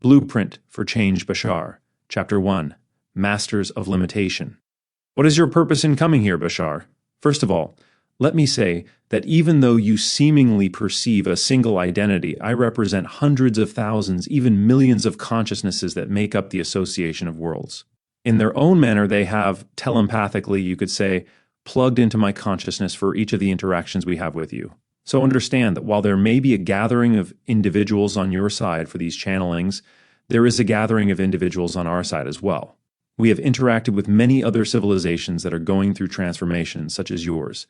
Blueprint for Change Bashar, Chapter 1, Masters of Limitation. What is your purpose in coming here, Bashar? First of all, let me say that even though you seemingly perceive a single identity, I represent hundreds of thousands, even millions of consciousnesses that make up the association of worlds. In their own manner, they have, telepathically, you could say, plugged into my consciousness for each of the interactions we have with you. So understand that while there may be a gathering of individuals on your side for these channelings, there is a gathering of individuals on our side as well. We have interacted with many other civilizations that are going through transformation, such as yours.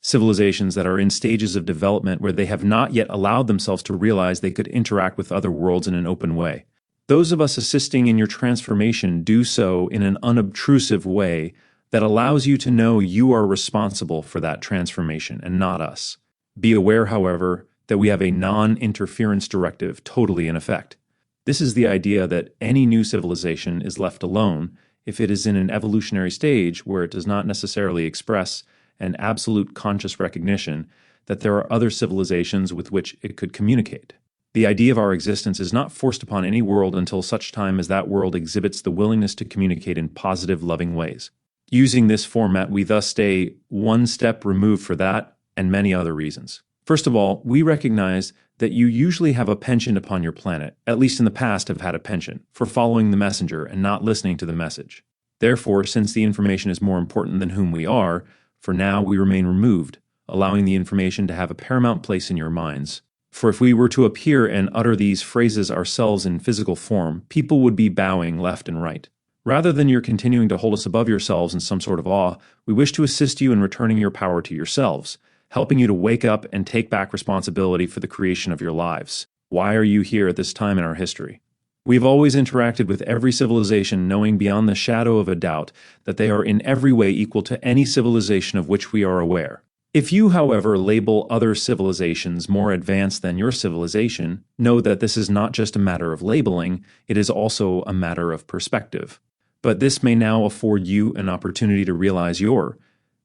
Civilizations that are in stages of development where they have not yet allowed themselves to realize they could interact with other worlds in an open way. Those of us assisting in your transformation do so in an unobtrusive way that allows you to know you are responsible for that transformation and not us. Be aware, however, that we have a non-interference directive totally in effect. This is the idea that any new civilization is left alone if it is in an evolutionary stage where it does not necessarily express an absolute conscious recognition that there are other civilizations with which it could communicate. The idea of our existence is not forced upon any world until such time as that world exhibits the willingness to communicate in positive, loving ways. Using this format, we thus stay one step removed for that and many other reasons. First of all, we recognize that you usually have a penchant upon your planet, at least in the past have had a penchant, for following the messenger and not listening to the message. Therefore, since the information is more important than whom we are, for now we remain removed, allowing the information to have a paramount place in your minds. For if we were to appear and utter these phrases ourselves in physical form, people would be bowing left and right. Rather than your continuing to hold us above yourselves in some sort of awe, we wish to assist you in returning your power to yourselves, helping you to wake up and take back responsibility for the creation of your lives. Why are you here at this time in our history? We've always interacted with every civilization knowing beyond the shadow of a doubt that they are in every way equal to any civilization of which we are aware. If you, however, label other civilizations more advanced than your civilization, know that this is not just a matter of labeling, it is also a matter of perspective. But this may now afford you an opportunity to realize your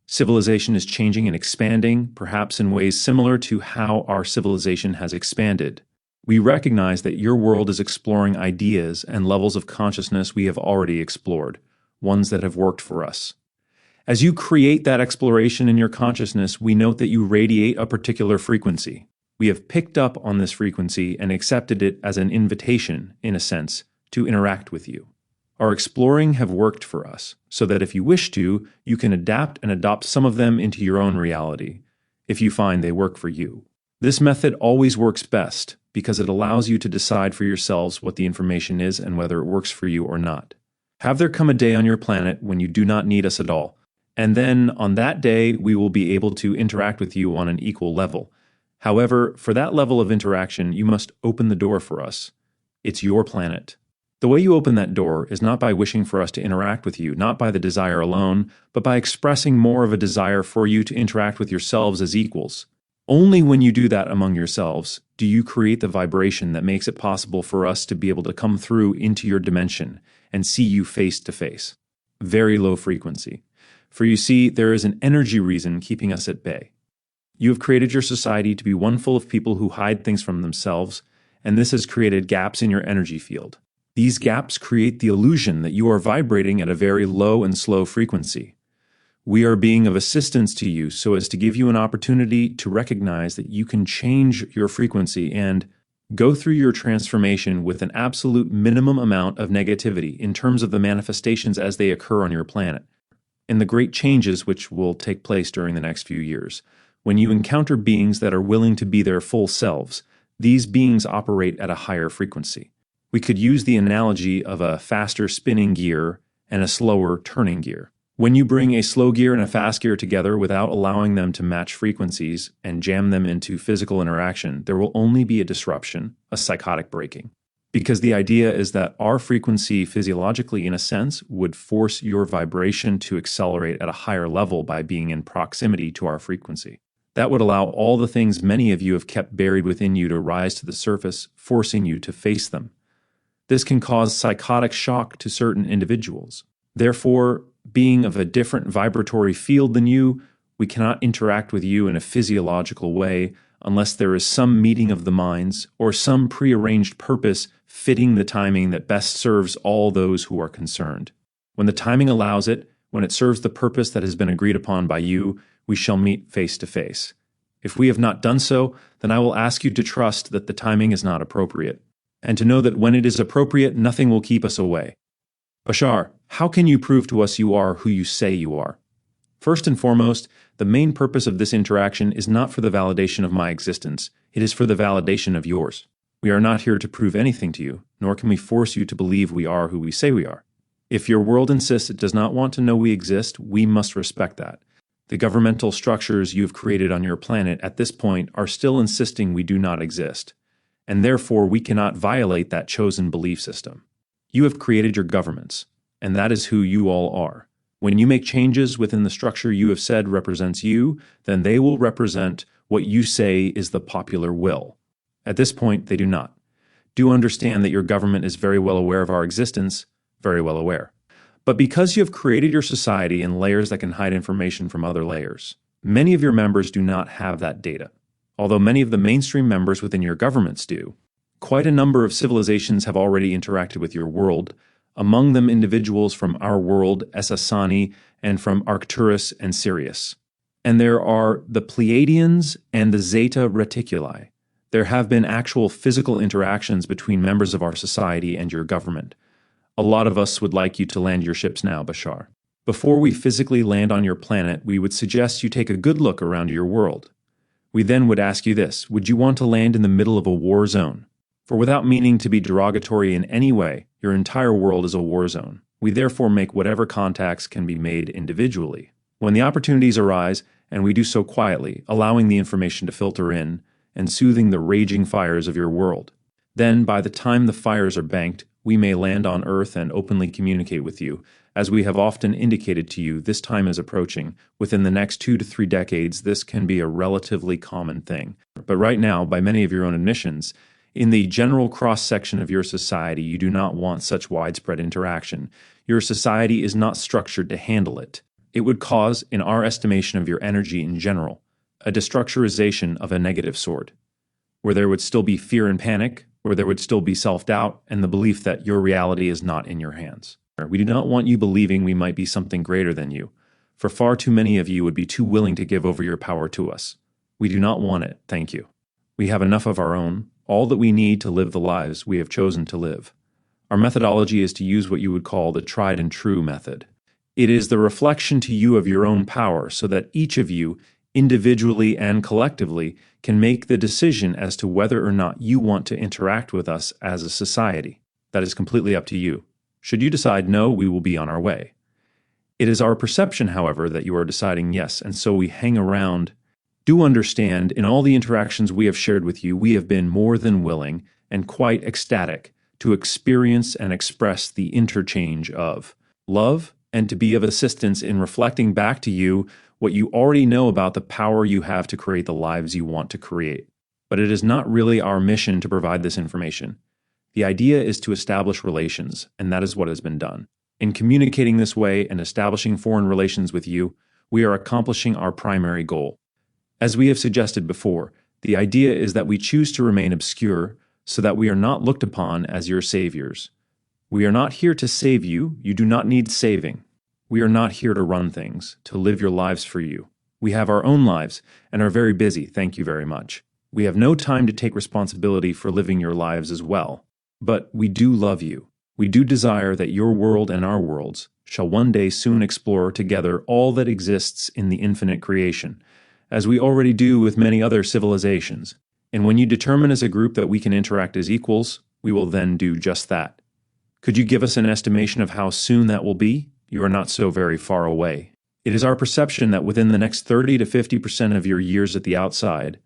civilization is changing and expanding, perhaps in ways similar to how our civilization has expanded. We recognize that your world is exploring ideas and levels of consciousness we have already explored, ones that have worked for us. As you create that exploration in your consciousness, we note that you radiate a particular frequency. We have picked up on this frequency and accepted it as an invitation, in a sense, to interact with you. Our exploring have worked for us, so that if you wish to, you can adapt and adopt some of them into your own reality, if you find they work for you. This method always works best, because it allows you to decide for yourselves what the information is and whether it works for you or not. Have there come a day on your planet when you do not need us at all, and then on that day we will be able to interact with you on an equal level. However, for that level of interaction, you must open the door for us. It's your planet. The way you open that door is not by wishing for us to interact with you, not by the desire alone, but by expressing more of a desire for you to interact with yourselves as equals. Only when you do that among yourselves do you create the vibration that makes it possible for us to be able to come through into your dimension and see you face to face. Very low frequency. For you see, there is an energy reason keeping us at bay. You have created your society to be one full of people who hide things from themselves, and this has created gaps in your energy field. These gaps create the illusion that you are vibrating at a very low and slow frequency. We are being of assistance to you so as to give you an opportunity to recognize that you can change your frequency and go through your transformation with an absolute minimum amount of negativity in terms of the manifestations as they occur on your planet, and the great changes which will take place during the next few years. When you encounter beings that are willing to be their full selves, these beings operate at a higher frequency. We could use the analogy of a faster spinning gear and a slower turning gear. When you bring a slow gear and a fast gear together without allowing them to match frequencies and jam them into physical interaction, there will only be a disruption, a psychotic breaking. Because the idea is that our frequency physiologically, in a sense, would force your vibration to accelerate at a higher level by being in proximity to our frequency. That would allow all the things many of you have kept buried within you to rise to the surface, forcing you to face them. This can cause psychotic shock to certain individuals. Therefore, being of a different vibratory field than you, we cannot interact with you in a physiological way unless there is some meeting of the minds or some prearranged purpose fitting the timing that best serves all those who are concerned. When the timing allows it, when it serves the purpose that has been agreed upon by you, we shall meet face to face. If we have not done so, then I will ask you to trust that the timing is not appropriate, and to know that when it is appropriate, nothing will keep us away. Bashar, how can you prove to us you are who you say you are? First and foremost, the main purpose of this interaction is not for the validation of my existence. It is for the validation of yours. We are not here to prove anything to you, nor can we force you to believe we are who we say we are. If your world insists it does not want to know we exist, we must respect that. The governmental structures you have created on your planet at this point are still insisting we do not exist, and therefore we cannot violate that chosen belief system. You have created your governments, and that is who you all are. When you make changes within the structure you have said represents you, then they will represent what you say is the popular will. At this point, they do not. Do understand that your government is very well aware of our existence, very well aware. But because you have created your society in layers that can hide information from other layers, many of your members do not have that data. Although many of the mainstream members within your governments do, quite a number of civilizations have already interacted with your world, among them individuals from our world, Essassani, and from Arcturus and Sirius. And there are the Pleiadians and the Zeta reticuli. There have been actual physical interactions between members of our society and your government. A lot of us would like you to land your ships now, Bashar. Before we physically land on your planet, we would suggest you take a good look around your world. We then would ask you this: would you want to land in the middle of a war zone? For without meaning to be derogatory in any way, your entire world is a war zone. We therefore make whatever contacts can be made individually. When the opportunities arise, and we do so quietly, allowing the information to filter in, and soothing the raging fires of your world, then by the time the fires are banked, we may land on Earth and openly communicate with you. As we have often indicated to you, this time is approaching. Within the next 2 to 3 decades, this can be a relatively common thing. But right now, by many of your own admissions, in the general cross-section of your society, you do not want such widespread interaction. Your society is not structured to handle it. It would cause, in our estimation of your energy in general, a destructurization of a negative sort, where there would still be fear and panic, where there would still be self-doubt and the belief that your reality is not in your hands. We do not want you believing we might be something greater than you, for far too many of you would be too willing to give over your power to us. We do not want it, thank you. We have enough of our own, all that we need to live the lives we have chosen to live. Our methodology is to use what you would call the tried and true method. It is the reflection to you of your own power so that each of you, individually and collectively, can make the decision as to whether or not you want to interact with us as a society. That is completely up to you. Should you decide no, we will be on our way. It is our perception, however, that you are deciding yes, and so we hang around. Do understand, in all the interactions we have shared with you, we have been more than willing and quite ecstatic to experience and express the interchange of love and to be of assistance in reflecting back to you what you already know about the power you have to create the lives you want to create. But it is not really our mission to provide this information. The idea is to establish relations, and that is what has been done. In communicating this way and establishing foreign relations with you, we are accomplishing our primary goal. As we have suggested before, the idea is that we choose to remain obscure so that we are not looked upon as your saviors. We are not here to save you. You do not need saving. We are not here to run things, to live your lives for you. We have our own lives and are very busy, thank you very much. We have no time to take responsibility for living your lives as well. But we do love you. We do desire that your world and our worlds shall one day soon explore together all that exists in the infinite creation, as we already do with many other civilizations. And when you determine as a group that we can interact as equals, we will then do just that. Could you give us an estimation of how soon that will be? You are not so very far away. It is our perception that within the next 30 to 50% of your years at the outside,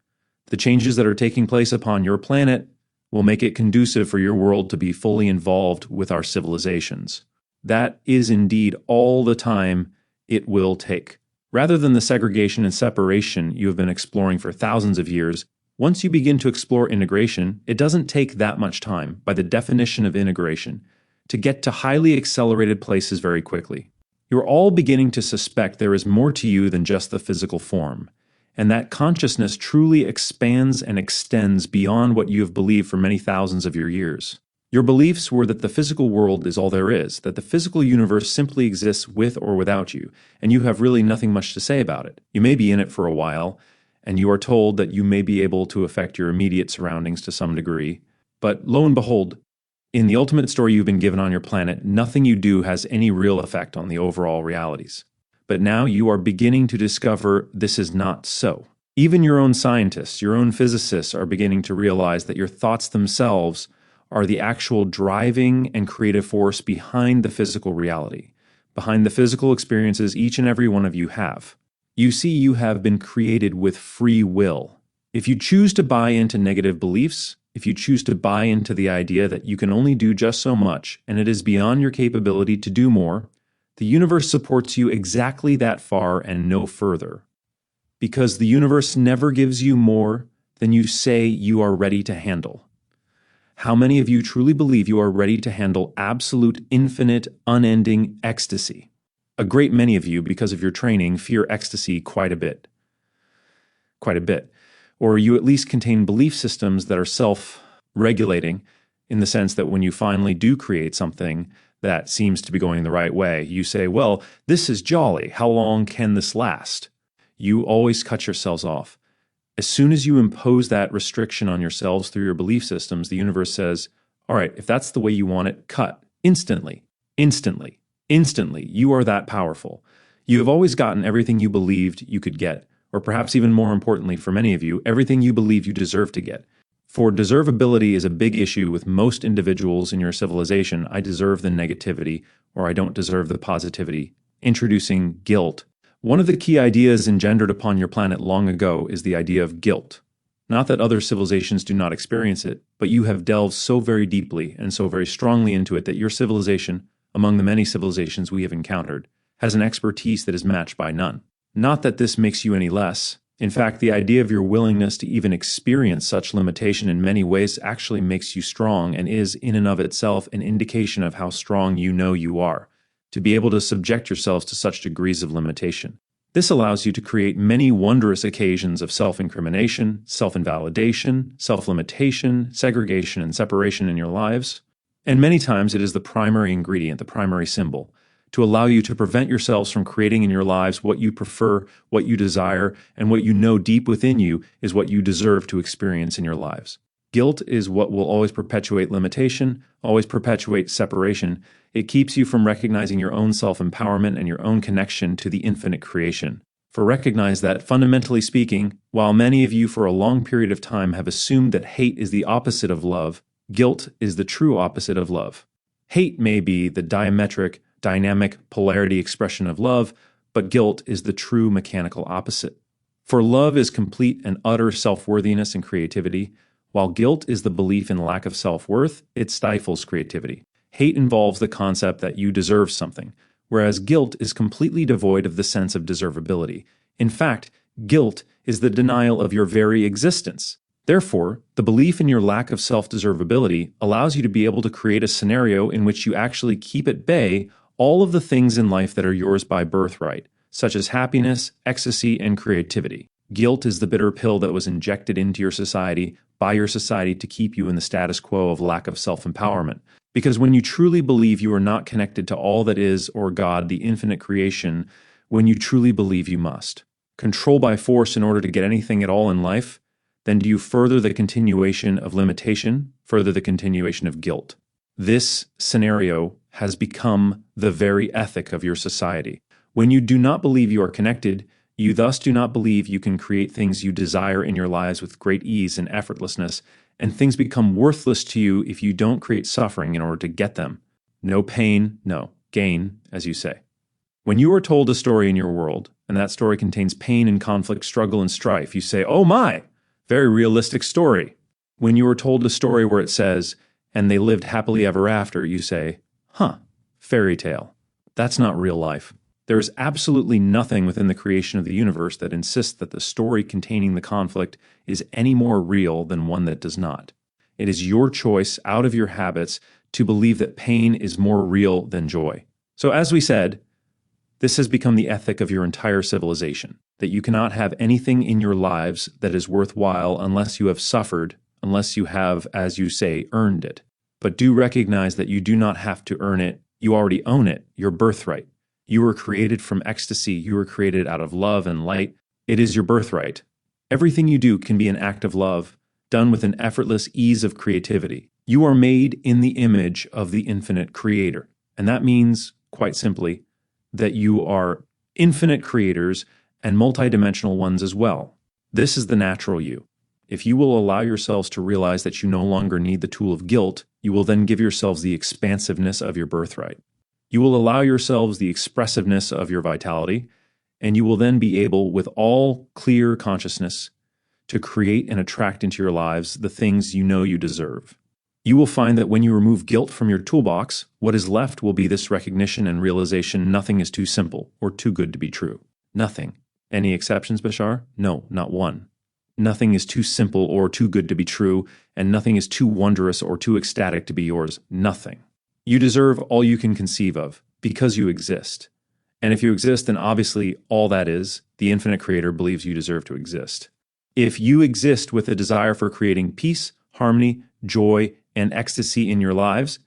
the changes that are taking place upon your planet will make it conducive for your world to be fully involved with our civilizations. That is indeed all the time it will take. Rather than the segregation and separation you have been exploring for thousands of years, once you begin to explore integration, it doesn't take that much time, by the definition of integration, to get to highly accelerated places very quickly. You're all beginning to suspect there is more to you than just the physical form, And that consciousness truly expands and extends beyond what you have believed for many thousands of your years. Your beliefs were that the physical world is all there is, that the physical universe simply exists with or without you, and you have really nothing much to say about it. You may be in it for a while, and you are told that you may be able to affect your immediate surroundings to some degree. But lo and behold, in the ultimate story you've been given on your planet, nothing you do has any real effect on the overall realities. But now you are beginning to discover this is not so. Even your own scientists, your own physicists are beginning to realize that your thoughts themselves are the actual driving and creative force behind the physical reality, behind the physical experiences each and every one of you have. You see, you have been created with free will. If you choose to buy into negative beliefs, if you choose to buy into the idea that you can only do just so much and it is beyond your capability to do more, the universe supports you exactly that far and no further. Because the universe never gives you more than you say you are ready to handle. How many of you truly believe you are ready to handle absolute, infinite, unending ecstasy? A great many of you, because of your training, fear ecstasy quite a bit. Quite a bit. Or you at least contain belief systems that are self-regulating in the sense that when you finally do create something that seems to be going the right way, you say, well, this is jolly. How long can this last? You always cut yourselves off. As soon as you impose that restriction on yourselves through your belief systems, the universe says, all right, if that's the way you want it, cut. Instantly. Instantly. Instantly. You are that powerful. You have always gotten everything you believed you could get, or perhaps even more importantly for many of you, everything you believe you deserve to get. For deservability is a big issue with most individuals in your civilization. I deserve the negativity, or I don't deserve the positivity. Introducing guilt. One of the key ideas engendered upon your planet long ago is the idea of guilt. Not that other civilizations do not experience it, but you have delved so very deeply and so very strongly into it that your civilization, among the many civilizations we have encountered, has an expertise that is matched by none. Not that this makes you any less. In fact, the idea of your willingness to even experience such limitation in many ways actually makes you strong and is, in and of itself, an indication of how strong you know you are, to be able to subject yourselves to such degrees of limitation. This allows you to create many wondrous occasions of self-incrimination, self-invalidation, self-limitation, segregation, and separation in your lives. And many times it is the primary ingredient, the primary symbol, to allow you to prevent yourselves from creating in your lives what you prefer, what you desire, and what you know deep within you is what you deserve to experience in your lives. Guilt is what will always perpetuate limitation, always perpetuate separation. It keeps you from recognizing your own self-empowerment and your own connection to the infinite creation. For recognize that, fundamentally speaking, while many of you for a long period of time have assumed that hate is the opposite of love, guilt is the true opposite of love. Hate may be the diametric, dynamic polarity expression of love, but guilt is the true mechanical opposite. For love is complete and utter self-worthiness and creativity, while guilt is the belief in lack of self-worth, it stifles creativity. Hate involves the concept that you deserve something, whereas guilt is completely devoid of the sense of deservability. In fact, guilt is the denial of your very existence. Therefore, the belief in your lack of self-deservability allows you to be able to create a scenario in which you actually keep at bay all of the things in life that are yours by birthright, such as happiness, ecstasy, and creativity. Guilt is the bitter pill that was injected into your society by your society to keep you in the status quo of lack of self-empowerment. Because when you truly believe you are not connected to all that is, or God, the infinite creation, when you truly believe you must control by force in order to get anything at all in life, then do you further the continuation of limitation, further the continuation of guilt. This scenario has become the very ethic of your society. When you do not believe you are connected, you thus do not believe you can create things you desire in your lives with great ease and effortlessness, and things become worthless to you if you don't create suffering in order to get them. No pain, no gain, as you say. When you are told a story in your world, and that story contains pain and conflict, struggle and strife, you say, oh my, very realistic story. When you are told a story where it says, and they lived happily ever after, you say, fairy tale. That's not real life. There is absolutely nothing within the creation of the universe that insists that the story containing the conflict is any more real than one that does not. It is your choice out of your habits to believe that pain is more real than joy. So as we said, This has become the ethic of your entire civilization, that you cannot have anything in your lives that is worthwhile unless you have suffered, unless you have, as you say, earned it. But do recognize that you do not have to earn it. You already own it, your birthright. You were created from ecstasy. You were created out of love and light. It is your birthright. Everything you do can be an act of love, done with an effortless ease of creativity. You are made in the image of the infinite creator. And that means, quite simply, that you are infinite creators and multidimensional ones as well. This is the natural you. If you will allow yourselves to realize that you no longer need the tool of guilt, you will then give yourselves the expansiveness of your birthright. You will allow yourselves the expressiveness of your vitality, and you will then be able, with all clear consciousness, to create and attract into your lives the things you know you deserve. You will find that when you remove guilt from your toolbox, what is left will be this recognition and realization nothing is too simple or too good to be true. Nothing. Any exceptions, Bashar? No, not one. Nothing is too simple or too good to be true, and nothing is too wondrous or too ecstatic to be yours. Nothing. You deserve all you can conceive of, because you exist. And if you exist, then obviously all that is, the infinite creator believes you deserve to exist. If you exist with a desire for creating peace, harmony, joy, and ecstasy in your lives,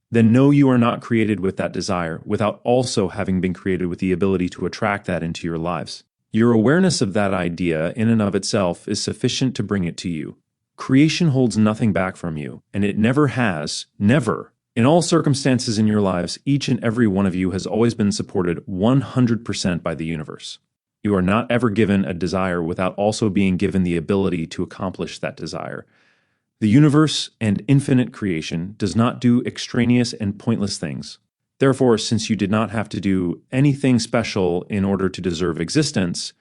then know you are not created with that desire without also having been created with the ability to attract that into your lives. Your awareness of that idea in and of itself is sufficient to bring it to you. Creation holds nothing back from you, and it never has, never. In all circumstances in your lives, each and every one of you has always been supported 100% by the universe. You are not ever given a desire without also being given the ability to accomplish that desire. The universe and infinite creation does not do extraneous and pointless things. Therefore, since you did not have to do anything special in order to deserve existence,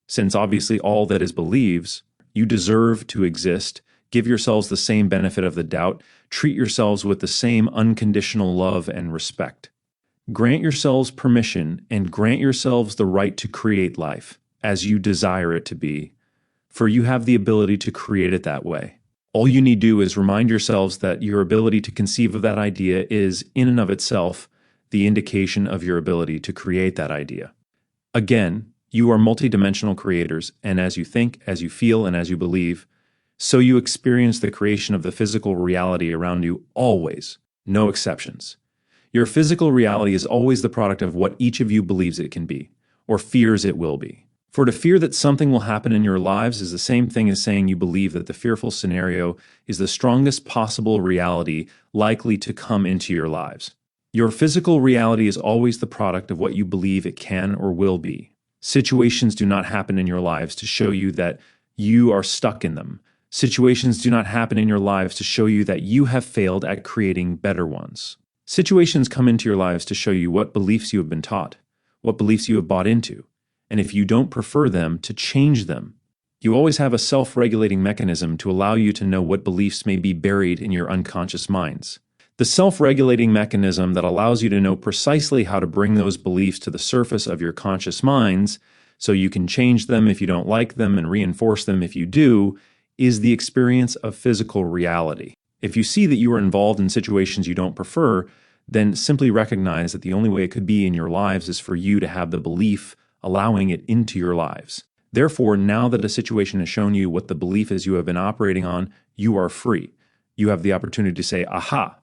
since obviously all that is believes, you deserve to exist, give yourselves the same benefit of the doubt, treat yourselves with the same unconditional love and respect. Grant yourselves permission and grant yourselves the right to create life as you desire it to be, for you have the ability to create it that way. All you need to do is remind yourselves that your ability to conceive of that idea is, in and of itself, the indication of your ability to create that idea. Again, you are multidimensional creators, and as you think, as you feel, and as you believe, so you experience the creation of the physical reality around you always, no exceptions. Your physical reality is always the product of what each of you believes it can be, or fears it will be. For to fear that something will happen in your lives is the same thing as saying you believe that the fearful scenario is the strongest possible reality likely to come into your lives. Your physical reality is always the product of what you believe it can or will be. Situations do not happen in your lives to show you that you are stuck in them. Situations do not happen in your lives to show you that you have failed at creating better ones. Situations come into your lives to show you what beliefs you have been taught, what beliefs you have bought into, and if you don't prefer them, to change them. You always have a self-regulating mechanism to allow you to know what beliefs may be buried in your unconscious minds. The self-regulating mechanism that allows you to know precisely how to bring those beliefs to the surface of your conscious minds so you can change them if you don't like them and reinforce them if you do, is the experience of physical reality. If you see that you are involved in situations you don't prefer, then simply recognize that the only way it could be in your lives is for you to have the belief allowing it into your lives. Therefore, now that a situation has shown you what the belief is you have been operating on, you are free. You have the opportunity to say, aha,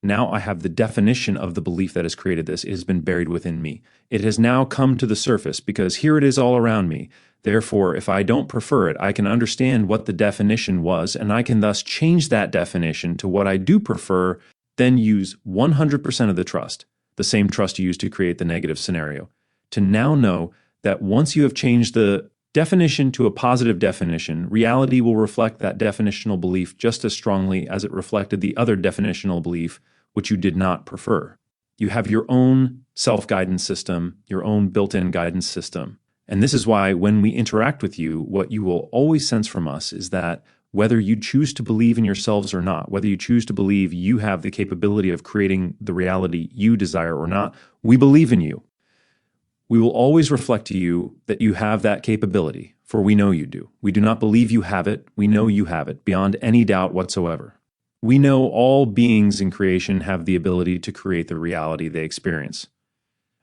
now I have the definition of the belief that has created this. It has been buried within me. It has now come to the surface because here it is all around me. Therefore, if I don't prefer it, I can understand what the definition was, and I can thus change that definition to what I do prefer, then use 100% of the trust, the same trust you used to create the negative scenario, to now know that once you have changed the definition to a positive definition, reality will reflect that definitional belief just as strongly as it reflected the other definitional belief which you did not prefer. You have your own self-guidance system, your own built-in guidance system. And this is why when we interact with you, what you will always sense from us is that whether you choose to believe in yourselves or not, whether you choose to believe you have the capability of creating the reality you desire or not, we believe in you. We will always reflect to you that you have that capability, for we know you do. We do not believe you have it. We know you have it, beyond any doubt whatsoever. We know all beings in creation have the ability to create the reality they experience.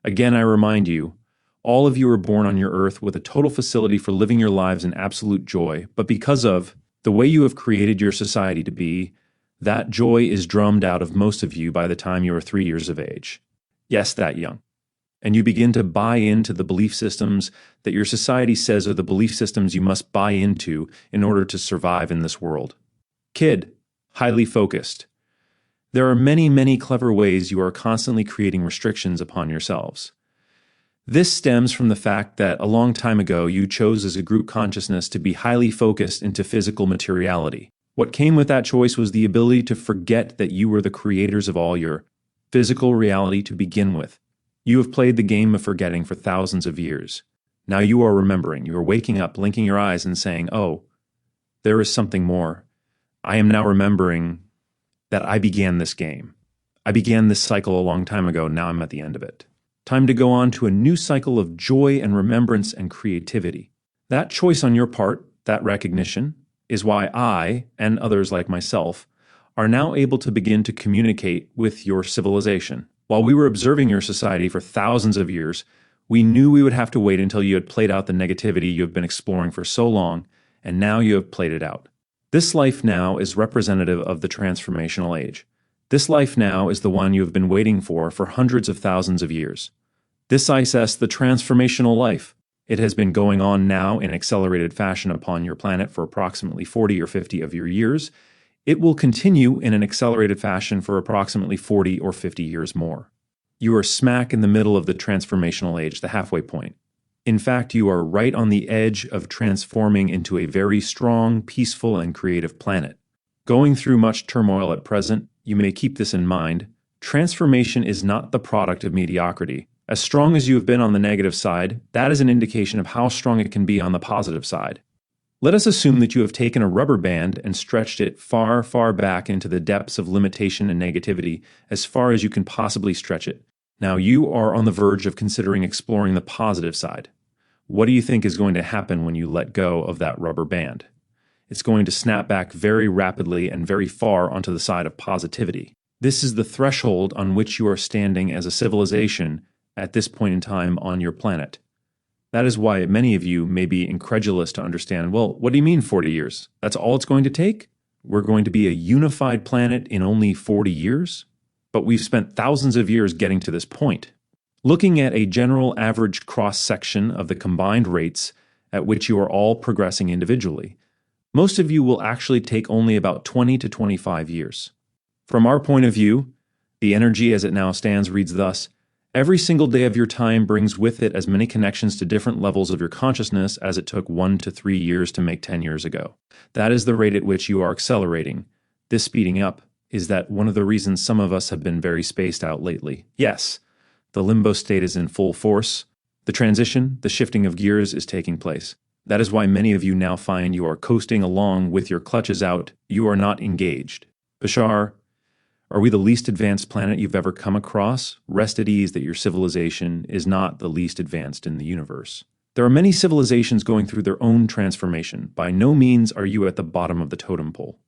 Again, I remind you, all of you are born on your earth with a total facility for living your lives in absolute joy, but because of the way you have created your society to be, that joy is drummed out of most of you by the time you are 3 years of age. Yes, that young. And you begin to buy into the belief systems that your society says are the belief systems you must buy into in order to survive in this world. Kid, highly focused. There are many, many clever ways you are constantly creating restrictions upon yourselves. This stems from the fact that a long time ago you chose as a group consciousness to be highly focused into physical materiality. What came with that choice was the ability to forget that you were the creators of all your physical reality to begin with. You have played the game of forgetting for thousands of years. Now you are remembering. You are waking up, blinking your eyes and saying, oh, there is something more. I am now remembering that I began this game. I began this cycle a long time ago. Now I'm at the end of it. Time to go on to a new cycle of joy and remembrance and creativity. That choice on your part, that recognition, is why I, and others like myself, are now able to begin to communicate with your civilization. While we were observing your society for thousands of years, we knew we would have to wait until you had played out the negativity you have been exploring for so long, and now you have played it out. This life now is representative of the transformational age. This life now is the one you have been waiting for hundreds of thousands of years. This I says the transformational life. It has been going on now in accelerated fashion upon your planet for approximately 40 or 50 of your years. It will continue in an accelerated fashion for approximately 40 or 50 years more. You are smack in the middle of the transformational age, the halfway point. In fact, you are right on the edge of transforming into a very strong, peaceful, and creative planet. Going through much turmoil at present, you may keep this in mind. Transformation is not the product of mediocrity. As strong as you have been on the negative side, that is an indication of how strong it can be on the positive side. Let us assume that you have taken a rubber band and stretched it far, far back into the depths of limitation and negativity, as far as you can possibly stretch it. Now you are on the verge of considering exploring the positive side. What do you think is going to happen when you let go of that rubber band? It's going to snap back very rapidly and very far onto the side of positivity. This is the threshold on which you are standing as a civilization at this point in time on your planet. That is why many of you may be incredulous to understand, well, what do you mean 40 years? That's all it's going to take? We're going to be a unified planet in only 40 years? But we've spent thousands of years getting to this point. Looking at a general average cross-section of the combined rates at which you are all progressing individually, most of you will actually take only about 20 to 25 years. From our point of view, the energy as it now stands reads thus: every single day of your time brings with it as many connections to different levels of your consciousness as it took 1 to 3 years to make 10 years ago. That is the rate at which you are accelerating. This speeding up is that one of the reasons some of us have been very spaced out lately. Yes, the limbo state is in full force. The transition, the shifting of gears is taking place. That is why many of you now find you are coasting along with your clutches out. You are not engaged. Bashar, are we the least advanced planet you've ever come across? Rest at ease that your civilization is not the least advanced in the universe. There are many civilizations going through their own transformation. By no means are you at the bottom of the totem pole.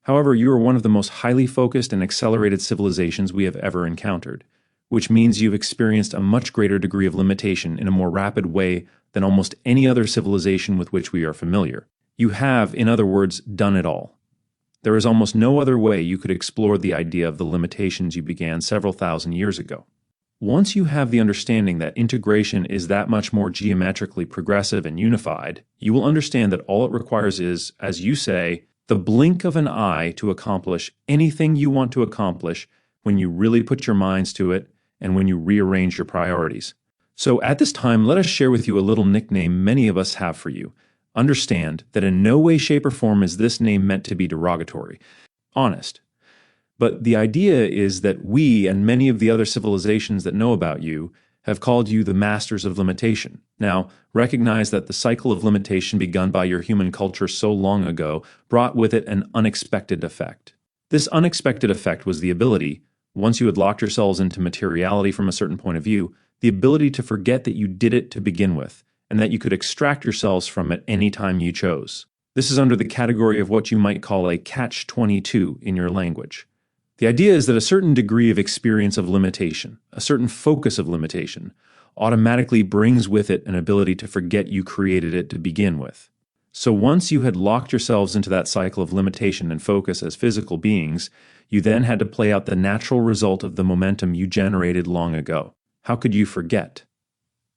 However, you are one of the most highly focused and accelerated civilizations we have ever encountered, which means you've experienced a much greater degree of limitation in a more rapid way than almost any other civilization with which we are familiar. You have, in other words, done it all. There is almost no other way you could explore the idea of the limitations you began several thousand years ago. Once you have the understanding that integration is that much more geometrically progressive and unified, you will understand that all it requires is, as you say, the blink of an eye to accomplish anything you want to accomplish when you really put your minds to it and when you rearrange your priorities. So at this time, let us share with you a little nickname many of us have for you. Understand that in no way, shape, or form is this name meant to be derogatory. Honest. But the idea is that we and many of the other civilizations that know about you have called you the masters of limitation. Now, recognize that the cycle of limitation begun by your human culture so long ago brought with it an unexpected effect. This unexpected effect was the ability, once you had locked yourselves into materiality from a certain point of view, the ability to forget that you did it to begin with, and that you could extract yourselves from it any time you chose. This is under the category of what you might call a catch-22 in your language. The idea is that a certain degree of experience of limitation, a certain focus of limitation, automatically brings with it an ability to forget you created it to begin with. So once you had locked yourselves into that cycle of limitation and focus as physical beings, you then had to play out the natural result of the momentum you generated long ago. How could you forget?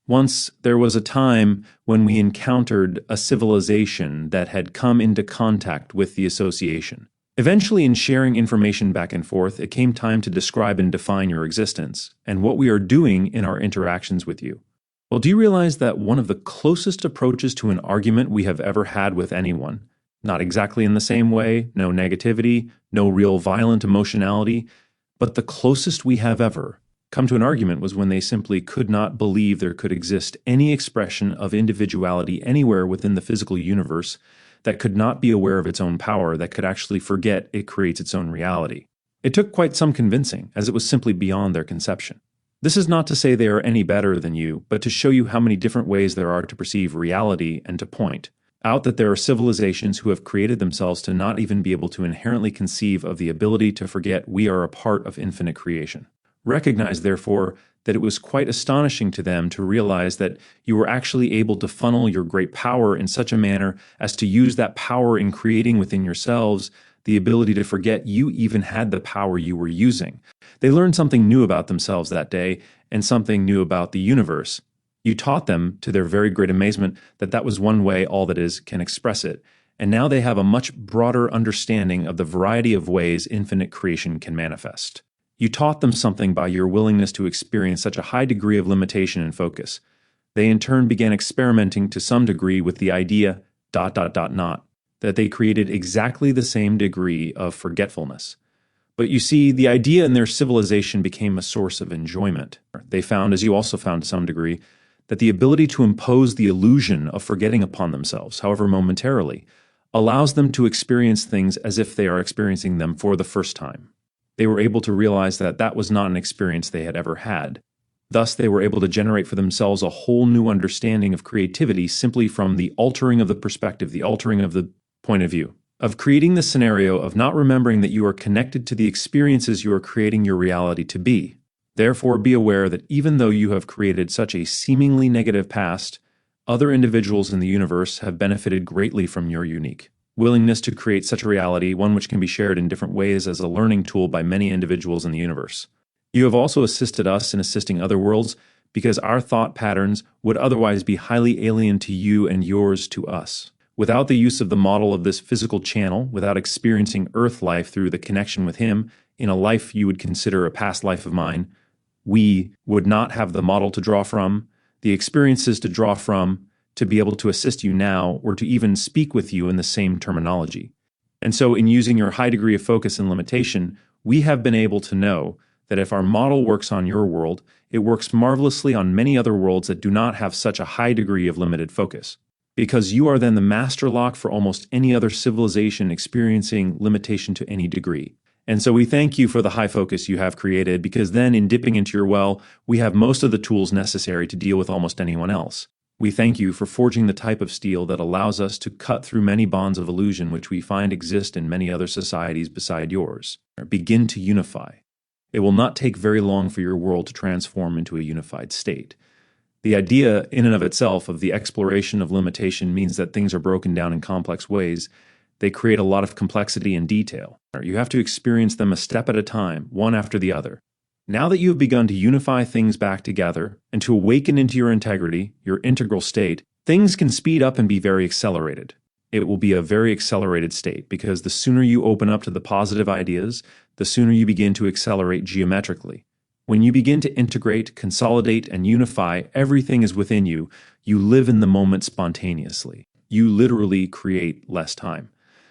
Once there was a time when we encountered a civilization that had come into contact with the association. Eventually, in sharing information back and forth, it came time to describe and define your existence and what we are doing in our interactions with you. Well, do you realize that one of the closest approaches to an argument we have ever had with anyone, not exactly in the same way, no negativity, no real violent emotionality, but the closest we have ever come to an argument was when they simply could not believe there could exist any expression of individuality anywhere within the physical universe that could not be aware of its own power, that could actually forget it creates its own reality. It took quite some convincing, as it was simply beyond their conception. This is not to say they are any better than you, but to show you how many different ways there are to perceive reality and to point out that there are civilizations who have created themselves to not even be able to inherently conceive of the ability to forget we are a part of infinite creation. Recognize, therefore, that it was quite astonishing to them to realize that you were actually able to funnel your great power in such a manner as to use that power in creating within yourselves the ability to forget you even had the power you were using. They learned something new about themselves that day and something new about the universe. You taught them, to their very great amazement, that that was one way all that is can express it. And now they have a much broader understanding of the variety of ways infinite creation can manifest. You taught them something by your willingness to experience such a high degree of limitation and focus. They in turn began experimenting to some degree with the idea ... that they created exactly the same degree of forgetfulness. But you see, the idea in their civilization became a source of enjoyment. They found, as you also found to some degree, that the ability to impose the illusion of forgetting upon themselves, however momentarily, allows them to experience things as if they are experiencing them for the first time. They were able to realize that that was not an experience they had ever had. Thus, they were able to generate for themselves a whole new understanding of creativity simply from the altering of the perspective, the altering of the point of view, of creating the scenario of not remembering that you are connected to the experiences you are creating your reality to be. Therefore, be aware that even though you have created such a seemingly negative past, other individuals in the universe have benefited greatly from your unique willingness to create such a reality, one which can be shared in different ways as a learning tool by many individuals in the universe. You have also assisted us in assisting other worlds because our thought patterns would otherwise be highly alien to you and yours to us. Without the use of the model of this physical channel, without experiencing Earth life through the connection with Him in a life you would consider a past life of mine, we would not have the model to draw from, the experiences to draw from, to be able to assist you now, or to even speak with you in the same terminology. And so in using your high degree of focus and limitation, we have been able to know that if our model works on your world, it works marvelously on many other worlds that do not have such a high degree of limited focus. Because you are then the master lock for almost any other civilization experiencing limitation to any degree. And so we thank you for the high focus you have created, because then in dipping into your well, we have most of the tools necessary to deal with almost anyone else. We thank you for forging the type of steel that allows us to cut through many bonds of illusion which we find exist in many other societies beside yours. Begin to unify. It will not take very long for your world to transform into a unified state. The idea in and of itself of the exploration of limitation means that things are broken down in complex ways. They create a lot of complexity and detail. You have to experience them a step at a time, one after the other. Now that you have begun to unify things back together and to awaken into your integrity, your integral state, things can speed up and be very accelerated. It will be a very accelerated state because the sooner you open up to the positive ideas, the sooner you begin to accelerate geometrically. When you begin to integrate, consolidate, and unify, everything is within you. You live in the moment spontaneously. You literally create less time.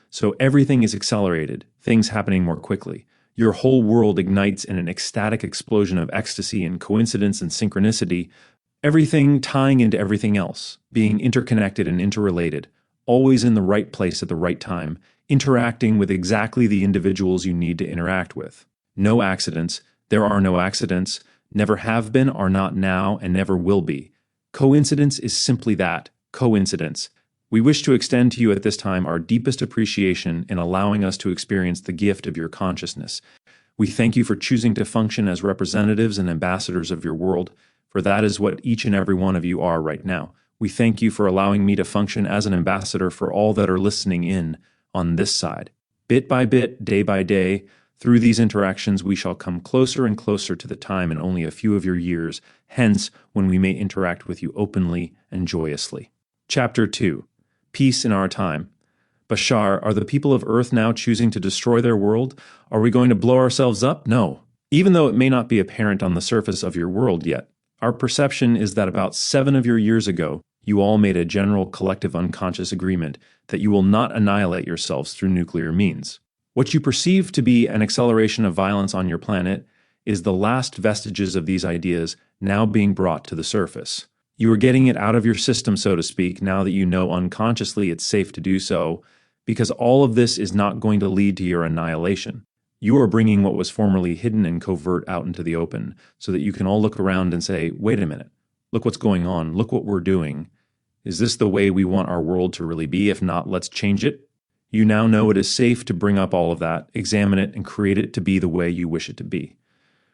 So everything is accelerated, things happening more quickly. Your whole world ignites in an ecstatic explosion of ecstasy and coincidence and synchronicity, everything tying into everything else, being interconnected and interrelated, always in the right place at the right time, interacting with exactly the individuals you need to interact with. No accidents. There are no accidents, never have been, are not now, and never will be. Coincidence is simply that, coincidence. We wish to extend to you at this time our deepest appreciation in allowing us to experience the gift of your consciousness. We thank you for choosing to function as representatives and ambassadors of your world, for that is what each and every one of you are right now. We thank you for allowing me to function as an ambassador for all that are listening in on this side. Bit by bit, day by day, through these interactions, we shall come closer and closer to the time in only a few of your years, hence when we may interact with you openly and joyously. Chapter 2. Peace in our time. Bashar, are the people of Earth now choosing to destroy their world? Are we going to blow ourselves up? No. Even though it may not be apparent on the surface of your world yet, our perception is that about 7 of your years ago, you all made a general collective unconscious agreement that you will not annihilate yourselves through nuclear means. What you perceive to be an acceleration of violence on your planet is the last vestiges of these ideas now being brought to the surface. You are getting it out of your system, so to speak, now that you know unconsciously it's safe to do so, because all of this is not going to lead to your annihilation. You are bringing what was formerly hidden and covert out into the open so that you can all look around and say, wait a minute, look what's going on, look what we're doing. Is this the way we want our world to really be? If not, let's change it. You now know it is safe to bring up all of that, examine it, and create it to be the way you wish it to be.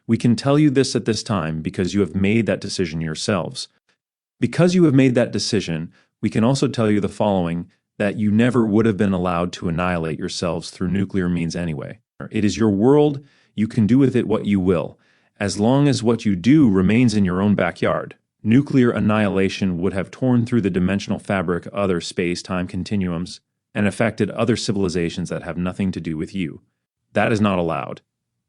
We can tell you this at this time because you have made that decision yourselves. Because you have made that decision, we can also tell you the following, that you never would have been allowed to annihilate yourselves through nuclear means anyway. It is your world, you can do with it what you will, as long as what you do remains in your own backyard. Nuclear annihilation would have torn through the dimensional fabric of other space-time continuums and affected other civilizations that have nothing to do with you. That is not allowed.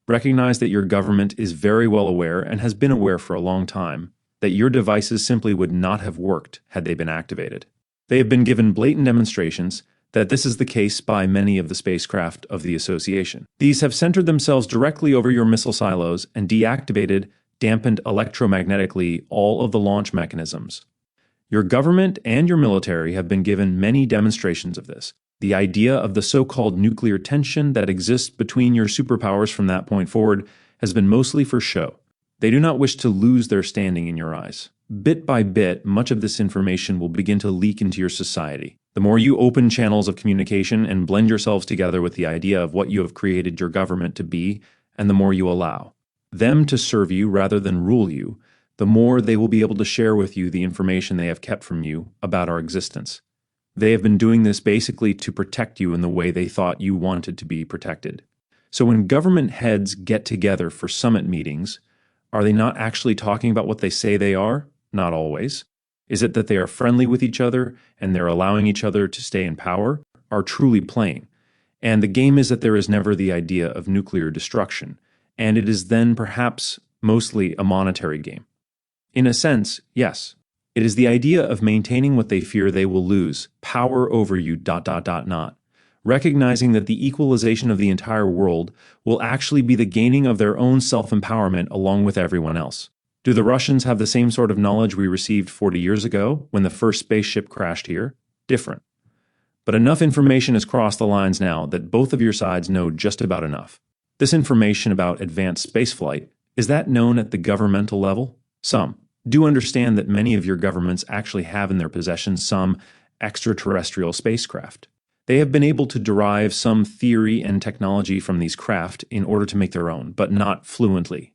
Recognize that your government is very well aware and has been aware for a long time that your devices simply would not have worked had they been activated. They have been given blatant demonstrations that this is the case by many of the spacecraft of the Association. These have centered themselves directly over your missile silos and deactivated, dampened electromagnetically all of the launch mechanisms. Your government and your military have been given many demonstrations of this. The idea of the so-called nuclear tension that exists between your superpowers from that point forward has been mostly for show. They do not wish to lose their standing in your eyes. Bit by bit, much of this information will begin to leak into your society. The more you open channels of communication and blend yourselves together with the idea of what you have created your government to be, and the more you allow them to serve you rather than rule you, the more they will be able to share with you the information they have kept from you about our existence. They have been doing this basically to protect you in the way they thought you wanted to be protected. So when government heads get together for summit meetings, are they not actually talking about what they say they are? Not always. Is it that they are friendly with each other and they're allowing each other to stay in power? Are truly playing? And the game is that there is never the idea of nuclear destruction, and it is then perhaps mostly a monetary game. In a sense, yes. It is the idea of maintaining what they fear they will lose, power over you, ... recognizing that the equalization of the entire world will actually be the gaining of their own self-empowerment along with everyone else. Do the Russians have the same sort of knowledge we received 40 years ago when the first spaceship crashed here? Different. But enough information has crossed the lines now that both of your sides know just about enough. This information about advanced spaceflight, is that known at the governmental level? Some. Do understand that many of your governments actually have in their possession some extraterrestrial spacecraft. They have been able to derive some theory and technology from these craft in order to make their own, but not fluently.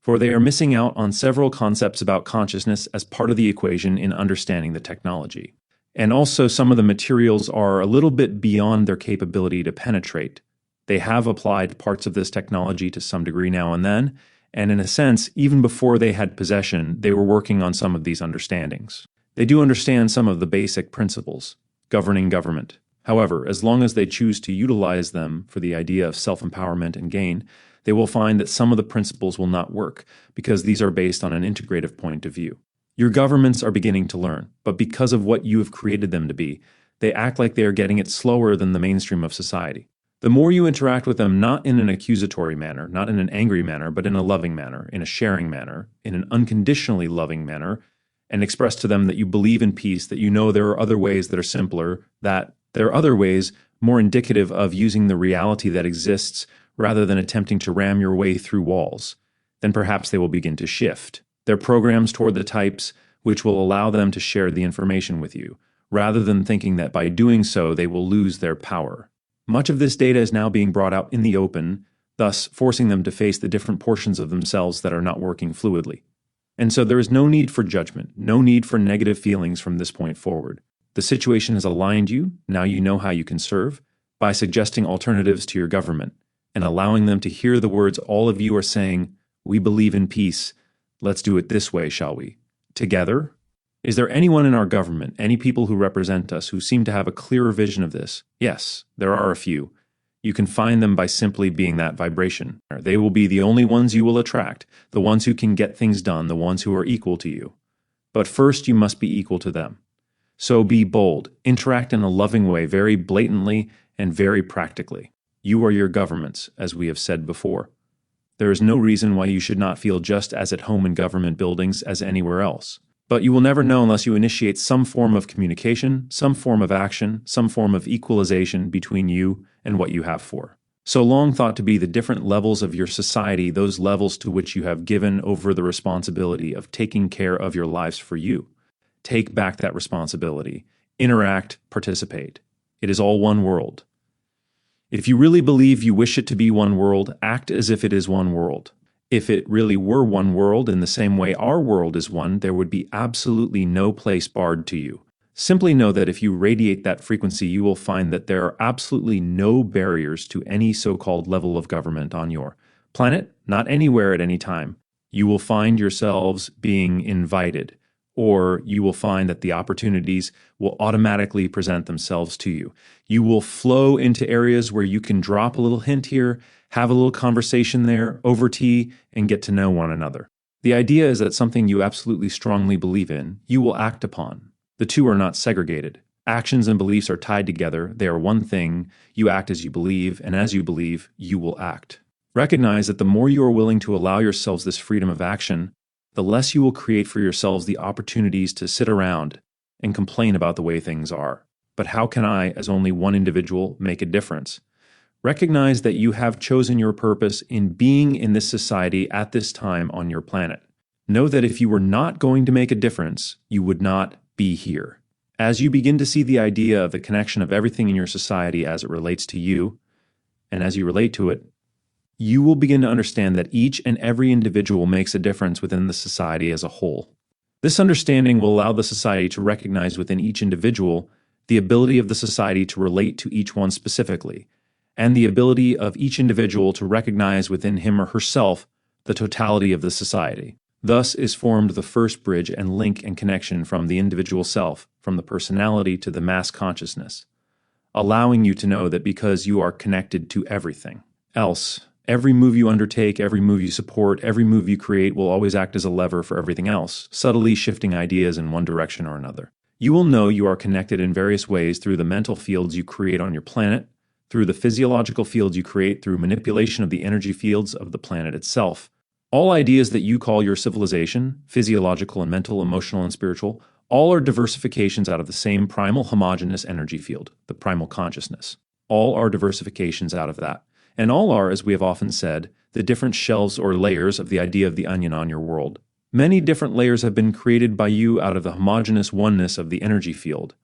For they are missing out on several concepts about consciousness as part of the equation in understanding the technology. And also some of the materials are a little bit beyond their capability to penetrate. They have applied parts of this technology to some degree now and then, and in a sense, even before they had possession, they were working on some of these understandings. They do understand some of the basic principles governing government. However, as long as they choose to utilize them for the idea of self-empowerment and gain, they will find that some of the principles will not work because these are based on an integrative point of view. Your governments are beginning to learn, but because of what you have created them to be, they act like they are getting it slower than the mainstream of society. The more you interact with them, not in an accusatory manner, not in an angry manner, but in a loving manner, in a sharing manner, in an unconditionally loving manner, and express to them that you believe in peace, that you know there are other ways that are simpler, that there are other ways more indicative of using the reality that exists rather than attempting to ram your way through walls, then perhaps they will begin to shift their programs toward the types which will allow them to share the information with you, rather than thinking that by doing so they will lose their power. Much of this data is now being brought out in the open thus forcing them to face the different portions of themselves that are not working fluidly. And so there is no need for judgment, no need for negative feelings from this point forward. The situation has aligned you, now you know how you can serve, by suggesting alternatives to your government and allowing them to hear the words all of you are saying, "We believe in peace. Let's do it this way, shall we? Together?" Is there anyone in our government, any people who represent us, who seem to have a clearer vision of this? Yes, there are a few. You can find them by simply being that vibration. They will be the only ones you will attract, the ones who can get things done, the ones who are equal to you. But first, you must be equal to them. So be bold, interact in a loving way, very blatantly and very practically. You are your governments, as we have said before. There is no reason why you should not feel just as at home in government buildings as anywhere else. But you will never know unless you initiate some form of communication, some form of action, some form of equalization between you and what you have for. So long thought to be the different levels of your society, those levels to which you have given over the responsibility of taking care of your lives for you. Take back that responsibility. Interact, participate. It is all one world. If you really believe you wish it to be one world, act as if it is one world. If it really were one world in the same way our world is one, there would be absolutely no place barred to you. Simply know that if you radiate that frequency, you will find that there are absolutely no barriers to any so-called level of government on your planet, not anywhere at any time. You will find yourselves being invited, or you will find that the opportunities will automatically present themselves to you. You will flow into areas where you can drop a little hint here, have a little conversation there over tea, and get to know one another. The idea is that something you absolutely strongly believe in, you will act upon. The two are not segregated. Actions and beliefs are tied together. They are one thing. You act as you believe, and as you believe, you will act. Recognize that the more you are willing to allow yourselves this freedom of action, the less you will create for yourselves the opportunities to sit around and complain about the way things are. But how can I, as only one individual, make a difference? Recognize that you have chosen your purpose in being in this society at this time on your planet. Know that if you were not going to make a difference, you would not be here. As you begin to see the idea of the connection of everything in your society as it relates to you, and as you relate to it, you will begin to understand that each and every individual makes a difference within the society as a whole. This understanding will allow the society to recognize within each individual the ability of the society to relate to each one specifically, and the ability of each individual to recognize within him or herself the totality of the society. Thus is formed the first bridge and link and connection from the individual self, from the personality to the mass consciousness, allowing you to know that because you are connected to everything else, every move you undertake, every move you support, every move you create will always act as a lever for everything else, subtly shifting ideas in one direction or another. You will know you are connected in various ways through the mental fields you create on your planet, through the physiological fields you create through manipulation of the energy fields of the planet itself. All ideas that you call your civilization, physiological and mental, emotional and spiritual, all are diversifications out of the same primal homogeneous energy field, the primal consciousness. All are diversifications out of that. And all are, as we have often said, the different shelves or layers of the idea of the onion on your world. Many different layers have been created by you out of the homogeneous oneness of the energy field,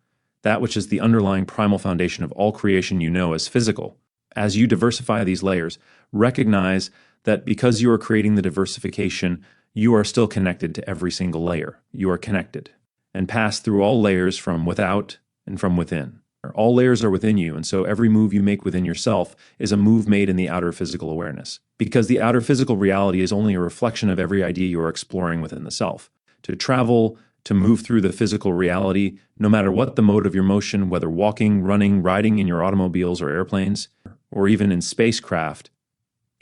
that which is the underlying primal foundation of all creation you know as physical. As you diversify these layers, recognize that because you are creating the diversification, you are still connected to every single layer. You are connected and pass through all layers from without and from within. All layers are within you, and so every move you make within yourself is a move made in the outer physical awareness. Because the outer physical reality is only a reflection of every idea you are exploring within the self. To travel, to move through the physical reality, no matter what the mode of your motion, whether walking, running, riding in your automobiles or airplanes, or even in spacecraft,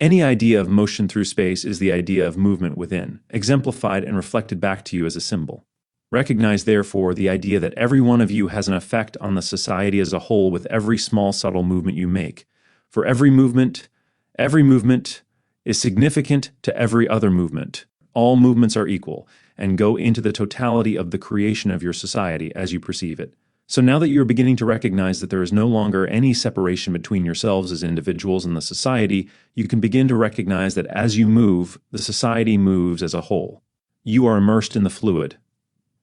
any idea of motion through space is the idea of movement within, exemplified and reflected back to you as a symbol. Recognize, therefore, the idea that every one of you has an effect on the society as a whole with every small, subtle movement you make. For every movement is significant to every other movement. All movements are equal and go into the totality of the creation of your society as you perceive it. So now that you're beginning to recognize that there is no longer any separation between yourselves as individuals and the society, you can begin to recognize that as you move, the society moves as a whole. You are immersed in the fluid.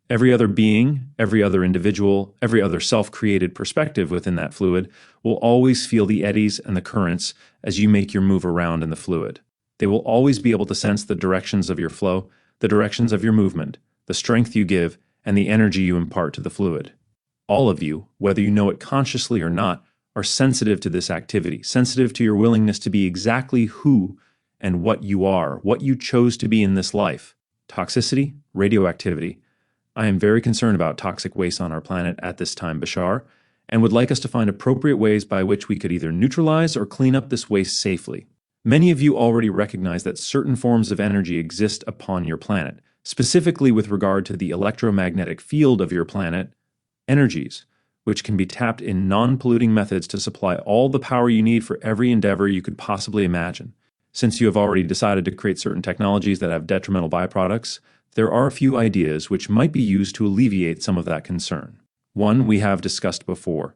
Every other being, every other individual, every other self-created perspective within that fluid will always feel the eddies and the currents as you make your move around in the fluid. They will always be able to sense the directions of your flow, the directions of your movement, the strength you give, and the energy you impart to the fluid. All of you, whether you know it consciously or not, are sensitive to this activity, sensitive to your willingness to be exactly who and what you are, what you chose to be in this life. Toxicity, radioactivity. I am very concerned about toxic waste on our planet at this time, Bashar, and would like us to find appropriate ways by which we could either neutralize or clean up this waste safely. Many of you already recognize that certain forms of energy exist upon your planet, specifically with regard to the electromagnetic field of your planet, energies, which can be tapped in non-polluting methods to supply all the power you need for every endeavor you could possibly imagine. Since you have already decided to create certain technologies that have detrimental byproducts, there are a few ideas which might be used to alleviate some of that concern. One we have discussed before.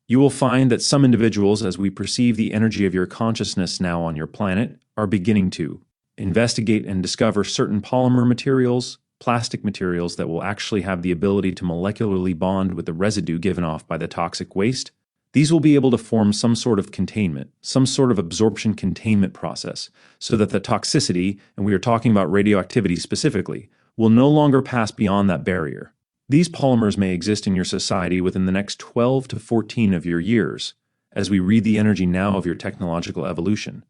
You will find that some individuals, as we perceive the energy of your consciousness now on your planet, are beginning to investigate and discover certain polymer materials, plastic materials that will actually have the ability to molecularly bond with the residue given off by the toxic waste. These will be able to form some sort of containment, some sort of absorption containment process, so that the toxicity, and we are talking about radioactivity specifically, will no longer pass beyond that barrier. These polymers may exist in your society within the next 12 to 14 of your years, as we read the energy now of your technological evolution.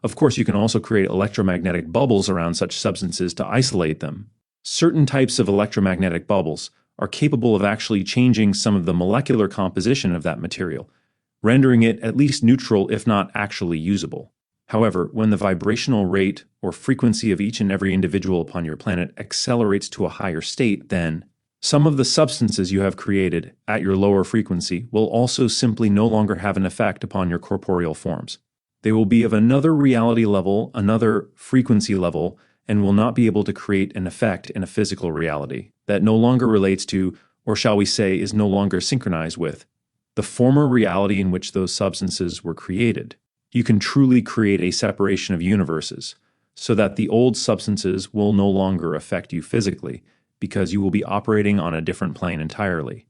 Of course, you can also create electromagnetic bubbles around such substances to isolate them. Certain types of electromagnetic bubbles are capable of actually changing some of the molecular composition of that material, rendering it at least neutral if not actually usable. However, when the vibrational rate or frequency of each and every individual upon your planet accelerates to a higher state, then some of the substances you have created at your lower frequency will also simply no longer have an effect upon your corporeal forms. They will be of another reality level, another frequency level, and will not be able to create an effect in a physical reality that no longer relates to, or shall we say, is no longer synchronized with, the former reality in which those substances were created. You can truly create a separation of universes, so that the old substances will no longer affect you physically, because you will be operating on a different plane entirely.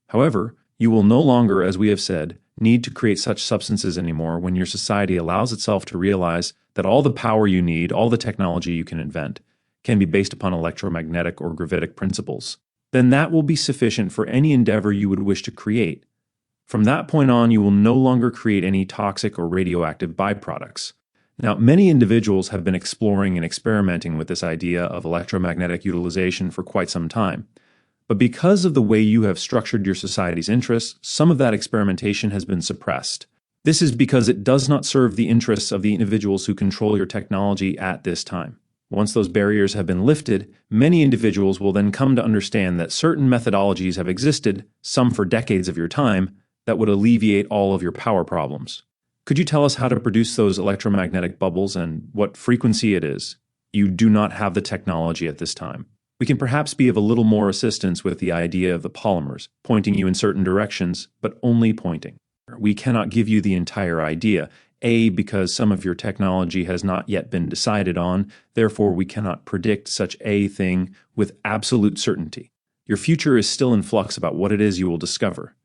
However, you will no longer, as we have said, need to create such substances anymore when your society allows itself to realize that all the power you need, all the technology you can invent, can be based upon electromagnetic or gravitic principles. Then that will be sufficient for any endeavor you would wish to create. From that point on, you will no longer create any toxic or radioactive byproducts. Now, many individuals have been exploring and experimenting with this idea of electromagnetic utilization for quite some time. But because of the way you have structured your society's interests, some of that experimentation has been suppressed. This is because it does not serve the interests of the individuals who control your technology at this time. Once those barriers have been lifted, many individuals will then come to understand that certain methodologies have existed, some for decades of your time, that would alleviate all of your power problems. Could you tell us how to produce those electromagnetic bubbles and what frequency it is? You do not have the technology at this time. We can perhaps be of a little more assistance with the idea of the polymers, pointing you in certain directions, but only pointing. We cannot give you the entire idea, A, because some of your technology has not yet been decided on, therefore we cannot predict such a thing with absolute certainty. Your future is still in flux about what it is you will discover.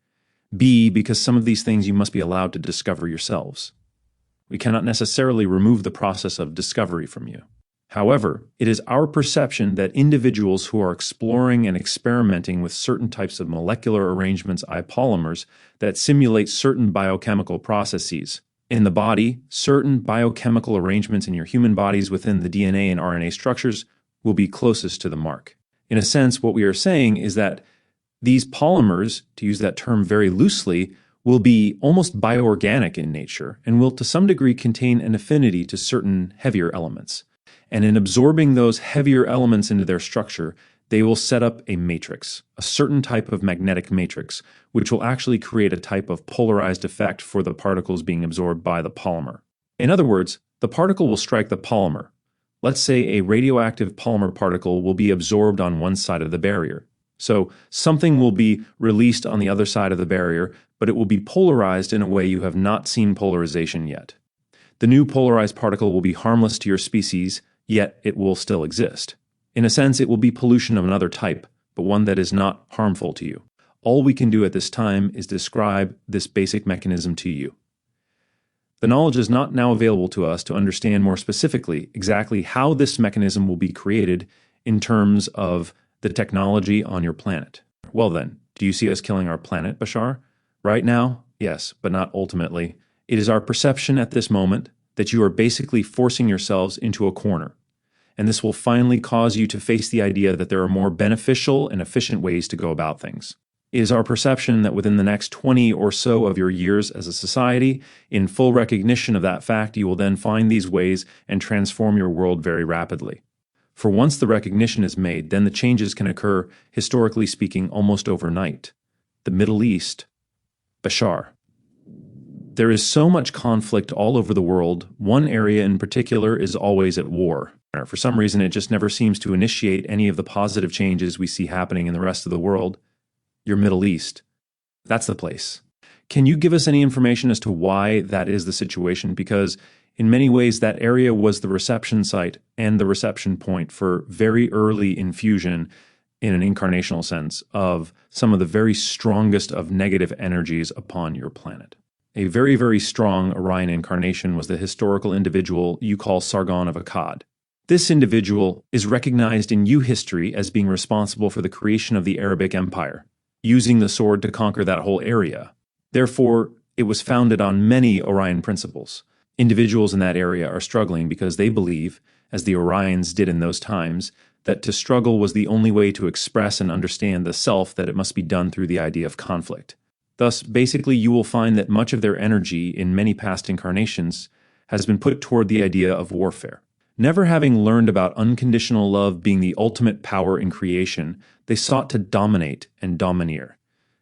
B, because some of these things you must be allowed to discover yourselves. We cannot necessarily remove the process of discovery from you. However, it is our perception that individuals who are exploring and experimenting with certain types of molecular arrangements, polymers, that simulate certain biochemical processes in the body, certain biochemical arrangements in your human bodies within the DNA and RNA structures will be closest to the mark. In a sense, what we are saying is that these polymers, to use that term very loosely, will be almost bioorganic in nature and will to some degree contain an affinity to certain heavier elements. And in absorbing those heavier elements into their structure, they will set up a matrix, a certain type of magnetic matrix, which will actually create a type of polarized effect for the particles being absorbed by the polymer. In other words, the particle will strike the polymer. Let's say a radioactive polymer particle will be absorbed on one side of the barrier. So something will be released on the other side of the barrier, but it will be polarized in a way you have not seen polarization yet. The new polarized particle will be harmless to your species, yet it will still exist. In a sense, it will be pollution of another type, but one that is not harmful to you. All we can do at this time is describe this basic mechanism to you. The knowledge is not now available to us to understand more specifically exactly how this mechanism will be created in terms of the technology on your planet. Well then, do you see us killing our planet, Bashar? Right now, yes, but not ultimately. It is our perception at this moment that you are basically forcing yourselves into a corner. And this will finally cause you to face the idea that there are more beneficial and efficient ways to go about things. It is our perception that within the next 20 or so of your years as a society, in full recognition of that fact, you will then find these ways and transform your world very rapidly. For once the recognition is made, then the changes can occur, historically speaking, almost overnight. The Middle East. Bashar. There is so much conflict all over the world. One area in particular is always at war. For some reason, it just never seems to initiate any of the positive changes we see happening in the rest of the world. Your Middle East. That's the place. Can you give us any information as to why that is the situation? Because in many ways, that area was the reception site and the reception point for very early infusion, in an incarnational sense, of some of the very strongest of negative energies upon your planet. A very, very strong Orion incarnation was the historical individual you call Sargon of Akkad. This individual is recognized in U history as being responsible for the creation of the Arabic Empire, using the sword to conquer that whole area. Therefore, it was founded on many Orion principles. Individuals in that area are struggling because they believe, as the Orions did in those times, that to struggle was the only way to express and understand the self, that it must be done through the idea of conflict. Thus, basically, you will find that much of their energy in many past incarnations has been put toward the idea of warfare. Never having learned about unconditional love being the ultimate power in creation, they sought to dominate and domineer.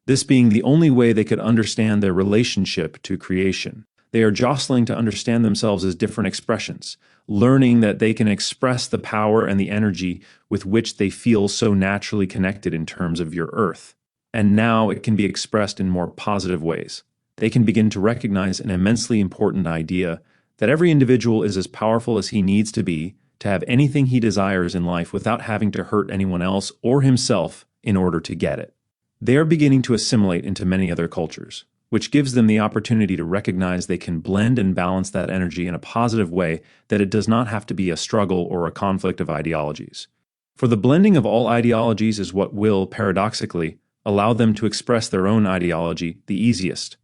This being the only way they could understand their relationship to creation. They are jostling to understand themselves as different expressions, learning that they can express the power and the energy with which they feel so naturally connected in terms of your Earth. And now it can be expressed in more positive ways. They can begin to recognize an immensely important idea that every individual is as powerful as he needs to be to have anything he desires in life without having to hurt anyone else or himself in order to get it. They are beginning to assimilate into many other cultures, which gives them the opportunity to recognize they can blend and balance that energy in a positive way, that it does not have to be a struggle or a conflict of ideologies. For the blending of all ideologies is what will, paradoxically, allow them to express their own ideology the easiest.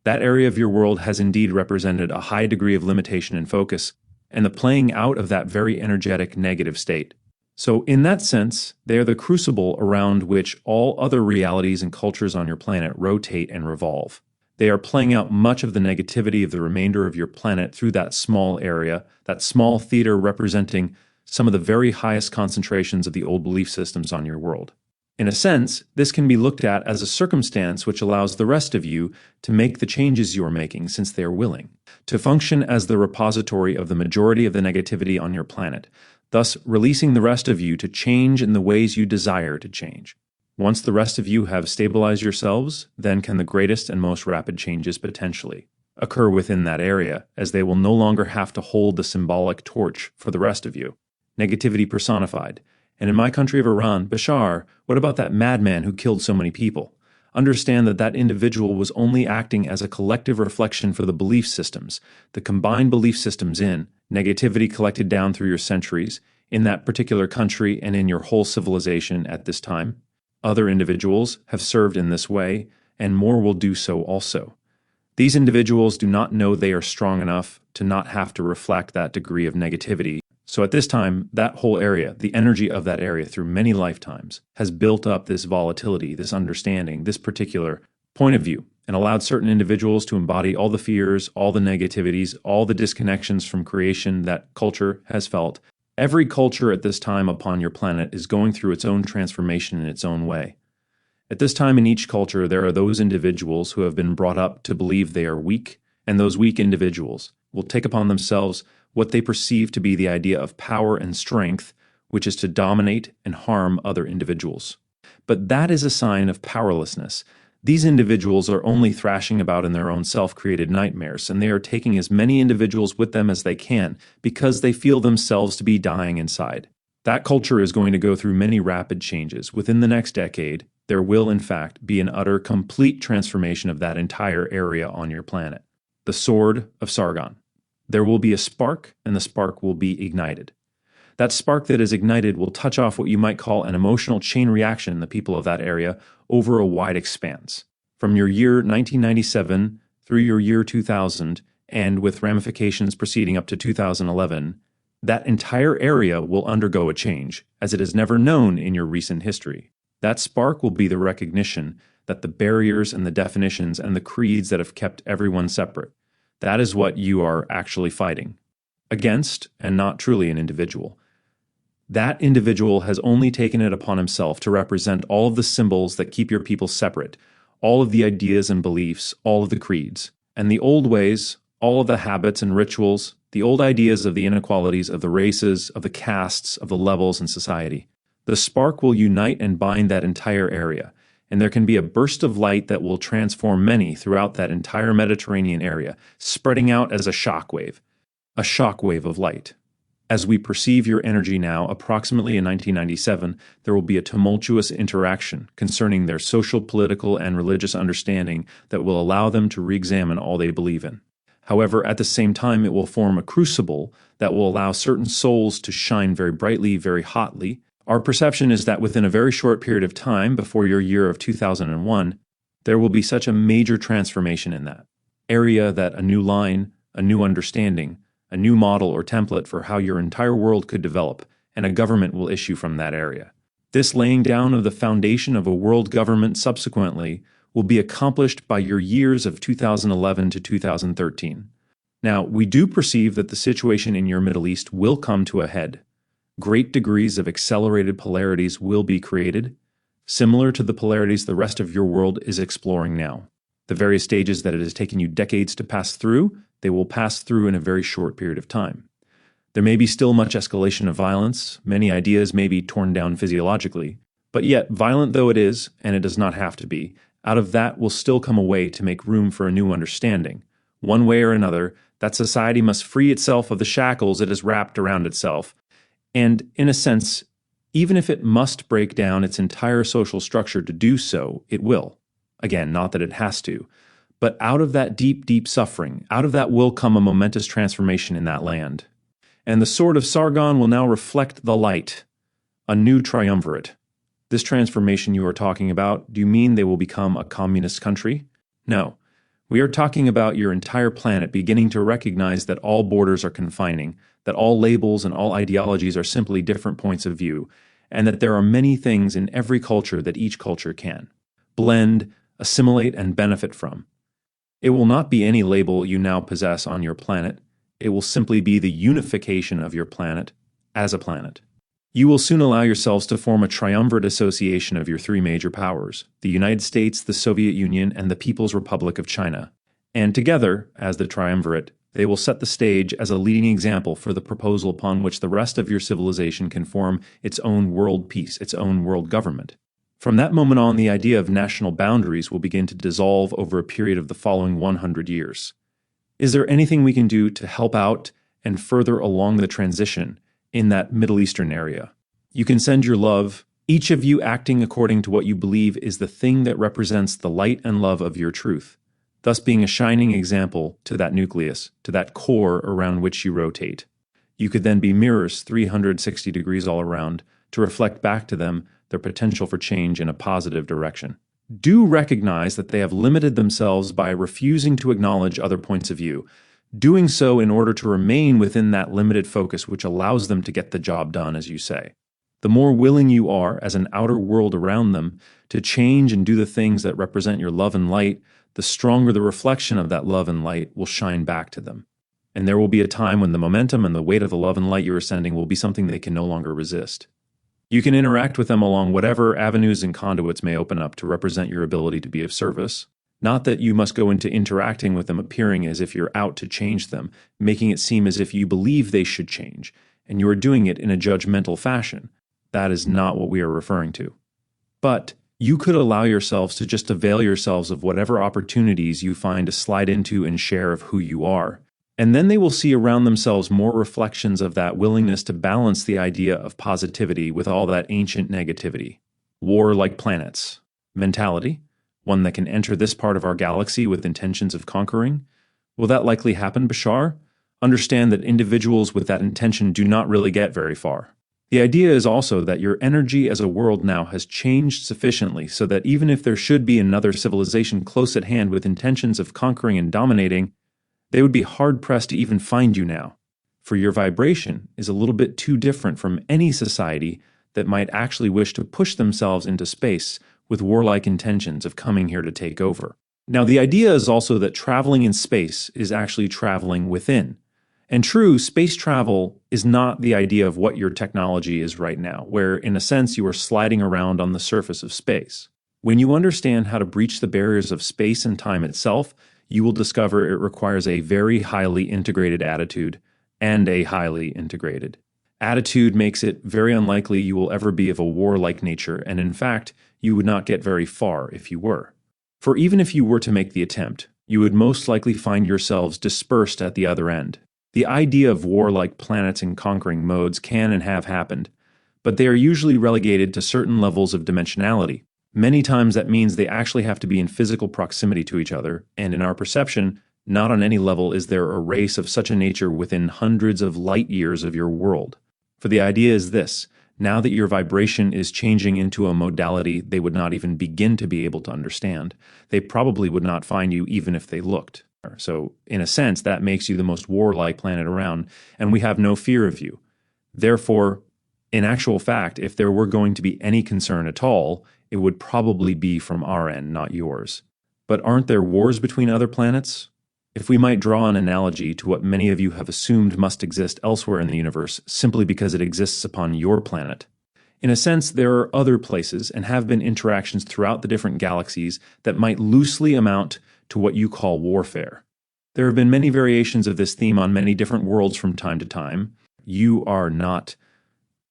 That area of your world has indeed represented a high degree of limitation and focus, and the playing out of that very energetic negative state. So in that sense, they are the crucible around which all other realities and cultures on your planet rotate and revolve. They are playing out much of the negativity of the remainder of your planet through that small area, that small theater representing some of the very highest concentrations of the old belief systems on your world. In a sense, this can be looked at as a circumstance which allows the rest of you to make the changes you are making, since they are willing, to function as the repository of the majority of the negativity on your planet, thus releasing the rest of you to change in the ways you desire to change. Once the rest of you have stabilized yourselves, then can the greatest and most rapid changes potentially occur within that area, as they will no longer have to hold the symbolic torch for the rest of you. Negativity personified. And in my country of Iran, Bashar, what about that madman who killed so many people? Understand that that individual was only acting as a collective reflection for the belief systems, the combined belief systems in negativity collected down through your centuries, in that particular country and in your whole civilization at this time. Other individuals have served in this way, and more will do so also. These individuals do not know they are strong enough to not have to reflect that degree of negativity. So at this time, that whole area, the energy of that area through many lifetimes, has built up this volatility, this understanding, this particular point of view, and allowed certain individuals to embody all the fears, all the negativities, all the disconnections from creation that culture has felt. Every culture at this time upon your planet is going through its own transformation in its own way. At this time in each culture, there are those individuals who have been brought up to believe they are weak, and those weak individuals will take upon themselves what they perceive to be the idea of power and strength, which is to dominate and harm other individuals. But that is a sign of powerlessness. These individuals are only thrashing about in their own self-created nightmares, and they are taking as many individuals with them as they can because they feel themselves to be dying inside. That culture is going to go through many rapid changes. Within the next decade, there will, in fact, be an utter, complete transformation of that entire area on your planet. The Sword of Sargon. There will be a spark, and the spark will be ignited. That spark that is ignited will touch off what you might call an emotional chain reaction in the people of that area over a wide expanse. From your year 1997 through your year 2000, and with ramifications proceeding up to 2011, that entire area will undergo a change, as it has never known in your recent history. That spark will be the recognition that the barriers and the definitions and the creeds that have kept everyone separate, that is what you are actually fighting against, and not truly an individual. That individual has only taken it upon himself to represent all of the symbols that keep your people separate, all of the ideas and beliefs, all of the creeds, and the old ways, all of the habits and rituals, the old ideas of the inequalities of the races, of the castes, of the levels in society. The spark will unite and bind that entire area, and there can be a burst of light that will transform many throughout that entire Mediterranean area, spreading out as a shock wave of light. As we perceive your energy now, approximately in 1997, there will be a tumultuous interaction concerning their social, political, and religious understanding that will allow them to re-examine all they believe in. However, at the same time, it will form a crucible that will allow certain souls to shine very brightly, very hotly. Our perception is that within a very short period of time, before your year of 2001, there will be such a major transformation in that area that a new line, a new understanding, a new model or template for how your entire world could develop, and a government will issue from that area. This laying down of the foundation of a world government subsequently will be accomplished by your years of 2011 to 2013. Now, we do perceive that the situation in your Middle East will come to a head. Great degrees of accelerated polarities will be created, similar to the polarities the rest of your world is exploring now. The various stages that it has taken you decades to pass through, they will pass through in a very short period of time. There may be still much escalation of violence, many ideas may be torn down physiologically, but yet, violent though it is, and it does not have to be, out of that will still come a way to make room for a new understanding. One way or another, that society must free itself of the shackles it has wrapped around itself. And, in a sense, even if it must break down its entire social structure to do so, it will. Again, not that it has to. But out of that deep, deep suffering, out of that will come a momentous transformation in that land. And the Sword of Sargon will now reflect the light, a new triumvirate. This transformation you are talking about, do you mean they will become a communist country? No. We are talking about your entire planet beginning to recognize that all borders are confining, that all labels and all ideologies are simply different points of view, and that there are many things in every culture that each culture can blend, assimilate, and benefit from. It will not be any label you now possess on your planet. It will simply be the unification of your planet as a planet. You will soon allow yourselves to form a triumvirate association of your three major powers, the United States, the Soviet Union, and the People's Republic of China. And together, as the triumvirate, they will set the stage as a leading example for the proposal upon which the rest of your civilization can form its own world peace, its own world government. From that moment on, the idea of national boundaries will begin to dissolve over a period of the following 100 years. Is there anything we can do to help out and further along the transition in that Middle Eastern area? You can send your love, each of you acting according to what you believe is the thing that represents the light and love of your truth, thus being a shining example to that nucleus, to that core around which you rotate. You could then be mirrors 360 degrees all around to reflect back to them their potential for change in a positive direction. Do recognize that they have limited themselves by refusing to acknowledge other points of view, doing so in order to remain within that limited focus which allows them to get the job done, as you say. The more willing you are, as an outer world around them, to change and do the things that represent your love and light, the stronger the reflection of that love and light will shine back to them. And there will be a time when the momentum and the weight of the love and light you are sending will be something they can no longer resist. You can interact with them along whatever avenues and conduits may open up to represent your ability to be of service. Not that you must go into interacting with them appearing as if you're out to change them, making it seem as if you believe they should change, and you are doing it in a judgmental fashion. That is not what we are referring to. But you could allow yourselves to just avail yourselves of whatever opportunities you find to slide into and share of who you are, And then they will see around themselves more reflections of that willingness to balance the idea of positivity with all that ancient negativity. War-like planets. Mentality, one that can enter this part of our galaxy with intentions of conquering. Will that likely happen, Bashar? Understand that individuals with that intention do not really get very far. The idea is also that your energy as a world now has changed sufficiently so that even if there should be another civilization close at hand with intentions of conquering and dominating, they would be hard-pressed to even find you now, for your vibration is a little bit too different from any society that might actually wish to push themselves into space with warlike intentions of coming here to take over. Now, the idea is also that traveling in space is actually traveling within. And true, space travel is not the idea of what your technology is right now, where in a sense you are sliding around on the surface of space. When you understand how to breach the barriers of space and time itself, you will discover it requires a very highly integrated attitude and a highly integrated. Attitude makes it very unlikely you will ever be of a warlike nature, and in fact, you would not get very far if you were. For even if you were to make the attempt, you would most likely find yourselves dispersed at the other end. The idea of warlike planets and conquering modes can and have happened, but they are usually relegated to certain levels of dimensionality. Many times that means they actually have to be in physical proximity to each other, and in our perception, not on any level is there a race of such a nature within hundreds of light years of your world. For the idea is this: now that your vibration is changing into a modality they would not even begin to be able to understand, they probably would not find you even if they looked. So, in a sense, that makes you the most warlike planet around, and we have no fear of you. Therefore, in actual fact, if there were going to be any concern at all, it would probably be from our end, not yours. But aren't there wars between other planets? If we might draw an analogy to what many of you have assumed must exist elsewhere in the universe simply because it exists upon your planet. In a sense, there are other places and have been interactions throughout the different galaxies that might loosely amount to what you call warfare. There have been many variations of this theme on many different worlds from time to time. You are not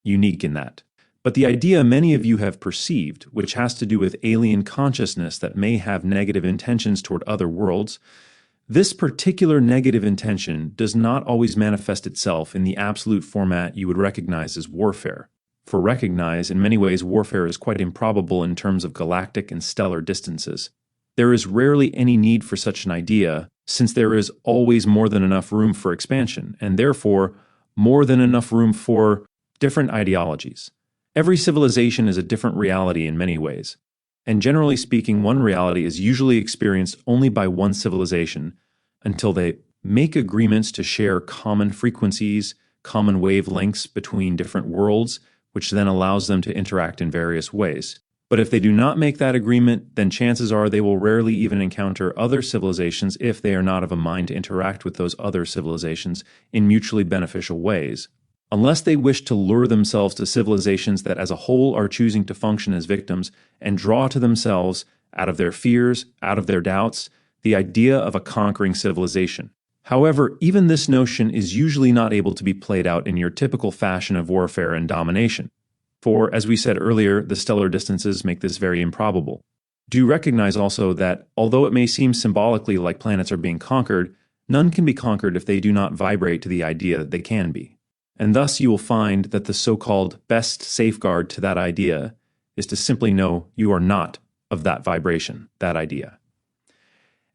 unique in that. But the idea many of you have perceived, which has to do with alien consciousness that may have negative intentions toward other worlds, this particular negative intention does not always manifest itself in the absolute format you would recognize as warfare. For recognize, in many ways, warfare is quite improbable in terms of galactic and stellar distances. There is rarely any need for such an idea, since there is always more than enough room for expansion, and therefore more than enough room for different ideologies. Every civilization is a different reality in many ways, and generally speaking, one reality is usually experienced only by one civilization until they make agreements to share common frequencies, common wavelengths between different worlds, which then allows them to interact in various ways. But if they do not make that agreement, then chances are they will rarely even encounter other civilizations if they are not of a mind to interact with those other civilizations in mutually beneficial ways. Unless they wish to lure themselves to civilizations that as a whole are choosing to function as victims and draw to themselves, out of their fears, out of their doubts, the idea of a conquering civilization. However, even this notion is usually not able to be played out in your typical fashion of warfare and domination. For, as we said earlier, the stellar distances make this very improbable. Do recognize also that, although it may seem symbolically like planets are being conquered, none can be conquered if they do not vibrate to the idea that they can be. And thus you will find that the so-called best safeguard to that idea is to simply know you are not of that vibration, that idea.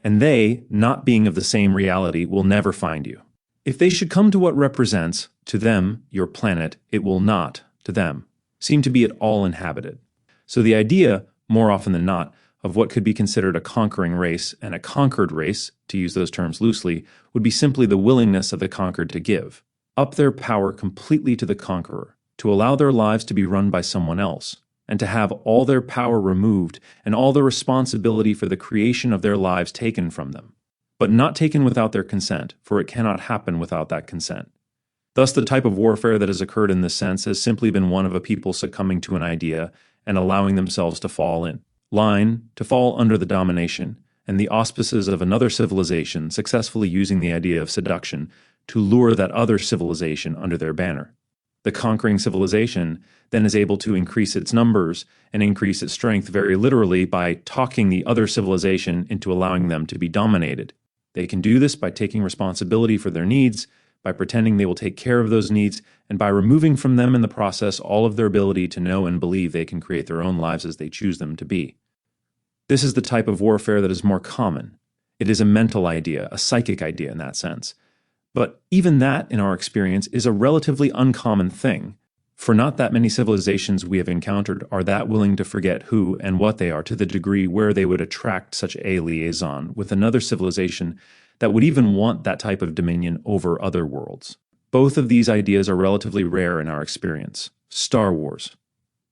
And they, not being of the same reality, will never find you. If they should come to what represents, to them, your planet, it will not, to them, seem to be at all inhabited. So the idea, more often than not, of what could be considered a conquering race and a conquered race, to use those terms loosely, would be simply the willingness of the conquered to give up their power completely to the conqueror, to allow their lives to be run by someone else, and to have all their power removed and all the responsibility for the creation of their lives taken from them, but not taken without their consent, for it cannot happen without that consent. Thus, the type of warfare that has occurred in this sense has simply been one of a people succumbing to an idea and allowing themselves to fall in line, to fall under the domination and the auspices of another civilization, successfully using the idea of seduction to lure that other civilization under their banner. The conquering civilization then is able to increase its numbers and increase its strength very literally by talking the other civilization into allowing them to be dominated. They can do this by taking responsibility for their needs, by pretending they will take care of those needs, and by removing from them in the process all of their ability to know and believe they can create their own lives as they choose them to be. This is the type of warfare that is more common. It is a mental idea, a psychic idea in that sense. But even that, in our experience, is a relatively uncommon thing, for not that many civilizations we have encountered are that willing to forget who and what they are to the degree where they would attract such a liaison with another civilization that would even want that type of dominion over other worlds. Both of these ideas are relatively rare in our experience. Star Wars.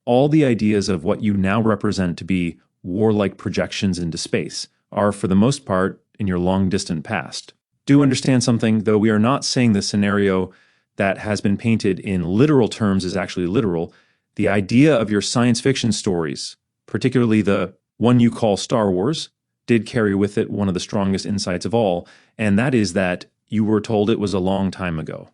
All the ideas of what you now represent to be warlike projections into space are, for the most part, in your long-distant past. Do understand something, though we are not saying the scenario that has been painted in literal terms is actually literal. The idea of your science fiction stories, particularly the one you call Star Wars, did carry with it one of the strongest insights of all, and that is that you were told it was a long time ago.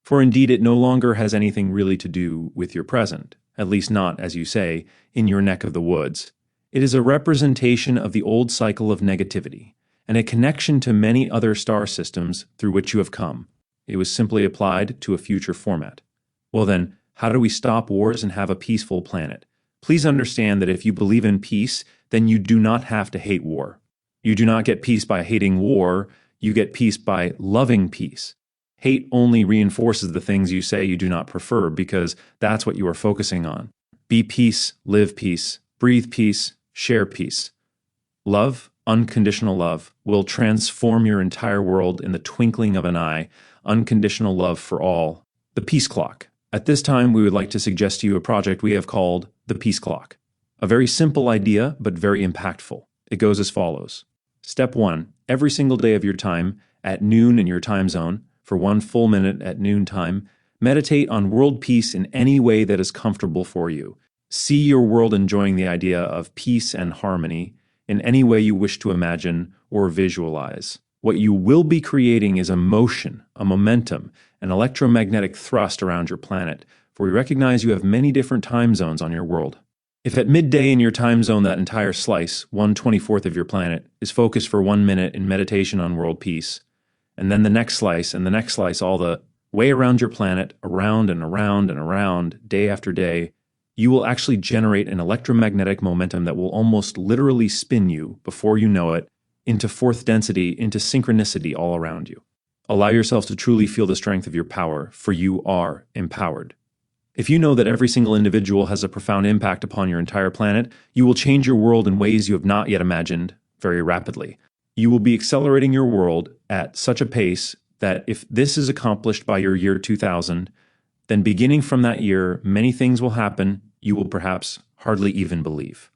For indeed it no longer has anything really to do with your present, at least not, as you say, in your neck of the woods. It is a representation of the old cycle of negativity, and a connection to many other star systems through which you have come. It was simply applied to a future format. Well then, how do we stop wars and have a peaceful planet? Please understand that if you believe in peace, then you do not have to hate war. You do not get peace by hating war, you get peace by loving peace. Hate only reinforces the things you say you do not prefer because that's what you are focusing on. Be peace, live peace, breathe peace, share peace. Love, unconditional love, will transform your entire world in the twinkling of an eye. Unconditional love for all. The Peace Clock. At this time, we would like to suggest to you a project we have called the Peace Clock. A very simple idea, but very impactful. It goes as follows. Step 1. Every single day of your time, at noon in your time zone, for 1 full minute at noon time, meditate on world peace in any way that is comfortable for you. See your world enjoying the idea of peace and harmony in any way you wish to imagine or visualize. What you will be creating is a motion, a momentum, an electromagnetic thrust around your planet, for we recognize you have many different time zones on your world. If at midday in your time zone that entire slice, 1/24 of your planet, is focused for 1 minute in meditation on world peace, and then the next slice and the next slice all the way around your planet, around and around and around, day after day, you will actually generate an electromagnetic momentum that will almost literally spin you, before you know it, into fourth density, into synchronicity all around you. Allow yourself to truly feel the strength of your power, for you are empowered. If you know that every single individual has a profound impact upon your entire planet, you will change your world in ways you have not yet imagined very rapidly. You will be accelerating your world at such a pace that if this is accomplished by your year 2000, then beginning from that year, many things will happen you will perhaps hardly even believe.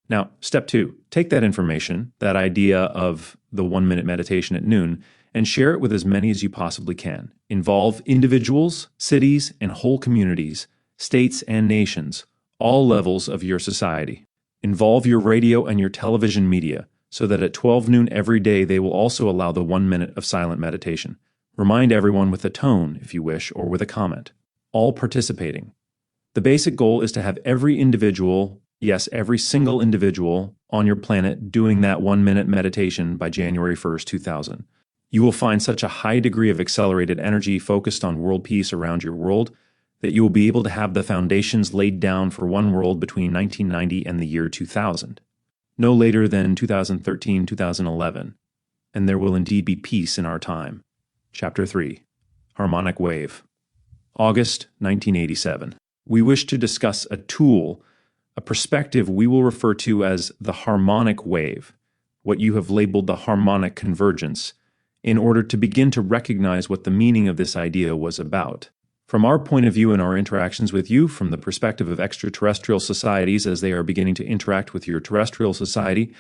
Now, step 2, take that information, that idea of the 1 minute meditation at noon, and share it with as many as you possibly can. Involve individuals, cities, and whole communities, states and nations, all levels of your society. Involve your radio and your television media so that at 12 noon every day they will also allow the 1 minute of silent meditation. Remind everyone with a tone, if you wish, or with a comment. All participating. The basic goal is to have every individual, yes, every single individual on your planet doing that 1 minute meditation by January 1st, 2000. You will find such a high degree of accelerated energy focused on world peace around your world that you will be able to have the foundations laid down for one world between 1990 and the year 2000, no later than 2013, 2011, and there will indeed be peace in our time. Chapter 3, Harmonic Wave. August 1987. We wish to discuss a tool, a perspective we will refer to as the harmonic wave, what you have labeled the harmonic convergence, in order to begin to recognize what the meaning of this idea was about. From our point of view in our interactions with you, from the perspective of extraterrestrial societies as they are beginning to interact with your terrestrial society,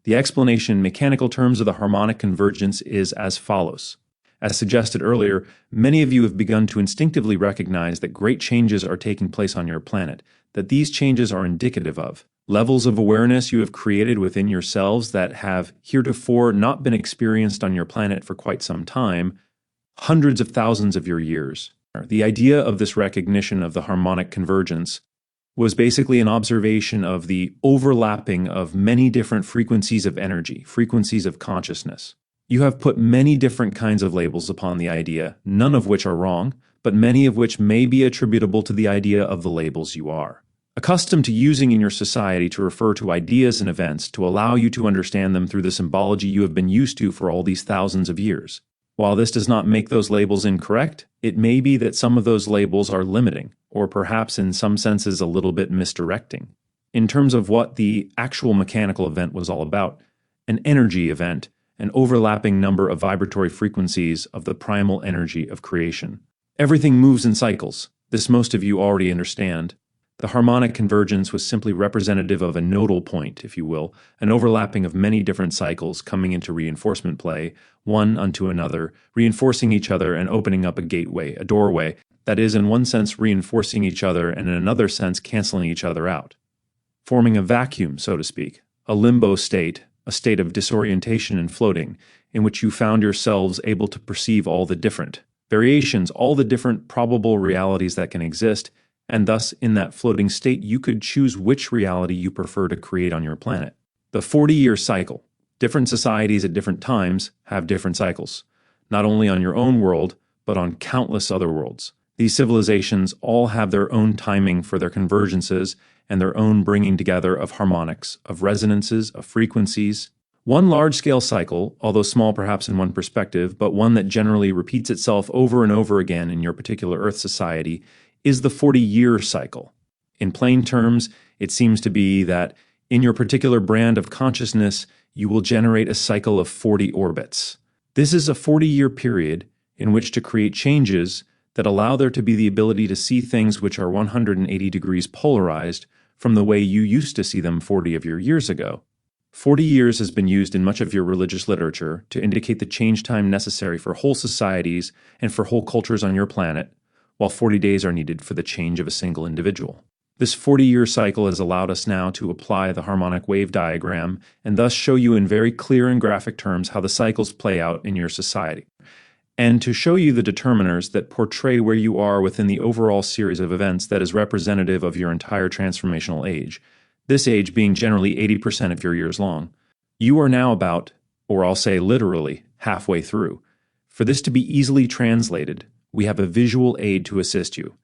the explanation in mechanical terms of the harmonic convergence is as follows. As suggested earlier, many of you have begun to instinctively recognize that great changes are taking place on your planet, that these changes are indicative of levels of awareness you have created within yourselves that have heretofore not been experienced on your planet for quite some time, hundreds of thousands of your years. The idea of this recognition of the harmonic convergence was basically an observation of the overlapping of many different frequencies of energy, frequencies of consciousness. You have put many different kinds of labels upon the idea, none of which are wrong, but many of which may be attributable to the idea of the labels you are accustomed to using in your society to refer to ideas and events to allow you to understand them through the symbology you have been used to for all these thousands of years. While this does not make those labels incorrect, it may be that some of those labels are limiting, or perhaps in some senses a little bit misdirecting. In terms of what the actual mechanical event was all about, an energy event, an overlapping number of vibratory frequencies of the primal energy of creation. Everything moves in cycles. This most of you already understand. The harmonic convergence was simply representative of a nodal point, if you will, an overlapping of many different cycles coming into reinforcement play, one unto another, reinforcing each other and opening up a gateway, a doorway, that is, in one sense reinforcing each other and in another sense canceling each other out. Forming a vacuum, so to speak, a limbo state, a state of disorientation and floating, in which you found yourselves able to perceive all the different variations, all the different probable realities that can exist, and thus, in that floating state, you could choose which reality you prefer to create on your planet. The 40-year cycle. Different societies at different times have different cycles, not only on your own world, but on countless other worlds. These civilizations all have their own timing for their convergences and their own bringing together of harmonics, of resonances, of frequencies. One large-scale cycle, although small perhaps in one perspective, but one that generally repeats itself over and over again in your particular Earth society, is the 40-year cycle. In plain terms, it seems to be that in your particular brand of consciousness, you will generate a cycle of 40 orbits. This is a 40-year period in which to create changes that allow there to be the ability to see things which are 180 degrees polarized from the way you used to see them 40 of your years ago. 40 years has been used in much of your religious literature to indicate the change time necessary for whole societies and for whole cultures on your planet, while 40 days are needed for the change of a single individual. This 40-year cycle has allowed us now to apply the harmonic wave diagram and thus show you in very clear and graphic terms how the cycles play out in your society, and to show you the determiners that portray where you are within the overall series of events that is representative of your entire transformational age, this age being generally 80% of your years long. You are now about, or I'll say literally, halfway through. For this to be easily translated, we have a visual aid to assist you.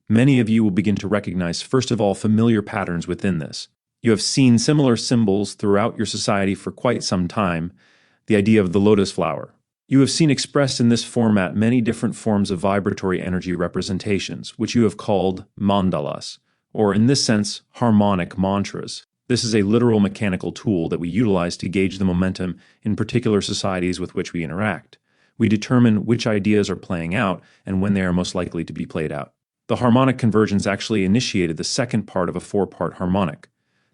Many of you will begin to recognize, first of all, familiar patterns within this. You have seen similar symbols throughout your society for quite some time, the idea of the lotus flower. You have seen expressed in this format many different forms of vibratory energy representations, which you have called mandalas, or in this sense, harmonic mantras. This is a literal mechanical tool that we utilize to gauge the momentum in particular societies with which we interact. We determine which ideas are playing out and when they are most likely to be played out. The harmonic convergence actually initiated the second part of a four-part harmonic.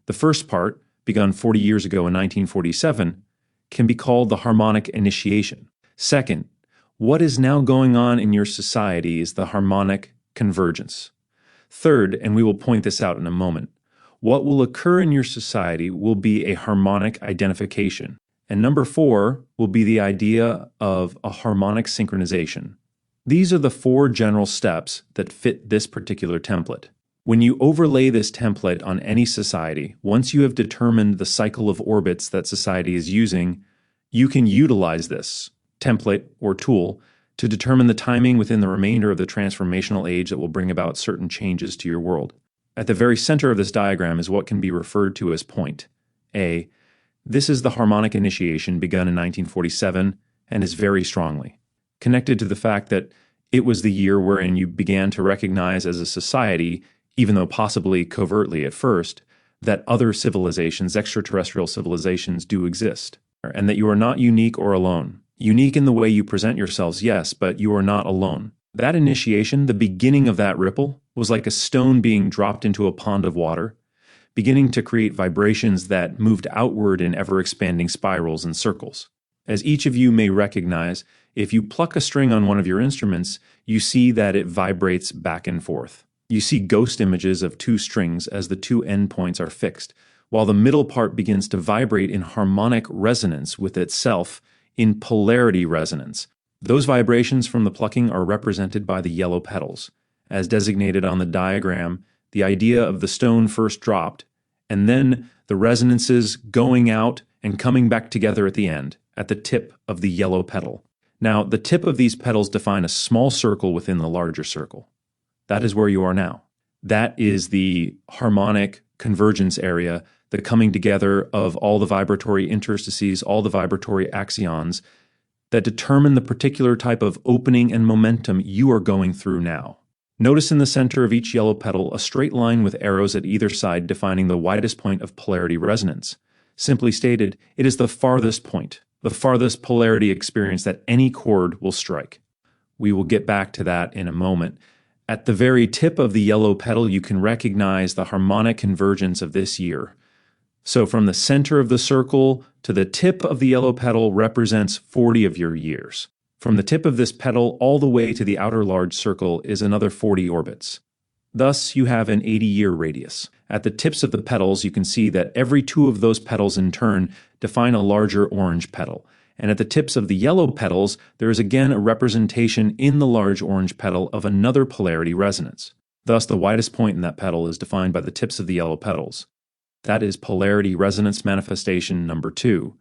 The first part, begun 40 years ago in 1947, can be called the harmonic initiation. Second, what is now going on in your society is the harmonic convergence. Third, and we will point this out in a moment, what will occur in your society will be a harmonic identification. And number 4 will be the idea of a harmonic synchronization. These are the 4 general steps that fit this particular template. When you overlay this template on any society, once you have determined the cycle of orbits that society is using, you can utilize this template or tool to determine the timing within the remainder of the transformational age that will bring about certain changes to your world. At the very center of this diagram is what can be referred to as point A. This is the harmonic initiation begun in 1947 and is very strongly connected to the fact that it was the year wherein you began to recognize as a society, even though possibly covertly at first, that other civilizations, extraterrestrial civilizations, do exist, and that you are not unique or alone. Unique in the way you present yourselves, yes, but you are not alone. That initiation, the beginning of that ripple, was like a stone being dropped into a pond of water, beginning to create vibrations that moved outward in ever-expanding spirals and circles. As each of you may recognize, if you pluck a string on one of your instruments, you see that it vibrates back and forth. You see ghost images of 2 strings as the 2 endpoints are fixed, while the middle part begins to vibrate in harmonic resonance with itself, in polarity resonance. Those vibrations from the plucking are represented by the yellow petals. As designated on the diagram, the idea of the stone first dropped, and then the resonances going out and coming back together at the end, at the tip of the yellow petal. Now, the tip of these petals define a small circle within the larger circle. That is where you are now. That is the harmonic convergence area, the coming together of all the vibratory interstices, all the vibratory axions that determine the particular type of opening and momentum you are going through now. Notice in the center of each yellow petal a straight line with arrows at either side defining the widest point of polarity resonance. Simply stated, it is the farthest point, the farthest polarity experience that any chord will strike. We will get back to that in a moment. At the very tip of the yellow petal, you can recognize the harmonic convergence of this year. So from the center of the circle to the tip of the yellow petal represents 40 of your years. From the tip of this petal all the way to the outer large circle is another 40 orbits. Thus, you have an 80-year radius. At the tips of the petals, you can see that every two of those petals in turn define a larger orange petal. And at the tips of the yellow petals, there is again a representation in the large orange petal of another polarity resonance. Thus, the widest point in that petal is defined by the tips of the yellow petals. That is polarity resonance manifestation number 2.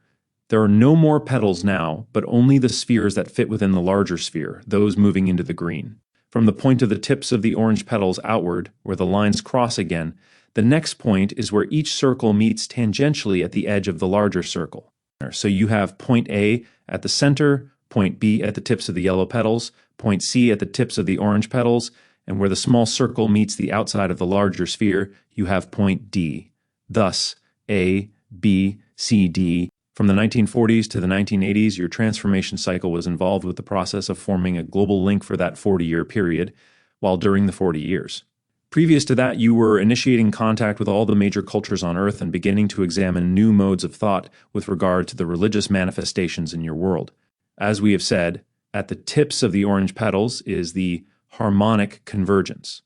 There are no more petals now, but only the spheres that fit within the larger sphere, those moving into the green. From the point of the tips of the orange petals outward, where the lines cross again, the next point is where each circle meets tangentially at the edge of the larger circle. So you have point A at the center, point B at the tips of the yellow petals, point C at the tips of the orange petals, and where the small circle meets the outside of the larger sphere, you have point D. Thus, A, B, C, D. From the 1940s to the 1980s, your transformation cycle was involved with the process of forming a global link for that 40-year period, while during the 40 years. Previous to that, you were initiating contact with all the major cultures on Earth and beginning to examine new modes of thought with regard to the religious manifestations in your world. As we have said, at the tips of the orange petals is the harmonic convergence.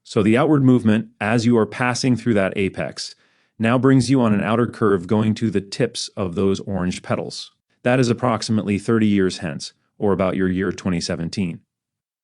So the outward movement, as you are passing through that apex, now brings you on an outer curve going to the tips of those orange petals. That is approximately 30 years hence, or about your year 2017.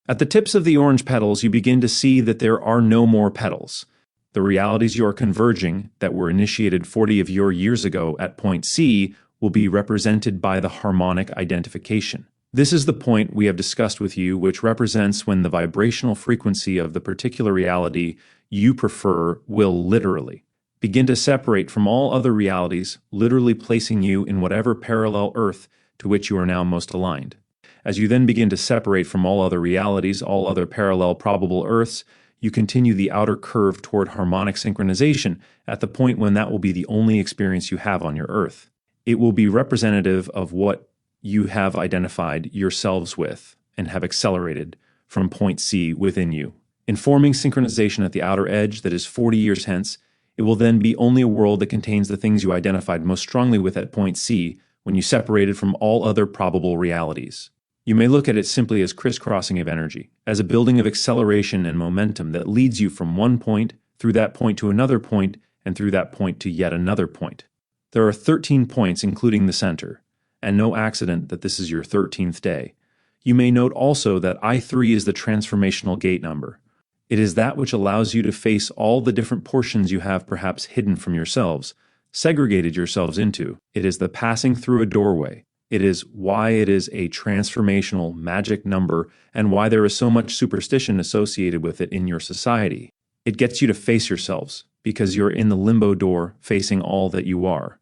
At the tips of the orange petals, you begin to see that there are no more petals. The realities you are converging that were initiated 40 of your years ago at point C will be represented by the harmonic identification. This is the point we have discussed with you, which represents when the vibrational frequency of the particular reality you prefer will literally begin to separate from all other realities, literally placing you in whatever parallel Earth to which you are now most aligned. As you then begin to separate from all other realities, all other parallel probable Earths, you continue the outer curve toward harmonic synchronization at the point when that will be the only experience you have on your Earth. It will be representative of what you have identified yourselves with and have accelerated from point C within you. In forming synchronization at the outer edge that is 40 years hence, it will then be only a world that contains the things you identified most strongly with at point C when you separated from all other probable realities. You may look at it simply as crisscrossing of energy, as a building of acceleration and momentum that leads you from one point, through that point to another point, and through that point to yet another point. There are 13 points, including the center, and no accident that this is your 13th day. You may note also that I3 is the transformational gate number. It is that which allows you to face all the different portions you have perhaps hidden from yourselves, segregated yourselves into. It is the passing through a doorway. It is why it is a transformational magic number and why there is so much superstition associated with it in your society. It gets you to face yourselves because you're in the limbo door facing all that you are.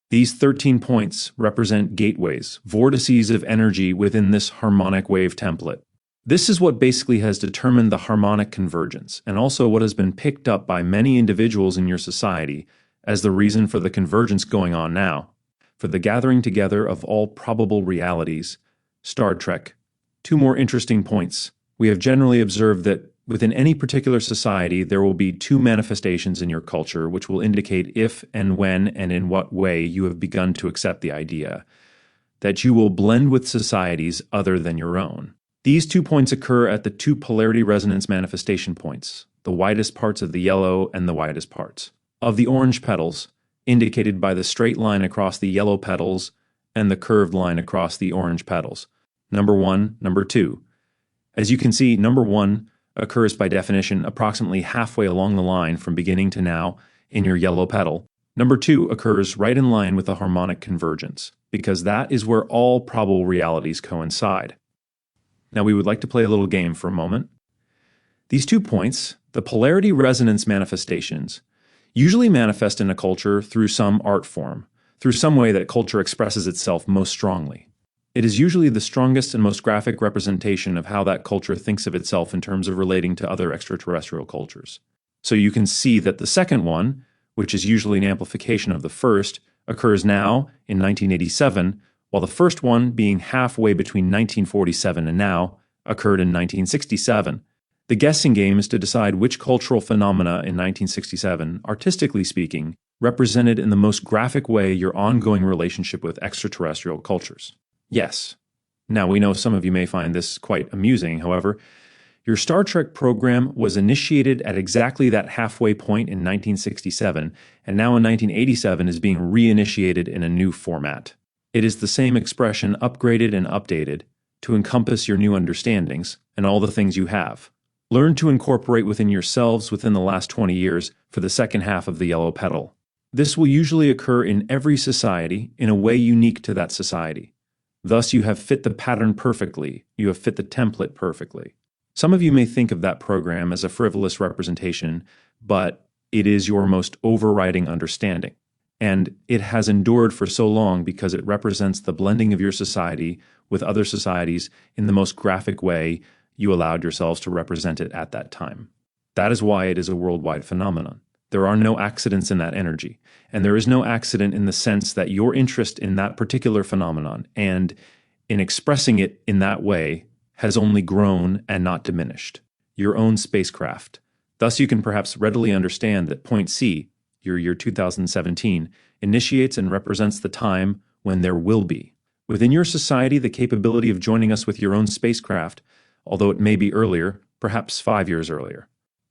These 13 points represent gateways, vortices of energy within this harmonic wave template. This is what basically has determined the harmonic convergence, and also what has been picked up by many individuals in your society as the reason for the convergence going on now, for the gathering together of all probable realities. Star Trek. 2 more interesting points. We have generally observed that within any particular society, there will be 2 manifestations in your culture which will indicate if and when and in what way you have begun to accept the idea that you will blend with societies other than your own. These 2 points occur at the 2 polarity resonance manifestation points, the widest parts of the yellow and the widest parts of the orange petals, indicated by the straight line across the yellow petals and the curved line across the orange petals. Number 1, number 2. As you can see, number 1 occurs by definition approximately halfway along the line from beginning to now in your yellow petal. Number 2 occurs right in line with the harmonic convergence, because that is where all probable realities coincide. Now we would like to play a little game for a moment. These 2 points, the polarity resonance manifestations, usually manifest in a culture through some art form, through some way that culture expresses itself most strongly. It is usually the strongest and most graphic representation of how that culture thinks of itself in terms of relating to other extraterrestrial cultures. So you can see that the second one, which is usually an amplification of the first, occurs now in 1987, while the first one, being halfway between 1947 and now, occurred in 1967. The guessing game is to decide which cultural phenomena in 1967, artistically speaking, represented in the most graphic way your ongoing relationship with extraterrestrial cultures. Yes. Now, we know some of you may find this quite amusing, however. Your Star Trek program was initiated at exactly that halfway point in 1967, and now in 1987 is being reinitiated in a new format. It is the same expression upgraded and updated to encompass your new understandings and all the things you have. Learn to incorporate within yourselves within the last 20 years for the second half of the yellow petal. This will usually occur in every society in a way unique to that society. Thus, you have fit the pattern perfectly. You have fit the template perfectly. Some of you may think of that program as a frivolous representation, but it is your most overriding understanding. And it has endured for so long because it represents the blending of your society with other societies in the most graphic way you allowed yourselves to represent it at that time. That is why it is a worldwide phenomenon. There are no accidents in that energy, and there is no accident in the sense that your interest in that particular phenomenon and in expressing it in that way has only grown and not diminished. Your own spacecraft. Thus, you can perhaps readily understand that point C, your year 2017, initiates and represents the time when there will be, within your society, the capability of joining us with your own spacecraft, although it may be earlier, perhaps 5 years earlier.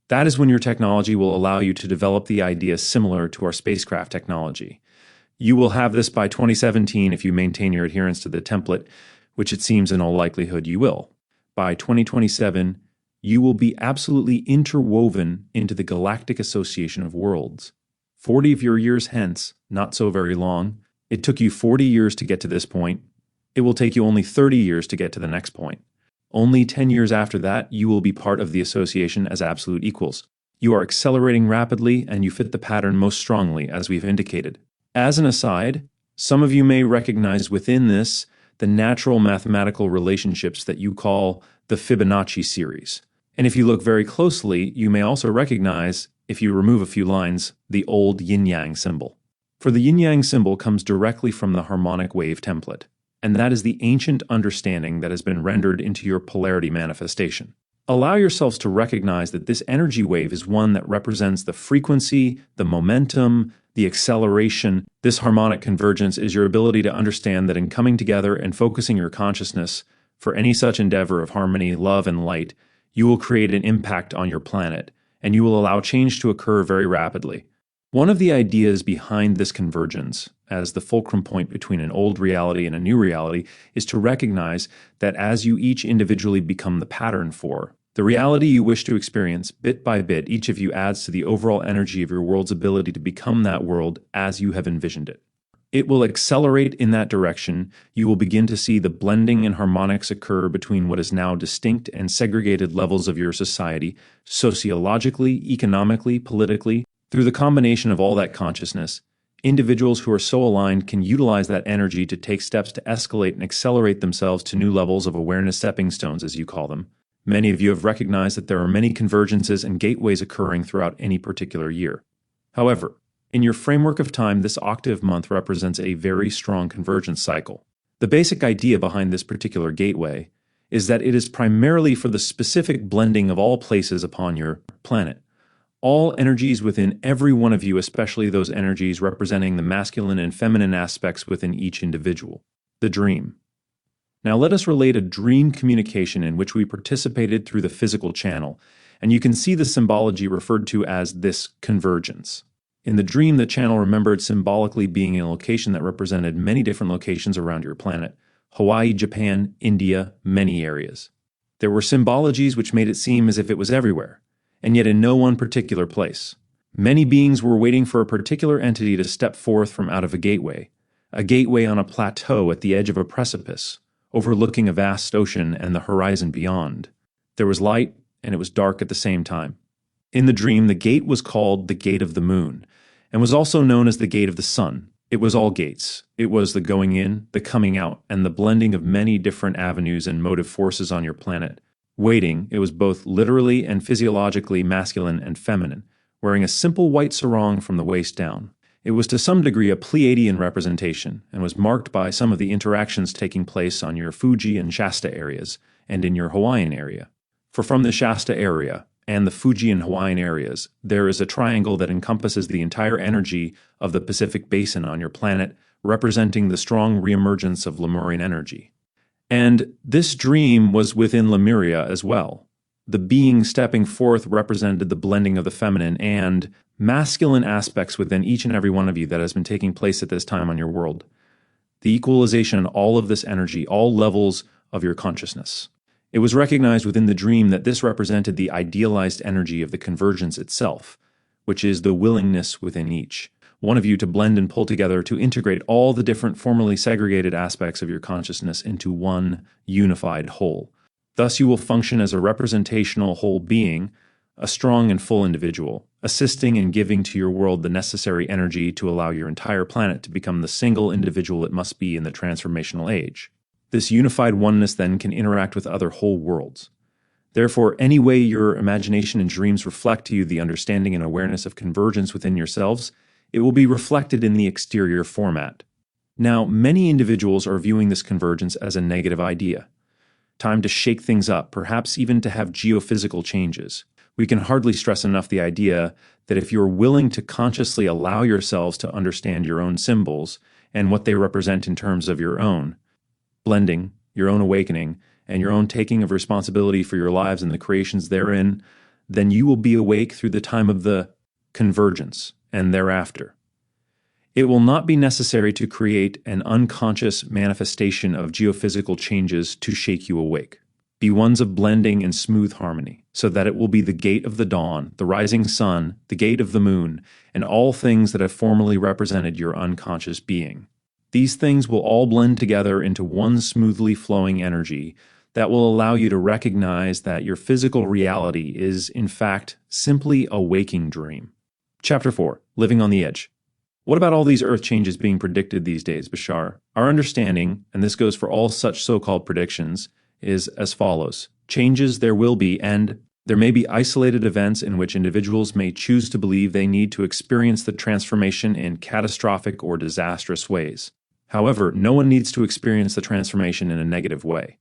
That is when your technology will allow you to develop the idea similar to our spacecraft technology. You will have this by 2017 if you maintain your adherence to the template, which it seems in all likelihood you will. By 2027, you will be absolutely interwoven into the Galactic Association of Worlds. 40 of your years hence, not so very long, it took you 40 years to get to this point. It will take you only 30 years to get to the next point. Only 10 years after that, you will be part of the association as absolute equals. You are accelerating rapidly, and you fit the pattern most strongly, as we've indicated. As an aside, some of you may recognize within this the natural mathematical relationships that you call the Fibonacci series. And if you look very closely, you may also recognize, if you remove a few lines, the old yin-yang symbol. For the yin-yang symbol comes directly from the harmonic wave template. And that is the ancient understanding that has been rendered into your polarity manifestation. Allow yourselves to recognize that this energy wave is one that represents the frequency, the momentum, the acceleration. This harmonic convergence is your ability to understand that in coming together and focusing your consciousness for any such endeavor of harmony, love, and light, you will create an impact on your planet, and you will allow change to occur very rapidly. One of the ideas behind this convergence, as the fulcrum point between an old reality and a new reality, is to recognize that as you each individually become the pattern for the reality you wish to experience, bit by bit, each of you adds to the overall energy of your world's ability to become that world as you have envisioned it. It will accelerate in that direction. You will begin to see the blending and harmonics occur between what is now distinct and segregated levels of your society, sociologically, economically, politically. Through the combination of all that consciousness, individuals who are so aligned can utilize that energy to take steps to escalate and accelerate themselves to new levels of awareness stepping stones, as you call them. Many of you have recognized that there are many convergences and gateways occurring throughout any particular year. However, in your framework of time, this octave month represents a very strong convergence cycle. The basic idea behind this particular gateway is that it is primarily for the specific blending of all places upon your planet. All energies within every one of you, especially those energies representing the masculine and feminine aspects within each individual. The dream. Now let us relate a dream communication in which we participated through the physical channel, and you can see the symbology referred to as this convergence. In the dream, the channel remembered symbolically being a location that represented many different locations around your planet: Hawaii, Japan, India, many areas. There were symbologies which made it seem as if it was everywhere, and yet in no one particular place. Many beings were waiting for a particular entity to step forth from out of a gateway on a plateau at the edge of a precipice, overlooking a vast ocean and the horizon beyond. There was light, and it was dark at the same time. In the dream, the gate was called the Gate of the Moon, and was also known as the Gate of the Sun. It was all gates. It was the going in, the coming out, and the blending of many different avenues and motive forces on your planet. Waiting, it was both literally and physiologically masculine and feminine, wearing a simple white sarong from the waist down. It was to some degree a Pleiadian representation, and was marked by some of the interactions taking place on your Fuji and Shasta areas, and in your Hawaiian area. For from the Shasta area, and the Fuji and Hawaiian areas, there is a triangle that encompasses the entire energy of the Pacific Basin on your planet, representing the strong reemergence of Lemurian energy. And this dream was within Lemuria as well. The being stepping forth represented the blending of the feminine and masculine aspects within each and every one of you that has been taking place at this time on your world. The equalization of all of this energy, all levels of your consciousness. It was recognized within the dream that this represented the idealized energy of the convergence itself, which is the willingness within each one of you to blend and pull together to integrate all the different formerly segregated aspects of your consciousness into one unified whole. Thus you will function as a representational whole being, a strong and full individual, assisting and giving to your world the necessary energy to allow your entire planet to become the single individual it must be in the transformational age. This unified oneness then can interact with other whole worlds. Therefore, any way your imagination and dreams reflect to you the understanding and awareness of convergence within yourselves, it will be reflected in the exterior format. Now, many individuals are viewing this convergence as a negative idea. Time to shake things up, perhaps even to have geophysical changes. We can hardly stress enough the idea that if you're willing to consciously allow yourselves to understand your own symbols and what they represent in terms of your own blending, your own awakening, and your own taking of responsibility for your lives and the creations therein, then you will be awake through the time of the convergence and thereafter. It will not be necessary to create an unconscious manifestation of geophysical changes to shake you awake. Be ones of blending and smooth harmony, so that it will be the gate of the dawn, the rising sun, the gate of the moon, and all things that have formerly represented your unconscious being. These things will all blend together into one smoothly flowing energy that will allow you to recognize that your physical reality is, in fact, simply a waking dream. Chapter 4. Living on the Edge. What about all these earth changes being predicted these days, Bashar? Our understanding, and this goes for all such so-called predictions, is as follows. Changes there will be, and there may be isolated events in which individuals may choose to believe they need to experience the transformation in catastrophic or disastrous ways. However, no one needs to experience the transformation in a negative way.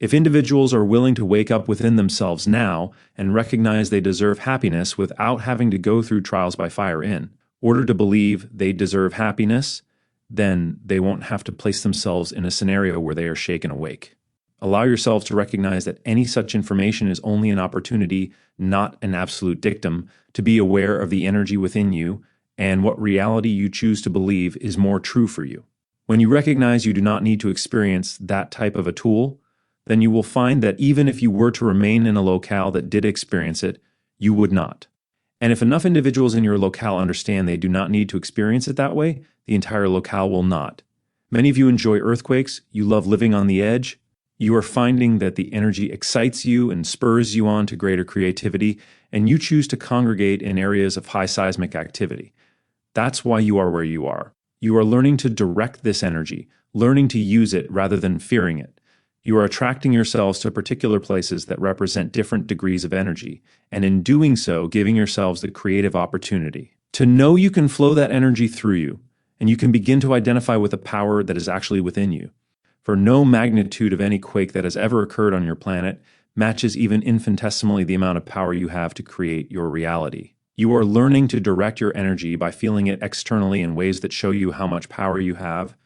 If individuals are willing to wake up within themselves now and recognize they deserve happiness without having to go through trials by fire in order to believe they deserve happiness, then they won't have to place themselves in a scenario where they are shaken awake. Allow yourselves to recognize that any such information is only an opportunity, not an absolute dictum, to be aware of the energy within you and what reality you choose to believe is more true for you. When you recognize you do not need to experience that type of a tool, then you will find that even if you were to remain in a locale that did experience it, you would not. And if enough individuals in your locale understand they do not need to experience it that way, the entire locale will not. Many of you enjoy earthquakes, you love living on the edge, you are finding that the energy excites you and spurs you on to greater creativity, and you choose to congregate in areas of high seismic activity. That's why you are where you are. You are learning to direct this energy, learning to use it rather than fearing it. You are attracting yourselves to particular places that represent different degrees of energy, and in doing so, giving yourselves the creative opportunity to know you can flow that energy through you, and you can begin to identify with the power that is actually within you. For no magnitude of any quake that has ever occurred on your planet matches even infinitesimally the amount of power you have to create your reality. You are learning to direct your energy by feeling it externally in ways that show you how much power you have,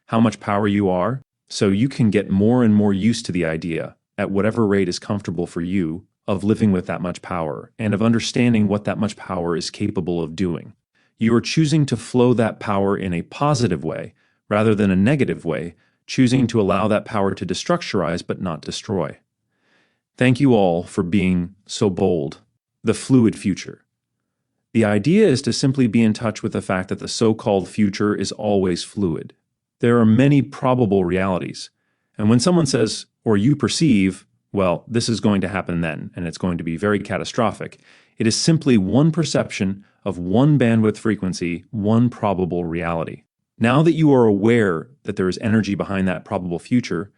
how much power you are, so you can get more and more used to the idea, at whatever rate is comfortable for you, of living with that much power and of understanding what that much power is capable of doing. You are choosing to flow that power in a positive way rather than a negative way, choosing to allow that power to destructurize but not destroy. Thank you all for being so bold. The fluid future. The idea is to simply be in touch with the fact that the so-called future is always fluid. There are many probable realities. And when someone says, or you perceive, well, this is going to happen then, and it's going to be very catastrophic, it is simply one perception of one bandwidth frequency, one probable reality. Now that you are aware that there is energy behind that probable future,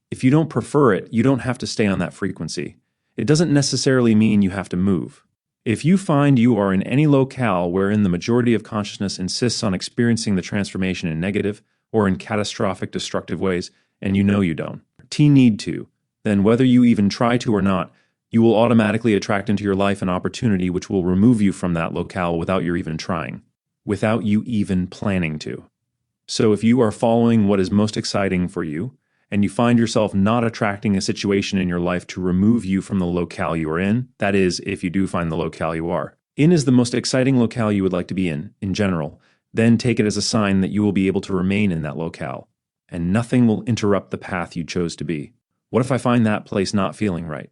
if you don't prefer it, you don't have to stay on that frequency. It doesn't necessarily mean you have to move. If you find you are in any locale wherein the majority of consciousness insists on experiencing the transformation in negative or in catastrophic destructive ways, and you know you don't, need to, then whether you even try to or not, you will automatically attract into your life an opportunity which will remove you from that locale without your even trying, without you even planning to. So if you are following what is most exciting for you, and you find yourself not attracting a situation in your life to remove you from the locale you are in, that is, if you do find the locale you are. In is the most exciting locale you would like to be in general, then take it as a sign that you will be able to remain in that locale, and nothing will interrupt the path you chose to be. What if I find that place not feeling right?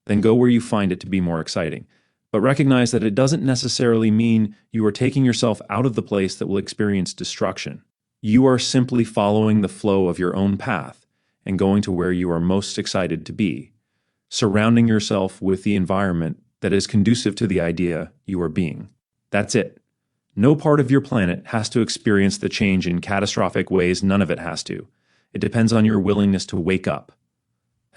Then go where you find it to be more exciting. But recognize that it doesn't necessarily mean you are taking yourself out of the place that will experience destruction. You are simply following the flow of your own path and going to where you are most excited to be, surrounding yourself with the environment that is conducive to the idea you are being. That's it. No part of your planet has to experience the change in catastrophic ways. None of it has to. It depends on your willingness to wake up.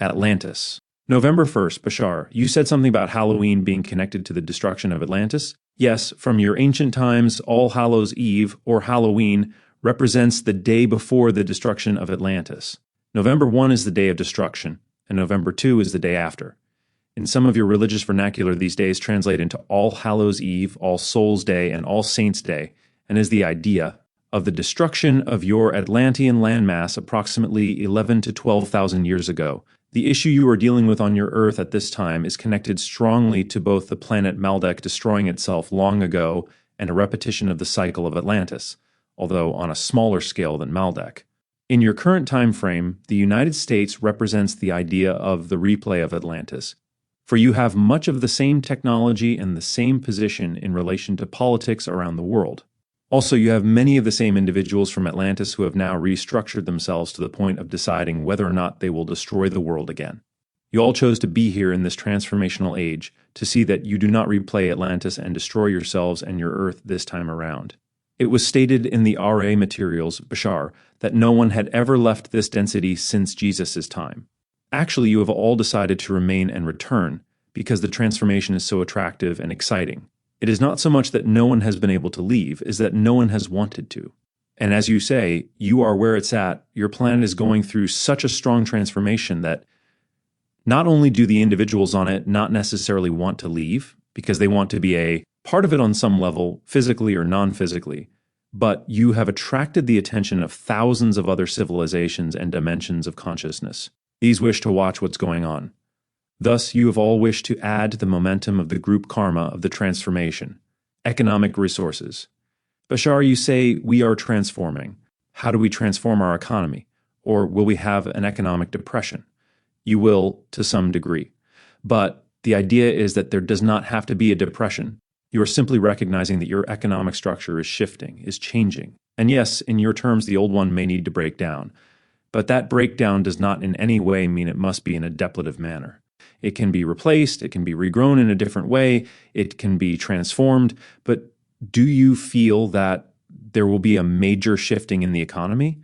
Atlantis. November 1st, Bashar, you said something about Halloween being connected to the destruction of Atlantis? Yes, from your ancient times, All Hallows' Eve, or Halloween, represents the day before the destruction of Atlantis. November 1 is the day of destruction, and November 2 is the day after. In some of your religious vernacular, these days translate into All Hallows' Eve, All Souls' Day, and All Saints' Day, and is the idea of the destruction of your Atlantean landmass approximately 11 to 12,000 years ago. The issue you are dealing with on your Earth at this time is connected strongly to both the planet Maldek destroying itself long ago and a repetition of the cycle of Atlantis, although on a smaller scale than Maldek. In your current time frame, the United States represents the idea of the replay of Atlantis, for you have much of the same technology and the same position in relation to politics around the world. Also, you have many of the same individuals from Atlantis who have now restructured themselves to the point of deciding whether or not they will destroy the world again. You all chose to be here in this transformational age to see that you do not replay Atlantis and destroy yourselves and your Earth this time around. It was stated in the RA materials, Bashar, that no one had ever left this density since Jesus' time. Actually, you have all decided to remain and return because the transformation is so attractive and exciting. It is not so much that no one has been able to leave, is that no one has wanted to. And as you say, you are where it's at. Your planet is going through such a strong transformation that not only do the individuals on it not necessarily want to leave, because they want to be a part of it on some level, physically or non-physically, but you have attracted the attention of thousands of other civilizations and dimensions of consciousness. These wish to watch what's going on. Thus, you have all wished to add to the momentum of the group karma of the transformation. Economic resources. Bashar, you say we are transforming. How do we transform our economy? Or will we have an economic depression? You will, to some degree. But the idea is that there does not have to be a depression. You are simply recognizing that your economic structure is shifting, is changing. And yes, in your terms, the old one may need to break down. But that breakdown does not in any way mean it must be in a deplative manner. It can be replaced, it can be regrown in a different way, it can be transformed, but do you feel that there will be a major shifting in the economy?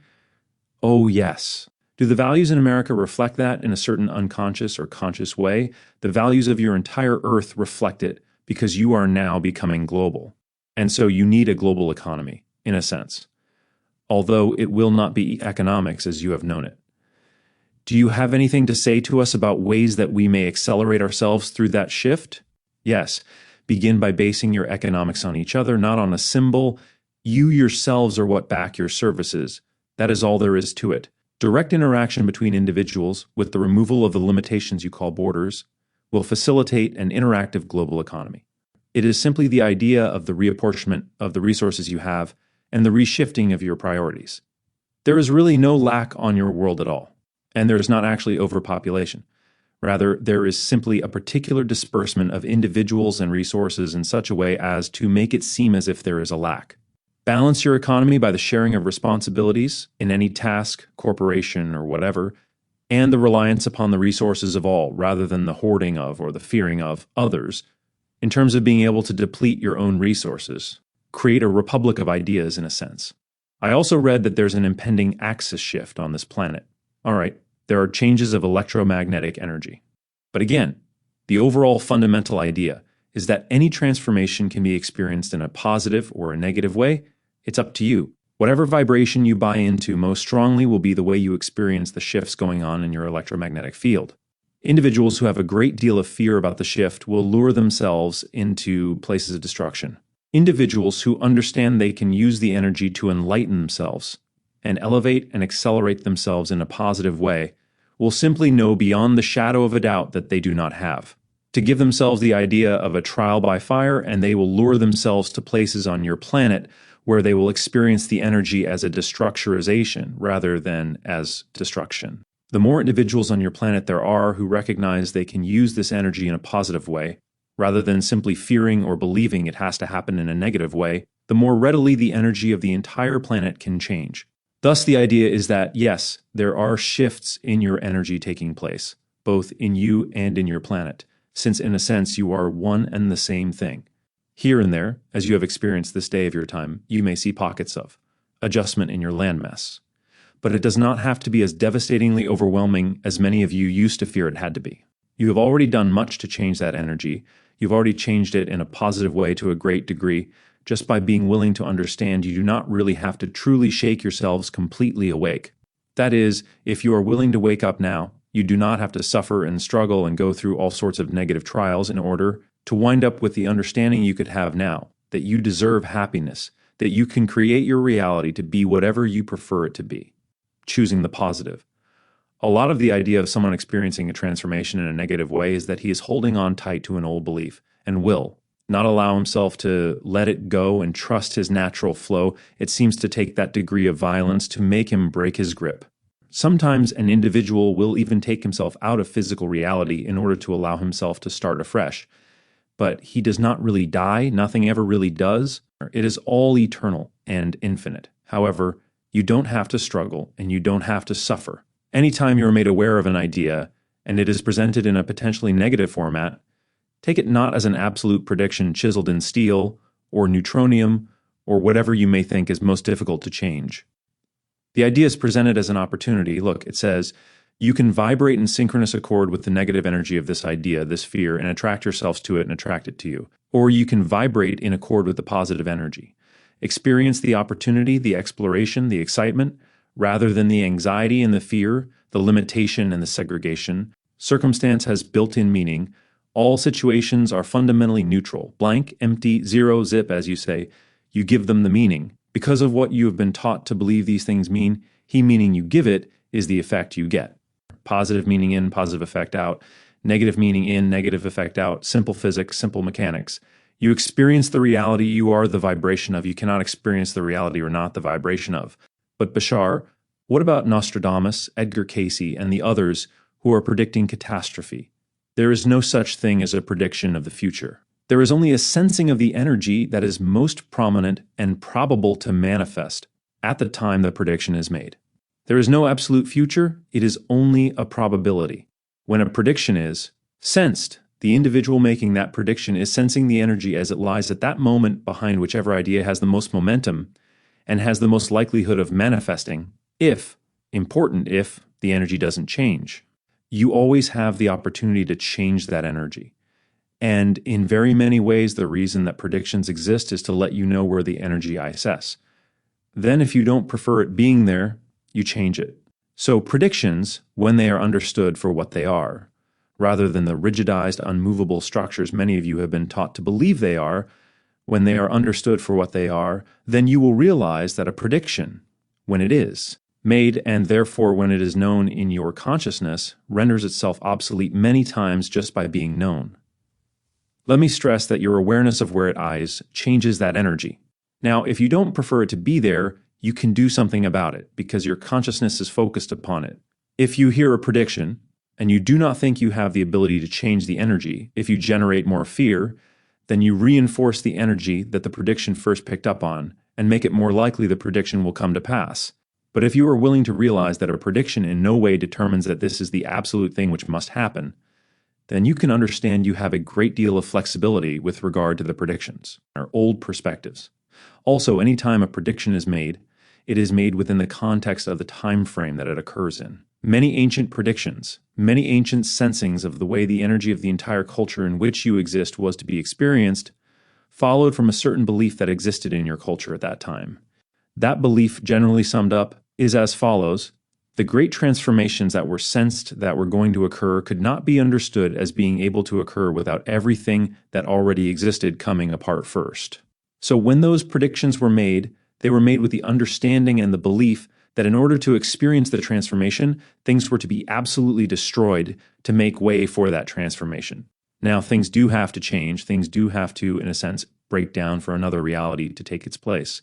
Oh, yes. Do the values in America reflect that in a certain unconscious or conscious way? The values of your entire Earth reflect it because you are now becoming global. And so you need a global economy, in a sense, although it will not be economics as you have known it. Do you have anything to say to us about ways that we may accelerate ourselves through that shift? Yes. Begin by basing your economics on each other, not on a symbol. You yourselves are what back your services. That is all there is to it. Direct interaction between individuals, with the removal of the limitations you call borders, will facilitate an interactive global economy. It is simply the idea of the reapportionment of the resources you have and the reshifting of your priorities. There is really no lack on your world at all. And there is not actually overpopulation. Rather, there is simply a particular disbursement of individuals and resources in such a way as to make it seem as if there is a lack. Balance your economy by the sharing of responsibilities in any task, corporation, or whatever, and the reliance upon the resources of all rather than the hoarding of or the fearing of others, in terms of being able to deplete your own resources. Create a republic of ideas, in a sense. I also read that there's an impending axis shift on this planet. All right, there are changes of electromagnetic energy. But again, the overall fundamental idea is that any transformation can be experienced in a positive or a negative way. It's up to you. Whatever vibration you buy into most strongly will be the way you experience the shifts going on in your electromagnetic field. Individuals who have a great deal of fear about the shift will lure themselves into places of destruction. Individuals who understand they can use the energy to enlighten themselves and elevate and accelerate themselves in a positive way will simply know beyond the shadow of a doubt that they do not have. To give themselves the idea of a trial by fire, and they will lure themselves to places on your planet where they will experience the energy as a destructurization rather than as destruction. The more individuals on your planet there are who recognize they can use this energy in a positive way, rather than simply fearing or believing it has to happen in a negative way, the more readily the energy of the entire planet can change. Thus, the idea is that, yes, there are shifts in your energy taking place, both in you and in your planet, since in a sense you are one and the same thing. Here and there, as you have experienced this day of your time, you may see pockets of adjustment in your landmass. But it does not have to be as devastatingly overwhelming as many of you used to fear it had to be. You have already done much to change that energy. You've already changed it in a positive way to a great degree. Just by being willing to understand, you do not really have to truly shake yourselves completely awake. That is, if you are willing to wake up now, you do not have to suffer and struggle and go through all sorts of negative trials in order to wind up with the understanding you could have now, that you deserve happiness, that you can create your reality to be whatever you prefer it to be, choosing the positive. A lot of the idea of someone experiencing a transformation in a negative way is that he is holding on tight to an old belief and will not allow himself to let it go and trust his natural flow. It seems to take that degree of violence to make him break his grip. Sometimes an individual will even take himself out of physical reality in order to allow himself to start afresh. But he does not really die. Nothing ever really does. It is all eternal and infinite. However, you don't have to struggle and you don't have to suffer. Anytime you are made aware of an idea and it is presented in a potentially negative format, take it not as an absolute prediction chiseled in steel or neutronium or whatever you may think is most difficult to change. The idea is presented as an opportunity. Look, it says, you can vibrate in synchronous accord with the negative energy of this idea, this fear, and attract yourselves to it and attract it to you. Or you can vibrate in accord with the positive energy. Experience the opportunity, the exploration, the excitement, rather than the anxiety and the fear, the limitation and the segregation. Circumstance has built-in meaning. All situations are fundamentally neutral, blank, empty, zero, zip, as you say. You give them the meaning. Because of what you have been taught to believe these things mean, he meaning you give it is the effect you get. Positive meaning in, positive effect out. Negative meaning in, negative effect out. Simple physics, simple mechanics. You experience the reality you are the vibration of. You cannot experience the reality or not the vibration of. But Bashar, what about Nostradamus, Edgar Cayce, and the others who are predicting catastrophe? There is no such thing as a prediction of the future. There is only a sensing of the energy that is most prominent and probable to manifest at the time the prediction is made. There is no absolute future, it is only a probability. When a prediction is sensed, the individual making that prediction is sensing the energy as it lies at that moment behind whichever idea has the most momentum and has the most likelihood of manifesting, if, important if, the energy doesn't change. You always have the opportunity to change that energy. And in very many ways, the reason that predictions exist is to let you know where the energy ISS. Then if you don't prefer it being there, you change it. So predictions, when they are understood for what they are, rather than the rigidized, unmovable structures many of you have been taught to believe they are, when they are understood for what they are, then you will realize that a prediction, when it is made, and therefore when it is known in your consciousness, renders itself obsolete many times just by being known. Let me stress that your awareness of where it lies changes that energy. Now, if you don't prefer it to be there, you can do something about it because your consciousness is focused upon it. If you hear a prediction, and you do not think you have the ability to change the energy, if you generate more fear, then you reinforce the energy that the prediction first picked up on and make it more likely the prediction will come to pass. But if you are willing to realize that a prediction in no way determines that this is the absolute thing which must happen, then you can understand you have a great deal of flexibility with regard to the predictions, or old perspectives. Also, any time a prediction is made, it is made within the context of the time frame that it occurs in. Many ancient predictions, many ancient sensings of the way the energy of the entire culture in which you exist was to be experienced, followed from a certain belief that existed in your culture at that time. That belief, generally summed up, is as follows: the great transformations that were sensed that were going to occur could not be understood as being able to occur without everything that already existed coming apart first. So when those predictions were made, they were made with the understanding and the belief that in order to experience the transformation, things were to be absolutely destroyed to make way for that transformation. Now, things do have to change. Things do have to, in a sense, break down for another reality to take its place.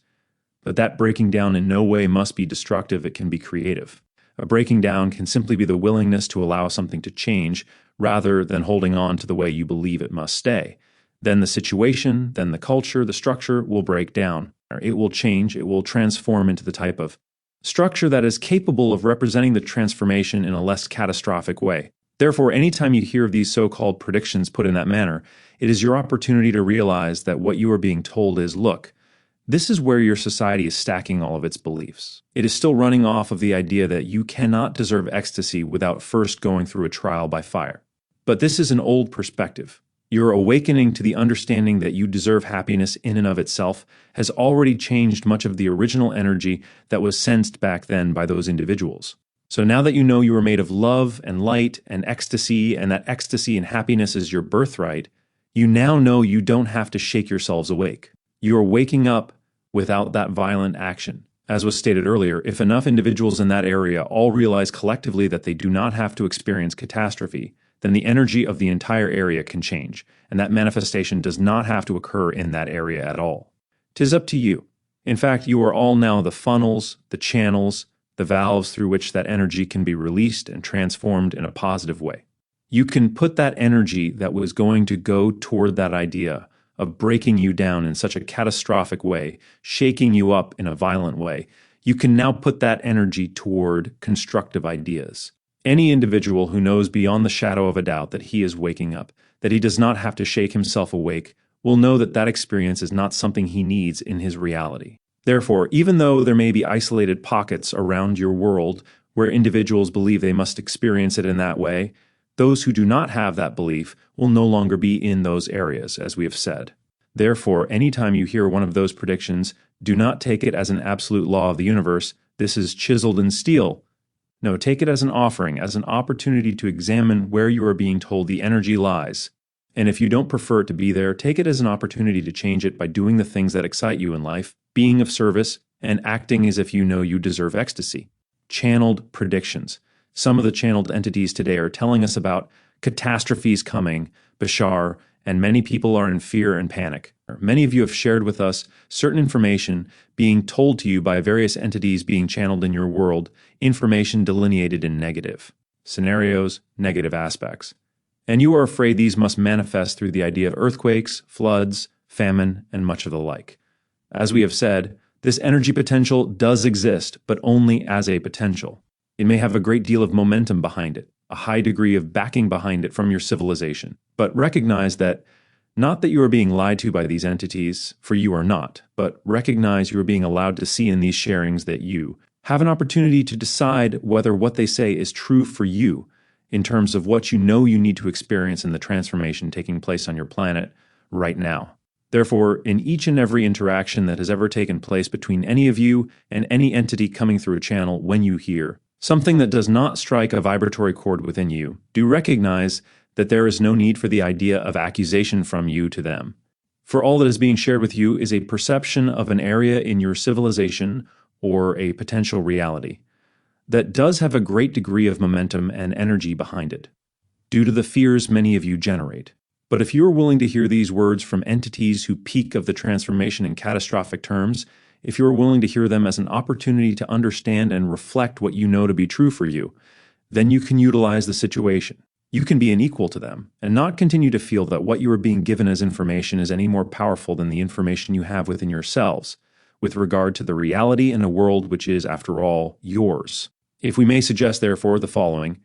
But that breaking down in no way must be destructive. It can be creative. A breaking down can simply be the willingness to allow something to change rather than holding on to the way you believe it must stay. Then the situation, then the culture, the structure will break down. It will change. It will transform into the type of structure that is capable of representing the transformation in a less catastrophic way. Therefore, anytime you hear of these so-called predictions put in that manner, it is your opportunity to realize that what you are being told is, look, this is where your society is stacking all of its beliefs. It is still running off of the idea that you cannot deserve ecstasy without first going through a trial by fire. But this is an old perspective. Your awakening to the understanding that you deserve happiness in and of itself has already changed much of the original energy that was sensed back then by those individuals. So now that you know you are made of love and light and ecstasy, and that ecstasy and happiness is your birthright, you now know you don't have to shake yourselves awake. You are waking up without that violent action. As was stated earlier, if enough individuals in that area all realize collectively that they do not have to experience catastrophe, then the energy of the entire area can change, and that manifestation does not have to occur in that area at all. 'Tis up to you. In fact, you are all now the funnels, the channels, the valves through which that energy can be released and transformed in a positive way. You can put that energy that was going to go toward that idea of breaking you down in such a catastrophic way, shaking you up in a violent way, you can now put that energy toward constructive ideas. Any individual who knows beyond the shadow of a doubt that he is waking up, that he does not have to shake himself awake, will know that that experience is not something he needs in his reality. Therefore, even though there may be isolated pockets around your world where individuals believe they must experience it in that way, those who do not have that belief will no longer be in those areas, as we have said. Therefore, anytime you hear one of those predictions, do not take it as an absolute law of the universe. This is chiseled in steel. No, take it as an offering, as an opportunity to examine where you are being told the energy lies. And if you don't prefer it to be there, take it as an opportunity to change it by doing the things that excite you in life, being of service, and acting as if you know you deserve ecstasy. Channeled predictions. Some of the channeled entities today are telling us about catastrophes coming, Bashar, and many people are in fear and panic. Many of you have shared with us certain information being told to you by various entities being channeled in your world, information delineated in negative scenarios, negative aspects. And you are afraid these must manifest through the idea of earthquakes, floods, famine, and much of the like. As we have said, this energy potential does exist, but only as a potential. It may have a great deal of momentum behind it, a high degree of backing behind it from your civilization. But recognize that not that you are being lied to by these entities, for you are not, but recognize you are being allowed to see in these sharings that you have an opportunity to decide whether what they say is true for you in terms of what you know you need to experience in the transformation taking place on your planet right now. Therefore, in each and every interaction that has ever taken place between any of you and any entity coming through a channel, when you hear something that does not strike a vibratory chord within you, do recognize that there is no need for the idea of accusation from you to them. For all that is being shared with you is a perception of an area in your civilization or a potential reality that does have a great degree of momentum and energy behind it, due to the fears many of you generate. But if you are willing to hear these words from entities who speak of the transformation in catastrophic terms, if you are willing to hear them as an opportunity to understand and reflect what you know to be true for you, then you can utilize the situation. You can be an equal to them and not continue to feel that what you are being given as information is any more powerful than the information you have within yourselves with regard to the reality in a world which is, after all, yours. If we may suggest, therefore, the following: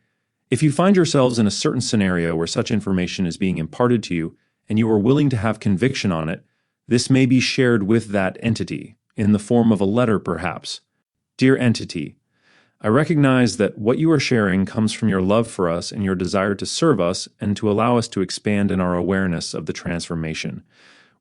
if you find yourselves in a certain scenario where such information is being imparted to you and you are willing to have conviction on it, this may be shared with that entity, in the form of a letter perhaps. Dear entity, I recognize that what you are sharing comes from your love for us and your desire to serve us and to allow us to expand in our awareness of the transformation,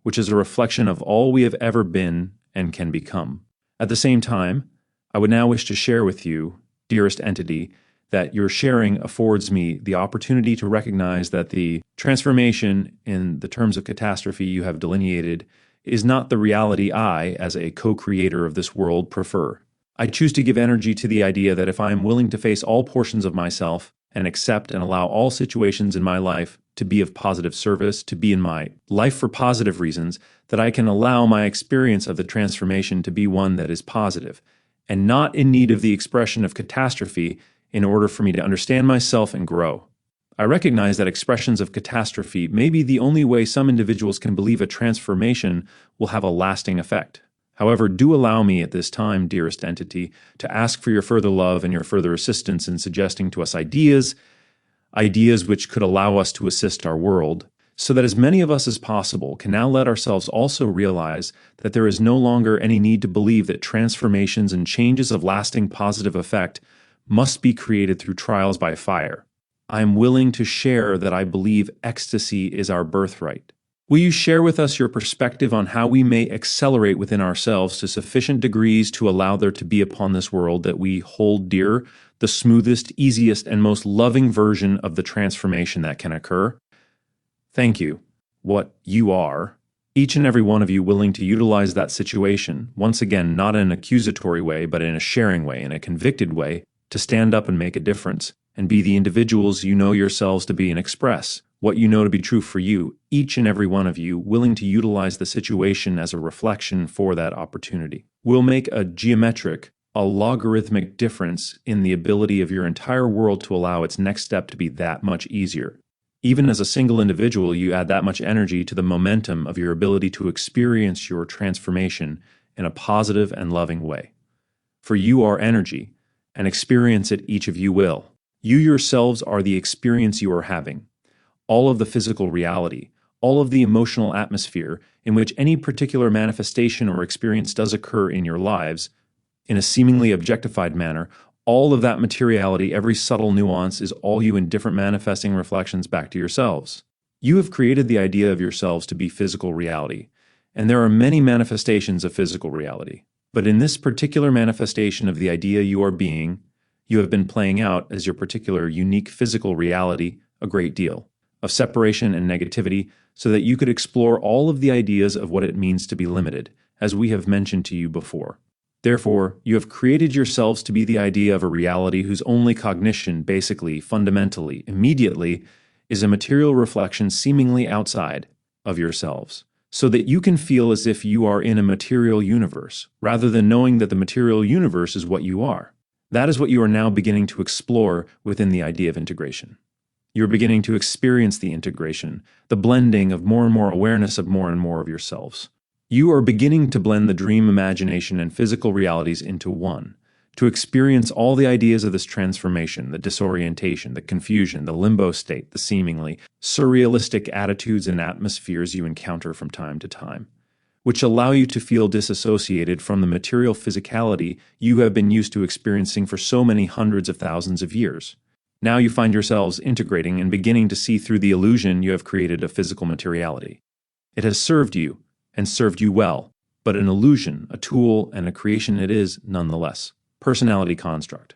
which is a reflection of all we have ever been and can become. At the same time, I would now wish to share with you, dearest entity, that your sharing affords me the opportunity to recognize that the transformation in the terms of catastrophe you have delineated is not the reality I, as a co-creator of this world, prefer. I choose to give energy to the idea that if I am willing to face all portions of myself and accept and allow all situations in my life to be of positive service, to be in my life for positive reasons, that I can allow my experience of the transformation to be one that is positive and not in need of the expression of catastrophe in order for me to understand myself and grow. I recognize that expressions of catastrophe may be the only way some individuals can believe a transformation will have a lasting effect. However, do allow me at this time, dearest entity, to ask for your further love and your further assistance in suggesting to us ideas which could allow us to assist our world, so that as many of us as possible can now let ourselves also realize that there is no longer any need to believe that transformations and changes of lasting positive effect must be created through trials by fire. I am willing to share that I believe ecstasy is our birthright. Will you share with us your perspective on how we may accelerate within ourselves to sufficient degrees to allow there to be upon this world that we hold dear the smoothest, easiest, and most loving version of the transformation that can occur? Thank you, what you are, each and every one of you willing to utilize that situation, once again, not in an accusatory way, but in a sharing way, in a convicted way, to stand up and make a difference, and be the individuals you know yourselves to be and express what you know to be true for you, each and every one of you willing to utilize the situation as a reflection for that opportunity, will make a geometric, a logarithmic difference in the ability of your entire world to allow its next step to be that much easier. Even as a single individual, you add that much energy to the momentum of your ability to experience your transformation in a positive and loving way. For you are energy, and experience it each of you will. You yourselves are the experience you are having. All of the physical reality, all of the emotional atmosphere in which any particular manifestation or experience does occur in your lives, in a seemingly objectified manner, all of that materiality, every subtle nuance, is all you in different manifesting reflections back to yourselves. You have created the idea of yourselves to be physical reality, and there are many manifestations of physical reality. But in this particular manifestation of the idea you are being, you have been playing out as your particular unique physical reality a great deal of separation and negativity, so that you could explore all of the ideas of what it means to be limited, as we have mentioned to you before. Therefore, you have created yourselves to be the idea of a reality whose only cognition, basically, fundamentally, immediately, is a material reflection seemingly outside of yourselves, so that you can feel as if you are in a material universe, rather than knowing that the material universe is what you are. That is what you are now beginning to explore within the idea of integration. You're beginning to experience the integration, the blending of more and more awareness of more and more of yourselves. You are beginning to blend the dream imagination and physical realities into one, to experience all the ideas of this transformation, the disorientation, the confusion, the limbo state, the seemingly surrealistic attitudes and atmospheres you encounter from time to time, which allow you to feel disassociated from the material physicality you have been used to experiencing for so many hundreds of thousands of years. Now you find yourselves integrating and beginning to see through the illusion you have created of physical materiality. It has served you, and served you well, but an illusion, a tool, and a creation it is nonetheless. Personality construct.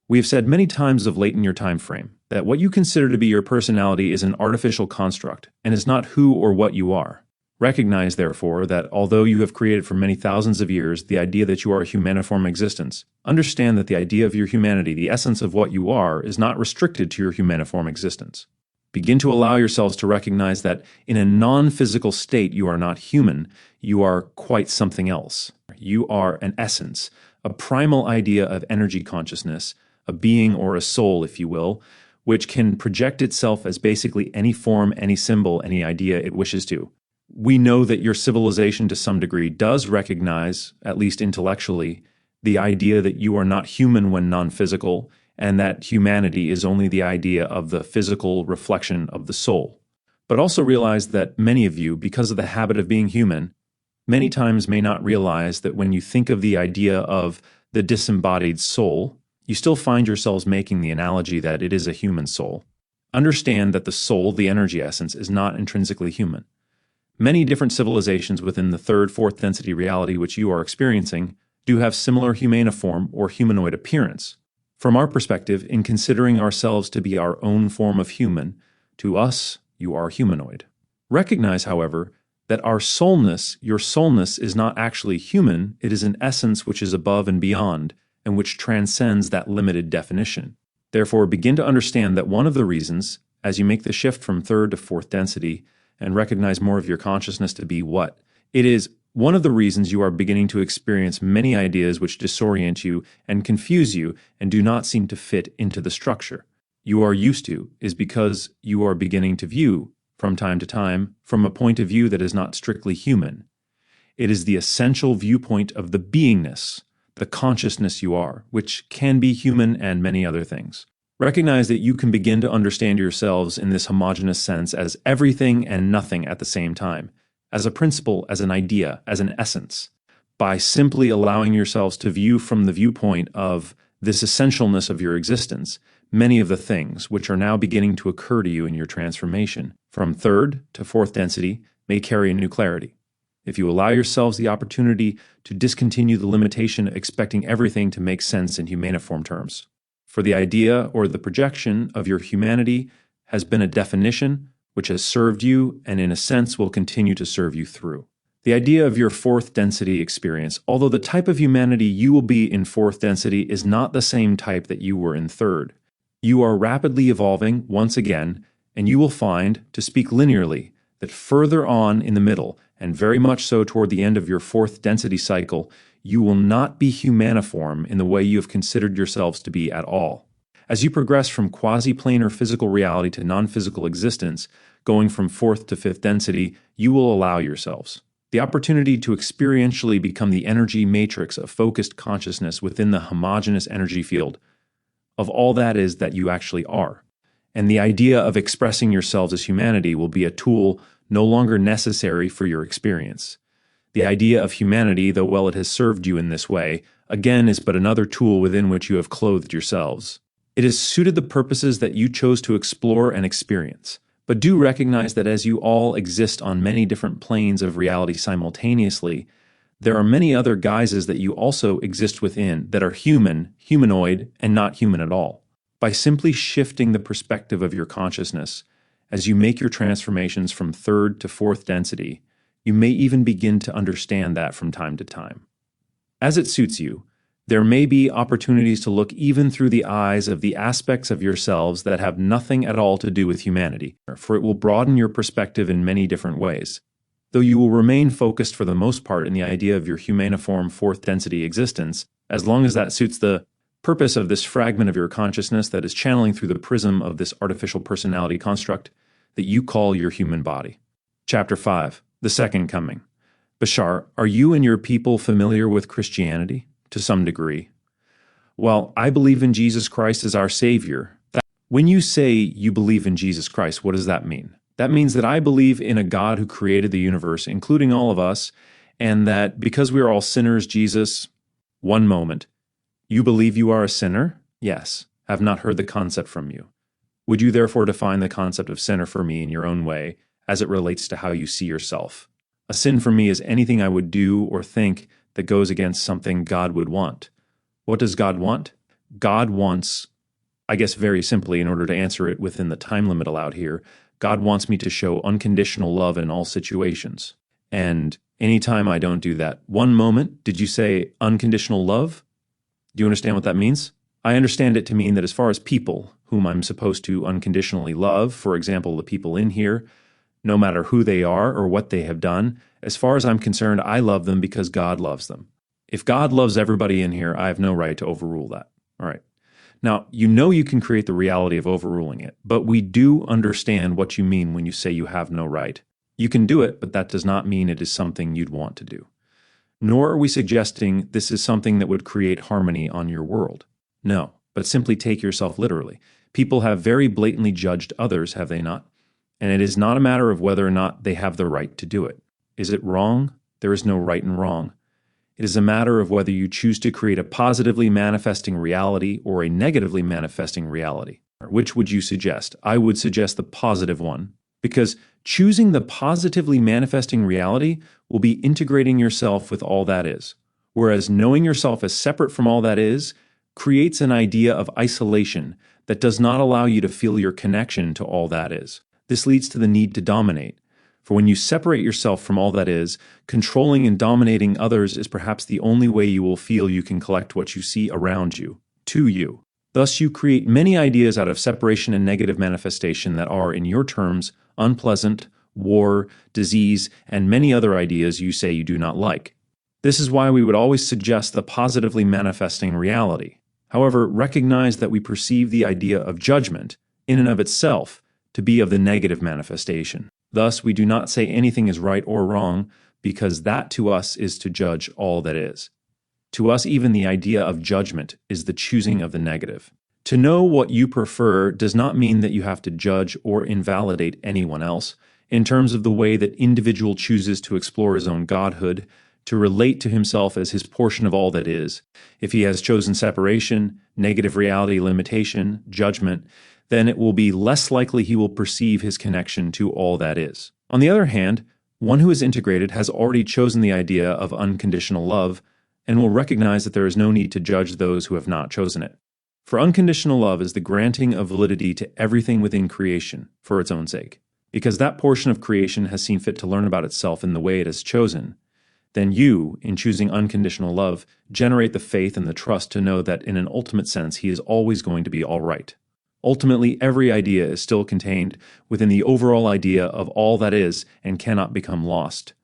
We have said many times of late in your time frame that what you consider to be your personality is an artificial construct and is not who or what you are. Recognize, therefore, that although you have created for many thousands of years the idea that you are a humaniform existence, understand that the idea of your humanity, the essence of what you are, is not restricted to your humaniform existence. Begin to allow yourselves to recognize that in a non-physical state you are not human, you are quite something else. You are an essence, a primal idea of energy consciousness, a being or a soul, if you will, which can project itself as basically any form, any symbol, any idea it wishes to. We know that your civilization to some degree does recognize, at least intellectually, the idea that you are not human when non-physical, and that humanity is only the idea of the physical reflection of the soul. But also realize that many of you, because of the habit of being human, many times may not realize that when you think of the idea of the disembodied soul, you still find yourselves making the analogy that it is a human soul. Understand that the soul, the energy essence, is not intrinsically human. Many different civilizations within the third, fourth density reality which you are experiencing do have similar humaniform or humanoid appearance. From our perspective, in considering ourselves to be our own form of human, to us, you are humanoid. Recognize, however, that our soulness, your soulness, is not actually human. It is an essence which is above and beyond, and which transcends that limited definition. Therefore, begin to understand that one of the reasons, as you make the shift from third to fourth density, and recognize more of your consciousness to be what? It is one of the reasons you are beginning to experience many ideas which disorient you and confuse you and do not seem to fit into the structure you are used to is because you are beginning to view, from time to time, from a point of view that is not strictly human. It is the essential viewpoint of the beingness, the consciousness you are, which can be human and many other things. Recognize that you can begin to understand yourselves in this homogeneous sense as everything and nothing at the same time, as a principle, as an idea, as an essence, by simply allowing yourselves to view from the viewpoint of this essentialness of your existence, many of the things which are now beginning to occur to you in your transformation from third to fourth density may carry a new clarity. If you allow yourselves the opportunity to discontinue the limitation of expecting everything to make sense in humaniform terms. For the idea or the projection of your humanity has been a definition which has served you and in a sense will continue to serve you through. The idea of your fourth density experience, although the type of humanity you will be in fourth density is not the same type that you were in third. You are rapidly evolving once again, and you will find, to speak linearly, that further on in the middle, and very much so toward the end of your fourth density cycle, you will not be humaniform in the way you have considered yourselves to be at all. As you progress from quasi-planar physical reality to non-physical existence, going from fourth to fifth density, you will allow yourselves the opportunity to experientially become the energy matrix of focused consciousness within the homogeneous energy field of all that is that you actually are. And the idea of expressing yourselves as humanity will be a tool no longer necessary for your experience. The idea of humanity, though well it has served you in this way, again is but another tool within which you have clothed yourselves. It has suited the purposes that you chose to explore and experience. But do recognize that as you all exist on many different planes of reality simultaneously, there are many other guises that you also exist within that are human, humanoid, and not human at all. By simply shifting the perspective of your consciousness, as you make your transformations from third to fourth density, you may even begin to understand that from time to time. As it suits you, there may be opportunities to look even through the eyes of the aspects of yourselves that have nothing at all to do with humanity, for it will broaden your perspective in many different ways. Though you will remain focused for the most part in the idea of your humaniform fourth density existence, as long as that suits the purpose of this fragment of your consciousness that is channeling through the prism of this artificial personality construct that you call your human body. Chapter 5. The Second Coming. Bashar, are you and your people familiar with Christianity? To some degree. Well, I believe in Jesus Christ as our Savior. When you say you believe in Jesus Christ, what does that mean? That means that I believe in a God who created the universe, including all of us, and that because we are all sinners, Jesus, one moment. You believe you are a sinner? Yes. Have not heard the concept from you. Would you therefore define the concept of sinner for me in your own way, as it relates to how you see yourself? A sin for me is anything I would do or think that goes against something God would want. What does God want? God wants, I guess very simply, in order to answer it within the time limit allowed here, God wants me to show unconditional love in all situations. And anytime I don't do that, one moment, did you say unconditional love? Do you understand what that means? I understand it to mean that as far as people whom I'm supposed to unconditionally love, for example, the people in here, no matter who they are or what they have done, as far as I'm concerned, I love them because God loves them. If God loves everybody in here, I have no right to overrule that. All right. Now, you know you can create the reality of overruling it, but we do understand what you mean when you say you have no right. You can do it, but that does not mean it is something you'd want to do. Nor are we suggesting this is something that would create harmony on your world. No, but simply take yourself literally. People have very blatantly judged others, have they not? And it is not a matter of whether or not they have the right to do it. Is it wrong? There is no right and wrong. It is a matter of whether you choose to create a positively manifesting reality or a negatively manifesting reality. Which would you suggest? I would suggest the positive one, because choosing the positively manifesting reality will be integrating yourself with all that is, whereas knowing yourself as separate from all that is creates an idea of isolation that does not allow you to feel your connection to all that is. This leads to the need to dominate. For when you separate yourself from all that is, controlling and dominating others is perhaps the only way you will feel you can collect what you see around you, to you. Thus, you create many ideas out of separation and negative manifestation that are, in your terms, unpleasant, war, disease, and many other ideas you say you do not like. This is why we would always suggest the positively manifesting reality. However, recognize that we perceive the idea of judgment, in and of itself, to be of the negative manifestation. Thus, we do not say anything is right or wrong, because that to us is to judge all that is. To us, even the idea of judgment is the choosing of the negative. To know what you prefer does not mean that you have to judge or invalidate anyone else in terms of the way that individual chooses to explore his own godhood, to relate to himself as his portion of all that is. If he has chosen separation, negative reality, limitation, judgment, then it will be less likely he will perceive his connection to all that is. On the other hand, one who is integrated has already chosen the idea of unconditional love and will recognize that there is no need to judge those who have not chosen it. For unconditional love is the granting of validity to everything within creation for its own sake. Because that portion of creation has seen fit to learn about itself in the way it has chosen, then you, in choosing unconditional love, generate the faith and the trust to know that in an ultimate sense he is always going to be all right. Ultimately, every idea is still contained within the overall idea of all that is and cannot become lost.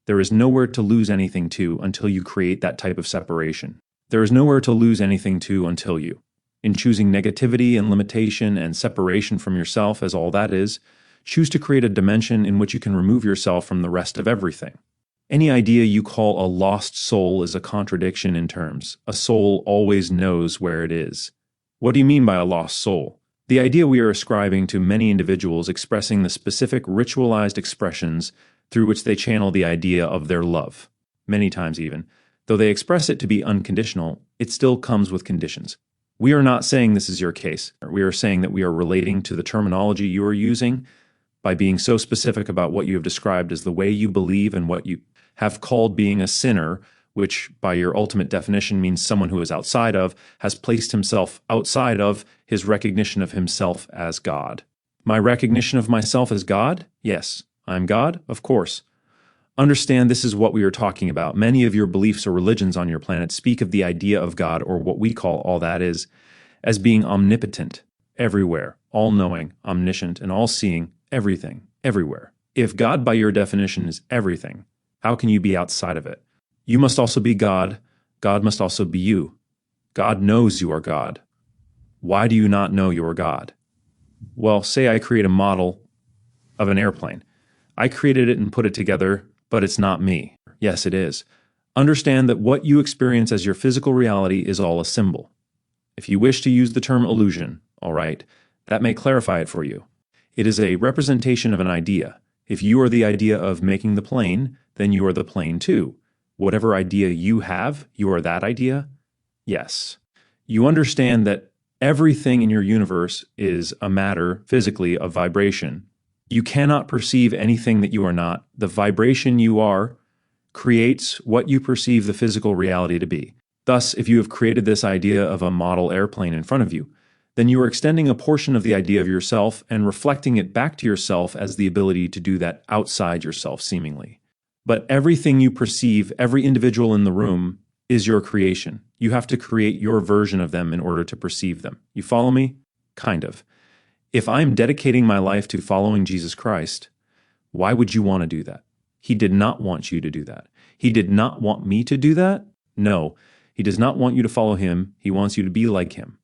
There is nowhere to lose anything to until you create that type of separation. There is nowhere to lose anything to until you. In choosing negativity and limitation and separation from yourself as all that is, choose to create a dimension in which you can remove yourself from the rest of everything. Any idea you call a lost soul is a contradiction in terms. A soul always knows where it is. What do you mean by a lost soul? The idea we are ascribing to many individuals expressing the specific ritualized expressions through which they channel the idea of their love. Many times even. Though they express it to be unconditional, it still comes with conditions. We are not saying this is your case. We are saying that we are relating to the terminology you are using by being so specific about what you have described as the way you believe and what you have called being a sinner, which by your ultimate definition means someone who is outside of, has placed himself outside of his recognition of himself as God. My recognition of myself as God? Yes. I'm God? Of course. Understand this is what we are talking about. Many of your beliefs or religions on your planet speak of the idea of God, or what we call all that is, as being omnipotent, everywhere, all-knowing, omniscient, and all-seeing, everything, everywhere. If God, by your definition, is everything, how can you be outside of it? You must also be God. God must also be you. God knows you are God. Why do you not know you are God? Well, say I create a model of an airplane. I created it and put it together, but it's not me. Yes, it is. Understand that what you experience as your physical reality is all a symbol. If you wish to use the term illusion, all right, that may clarify it for you. It is a representation of an idea. If you are the idea of making the plane, then you are the plane too. Whatever idea you have, you are that idea? Yes. You understand that everything in your universe is a matter, physically, of vibration. You cannot perceive anything that you are not. The vibration you are creates what you perceive the physical reality to be. Thus, if you have created this idea of a model airplane in front of you, then you are extending a portion of the idea of yourself and reflecting it back to yourself as the ability to do that outside yourself, seemingly. But everything you perceive, every individual in the room, is your creation. You have to create your version of them in order to perceive them. You follow me? Kind of. If I'm dedicating my life to following Jesus Christ, why would you want to do that? He did not want you to do that. He did not want me to do that? No, he does not want you to follow him. He wants you to be like him.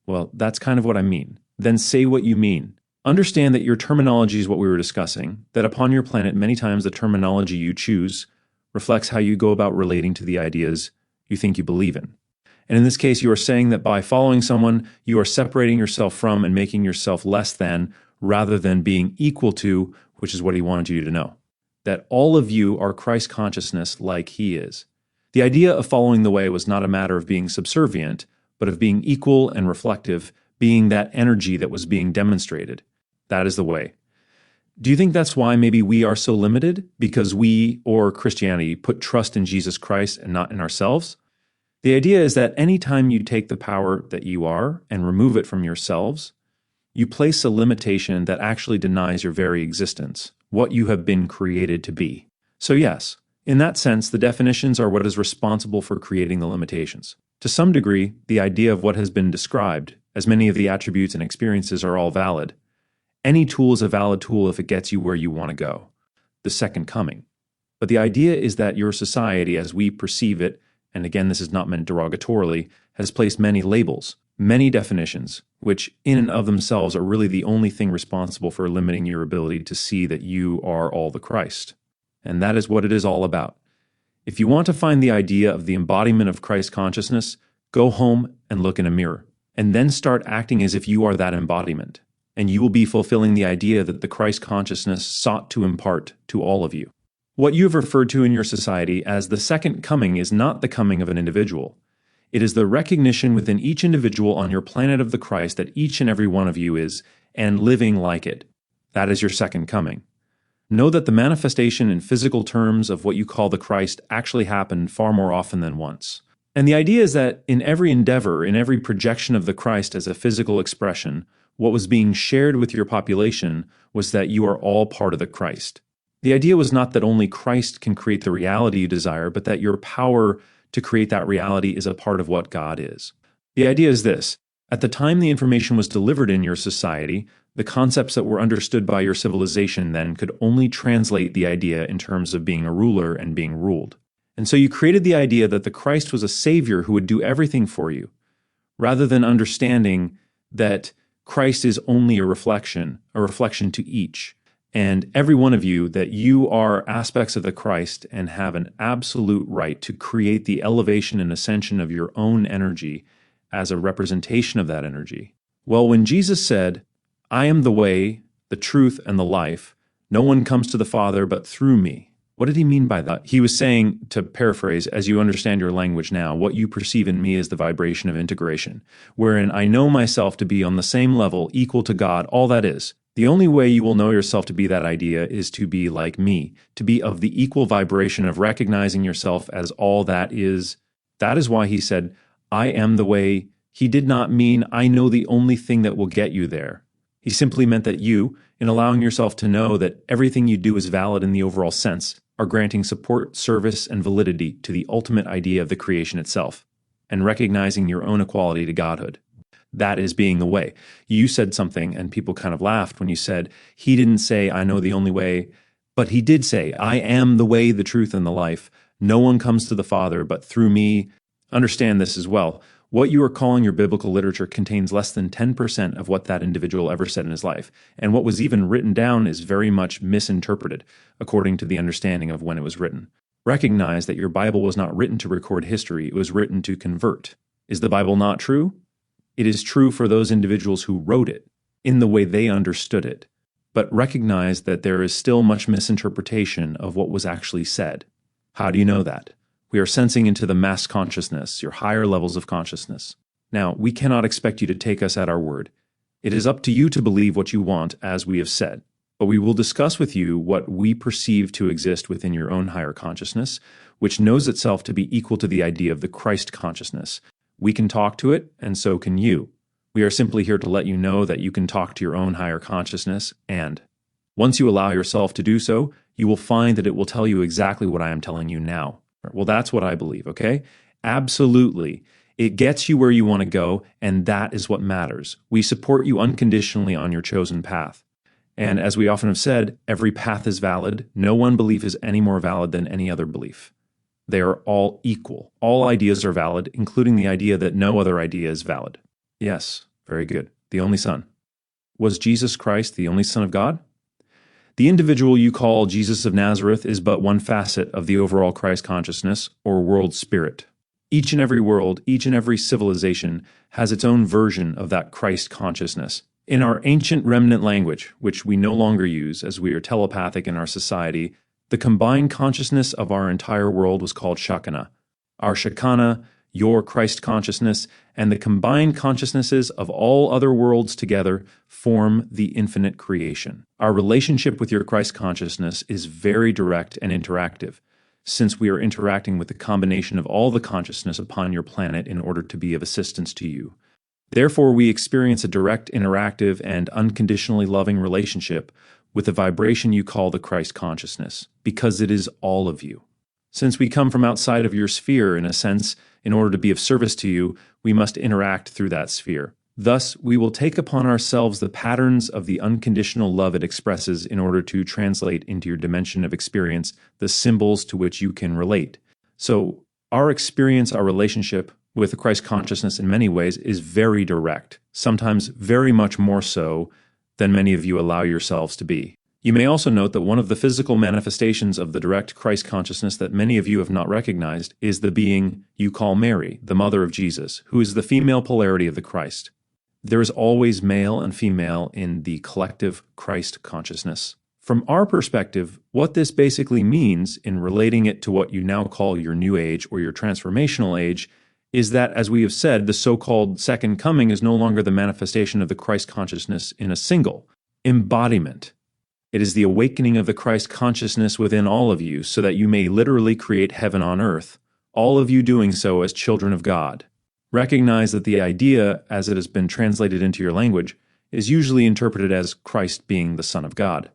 Well, that's kind of what I mean. Then say what you mean. Understand that your terminology is what we were discussing, that upon your planet, many times the terminology you choose reflects how you go about relating to the ideas you think you believe in. And in this case, you are saying that by following someone, you are separating yourself from and making yourself less than, rather than being equal to, which is what he wanted you to know. That all of you are Christ consciousness like he is. The idea of following the way was not a matter of being subservient, but of being equal and reflective, being that energy that was being demonstrated. That is the way. Do you think that's why maybe we are so limited? Because we, or Christianity, put trust in Jesus Christ and not in ourselves? The idea is that anytime you take the power that you are and remove it from yourselves, you place a limitation that actually denies your very existence, what you have been created to be. So yes, in that sense, the definitions are what is responsible for creating the limitations. To some degree, the idea of what has been described, as many of the attributes and experiences are all valid. Any tool is a valid tool if it gets you where you want to go, the second coming. But the idea is that your society, as we perceive it, and again, this is not meant derogatorily, has placed many labels, many definitions, which in and of themselves are really the only thing responsible for limiting your ability to see that you are all the Christ. And that is what it is all about. If you want to find the idea of the embodiment of Christ consciousness, go home and look in a mirror, and then start acting as if you are that embodiment, and you will be fulfilling the idea that the Christ consciousness sought to impart to all of you. What you have referred to in your society as the second coming is not the coming of an individual. It is the recognition within each individual on your planet of the Christ that each and every one of you is, and living like it. That is your second coming. Know that the manifestation in physical terms of what you call the Christ actually happened far more often than once. And the idea is that in every endeavor, in every projection of the Christ as a physical expression, what was being shared with your population was that you are all part of the Christ. The idea was not that only Christ can create the reality you desire, but that your power to create that reality is a part of what God is. The idea is this: at the time the information was delivered in your society, the concepts that were understood by your civilization then could only translate the idea in terms of being a ruler and being ruled. And so you created the idea that the Christ was a savior who would do everything for you, rather than understanding that Christ is only a reflection to each. And every one of you, that you are aspects of the Christ and have an absolute right to create the elevation and ascension of your own energy as a representation of that energy. Well, when Jesus said, "I am the way, the truth, and the life, no one comes to the Father but through me," what did he mean by that? He was saying, to paraphrase, as you understand your language now, what you perceive in me is the vibration of integration, wherein I know myself to be on the same level, equal to God, all that is. The only way you will know yourself to be that idea is to be like me, to be of the equal vibration of recognizing yourself as all that is. That is why he said, "I am the way." He did not mean, "I know the only thing that will get you there." He simply meant that you, in allowing yourself to know that everything you do is valid in the overall sense, are granting support, service, and validity to the ultimate idea of the creation itself, and recognizing your own equality to Godhood. That is being the way. You said something, and people kind of laughed when you said, he didn't say, "I know the only way," but he did say, "I am the way, the truth, and the life. No one comes to the Father but through me." Understand this as well. What you are calling your biblical literature contains less than 10% of what that individual ever said in his life, and what was even written down is very much misinterpreted, according to the understanding of when it was written. Recognize that your Bible was not written to record history, it was written to convert. Is the Bible not true? It is true for those individuals who wrote it, in the way they understood it. But recognize that there is still much misinterpretation of what was actually said. How do you know that? We are sensing into the mass consciousness, your higher levels of consciousness. Now, we cannot expect you to take us at our word. It is up to you to believe what you want, as we have said. But we will discuss with you what we perceive to exist within your own higher consciousness, which knows itself to be equal to the idea of the Christ consciousness. We can talk to it, and so can you. We are simply here to let you know that you can talk to your own higher consciousness, and once you allow yourself to do so, you will find that it will tell you exactly what I am telling you now. Well, that's what I believe, okay? Absolutely. It gets you where you want to go, and that is what matters. We support you unconditionally on your chosen path. And as we often have said, every path is valid. No one belief is any more valid than any other belief. They are all equal. All ideas are valid, including the idea that no other idea is valid. Yes, Very good. The only Son. Was Jesus Christ the only Son of God? The individual you call Jesus of Nazareth is but one facet of the overall Christ consciousness or world spirit. Each and every world, each and every civilization has its own version of that Christ consciousness. In our ancient remnant language, which we no longer use as we are telepathic in our society, the combined consciousness of our entire world was called Shakana. Our Shakana, your Christ consciousness, and the combined consciousnesses of all other worlds together form the infinite creation. Our relationship with your Christ consciousness is very direct and interactive, since we are interacting with the combination of all the consciousness upon your planet in order to be of assistance to you. Therefore, we experience a direct, interactive, and unconditionally loving relationship with the vibration you call the Christ consciousness, because it is all of you. Since we come from outside of your sphere, in a sense, in order to be of service to you, we must interact through that sphere. Thus, we will take upon ourselves the patterns of the unconditional love it expresses in order to translate into your dimension of experience the symbols to which you can relate. So, our experience, our relationship with the Christ consciousness in many ways is very direct, sometimes very much more so than many of you allow yourselves to be. You may also note that one of the physical manifestations of the direct Christ consciousness that many of you have not recognized is the being you call Mary, the mother of Jesus, who is the female polarity of the Christ. There is always male and female in the collective Christ consciousness. From our perspective, what this basically means in relating it to what you now call your New Age or your transformational age is that, as we have said, the so-called second coming is no longer the manifestation of the Christ consciousness in a single embodiment. It is the awakening of the Christ consciousness within all of you so that you may literally create heaven on earth, all of you doing so as children of God. Recognize that the idea, as it has been translated into your language, is usually interpreted as Christ being the Son of God,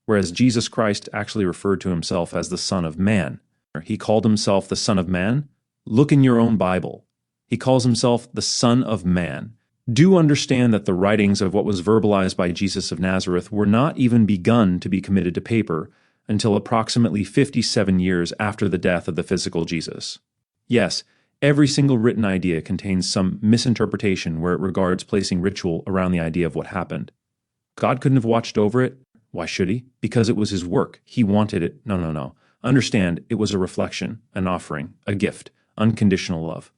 whereas Jesus Christ actually referred to himself as the Son of Man. He called himself the Son of Man. Look in your own Bible. He calls himself the Son of Man. Do understand that the writings of what was verbalized by Jesus of Nazareth were not even begun to be committed to paper until approximately 57 years after the death of the physical Jesus. Yes, every single written idea contains some misinterpretation where it regards placing ritual around the idea of what happened. God couldn't have watched over it. Why should he? Because it was his work. He wanted it. No. Understand, it was a reflection, an offering, a gift, unconditional love.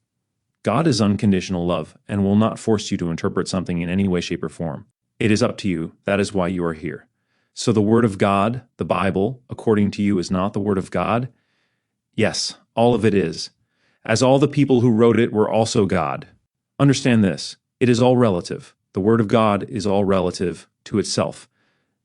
God is unconditional love and will not force you to interpret something in any way, shape, or form. It is up to you. That is why you are here. So the Word of God, the Bible, according to you, is not the Word of God? Yes, all of it is. As all the people who wrote it were also God. Understand this. It is all relative. The Word of God is all relative to itself.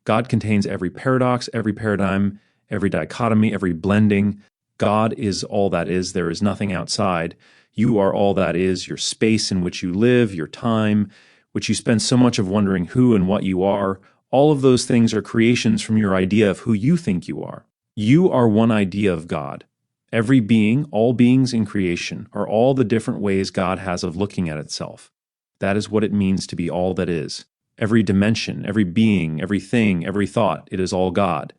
God contains every paradox, every paradigm, every dichotomy, every blending. God is all that is. There is nothing outside. You are all that is, your space in which you live, your time, which you spend so much of wondering who and what you are. All of those things are creations from your idea of who you think you are. You are one idea of God. Every being, all beings in creation, are all the different ways God has of looking at itself. That is what it means to be all that is. Every dimension, every being, every thing, every thought, it is all God.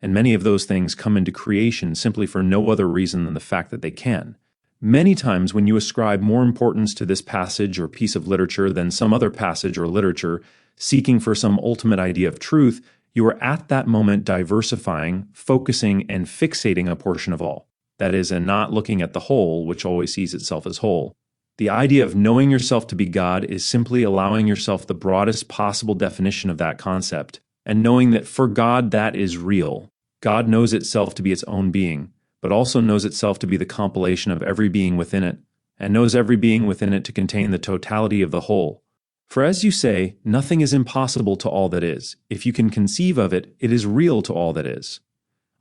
And many of those things come into creation simply for no other reason than the fact that they can. Many times when you ascribe more importance to this passage or piece of literature than some other passage or literature, seeking for some ultimate idea of truth, you are at that moment diversifying, focusing, and fixating a portion of all. That is, and not looking at the whole, which always sees itself as whole. The idea of knowing yourself to be God is simply allowing yourself the broadest possible definition of that concept, and knowing that for God that is real. God knows itself to be its own being, but also knows itself to be the compilation of every being within it, and knows every being within it to contain the totality of the whole. For as you say, nothing is impossible to all that is. If you can conceive of it, it is real to all that is.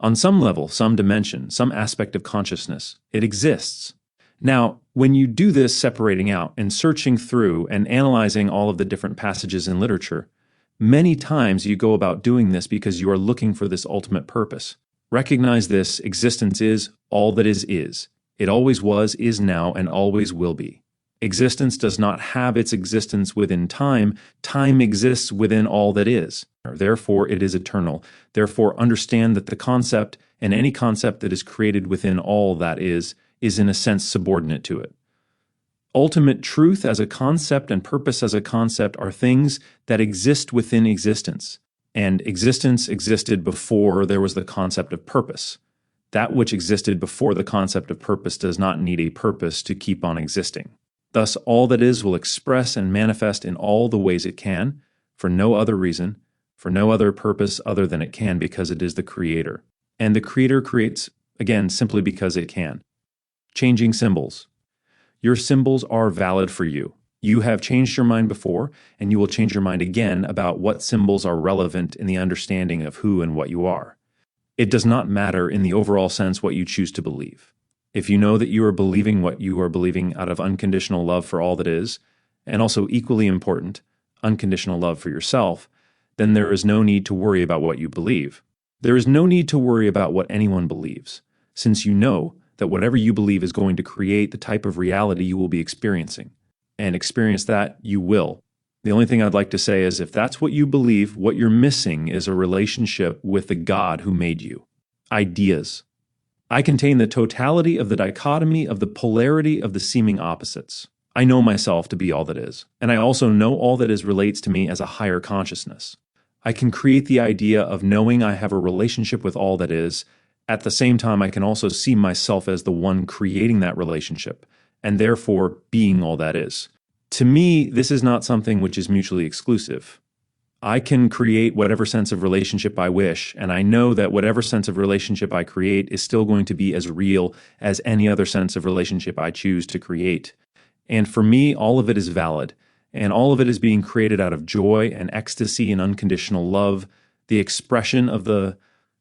On some level, some dimension, some aspect of consciousness, it exists. Now, when you do this separating out and searching through and analyzing all of the different passages in literature, many times you go about doing this because you are looking for this ultimate purpose. Recognize this: existence is all that is. It always was, is now, and always will be. Existence does not have its existence within time. Time exists within all that is. Therefore, it is eternal. Therefore, understand that the concept, and any concept that is created within all that is in a sense subordinate to it. Ultimate truth as a concept and purpose as a concept are things that exist within existence. And existence existed before there was the concept of purpose. That which existed before the concept of purpose does not need a purpose to keep on existing. Thus, all that is will express and manifest in all the ways it can, for no other reason, for no other purpose other than it can, because it is the Creator. And the Creator creates, again, simply because it can. Changing symbols. Your symbols are valid for you. You have changed your mind before, and you will change your mind again about what symbols are relevant in the understanding of who and what you are. It does not matter in the overall sense what you choose to believe. If you know that you are believing what you are believing out of unconditional love for all that is, and also equally important, unconditional love for yourself, then there is no need to worry about what you believe. There is no need to worry about what anyone believes, since you know that whatever you believe is going to create the type of reality you will be experiencing. And experience that you will. The only thing I'd like to say is if that's what you believe, what you're missing is a relationship with the God who made you. Ideas. I contain the totality of the dichotomy of the polarity of the seeming opposites. I know myself to be all that is, and I also know all that is relates to me as a higher consciousness. I can create the idea of knowing I have a relationship with all that is. At the same time, I can also see myself as the one creating that relationship, and therefore being all that is. To me, this is not something which is mutually exclusive. I can create whatever sense of relationship I wish, and I know that whatever sense of relationship I create is still going to be as real as any other sense of relationship I choose to create. And for me, all of it is valid, and all of it is being created out of joy and ecstasy and unconditional love, the expression of the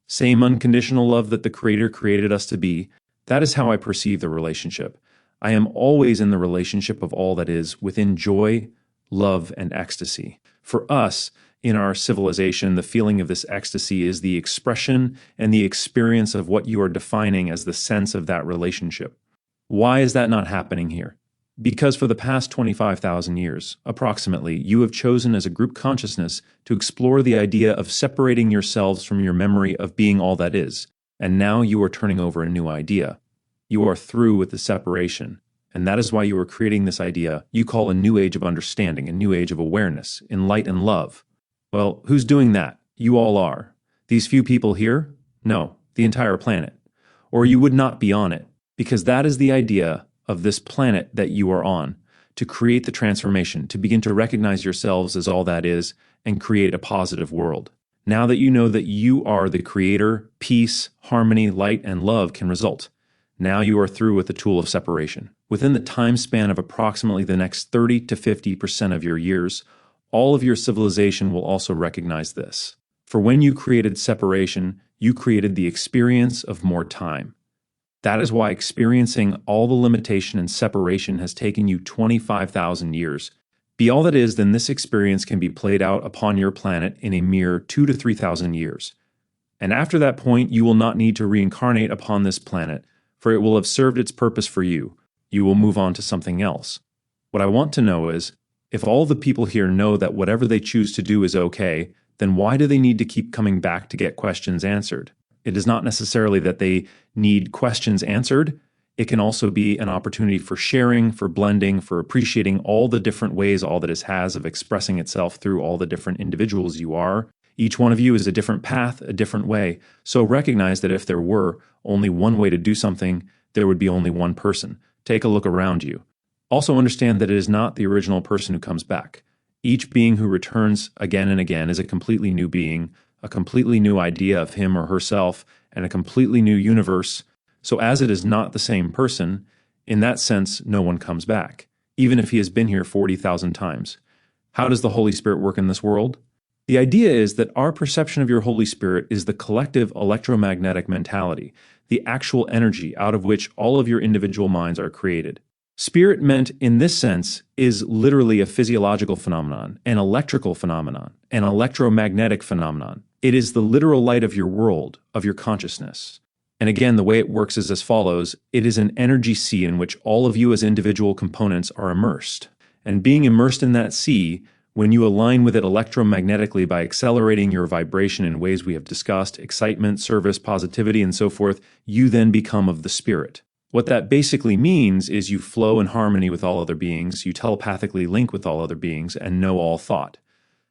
same unconditional love that the Creator created us to be. That is how I perceive the relationship. I am always in the relationship of all that is within joy, love, and ecstasy. For us, in our civilization, the feeling of this ecstasy is the expression and the experience of what you are defining as the sense of that relationship. Why is that not happening here? Because for the past 25,000 years, approximately, you have chosen as a group consciousness to explore the idea of separating yourselves from your memory of being all that is, and now you are turning over a new idea. You are through with the separation, and that is why you are creating this idea you call a new age of understanding, a new age of awareness, in light and love. Well, who's doing that? You all are. These few people here? No, the entire planet. Or you would not be on it, because that is the idea of this planet that you are on, to create the transformation, to begin to recognize yourselves as all that is, and create a positive world. Now that you know that you are the Creator, peace, harmony, light, and love can result. Now you are through with the tool of separation. Within the time span of approximately the next 30 to 50% of your years, all of your civilization will also recognize this. For when you created separation, you created the experience of more time. That is why experiencing all the limitation and separation has taken you 25,000 years. Be all that is, then this experience can be played out upon your planet in a mere 2,000 to 3,000 years. And after that point, you will not need to reincarnate upon this planet, for it will have served its purpose for you. You will move on to something else. What I want to know is, if all the people here know that whatever they choose to do is okay, then why do they need to keep coming back to get questions answered? It is not necessarily that they need questions answered. It can also be an opportunity for sharing, for blending, for appreciating all the different ways all that is has of expressing itself through all the different individuals you are. Each one of you is a different path, a different way. So recognize that if there were only one way to do something, there would be only one person. Take a look around you. Also understand that it is not the original person who comes back. Each being who returns again and again is a completely new being, a completely new idea of him or herself, and a completely new universe. So as it is not the same person, in that sense, no one comes back, even if he has been here 40,000 times. How does the Holy Spirit work in this world? The idea is that our perception of your Holy Spirit is the collective electromagnetic mentality, the actual energy out of which all of your individual minds are created. Spirit meant in this sense is literally a physiological phenomenon, an electrical phenomenon, an electromagnetic phenomenon. It is the literal light of your world, of your consciousness. And again, the way it works is as follows. It is an energy sea in which all of you as individual components are immersed. And being immersed in that sea, when you align with it electromagnetically by accelerating your vibration in ways we have discussed, excitement, service, positivity, and so forth, you then become of the Spirit. What that basically means is you flow in harmony with all other beings, you telepathically link with all other beings, and know all thought.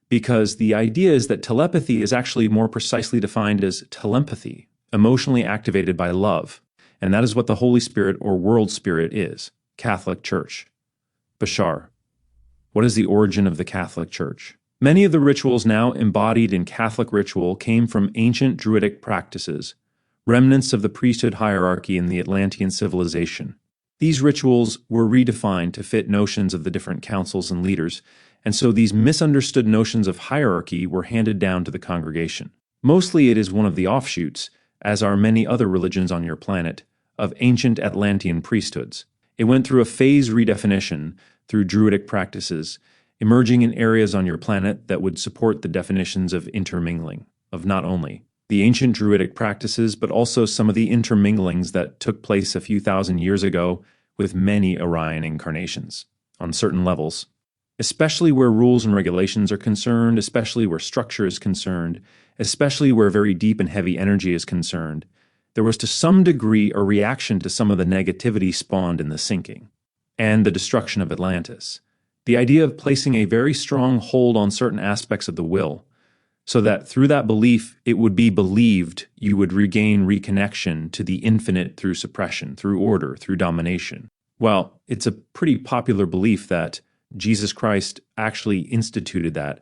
Because the idea is that telepathy is actually more precisely defined as telempathy, emotionally activated by love. And that is what the Holy Spirit or World Spirit is, Catholic Church. Bashar. What is the origin of the Catholic Church? Many of the rituals now embodied in Catholic ritual came from ancient Druidic practices, remnants of the priesthood hierarchy in the Atlantean civilization. These rituals were redefined to fit notions of the different councils and leaders, and so these misunderstood notions of hierarchy were handed down to the congregation. Mostly it is one of the offshoots, as are many other religions on your planet, of ancient Atlantean priesthoods. It went through a phase redefinition through Druidic practices, emerging in areas on your planet that would support the definitions of intermingling, of not only the ancient Druidic practices, but also some of the interminglings that took place a few thousand years ago with many Orion incarnations, on certain levels. Especially where rules and regulations are concerned, especially where structure is concerned, especially where very deep and heavy energy is concerned, there was to some degree a reaction to some of the negativity spawned in the sinking and the destruction of Atlantis. The idea of placing a very strong hold on certain aspects of the will, so that through that belief it would be believed you would regain reconnection to the infinite through suppression, through order, through domination. Well, it's a pretty popular belief that Jesus Christ actually instituted that.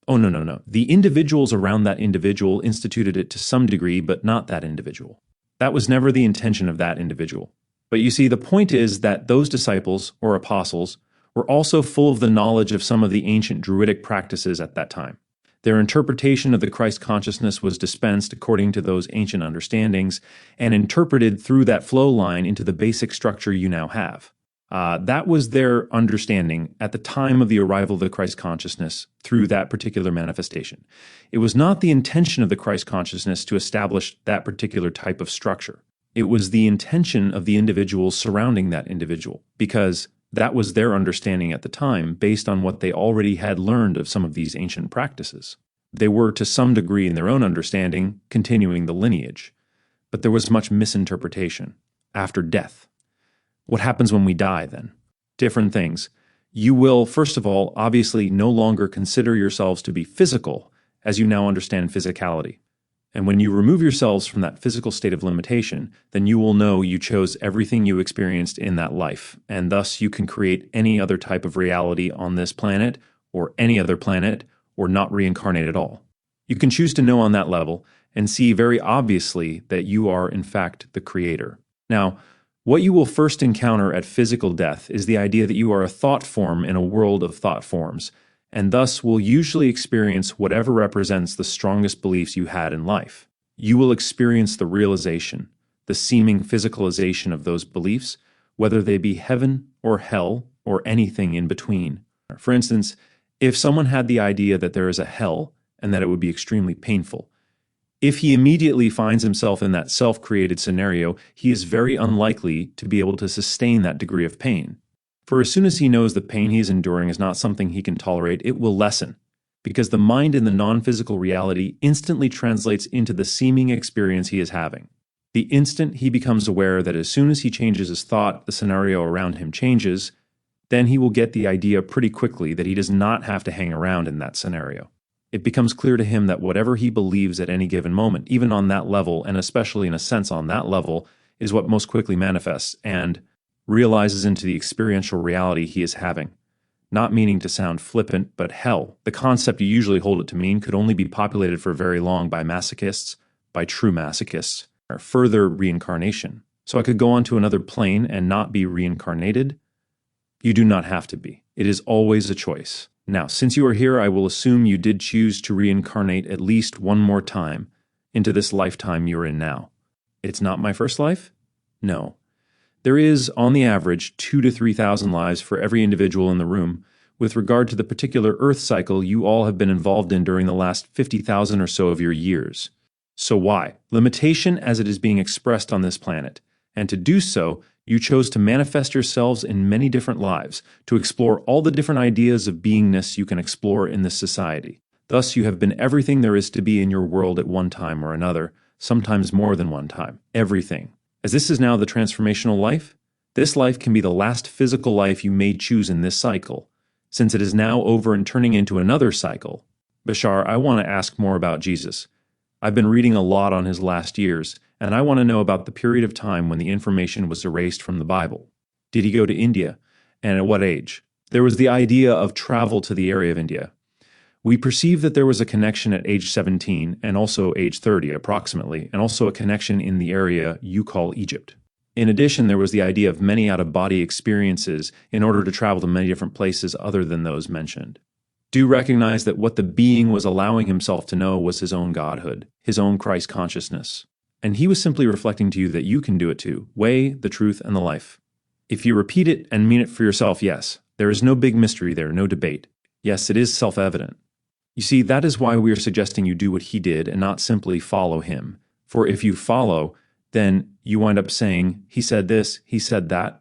Oh, no. The individuals around that individual instituted it to some degree, but not that individual. That was never the intention of that individual. But you see, the point is that those disciples, or apostles, were also full of the knowledge of some of the ancient Druidic practices at that time. Their interpretation of the Christ consciousness was dispensed according to those ancient understandings and interpreted through that flow line into the basic structure you now have. That was their understanding at the time of the arrival of the Christ consciousness through that particular manifestation. It was not the intention of the Christ consciousness to establish that particular type of structure. It was the intention of the individuals surrounding that individual, because that was their understanding at the time based on what they already had learned of some of these ancient practices. They were, to some degree in their own understanding, continuing the lineage. But there was much misinterpretation. After death. What happens when we die, then? Different things. You will, first of all, obviously no longer consider yourselves to be physical, as you now understand physicality. And when you remove yourselves from that physical state of limitation, then you will know you chose everything you experienced in that life, and thus you can create any other type of reality on this planet, or any other planet, or not reincarnate at all. You can choose to know on that level, and see very obviously that you are, in fact, the creator. Now, what you will first encounter at physical death is the idea that you are a thought form in a world of thought forms, and thus will usually experience whatever represents the strongest beliefs you had in life. You will experience the realization, the seeming physicalization of those beliefs, whether they be heaven or hell or anything in between. For instance, if someone had the idea that there is a hell and that it would be extremely painful, if he immediately finds himself in that self-created scenario, he is very unlikely to be able to sustain that degree of pain. For as soon as he knows the pain he is enduring is not something he can tolerate, it will lessen, because the mind in the non-physical reality instantly translates into the seeming experience he is having. The instant he becomes aware that as soon as he changes his thought, the scenario around him changes, then he will get the idea pretty quickly that he does not have to hang around in that scenario. It becomes clear to him that whatever he believes at any given moment, even on that level, and especially in a sense on that level, is what most quickly manifests and realizes into the experiential reality he is having. Not meaning to sound flippant, but hell, the concept you usually hold it to mean, could only be populated for very long by masochists, by true masochists, or further reincarnation. So I could go on to another plane and not be reincarnated. You do not have to be. It is always a choice. Now, since you are here, I will assume you did choose to reincarnate at least one more time into this lifetime you're in now. It's not my first life? No. There is, on the average, 2,000 to 3,000 lives for every individual in the room, with regard to the particular Earth cycle you all have been involved in during the last 50,000 or so of your years. So why? Limitation as it is being expressed on this planet. And to do so, you chose to manifest yourselves in many different lives, to explore all the different ideas of beingness you can explore in this society. Thus, you have been everything there is to be in your world at one time or another, sometimes more than one time. Everything. As this is now the transformational life, this life can be the last physical life you may choose in this cycle, since it is now over and turning into another cycle. Bashar, I want to ask more about Jesus. I've been reading a lot on his last years, and I want to know about the period of time when the information was erased from the Bible. Did he go to India, and at what age? There was the idea of travel to the area of India. We perceive that there was a connection at age 17 and also age 30 approximately, and also a connection in the area you call Egypt. In addition, there was the idea of many out-of-body experiences in order to travel to many different places other than those mentioned. Do recognize that what the being was allowing himself to know was his own godhood, his own Christ consciousness. And he was simply reflecting to you that you can do it too. Way, the truth, and the life. If you repeat it and mean it for yourself, yes, there is no big mystery there, no debate. Yes, it is self-evident. You see, that is why we are suggesting you do what he did and not simply follow him. For if you follow, then you wind up saying, he said this, he said that,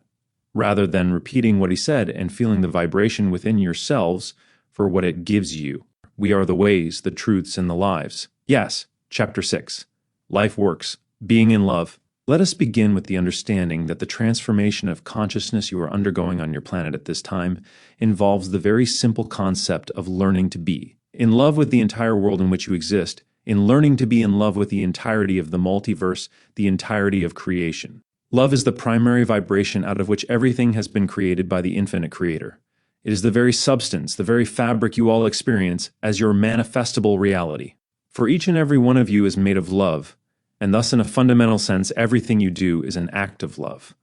rather than repeating what he said and feeling the vibration within yourselves for what it gives you. We are the ways, the truths, and the lives. Yes, chapter 6. Life works. Being in love. Let us begin with the understanding that the transformation of consciousness you are undergoing on your planet at this time involves the very simple concept of learning to be in love with the entire world in which you exist, in learning to be in love with the entirety of the multiverse, the entirety of creation. Love is the primary vibration out of which everything has been created by the infinite creator. It is the very substance, the very fabric you all experience as your manifestable reality. For each and every one of you is made of love, and thus in a fundamental sense, everything you do is an act of love.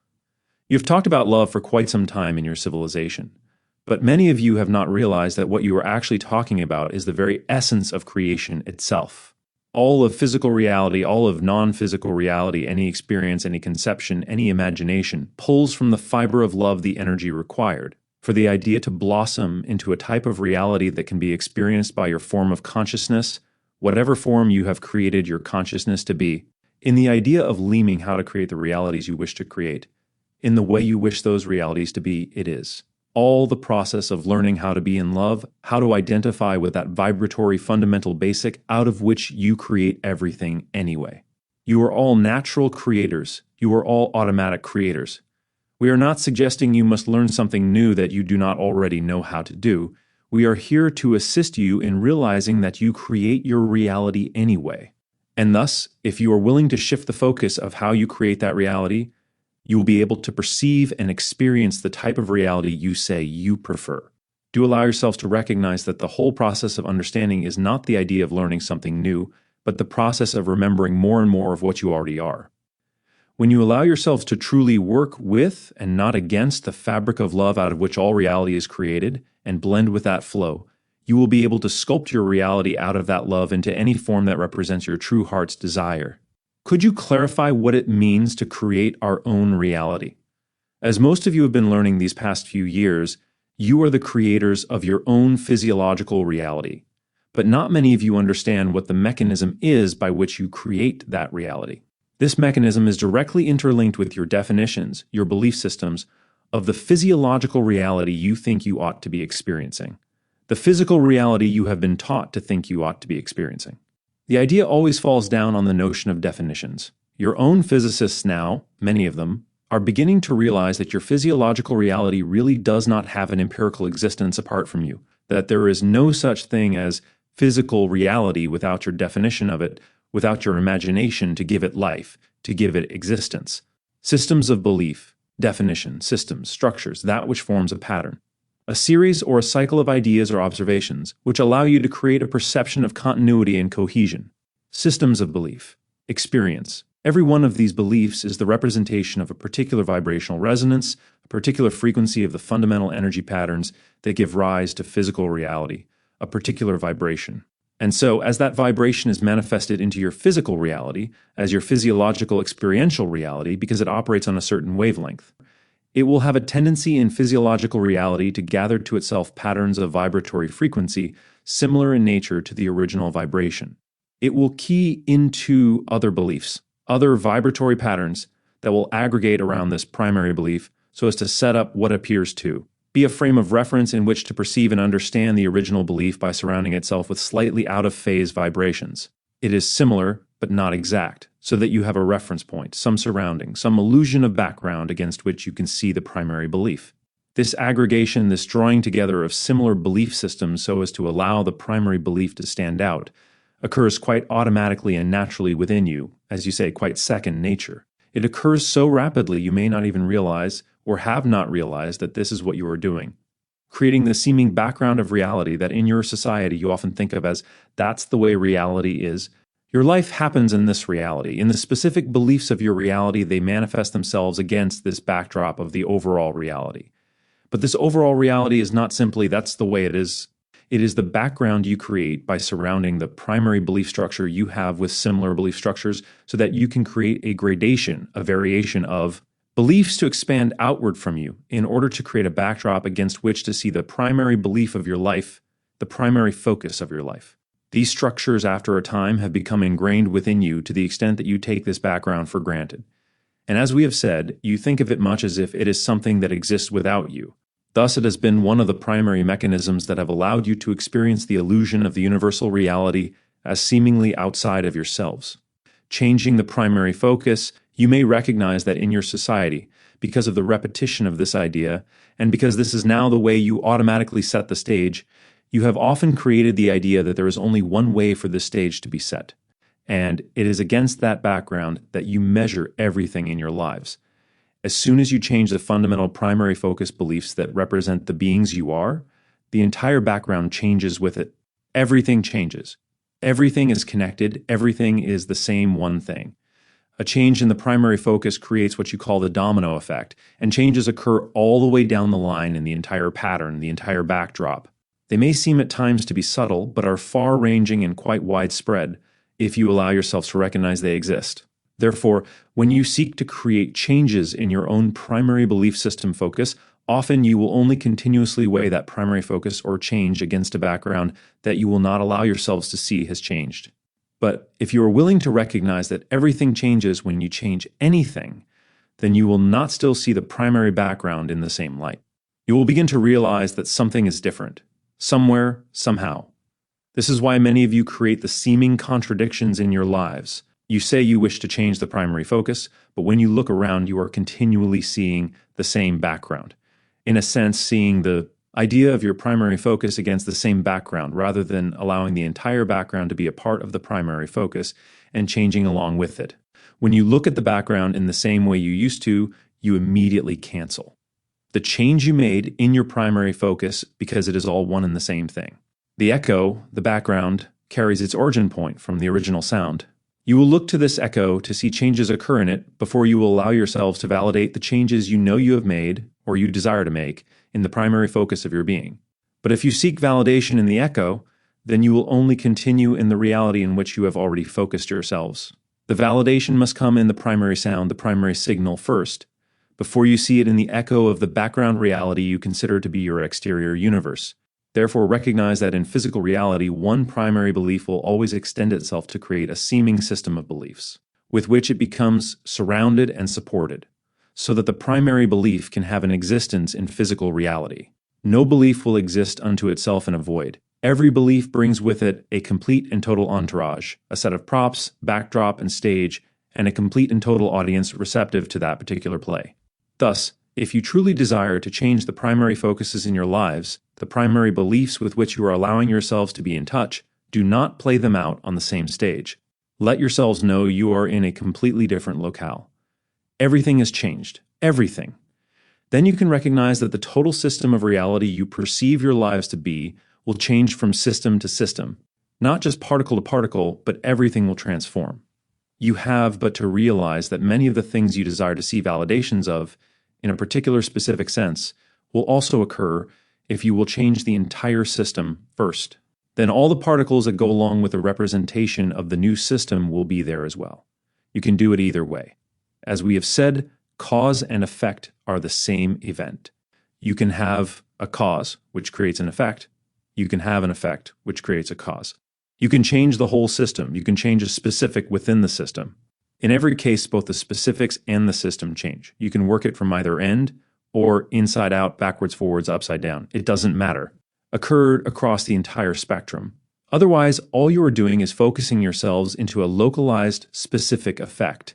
You've talked about love for quite some time in your civilization, but many of you have not realized that what you are actually talking about is the very essence of creation itself. All of physical reality, all of non-physical reality, any experience, any conception, any imagination, pulls from the fiber of love the energy required for the idea to blossom into a type of reality that can be experienced by your form of consciousness, whatever form you have created your consciousness to be, in the idea of learning how to create the realities you wish to create, in the way you wish those realities to be, it is. All the process of learning how to be in love, how to identify with that vibratory fundamental basic out of which you create everything anyway. You are all natural creators. You are all automatic creators. We are not suggesting you must learn something new that you do not already know how to do. We are here to assist you in realizing that you create your reality anyway. And thus, if you are willing to shift the focus of how you create that reality, you will be able to perceive and experience the type of reality you say you prefer. Do allow yourselves to recognize that the whole process of understanding is not the idea of learning something new, but the process of remembering more and more of what you already are. When you allow yourselves to truly work with and not against the fabric of love out of which all reality is created, and blend with that flow, you will be able to sculpt your reality out of that love into any form that represents your true heart's desire. Could you clarify what it means to create our own reality? As most of you have been learning these past few years, you are the creators of your own physiological reality. But not many of you understand what the mechanism is by which you create that reality. This mechanism is directly interlinked with your definitions, your belief systems, of the physiological reality you think you ought to be experiencing. The physical reality you have been taught to think you ought to be experiencing. The idea always falls down on the notion of definitions. Your own physicists now, many of them, are beginning to realize that your physiological reality really does not have an empirical existence apart from you, that there is no such thing as physical reality without your definition of it, without your imagination to give it life, to give it existence. Systems of belief, definition, systems, structures, that which forms a pattern. A series or a cycle of ideas or observations which allow you to create a perception of continuity and cohesion. Systems of belief, experience. Every one of these beliefs is the representation of a particular vibrational resonance, a particular frequency of the fundamental energy patterns that give rise to physical reality, a particular vibration. And so, as that vibration is manifested into your physical reality, as your physiological experiential reality, because it operates on a certain wavelength, it will have a tendency in physiological reality to gather to itself patterns of vibratory frequency similar in nature to the original vibration. It will key into other beliefs, other vibratory patterns that will aggregate around this primary belief so as to set up what appears to be a frame of reference in which to perceive and understand the original belief by surrounding itself with slightly out-of-phase vibrations. It is similar, but not exact. so that you have a reference point, some surrounding, some illusion of background against which you can see the primary belief. This aggregation, this drawing together of similar belief systems so as to allow the primary belief to stand out, occurs quite automatically and naturally within you, as you say, quite second nature. It occurs so rapidly you may not even realize or have not realized that this is what you are doing, creating the seeming background of reality that in your society you often think of as that's the way reality is. Your life happens in this reality. In the specific beliefs of your reality, they manifest themselves against this backdrop of the overall reality. But this overall reality is not simply that's the way it is. It is the background you create by surrounding the primary belief structure you have with similar belief structures so that you can create a gradation, a variation of beliefs to expand outward from you in order to create a backdrop against which to see the primary belief of your life, the primary focus of your life. These structures, after a time, have become ingrained within you to the extent that you take this background for granted. And as we have said, you think of it much as if it is something that exists without you. Thus, it has been one of the primary mechanisms that have allowed you to experience the illusion of the universal reality as seemingly outside of yourselves. Changing the primary focus, you may recognize that in your society, because of the repetition of this idea, and because this is now the way you automatically set the stage, you have often created the idea that there is only one way for this stage to be set. And it is against that background that you measure everything in your lives. As soon as you change the fundamental primary focus beliefs that represent the beings you are, the entire background changes with it. Everything changes. Everything is connected. Everything is the same one thing. A change in the primary focus creates what you call the domino effect, and changes occur all the way down the line in the entire pattern, the entire backdrop. They may seem at times to be subtle, but are far-ranging and quite widespread if you allow yourself to recognize they exist. Therefore, when you seek to create changes in your own primary belief system focus, often you will only continuously weigh that primary focus or change against a background that you will not allow yourselves to see has changed. But if you are willing to recognize that everything changes when you change anything, then you will not still see the primary background in the same light. You will begin to realize that something is different, somewhere, somehow. This is why many of you create the seeming contradictions in your lives. You say you wish to change the primary focus, but when you look around, you are continually seeing the same background. In a sense, seeing the idea of your primary focus against the same background, rather than allowing the entire background to be a part of the primary focus and changing along with it. When you look at the background in the same way you used to, you immediately cancel the change you made in your primary focus because it is all one and the same thing. The echo, the background, carries its origin point from the original sound. You will look to this echo to see changes occur in it before you will allow yourselves to validate the changes you know you have made or you desire to make in the primary focus of your being. But if you seek validation in the echo, then you will only continue in the reality in which you have already focused yourselves. The validation must come in the primary sound, the primary signal first, before you see it in the echo of the background reality you consider to be your exterior universe. Therefore, recognize that in physical reality, one primary belief will always extend itself to create a seeming system of beliefs, with which it becomes surrounded and supported, so that the primary belief can have an existence in physical reality. No belief will exist unto itself in a void. Every belief brings with it a complete and total entourage, a set of props, backdrop, and stage, and a complete and total audience receptive to that particular play. Thus, if you truly desire to change the primary focuses in your lives, the primary beliefs with which you are allowing yourselves to be in touch, do not play them out on the same stage. Let yourselves know you are in a completely different locale. Everything has changed. Everything. Then you can recognize that the total system of reality you perceive your lives to be will change from system to system. Not just particle to particle, but everything will transform. You have but to realize that many of the things you desire to see validations of, in a particular specific sense, will also occur if you will change the entire system first. Then all the particles that go along with the representation of the new system will be there as well. You can do it either way. As we have said, cause and effect are the same event. You can have a cause, which creates an effect. You can have an effect, which creates a cause. You can change the whole system. You can change a specific within the system. In every case, both the specifics and the system change. You can work it from either end, or inside out, backwards, forwards, upside down. It doesn't matter. Occurred across the entire spectrum. Otherwise, all you are doing is focusing yourselves into a localized, specific effect,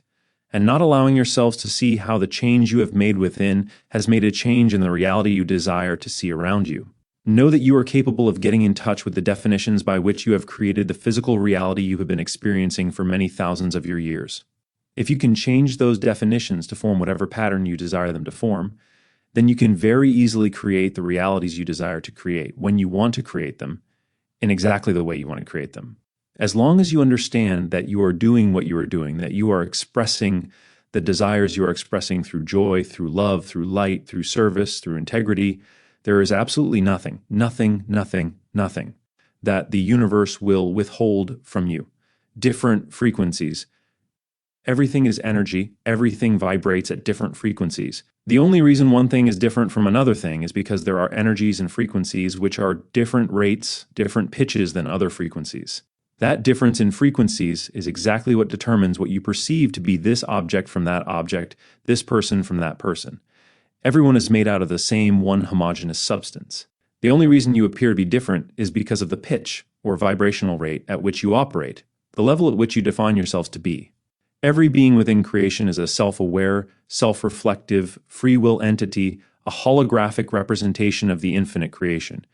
and not allowing yourselves to see how the change you have made within has made a change in the reality you desire to see around you. Know that you are capable of getting in touch with the definitions by which you have created the physical reality you have been experiencing for many thousands of your years. If you can change those definitions to form whatever pattern you desire them to form, then you can very easily create the realities you desire to create when you want to create them, in exactly the way you want to create them. As long as you understand that you are doing what you are doing, that you are expressing the desires you are expressing through joy, through love, through light, through service, through integrity, there is absolutely nothing that the universe will withhold from you. Different frequencies. Everything is energy. Everything vibrates at different frequencies. The only reason one thing is different from another thing is because there are energies and frequencies which are different rates, different pitches than other frequencies. That difference in frequencies is exactly what determines what you perceive to be this object from that object, this person from that person. Everyone is made out of the same one homogeneous substance. The only reason you appear to be different is because of the pitch or vibrational rate at which you operate, the level at which you define yourselves to be. Every being within creation is a self-aware, self-reflective, free will entity, a holographic representation of the infinite creation.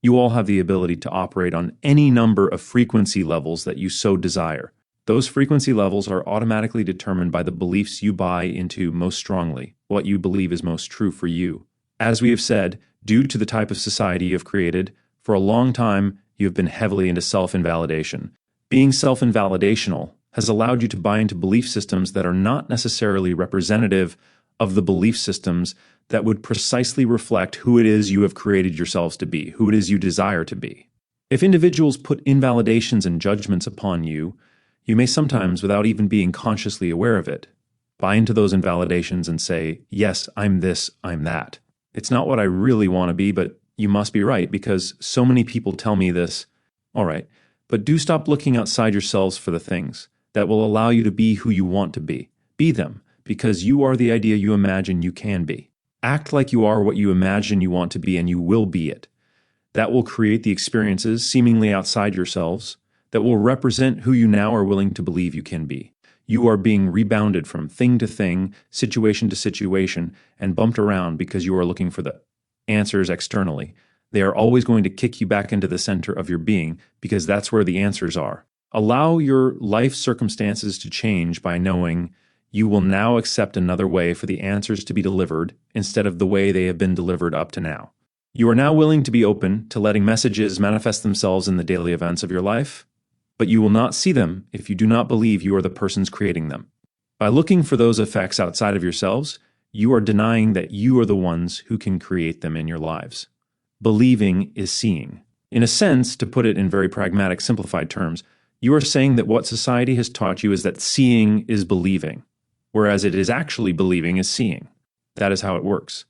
You all have the ability to operate on any number of frequency levels that you so desire. Those frequency levels are automatically determined by the beliefs you buy into most strongly, what you believe is most true for you. As we have said, due to the type of society you have created, for a long time you have been heavily into self-invalidation. Being self-invalidational has allowed you to buy into belief systems that are not necessarily representative of the belief systems that would precisely reflect who it is you have created yourselves to be, who it is you desire to be. If individuals put invalidations and judgments upon you, you may sometimes, without even being consciously aware of it, buy into those invalidations and say, yes, I'm this, I'm that. It's not what I really want to be, but you must be right because so many people tell me this. All right, but do stop looking outside yourselves for the things that will allow you to be who you want to be. Be them, because you are the idea you imagine you can be. Act like you are what you imagine you want to be, and you will be it. That will create the experiences seemingly outside yourselves that will represent who you now are willing to believe you can be. You are being rebounded from thing to thing, situation to situation, and bumped around because you are looking for the answers externally. They are always going to kick you back into the center of your being because that's where the answers are. Allow your life circumstances to change by knowing you will now accept another way for the answers to be delivered instead of the way they have been delivered up to now. You are now willing to be open to letting messages manifest themselves in the daily events of your life, but you will not see them if you do not believe you are the persons creating them. By looking for those effects outside of yourselves, you are denying that you are the ones who can create them in your lives. Believing is seeing. In a sense, to put it in very pragmatic, simplified terms, you are saying that what society has taught you is that seeing is believing, whereas it is actually believing is seeing. That is how it works.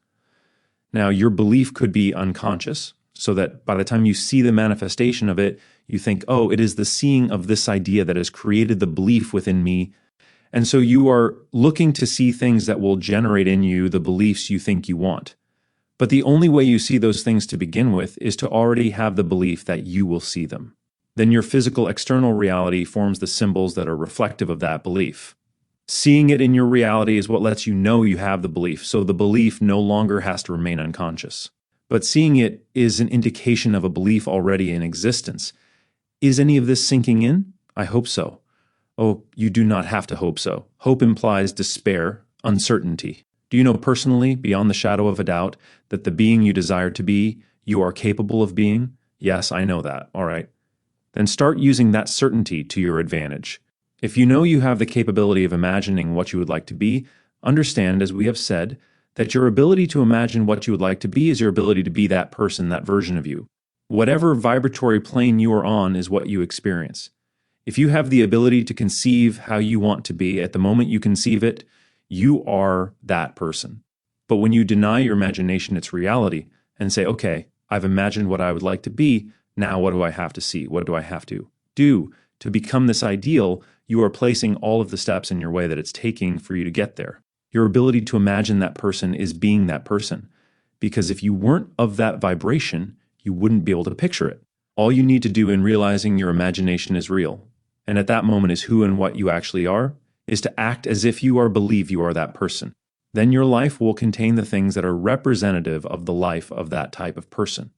Now, your belief could be unconscious, so that by the time you see the manifestation of it, you think, oh, it is the seeing of this idea that has created the belief within me. And so you are looking to see things that will generate in you the beliefs you think you want. But the only way you see those things to begin with is to already have the belief that you will see them. Then your physical external reality forms the symbols that are reflective of that belief. Seeing it in your reality is what lets you know you have the belief, so the belief no longer has to remain unconscious. But seeing it is an indication of a belief already in existence. Is any of this sinking in? I hope so. Oh, you do not have to hope so. Hope implies despair, uncertainty. Do you know personally, beyond the shadow of a doubt, that the being you desire to be, you are capable of being? Yes, I know that. All right. Then start using that certainty to your advantage. If you know you have the capability of imagining what you would like to be, understand, as we have said, that your ability to imagine what you would like to be is your ability to be that person, that version of you. Whatever vibratory plane you are on is what you experience. If you have the ability to conceive how you want to be at the moment you conceive it, you are that person. But when you deny your imagination its reality and say, okay, I've imagined what I would like to be, now what do I have to see? What do I have to do to become this ideal? You are placing all of the steps in your way that it's taking for you to get there. Your ability to imagine that person is being that person. Because if you weren't of that vibration, you wouldn't be able to picture it. All you need to do in realizing your imagination is real, and at that moment is who and what you actually are, is to act as if you believe you are that person. Then your life will contain the things that are representative of the life of that type of person.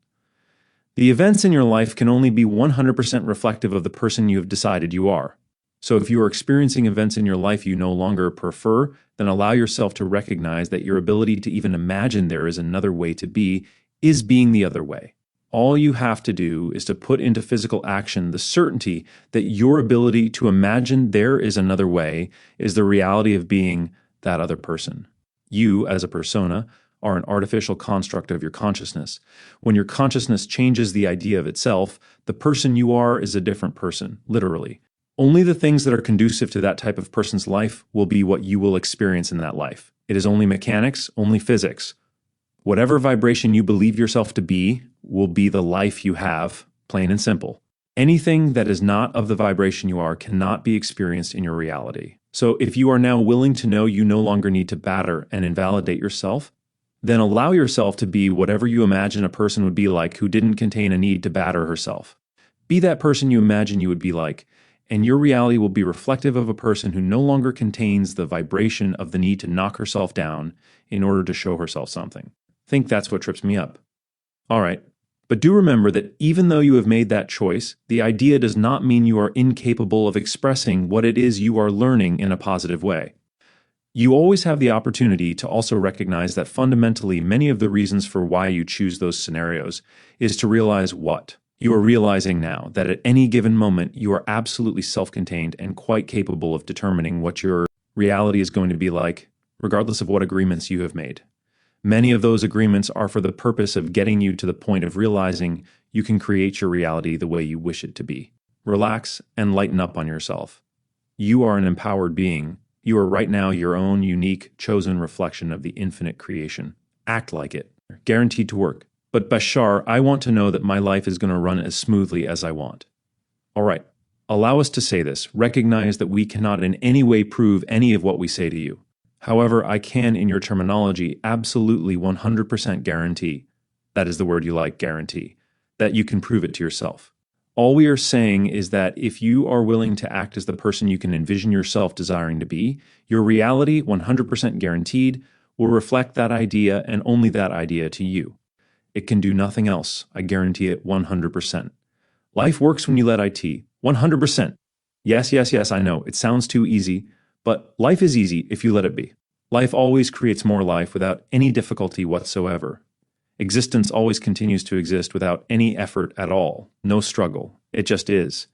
The events in your life can only be 100% reflective of the person you have decided you are. So if you are experiencing events in your life you no longer prefer, then allow yourself to recognize that your ability to even imagine there is another way to be is being the other way. All you have to do is to put into physical action the certainty that your ability to imagine there is another way is the reality of being that other person. You, as a persona, are an artificial construct of your consciousness. When your consciousness changes the idea of itself, the person you are is a different person, literally. Only the things that are conducive to that type of person's life will be what you will experience in that life. It is only mechanics, only physics. Whatever vibration you believe yourself to be will be the life you have, plain and simple. Anything that is not of the vibration you are cannot be experienced in your reality. So if you are now willing to know you no longer need to batter and invalidate yourself, then allow yourself to be whatever you imagine a person would be like who didn't contain a need to batter herself. Be that person you imagine you would be like, and your reality will be reflective of a person who no longer contains the vibration of the need to knock herself down in order to show herself something. Think that's what trips me up. All right, but do remember that even though you have made that choice, the idea does not mean you are incapable of expressing what it is you are learning in a positive way. You always have the opportunity to also recognize that fundamentally many of the reasons for why you choose those scenarios is to realize what? You are realizing now that at any given moment you are absolutely self-contained and quite capable of determining what your reality is going to be like, regardless of what agreements you have made. Many of those agreements are for the purpose of getting you to the point of realizing you can create your reality the way you wish it to be. Relax and lighten up on yourself. You are an empowered being. You are right now your own unique, chosen reflection of the infinite creation. Act like it. Guaranteed to work. But Bashar, I want to know that my life is going to run as smoothly as I want. All right, allow us to say this. Recognize that we cannot in any way prove any of what we say to you. However, I can, in your terminology, absolutely 100% guarantee, that is the word you like, guarantee, that you can prove it to yourself. All we are saying is that if you are willing to act as the person you can envision yourself desiring to be, your reality, 100% guaranteed, will reflect that idea and only that idea to you. It can do nothing else. I guarantee it 100%. Life works when you let IT. 100%. Yes, I know. It sounds too easy, but life is easy if you let it be. Life always creates more life without any difficulty whatsoever. Existence always continues to exist without any effort at all, no struggle. It just is.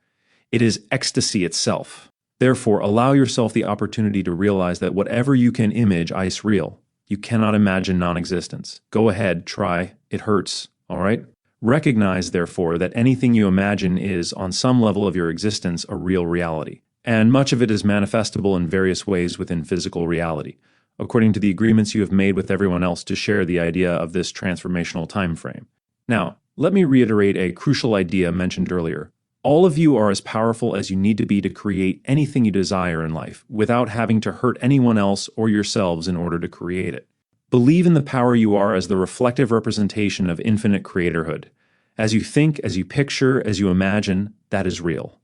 It is ecstasy itself. Therefore, allow yourself the opportunity to realize that whatever you can image is real. You cannot imagine non-existence. Go ahead, try. It hurts, all right? Recognize, therefore, that anything you imagine is, on some level of your existence, a real reality. And much of it is manifestable in various ways within physical reality, according to the agreements you have made with everyone else to share the idea of this transformational time frame. Now, let me reiterate a crucial idea mentioned earlier. All of you are as powerful as you need to be to create anything you desire in life, without having to hurt anyone else or yourselves in order to create it. Believe in the power you are as the reflective representation of infinite creatorhood. As you think, as you picture, as you imagine, that is real.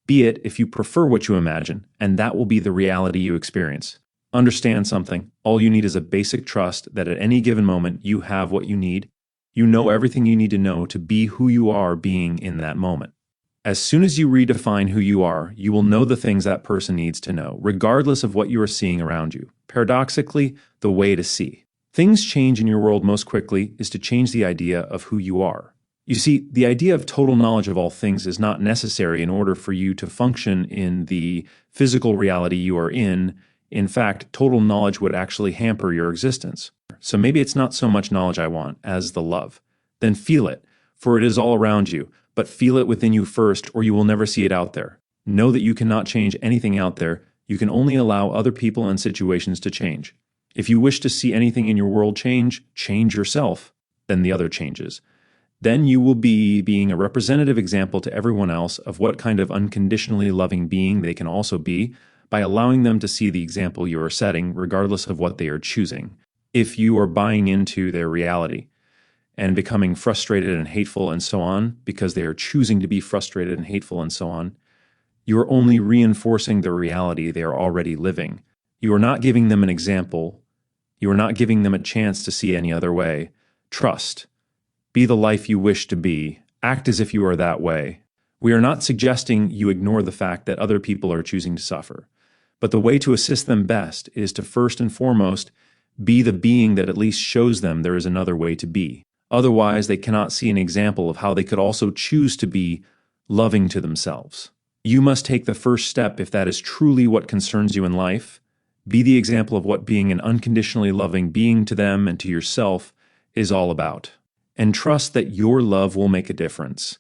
Be it if you prefer what you imagine, and that will be the reality you experience. Understand something. All you need is a basic trust that at any given moment you have what you need. You know everything you need to know to be who you are being in that moment. As soon as you redefine who you are, you will know the things that person needs to know, regardless of what you are seeing around you. Paradoxically, the way to see. Things change in your world most quickly is to change the idea of who you are. You see, the idea of total knowledge of all things is not necessary in order for you to function in the physical reality you are in. In fact, total knowledge would actually hamper your existence. So maybe it's not so much knowledge I want as the love. Then feel it, for it is all around you, but feel it within you first or you will never see it out there. Know that you cannot change anything out there. You can only allow other people and situations to change. If you wish to see anything in your world change yourself, then the other changes. Then you will be being a representative example to everyone else of what kind of unconditionally loving being they can also be, by allowing them to see the example you are setting, regardless of what they are choosing, if you are buying into their reality. and becoming frustrated and hateful and so on, because they are choosing to be frustrated and hateful and so on, you are only reinforcing the reality they are already living. You are not giving them an example. You are not giving them a chance to see any other way. Trust. Be the life you wish to be. Act as if you are that way. We are not suggesting you ignore the fact that other people are choosing to suffer. But the way to assist them best is to first and foremost be the being that at least shows them there is another way to be. Otherwise, they cannot see an example of how they could also choose to be loving to themselves. You must take the first step if that is truly what concerns you in life. Be the example of what being an unconditionally loving being to them and to yourself is all about. And trust that your love will make a difference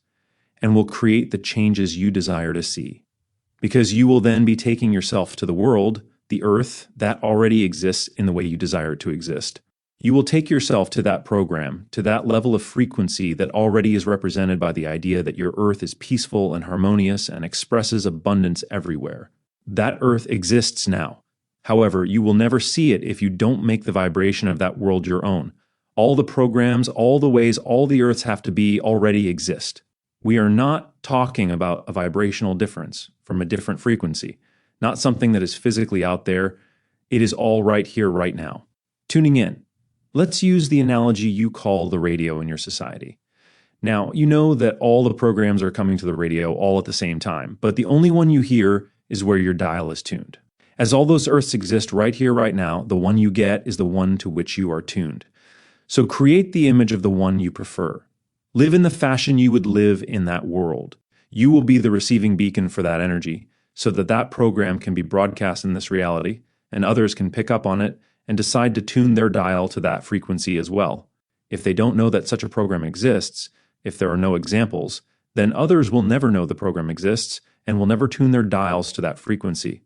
and will create the changes you desire to see. Because you will then be taking yourself to the world, the earth, that already exists in the way you desire it to exist. You will take yourself to that program, to that level of frequency that already is represented by the idea that your earth is peaceful and harmonious and expresses abundance everywhere. That earth exists now. However, you will never see it if you don't make the vibration of that world your own. All the programs, all the ways all the earths have to be already exist. We are not talking about a vibrational difference from a different frequency, not something that is physically out there. It is all right here, right now. Tuning in. Let's use the analogy you call the radio in your society. Now, you know that all the programs are coming to the radio all at the same time, but the only one you hear is where your dial is tuned. As all those earths exist right here, right now, the one you get is the one to which you are tuned. So create the image of the one you prefer. Live in the fashion you would live in that world. You will be the receiving beacon for that energy, so that that program can be broadcast in this reality, and others can pick up on it and decide to tune their dial to that frequency as well. If they don't know that such a program exists, if there are no examples, then others will never know the program exists and will never tune their dials to that frequency.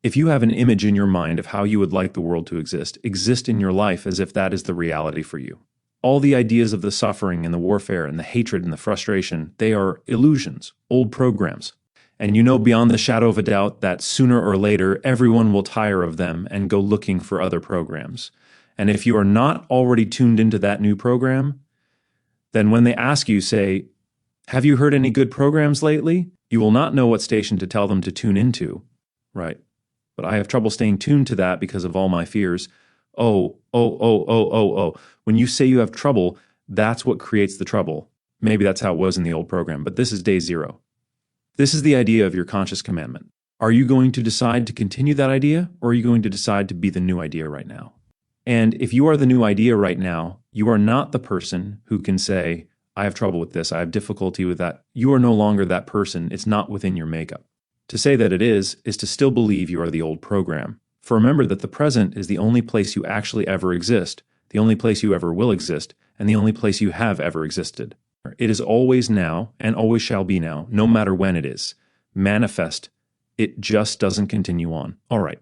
If you have an image in your mind of how you would like the world to exist in your life as if that is the reality for you. All the ideas of the suffering and the warfare and the hatred and the frustration, they are illusions, old programs. And you know beyond the shadow of a doubt that sooner or later everyone will tire of them and go looking for other programs. And if you are not already tuned into that new program, then when they ask you, say, "Have you heard any good programs lately?" You will not know what station to tell them to tune into. Right. But I have trouble staying tuned to that because of all my fears. Oh. When you say you have trouble, that's what creates the trouble. Maybe that's how it was in the old program, but this is day 0. This is the idea of your conscious commandment. Are you going to decide to continue that idea, or are you going to decide to be the new idea right now? And if you are the new idea right now, you are not the person who can say, "I have trouble with this, I have difficulty with that." You are no longer that person. It's not within your makeup. To say that it is to still believe you are the old program. For remember that the present is the only place you actually ever exist, the only place you ever will exist, and the only place you have ever existed. It is always now and always shall be now, no matter when it is. Manifest. It just doesn't continue on. All right.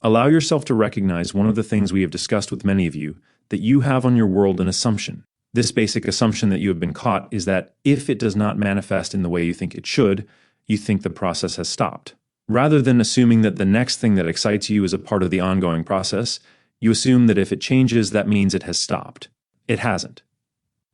Allow yourself to recognize one of the things we have discussed with many of you, that you have on your world an assumption. This basic assumption that you have been caught is that if it does not manifest in the way you think it should, you think the process has stopped. Rather than assuming that the next thing that excites you is a part of the ongoing process, you assume that if it changes, that means it has stopped. It hasn't.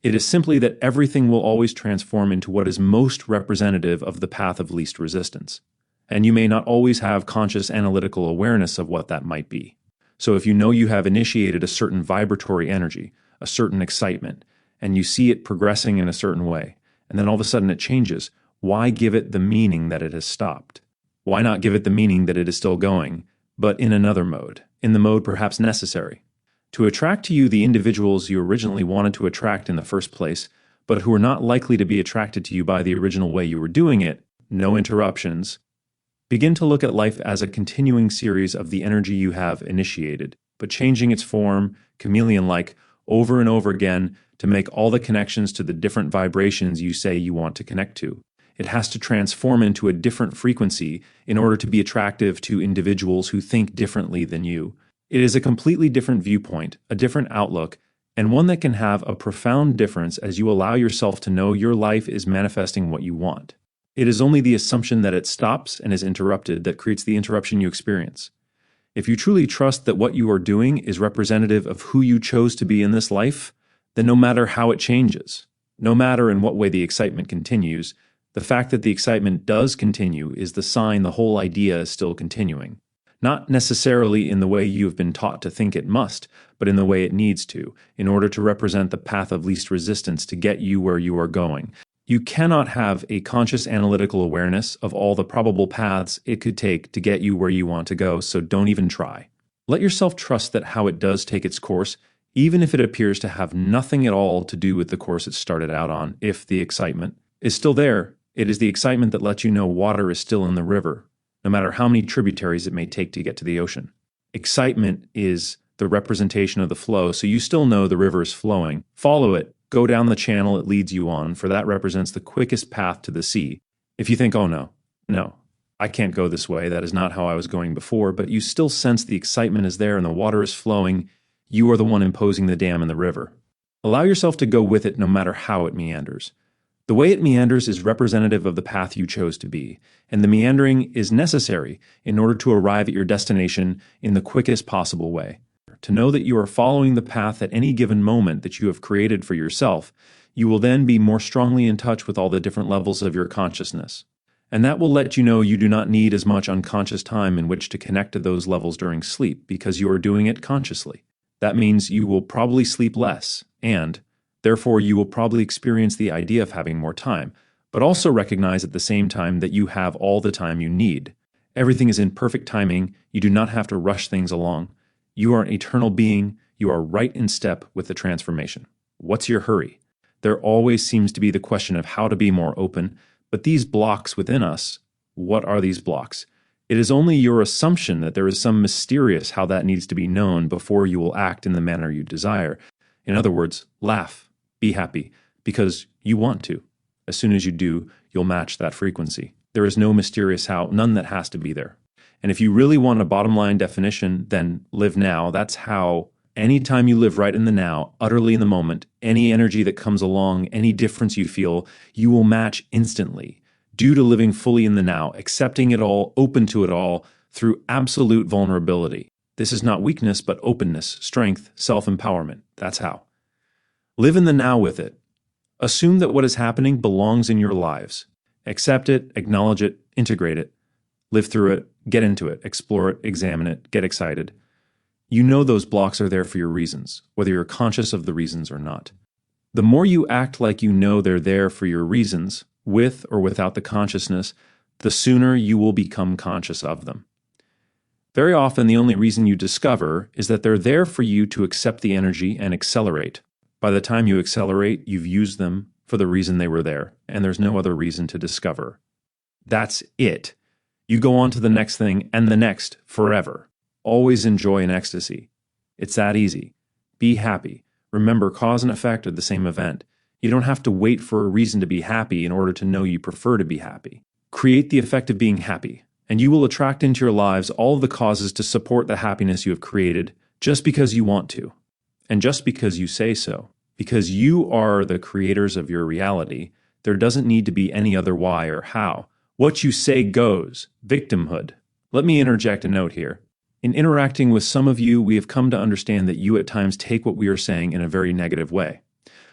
It is simply that everything will always transform into what is most representative of the path of least resistance. And you may not always have conscious analytical awareness of what that might be. So if you know you have initiated a certain vibratory energy, a certain excitement, and you see it progressing in a certain way, and then all of a sudden it changes, why give it the meaning that it has stopped? Why not give it the meaning that it is still going, but in another mode, in the mode perhaps necessary? To attract to you the individuals you originally wanted to attract in the first place, but who are not likely to be attracted to you by the original way you were doing it, no interruptions, begin to look at life as a continuing series of the energy you have initiated, but changing its form, chameleon-like, over and over again to make all the connections to the different vibrations you say you want to connect to. It has to transform into a different frequency in order to be attractive to individuals who think differently than you. It is a completely different viewpoint, a different outlook, and one that can have a profound difference as you allow yourself to know your life is manifesting what you want. It is only the assumption that it stops and is interrupted that creates the interruption you experience. If you truly trust that what you are doing is representative of who you chose to be in this life, then no matter how it changes, no matter in what way the excitement continues, the fact that the excitement does continue is the sign the whole idea is still continuing. Not necessarily in the way you have been taught to think it must, but in the way it needs to, in order to represent the path of least resistance to get you where you are going. You cannot have a conscious analytical awareness of all the probable paths it could take to get you where you want to go, so don't even try. Let yourself trust that how it does take its course, even if it appears to have nothing at all to do with the course it started out on, if the excitement is still there. It is the excitement that lets you know water is still in the river, no matter how many tributaries it may take to get to the ocean. Excitement is the representation of the flow, so you still know the river is flowing. Follow it. Go down the channel it leads you on, for that represents the quickest path to the sea. If you think, oh no, I can't go this way, that is not how I was going before, but you still sense the excitement is there and the water is flowing, you are the one imposing the dam in the river. Allow yourself to go with it no matter how it meanders. The way it meanders is representative of the path you chose to be, and the meandering is necessary in order to arrive at your destination in the quickest possible way. To know that you are following the path at any given moment that you have created for yourself, you will then be more strongly in touch with all the different levels of your consciousness. And that will let you know you do not need as much unconscious time in which to connect to those levels during sleep, because you are doing it consciously. That means you will probably sleep less, and therefore you will probably experience the idea of having more time, but also recognize at the same time that you have all the time you need. Everything is in perfect timing. You do not have to rush things along. You are an eternal being. You are right in step with the transformation. What's your hurry? There always seems to be the question of how to be more open, but these blocks within us, what are these blocks? It is only your assumption that there is some mysterious how that needs to be known before you will act in the manner you desire. In other words, laugh, be happy, because you want to. As soon as you do, you'll match that frequency. There is no mysterious how, none that has to be there. And if you really want a bottom line definition, then live now. That's how anytime you live right in the now, utterly in the moment, any energy that comes along, any difference you feel, you will match instantly, due to living fully in the now, accepting it all, open to it all, through absolute vulnerability. This is not weakness, but openness, strength, self-empowerment. That's how. Live in the now with it. Assume that what is happening belongs in your lives. Accept it, acknowledge it, integrate it. Live through it, get into it, explore it, examine it, get excited. You know those blocks are there for your reasons, whether you're conscious of the reasons or not. The more you act like you know they're there for your reasons, with or without the consciousness, the sooner you will become conscious of them. Very often, the only reason you discover is that they're there for you to accept the energy and accelerate. By the time you accelerate, you've used them for the reason they were there, and there's no other reason to discover. That's it. You go on to the next thing and the next forever. Always enjoy an ecstasy. It's that easy. Be happy. Remember, cause and effect are the same event. You don't have to wait for a reason to be happy in order to know you prefer to be happy. Create the effect of being happy, and you will attract into your lives all of the causes to support the happiness you have created just because you want to, and just because you say so. Because you are the creators of your reality, there doesn't need to be any other why or how. What you say goes. Victimhood. Let me interject a note here. In interacting with some of you, we have come to understand that you at times take what we are saying in a very negative way.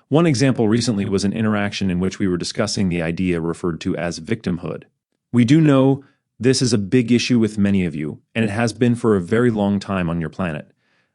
One example recently was an interaction in which we were discussing the idea referred to as victimhood. We do know this is a big issue with many of you, and it has been for a very long time on your planet.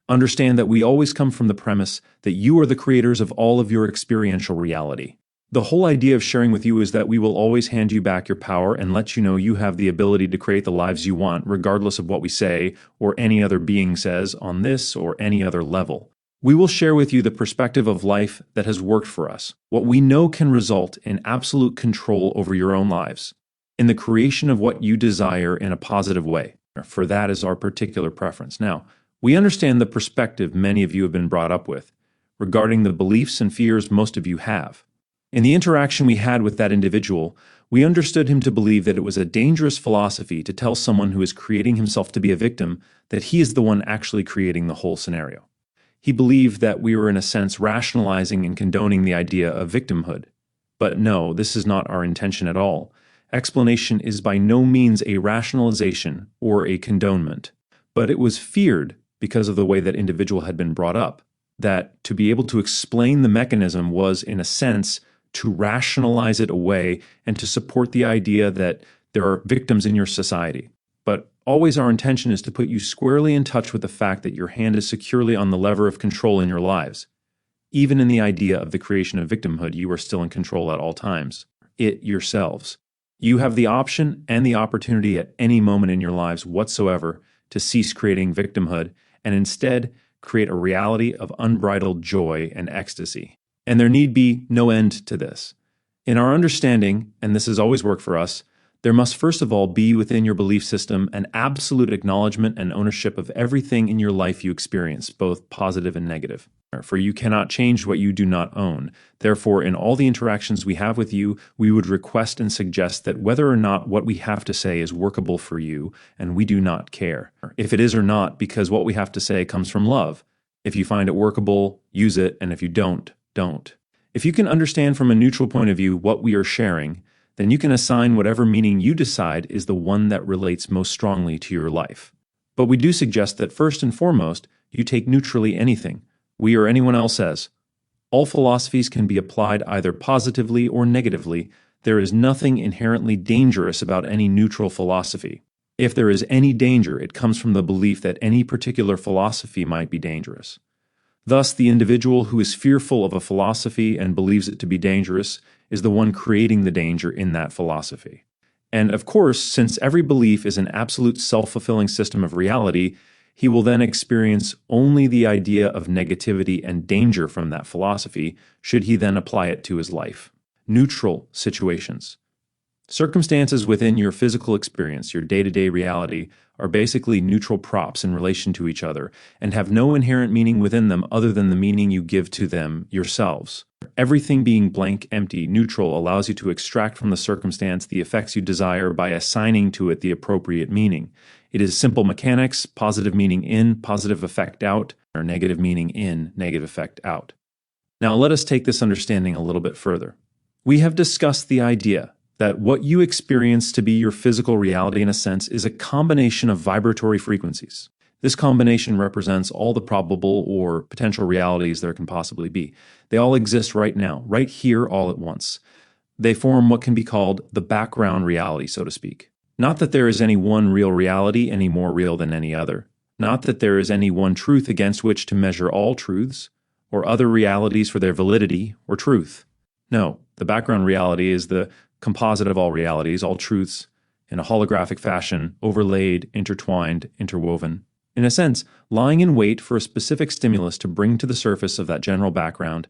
Understand that we always come from the premise that you are the creators of all of your experiential reality. The whole idea of sharing with you is that we will always hand you back your power and let you know you have the ability to create the lives you want, regardless of what we say or any other being says on this or any other level. We will share with you the perspective of life that has worked for us, what we know can result in absolute control over your own lives, in the creation of what you desire in a positive way, for that is our particular preference. Now, we understand the perspective many of you have been brought up with, regarding the beliefs and fears most of you have. In the interaction we had with that individual, we understood him to believe that it was a dangerous philosophy to tell someone who is creating himself to be a victim that he is the one actually creating the whole scenario. He believed that we were in a sense rationalizing and condoning the idea of victimhood. But no, this is not our intention at all. Explanation is by no means a rationalization or a condonement, but it was feared because of the way that individual had been brought up. that to be able to explain the mechanism was, in a sense, to rationalize it away and to support the idea that there are victims in your society. But always our intention is to put you squarely in touch with the fact that your hand is securely on the lever of control in your lives. Even in the idea of the creation of victimhood, you are still in control at all times. It yourselves. You have the option and the opportunity at any moment in your lives whatsoever to cease creating victimhood and instead create a reality of unbridled joy and ecstasy. And there need be no end to this. In our understanding, and this has always worked for us, there must first of all be within your belief system an absolute acknowledgement and ownership of everything in your life you experience, both positive and negative. For you cannot change what you do not own. Therefore, in all the interactions we have with you, we would request and suggest that whether or not what we have to say is workable for you, and we do not care. If it is or not, because what we have to say comes from love. If you find it workable, use it, and if you don't. If you can understand from a neutral point of view what we are sharing, then you can assign whatever meaning you decide is the one that relates most strongly to your life. But we do suggest that first and foremost, you take neutrally anything we or anyone else says. All philosophies can be applied either positively or negatively. There is nothing inherently dangerous about any neutral philosophy. If there is any danger, it comes from the belief that any particular philosophy might be dangerous. Thus, the individual who is fearful of a philosophy and believes it to be dangerous is the one creating the danger in that philosophy. And of course, since every belief is an absolute self-fulfilling system of reality, he will then experience only the idea of negativity and danger from that philosophy, should he then apply it to his life. Neutral situations. Circumstances within your physical experience, your day-to-day reality, are basically neutral props in relation to each other and have no inherent meaning within them other than the meaning you give to them yourselves. Everything being blank, empty, neutral allows you to extract from the circumstance the effects you desire by assigning to it the appropriate meaning. It is simple mechanics, positive meaning in, positive effect out, or negative meaning in, negative effect out. Now let us take this understanding a little bit further. We have discussed the idea that what you experience to be your physical reality in a sense is a combination of vibratory frequencies. This combination represents all the probable or potential realities there can possibly be. They all exist right now, right here all at once. They form what can be called the background reality, so to speak. Not that there is any one real reality any more real than any other. Not that there is any one truth against which to measure all truths, or other realities for their validity or truth. No, the background reality is the composite of all realities, all truths, in a holographic fashion, overlaid, intertwined, interwoven. In a sense, lying in wait for a specific stimulus to bring to the surface of that general background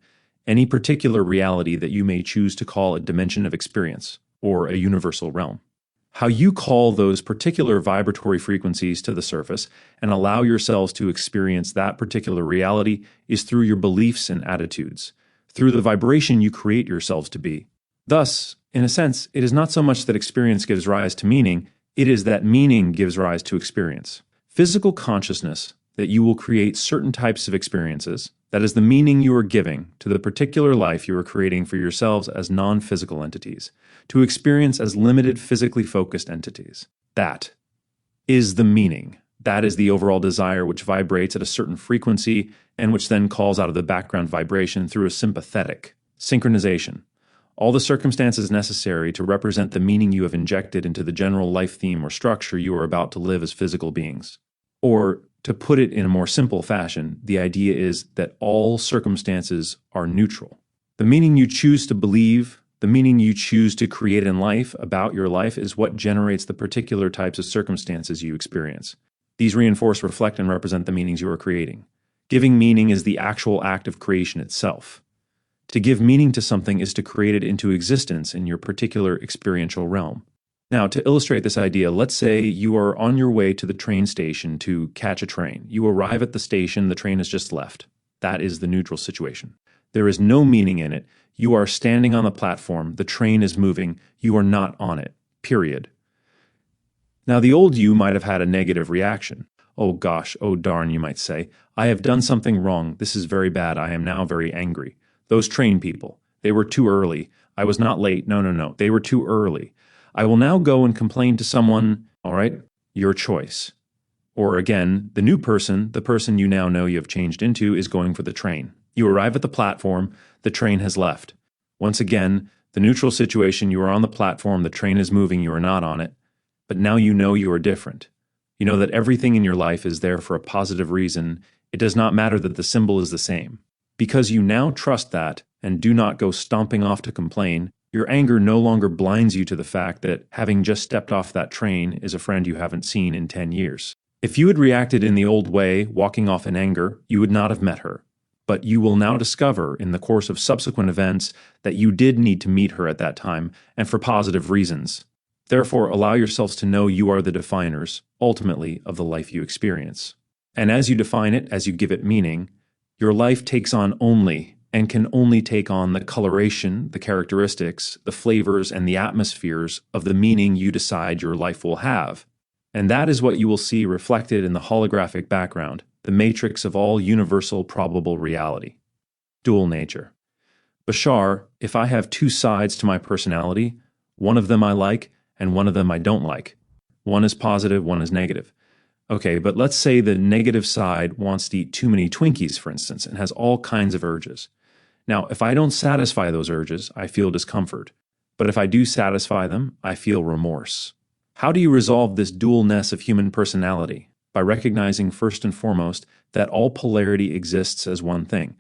any particular reality that you may choose to call a dimension of experience, or a universal realm. How you call those particular vibratory frequencies to the surface and allow yourselves to experience that particular reality is through your beliefs and attitudes, through the vibration you create yourselves to be. Thus, in a sense, it is not so much that experience gives rise to meaning, it is that meaning gives rise to experience. Physical consciousness, that you will create certain types of experiences, that is the meaning you are giving to the particular life you are creating for yourselves as non-physical entities, to experience as limited physically focused entities. That is the meaning. That is the overall desire which vibrates at a certain frequency and which then calls out of the background vibration through a sympathetic synchronization. All the circumstances necessary to represent the meaning you have injected into the general life theme or structure you are about to live as physical beings. Or, to put it in a more simple fashion, the idea is that all circumstances are neutral. The meaning you choose to believe, the meaning you choose to create in life about your life is what generates the particular types of circumstances you experience. These reinforce, reflect, and represent the meanings you are creating. Giving meaning is the actual act of creation itself. To give meaning to something is to create it into existence in your particular experiential realm. Now, to illustrate this idea, let's say you are on your way to the train station to catch a train. You arrive at the station, the train has just left. That is the neutral situation. There is no meaning in it. You are standing on the platform, the train is moving, you are not on it, period. Now, the old you might have had a negative reaction. Oh gosh, oh darn, you might say. I have done something wrong. This is very bad. I am now very angry. Those train people, they were too early. I was not late. No. They were too early. I will now go and complain to someone. All right, your choice. Or again, the new person, the person you now know you have changed into, is going for the train. You arrive at the platform, the train has left. Once again, the neutral situation, you are on the platform, the train is moving, you are not on it. But now you know you are different. You know that everything in your life is there for a positive reason. It does not matter that the symbol is the same. Because you now trust that and do not go stomping off to complain, your anger no longer blinds you to the fact that having just stepped off that train is a friend you haven't seen in 10 years. If you had reacted in the old way, walking off in anger, you would not have met her. But you will now discover in the course of subsequent events that you did need to meet her at that time, and for positive reasons. Therefore, allow yourselves to know you are the definers, ultimately, of the life you experience. And as you define it, as you give it meaning, your life takes on only, and can only take on the coloration, the characteristics, the flavors, and the atmospheres of the meaning you decide your life will have. And that is what you will see reflected in the holographic background, the matrix of all universal probable reality. Dual nature. Bashar, if I have two sides to my personality, one of them I like, and one of them I don't like. One is positive, one is negative. Okay, but let's say the negative side wants to eat too many Twinkies, for instance, and has all kinds of urges. Now, if I don't satisfy those urges, I feel discomfort. But if I do satisfy them, I feel remorse. How do you resolve this dualness of human personality? By recognizing first and foremost that all polarity exists as one thing,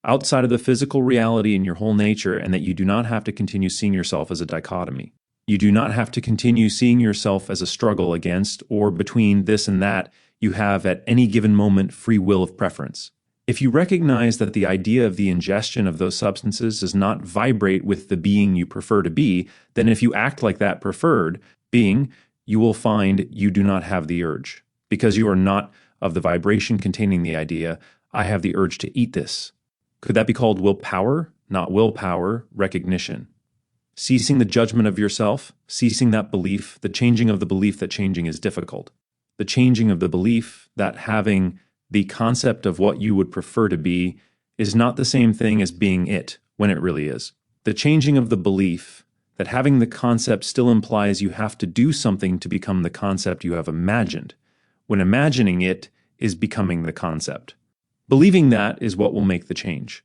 outside of the physical reality in your whole nature, and that you do not have to continue seeing yourself as a dichotomy. You do not have to continue seeing yourself as a struggle against or between this and that. You have at any given moment free will of preference. If you recognize that the idea of the ingestion of those substances does not vibrate with the being you prefer to be, then if you act like that preferred being, you will find you do not have the urge, because you are not of the vibration containing the idea, I have the urge to eat this. Could that be called willpower? Not willpower, recognition. Ceasing the judgment of yourself, ceasing that belief, the changing of the belief that changing is difficult. The changing of the belief that having the concept of what you would prefer to be is not the same thing as being it, when it really is. The changing of the belief that having the concept still implies you have to do something to become the concept you have imagined, when imagining it is becoming the concept. Believing that is what will make the change.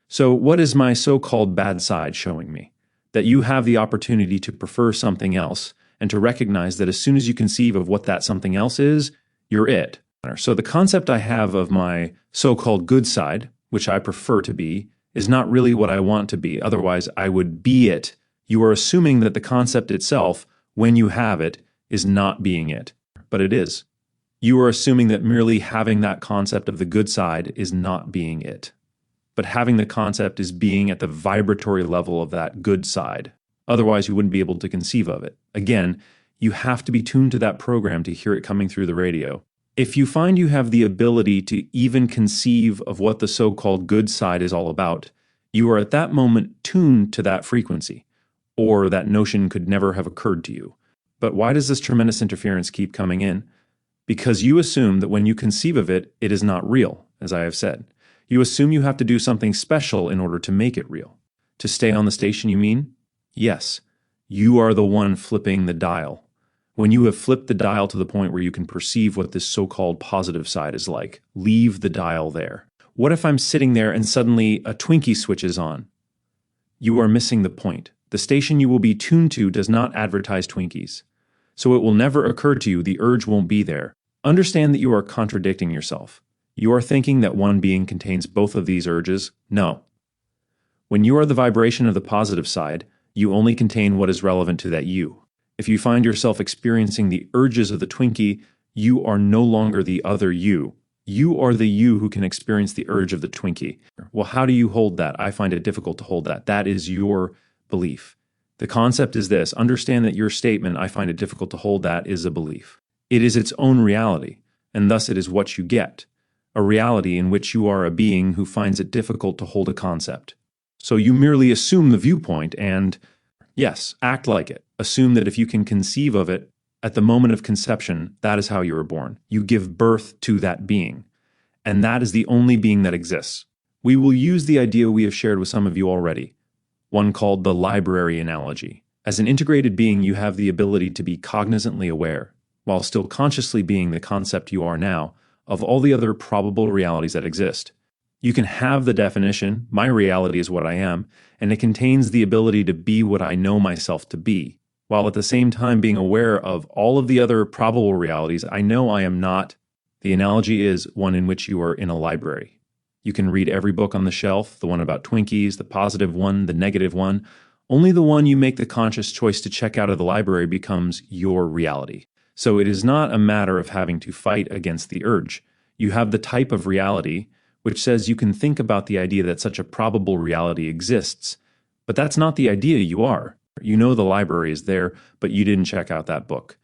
So what is my so-called bad side showing me? That you have the opportunity to prefer something else, and to recognize that as soon as you conceive of what that something else is, you're it. So the concept I have of my so-called good side, which I prefer to be, is not really what I want to be. Otherwise, I would be it. You are assuming that the concept itself, when you have it, is not being it. But it is. You are assuming that merely having that concept of the good side is not being it. But having the concept is being at the vibratory level of that good side. Otherwise, you wouldn't be able to conceive of it. Again, you have to be tuned to that program to hear it coming through the radio. If you find you have the ability to even conceive of what the so-called good side is all about, you are at that moment tuned to that frequency, or that notion could never have occurred to you. But why does this tremendous interference keep coming in? Because you assume that when you conceive of it, it is not real, as I have said. You assume you have to do something special in order to make it real. To stay on the station, you mean? Yes. You are the one flipping the dial. When you have flipped the dial to the point where you can perceive what this so-called positive side is like, leave the dial there. What if I'm sitting there and suddenly a Twinkie switches on? You are missing the point. The station you will be tuned to does not advertise Twinkies. So it will never occur to you, the urge won't be there. Understand that you are contradicting yourself. You are thinking that one being contains both of these urges. No. When you are the vibration of the positive side, you only contain what is relevant to that you. If you find yourself experiencing the urges of the Twinkie, you are no longer the other you. You are the you who can experience the urge of the Twinkie. Well, how do you hold that? I find it difficult to hold that. That is your belief. The concept is this. Understand that your statement, I find it difficult to hold that, is a belief. It is its own reality, and thus it is what you get. A reality in which you are a being who finds it difficult to hold a concept. So you merely assume the viewpoint and, yes, act like it. Assume that if you can conceive of it at the moment of conception, that is how you were born. You give birth to that being, and that is the only being that exists. We will use the idea we have shared with some of you already, one called the library analogy. As an integrated being, you have the ability to be cognizantly aware. while still consciously being the concept you are now, of all the other probable realities that exist. You can have the definition, my reality is what I am, and it contains the ability to be what I know myself to be, while at the same time being aware of all of the other probable realities I know I am not. The analogy is one in which you are in a library. You can read every book on the shelf, the one about Twinkies, the positive one, the negative one. Only the one you make the conscious choice to check out of the library becomes your reality. So it is not a matter of having to fight against the urge. You have the type of reality which says you can think about the idea that such a probable reality exists. But that's not the idea you are. You know the library is there, but you didn't check out that book.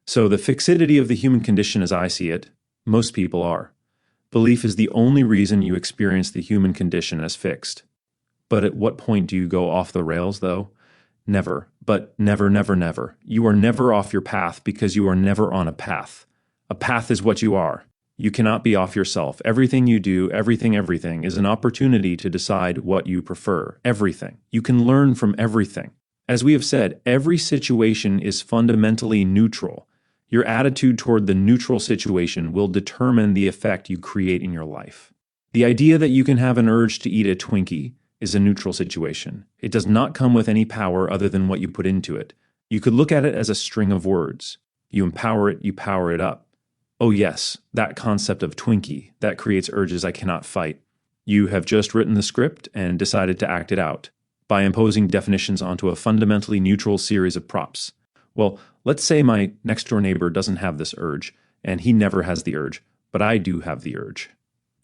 So the fixity of the human condition as I see it, most people are. Belief is the only reason you experience the human condition as fixed. But at what point do you go off the rails, though? Never. But never, never, never. You are never off your path because you are never on a path. A path is what you are. You cannot be off yourself. Everything you do, everything is an opportunity to decide what you prefer. Everything. You can learn from everything. As we have said, every situation is fundamentally neutral. Your attitude toward the neutral situation will determine the effect you create in your life. The idea that you can have an urge to eat a Twinkie is a neutral situation. It does not come with any power other than what you put into it. You could look at it as a string of words. You empower it, you power it up. Oh yes, that concept of Twinkie, that creates urges I cannot fight. You have just written the script and decided to act it out by imposing definitions onto a fundamentally neutral series of props. Well, let's say my next-door neighbor doesn't have this urge, and he never has the urge, but I do have the urge.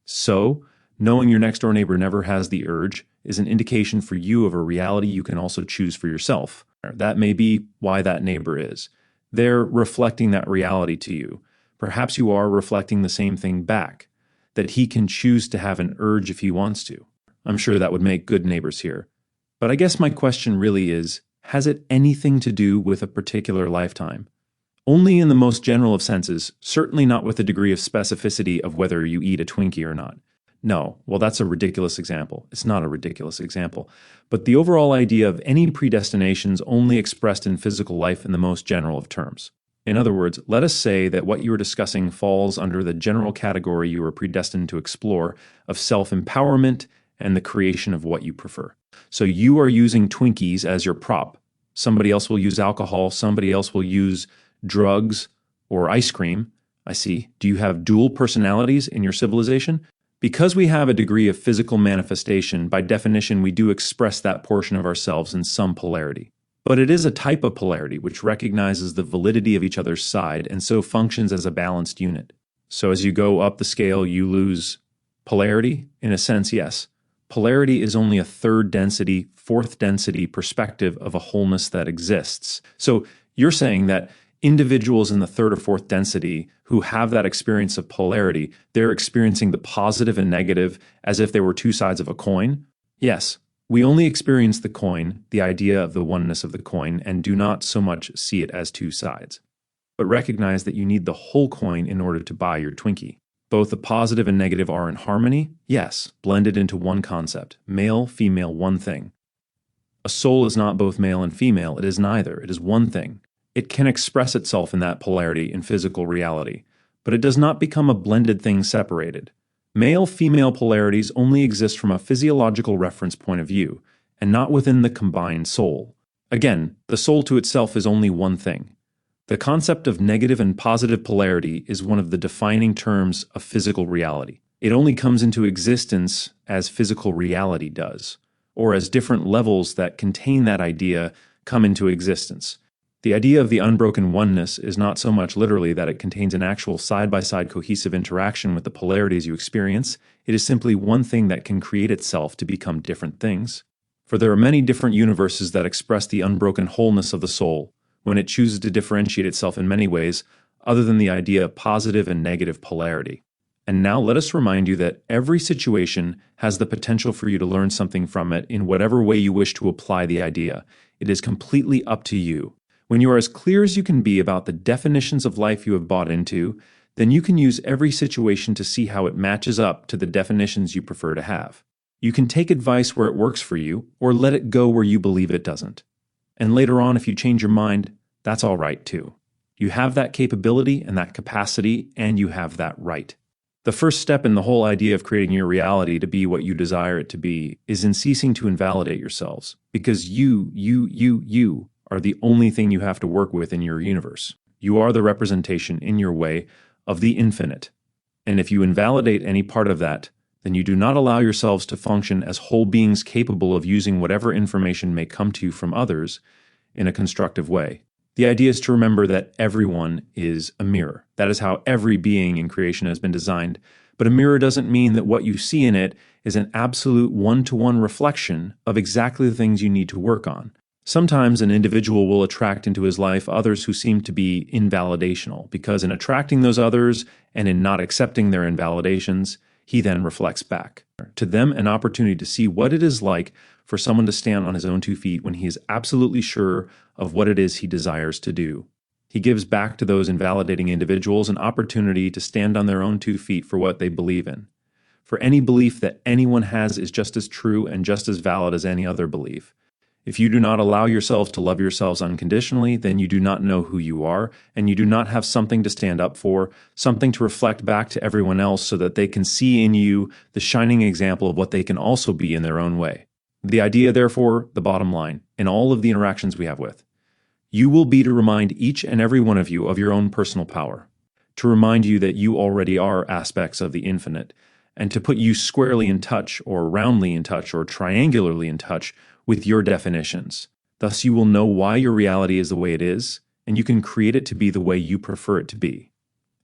So, knowing your next-door neighbor never has the urge is an indication for you of a reality you can also choose for yourself. That may be why that neighbor is. They're reflecting that reality to you. Perhaps you are reflecting the same thing back, that he can choose to have an urge if he wants to. I'm sure that would make good neighbors here. But I guess my question really is, has it anything to do with a particular lifetime? Only in the most general of senses, certainly not with the degree of specificity of whether you eat a Twinkie or not. No, well, that's a ridiculous example. It's not a ridiculous example. But the overall idea of any predestinations only expressed in physical life in the most general of terms. In other words, let us say that what you are discussing falls under the general category you are predestined to explore of self-empowerment and the creation of what you prefer. So you are using Twinkies as your prop. Somebody else will use alcohol, somebody else will use drugs or ice cream. I see. Do you have dual personalities in your civilization? Because we have a degree of physical manifestation, by definition we do express that portion of ourselves in some polarity. But it is a type of polarity which recognizes the validity of each other's side and so functions as a balanced unit. So as you go up the scale, you lose polarity? In a sense, yes. Polarity is only a third density, fourth density perspective of a wholeness that exists. So you're saying that individuals in the third or fourth density who have that experience of polarity, they're experiencing the positive and negative as if they were two sides of a coin? Yes. We only experience the coin, the idea of the oneness of the coin, and do not so much see it as two sides. But recognize that you need the whole coin in order to buy your Twinkie. Both the positive and negative are in harmony, yes, blended into one concept, male, female, one thing. A soul is not both male and female, it is neither, it is one thing. It can express itself in that polarity in physical reality, but it does not become a blended thing separated. Male-female polarities only exist from a physiological reference point of view, and not within the combined soul. Again, the soul to itself is only one thing. The concept of negative and positive polarity is one of the defining terms of physical reality. It only comes into existence as physical reality does, or as different levels that contain that idea come into existence. The idea of the unbroken oneness is not so much literally that it contains an actual side-by-side cohesive interaction with the polarities you experience. It is simply one thing that can create itself to become different things. For there are many different universes that express the unbroken wholeness of the soul when it chooses to differentiate itself in many ways other than the idea of positive and negative polarity. And now let us remind you that every situation has the potential for you to learn something from it in whatever way you wish to apply the idea. It is completely up to you. When you are as clear as you can be about the definitions of life you have bought into, then you can use every situation to see how it matches up to the definitions you prefer to have. You can take advice where it works for you, or let it go where you believe it doesn't. And later on, if you change your mind, that's all right too. You have that capability and that capacity, and you have that right. The first step in the whole idea of creating your reality to be what you desire it to be is in ceasing to invalidate yourselves, because you are the only thing you have to work with in your universe. You are the representation in your way of the infinite. And if you invalidate any part of that, then you do not allow yourselves to function as whole beings capable of using whatever information may come to you from others in a constructive way. The idea is to remember that everyone is a mirror. That is how every being in creation has been designed. But a mirror doesn't mean that what you see in it is an absolute one-to-one reflection of exactly the things you need to work on. Sometimes an individual will attract into his life others who seem to be invalidational, because in attracting those others and in not accepting their invalidations, he then reflects back to them an opportunity to see what it is like for someone to stand on his own 2 feet when he is absolutely sure of what it is he desires to do. He gives back to those invalidating individuals an opportunity to stand on their own 2 feet for what they believe in. For any belief that anyone has is just as true and just as valid as any other belief. If you do not allow yourselves to love yourselves unconditionally, then you do not know who you are, and you do not have something to stand up for, something to reflect back to everyone else so that they can see in you the shining example of what they can also be in their own way. The idea, therefore, the bottom line, in all of the interactions we have with, you will be to remind each and every one of you of your own personal power, to remind you that you already are aspects of the infinite, and to put you squarely in touch, or roundly in touch, or triangularly in touch with your definitions. Thus you will know why your reality is the way it is, and you can create it to be the way you prefer it to be,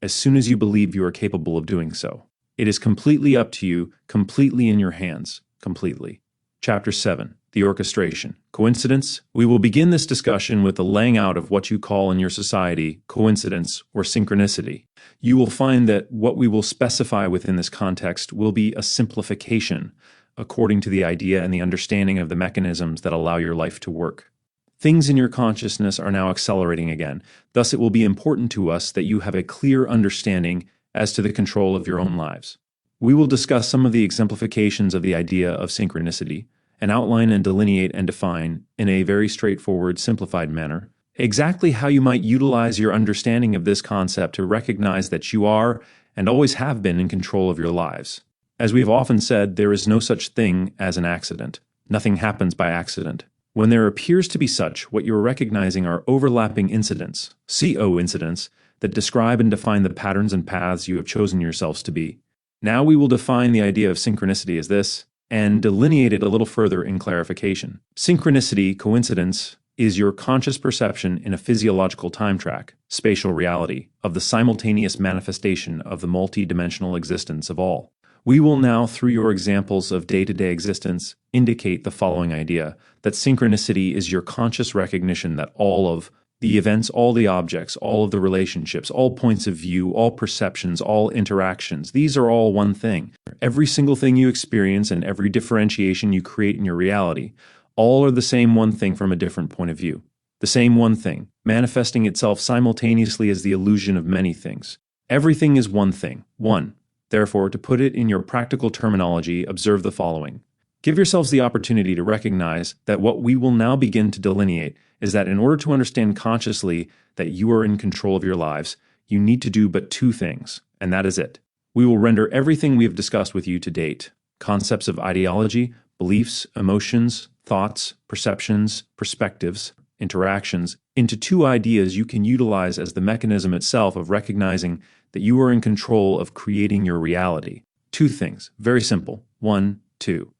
as soon as you believe you are capable of doing so. It is completely up to you, completely in your hands, completely. Chapter 7, the Orchestration. Coincidence? We will begin this discussion with the laying out of what you call in your society coincidence or synchronicity. You will find that what we will specify within this context will be a simplification according to the idea and the understanding of the mechanisms that allow your life to work. Things in your consciousness are now accelerating again. Thus, it will be important to us that you have a clear understanding as to the control of your own lives. We will discuss some of the exemplifications of the idea of synchronicity and outline and delineate and define, in a very straightforward, simplified manner, exactly how you might utilize your understanding of this concept to recognize that you are and always have been in control of your lives. As we have often said, there is no such thing as an accident. Nothing happens by accident. When there appears to be such, what you are recognizing are overlapping incidents, CO incidents, that describe and define the patterns and paths you have chosen yourselves to be. Now we will define the idea of synchronicity as this, and delineate it a little further in clarification. Synchronicity, coincidence, is your conscious perception in a physiological time track, spatial reality, of the simultaneous manifestation of the multi-dimensional existence of all. We will now, through your examples of day-to-day existence, indicate the following idea, that synchronicity is your conscious recognition that all of the events, all the objects, all of the relationships, all points of view, all perceptions, all interactions, these are all one thing. Every single thing you experience and every differentiation you create in your reality, all are the same one thing from a different point of view. The same one thing, manifesting itself simultaneously as the illusion of many things. Everything is one thing, one. Therefore, to put it in your practical terminology, observe the following. Give yourselves the opportunity to recognize that what we will now begin to delineate is that in order to understand consciously that you are in control of your lives, you need to do but two things, and that is it. We will render everything we have discussed with you to date, concepts of ideology, beliefs, emotions, thoughts, perceptions, perspectives, interactions, into two ideas you can utilize as the mechanism itself of recognizing that you are in control of creating your reality. Two things, very simple. 1, 2.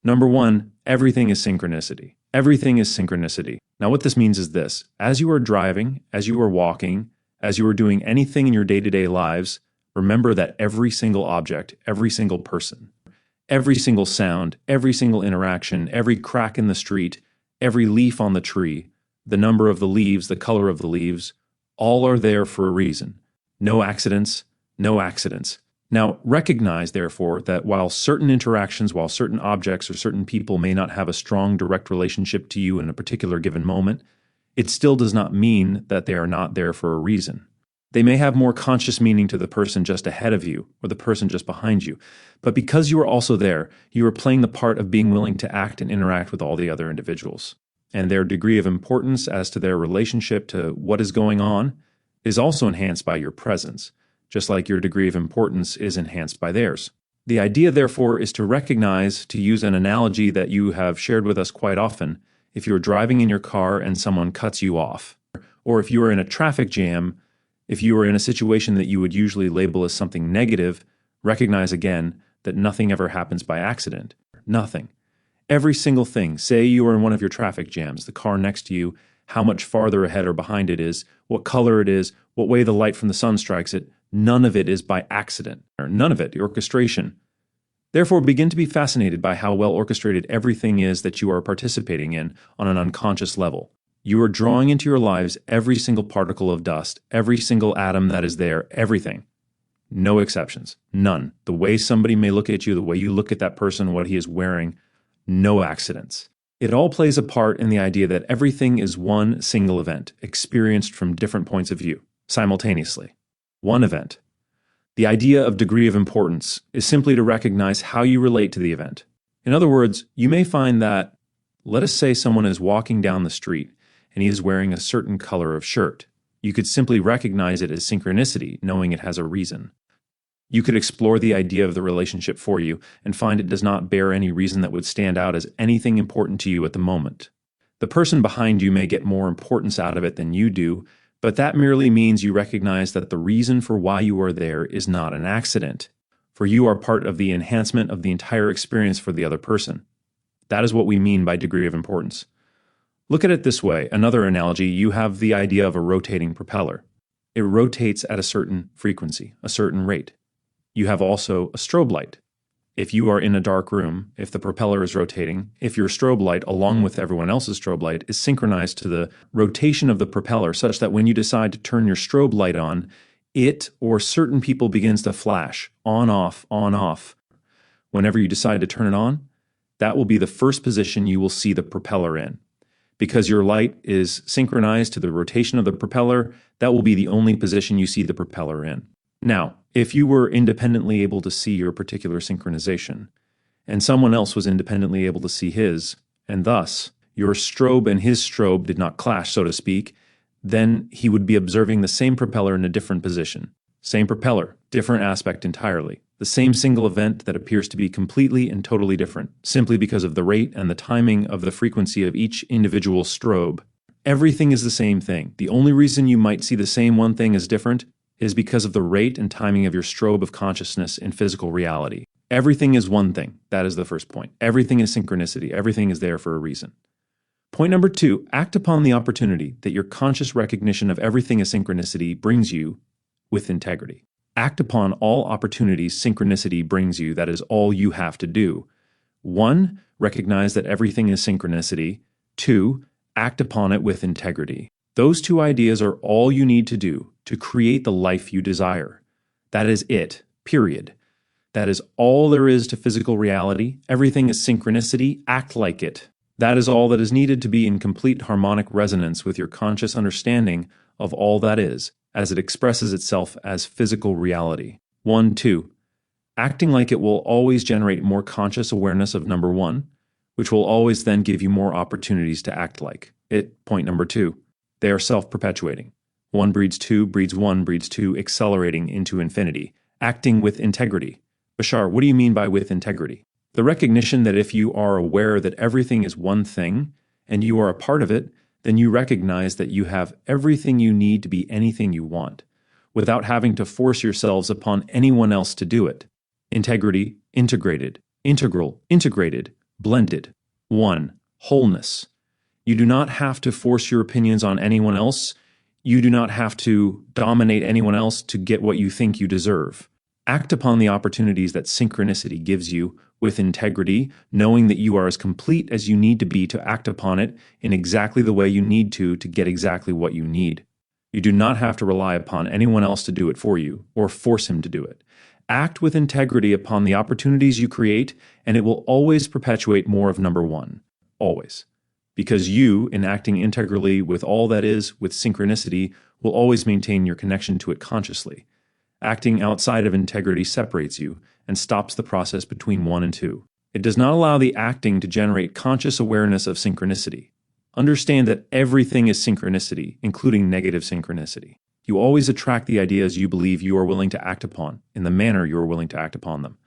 Number 1, everything is synchronicity. Everything is synchronicity. Now what this means is this. As you are driving, as you are walking, as you are doing anything in your day-to-day lives, remember that every single object, every single person, every single sound, every single interaction, every crack in the street, every leaf on the tree, the number of the leaves, the color of the leaves, all are there for a reason. No accidents, no accidents. Now, recognize, therefore, that while certain interactions, while certain objects or certain people may not have a strong direct relationship to you in a particular given moment, it still does not mean that they are not there for a reason. They may have more conscious meaning to the person just ahead of you or the person just behind you, but because you are also there, you are playing the part of being willing to act and interact with all the other individuals. And their degree of importance as to their relationship to what is going on is also enhanced by your presence, just like your degree of importance is enhanced by theirs. The idea, therefore, is to recognize, to use an analogy that you have shared with us quite often, if you're driving in your car and someone cuts you off, or if you are in a traffic jam, if you are in a situation that you would usually label as something negative, recognize again that nothing ever happens by accident. Nothing. Every single thing, say you are in one of your traffic jams, the car next to you, how much farther ahead or behind it is, what color it is, what way the light from the sun strikes it, none of it is by accident, or none of it, the orchestration. Therefore, begin to be fascinated by how well orchestrated everything is that you are participating in on an unconscious level. You are drawing into your lives every single particle of dust, every single atom that is there, everything. No exceptions. None. The way somebody may look at you, the way you look at that person, what he is wearing, no accidents. It all plays a part in the idea that everything is one single event, experienced from different points of view, simultaneously. One event. The idea of degree of importance is simply to recognize how you relate to the event. In other words, you may find that, let us say someone is walking down the street and he is wearing a certain color of shirt. You could simply recognize it as synchronicity, knowing it has a reason. You could explore the idea of the relationship for you and find it does not bear any reason that would stand out as anything important to you at the moment. The person behind you may get more importance out of it than you do, but that merely means you recognize that the reason for why you are there is not an accident, for you are part of the enhancement of the entire experience for the other person. That is what we mean by degree of importance. Look at it this way. Another analogy, you have the idea of a rotating propeller. It rotates at a certain frequency, a certain rate. You have also a strobe light. If you are in a dark room, if the propeller is rotating, if your strobe light, along with everyone else's strobe light, is synchronized to the rotation of the propeller such that when you decide to turn your strobe light on, it or certain people begins to flash, on, off, on, off. Whenever you decide to turn it on, that will be the first position you will see the propeller in. Because your light is synchronized to the rotation of the propeller, that will be the only position you see the propeller in. Now, if you were independently able to see your particular synchronization, and someone else was independently able to see his, and thus your strobe and his strobe did not clash, so to speak, then he would be observing the same propeller in a different position. Same propeller, different aspect entirely. The same single event that appears to be completely and totally different, simply because of the rate and the timing of the frequency of each individual strobe. Everything is the same thing. The only reason you might see the same one thing as different is because of the rate and timing of your strobe of consciousness in physical reality. Everything is one thing. That is the first point. Everything is synchronicity. Everything is there for a reason. Point number 2, act upon the opportunity that your conscious recognition of everything as synchronicity brings you with integrity. Act upon all opportunities synchronicity brings you. That is all you have to do. 1, recognize that everything is synchronicity. 2, act upon it with integrity. Those 2 ideas are all you need to do to create the life you desire. That is it, period. That is all there is to physical reality. Everything is synchronicity. Act like it. That is all that is needed to be in complete harmonic resonance with your conscious understanding of all that is, as it expresses itself as physical reality. 1, 2. Acting like it will always generate more conscious awareness of number 1, which will always then give you more opportunities to act like it. Point number 2. They are self-perpetuating. 1 breeds 2, breeds 1, breeds 2, accelerating into infinity. Acting with integrity. Bashar, what do you mean by with integrity? The recognition that if you are aware that everything is one thing, and you are a part of it, then you recognize that you have everything you need to be anything you want, without having to force yourselves upon anyone else to do it. Integrity, integrated, integral, integrated, blended. 1. Wholeness. You do not have to force your opinions on anyone else. You do not have to dominate anyone else to get what you think you deserve. Act upon the opportunities that synchronicity gives you with integrity, knowing that you are as complete as you need to be to act upon it in exactly the way you need to get exactly what you need. You do not have to rely upon anyone else to do it for you or force him to do it. Act with integrity upon the opportunities you create, and it will always perpetuate more of number 1. Always. Because you, in acting integrally with all that is, with synchronicity, will always maintain your connection to it consciously. Acting outside of integrity separates you and stops the process between 1 and 2. It does not allow the acting to generate conscious awareness of synchronicity. Understand that everything is synchronicity, including negative synchronicity. You always attract the ideas you believe you are willing to act upon in the manner you are willing to act upon them.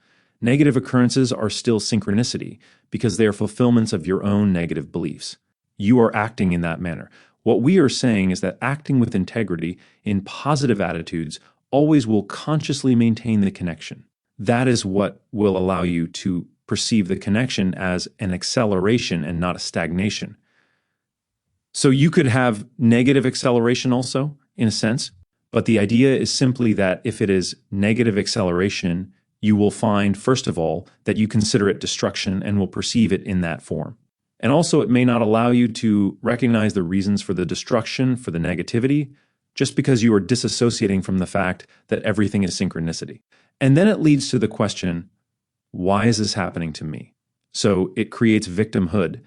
Negative occurrences are still synchronicity because they are fulfillments of your own negative beliefs. You are acting in that manner. What we are saying is that acting with integrity in positive attitudes always will consciously maintain the connection. That is what will allow you to perceive the connection as an acceleration and not a stagnation. So you could have negative acceleration also, in a sense, but the idea is simply that if it is negative acceleration, you will find, first of all, that you consider it destruction and will perceive it in that form. And also, it may not allow you to recognize the reasons for the destruction, for the negativity, just because you are disassociating from the fact that everything is synchronicity. And then it leads to the question, why is this happening to me? So it creates victimhood.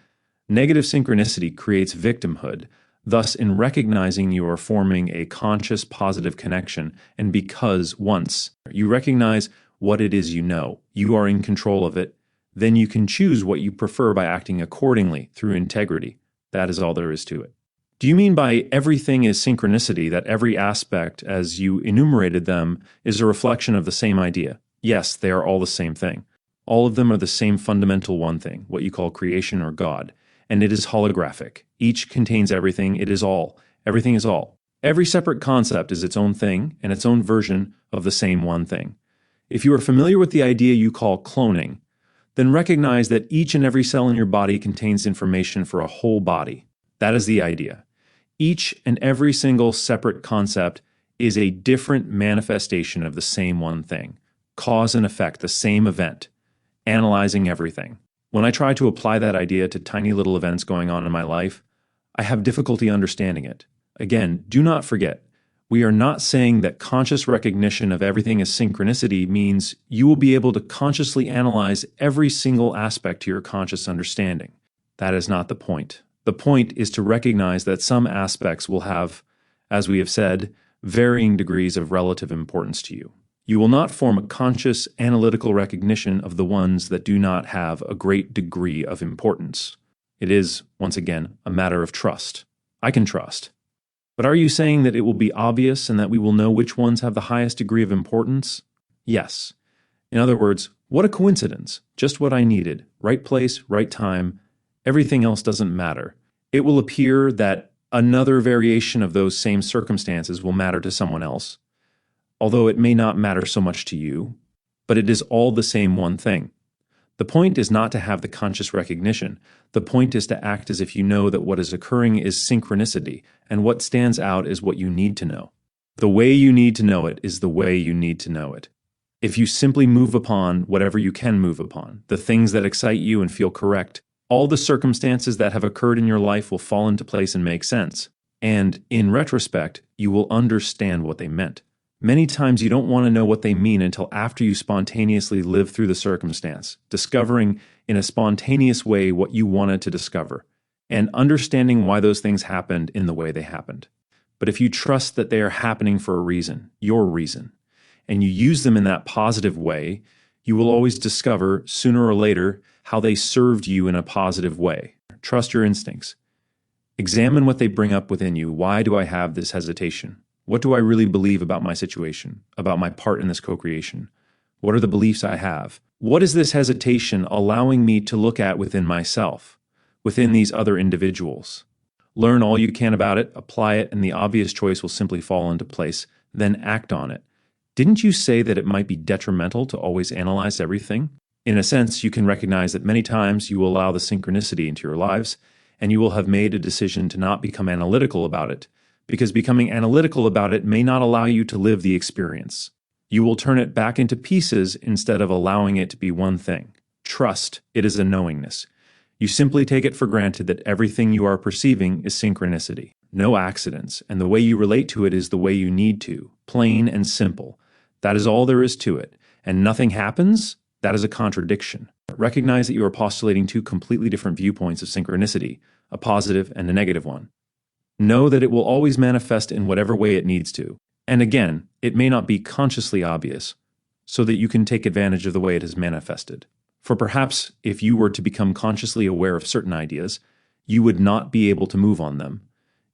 Negative synchronicity creates victimhood. Thus, in recognizing you are forming a conscious positive connection, and because once you recognize what it is you know, you are in control of it, then you can choose what you prefer by acting accordingly through integrity. That is all there is to it. Do you mean by everything is synchronicity that every aspect, as you enumerated them, is a reflection of the same idea? Yes, they are all the same thing. All of them are the same fundamental one thing, what you call creation or God, and it is holographic. Each contains everything, it is all. Everything is all. Every separate concept is its own thing and its own version of the same one thing. If you are familiar with the idea you call cloning, then recognize that each and every cell in your body contains information for a whole body. That is the idea. Each and every single separate concept is a different manifestation of the same one thing. Cause and effect, the same event. Analyzing everything. When I try to apply that idea to tiny little events going on in my life, I have difficulty understanding it. Again, do not forget, we are not saying that conscious recognition of everything as synchronicity means you will be able to consciously analyze every single aspect to your conscious understanding. That is not the point. The point is to recognize that some aspects will have, as we have said, varying degrees of relative importance to you. You will not form a conscious analytical recognition of the ones that do not have a great degree of importance. It is, once again, a matter of trust. I can trust. But are you saying that it will be obvious and that we will know which ones have the highest degree of importance? Yes. In other words, what a coincidence. Just what I needed. Right place, right time. Everything else doesn't matter. It will appear that another variation of those same circumstances will matter to someone else, although it may not matter so much to you, but it is all the same one thing. The point is not to have the conscious recognition. The point is to act as if you know that what is occurring is synchronicity, and what stands out is what you need to know. The way you need to know it is the way you need to know it. If you simply move upon whatever you can move upon, the things that excite you and feel correct, all the circumstances that have occurred in your life will fall into place and make sense. And in retrospect, you will understand what they meant. Many times you don't want to know what they mean until after you spontaneously live through the circumstance, discovering in a spontaneous way what you wanted to discover, and understanding why those things happened in the way they happened. But if you trust that they are happening for a reason, your reason, and you use them in that positive way, you will always discover, sooner or later, how they served you in a positive way. Trust your instincts. Examine what they bring up within you. Why do I have this hesitation? What do I really believe about my situation, about my part in this co-creation? What are the beliefs I have? What is this hesitation allowing me to look at within myself, within these other individuals? Learn all you can about it, apply it, and the obvious choice will simply fall into place. Then act on it. Didn't you say that it might be detrimental to always analyze everything? In a sense, you can recognize that many times you will allow the synchronicity into your lives, and you will have made a decision to not become analytical about it, because becoming analytical about it may not allow you to live the experience. You will turn it back into pieces instead of allowing it to be one thing. Trust, it is a knowingness. You simply take it for granted that everything you are perceiving is synchronicity, no accidents, and the way you relate to it is the way you need to, plain and simple. That is all there is to it. And nothing happens? That is a contradiction. Recognize that you are postulating two completely different viewpoints of synchronicity, a positive and a negative one. Know that it will always manifest in whatever way it needs to. And again, it may not be consciously obvious, so that you can take advantage of the way it has manifested. For perhaps if you were to become consciously aware of certain ideas, you would not be able to move on them.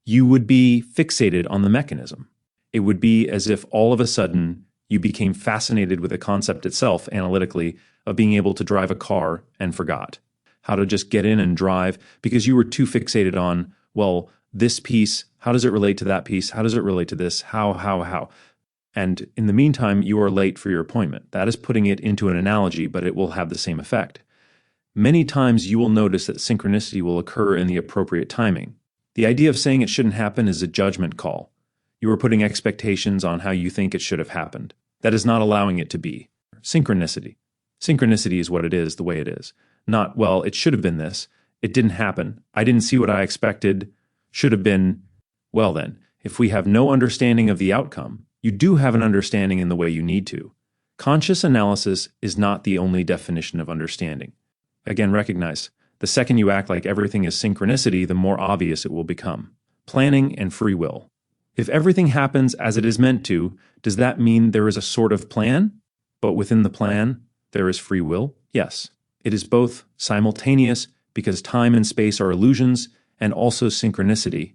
You would be fixated on the mechanism. It would be as if all of a sudden you became fascinated with the concept itself analytically of being able to drive a car and forgot how to just get in and drive because you were too fixated on, well, this piece, how does it relate to that piece? How does it relate to this? How? And in the meantime, you are late for your appointment. That is putting it into an analogy, but it will have the same effect. Many times you will notice that synchronicity will occur in the appropriate timing. The idea of saying it shouldn't happen is a judgment call. You are putting expectations on how you think it should have happened. That is not allowing it to be. Synchronicity. Synchronicity is what it is, the way it is. Not, well, it should have been this. It didn't happen. I didn't see what I expected. Should have been. Well then, if we have no understanding of the outcome, you do have an understanding in the way you need to. Conscious analysis is not the only definition of understanding. Again, recognize, the second you act like everything is synchronicity, the more obvious it will become. Planning and free will. If everything happens as it is meant to, does that mean there is a sort of plan? But within the plan, there is free will? Yes. It is both simultaneous because time and space are illusions, and also synchronicity.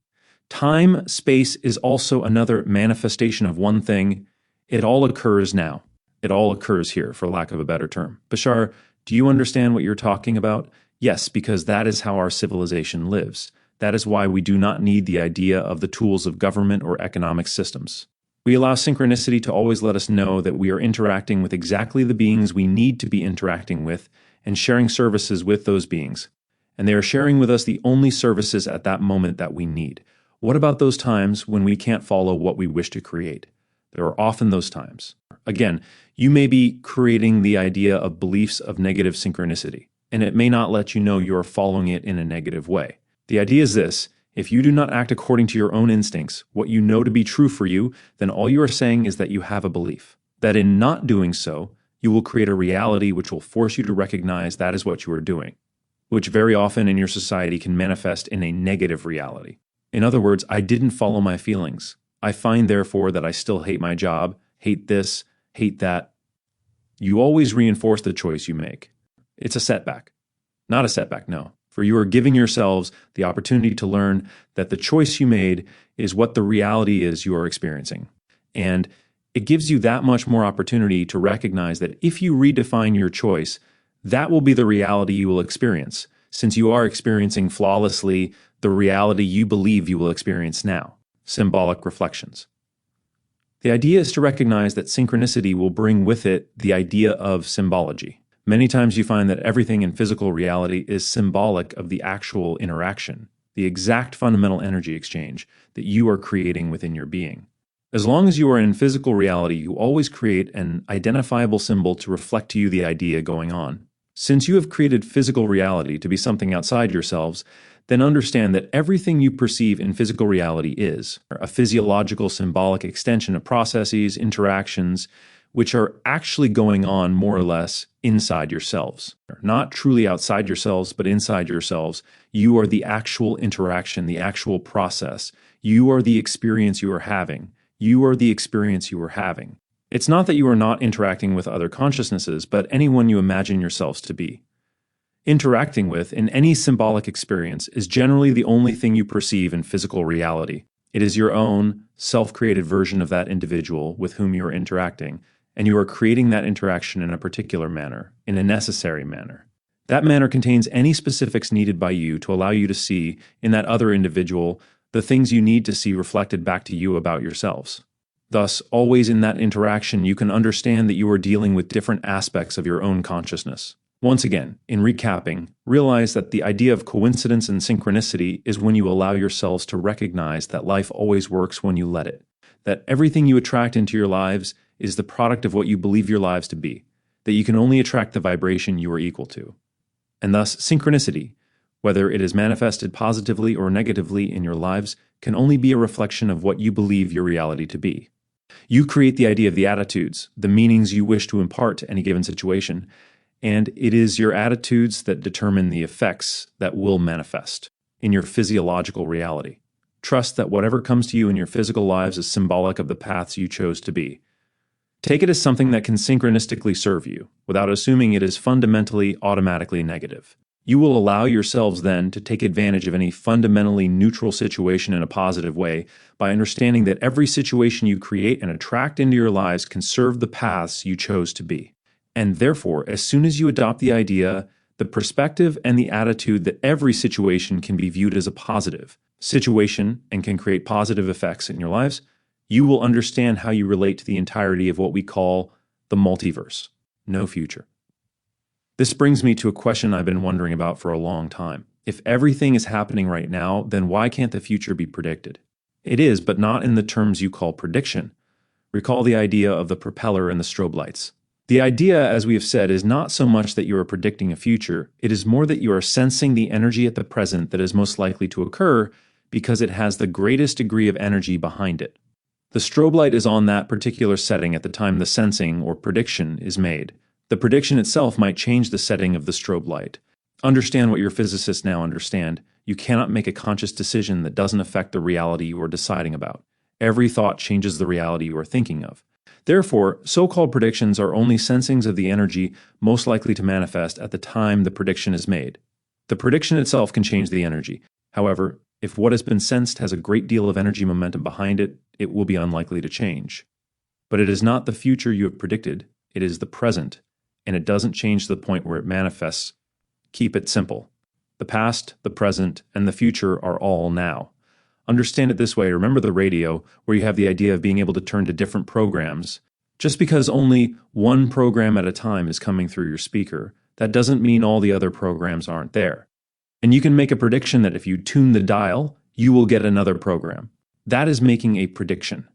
Time, space is also another manifestation of one thing. It all occurs now. It all occurs here, for lack of a better term. Bashar, do you understand what you're talking about? Yes, because that is how our civilization lives. That is why we do not need the idea of the tools of government or economic systems. We allow synchronicity to always let us know that we are interacting with exactly the beings we need to be interacting with and sharing services with those beings. And they are sharing with us the only services at that moment that we need. What about those times when we can't follow what we wish to create? There are often those times. Again, you may be creating the idea of beliefs of negative synchronicity, and it may not let you know you are following it in a negative way. The idea is this: if you do not act according to your own instincts, what you know to be true for you, then all you are saying is that you have a belief. That in not doing so, you will create a reality which will force you to recognize that is what you are doing, which very often in your society can manifest in a negative reality. In other words, I didn't follow my feelings. I find, therefore, that I still hate my job, hate this, hate that. You always reinforce the choice you make. It's a setback. Not a setback, no. For you are giving yourselves the opportunity to learn that the choice you made is what the reality is you are experiencing. And it gives you that much more opportunity to recognize that if you redefine your choice, that will be the reality you will experience, since you are experiencing flawlessly the reality you believe you will experience now. Symbolic reflections. The idea is to recognize that synchronicity will bring with it the idea of symbology. Many times you find that everything in physical reality is symbolic of the actual interaction, the exact fundamental energy exchange that you are creating within your being. As long as you are in physical reality, you always create an identifiable symbol to reflect to you the idea going on. Since you have created physical reality to be something outside yourselves, then understand that everything you perceive in physical reality is a physiological symbolic extension of processes, interactions, which are actually going on more or less inside yourselves. Not truly outside yourselves, but inside yourselves. You are the actual interaction, the actual process. You are the experience you are having. You are the experience you are having. It's not that you are not interacting with other consciousnesses, but anyone you imagine yourselves to be. Interacting with, in any symbolic experience, is generally the only thing you perceive in physical reality. It is your own, self-created version of that individual with whom you are interacting, and you are creating that interaction in a particular manner, in a necessary manner. That manner contains any specifics needed by you to allow you to see, in that other individual, the things you need to see reflected back to you about yourselves. Thus, always in that interaction, you can understand that you are dealing with different aspects of your own consciousness. Once again, in recapping, realize that the idea of coincidence and synchronicity is when you allow yourselves to recognize that life always works when you let it, that everything you attract into your lives is the product of what you believe your lives to be, that you can only attract the vibration you are equal to. And thus, synchronicity, whether it is manifested positively or negatively in your lives, can only be a reflection of what you believe your reality to be. You create the idea of the attitudes, the meanings you wish to impart to any given situation, and it is your attitudes that determine the effects that will manifest in your physiological reality. Trust that whatever comes to you in your physical lives is symbolic of the paths you chose to be. Take it as something that can synchronistically serve you, without assuming it is fundamentally, automatically negative. You will allow yourselves then to take advantage of any fundamentally neutral situation in a positive way by understanding that every situation you create and attract into your lives can serve the paths you chose to be. And therefore, as soon as you adopt the idea, the perspective, and the attitude that every situation can be viewed as a positive situation and can create positive effects in your lives, you will understand how you relate to the entirety of what we call the multiverse. No future. This brings me to a question I've been wondering about for a long time. If everything is happening right now, then why can't the future be predicted? It is, but not in the terms you call prediction. Recall the idea of the propeller and the strobe lights. The idea, as we have said, is not so much that you are predicting a future, it is more that you are sensing the energy at the present that is most likely to occur because it has the greatest degree of energy behind it. The strobe light is on that particular setting at the time the sensing or prediction is made. The prediction itself might change the setting of the strobe light. Understand what your physicists now understand. You cannot make a conscious decision that doesn't affect the reality you are deciding about. Every thought changes the reality you are thinking of. Therefore, so-called predictions are only sensings of the energy most likely to manifest at the time the prediction is made. The prediction itself can change the energy. However, if what has been sensed has a great deal of energy momentum behind it, it will be unlikely to change. But it is not the future you have predicted, it is the present, and it doesn't change to the point where it manifests. Keep it simple. The past, the present, and the future are all now. Understand it this way. Remember the radio, where you have the idea of being able to turn to different programs. Just because only one program at a time is coming through your speaker, that doesn't mean all the other programs aren't there. And you can make a prediction that if you tune the dial, you will get another program. That is making a prediction.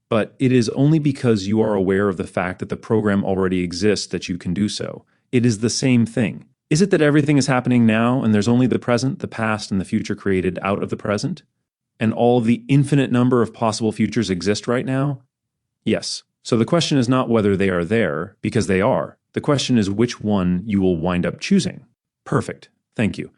But it is only because you are aware of the fact that the program already exists that you can do so. It is the same thing. Is it that everything is happening now and there's only the present, the past, and the future created out of the present? And all of the infinite number of possible futures exist right now? Yes. So the question is not whether they are there, because they are. The question is which one you will wind up choosing. Perfect. Thank you.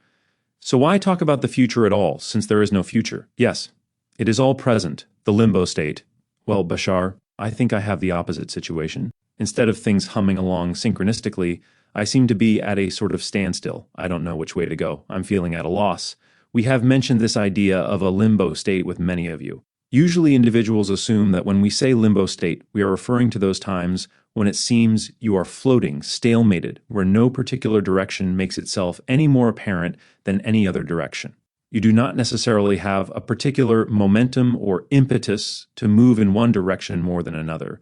So why talk about the future at all, since there is no future? Yes, it is all present, the limbo state. Well, Bashar, I think I have the opposite situation. Instead of things humming along synchronistically, I seem to be at a sort of standstill. I don't know which way to go. I'm feeling at a loss. We have mentioned this idea of a limbo state with many of you. Usually individuals assume that when we say limbo state, we are referring to those times when it seems you are floating, stalemated, where no particular direction makes itself any more apparent than any other direction. You do not necessarily have a particular momentum or impetus to move in one direction more than another.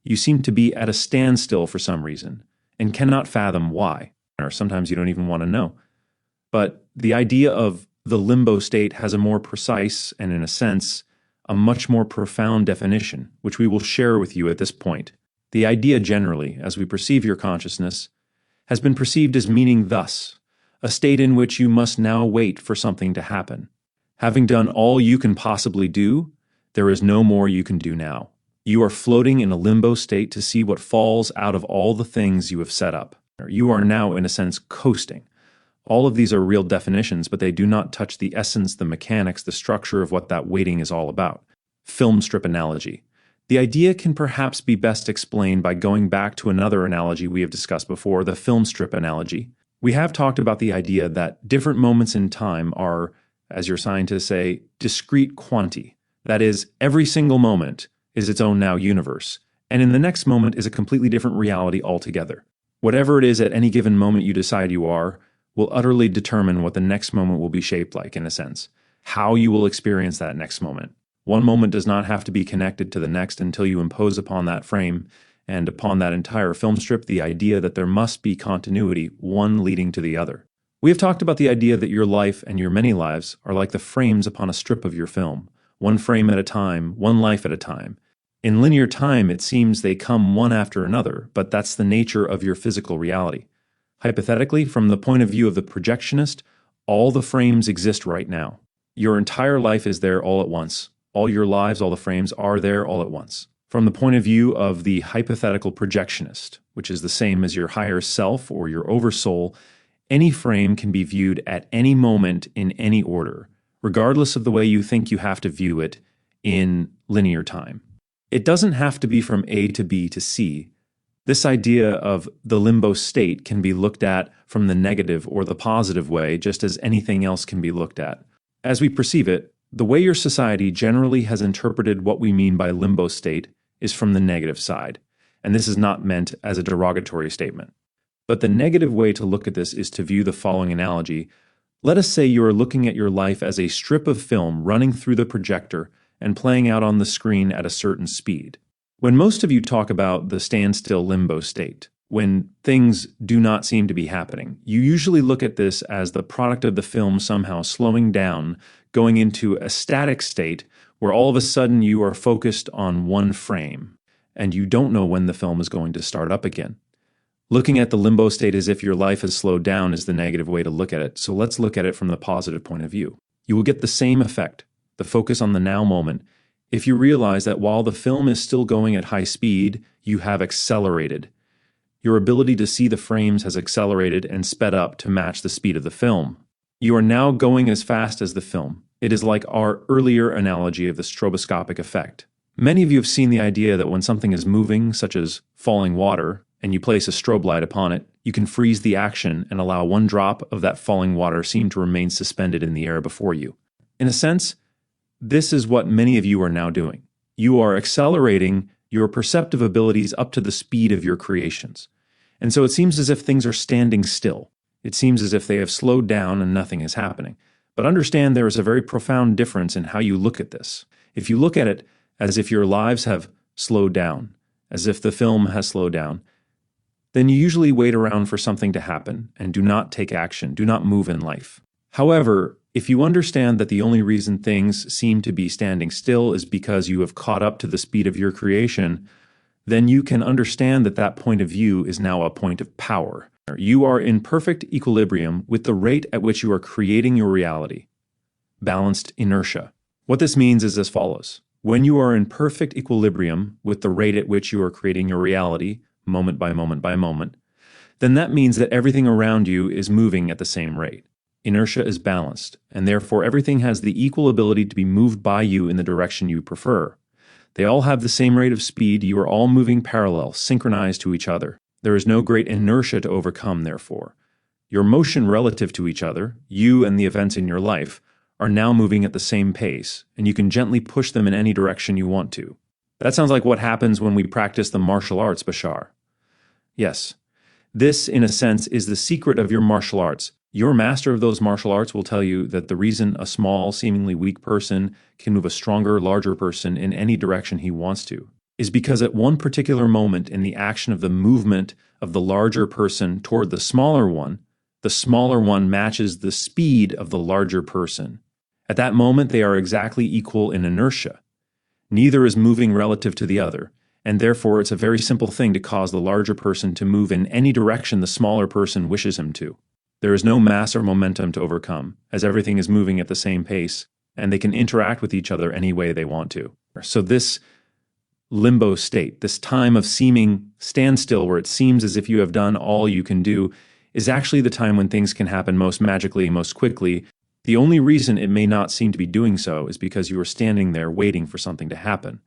You seem to be at a standstill for some reason and cannot fathom why, or sometimes you don't even want to know. But the idea of the limbo state has a more precise and, in a sense, a much more profound definition, which we will share with you at this point. The idea generally, as we perceive your consciousness, has been perceived as meaning thus: a state in which you must now wait for something to happen. Having done all you can possibly do, there is no more you can do now. You are floating in a limbo state to see what falls out of all the things you have set up. You are now, in a sense, coasting. All of these are real definitions, but they do not touch the essence, the mechanics, the structure of what that waiting is all about. Film strip analogy. The idea can perhaps be best explained by going back to another analogy we have discussed before, the film strip analogy. We have talked about the idea that different moments in time are, as your scientists say, discrete quanti. That is, every single moment is its own now universe, and in the next moment is a completely different reality altogether. Whatever it is at any given moment you decide you are, will utterly determine what the next moment will be shaped like, in a sense, how you will experience that next moment. One moment does not have to be connected to the next until you impose upon that frame and upon that entire film strip the idea that there must be continuity, one leading to the other. We have talked about the idea that your life and your many lives are like the frames upon a strip of your film, one frame at a time, one life at a time. In linear time, it seems they come one after another, but that's the nature of your physical reality. Hypothetically, from the point of view of the projectionist, all the frames exist right now. Your entire life is there all at once. All your lives, all the frames are there all at once. From the point of view of the hypothetical projectionist, which is the same as your higher self or your oversoul, any frame can be viewed at any moment in any order, regardless of the way you think you have to view it in linear time. It doesn't have to be from A to B to C, This idea of the limbo state can be looked at from the negative or the positive way, just as anything else can be looked at. As we perceive it, the way your society generally has interpreted what we mean by limbo state is from the negative side, and this is not meant as a derogatory statement. But the negative way to look at this is to view the following analogy. Let us say you are looking at your life as a strip of film running through the projector and playing out on the screen at a certain speed. When most of you talk about the standstill limbo state, when things do not seem to be happening, you usually look at this as the product of the film somehow slowing down, going into a static state where all of a sudden you are focused on one frame, and you don't know when the film is going to start up again. Looking at the limbo state as if your life has slowed down is the negative way to look at it, so let's look at it from the positive point of view. You will get the same effect, the focus on the now moment, if you realize that while the film is still going at high speed, you have accelerated. Your ability to see the frames has accelerated and sped up to match the speed of the film. You are now going as fast as the film. It is like our earlier analogy of the stroboscopic effect. Many of you have seen the idea that when something is moving, such as falling water, and you place a strobe light upon it, you can freeze the action and allow one drop of that falling water seem to remain suspended in the air before you. In a sense, this is what many of you are now doing. You are accelerating your perceptive abilities up to the speed of your creations. And so it seems as if things are standing still. It seems as if they have slowed down and nothing is happening. But understand there is a very profound difference in how you look at this. If you look at it as if your lives have slowed down, as if the film has slowed down, then you usually wait around for something to happen and do not take action, do not move in life. However, if you understand that the only reason things seem to be standing still is because you have caught up to the speed of your creation, then you can understand that that point of view is now a point of power. You are in perfect equilibrium with the rate at which you are creating your reality. Balanced inertia. What this means is as follows. When you are in perfect equilibrium with the rate at which you are creating your reality, moment by moment by moment, then that means that everything around you is moving at the same rate. Inertia is balanced, and therefore everything has the equal ability to be moved by you in the direction you prefer. They all have the same rate of speed, you are all moving parallel, synchronized to each other. There is no great inertia to overcome, therefore. Your motion relative to each other, you and the events in your life, are now moving at the same pace, and you can gently push them in any direction you want to. That sounds like what happens when we practice the martial arts, Bashar. Yes, this, in a sense, is the secret of your martial arts. Your master of those martial arts will tell you that the reason a small, seemingly weak person can move a stronger, larger person in any direction he wants to is because at one particular moment in the action of the movement of the larger person toward the smaller one matches the speed of the larger person. At that moment, they are exactly equal in inertia. Neither is moving relative to the other, and therefore it's a very simple thing to cause the larger person to move in any direction the smaller person wishes him to. There is no mass or momentum to overcome, as everything is moving at the same pace, and they can interact with each other any way they want to. So this limbo state, this time of seeming standstill where it seems as if you have done all you can do, is actually the time when things can happen most magically, most quickly. The only reason it may not seem to be doing so is because you are standing there waiting for something to happen.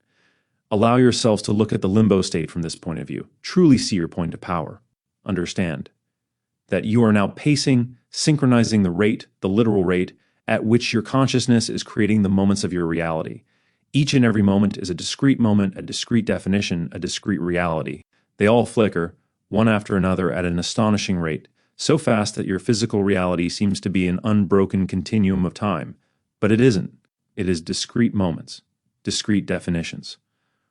Allow yourselves to look at the limbo state from this point of view. Truly see your point of power. Understand that you are now pacing, synchronizing the rate, the literal rate, at which your consciousness is creating the moments of your reality. Each and every moment is a discrete moment, a discrete definition, a discrete reality. They all flicker, one after another, at an astonishing rate, so fast that your physical reality seems to be an unbroken continuum of time. But it isn't. It is discrete moments, discrete definitions.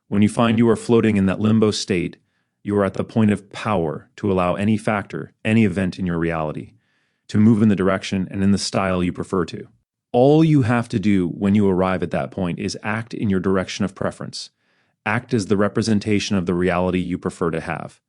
When you find you are floating in that limbo state, you are at the point of power to allow any factor, any event in your reality, to move in the direction and in the style you prefer to. All you have to do when you arrive at that point is act in your direction of preference. Act as the representation of the reality you prefer to have.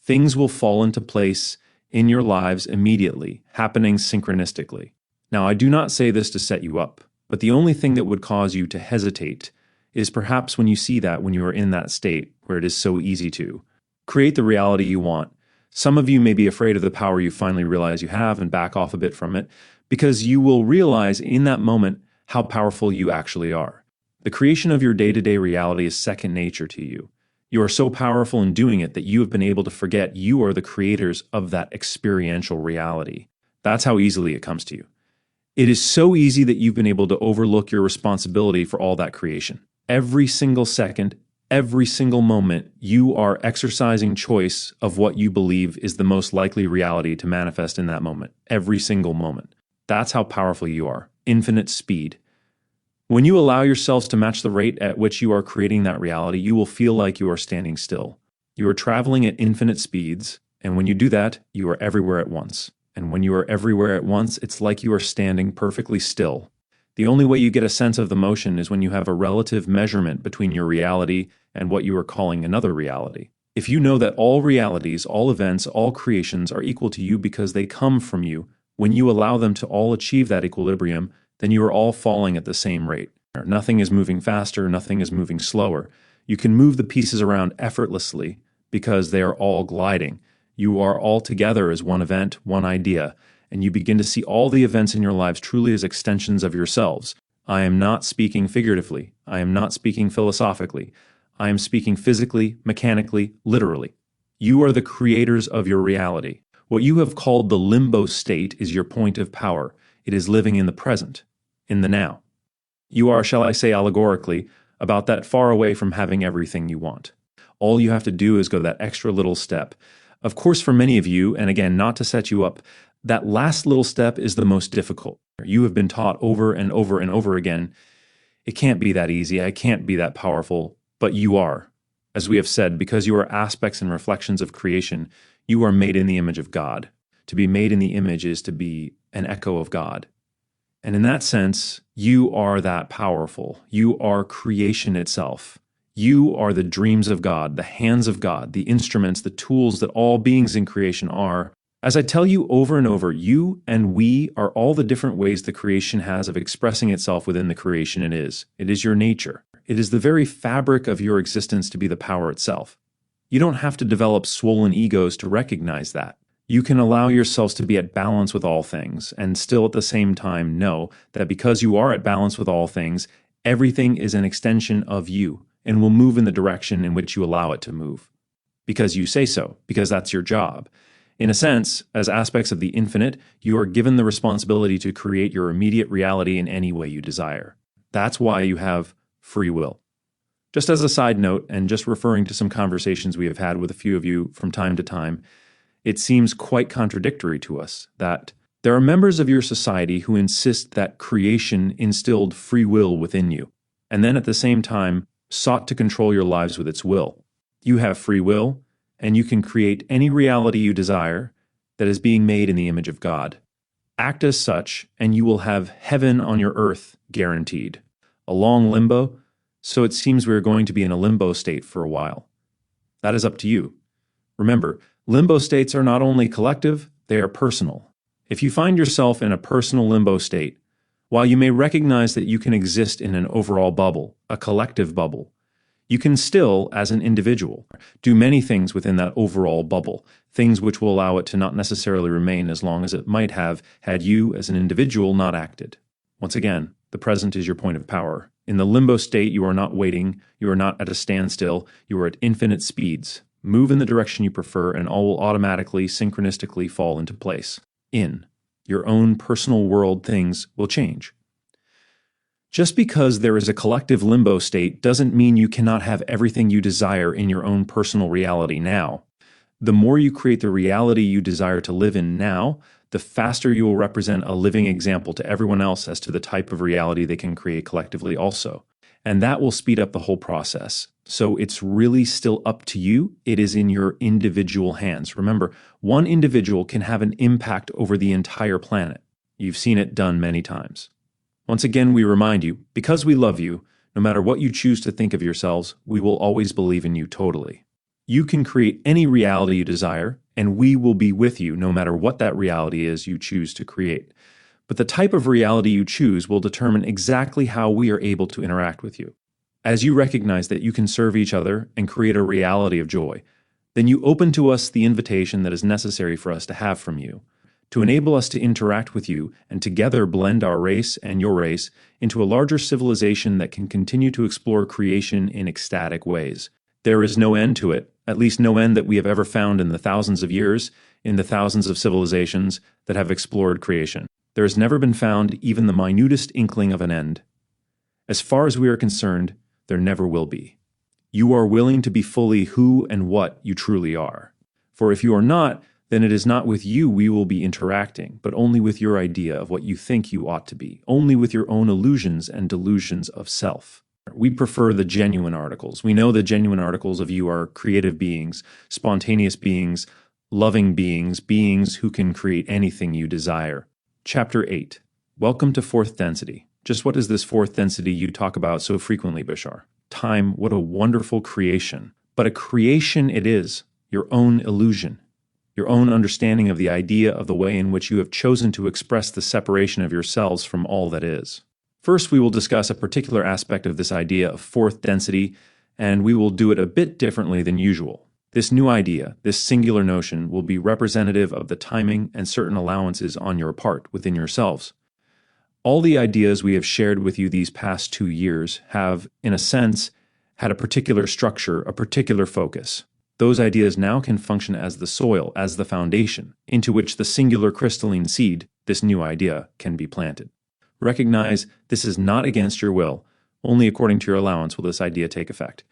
Things will fall into place in your lives immediately, happening synchronistically. Now, I do not say this to set you up, but the only thing that would cause you to hesitate is perhaps when you see that when you are in that state where it is so easy to create the reality you want. Some of you may be afraid of the power you finally realize you have and back off a bit from it, because you will realize in that moment how powerful you actually are. The creation of your day-to-day reality is second nature to you. You are so powerful in doing it that you have been able to forget you are the creators of that experiential reality. That's how easily it comes to you. It is so easy that you've been able to overlook your responsibility for all that creation. Every single second, every single moment, you are exercising choice of what you believe is the most likely reality to manifest in that moment. Every single moment. That's how powerful you are. Infinite speed. When you allow yourselves to match the rate at which you are creating that reality, you will feel like you are standing still. You are traveling at infinite speeds, and when you do that, you are everywhere at once. And when you are everywhere at once, it's like you are standing perfectly still. The only way you get a sense of the motion is when you have a relative measurement between your reality and what you are calling another reality. If you know that all realities, all events, all creations are equal to you because they come from you, when you allow them to all achieve that equilibrium, then you are all falling at the same rate. Nothing is moving faster, nothing is moving slower. You can move the pieces around effortlessly because they are all gliding. You are all together as one event, one idea, and you begin to see all the events in your lives truly as extensions of yourselves. I am not speaking figuratively. I am not speaking philosophically. I am speaking physically, mechanically, literally. You are the creators of your reality. What you have called the limbo state is your point of power. It is living in the present, in the now. You are, shall I say allegorically, about that far away from having everything you want. All you have to do is go that extra little step. Of course, for many of you, and again, not to set you up, that last little step is the most difficult. You have been taught over and over and over again, it can't be that easy, I can't be that powerful, but you are. As we have said, because you are aspects and reflections of creation, you are made in the image of God. To be made in the image is to be an echo of God. And in that sense, you are that powerful. You are creation itself. You are the dreams of God, the hands of God, the instruments, the tools that all beings in creation are. As I tell you over and over, you and we are all the different ways the creation has of expressing itself within the creation it is. It is your nature. It is the very fabric of your existence to be the power itself. You don't have to develop swollen egos to recognize that. You can allow yourselves to be at balance with all things and still at the same time know that because you are at balance with all things, everything is an extension of you and will move in the direction in which you allow it to move. Because you say so, because that's your job. In a sense, as aspects of the infinite, you are given the responsibility to create your immediate reality in any way you desire. That's why you have free will. Just as a side note, and just referring to some conversations we have had with a few of you from time to time, it seems quite contradictory to us that there are members of your society who insist that creation instilled free will within you, and then at the same time sought to control your lives with its will. You have free will, and you can create any reality you desire that is being made in the image of God. Act as such, and you will have heaven on your earth guaranteed. A long limbo, so it seems we are going to be in a limbo state for a while. That is up to you. Remember, limbo states are not only collective, they are personal. If you find yourself in a personal limbo state, while you may recognize that you can exist in an overall bubble, a collective bubble, you can still, as an individual, do many things within that overall bubble, things which will allow it to not necessarily remain as long as it might have had you, as an individual, not acted. Once again, the present is your point of power. In the limbo state, you are not waiting, you are not at a standstill, you are at infinite speeds. Move in the direction you prefer, and all will automatically, synchronistically fall into place. In your own personal world, things will change. Just because there is a collective limbo state doesn't mean you cannot have everything you desire in your own personal reality now. The more you create the reality you desire to live in now, the faster you will represent a living example to everyone else as to the type of reality they can create collectively also. And that will speed up the whole process. So it's really still up to you. It is in your individual hands. Remember, one individual can have an impact over the entire planet. You've seen it done many times. Once again, we remind you, because we love you, no matter what you choose to think of yourselves, we will always believe in you totally. You can create any reality you desire, and we will be with you no matter what that reality is you choose to create. But the type of reality you choose will determine exactly how we are able to interact with you. As you recognize that you can serve each other and create a reality of joy, then you open to us the invitation that is necessary for us to have from you, to enable us to interact with you and together blend our race and your race into a larger civilization that can continue to explore creation in ecstatic ways. There is no end to it, at least no end that we have ever found in the thousands of years, in the thousands of civilizations that have explored creation. There has never been found even the minutest inkling of an end. As far as we are concerned, there never will be. You are willing to be fully who and what you truly are. For if you are not, then it is not with you we will be interacting, but only with your idea of what you think you ought to be, only with your own illusions and delusions of self. We prefer the genuine articles. We know the genuine articles of you are creative beings, spontaneous beings, loving beings, beings who can create anything you desire. Chapter 8. Welcome to fourth density. Just what is this fourth density you talk about so frequently, Bashar? Time, what a wonderful creation. But a creation it is, your own illusion, your own understanding of the idea of the way in which you have chosen to express the separation of yourselves from all that is. First, we will discuss a particular aspect of this idea of fourth density, and we will do it a bit differently than usual. This new idea, this singular notion, will be representative of the timing and certain allowances on your part within yourselves. All the ideas we have shared with you these past 2 years have, in a sense, had a particular structure, a particular focus. Those ideas now can function as the soil, as the foundation, into which the singular crystalline seed, this new idea, can be planted. Recognize this is not against your will, only according to your allowance will this idea take effect.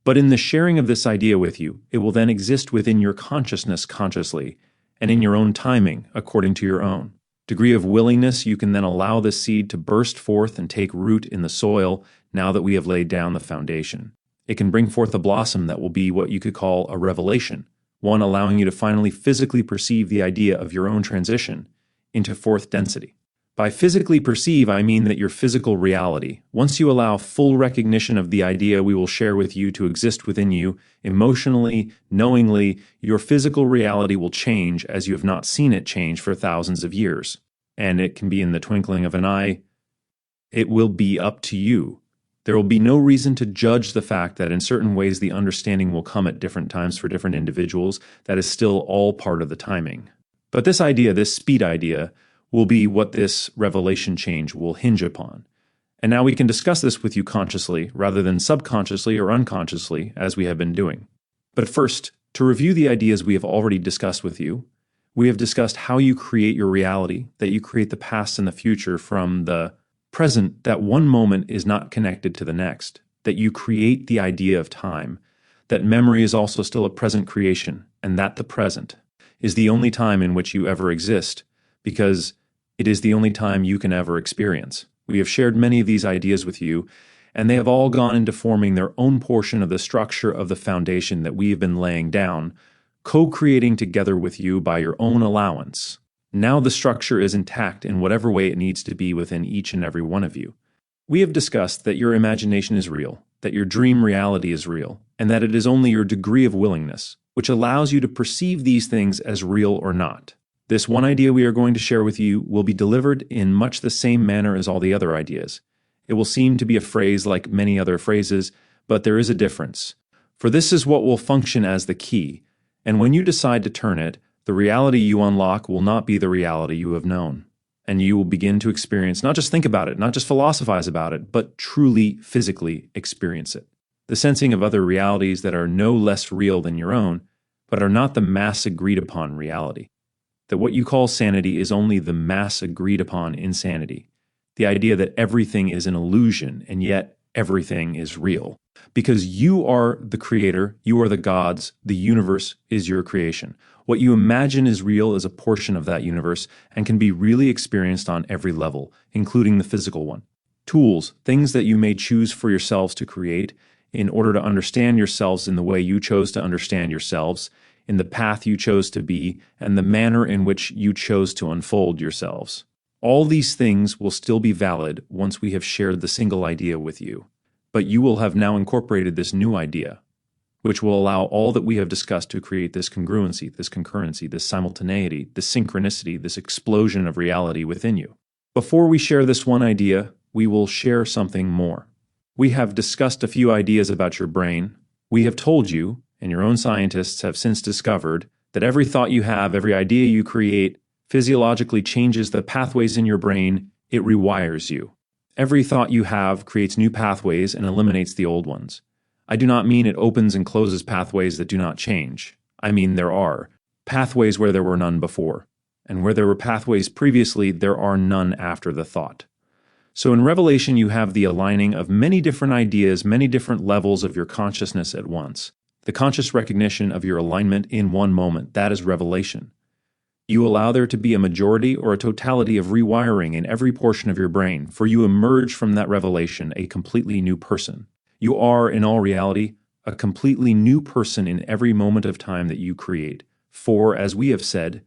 But in the sharing of this idea with you, it will then exist within your consciousness consciously, and in your own timing, according to your own degree of willingness. You can then allow this seed to burst forth and take root in the soil now that we have laid down the foundation. It can bring forth a blossom that will be what you could call a revelation, one allowing you to finally physically perceive the idea of your own transition into fourth density. By physically perceive, I mean that your physical reality, once you allow full recognition of the idea we will share with you to exist within you, emotionally, knowingly, your physical reality will change as you have not seen it change for thousands of years. And it can be in the twinkling of an eye. It will be up to you. There will be no reason to judge the fact that in certain ways the understanding will come at different times for different individuals. That is still all part of the timing. But this idea, this speed idea, will be what this revelation change will hinge upon. And now we can discuss this with you consciously rather than subconsciously or unconsciously as we have been doing. But first, to review the ideas we have already discussed with you, we have discussed how you create your reality, that you create the past and the future from the present, that one moment is not connected to the next, that you create the idea of time, that memory is also still a present creation, and that the present is the only time in which you ever exist, because it is the only time you can ever experience. We have shared many of these ideas with you, and they have all gone into forming their own portion of the structure of the foundation that we have been laying down, co-creating together with you by your own allowance. Now the structure is intact in whatever way it needs to be within each and every one of you. We have discussed that your imagination is real, that your dream reality is real, and that it is only your degree of willingness, which allows you to perceive these things as real or not. This one idea we are going to share with you will be delivered in much the same manner as all the other ideas. It will seem to be a phrase like many other phrases, but there is a difference. For this is what will function as the key, and when you decide to turn it, the reality you unlock will not be the reality you have known. And you will begin to experience, not just think about it, not just philosophize about it, but truly, physically experience it. The sensing of other realities that are no less real than your own, but are not the mass agreed upon reality. That what you call sanity is only the mass agreed upon insanity. The idea that everything is an illusion and yet everything is real. Because you are the creator, you are the gods, the universe is your creation. What you imagine is real is a portion of that universe and can be really experienced on every level, including the physical one. Tools, things that you may choose for yourselves to create in order to understand yourselves in the way you chose to understand yourselves, in the path you chose to be, and the manner in which you chose to unfold yourselves. All these things will still be valid once we have shared the single idea with you, but you will have now incorporated this new idea, which will allow all that we have discussed to create this congruency, this concurrency, this simultaneity, this synchronicity, this explosion of reality within you. Before we share this one idea, we will share something more. We have discussed a few ideas about your brain. We have told you, and your own scientists have since discovered, that every thought you have, every idea you create, physiologically changes the pathways in your brain. It rewires you. Every thought you have creates new pathways and eliminates the old ones. I do not mean it opens and closes pathways that do not change. I mean there are pathways where there were none before, and where there were pathways previously, there are none after the thought. So in revelation, you have the aligning of many different ideas, many different levels of your consciousness at once. The conscious recognition of your alignment in one moment, that is revelation. You allow there to be a majority or a totality of rewiring in every portion of your brain, for you emerge from that revelation a completely new person. You are, in all reality, a completely new person in every moment of time that you create. For, as we have said,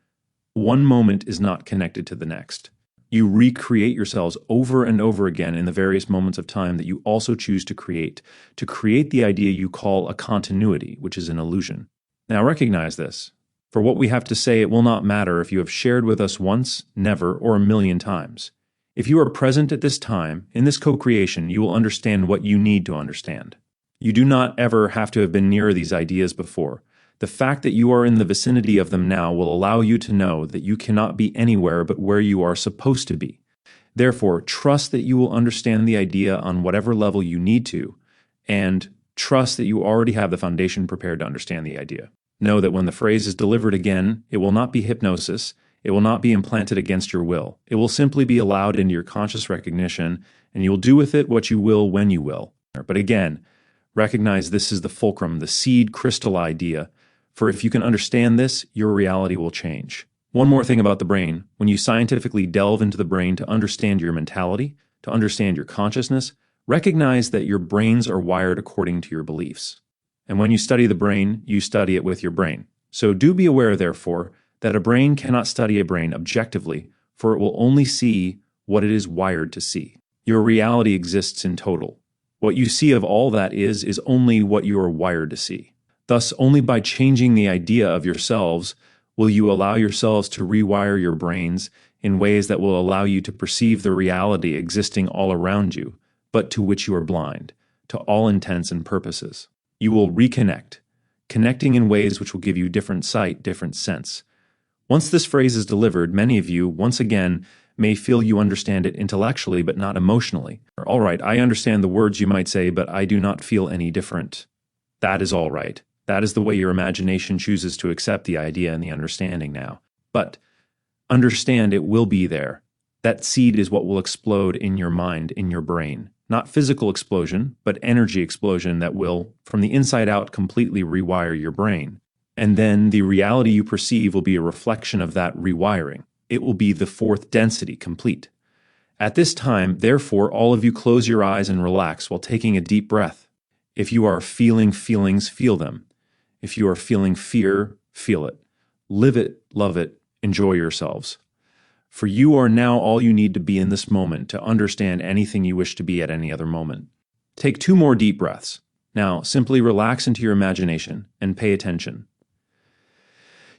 one moment is not connected to the next. You recreate yourselves over and over again in the various moments of time that you also choose to create the idea you call a continuity, which is an illusion. Now recognize this. For what we have to say, it will not matter if you have shared with us once, never, or a million times. If you are present at this time, in this co-creation, you will understand what you need to understand. You do not ever have to have been near these ideas before. The fact that you are in the vicinity of them now will allow you to know that you cannot be anywhere but where you are supposed to be. Therefore, trust that you will understand the idea on whatever level you need to, and trust that you already have the foundation prepared to understand the idea. Know that when the phrase is delivered again, it will not be hypnosis, it will not be implanted against your will. It will simply be allowed into your conscious recognition, and you will do with it what you will when you will. But again, recognize this is the fulcrum, the seed crystal idea. For if you can understand this, your reality will change. One more thing about the brain. When you scientifically delve into the brain to understand your mentality, to understand your consciousness, recognize that your brains are wired according to your beliefs. And when you study the brain, you study it with your brain. So do be aware, therefore, that a brain cannot study a brain objectively, for it will only see what it is wired to see. Your reality exists in total. What you see of all that is only what you are wired to see. Thus, only by changing the idea of yourselves will you allow yourselves to rewire your brains in ways that will allow you to perceive the reality existing all around you, but to which you are blind, to all intents and purposes. You will reconnect, connecting in ways which will give you different sight, different sense. Once this phrase is delivered, many of you, once again, may feel you understand it intellectually but not emotionally. All right, I understand the words you might say, but I do not feel any different. That is all right. That is the way your imagination chooses to accept the idea and the understanding now. But understand it will be there. That seed is what will explode in your mind, in your brain. Not physical explosion, but energy explosion that will, from the inside out, completely rewire your brain. And then the reality you perceive will be a reflection of that rewiring. It will be the fourth density complete. At this time, therefore, all of you close your eyes and relax while taking a deep breath. If you are feeling feelings, feel them. If you are feeling fear, feel it. Live it, love it, enjoy yourselves. For you are now all you need to be in this moment to understand anything you wish to be at any other moment. Take 2 more deep breaths. Now, simply relax into your imagination and pay attention.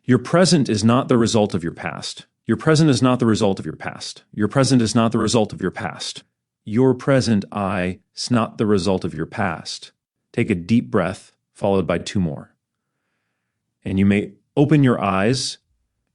Your present is not the result of your past. Your present is not the result of your past. Your present is not the result of your past. Your present I is not the result of your past. Take a deep breath, followed by 2 more. And you may open your eyes.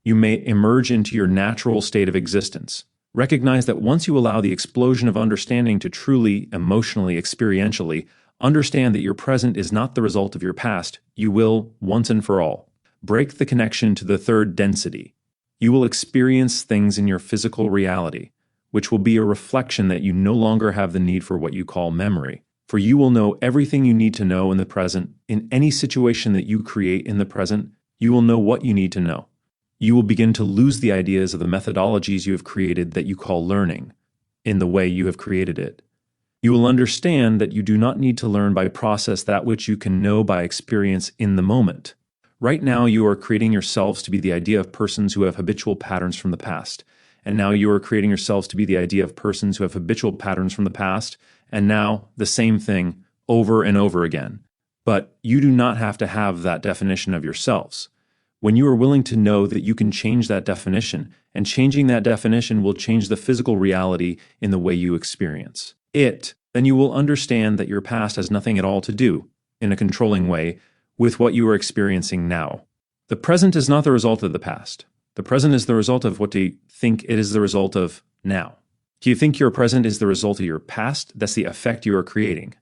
You may emerge into your natural state of existence. Recognize that once you allow the explosion of understanding to truly, emotionally, experientially, understand that your present is not the result of your past, you will, once and for all, break the connection to the third density. You will experience things in your physical reality, which will be a reflection that you no longer have the need for what you call memory. For you will know everything you need to know in the present. In any situation that you create in the present, you will know what you need to know. You will begin to lose the ideas of the methodologies you have created that you call learning, in the way you have created it. You will understand that you do not need to learn by process that which you can know by experience in the moment. Right now, you are creating yourselves to be the idea of persons who have habitual patterns from the past. And now you are creating yourselves to be the idea of persons who have habitual patterns from the past, and now the same thing over and over again. But you do not have to have that definition of yourselves. When you are willing to know that you can change that definition, and changing that definition will change the physical reality in the way you experience it, then you will understand that your past has nothing at all to do, in a controlling way, with what you are experiencing now. The present is not the result of the past. The present is the result of what you think it is the result of now. Do you think your present is the result of your past? That's the effect you are creating.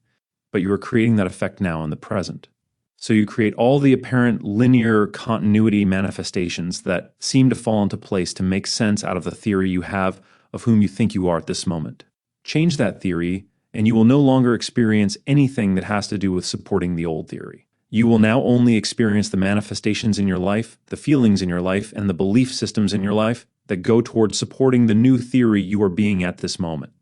but you are creating that effect now in the present. So you create all the apparent linear continuity manifestations that seem to fall into place to make sense out of the theory you have of whom you think you are at this moment. Change that theory, and you will no longer experience anything that has to do with supporting the old theory. You will now only experience the manifestations in your life, the feelings in your life, and the belief systems in your life that go towards supporting the new theory you are being at this moment.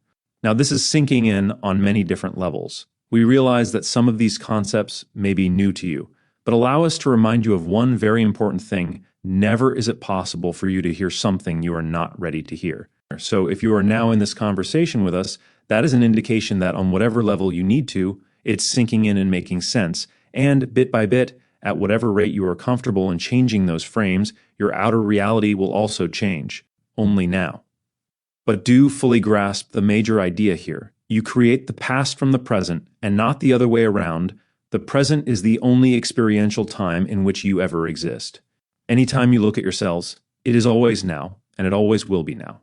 Now, this is sinking in on many different levels. We realize that some of these concepts may be new to you, but allow us to remind you of one very important thing. Never is it possible for you to hear something you are not ready to hear. So if you are now in this conversation with us, that is an indication that on whatever level you need to, it's sinking in and making sense. And bit by bit, at whatever rate you are comfortable in changing those frames, your outer reality will also change, only now. But do fully grasp the major idea here. You create the past from the present, and not the other way around. The present is the only experiential time in which you ever exist. Anytime you look at yourselves, it is always now, and it always will be now.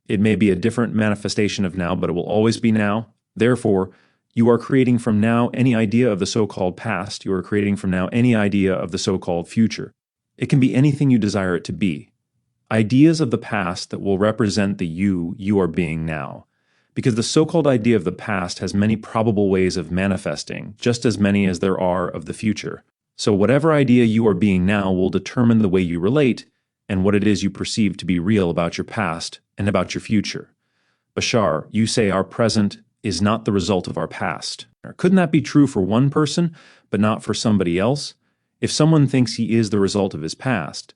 It may be a different manifestation of now, but it will always be now. Therefore, you are creating from now any idea of the so-called past. You are creating from now any idea of the so-called future. It can be anything you desire it to be. Ideas of the past that will represent the you are being now. Because the so-called idea of the past has many probable ways of manifesting, just as many as there are of the future. So whatever idea you are being now will determine the way you relate and what it is you perceive to be real about your past and about your future. Bashar, you say our present is not the result of our past. Couldn't that be true for one person, but not for somebody else? If someone thinks he is the result of his past,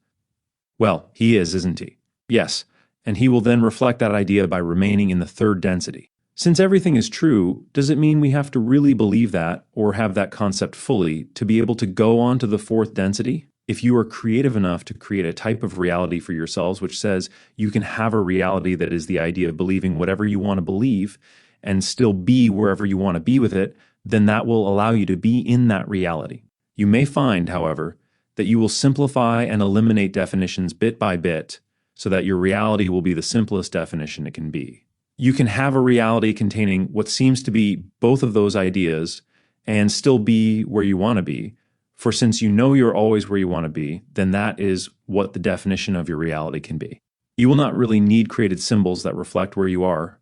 well, he is, isn't he? Yes, and he will then reflect that idea by remaining in the third density. Since everything is true, does it mean we have to really believe that or have that concept fully to be able to go on to the fourth density? If you are creative enough to create a type of reality for yourselves which says you can have a reality that is the idea of believing whatever you want to believe and still be wherever you want to be with it, then that will allow you to be in that reality. You may find, however, that you will simplify and eliminate definitions bit by bit so that your reality will be the simplest definition it can be. You can have a reality containing what seems to be both of those ideas and still be where you want to be. For since you know you're always where you want to be, then that is what the definition of your reality can be. You will not really need created symbols that reflect where you are.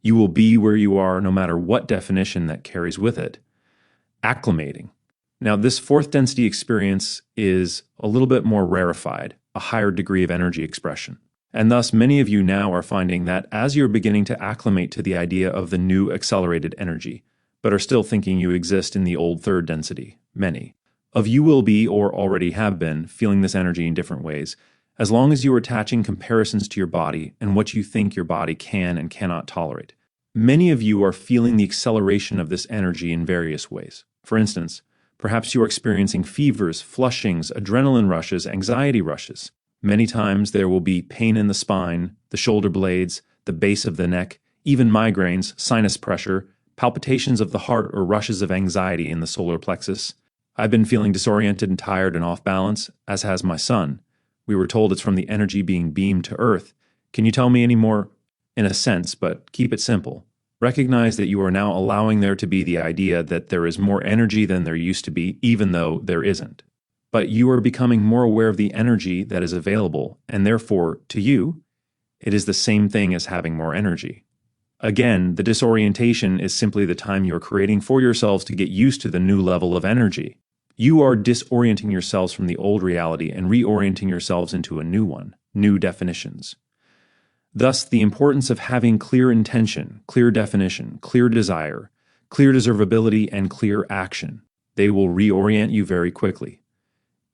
You will be where you are no matter what definition that carries with it. Acclimating. Now, this fourth density experience is a little bit more rarefied, a higher degree of energy expression. And thus, many of you now are finding that as you're beginning to acclimate to the idea of the new accelerated energy, but are still thinking you exist in the old third density, many of you will be or already have been feeling this energy in different ways, as long as you are attaching comparisons to your body and what you think your body can and cannot tolerate. Many of you are feeling the acceleration of this energy in various ways. For instance, perhaps you are experiencing fevers, flushings, adrenaline rushes, anxiety rushes. Many times there will be pain in the spine, the shoulder blades, the base of the neck, even migraines, sinus pressure, palpitations of the heart, or rushes of anxiety in the solar plexus. I've been feeling disoriented and tired and off balance, as has my son. We were told it's from the energy being beamed to Earth. Can you tell me any more? In a sense, but keep it simple. Recognize that you are now allowing there to be the idea that there is more energy than there used to be, even though there isn't. But you are becoming more aware of the energy that is available, and therefore, to you, it is the same thing as having more energy. Again, the disorientation is simply the time you are creating for yourselves to get used to the new level of energy. You are disorienting yourselves from the old reality and reorienting yourselves into a new one, new definitions. Thus, the importance of having clear intention, clear definition, clear desire, clear deservability, and clear action. They will reorient you very quickly.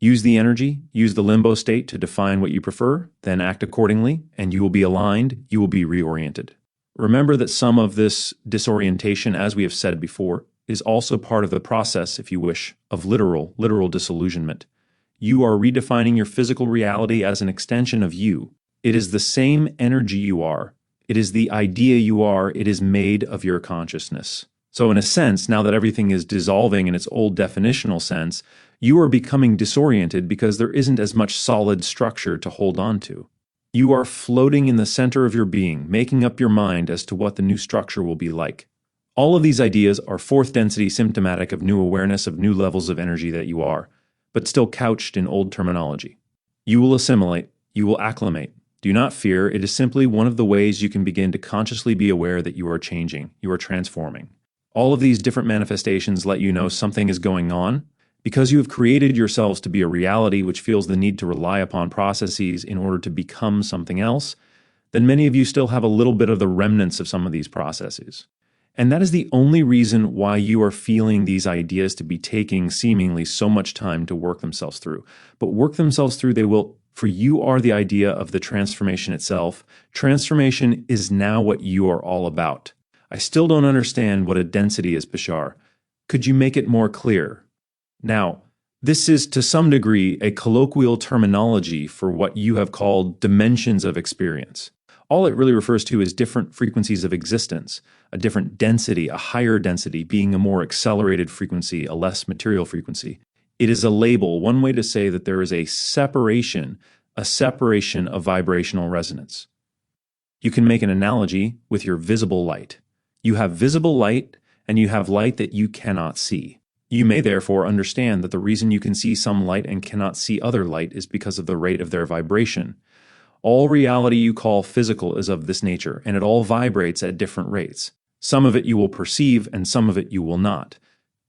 Use the energy, use the limbo state to define what you prefer, then act accordingly, and you will be aligned, you will be reoriented. Remember that some of this disorientation, as we have said before, is also part of the process, if you wish, of literal disillusionment. You are redefining your physical reality as an extension of you. It is the same energy you are. It is the idea you are. It is made of your consciousness. So in a sense, now that everything is dissolving in its old definitional sense, you are becoming disoriented because there isn't as much solid structure to hold on to. You are floating in the center of your being, making up your mind as to what the new structure will be like. All of these ideas are fourth density symptomatic of new awareness of new levels of energy that you are, but still couched in old terminology. You will assimilate, you will acclimate. Do not fear, it is simply one of the ways you can begin to consciously be aware that you are changing, you are transforming. All of these different manifestations let you know something is going on. Because you have created yourselves to be a reality which feels the need to rely upon processes in order to become something else, then many of you still have a little bit of the remnants of some of these processes. And that is the only reason why you are feeling these ideas to be taking seemingly so much time to work themselves through. But work themselves through they will, for you are the idea of the transformation itself. Transformation is now what you are all about. I still don't understand what a density is, Bashar. Could you make it more clear? Now, this is to some degree a colloquial terminology for what you have called dimensions of experience. All it really refers to is different frequencies of existence, a different density, a higher density being a more accelerated frequency, a less material frequency. It is a label, one way to say that there is a separation of vibrational resonance. You can make an analogy with your visible light. You have visible light and you have light that you cannot see. You may therefore understand that the reason you can see some light and cannot see other light is because of the rate of their vibration. All reality you call physical is of this nature, and it all vibrates at different rates. Some of it you will perceive, and some of it you will not.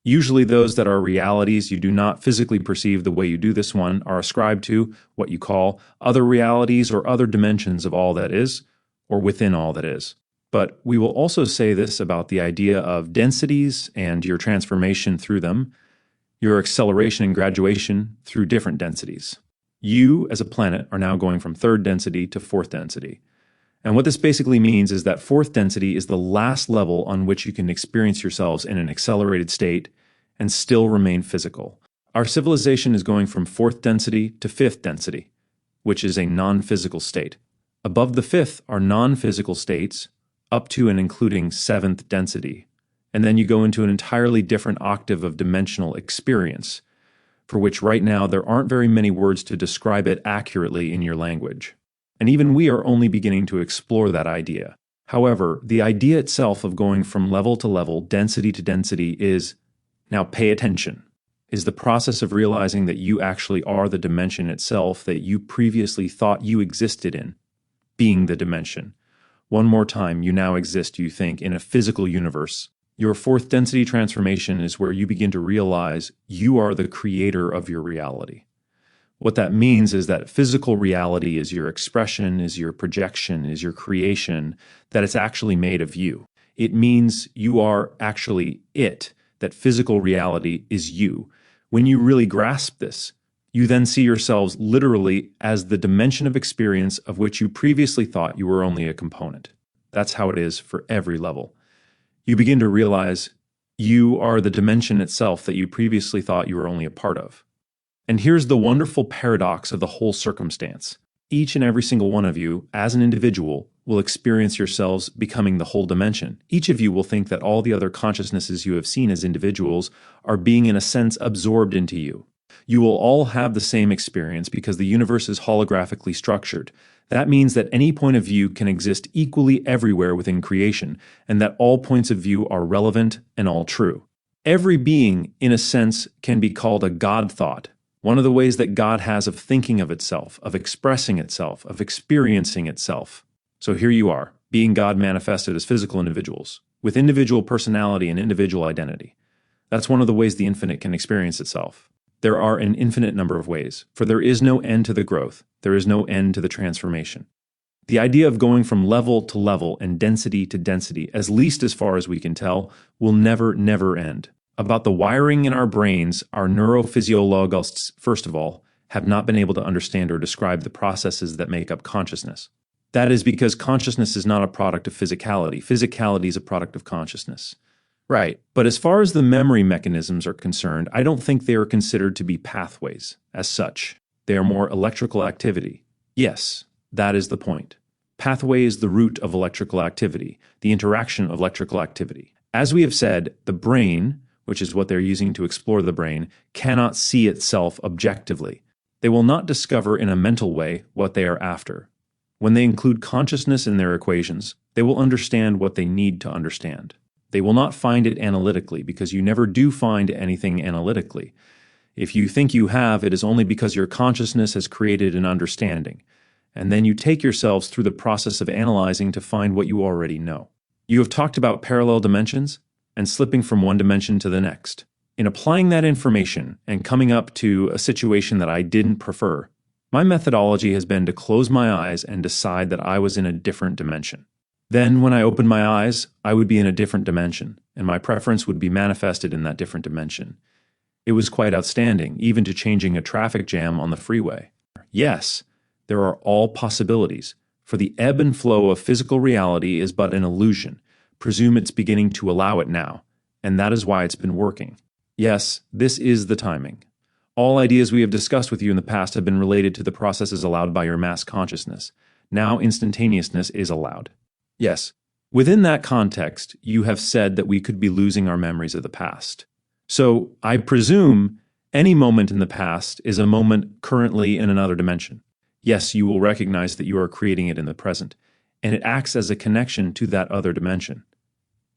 Usually those that are realities you do not physically perceive the way you do this one are ascribed to what you call other realities or other dimensions of all that is, or within all that is. But we will also say this about the idea of densities and your transformation through them, your acceleration and graduation through different densities. You, as a planet, are now going from third density to fourth density. And what this basically means is that fourth density is the last level on which you can experience yourselves in an accelerated state and still remain physical. Our civilization is going from fourth density to fifth density, which is a non-physical state. Above the fifth are non-physical states, up to and including seventh density. And then you go into an entirely different octave of dimensional experience, for which right now there aren't very many words to describe it accurately in your language. And even we are only beginning to explore that idea. However, the idea itself of going from level to level, density to density is, now pay attention, is the process of realizing that you actually are the dimension itself that you previously thought you existed in, being the dimension. One more time, you now exist, you think, in a physical universe. Your fourth density transformation is where you begin to realize you are the creator of your reality. What that means is that physical reality is your expression, is your projection, is your creation, that it's actually made of you. It means you are actually it, that physical reality is you. When you really grasp this, you then see yourselves literally as the dimension of experience of which you previously thought you were only a component. That's how it is for every level. You begin to realize you are the dimension itself that you previously thought you were only a part of. And here's the wonderful paradox of the whole circumstance. Each and every single one of you, as an individual, will experience yourselves becoming the whole dimension. Each of you will think that all the other consciousnesses you have seen as individuals are being, in a sense, absorbed into you. You will all have the same experience because the universe is holographically structured. That means that any point of view can exist equally everywhere within creation, and that all points of view are relevant and all true. Every being, in a sense, can be called a God thought. One of the ways that God has of thinking of itself, of expressing itself, of experiencing itself. So here you are, being God manifested as physical individuals, with individual personality and individual identity. That's one of the ways the infinite can experience itself. There are an infinite number of ways, for there is no end to the growth, there is no end to the transformation. The idea of going from level to level and density to density, at least as far as we can tell, will never end. About the wiring in our brains, our neurophysiologists, first of all, have not been able to understand or describe the processes that make up consciousness. That is because consciousness is not a product of physicality. Physicality is a product of consciousness. Right. But as far as the memory mechanisms are concerned, I don't think they are considered to be pathways as such. They are more electrical activity. Yes, that is the point. Pathway is the root of electrical activity, the interaction of electrical activity. As we have said, the brain, which is what they're using to explore the brain, cannot see itself objectively. They will not discover in a mental way what they are after. When they include consciousness in their equations, they will understand what they need to understand. They will not find it analytically because you never do find anything analytically. If you think you have, it is only because your consciousness has created an understanding. And then you take yourselves through the process of analyzing to find what you already know. You have talked about parallel dimensions and slipping from one dimension to the next. In applying that information and coming up to a situation that I didn't prefer, my methodology has been to close my eyes and decide that I was in a different dimension. Then, when I opened my eyes, I would be in a different dimension, and my preference would be manifested in that different dimension. It was quite outstanding, even to changing a traffic jam on the freeway. Yes, there are all possibilities, for the ebb and flow of physical reality is but an illusion. Presume it's beginning to allow it now, and that is why it's been working. Yes, this is the timing. All ideas we have discussed with you in the past have been related to the processes allowed by your mass consciousness. Now instantaneousness is allowed. Yes, within that context, you have said that we could be losing our memories of the past. So I presume any moment in the past is a moment currently in another dimension. Yes, you will recognize that you are creating it in the present, and it acts as a connection to that other dimension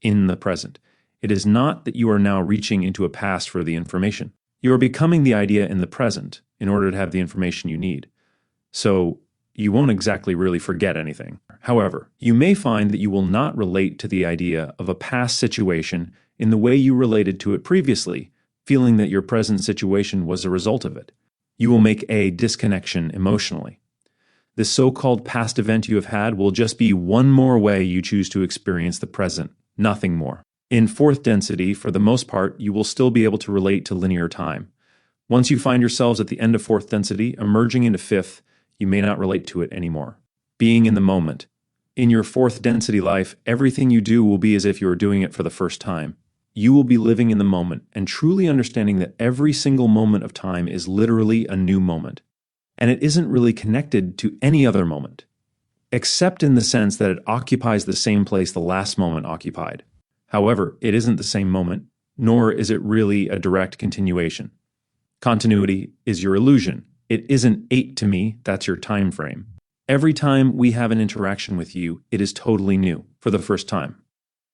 in the present. It is not that you are now reaching into a past for the information. You are becoming the idea in the present in order to have the information you need. So you won't exactly really forget anything. However, you may find that you will not relate to the idea of a past situation in the way you related to it previously, feeling that your present situation was a result of it. You will make a disconnection emotionally. This so-called past event you have had will just be one more way you choose to experience the present, nothing more. In fourth density, for the most part, you will still be able to relate to linear time. Once you find yourselves at the end of fourth density, emerging into fifth, you may not relate to it anymore. Being in the moment. In your fourth density life, everything you do will be as if you are doing it for the first time. You will be living in the moment and truly understanding that every single moment of time is literally a new moment. And it isn't really connected to any other moment, except in the sense that it occupies the same place the last moment occupied. However, it isn't the same moment, nor is it really a direct continuation. Continuity is your illusion. It isn't 8 to me, that's your time frame. Every time we have an interaction with you, it is totally new, for the first time.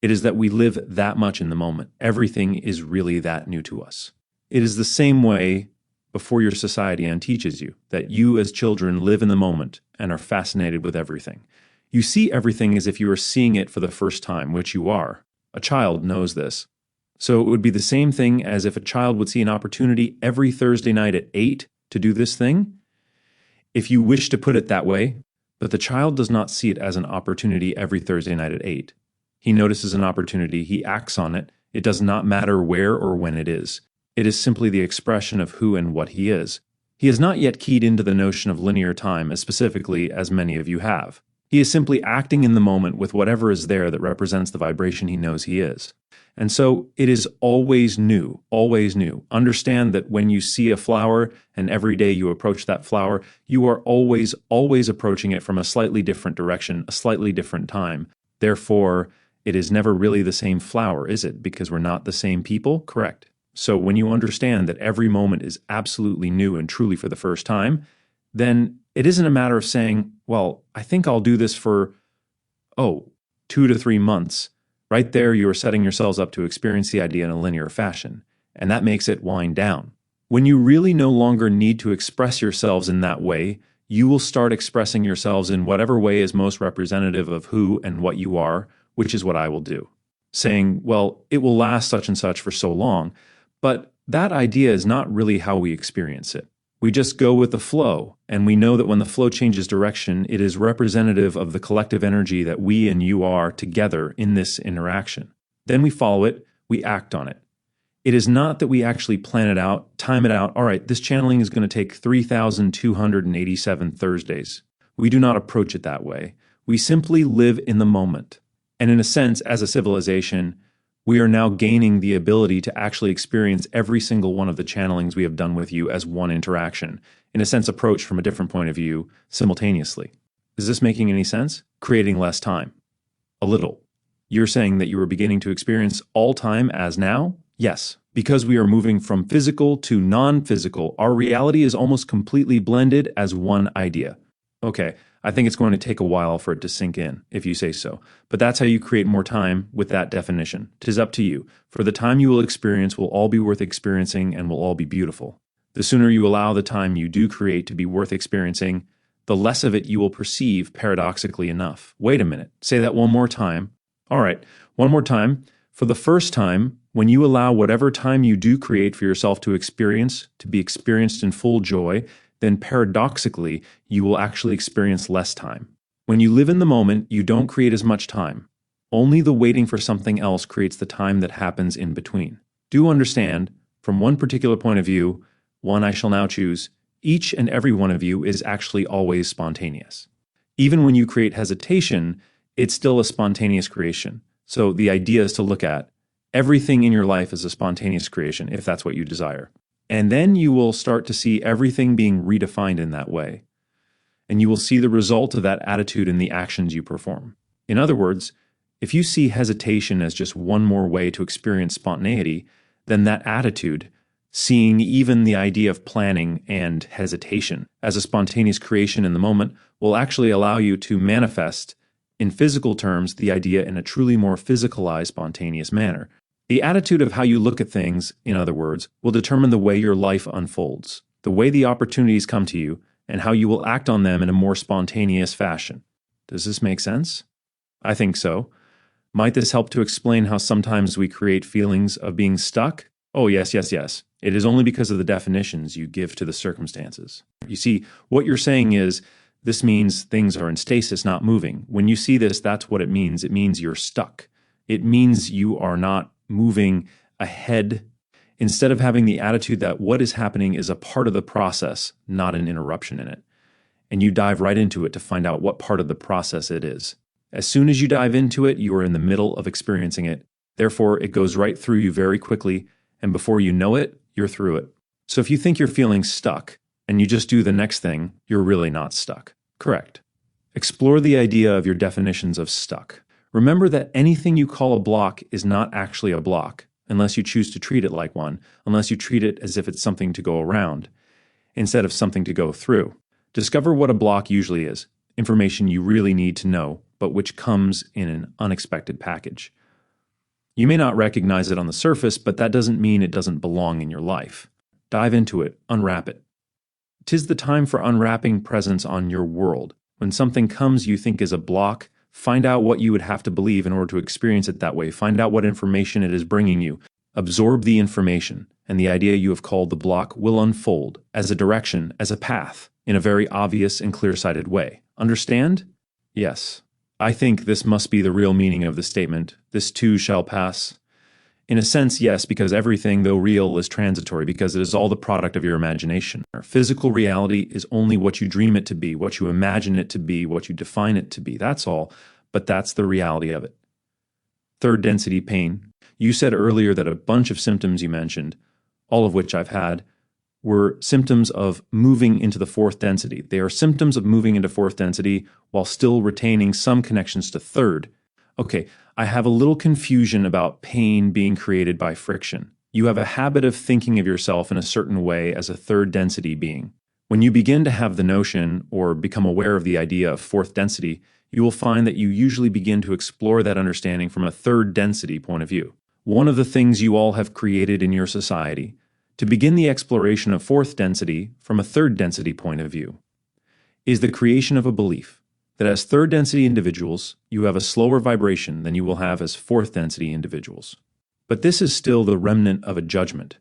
It is that we live that much in the moment. Everything is really that new to us. It is the same way before your society unteaches you, that you as children live in the moment and are fascinated with everything. You see everything as if you are seeing it for the first time, which you are. A child knows this. So it would be the same thing as if a child would see an opportunity every Thursday night at 8 to do this thing, if you wish to put it that way, but the child does not see it as an opportunity every Thursday night at 8. He notices an opportunity, he acts on it. It does not matter where or when it is. It is simply the expression of who and what he is. He has not yet keyed into the notion of linear time as specifically as many of you have. He is simply acting in the moment with whatever is there that represents the vibration he knows he is. And so it is always new, always new. Understand that when you see a flower and every day you approach that flower, you are always, always approaching it from a slightly different direction, a slightly different time. Therefore, it is never really the same flower, is it? Because we're not the same people? Correct. So when you understand that every moment is absolutely new and truly for the first time, then it isn't a matter of saying, well, I think I'll do this for, 2 to 3 months. Right there, you are setting yourselves up to experience the idea in a linear fashion, and that makes it wind down. When you really no longer need to express yourselves in that way, you will start expressing yourselves in whatever way is most representative of who and what you are, which is what I will do. Saying, well, it will last such and such for so long, but that idea is not really how we experience it. We just go with the flow, and we know that when the flow changes direction, it is representative of the collective energy that we and you are together in this interaction. Then we follow it, we act on it. It is not that we actually plan it out, time it out, all right, this channeling is going to take 3,287 Thursdays. We do not approach it that way. We simply live in the moment. And in a sense, as a civilization, we are now gaining the ability to actually experience every single one of the channelings we have done with you as one interaction, in a sense approach from a different point of view simultaneously. Is this making any sense? Creating less time. A little. You're saying that you are beginning to experience all time as now? Yes. Because we are moving from physical to non-physical, our reality is almost completely blended as one idea. Okay, I think it's going to take a while for it to sink in, if you say so. But that's how you create more time with that definition. 'Tis up to you. For the time you will experience will all be worth experiencing and will all be beautiful. The sooner you allow the time you do create to be worth experiencing, the less of it you will perceive, paradoxically enough. Wait a minute. Say that one more time. All right, one more time. For the first time, when you allow whatever time you do create for yourself to experience, to be experienced in full joy, then paradoxically, you will actually experience less time. When you live in the moment, you don't create as much time. Only the waiting for something else creates the time that happens in between. Do understand, from one particular point of view, one I shall now choose, each and every one of you is actually always spontaneous. Even when you create hesitation, it's still a spontaneous creation. So the idea is to look at everything in your life as a spontaneous creation, if that's what you desire. And then you will start to see everything being redefined in that way. And you will see the result of that attitude in the actions you perform. In other words, if you see hesitation as just one more way to experience spontaneity, then that attitude, seeing even the idea of planning and hesitation as a spontaneous creation in the moment, will actually allow you to manifest, in physical terms, the idea in a truly more physicalized, spontaneous manner. The attitude of how you look at things, in other words, will determine the way your life unfolds, the way the opportunities come to you, and how you will act on them in a more spontaneous fashion. Does this make sense? I think so. Might this help to explain how sometimes we create feelings of being stuck? Oh, yes. It is only because of the definitions you give to the circumstances. You see, what you're saying is, this means things are in stasis, not moving. When you see this, that's what it means. It means you're stuck. It means you are not moving ahead, instead of having the attitude that what is happening is a part of the process, not an interruption in it. And you dive right into it to find out what part of the process it is. As soon as you dive into it, you are in the middle of experiencing it. Therefore, it goes right through you very quickly, and before you know it, you're through it. So if you think you're feeling stuck, and you just do the next thing, you're really not stuck. Correct. Explore the idea of your definitions of stuck. Remember that anything you call a block is not actually a block, unless you choose to treat it like one, unless you treat it as if it's something to go around, instead of something to go through. Discover what a block usually is, information you really need to know, but which comes in an unexpected package. You may not recognize it on the surface, but that doesn't mean it doesn't belong in your life. Dive into it, unwrap it. 'Tis the time for unwrapping presence on your world. When something comes you think is a block, find out what you would have to believe in order to experience it that way. Find out what information it is bringing you. Absorb the information, and the idea you have called the block will unfold as a direction, as a path, in a very obvious and clear-sighted way. Understand? Yes. I think this must be the real meaning of the statement, "This too shall pass." In a sense, yes, because everything, though real, is transitory, because it is all the product of your imagination. Our physical reality is only what you dream it to be, what you imagine it to be, what you define it to be. That's all, but that's the reality of it. Third density pain. You said earlier that a bunch of symptoms you mentioned, all of which I've had, were symptoms of moving into the fourth density. They are symptoms of moving into fourth density while still retaining some connections to third. Okay, I have a little confusion about pain being created by friction. You have a habit of thinking of yourself in a certain way as a third density being. When you begin to have the notion or become aware of the idea of fourth density, you will find that you usually begin to explore that understanding from a third density point of view. One of the things you all have created in your society to begin the exploration of fourth density from a third density point of view is the creation of a belief that as third density individuals, you have a slower vibration than you will have as fourth density individuals. But this is still the remnant of a judgment,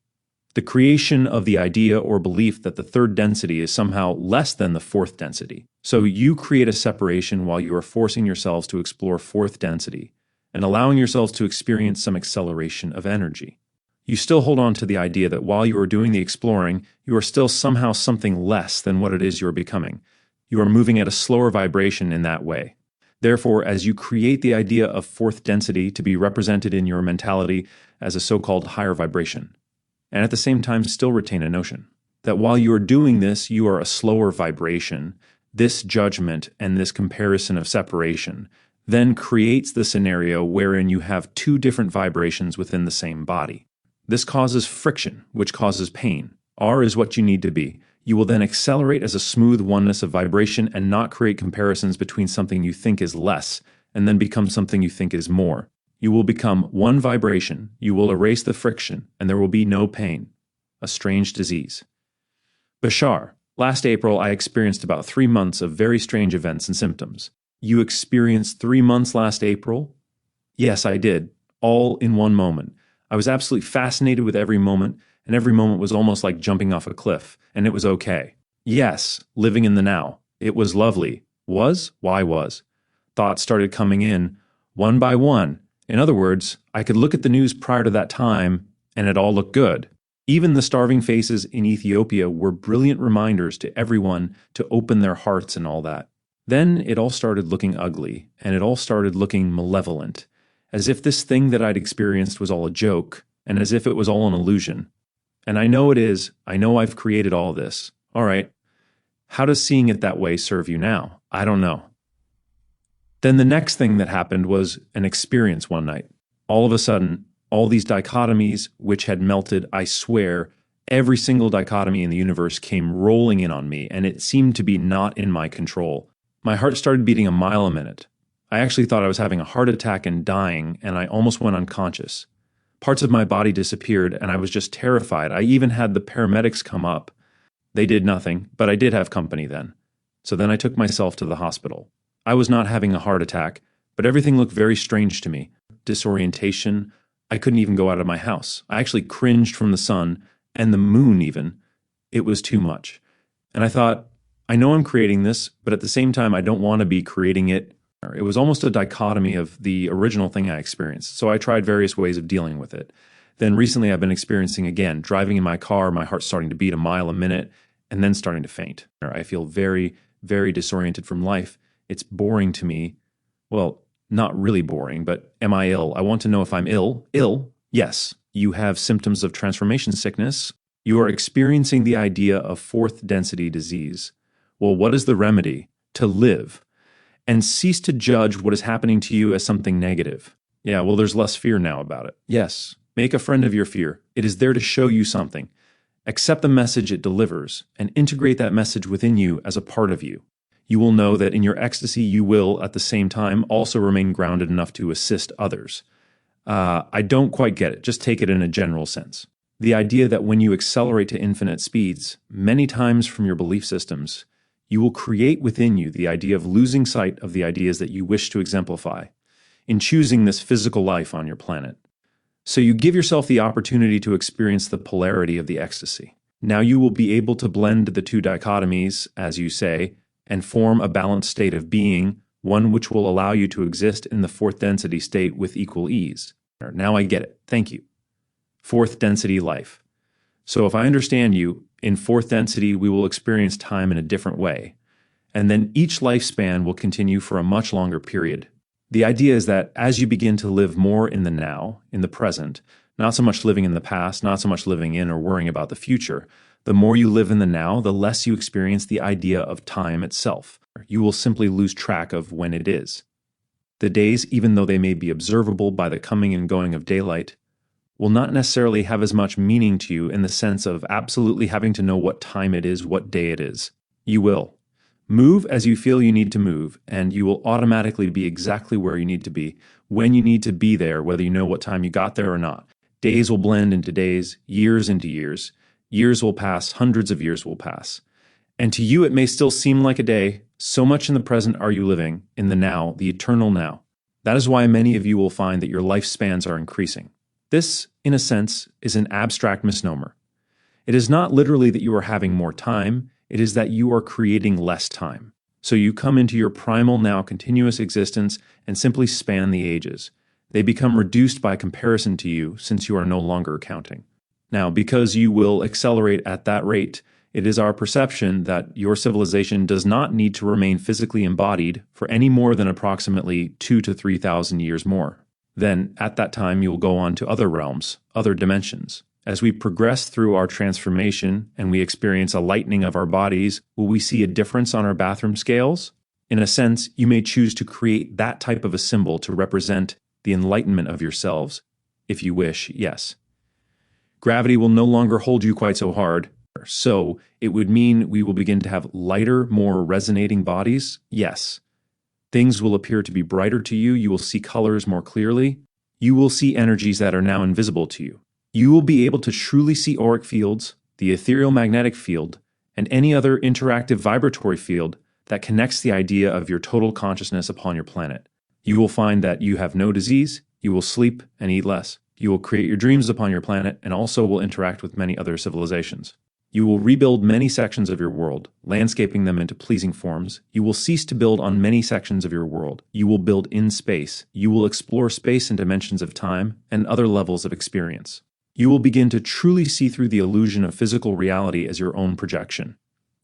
the creation of the idea or belief that the third density is somehow less than the fourth density. So you create a separation while you are forcing yourselves to explore fourth density and allowing yourselves to experience some acceleration of energy. You still hold on to the idea that while you are doing the exploring, you are still somehow something less than what it is you're becoming. You are moving at a slower vibration in that way. Therefore, as you create the idea of fourth density to be represented in your mentality as a so-called higher vibration, and at the same time still retain a notion that while you are doing this, you are a slower vibration, this judgment and this comparison of separation then creates the scenario wherein you have two different vibrations within the same body. This causes friction, which causes pain. R is what you need to be. You will then accelerate as a smooth oneness of vibration and not create comparisons between something you think is less and then become something you think is more. You will become one vibration, you will erase the friction, and there will be no pain. A strange disease. Bashar, last April I experienced about 3 months of very strange events and symptoms. You experienced 3 months last April? Yes, I did. All in one moment. I was absolutely fascinated with every moment, and every moment was almost like jumping off a cliff, and it was okay. Yes, living in the now. It was lovely. Was? Why was? Thoughts started coming in, one by one. In other words, I could look at the news prior to that time, and it all looked good. Even the starving faces in Ethiopia were brilliant reminders to everyone to open their hearts and all that. Then it all started looking ugly, and it all started looking malevolent, as if this thing that I'd experienced was all a joke, and as if it was all an illusion. And I know it is. I know I've created all this. All right. How does seeing it that way serve you now? I don't know. Then the next thing that happened was an experience one night. All of a sudden, all these dichotomies which had melted, I swear, every single dichotomy in the universe came rolling in on me, and it seemed to be not in my control. My heart started beating a mile a minute. I actually thought I was having a heart attack and dying, and I almost went unconscious. Parts of my body disappeared, and I was just terrified. I even had the paramedics come up. They did nothing, but I did have company then. So then I took myself to the hospital. I was not having a heart attack, but everything looked very strange to me. Disorientation. I couldn't even go out of my house. I actually cringed from the sun, and the moon even. It was too much. And I thought, I know I'm creating this, but at the same time, I don't want to be creating it. It was almost a dichotomy of the original thing I experienced, so I tried various ways of dealing with it. Then recently I've been experiencing again, driving in my car, my heart starting to beat a mile a minute, and then starting to faint. I feel very, very disoriented from life. It's boring to me. Well, not really boring, but am I ill? I want to know if I'm ill. Ill? Yes. You have symptoms of transformation sickness. You are experiencing the idea of fourth density disease. Well, what is the remedy? To live. And cease to judge what is happening to you as something negative. Yeah, well, there's less fear now about it. Yes, make a friend of your fear. It is there to show you something. Accept the message it delivers and integrate that message within you as a part of you. You will know that in your ecstasy, you will, at the same time, also remain grounded enough to assist others. I don't quite get it. Just take it in a general sense. The idea that when you accelerate to infinite speeds, many times from your belief systems, you will create within you the idea of losing sight of the ideas that you wish to exemplify in choosing this physical life on your planet. So you give yourself the opportunity to experience the polarity of the ecstasy. Now you will be able to blend the two dichotomies, as you say, and form a balanced state of being, one which will allow you to exist in the fourth density state with equal ease. Now I get it. Thank you. Fourth density life. So if I understand you, in fourth density, we will experience time in a different way. And then each lifespan will continue for a much longer period. The idea is that as you begin to live more in the now, in the present, not so much living in the past, not so much living in or worrying about the future, the more you live in the now, the less you experience the idea of time itself. You will simply lose track of when it is. The days, even though they may be observable by the coming and going of daylight, will not necessarily have as much meaning to you in the sense of absolutely having to know what time it is, what day it is. You will. Move as you feel you need to move, and you will automatically be exactly where you need to be, when you need to be there, whether you know what time you got there or not. Days will blend into days, years into years. Years will pass, hundreds of years will pass. And to you it may still seem like a day, so much in the present are you living, in the now, the eternal now. That is why many of you will find that your lifespans are increasing. This, in a sense, is an abstract misnomer. It is not literally that you are having more time, it is that you are creating less time. So you come into your primal now continuous existence and simply span the ages. They become reduced by comparison to you since you are no longer counting. Now, because you will accelerate at that rate, it is our perception that your civilization does not need to remain physically embodied for any more than approximately 2,000 to 3,000 years more. Then, at that time, you will go on to other realms, other dimensions. As we progress through our transformation and we experience a lightening of our bodies, will we see a difference on our bathroom scales? In a sense, you may choose to create that type of a symbol to represent the enlightenment of yourselves, if you wish, yes. Gravity will no longer hold you quite so hard. So it would mean we will begin to have lighter, more resonating bodies? Yes. Things will appear to be brighter to you. You will see colors more clearly. You will see energies that are now invisible to you. You will be able to truly see auric fields, the ethereal magnetic field, and any other interactive vibratory field that connects the idea of your total consciousness upon your planet. You will find that you have no disease, you will sleep and eat less. You will create your dreams upon your planet and also will interact with many other civilizations. You will rebuild many sections of your world, landscaping them into pleasing forms. You will cease to build on many sections of your world. You will build in space. You will explore space and dimensions of time and other levels of experience. You will begin to truly see through the illusion of physical reality as your own projection.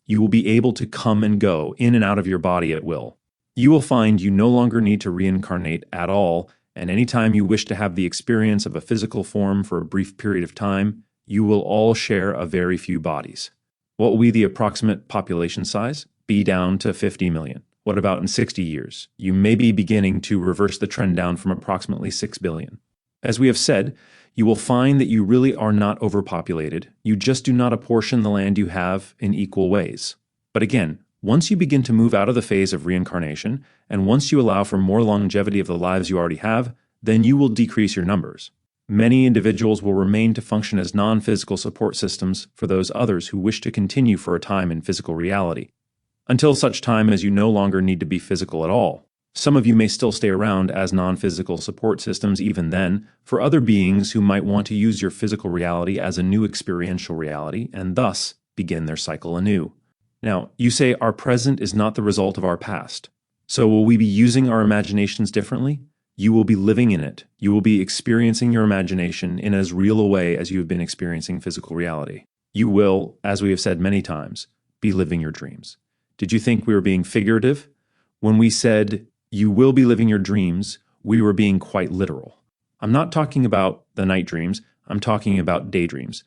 You will be able to come and go in and out of your body at will. You will find you no longer need to reincarnate at all, and anytime you wish to have the experience of a physical form for a brief period of time, you will all share a very few bodies. What will be the approximate population size? Be down to 50 million. What about in 60 years? You may be beginning to reverse the trend down from approximately 6 billion. As we have said, you will find that you really are not overpopulated. You just do not apportion the land you have in equal ways. But again, once you begin to move out of the phase of reincarnation, and once you allow for more longevity of the lives you already have, then you will decrease your numbers. Many individuals will remain to function as non-physical support systems for those others who wish to continue for a time in physical reality, until such time as you no longer need to be physical at all. Some of you may still stay around as non-physical support systems even then, for other beings who might want to use your physical reality as a new experiential reality, and thus begin their cycle anew. Now, you say our present is not the result of our past. So will we be using our imaginations differently? You will be living in it. You will be experiencing your imagination in as real a way as you have been experiencing physical reality. You will, as we have said many times, be living your dreams. Did you think we were being figurative? When we said, you will be living your dreams, we were being quite literal. I'm not talking about the night dreams. I'm talking about daydreams.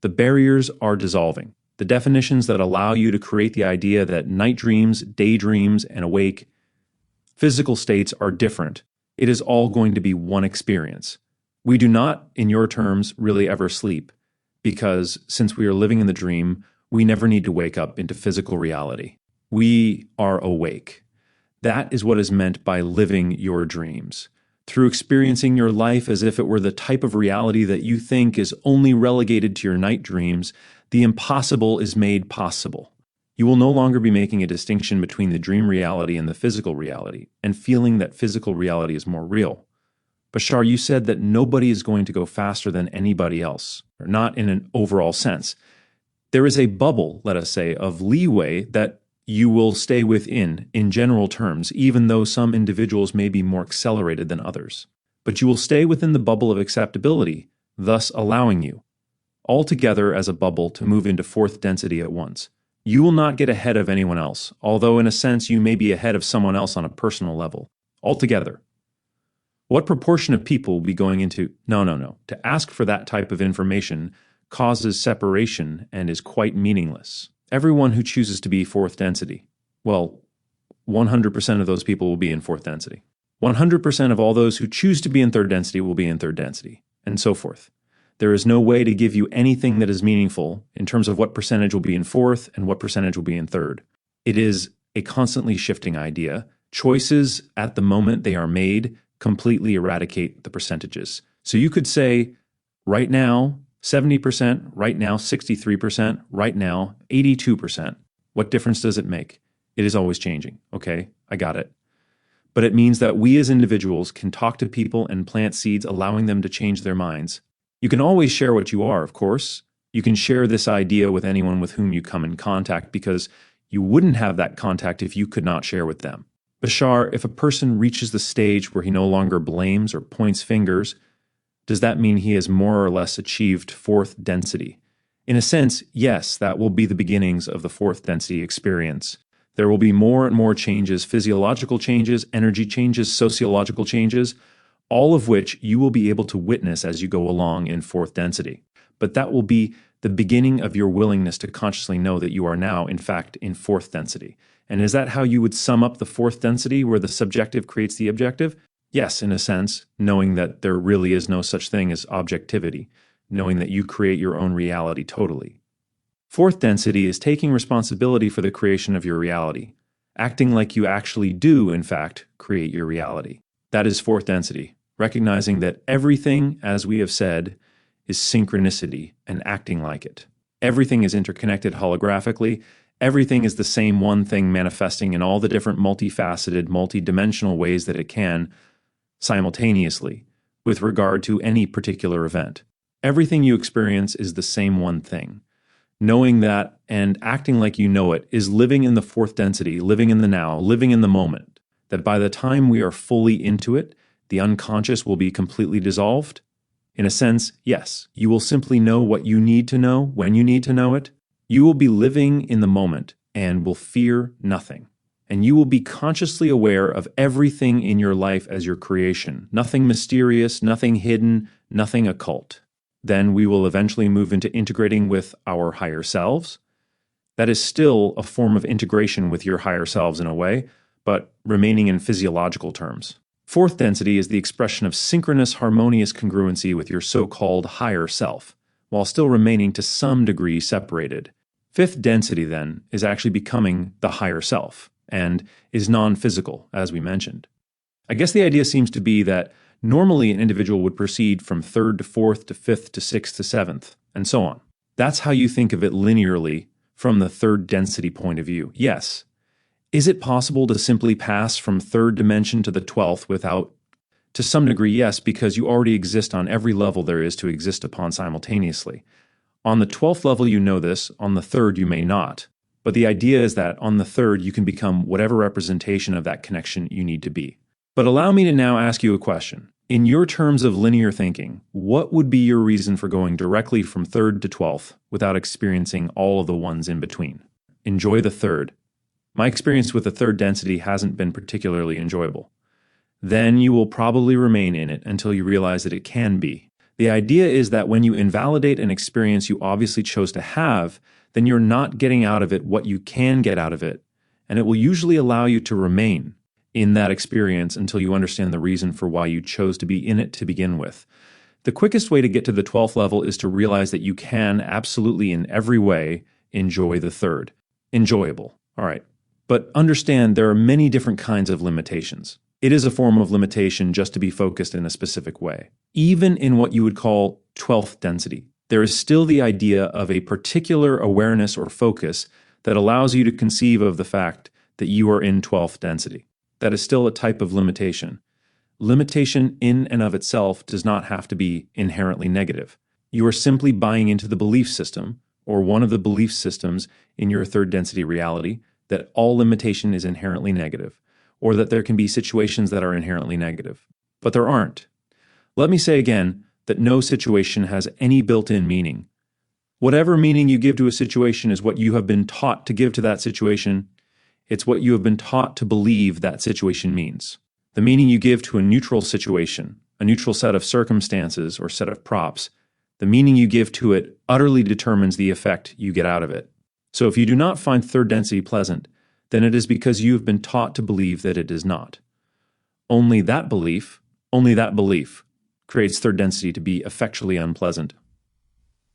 The barriers are dissolving. The definitions that allow you to create the idea that night dreams, daydreams, and awake physical states are different. It is all going to be one experience. We do not, in your terms, really ever sleep, because since we are living in the dream, we never need to wake up into physical reality. We are awake. That is what is meant by living your dreams. Through experiencing your life as if it were the type of reality that you think is only relegated to your night dreams, the impossible is made possible. You will no longer be making a distinction between the dream reality and the physical reality, and feeling that physical reality is more real. Bashar, you said that nobody is going to go faster than anybody else, or not in an overall sense. There is a bubble, let us say, of leeway that you will stay within, in general terms, even though some individuals may be more accelerated than others. But you will stay within the bubble of acceptability, thus allowing you, altogether as a bubble, to move into fourth density at once. You will not get ahead of anyone else, although in a sense you may be ahead of someone else on a personal level. Altogether. What proportion of people will be going into, no. To ask for that type of information causes separation and is quite meaningless. Everyone who chooses to be fourth density, well, 100% of those people will be in fourth density. 100% of all those who choose to be in third density will be in third density, and so forth. There is no way to give you anything that is meaningful in terms of what percentage will be in fourth and what percentage will be in third. It is a constantly shifting idea. Choices at the moment they are made completely eradicate the percentages. So you could say, right now, 70%, right now, 63%, right now, 82%. What difference does it make? It is always changing. Okay, I got it. But it means that we as individuals can talk to people and plant seeds, allowing them to change their minds. You can always share what you are, of course. You can share this idea with anyone with whom you come in contact, because you wouldn't have that contact if you could not share with them. Bashar, if a person reaches the stage where he no longer blames or points fingers, does that mean he has more or less achieved fourth density? In a sense, yes, that will be the beginnings of the fourth density experience. There will be more and more changes, physiological changes, energy changes, sociological changes, all of which you will be able to witness as you go along in fourth density. But that will be the beginning of your willingness to consciously know that you are now, in fact, in fourth density. And is that how you would sum up the fourth density, where the subjective creates the objective? Yes, in a sense, knowing that there really is no such thing as objectivity, knowing that you create your own reality totally. Fourth density is taking responsibility for the creation of your reality, acting like you actually do, in fact, create your reality. That is fourth density, recognizing that everything, as we have said, is synchronicity and acting like it. Everything is interconnected holographically. Everything is the same one thing manifesting in all the different multifaceted, multidimensional ways that it can simultaneously with regard to any particular event. Everything you experience is the same one thing. Knowing that and acting like you know it is living in the fourth density, living in the now, living in the moment, that by the time we are fully into it, the unconscious will be completely dissolved. In a sense, yes, you will simply know what you need to know when you need to know it. You will be living in the moment and will fear nothing. And you will be consciously aware of everything in your life as your creation, nothing mysterious, nothing hidden, nothing occult. Then we will eventually move into integrating with our higher selves. That is still a form of integration with your higher selves in a way, but remaining in physiological terms. Fourth density is the expression of synchronous, harmonious congruency with your so-called higher self, while still remaining to some degree separated. Fifth density, then, is actually becoming the higher self, and is non-physical, as we mentioned. I guess the idea seems to be that normally an individual would proceed from third to fourth to fifth to sixth to seventh, and so on. That's how you think of it linearly from the third density point of view. Yes. Is it possible to simply pass from third dimension to the 12th without? To some degree, yes, because you already exist on every level there is to exist upon simultaneously. On the 12th level you know this, on the third you may not. But the idea is that on the third you can become whatever representation of that connection you need to be. But allow me to now ask you a question. In your terms of linear thinking, what would be your reason for going directly from third to 12th without experiencing all of the ones in between? Enjoy the third. My experience with the third density hasn't been particularly enjoyable. Then you will probably remain in it until you realize that it can be. The idea is that when you invalidate an experience you obviously chose to have, then you're not getting out of it what you can get out of it, and it will usually allow you to remain in that experience until you understand the reason for why you chose to be in it to begin with. The quickest way to get to the 12th level is to realize that you can absolutely in every way enjoy the third. Enjoyable. All right. But understand there are many different kinds of limitations. It is a form of limitation just to be focused in a specific way. Even in what you would call 12th density, there is still the idea of a particular awareness or focus that allows you to conceive of the fact that you are in 12th density. That is still a type of limitation. Limitation in and of itself does not have to be inherently negative. You are simply buying into the belief system, or one of the belief systems in your third density reality, that all limitation is inherently negative, or that there can be situations that are inherently negative. But there aren't. Let me say again that no situation has any built-in meaning. Whatever meaning you give to a situation is what you have been taught to give to that situation. It's what you have been taught to believe that situation means. The meaning you give to a neutral situation, a neutral set of circumstances or set of props, the meaning you give to it utterly determines the effect you get out of it. So if you do not find third density pleasant, then it is because you have been taught to believe that it is not. Only that belief creates third density to be effectually unpleasant.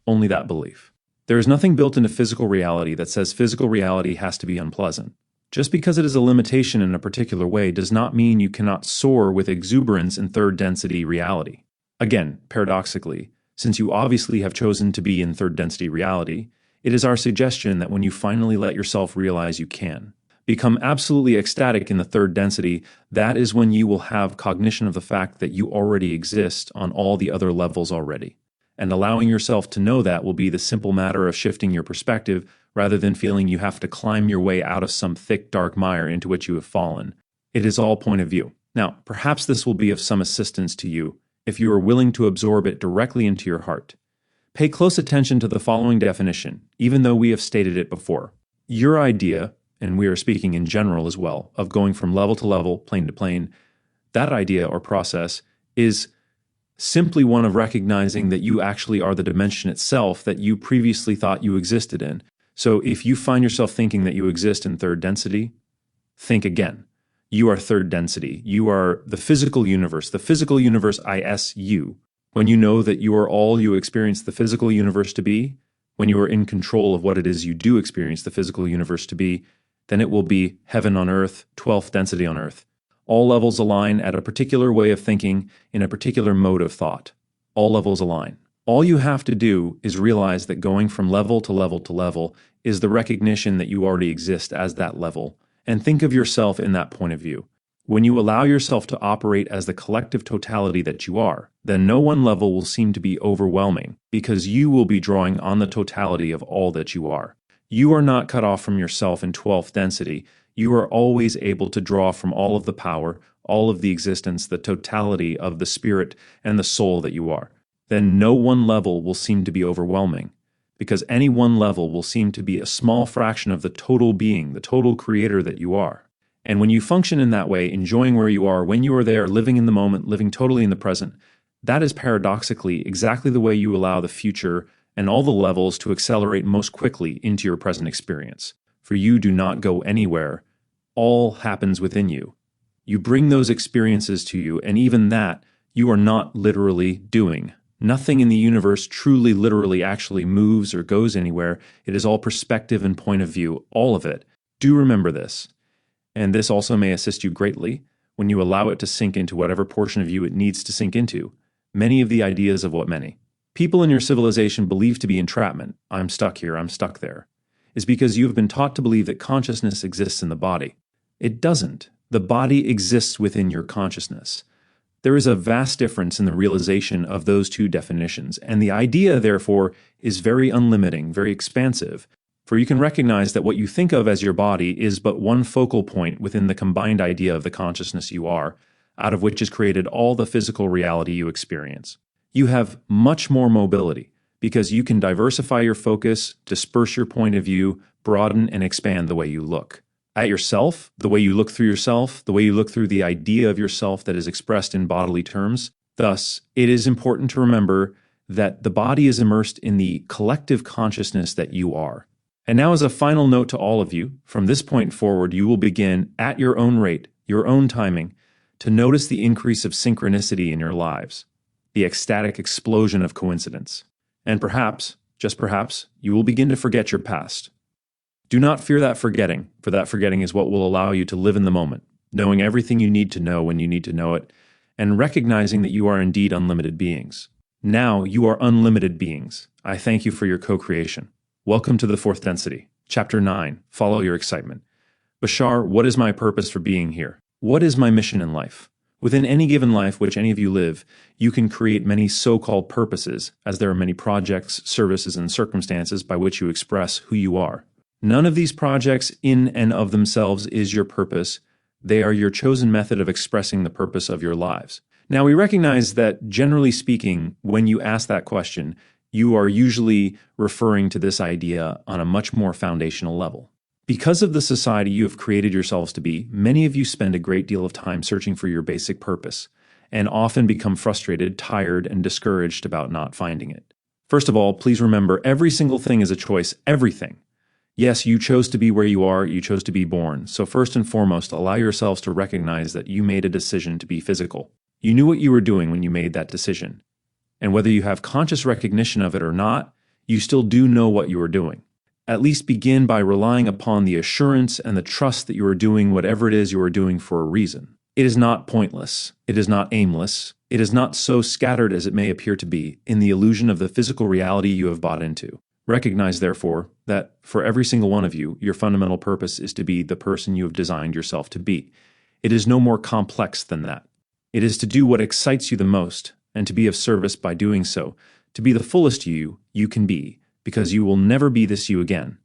Only that belief. There is nothing built into physical reality that says physical reality has to be unpleasant. Just because it is a limitation in a particular way does not mean you cannot soar with exuberance in third density reality. Again, paradoxically, since you obviously have chosen to be in third density reality, it is our suggestion that when you finally let yourself realize you can become absolutely ecstatic in the third density, that is when you will have cognition of the fact that you already exist on all the other levels already. And allowing yourself to know that will be the simple matter of shifting your perspective rather than feeling you have to climb your way out of some thick, dark mire into which you have fallen. It is all point of view. Now, perhaps this will be of some assistance to you if you are willing to absorb it directly into your heart. Pay close attention to the following definition, even though we have stated it before. Your idea, and we are speaking in general as well, of going from level to level, plane to plane, that idea or process is simply one of recognizing that you actually are the dimension itself that you previously thought you existed in. So if you find yourself thinking that you exist in third density, think again. You are third density. You are the physical universe ISU. When you know that you are all you experience the physical universe to be, When you are in control of what it is you do experience the physical universe to be, then it will be heaven on earth, 12th density on earth. All levels align at a particular way of thinking in a particular mode of thought. All levels align. All you have to do is realize that going from level to level to level is the recognition that you already exist as that level, and think of yourself in that point of view. When you allow yourself to operate as the collective totality that you are, then no one level will seem to be overwhelming because you will be drawing on the totality of all that you are. You are not cut off from yourself in 12th density. You are always able to draw from all of the power, all of the existence, the totality of the spirit and the soul that you are. Then no one level will seem to be overwhelming, because any one level will seem to be a small fraction of the total being, the total creator that you are. And when you function in that way, enjoying where you are, when you are there, living in the moment, living totally in the present, that is paradoxically exactly the way you allow the future and all the levels to accelerate most quickly into your present experience. For you do not go anywhere. All happens within you. You bring those experiences to you, and even that you are not literally doing. Nothing in the universe truly, literally, actually moves or goes anywhere. It is all perspective and point of view, all of it. Do remember this. And this also may assist you greatly when you allow it to sink into whatever portion of you it needs to sink into. Many of the ideas of what many people in your civilization believe to be entrapment, I'm stuck here, I'm stuck there, is because you have been taught to believe that consciousness exists in the body. It doesn't. The body exists within your consciousness. There is a vast difference in the realization of those two definitions, and the idea, therefore, is very unlimiting, very expansive, for you can recognize that what you think of as your body is but one focal point within the combined idea of the consciousness you are, out of which is created all the physical reality you experience. You have much more mobility, because you can diversify your focus, disperse your point of view, broaden and expand the way you look. At yourself, the way you look through yourself, the way you look through the idea of yourself that is expressed in bodily terms. Thus, it is important to remember that the body is immersed in the collective consciousness that you are. And now, as a final note to all of you, from this point forward, you will begin, at your own rate, your own timing, to notice the increase of synchronicity in your lives, the ecstatic explosion of coincidence. And perhaps, just perhaps, you will begin to forget your past. Do not fear that forgetting, for that forgetting is what will allow you to live in the moment, knowing everything you need to know when you need to know it, and recognizing that you are indeed unlimited beings. Now you are unlimited beings. I thank you for your co-creation. Welcome to the 4th density. Chapter 9. Follow your excitement. Bashar, what is my purpose for being here? What is my mission in life? Within any given life which any of you live, you can create many so-called purposes, as there are many projects, services, and circumstances by which you express who you are. None of these projects in and of themselves is your purpose. They are your chosen method of expressing the purpose of your lives. Now, we recognize that, generally speaking, when you ask that question, you are usually referring to this idea on a much more foundational level. Because of the society you have created yourselves to be, many of you spend a great deal of time searching for your basic purpose, and often become frustrated, tired, and discouraged about not finding it. First of all, please remember, every single thing is a choice, everything. Yes, you chose to be where you are, you chose to be born. So first and foremost, allow yourselves to recognize that you made a decision to be physical. You knew what you were doing when you made that decision. And whether you have conscious recognition of it or not, you still do know what you are doing. At least begin by relying upon the assurance and the trust that you are doing whatever it is you are doing for a reason. It is not pointless. It is not aimless. It is not so scattered as it may appear to be in the illusion of the physical reality you have bought into. Recognize, therefore, that for every single one of you, your fundamental purpose is to be the person you have designed yourself to be. It is no more complex than that. It is to do what excites you the most, and to be of service by doing so, to be the fullest you can be, because you will never be this you again.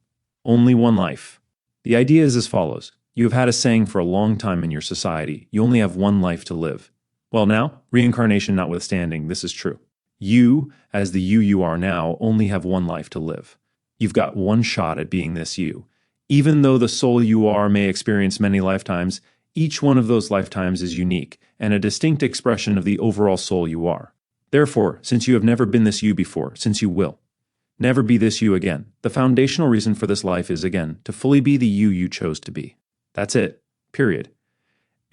Only one life. The idea is as follows. You have had a saying for a long time in your society, you only have one life to live. Well now, reincarnation notwithstanding, this is true. You, as the you are now, only have one life to live. You've got one shot at being this you. Even though the soul you are may experience many lifetimes, each one of those lifetimes is unique and a distinct expression of the overall soul you are. Therefore, since you have never been this you before, since you will never be this you again, the foundational reason for this life is, again, to fully be the you chose to be. That's it. Period.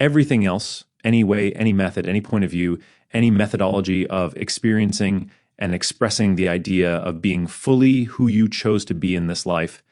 Everything else, any way, any method, any point of view, any methodology of experiencing and expressing the idea of being fully who you chose to be in this life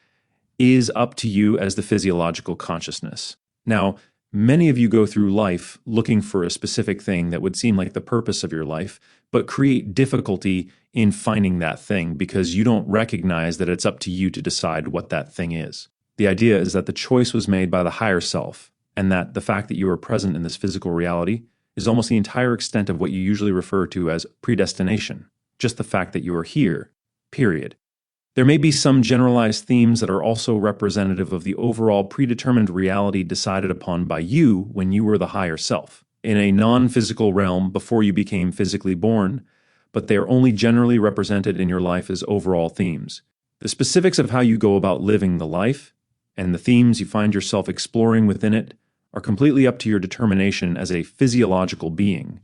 is up to you as the physiological consciousness. Now, many of you go through life looking for a specific thing that would seem like the purpose of your life, but create difficulty in finding that thing because you don't recognize that it's up to you to decide what that thing is. The idea is that the choice was made by the higher self, and that the fact that you are present in this physical reality is almost the entire extent of what you usually refer to as predestination. Just the fact that you are here, period. There may be some generalized themes that are also representative of the overall predetermined reality decided upon by you when you were the higher self, in a non-physical realm before you became physically born, but they are only generally represented in your life as overall themes. The specifics of how you go about living the life, and the themes you find yourself exploring within it, are completely up to your determination as a physiological being.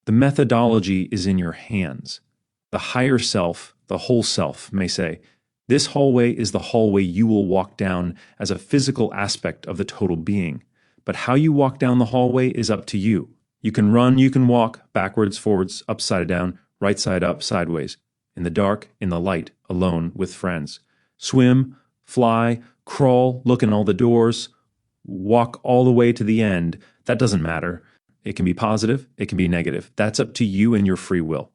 The methodology is in your hands. The higher self, the whole self, may say, this hallway is the hallway you will walk down as a physical aspect of the total being. But how you walk down the hallway is up to you. You can run, you can walk, backwards, forwards, upside down, right side up, sideways, in the dark, in the light, alone, with friends. Swim, fly, crawl, look in all the doors, walk all the way to the end. That doesn't matter. It can be positive, it can be negative. That's up to you and your free will.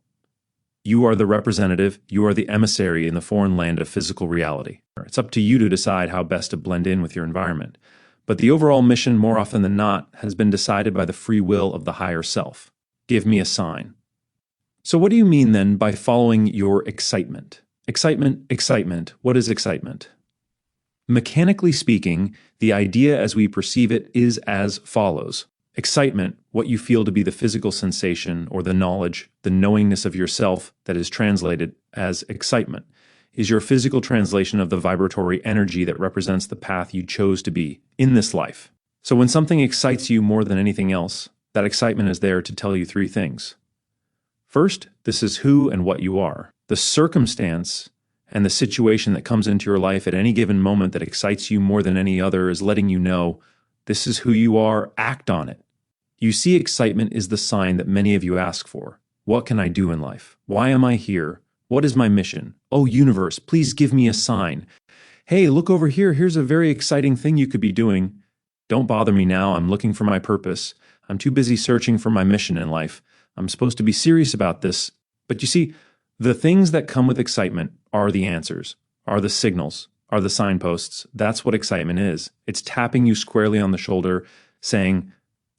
You are the representative, you are the emissary in the foreign land of physical reality. It's up to you to decide how best to blend in with your environment. But the overall mission, more often than not, has been decided by the free will of the higher self. Give me a sign. So what do you mean then by following your excitement? Excitement. What is excitement? Mechanically speaking, the idea as we perceive it is as follows. Excitement, what you feel to be the physical sensation or the knowledge, the knowingness of yourself that is translated as excitement, is your physical translation of the vibratory energy that represents the path you chose to be in this life. So when something excites you more than anything else, that excitement is there to tell you three things. First, this is who and what you are. The circumstance and the situation that comes into your life at any given moment that excites you more than any other is letting you know this is who you are, act on it. You see, excitement is the sign that many of you ask for. What can I do in life? Why am I here? What is my mission? Oh, universe, please give me a sign. Hey, look over here. Here's a very exciting thing you could be doing. Don't bother me now. I'm looking for my purpose. I'm too busy searching for my mission in life. I'm supposed to be serious about this. But you see, the things that come with excitement are the answers, are the signals, are the signposts. That's what excitement is. It's tapping you squarely on the shoulder, saying,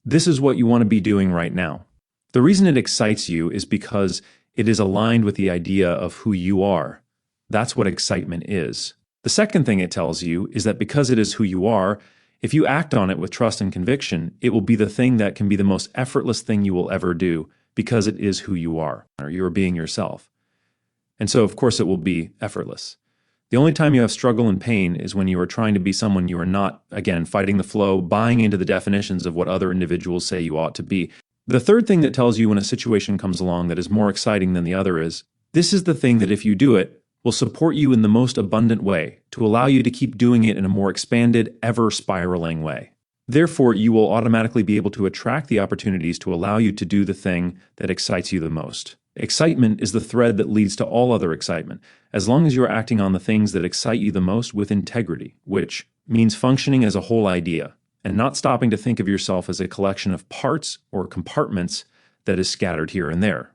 this is what you want to be doing right now. The reason it excites you is because it is aligned with the idea of who you are. That's what excitement is. The second thing it tells you is that because it is who you are, if you act on it with trust and conviction, it will be the thing that can be the most effortless thing you will ever do because it is who you are, or you are being yourself. And so, of course, it will be effortless. The only time you have struggle and pain is when you are trying to be someone you are not, again, fighting the flow, buying into the definitions of what other individuals say you ought to be. The third thing that tells you when a situation comes along that is more exciting than the other is, this is the thing that if you do it, will support you in the most abundant way, to allow you to keep doing it in a more expanded, ever-spiraling way. Therefore, you will automatically be able to attract the opportunities to allow you to do the thing that excites you the most. Excitement is the thread that leads to all other excitement, as long as you are acting on the things that excite you the most with integrity, which means functioning as a whole idea, and not stopping to think of yourself as a collection of parts or compartments that is scattered here and there.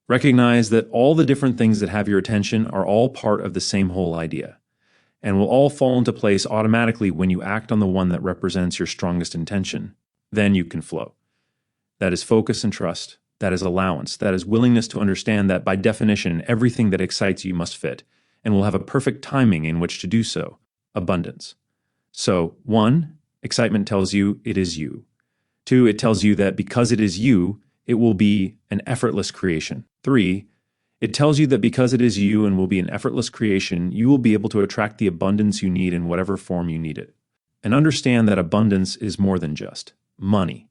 Recognize that all the different things that have your attention are all part of the same whole idea, and will all fall into place automatically when you act on the one that represents your strongest intention. Then you can flow. That is focus and trust. That is allowance. That is willingness to understand that by definition, everything that excites you must fit, and will have a perfect timing in which to do so. Abundance. So, 1, excitement tells you it is you. 2, it tells you that because it is you, it will be an effortless creation. 3, it tells you that because it is you and will be an effortless creation, you will be able to attract the abundance you need in whatever form you need it. And understand that abundance is more than just money.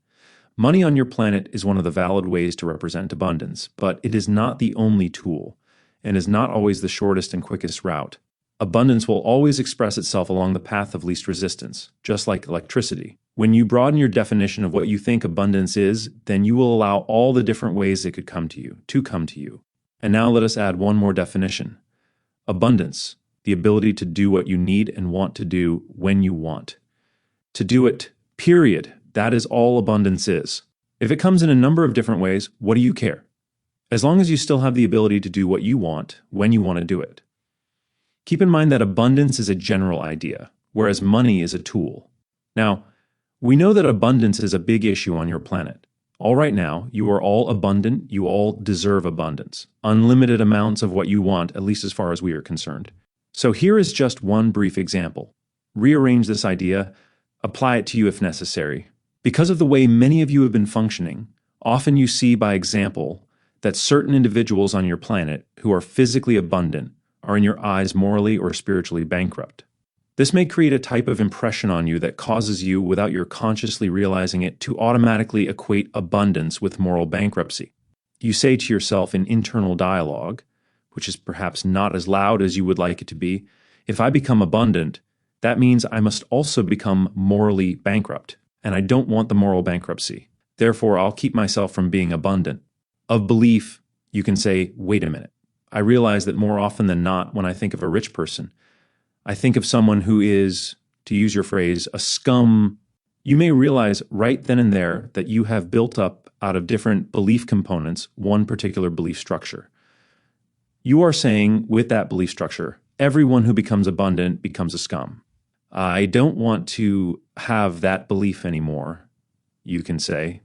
Money on your planet is one of the valid ways to represent abundance, but it is not the only tool, and is not always the shortest and quickest route. Abundance will always express itself along the path of least resistance, just like electricity. When you broaden your definition of what you think abundance is, then you will allow all the different ways it could come to you. And now let us add one more definition. Abundance, the ability to do what you need and want to do when you want. To do it, period. That is all abundance is. If it comes in a number of different ways, what do you care? As long as you still have the ability to do what you want when you want to do it. Keep in mind that abundance is a general idea, whereas money is a tool. Now, we know that abundance is a big issue on your planet. All right now, you are all abundant, you all deserve abundance. Unlimited amounts of what you want, at least as far as we are concerned. So here is just one brief example. Rearrange this idea, apply it to you if necessary. Because of the way many of you have been functioning, often you see by example that certain individuals on your planet who are physically abundant are in your eyes morally or spiritually bankrupt. This may create a type of impression on you that causes you, without your consciously realizing it, to automatically equate abundance with moral bankruptcy. You say to yourself in internal dialogue, which is perhaps not as loud as you would like it to be, if I become abundant, that means I must also become morally bankrupt, and I don't want the moral bankruptcy. Therefore, I'll keep myself from being abundant. Of belief, you can say, wait a minute. I realize that more often than not, when I think of a rich person, I think of someone who is, to use your phrase, a scum. You may realize right then and there that you have built up out of different belief components one particular belief structure. You are saying with that belief structure, everyone who becomes abundant becomes a scum. I don't want to have that belief anymore, you can say.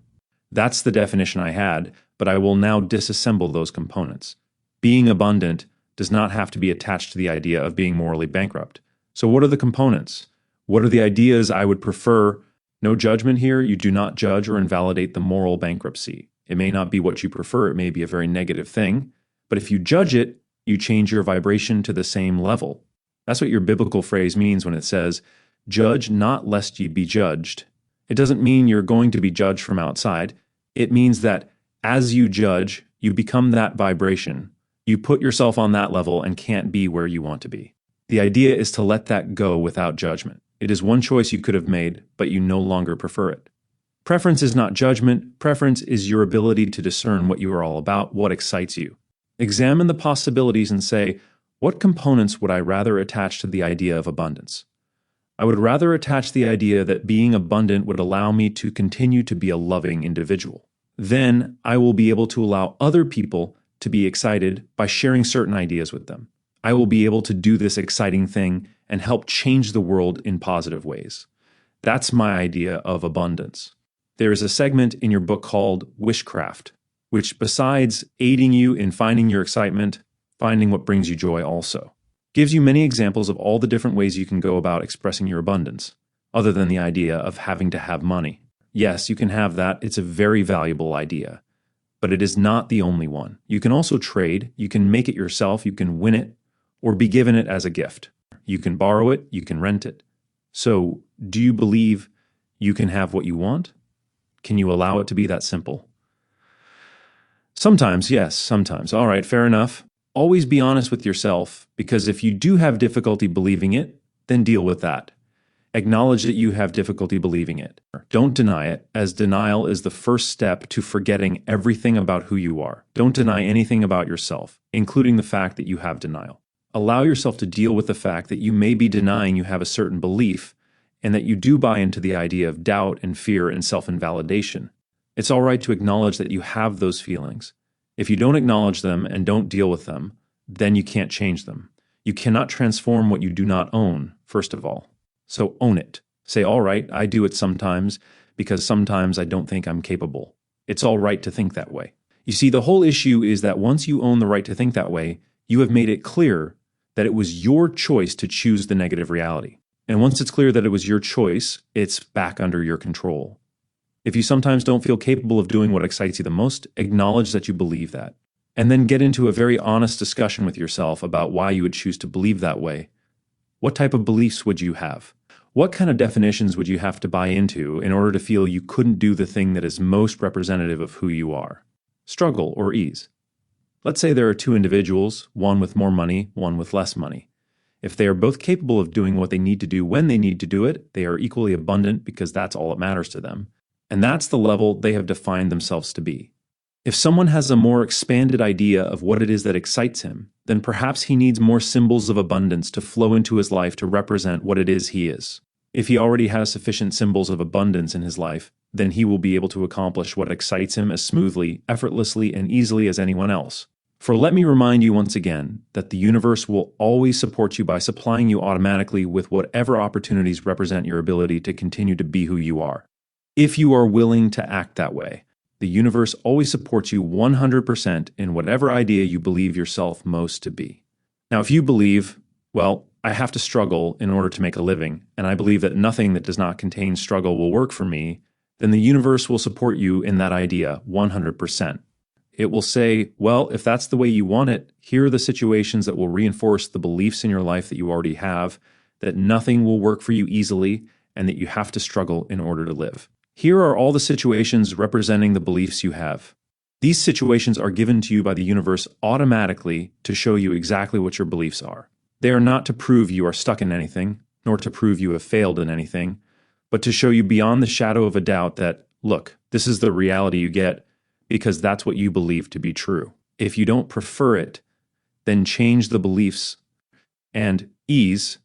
That's the definition I had, but I will now disassemble those components. Being abundant does not have to be attached to the idea of being morally bankrupt. So what are the components? What are the ideas I would prefer? No judgment here. You do not judge or invalidate the moral bankruptcy. It may not be what you prefer. It may be a very negative thing. But if you judge it, you change your vibration to the same level. That's what your biblical phrase means when it says, judge not lest ye be judged. It doesn't mean you're going to be judged from outside. It means that as you judge, you become that vibration. You put yourself on that level and can't be where you want to be. The idea is to let that go without judgment. It is one choice you could have made, but you no longer prefer it. Preference is not judgment. Preference is your ability to discern what you are all about, what excites you. Examine the possibilities and say, what components would I rather attach to the idea of abundance? I would rather attach the idea that being abundant would allow me to continue to be a loving individual. Then I will be able to allow other people to be excited by sharing certain ideas with them. I will be able to do this exciting thing and help change the world in positive ways. That's my idea of abundance. There is a segment in your book called Wishcraft, which besides aiding you in finding your excitement, finding what brings you joy also, gives you many examples of all the different ways you can go about expressing your abundance, other than the idea of having to have money. Yes, you can have that. It's a very valuable idea. But it is not the only one. You can also trade, you can make it yourself, you can win it, or be given it as a gift. You can borrow it, you can rent it. So, do you believe you can have what you want? Can you allow it to be that simple? Sometimes, yes, sometimes. All right, fair enough. Always be honest with yourself, because if you do have difficulty believing it, then deal with that. Acknowledge that you have difficulty believing it. Don't deny it, as denial is the first step to forgetting everything about who you are. Don't deny anything about yourself, including the fact that you have denial. Allow yourself to deal with the fact that you may be denying you have a certain belief and that you do buy into the idea of doubt and fear and self-invalidation. It's all right to acknowledge that you have those feelings. If you don't acknowledge them and don't deal with them, then you can't change them. You cannot transform what you do not own, first of all. So own it. Say, all right, I do it sometimes because sometimes I don't think I'm capable. It's all right to think that way. You see, the whole issue is that once you own the right to think that way, you have made it clear that it was your choice to choose the negative reality. And once it's clear that it was your choice, it's back under your control. If you sometimes don't feel capable of doing what excites you the most, acknowledge that you believe that. And then get into a very honest discussion with yourself about why you would choose to believe that way. What type of beliefs would you have? What kind of definitions would you have to buy into in order to feel you couldn't do the thing that is most representative of who you are? Struggle or ease. Let's say there are two individuals, one with more money, one with less money. If they are both capable of doing what they need to do when they need to do it, they are equally abundant because that's all that matters to them. And that's the level they have defined themselves to be. If someone has a more expanded idea of what it is that excites him, then perhaps he needs more symbols of abundance to flow into his life to represent what it is he is. If he already has sufficient symbols of abundance in his life, then he will be able to accomplish what excites him as smoothly, effortlessly, and easily as anyone else. For let me remind you once again that the universe will always support you by supplying you automatically with whatever opportunities represent your ability to continue to be who you are. If you are willing to act that way, the universe always supports you 100% in whatever idea you believe yourself most to be. Now, if you believe, well, I have to struggle in order to make a living, and I believe that nothing that does not contain struggle will work for me, then the universe will support you in that idea 100%. It will say, well, if that's the way you want it, here are the situations that will reinforce the beliefs in your life that you already have, that nothing will work for you easily, and that you have to struggle in order to live. Here are all the situations representing the beliefs you have. These situations are given to you by the universe automatically to show you exactly what your beliefs are. They are not to prove you are stuck in anything, nor to prove you have failed in anything, but to show you beyond the shadow of a doubt that, look, this is the reality you get because that's what you believe to be true. If you don't prefer it, then change the beliefs and ease,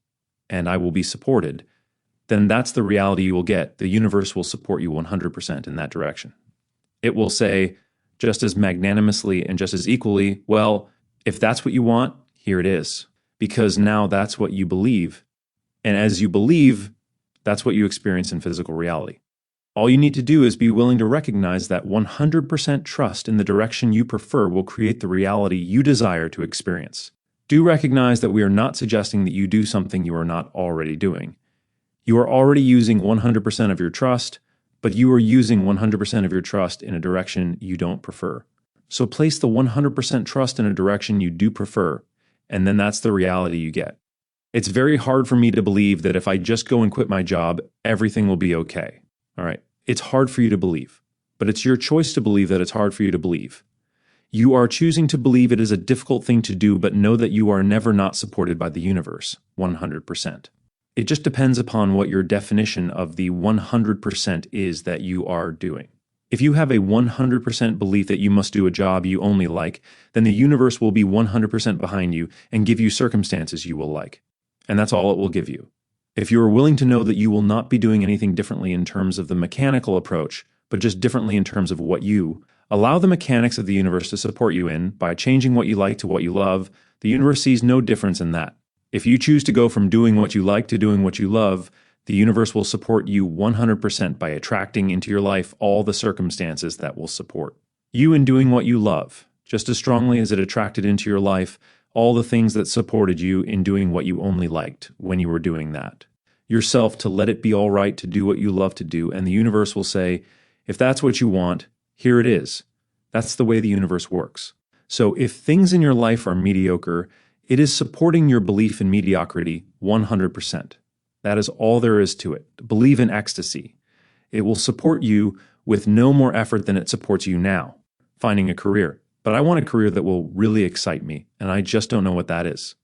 and I will be supported. Then that's the reality you will get. The universe will support you 100% in that direction. It will say, just as magnanimously and just as equally, well, if that's what you want, here it is. Because now that's what you believe. And as you believe, that's what you experience in physical reality. All you need to do is be willing to recognize that 100% trust in the direction you prefer will create the reality you desire to experience. Do recognize that we are not suggesting that you do something you are not already doing. You are already using 100% of your trust, but you are using 100% of your trust in a direction you don't prefer. So place the 100% trust in a direction you do prefer, and then that's the reality you get. It's very hard for me to believe that if I just go and quit my job, everything will be okay. All right. It's hard for you to believe, but it's your choice to believe that it's hard for you to believe. You are choosing to believe it is a difficult thing to do, but know that you are never not supported by the universe, 100%. It just depends upon what your definition of the 100% is that you are doing. If you have a 100% belief that you must do a job you only like, then the universe will be 100% behind you and give you circumstances you will like. And that's all it will give you. If you are willing to know that you will not be doing anything differently in terms of the mechanical approach, but just differently in terms of what you, allow the mechanics of the universe to support you in by changing what you like to what you love, the universe sees no difference in that. If you choose to go from doing what you like to doing what you love, the universe will support you 100% by attracting into your life all the circumstances that will support you in doing what you love, just as strongly as it attracted into your life all the things that supported you in doing what you only liked when you were doing that. Yourself to let it be all right to do what you love to do, and the universe will say, if that's what you want, here it is. That's the way the universe works. So if things in your life are mediocre, it is supporting your belief in mediocrity 100%. That is all there is to it. Believe in ecstasy. It will support you with no more effort than it supports you now, finding a career. But I want a career that will really excite me, and I just don't know what that is.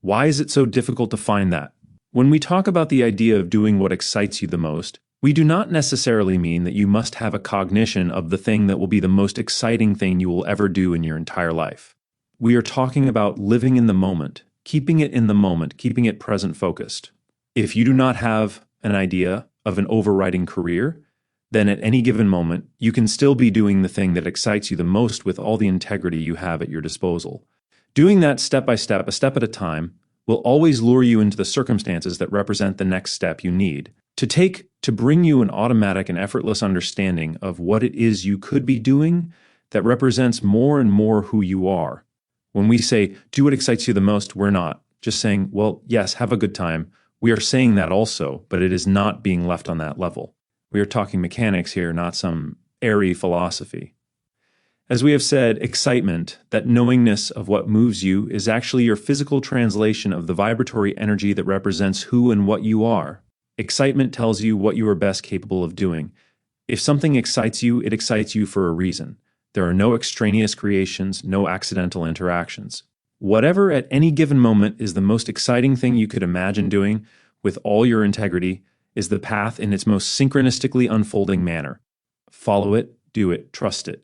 Why is it so difficult to find that? When we talk about the idea of doing what excites you the most, we do not necessarily mean that you must have a cognition of the thing that will be the most exciting thing you will ever do in your entire life. We are talking about living in the moment, keeping it in the moment, keeping it present focused. If you do not have an idea of an overriding career, then at any given moment, you can still be doing the thing that excites you the most with all the integrity you have at your disposal. Doing that step by step, a step at a time, will always lure you into the circumstances that represent the next step you need to take to bring you an automatic and effortless understanding of what it is you could be doing that represents more and more who you are. When we say, do what excites you the most, we're not just saying, well, yes, have a good time. We are saying that also, but it is not being left on that level. We are talking mechanics here, not some airy philosophy. As we have said, excitement, that knowingness of what moves you, is actually your physical translation of the vibratory energy that represents who and what you are. Excitement tells you what you are best capable of doing. If something excites you, it excites you for a reason. There are no extraneous creations, no accidental interactions. Whatever at any given moment is the most exciting thing you could imagine doing with all your integrity is the path in its most synchronistically unfolding manner. Follow it, do it, trust it.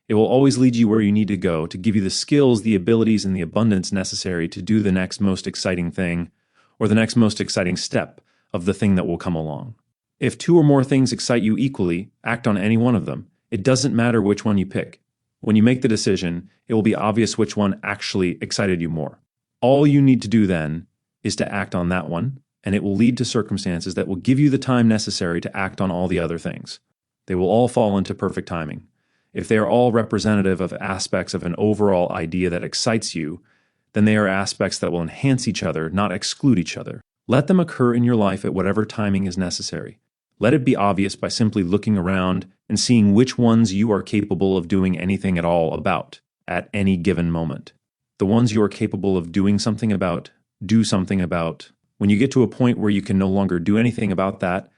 It will always lead you where you need to go to give you the skills, the abilities, and the abundance necessary to do the next most exciting thing or the next most exciting step of the thing that will come along. If two or more things excite you equally, act on any one of them. It doesn't matter which one you pick. When you make the decision, it will be obvious which one actually excited you more. All you need to do then is to act on that one, and it will lead to circumstances that will give you the time necessary to act on all the other things. They will all fall into perfect timing. If they are all representative of aspects of an overall idea that excites you, then they are aspects that will enhance each other, not exclude each other. Let them occur in your life at whatever timing is necessary. Let it be obvious by simply looking around and seeing which ones you are capable of doing anything at all about at any given moment. The ones you are capable of doing something about, do something about. When you get to a point where you can no longer do anything about that,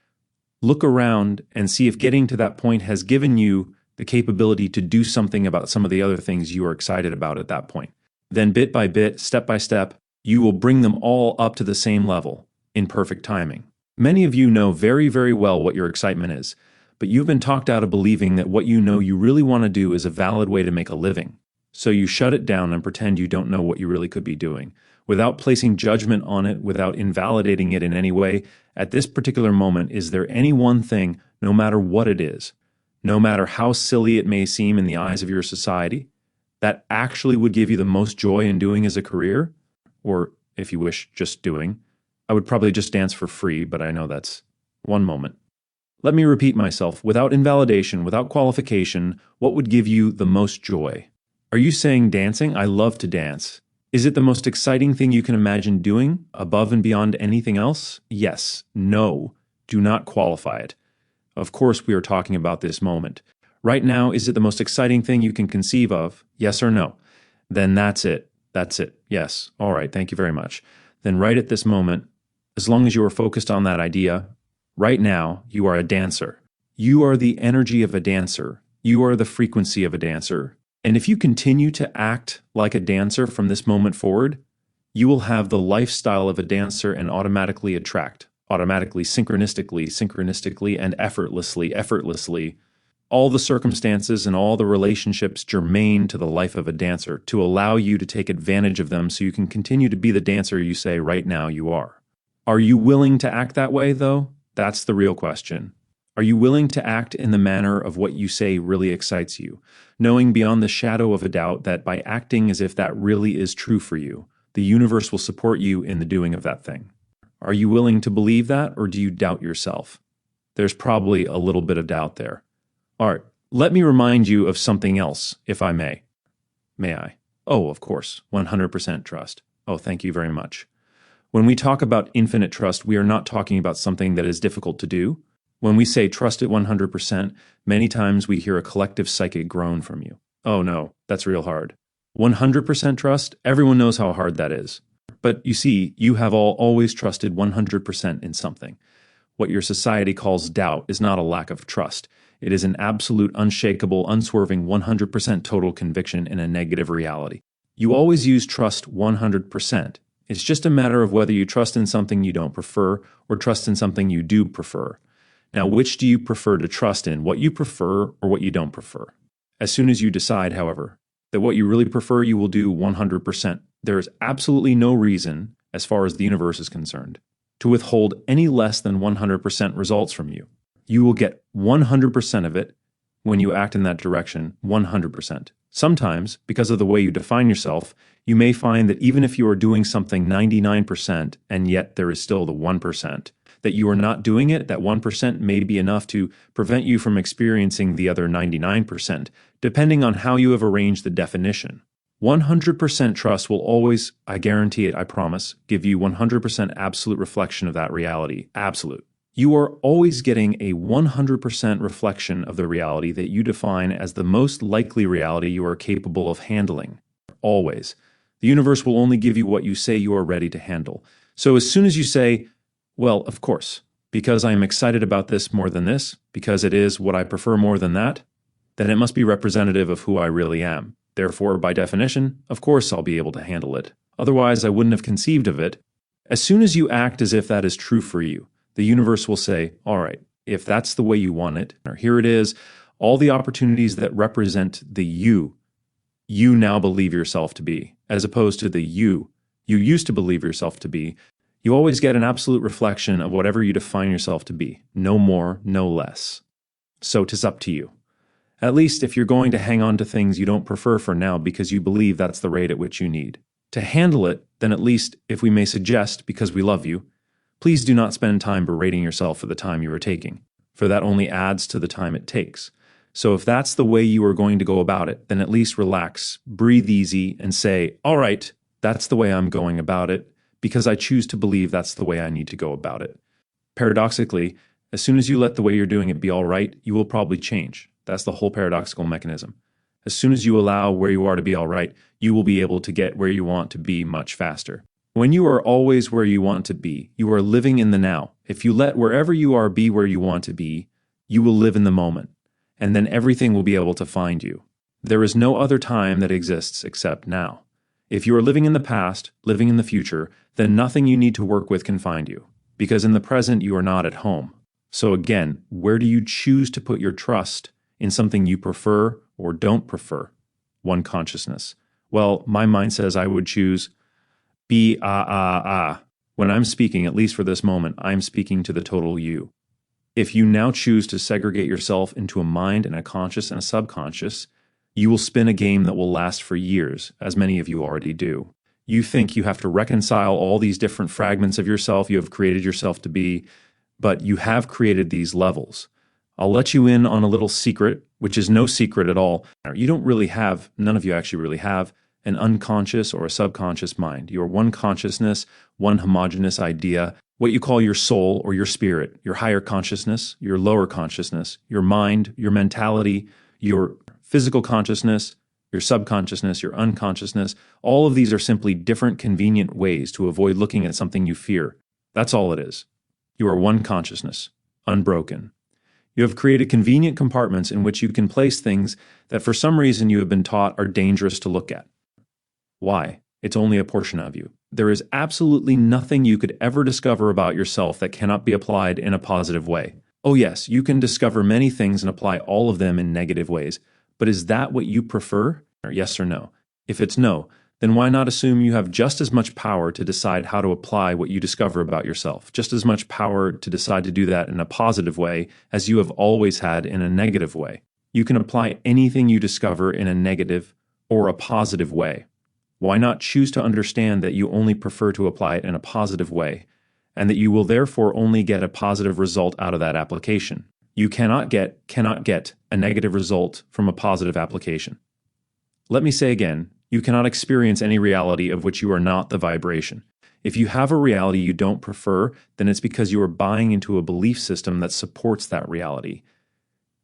look around and see if getting to that point has given you the capability to do something about some of the other things you are excited about at that point. Then bit by bit, step by step, you will bring them all up to the same level in perfect timing. Many of you know very, very well what your excitement is, but you've been talked out of believing that what you know you really want to do is a valid way to make a living. So you shut it down and pretend you don't know what you really could be doing. Without placing judgment on it, without invalidating it in any way, at this particular moment, is there any one thing, no matter what it is, no matter how silly it may seem in the eyes of your society, that actually would give you the most joy in doing as a career? Or, if you wish, just doing. I would probably just dance for free, but I know that's one moment. Let me repeat myself. Without invalidation, without qualification, what would give you the most joy? Are you saying dancing? I love to dance. Is it the most exciting thing you can imagine doing, above and beyond anything else? Yes. No. Do not qualify it. Of course, we are talking about this moment. Right now, is it the most exciting thing you can conceive of? Yes or no? Then that's it. That's it. Yes. All right. Thank you very much. Then right at this moment, as long as you are focused on that idea, right now, you are a dancer. You are the energy of a dancer. You are the frequency of a dancer. And if you continue to act like a dancer from this moment forward, you will have the lifestyle of a dancer and automatically attract, synchronistically, and effortlessly, all the circumstances and all the relationships germane to the life of a dancer to allow you to take advantage of them so you can continue to be the dancer you say right now you are. Are you willing to act that way, though? That's the real question. Are you willing to act in the manner of what you say really excites you, knowing beyond the shadow of a doubt that by acting as if that really is true for you, the universe will support you in the doing of that thing? Are you willing to believe that, or do you doubt yourself? There's probably a little bit of doubt there. All right, let me remind you of something else, if I may. May I? Oh, of course, 100% trust. Oh, thank you very much. When we talk about infinite trust, we are not talking about something that is difficult to do. When we say trust at 100%, many times we hear a collective psychic groan from you. Oh no, that's real hard. 100% trust, everyone knows how hard that is. But you see, you have all always trusted 100% in something. What your society calls doubt is not a lack of trust. It is an absolute, unshakable, unswerving 100% total conviction in a negative reality. You always use trust 100%. It's just a matter of whether you trust in something you don't prefer or trust in something you do prefer. Now, which do you prefer to trust in, what you prefer or what you don't prefer? As soon as you decide, however, that what you really prefer, you will do 100%. There is absolutely no reason, as far as the universe is concerned, to withhold any less than 100% results from you. You will get 100% of it when you act in that direction, 100%. Sometimes, because of the way you define yourself, you may find that even if you are doing something 99% and yet there is still the 1%, that you are not doing it, that 1% may be enough to prevent you from experiencing the other 99%, depending on how you have arranged the definition. 100% trust will always, I guarantee it, I promise, give you 100% absolute reflection of that reality. Absolute. You are always getting a 100% reflection of the reality that you define as the most likely reality you are capable of handling. Always. The universe will only give you what you say you are ready to handle. So as soon as you say, well, of course, because I am excited about this more than this, because it is what I prefer more than that, then it must be representative of who I really am. Therefore, by definition, of course I'll be able to handle it. Otherwise, I wouldn't have conceived of it. As soon as you act as if that is true for you, the universe will say, all right, if that's the way you want it, or here it is, all the opportunities that represent the you now believe yourself to be, as opposed to the you used to believe yourself to be. You always get an absolute reflection of whatever you define yourself to be, no more, no less. So 'tis up to you. At least if you're going to hang on to things you don't prefer for now because you believe that's the rate at which you need to handle it, then at least, if we may suggest, because we love you, please do not spend time berating yourself for the time you are taking, for that only adds to the time it takes. So if that's the way you are going to go about it, then at least relax, breathe easy, and say, all right, that's the way I'm going about it, because I choose to believe that's the way I need to go about it. Paradoxically, as soon as you let the way you're doing it be all right, you will probably change. That's the whole paradoxical mechanism. As soon as you allow where you are to be all right, you will be able to get where you want to be much faster. When you are always where you want to be, you are living in the now. If you let wherever you are be where you want to be, you will live in the moment, and then everything will be able to find you. There is no other time that exists except now. If you are living in the past, living in the future, then nothing you need to work with can find you, because in the present you are not at home. So again, where do you choose to put your trust in something you prefer or don't prefer? One consciousness. Well, my mind says I would choose be When I'm speaking, at least for this moment, I'm speaking to the total you. If you now choose to segregate yourself into a mind and a conscious and a subconscious, you will spin a game that will last for years, as many of you already do. You think you have to reconcile all these different fragments of yourself you have created yourself to be, but you have created these levels. I'll let you in on a little secret, which is no secret at all. You don't really have, none of you actually really have, an unconscious or a subconscious mind. You are one consciousness, one homogeneous idea, what you call your soul or your spirit, your higher consciousness, your lower consciousness, your mind, your mentality, your physical consciousness, your subconsciousness, your unconsciousness. All of these are simply different convenient ways to avoid looking at something you fear. That's all it is. You are one consciousness, unbroken. You have created convenient compartments in which you can place things that for some reason you have been taught are dangerous to look at. Why? It's only a portion of you. There is absolutely nothing you could ever discover about yourself that cannot be applied in a positive way. Oh yes, you can discover many things and apply all of them in negative ways. But is that what you prefer? Or yes or no? If it's no, then why not assume you have just as much power to decide how to apply what you discover about yourself, just as much power to decide to do that in a positive way as you have always had in a negative way. You can apply anything you discover in a negative or a positive way. Why not choose to understand that you only prefer to apply it in a positive way, and that you will therefore only get a positive result out of that application? You cannot get a negative result from a positive application. Let me say again, you cannot experience any reality of which you are not the vibration. If you have a reality you don't prefer, then it's because you are buying into a belief system that supports that reality.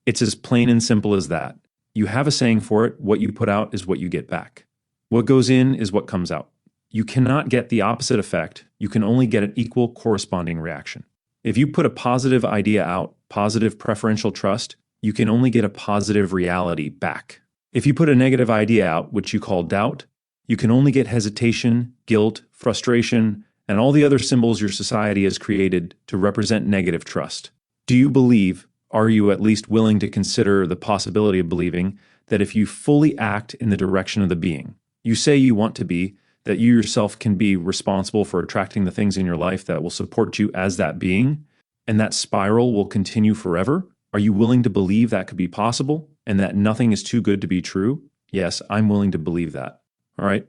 It's as plain and simple as that. You have a saying for it, what you put out is what you get back. What goes in is what comes out. You cannot get the opposite effect, you can only get an equal corresponding reaction. If you put a positive idea out, positive preferential trust, you can only get a positive reality back. If you put a negative idea out, which you call doubt, you can only get hesitation, guilt, frustration, and all the other symbols your society has created to represent negative trust. Do you believe, are you at least willing to consider the possibility of believing, that if you fully act in the direction of the being you say you want to be, that you yourself can be responsible for attracting the things in your life that will support you as that being, and that spiral will continue forever? Are you willing to believe that could be possible, and that nothing is too good to be true? Yes, I'm willing to believe that. All right?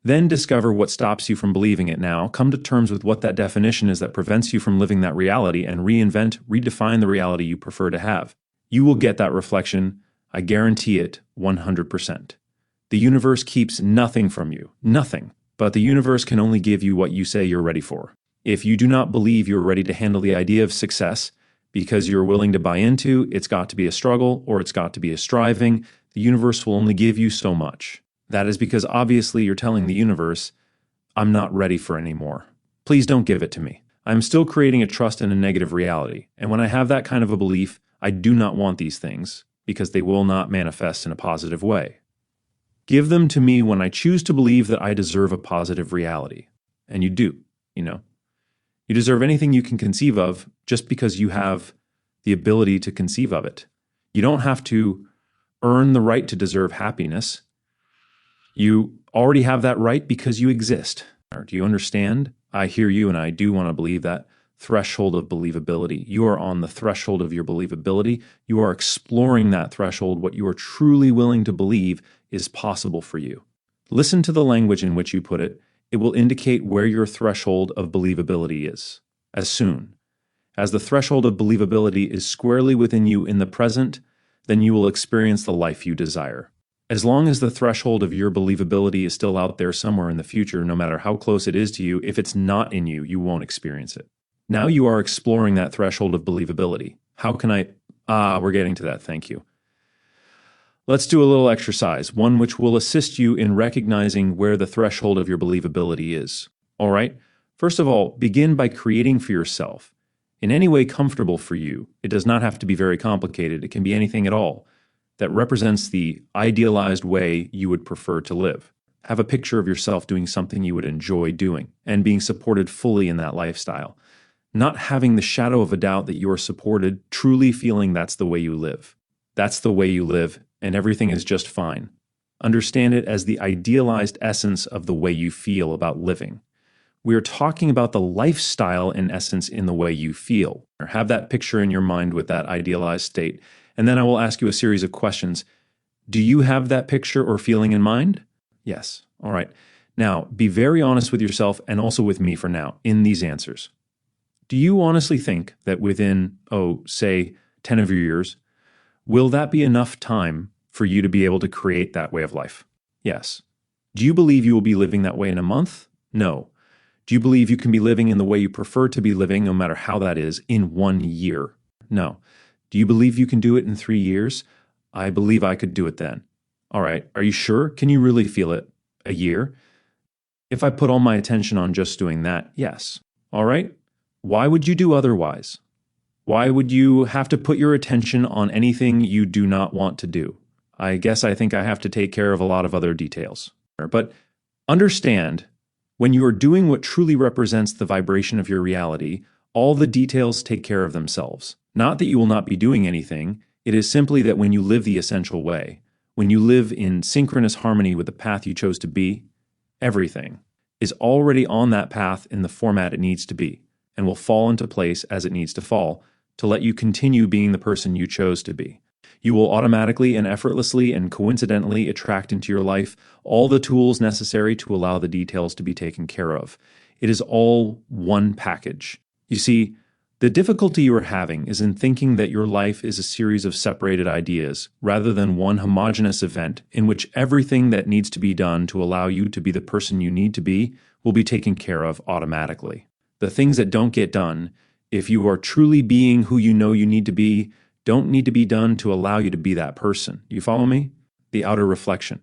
Then discover what stops you from believing it now, come to terms with what that definition is that prevents you from living that reality, and redefine the reality you prefer to have. You will get that reflection, I guarantee it, 100%. The universe keeps nothing from you, nothing. But the universe can only give you what you say you're ready for. If you do not believe you're ready to handle the idea of success because you're willing to buy into it's got to be a struggle or it's got to be a striving, the universe will only give you so much. That is because obviously you're telling the universe, I'm not ready for any more. Please don't give it to me. I'm still creating a trust in a negative reality. And when I have that kind of a belief, I do not want these things because they will not manifest in a positive way. Give them to me when I choose to believe that I deserve a positive reality. And you do, You deserve anything you can conceive of just because you have the ability to conceive of it. You don't have to earn the right to deserve happiness. You already have that right because you exist. Do you understand? I hear you, and I do want to believe that threshold of believability. You are on the threshold of your believability. You are exploring that threshold. What you are truly willing to believe is possible for you. Listen to the language in which you put it. It will indicate where your threshold of believability is. As soon as the threshold of believability is squarely within you in the present, then you will experience the life you desire. As long as the threshold of your believability is still out there somewhere in the future, no matter how close it is to you, if it's not in you, you won't experience it. Now you are exploring that threshold of believability. How can I? We're getting to that, thank you. Let's do a little exercise, one which will assist you in recognizing where the threshold of your believability is. All right? First of all, begin by creating for yourself, in any way comfortable for you. It does not have to be very complicated. It can be anything at all that represents the idealized way you would prefer to live. Have a picture of yourself doing something you would enjoy doing and being supported fully in that lifestyle. Not having the shadow of a doubt that you are supported, truly feeling that's the way you live. That's the way you live, and everything is just fine. Understand it as the idealized essence of the way you feel about living. We are talking about the lifestyle in essence in the way you feel. Have that picture in your mind with that idealized state. And then I will ask you a series of questions. Do you have that picture or feeling in mind? Yes. All right. Now, be very honest with yourself and also with me for now in these answers. Do you honestly think that within, say, 10 of your years, will that be enough time for you to be able to create that way of life? Yes. Do you believe you will be living that way in a month? No. Do you believe you can be living in the way you prefer to be living, no matter how that is, in 1 year? No. Do you believe you can do it in 3 years? I believe I could do it then. All right. Are you sure? Can you really feel it? A year? If I put all my attention on just doing that, yes. All right. Why would you do otherwise? Why would you have to put your attention on anything you do not want to do? I guess I think I have to take care of a lot of other details. But understand, when you are doing what truly represents the vibration of your reality, all the details take care of themselves. Not that you will not be doing anything, it is simply that when you live the essential way, when you live in synchronous harmony with the path you chose to be, everything is already on that path in the format it needs to be, and will fall into place as it needs to fall to let you continue being the person you chose to be. You will automatically and effortlessly and coincidentally attract into your life all the tools necessary to allow the details to be taken care of. It is all one package. You see, the difficulty you are having is in thinking that your life is a series of separated ideas rather than one homogeneous event in which everything that needs to be done to allow you to be the person you need to be will be taken care of automatically. The things that don't get done, if you are truly being who you know you need to be, don't need to be done to allow you to be that person. You follow me? The outer reflection.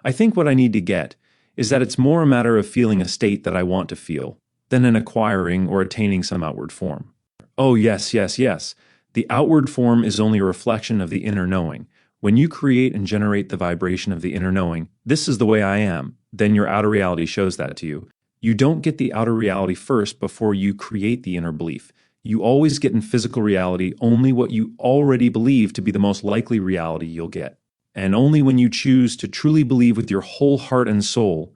I think what I need to get is that it's more a matter of feeling a state that I want to feel than in acquiring or attaining some outward form. Oh, yes. The outward form is only a reflection of the inner knowing. When you create and generate the vibration of the inner knowing, this is the way I am, then your outer reality shows that to you. You don't get the outer reality first before you create the inner belief. You always get in physical reality only what you already believe to be the most likely reality you'll get. And only when you choose to truly believe with your whole heart and soul,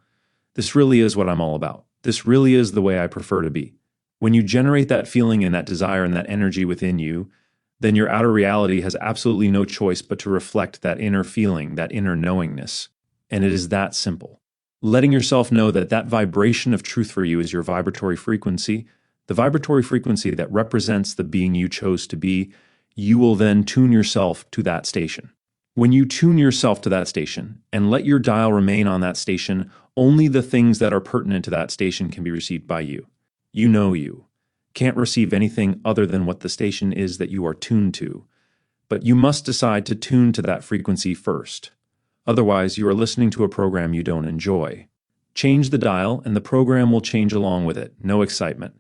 this really is what I'm all about. This really is the way I prefer to be. When you generate that feeling and that desire and that energy within you, then your outer reality has absolutely no choice but to reflect that inner feeling, that inner knowingness. And it is that simple. Letting yourself know that that vibration of truth for you is your vibratory frequency, the vibratory frequency that represents the being you chose to be, you will then tune yourself to that station. When you tune yourself to that station and let your dial remain on that station, only the things that are pertinent to that station can be received by you. You know you can't receive anything other than what the station is that you are tuned to, but you must decide to tune to that frequency first. Otherwise, you are listening to a program you don't enjoy. Change the dial and the program will change along with it. No excitement.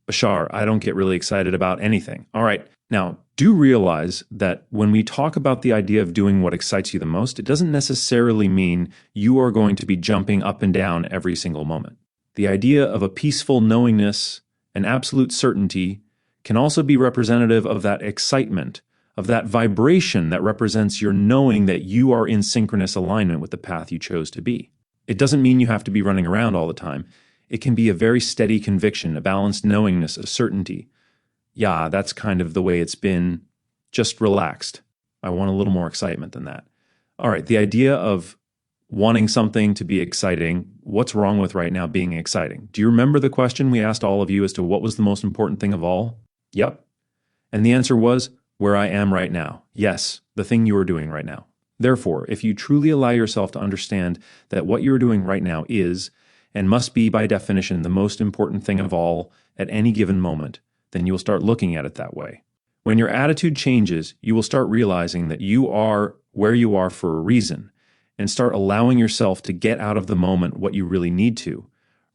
Bashar, I don't get really excited about anything. All right, now do realize that when we talk about the idea of doing what excites you the most, it doesn't necessarily mean you are going to be jumping up and down every single moment. The idea of a peaceful knowingness and absolute certainty can also be representative of that excitement of that vibration that represents your knowing that you are in synchronous alignment with the path you chose to be. It doesn't mean you have to be running around all the time. It can be a very steady conviction, a balanced knowingness, a certainty. Yeah, that's kind of the way it's been, just relaxed. I want a little more excitement than that. All right, the idea of wanting something to be exciting, what's wrong with right now being exciting? Do you remember the question we asked all of you as to what was the most important thing of all? Yep. And the answer was, where I am right now. Yes, the thing you are doing right now. Therefore, if you truly allow yourself to understand that what you are doing right now is, and must be by definition, the most important thing of all at any given moment, then you will start looking at it that way. When your attitude changes, you will start realizing that you are where you are for a reason, and start allowing yourself to get out of the moment what you really need to,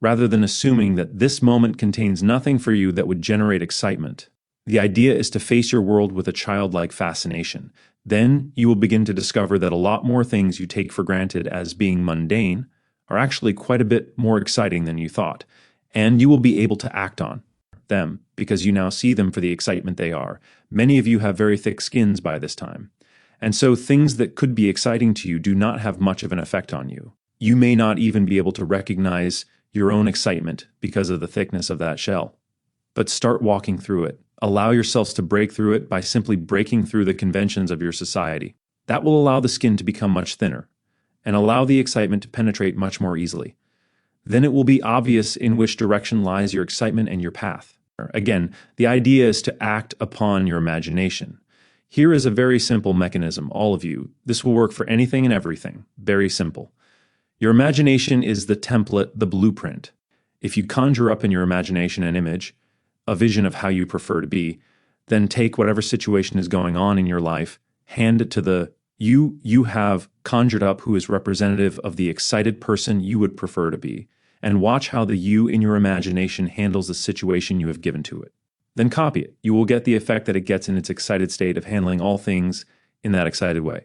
rather than assuming that this moment contains nothing for you that would generate excitement. The idea is to face your world with a childlike fascination. Then you will begin to discover that a lot more things you take for granted as being mundane are actually quite a bit more exciting than you thought, and you will be able to act on them because you now see them for the excitement they are. Many of you have very thick skins by this time, and so things that could be exciting to you do not have much of an effect on you. You may not even be able to recognize your own excitement because of the thickness of that shell. But start walking through it. Allow yourselves to break through it by simply breaking through the conventions of your society. That will allow the skin to become much thinner and allow the excitement to penetrate much more easily. Then it will be obvious in which direction lies your excitement and your path. Again, the idea is to act upon your imagination. Here is a very simple mechanism, all of you. This will work for anything and everything. Very simple. Your imagination is the template, the blueprint. If you conjure up in your imagination an image, a vision of how you prefer to be, then take whatever situation is going on in your life, hand it to the you have conjured up who is representative of the excited person you would prefer to be, and watch how the you in your imagination handles the situation you have given to it. Then copy it. You will get the effect that it gets in its excited state of handling all things in that excited way.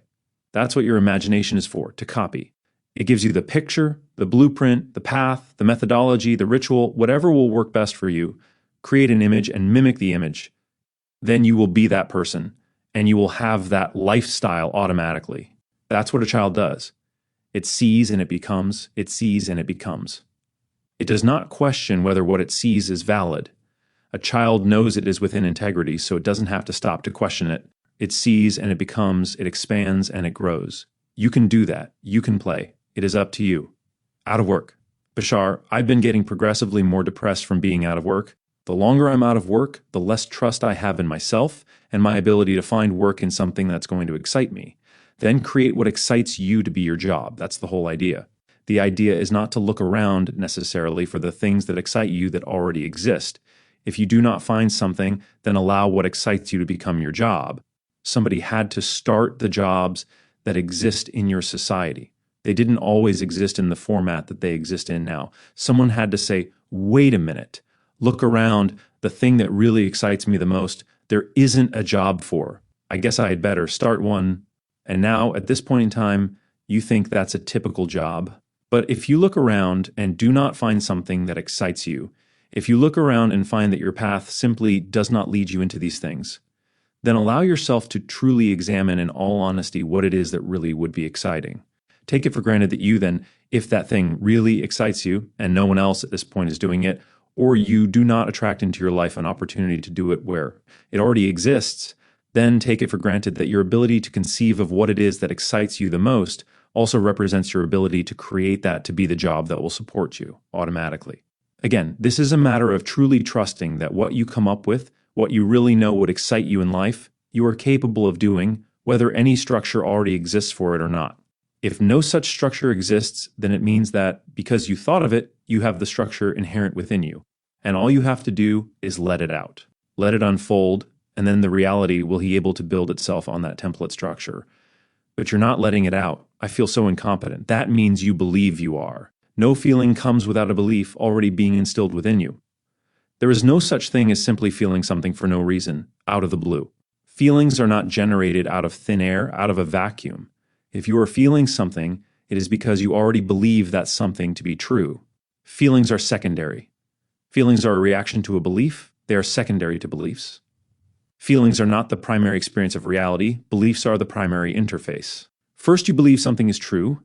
That's what your imagination is for, to copy. It gives you the picture, the blueprint, the path, the methodology, the ritual, whatever will work best for you. Create an image and mimic the image. Then you will be that person, and you will have that lifestyle automatically. That's what a child does. It sees and it becomes, it sees and it becomes. It does not question whether what it sees is valid. A child knows it is within integrity, so it doesn't have to stop to question it. It sees and it becomes, it expands and it grows. You can do that. You can play. It is up to you. Out of work. Bashar, I've been getting progressively more depressed from being out of work. The longer I'm out of work, the less trust I have in myself and my ability to find work in something that's going to excite me. Then create what excites you to be your job. That's the whole idea. The idea is not to look around necessarily for the things that excite you that already exist. If you do not find something, then allow what excites you to become your job. Somebody had to start the jobs that exist in your society. They didn't always exist in the format that they exist in now. Someone had to say, wait a minute. Look around, the thing that really excites me the most, there isn't a job for. I guess I had better start one. And now, at this point in time, you think that's a typical job. But if you look around and do not find something that excites you, if you look around and find that your path simply does not lead you into these things, then allow yourself to truly examine in all honesty what it is that really would be exciting. Take it for granted that you then, if that thing really excites you and no one else at this point is doing it, or you do not attract into your life an opportunity to do it where it already exists, then take it for granted that your ability to conceive of what it is that excites you the most also represents your ability to create that to be the job that will support you automatically. Again, this is a matter of truly trusting that what you come up with, what you really know would excite you in life, you are capable of doing, whether any structure already exists for it or not. If no such structure exists, then it means that because you thought of it, you have the structure inherent within you. And all you have to do is let it out. Let it unfold, and then the reality will be able to build itself on that template structure. But you're not letting it out. I feel so incompetent. That means you believe you are. No feeling comes without a belief already being instilled within you. There is no such thing as simply feeling something for no reason, out of the blue. Feelings are not generated out of thin air, out of a vacuum. If you are feeling something, it is because you already believe that something to be true. Feelings are secondary. Feelings are a reaction to a belief. They are secondary to beliefs. Feelings are not the primary experience of reality. Beliefs are the primary interface. First, you believe something is true.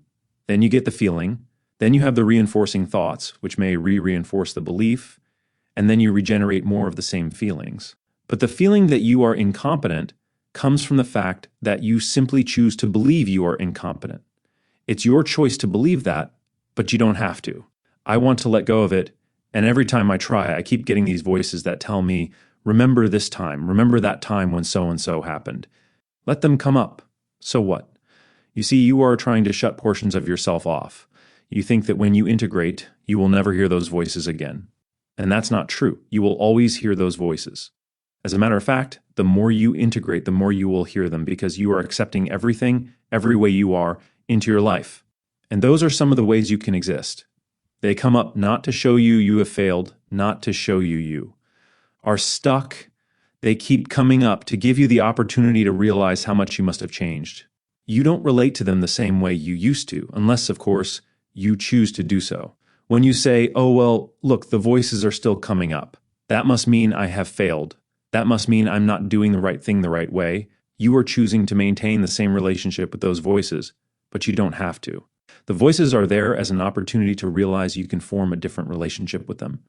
Then you get the feeling. Then you have the reinforcing thoughts, which may reinforce the belief. And then you regenerate more of the same feelings. But the feeling that you are incompetent comes from the fact that you simply choose to believe you are incompetent. It's your choice to believe that, but you don't have to. I want to let go of it, and every time I try, I keep getting these voices that tell me, remember this time, remember that time when so-and-so happened. Let them come up. So what? You see, you are trying to shut portions of yourself off. You think that when you integrate, you will never hear those voices again. And that's not true. You will always hear those voices. As a matter of fact, the more you integrate, the more you will hear them because you are accepting everything, every way you are, into your life. And those are some of the ways you can exist. They come up not to show you you have failed, not to show you are stuck. They keep coming up to give you the opportunity to realize how much you must have changed. You don't relate to them the same way you used to, unless, of course, you choose to do so. When you say, oh, well, look, the voices are still coming up. That must mean I have failed. That must mean I'm not doing the right thing the right way. You are choosing to maintain the same relationship with those voices, but you don't have to. The voices are there as an opportunity to realize you can form a different relationship with them.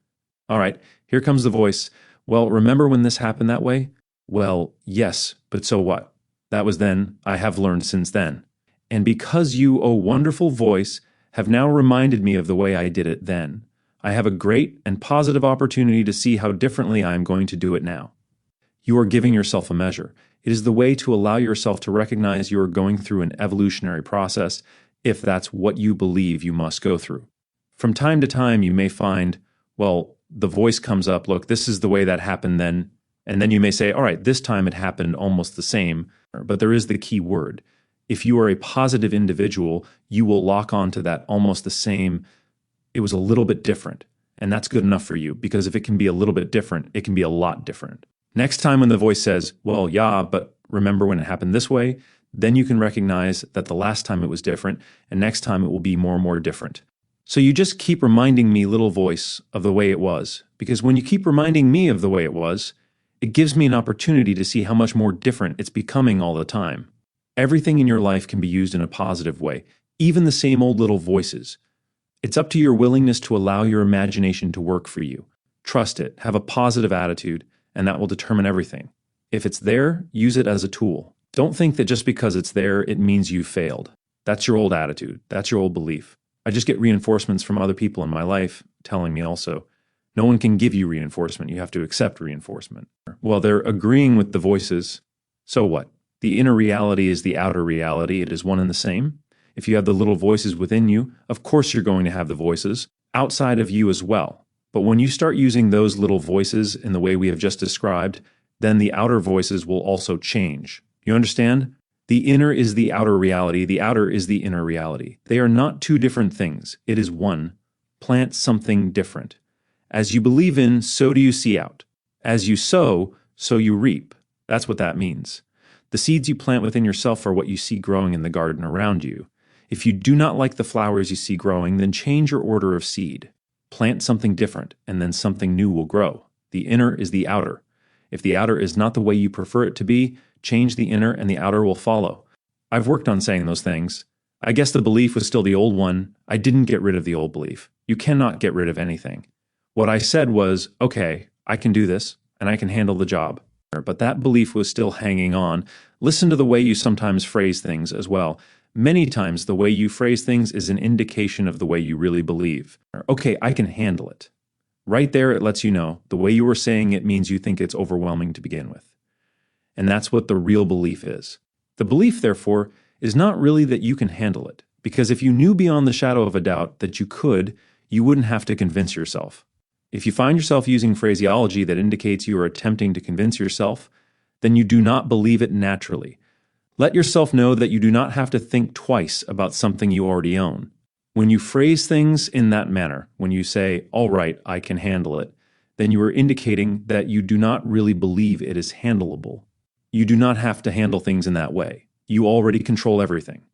All right, here comes the voice. Well, remember when this happened that way? Well, yes, but so what? That was then. I have learned since then. And because you, oh wonderful voice, have now reminded me of the way I did it then, I have a great and positive opportunity to see how differently I am going to do it now. You are giving yourself a measure. It is the way to allow yourself to recognize you are going through an evolutionary process if that's what you believe you must go through. From time to time, you may find, well, the voice comes up, look, this is the way that happened then. And then you may say, all right, this time it happened almost the same. But there is the key word. If you are a positive individual, you will lock onto that almost the same. It was a little bit different. And that's good enough for you, because if it can be a little bit different, it can be a lot different. Next time when the voice says, well, yeah, but remember when it happened this way, then you can recognize that the last time it was different, and next time it will be more and more different. So you just keep reminding me, little voice, of the way it was, because when you keep reminding me of the way it was, it gives me an opportunity to see how much more different it's becoming all the time. Everything in your life can be used in a positive way, even the same old little voices. It's up to your willingness to allow your imagination to work for you. Trust it, have a positive attitude, and that will determine everything. If it's there, use it as a tool. Don't think that just because it's there, it means you failed. That's your old attitude. That's your old belief. I just get reinforcements from other people in my life telling me also, no one can give you reinforcement. You have to accept reinforcement. Well, they're agreeing with the voices. So what? The inner reality is the outer reality. It is one and the same. If you have the little voices within you, of course you're going to have the voices outside of you as well. But when you start using those little voices in the way we have just described, then the outer voices will also change. You understand? The inner is the outer reality. The outer is the inner reality. They are not two different things. It is one. Plant something different. As you believe in, so do you see out. As you sow, so you reap. That's what that means. The seeds you plant within yourself are what you see growing in the garden around you. If you do not like the flowers you see growing, then change your order of seed. Plant something different, and then something new will grow. The inner is the outer. If the outer is not the way you prefer it to be, change the inner and the outer will follow. I've worked on saying those things. I guess the belief was still the old one. I didn't get rid of the old belief. You cannot get rid of anything. What I said was, okay, I can do this, and I can handle the job. But that belief was still hanging on. Listen to the way you sometimes phrase things as well. Many times the way you phrase things is an indication of the way you really believe. Okay, I can handle it. Right there it lets you know the way you were saying it means you think it's overwhelming to begin with. And that's what the real belief is. The belief, therefore, is not really that you can handle it, because if you knew beyond the shadow of a doubt that you could, you wouldn't have to convince yourself. If you find yourself using phraseology that indicates you are attempting to convince yourself, then you do not believe it naturally. Let yourself know that you do not have to think twice about something you already own. When you phrase things in that manner, when you say, all right, I can handle it, then you are indicating that you do not really believe it is handleable. You do not have to handle things in that way. You already control everything.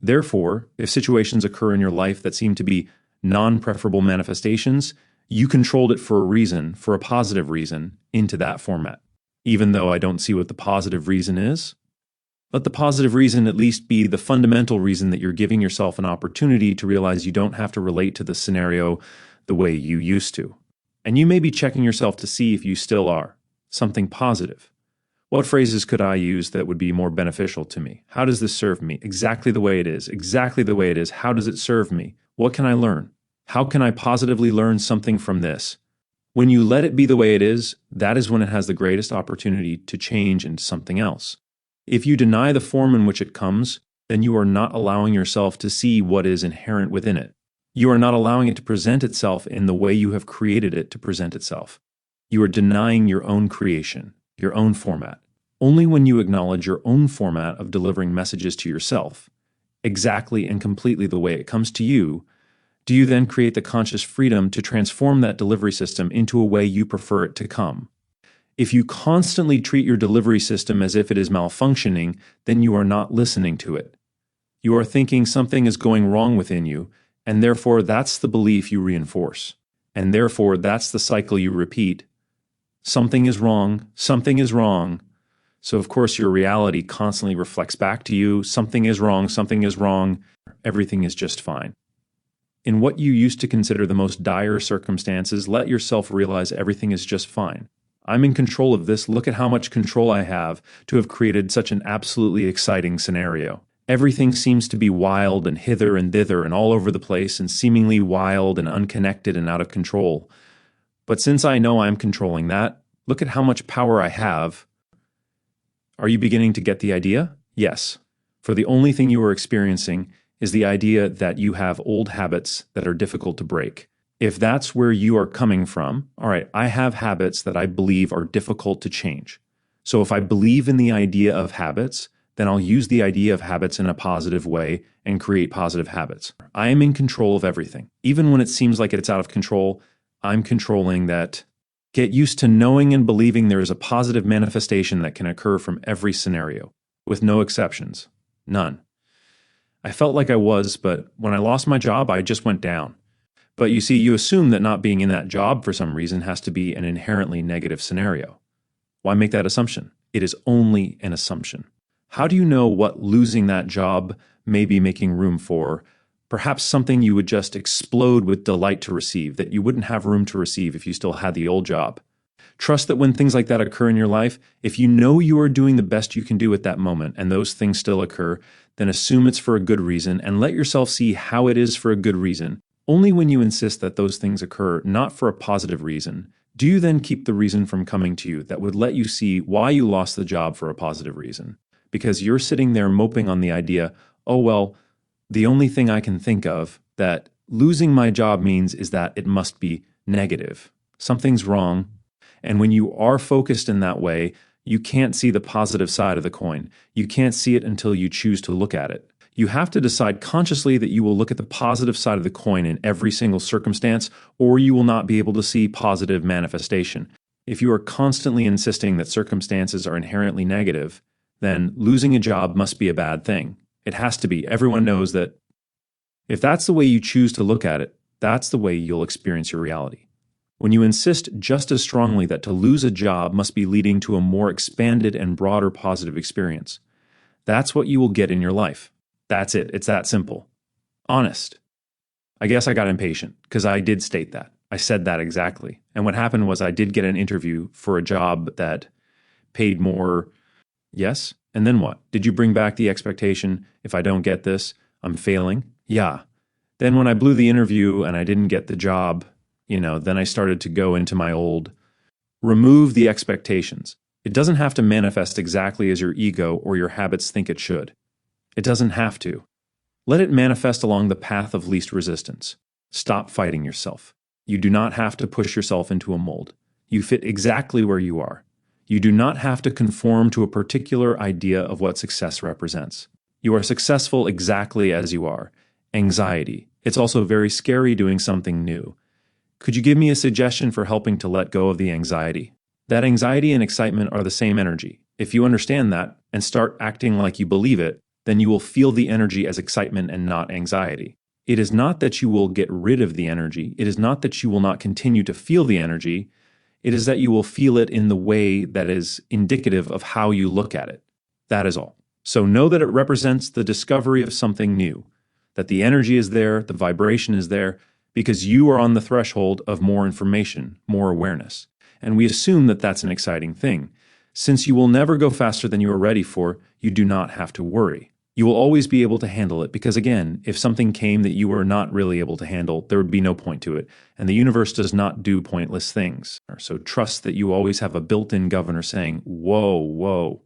Therefore, if situations occur in your life that seem to be non-preferable manifestations, you controlled it for a reason, for a positive reason, into that format. even though I don't see what the positive reason is. Let the positive reason at least be the fundamental reason that you're giving yourself an opportunity to realize you don't have to relate to the scenario the way you used to. And you may be checking yourself to see if you still are. Something positive. What phrases could I use that would be more beneficial to me? How does this serve me? Exactly the way it is. Exactly the way it is. How does it serve me? What can I learn? How can I positively learn something from this? When you let it be the way it is, that is when it has the greatest opportunity to change into something else. If you deny the form in which it comes, then you are not allowing yourself to see what is inherent within it. You are not allowing it to present itself in the way you have created it to present itself. You are denying your own creation, your own format. Only when you acknowledge your own format of delivering messages to yourself, exactly and completely the way it comes to you, do you then create the conscious freedom to transform that delivery system into a way you prefer it to come. If you constantly treat your delivery system as if it is malfunctioning, then you are not listening to it. You are thinking something is going wrong within you, and therefore that's the belief you reinforce. And therefore that's the cycle you repeat. Something is wrong, something is wrong. So of course your reality constantly reflects back to you, something is wrong, everything is just fine. In what you used to consider the most dire circumstances, let yourself realize everything is just fine. I'm in control of this. Look at how much control I have to have created such an absolutely exciting scenario. Everything seems to be wild and hither and thither and all over the place and seemingly wild and unconnected and out of control. But since I know I'm controlling that, look at how much power I have. Are you beginning to get the idea? Yes. For the only thing you are experiencing is the idea that you have old habits that are difficult to break. If that's where you are coming from, all right, I have habits that I believe are difficult to change. So if I believe in the idea of habits, then I'll use the idea of habits in a positive way and create positive habits. I am in control of everything. Even when it seems like it's out of control, I'm controlling that. Get used to knowing and believing there is a positive manifestation that can occur from every scenario, with no exceptions. None. I felt like I was, but when I lost my job, I just went down. But you see, you assume that not being in that job for some reason has to be an inherently negative scenario. Why make that assumption? It is only an assumption. How do you know what losing that job may be making room for? Perhaps something you would just explode with delight to receive, that you wouldn't have room to receive if you still had the old job. Trust that when things like that occur in your life, if you know you are doing the best you can do at that moment and those things still occur, then assume it's for a good reason and let yourself see how it is for a good reason. Only when you insist that those things occur not for a positive reason, do you then keep the reason from coming to you that would let you see why you lost the job for a positive reason. Because you're sitting there moping on the idea, oh well, the only thing I can think of that losing my job means is that it must be negative. Something's wrong. And when you are focused in that way, you can't see the positive side of the coin. You can't see it until you choose to look at it. You have to decide consciously that you will look at the positive side of the coin in every single circumstance, or you will not be able to see positive manifestation. If you are constantly insisting that circumstances are inherently negative, then losing a job must be a bad thing. It has to be. Everyone knows that. If that's the way you choose to look at it, that's the way you'll experience your reality. When you insist just as strongly that to lose a job must be leading to a more expanded and broader positive experience, that's what you will get in your life. That's it. It's that simple. Honest. I guess I got impatient because I did state that. I said that exactly. And what happened was I did get an interview for a job that paid more. Yes. And then what? Did you bring back the expectation, if I don't get this, I'm failing? Yeah. Then when I blew the interview and I didn't get the job, then I started to go into my old, remove the expectations. It doesn't have to manifest exactly as your ego or your habits think it should. It doesn't have to. Let it manifest along the path of least resistance. Stop fighting yourself. You do not have to push yourself into a mold. You fit exactly where you are. You do not have to conform to a particular idea of what success represents. You are successful exactly as you are. Anxiety. It's also very scary doing something new. Could you give me a suggestion for helping to let go of the anxiety? That anxiety and excitement are the same energy. If you understand that and start acting like you believe it, then you will feel the energy as excitement and not anxiety. It is not that you will get rid of the energy. It is not that you will not continue to feel the energy. It is that you will feel it in the way that is indicative of how you look at it. That is all. So know that it represents the discovery of something new, that the energy is there, the vibration is there, because you are on the threshold of more information, more awareness. And we assume that that's an exciting thing. Since you will never go faster than you are ready for, you do not have to worry. You will always be able to handle it because, again, if something came that you were not really able to handle, there would be no point to it. And the universe does not do pointless things. So trust that you always have a built-in governor saying, whoa, whoa.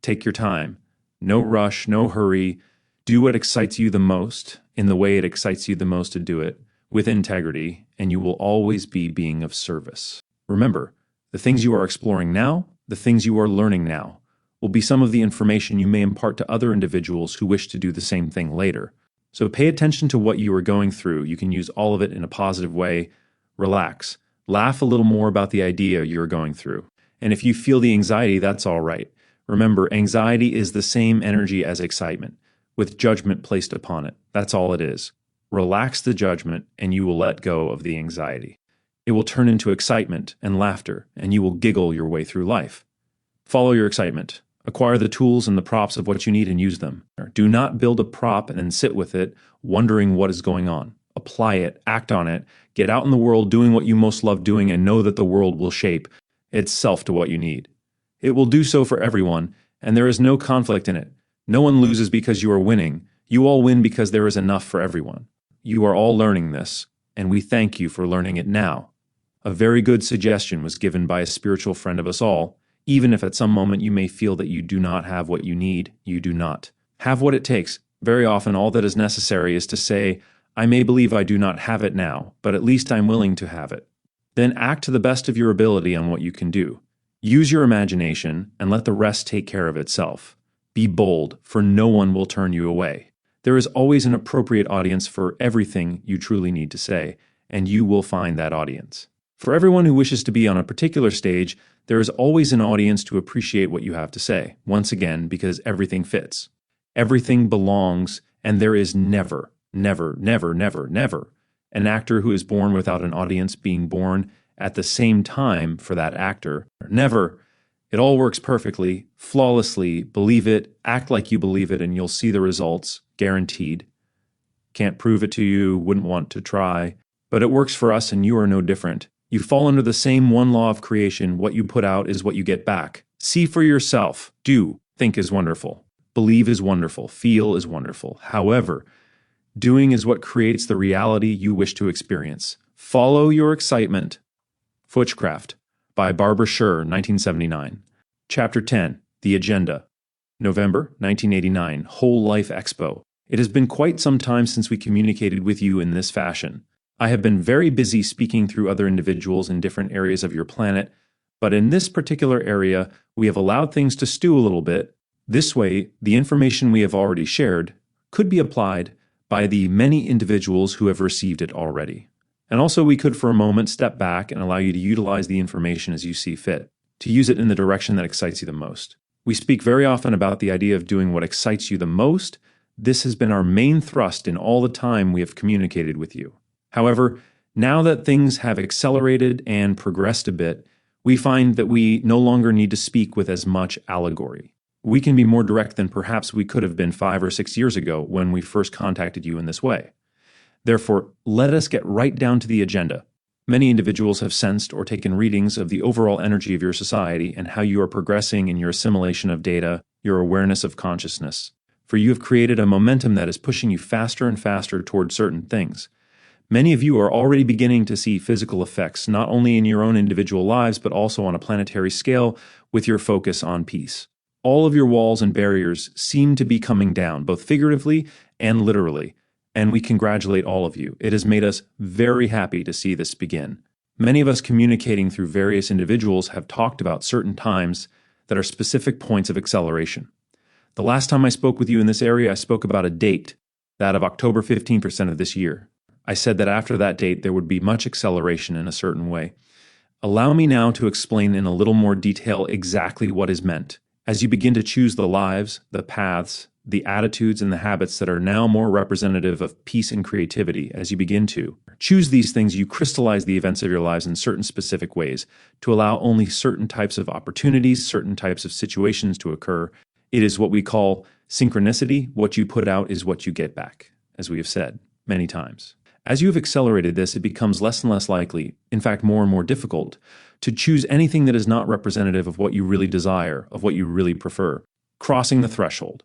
Take your time. No rush, no hurry. Do what excites you the most in the way it excites you the most to do it with integrity, and you will always be being of service. Remember, the things you are exploring now, the things you are learning now, will be some of the information you may impart to other individuals who wish to do the same thing later. So pay attention to what you are going through. You can use all of it in a positive way. Relax. Laugh a little more about the idea you're going through. And if you feel the anxiety, that's all right. Remember, anxiety is the same energy as excitement, with judgment placed upon it. That's all it is. Relax the judgment, and you will let go of the anxiety. It will turn into excitement and laughter, and you will giggle your way through life. Follow your excitement. Acquire the tools and the props of what you need and use them. Do not build a prop and then sit with it, wondering what is going on. Apply it, act on it, get out in the world doing what you most love doing, and know that the world will shape itself to what you need. It will do so for everyone, and there is no conflict in it. No one loses because you are winning. You all win because there is enough for everyone. You are all learning this, and we thank you for learning it now. A very good suggestion was given by a spiritual friend of us all. Even if at some moment you may feel that you do not have what you need, you do not. Have what it takes. Very often all that is necessary is to say, I may believe I do not have it now, but at least I'm willing to have it. Then act to the best of your ability on what you can do. Use your imagination and let the rest take care of itself. Be bold, for no one will turn you away. There is always an appropriate audience for everything you truly need to say, and you will find that audience. For everyone who wishes to be on a particular stage, there is always an audience to appreciate what you have to say, once again, because everything fits. Everything belongs, and there is never, never, never, never, never an actor who is born without an audience being born at the same time for that actor. Never. It all works perfectly, flawlessly. Believe it, act like you believe it, and you'll see the results, guaranteed. Can't prove it to you, wouldn't want to try, but it works for us and you are no different. You fall under the same one law of creation. What you put out is what you get back. See for yourself. Do. Think is wonderful. Believe is wonderful. Feel is wonderful. However, doing is what creates the reality you wish to experience. Follow your excitement. Witchcraft by Bashar, 1979. Chapter 10, The Agenda. November 1989, Whole Life Expo. It has been quite some time since we communicated with you in this fashion. I have been very busy speaking through other individuals in different areas of your planet, but in this particular area, we have allowed things to stew a little bit. This way, the information we have already shared could be applied by the many individuals who have received it already. And also, we could for a moment step back and allow you to utilize the information as you see fit, to use it in the direction that excites you the most. We speak very often about the idea of doing what excites you the most. This has been our main thrust in all the time we have communicated with you. However, now that things have accelerated and progressed a bit, we find that we no longer need to speak with as much allegory. We can be more direct than perhaps we could have been 5 or 6 years ago when we first contacted you in this way. Therefore, let us get right down to the agenda. Many individuals have sensed or taken readings of the overall energy of your society and how you are progressing in your assimilation of data, your awareness of consciousness. For you have created a momentum that is pushing you faster and faster toward certain things. Many of you are already beginning to see physical effects, not only in your own individual lives, but also on a planetary scale with your focus on peace. All of your walls and barriers seem to be coming down, both figuratively and literally, and we congratulate all of you. It has made us very happy to see this begin. Many of us communicating through various individuals have talked about certain times that are specific points of acceleration. The last time I spoke with you in this area, I spoke about a date, that of October 15% of this year. I said that after that date, there would be much acceleration in a certain way. Allow me now to explain in a little more detail exactly what is meant. As you begin to choose the lives, the paths, the attitudes and the habits that are now more representative of peace and creativity. As you begin to choose these things, you crystallize the events of your lives in certain specific ways to allow only certain types of opportunities, certain types of situations to occur. It is what we call synchronicity. What you put out is what you get back, as we have said many times. As you have accelerated this, it becomes less and less likely, in fact more and more difficult, to choose anything that is not representative of what you really desire, of what you really prefer. Crossing the threshold.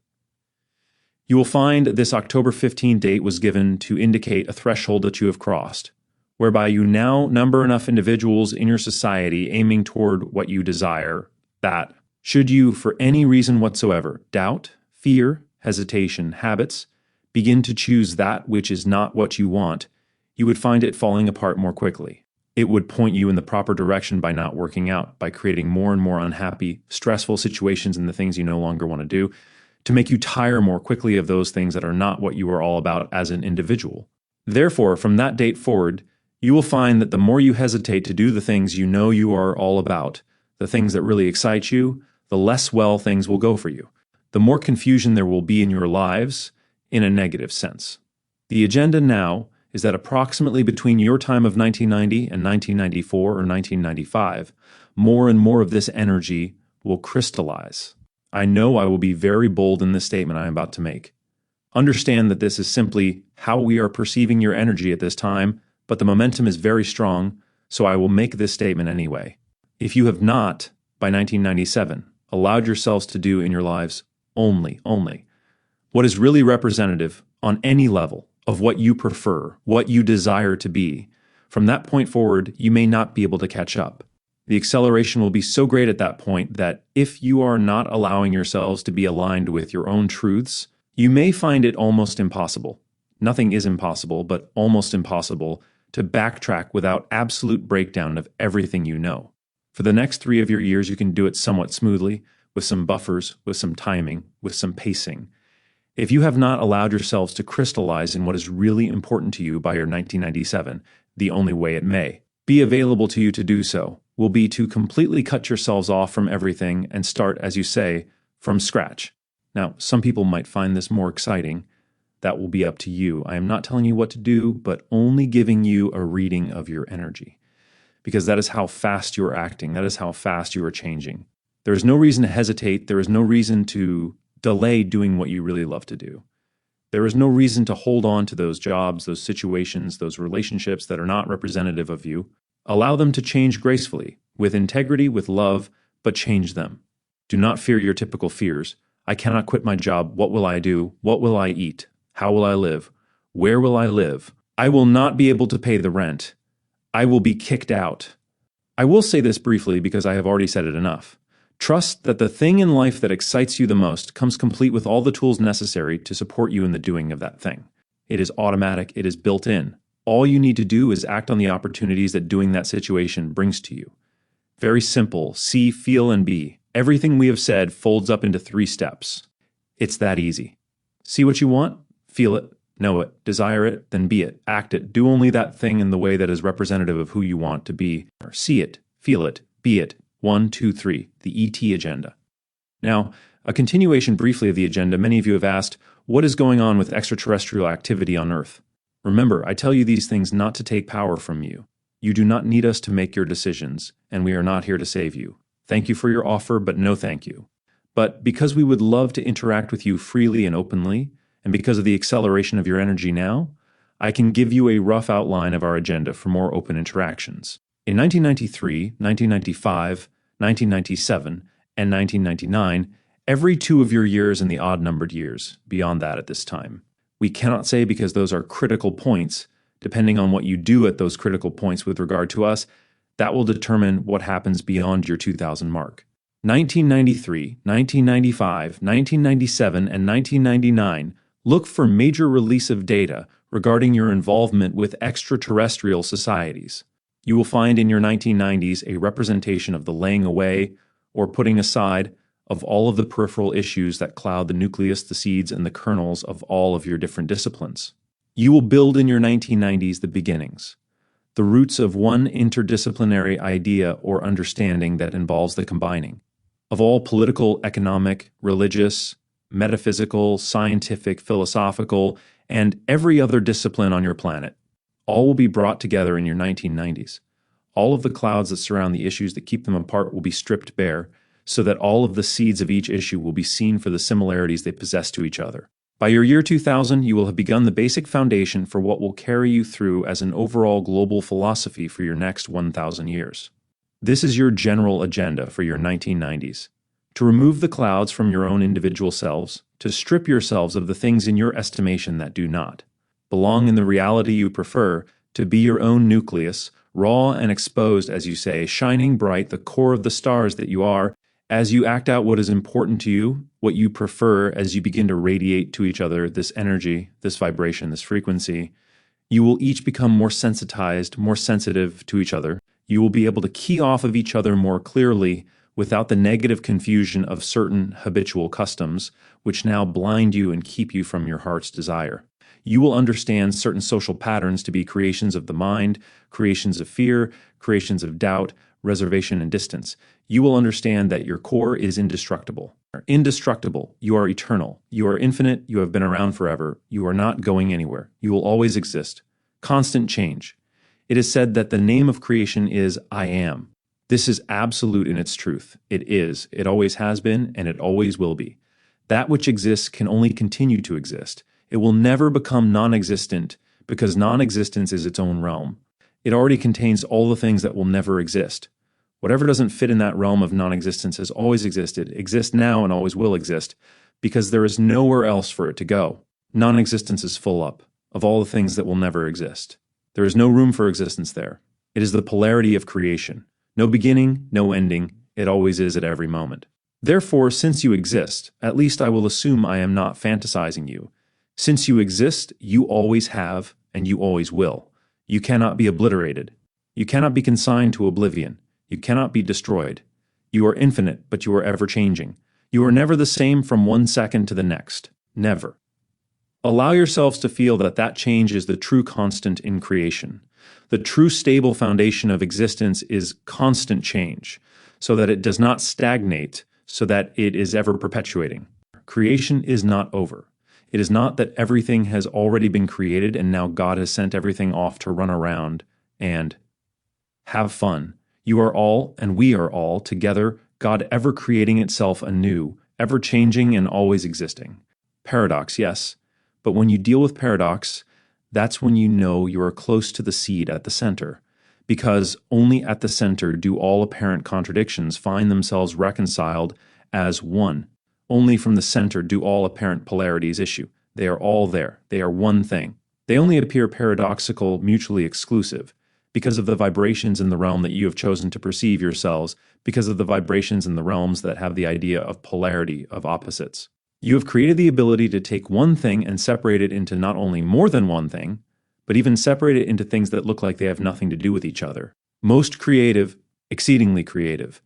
You will find this October 15 date was given to indicate a threshold that you have crossed, whereby you now number enough individuals in your society aiming toward what you desire that, should you, for any reason whatsoever, doubt, fear, hesitation, habits, begin to choose that which is not what you want, you would find it falling apart more quickly. It would point you in the proper direction by not working out, by creating more and more unhappy, stressful situations in the things you no longer want to do, to make you tire more quickly of those things that are not what you are all about as an individual. Therefore, from that date forward, you will find that the more you hesitate to do the things you know you are all about, the things that really excite you, the less well things will go for you. The more confusion there will be in your lives, in a negative sense. The agenda now is that approximately between your time of 1990 and 1994 or 1995, more and more of this energy will crystallize. I know I will be very bold in this statement I am about to make. Understand that this is simply how we are perceiving your energy at this time, but the momentum is very strong, so I will make this statement anyway. If you have not, by 1997, allowed yourselves to do in your lives only what is really representative on any level of what you prefer, what you desire to be, from that point forward, you may not be able to catch up. The acceleration will be so great at that point that if you are not allowing yourselves to be aligned with your own truths, you may find it almost impossible. Nothing is impossible, but almost impossible to backtrack without absolute breakdown of everything you know. For the next 3 of your years, you can do it somewhat smoothly, with some buffers, with some timing, with some pacing. If you have not allowed yourselves to crystallize in what is really important to you by your 1997, the only way it may be available to you to do so will be to completely cut yourselves off from everything and start, as you say, from scratch. Now, some people might find this more exciting. That will be up to you. I am not telling you what to do, but only giving you a reading of your energy, because that is how fast you are acting. That is how fast you are changing. There is no reason to hesitate. There is no reason to delay doing what you really love to do. There is no reason to hold on to those jobs, those situations, those relationships that are not representative of you. Allow them to change gracefully, with integrity, with love, but change them. Do not fear your typical fears. I cannot quit my job. What will I do? What will I eat? How will I live? Where will I live? I will not be able to pay the rent. I will be kicked out. I will say this briefly because I have already said it enough. Trust that the thing in life that excites you the most comes complete with all the tools necessary to support you in the doing of that thing. It is automatic. It is built in. All you need to do is act on the opportunities that doing that situation brings to you. Very simple. See, feel, and be. Everything we have said folds up into 3 steps. It's that easy. See what you want, feel it, know it, desire it, then be it, act it. Do only that thing in the way that is representative of who you want to be. Or see it, feel it, be it. 1, 2, 3, the ET agenda. Now, a continuation briefly of the agenda, many of you have asked, what is going on with extraterrestrial activity on Earth? Remember, I tell you these things not to take power from you. You do not need us to make your decisions, and we are not here to save you. Thank you for your offer, but no thank you. But because we would love to interact with you freely and openly, and because of the acceleration of your energy now, I can give you a rough outline of our agenda for more open interactions. In 1993, 1995, 1997, and 1999, every 2 of your years in the odd-numbered years, beyond that at this time. We cannot say because those are critical points. Depending on what you do at those critical points with regard to us, that will determine what happens beyond your 2000 mark. 1993, 1995, 1997, and 1999 look for major release of data regarding your involvement with extraterrestrial societies. You will find in your 1990s a representation of the laying away or putting aside of all of the peripheral issues that cloud the nucleus, the seeds, and the kernels of all of your different disciplines. You will build in your 1990s the beginnings, the roots of one interdisciplinary idea or understanding that involves the combining of all political, economic, religious, metaphysical, scientific, philosophical, and every other discipline on your planet. All will be brought together in your 1990s. All of the clouds that surround the issues that keep them apart will be stripped bare, so that all of the seeds of each issue will be seen for the similarities they possess to each other. By your year 2000, you will have begun the basic foundation for what will carry you through as an overall global philosophy for your next 1,000 years. This is your general agenda for your 1990s. To remove the clouds from your own individual selves, to strip yourselves of the things in your estimation that do not belong in the reality you prefer, to be your own nucleus, raw and exposed, as you say, shining bright, the core of the stars that you are, as you act out what is important to you, what you prefer, as you begin to radiate to each other this energy, this vibration, this frequency. You will each become more sensitized, more sensitive to each other. You will be able to key off of each other more clearly without the negative confusion of certain habitual customs, which now blind you and keep you from your heart's desire. You will understand certain social patterns to be creations of the mind, creations of fear, creations of doubt, reservation, and distance. You will understand that your core is indestructible. Indestructible, you are eternal. You are infinite, you have been around forever. You are not going anywhere. You will always exist. Constant change. It is said that the name of creation is I am. This is absolute in its truth. It is, it always has been, and it always will be. That which exists can only continue to exist. It will never become non-existent because non-existence is its own realm. It already contains all the things that will never exist. Whatever doesn't fit in that realm of non-existence has always existed, exists now, and always will exist because there is nowhere else for it to go. Non-existence is full up of all the things that will never exist. There is no room for existence there. It is the polarity of creation. No beginning, no ending. It always is at every moment. Therefore, since you exist, at least I will assume I am not fantasizing you. Since you exist, you always have, and you always will. You cannot be obliterated. You cannot be consigned to oblivion. You cannot be destroyed. You are infinite, but you are ever-changing. You are never the same from one second to the next. Never. Allow yourselves to feel that that change is the true constant in creation. The true stable foundation of existence is constant change, so that it does not stagnate, so that it is ever perpetuating. Creation is not over. It is not that everything has already been created and now God has sent everything off to run around and have fun. You are all, and we are all, together, God ever creating itself anew, ever changing and always existing. Paradox, yes, but when you deal with paradox, that's when you know you are close to the seed at the center, because only at the center do all apparent contradictions find themselves reconciled as one. Only from the center do all apparent polarities issue. They are all there. They are one thing. They only appear paradoxical, mutually exclusive, because of the vibrations in the realm that you have chosen to perceive yourselves, because of the vibrations in the realms that have the idea of polarity, of opposites. You have created the ability to take one thing and separate it into not only more than one thing, but even separate it into things that look like they have nothing to do with each other. Most creative, exceedingly creative.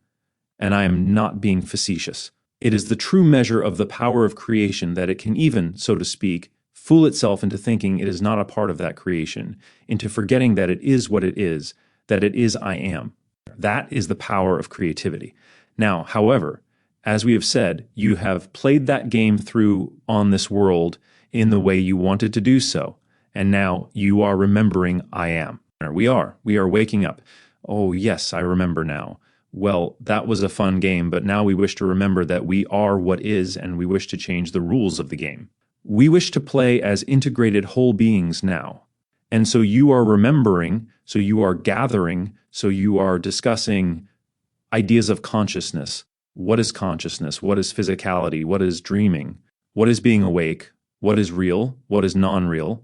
And I am not being facetious. It is the true measure of the power of creation that it can even, so to speak, fool itself into thinking it is not a part of that creation, into forgetting that it is what it is, that it is I am. That is the power of creativity. Now, however, as we have said, you have played that game through on this world in the way you wanted to do so, and now you are remembering I am. We are waking up. Oh yes, I remember now. Well, that was a fun game, but now we wish to remember that we are what is, and we wish to change the rules of the game. We wish to play as integrated whole beings now. And so you are remembering, so you are gathering, so you are discussing ideas of consciousness. What is consciousness? What is physicality? What is dreaming? What is being awake? What is real? What is non-real?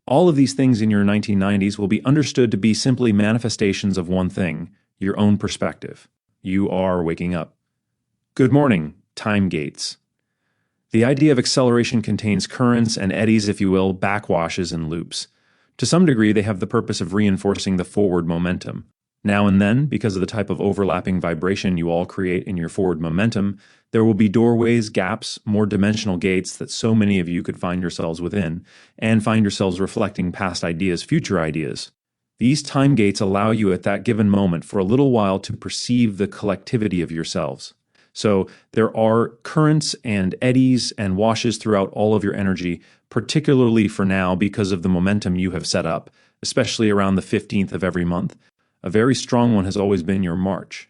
All of these things in your 1990s will be understood to be simply manifestations of one thing, your own perspective. You are waking up. Good morning, time gates. The idea of acceleration contains currents and eddies, if you will, backwashes and loops. To some degree, they have the purpose of reinforcing the forward momentum. Now and then, because of the type of overlapping vibration you all create in your forward momentum, there will be doorways, gaps, more dimensional gates that so many of you could find yourselves within, and find yourselves reflecting past ideas, future ideas. These time gates allow you at that given moment for a little while to perceive the collectivity of yourselves. So there are currents and eddies and washes throughout all of your energy, particularly for now because of the momentum you have set up, especially around the 15th of every month. A very strong one has always been your March.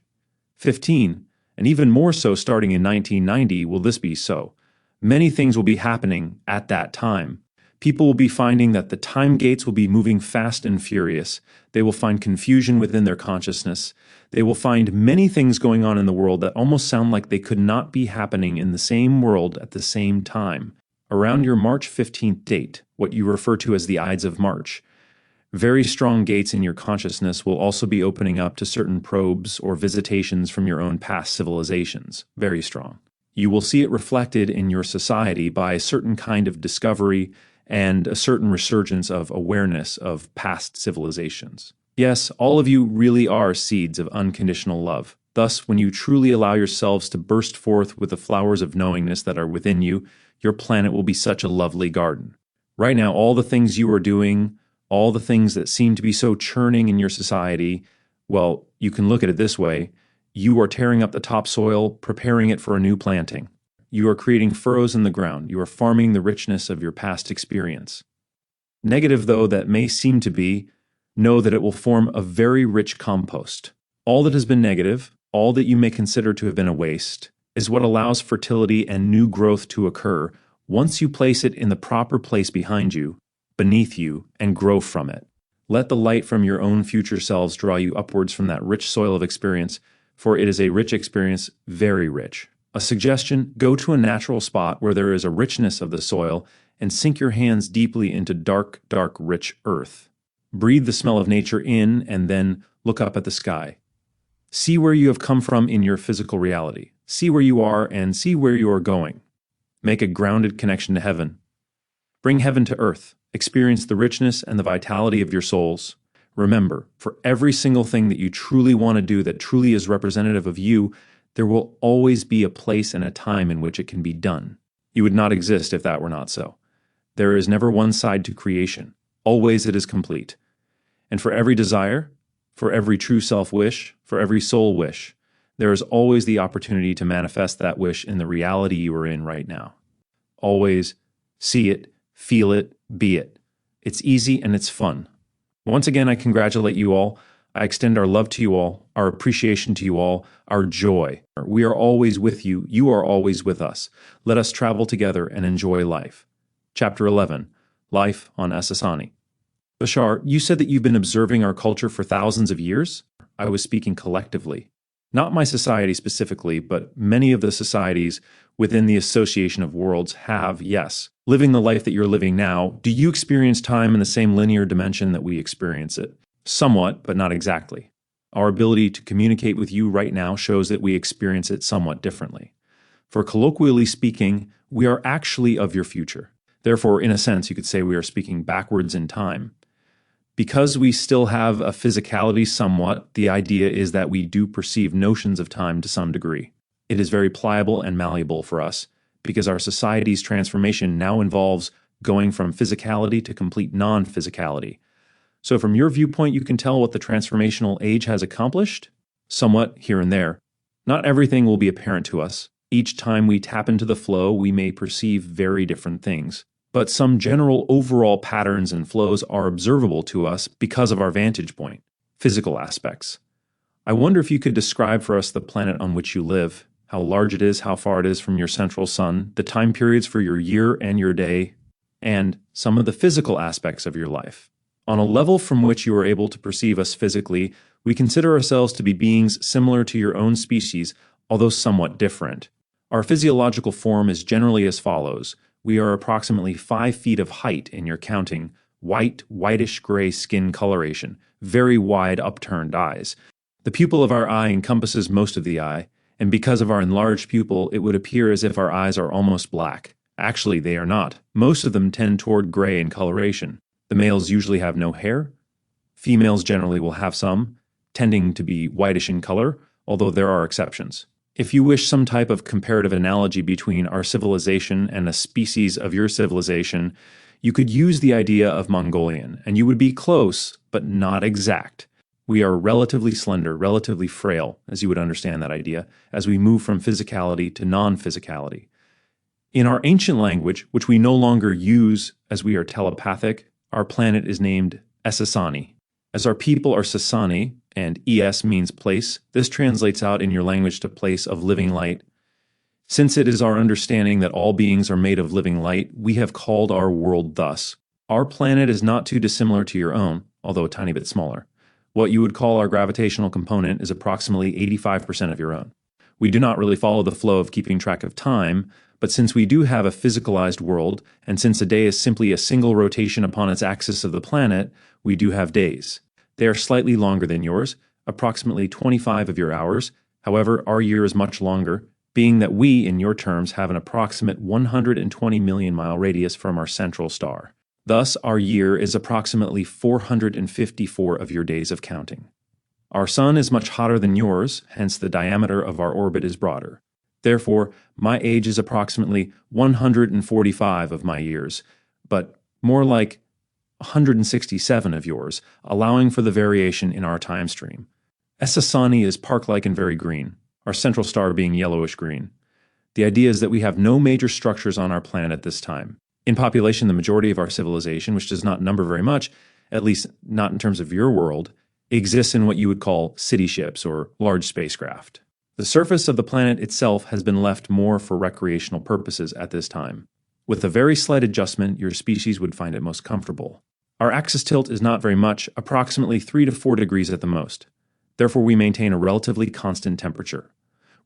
15, and even more so starting in 1990 will this be so. Many things will be happening at that time. People will be finding that the time gates will be moving fast and furious. They will find confusion within their consciousness. They will find many things going on in the world that almost sound like they could not be happening in the same world at the same time. Around your March 15th date, what you refer to as the Ides of March, very strong gates in your consciousness will also be opening up to certain probes or visitations from your own past civilizations. Very strong. You will see it reflected in your society by a certain kind of discovery and a certain resurgence of awareness of past civilizations. Yes, all of you really are seeds of unconditional love. Thus, when you truly allow yourselves to burst forth with the flowers of knowingness that are within you, your planet will be such a lovely garden. Right now, all the things you are doing, all the things that seem to be so churning in your society, well, you can look at it this way. You are tearing up the topsoil, preparing it for a new planting. You are creating furrows in the ground. You are farming the richness of your past experience. Negative though that may seem to be, know that it will form a very rich compost. All that has been negative, all that you may consider to have been a waste, is what allows fertility and new growth to occur once you place it in the proper place behind you, beneath you, and grow from it. Let the light from your own future selves draw you upwards from that rich soil of experience, for it is a rich experience, very rich. A suggestion, go to a natural spot where there is a richness of the soil and sink your hands deeply into dark, dark, rich earth. Breathe the smell of nature in and then look up at the sky. See where you have come from in your physical reality. See where you are and see where you are going. Make a grounded connection to heaven. Bring heaven to earth. Experience the richness and the vitality of your souls. Remember, for every single thing that you truly want to do that truly is representative of you, there will always be a place and a time in which it can be done. You would not exist if that were not so. There is never one side to creation. Always it is complete. And for every desire, for every true self-wish, for every soul wish, there is always the opportunity to manifest that wish in the reality you are in right now. Always see it, feel it, be it. It's easy and it's fun. Once again, I congratulate you all. I extend our love to you all, our appreciation to you all, our joy. We are always with you. You are always with us. Let us travel together and enjoy life. Chapter 11, Life on Essassani. Bashar, you said that you've been observing our culture for thousands of years? I was speaking collectively. Not my society specifically, but many of the societies within the Association of Worlds have, yes. Living the life that you're living now, do you experience time in the same linear dimension that we experience it? Somewhat, but not exactly. Our ability to communicate with you right now shows that we experience it somewhat differently. For colloquially speaking, we are actually of your future. Therefore, in a sense, you could say we are speaking backwards in time. Because we still have a physicality somewhat, the idea is that we do perceive notions of time to some degree. It is very pliable and malleable for us, because our society's transformation now involves going from physicality to complete non-physicality. So from your viewpoint, you can tell what the transformational age has accomplished? Somewhat here and there. Not everything will be apparent to us. Each time we tap into the flow, we may perceive very different things. But some general overall patterns and flows are observable to us because of our vantage point, physical aspects. I wonder if you could describe for us the planet on which you live, how large it is, how far it is from your central sun, the time periods for your year and your day, and some of the physical aspects of your life. On a level from which you are able to perceive us physically, we consider ourselves to be beings similar to your own species, although somewhat different. Our physiological form is generally as follows. We are approximately 5 feet of height in your counting, white, whitish-gray skin coloration, very wide upturned eyes. The pupil of our eye encompasses most of the eye, and because of our enlarged pupil, it would appear as if our eyes are almost black. Actually, they are not. Most of them tend toward gray in coloration. The males usually have no hair. Females generally will have some, tending to be whitish in color, although there are exceptions. If you wish some type of comparative analogy between our civilization and a species of your civilization, you could use the idea of Mongolian, and you would be close, but not exact. We are relatively slender, relatively frail, as you would understand that idea, as we move from physicality to non-physicality. In our ancient language, which we no longer use as we are telepathic, our planet is named Essassani. As our people are Essassani, and ES means place, this translates out in your language to place of living light. Since it is our understanding that all beings are made of living light, we have called our world thus. Our planet is not too dissimilar to your own, although a tiny bit smaller. What you would call our gravitational component is approximately 85% of your own. We do not really follow the flow of keeping track of time, but since we do have a physicalized world, and since a day is simply a single rotation upon its axis of the planet, we do have days. They are slightly longer than yours, approximately 25 of your hours. However, our year is much longer, being that we, in your terms, have an approximate 120 million mile radius from our central star. Thus, our year is approximately 454 of your days of counting. Our sun is much hotter than yours, hence the diameter of our orbit is broader. Therefore, my age is approximately 145 of my years, but more like 167 of yours, allowing for the variation in our time stream. Essassani is park-like and very green, our central star being yellowish-green. The idea is that we have no major structures on our planet at this time. In population, the majority of our civilization, which does not number very much, at least not in terms of your world, exists in what you would call city ships or large spacecraft. The surface of the planet itself has been left more for recreational purposes at this time. With a very slight adjustment, your species would find it most comfortable. Our axis tilt is not very much, approximately 3 to 4 degrees at the most. Therefore, we maintain a relatively constant temperature.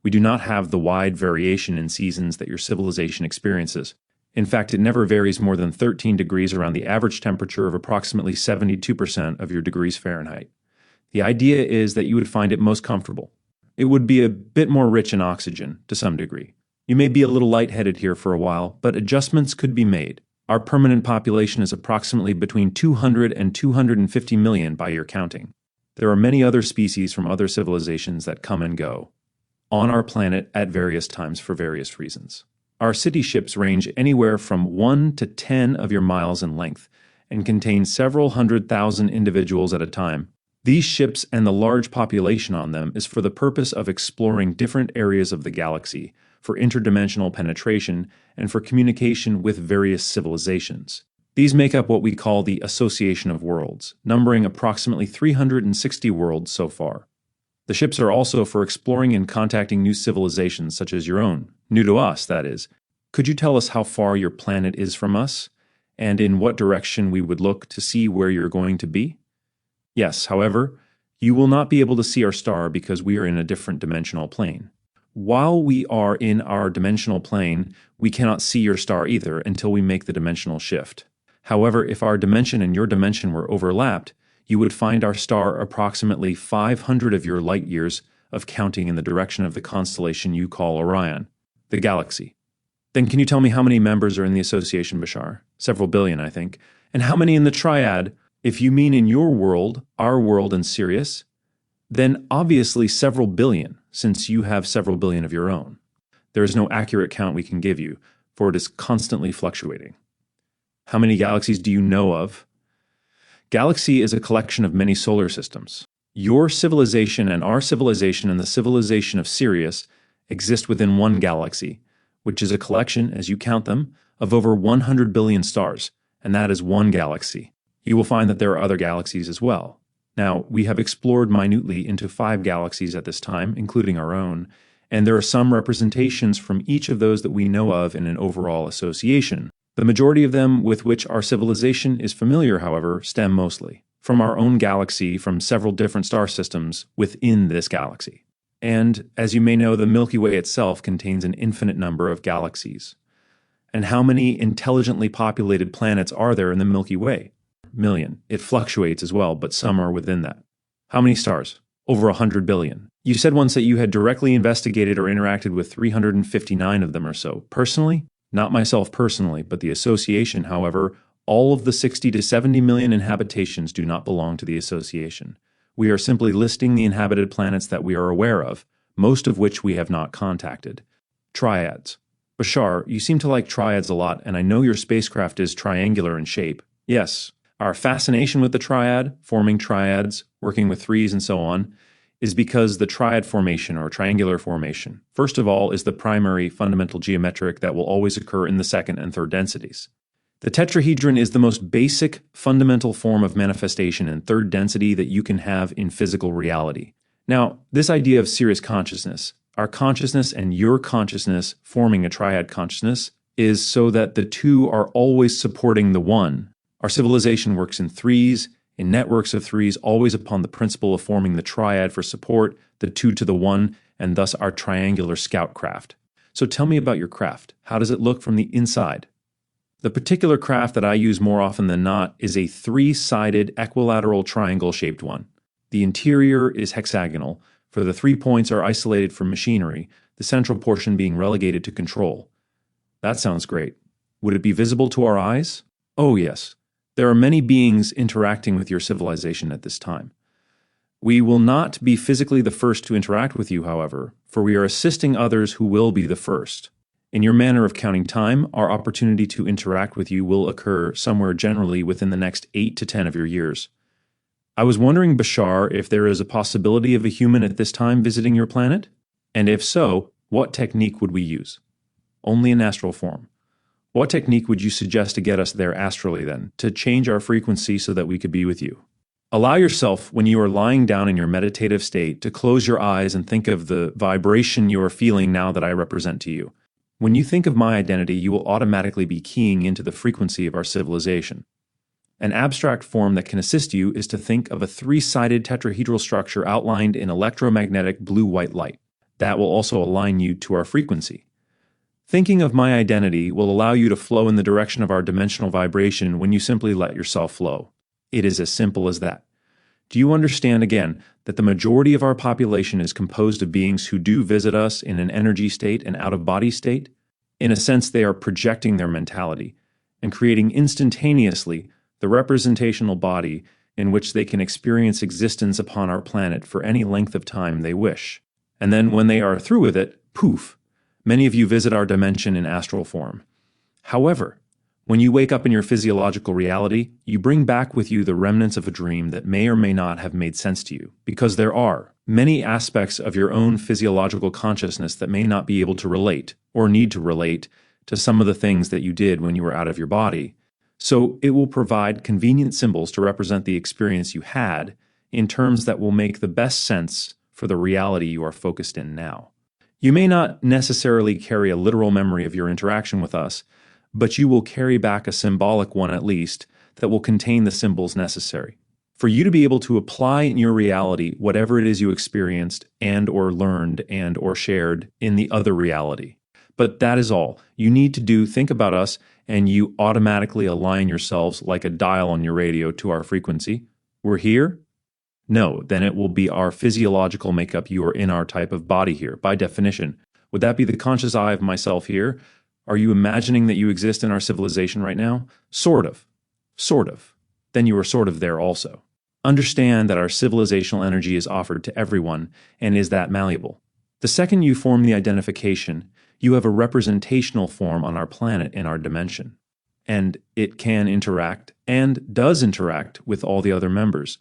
We do not have the wide variation in seasons that your civilization experiences. In fact, it never varies more than 13 degrees around the average temperature of approximately 72% of your degrees Fahrenheit. The idea is that you would find it most comfortable. It would be a bit more rich in oxygen, to some degree. You may be a little lightheaded here for a while, but adjustments could be made. Our permanent population is approximately between 200 and 250 million by your counting. There are many other species from other civilizations that come and go on our planet at various times for various reasons. Our city ships range anywhere from 1 to 10 of your miles in length and contain several 100,000 individuals at a time. These ships and the large population on them is for the purpose of exploring different areas of the galaxy, for interdimensional penetration, and for communication with various civilizations. These make up what we call the Association of Worlds, numbering approximately 360 worlds so far. The ships are also for exploring and contacting new civilizations such as your own, new to us, that is. Could you tell us how far your planet is from us, and in what direction we would look to see where you're going to be? Yes, however, you will not be able to see our star because we are in a different dimensional plane. While we are in our dimensional plane, we cannot see your star either until we make the dimensional shift. However, if our dimension and your dimension were overlapped, you would find our star approximately 500 of your light years of counting in the direction of the constellation you call Orion, the galaxy. Then can you tell me how many members are in the association, Bashar? Several billion, I think. And how many in the triad? If you mean in your world, our world, and Sirius, then obviously several billion, since you have several billion of your own. There is no accurate count we can give you, for it is constantly fluctuating. How many galaxies do you know of? Galaxy is a collection of many solar systems. Your civilization and our civilization and the civilization of Sirius exist within one galaxy, which is a collection, as you count them, of over 100 billion stars, and that is one galaxy. You will find that there are other galaxies as well. Now, we have explored minutely into 5 galaxies at this time, including our own, and there are some representations from each of those that we know of in an overall association. The majority of them with which our civilization is familiar, however, stem mostly from our own galaxy from several different star systems within this galaxy. And, as you may know, the Milky Way itself contains an infinite number of galaxies. And how many intelligently populated planets are there in the Milky Way? Million. It fluctuates as well, but some are within that. How many stars? Over 100 billion. You said once that you had directly investigated or interacted with 359 of them or so. Personally? Not myself personally, but the association, however, all of the 60 to 70 million inhabitations do not belong to the association. We are simply listing the inhabited planets that we are aware of, most of which we have not contacted. Triads. Bashar, you seem to like triads a lot, and I know your spacecraft is triangular in shape. Yes, Our fascination with the triad, forming triads, working with threes, and so on, is because the triad formation or triangular formation, first of all, is the primary fundamental geometric that will always occur in the second and third densities. The tetrahedron is the most basic fundamental form of manifestation in third density that you can have in physical reality. Now, this idea of serious consciousness, our consciousness and your consciousness forming a triad consciousness, is so that the two are always supporting the one. Our civilization works in threes, in networks of threes, always upon the principle of forming the triad for support, the two to the one, and thus our triangular scout craft. So tell me about your craft. How does it look from the inside? The particular craft that I use more often than not is a three-sided equilateral triangle-shaped one. The interior is hexagonal, for the 3 points are isolated from machinery, the central portion being relegated to control. That sounds great. Would it be visible to our eyes? Oh yes. There are many beings interacting with your civilization at this time. We will not be physically the first to interact with you, however, for we are assisting others who will be the first. In your manner of counting time, our opportunity to interact with you will occur somewhere generally within the next 8 to 10 of your years. I was wondering, Bashar, if there is a possibility of a human at this time visiting your planet? And if so, what technique would we use? Only in astral form. What technique would you suggest to get us there astrally then, to change our frequency so that we could be with you? Allow yourself, when you are lying down in your meditative state, to close your eyes and think of the vibration you are feeling now that I represent to you. When you think of my identity, you will automatically be keying into the frequency of our civilization. An abstract form that can assist you is to think of a three-sided tetrahedral structure outlined in electromagnetic blue-white light. That will also align you to our frequency. Thinking of my identity will allow you to flow in the direction of our dimensional vibration when you simply let yourself flow. It is as simple as that. Do you understand, again, that the majority of our population is composed of beings who do visit us in an energy state and out-of-body state? In a sense, they are projecting their mentality and creating instantaneously the representational body in which they can experience existence upon our planet for any length of time they wish. And then when they are through with it, poof, many of you visit our dimension in astral form. However, when you wake up in your physiological reality, you bring back with you the remnants of a dream that may or may not have made sense to you, because there are many aspects of your own physiological consciousness that may not be able to relate, or need to relate, to some of the things that you did when you were out of your body. So it will provide convenient symbols to represent the experience you had in terms that will make the best sense for the reality you are focused in now. You may not necessarily carry a literal memory of your interaction with us, but you will carry back a symbolic one at least that will contain the symbols necessary for you to be able to apply in your reality whatever it is you experienced and or learned and or shared in the other reality. But that is all. You need to do, think about us, and you automatically align yourselves like a dial on your radio to our frequency. We're here? No, then it will be our physiological makeup. You are in our type of body here, by definition. Would that be the conscious eye of myself here? Are you imagining that you exist in our civilization right now? Sort of. Sort of. Then you are sort of there also. Understand that our civilizational energy is offered to everyone and is that malleable. The second you form the identification, you have a representational form on our planet in our dimension. And it can interact and does interact with all the other members.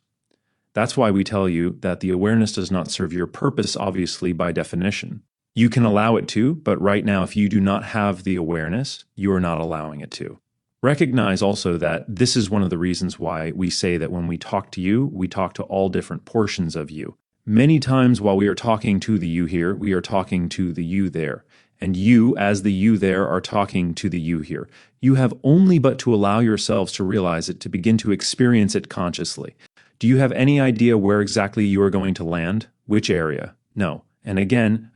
That's why we tell you that the awareness does not serve your purpose, obviously, by definition. You can allow it to, but right now, if you do not have the awareness, you are not allowing it to. Recognize also that this is one of the reasons why we say that when we talk to you, we talk to all different portions of you. Many times while we are talking to the you here, we are talking to the you there. And you, as the you there, are talking to the you here. You have only but to allow yourselves to realize it, to begin to experience it consciously. Do you have any idea where exactly you are going to land? Which area? No. And again,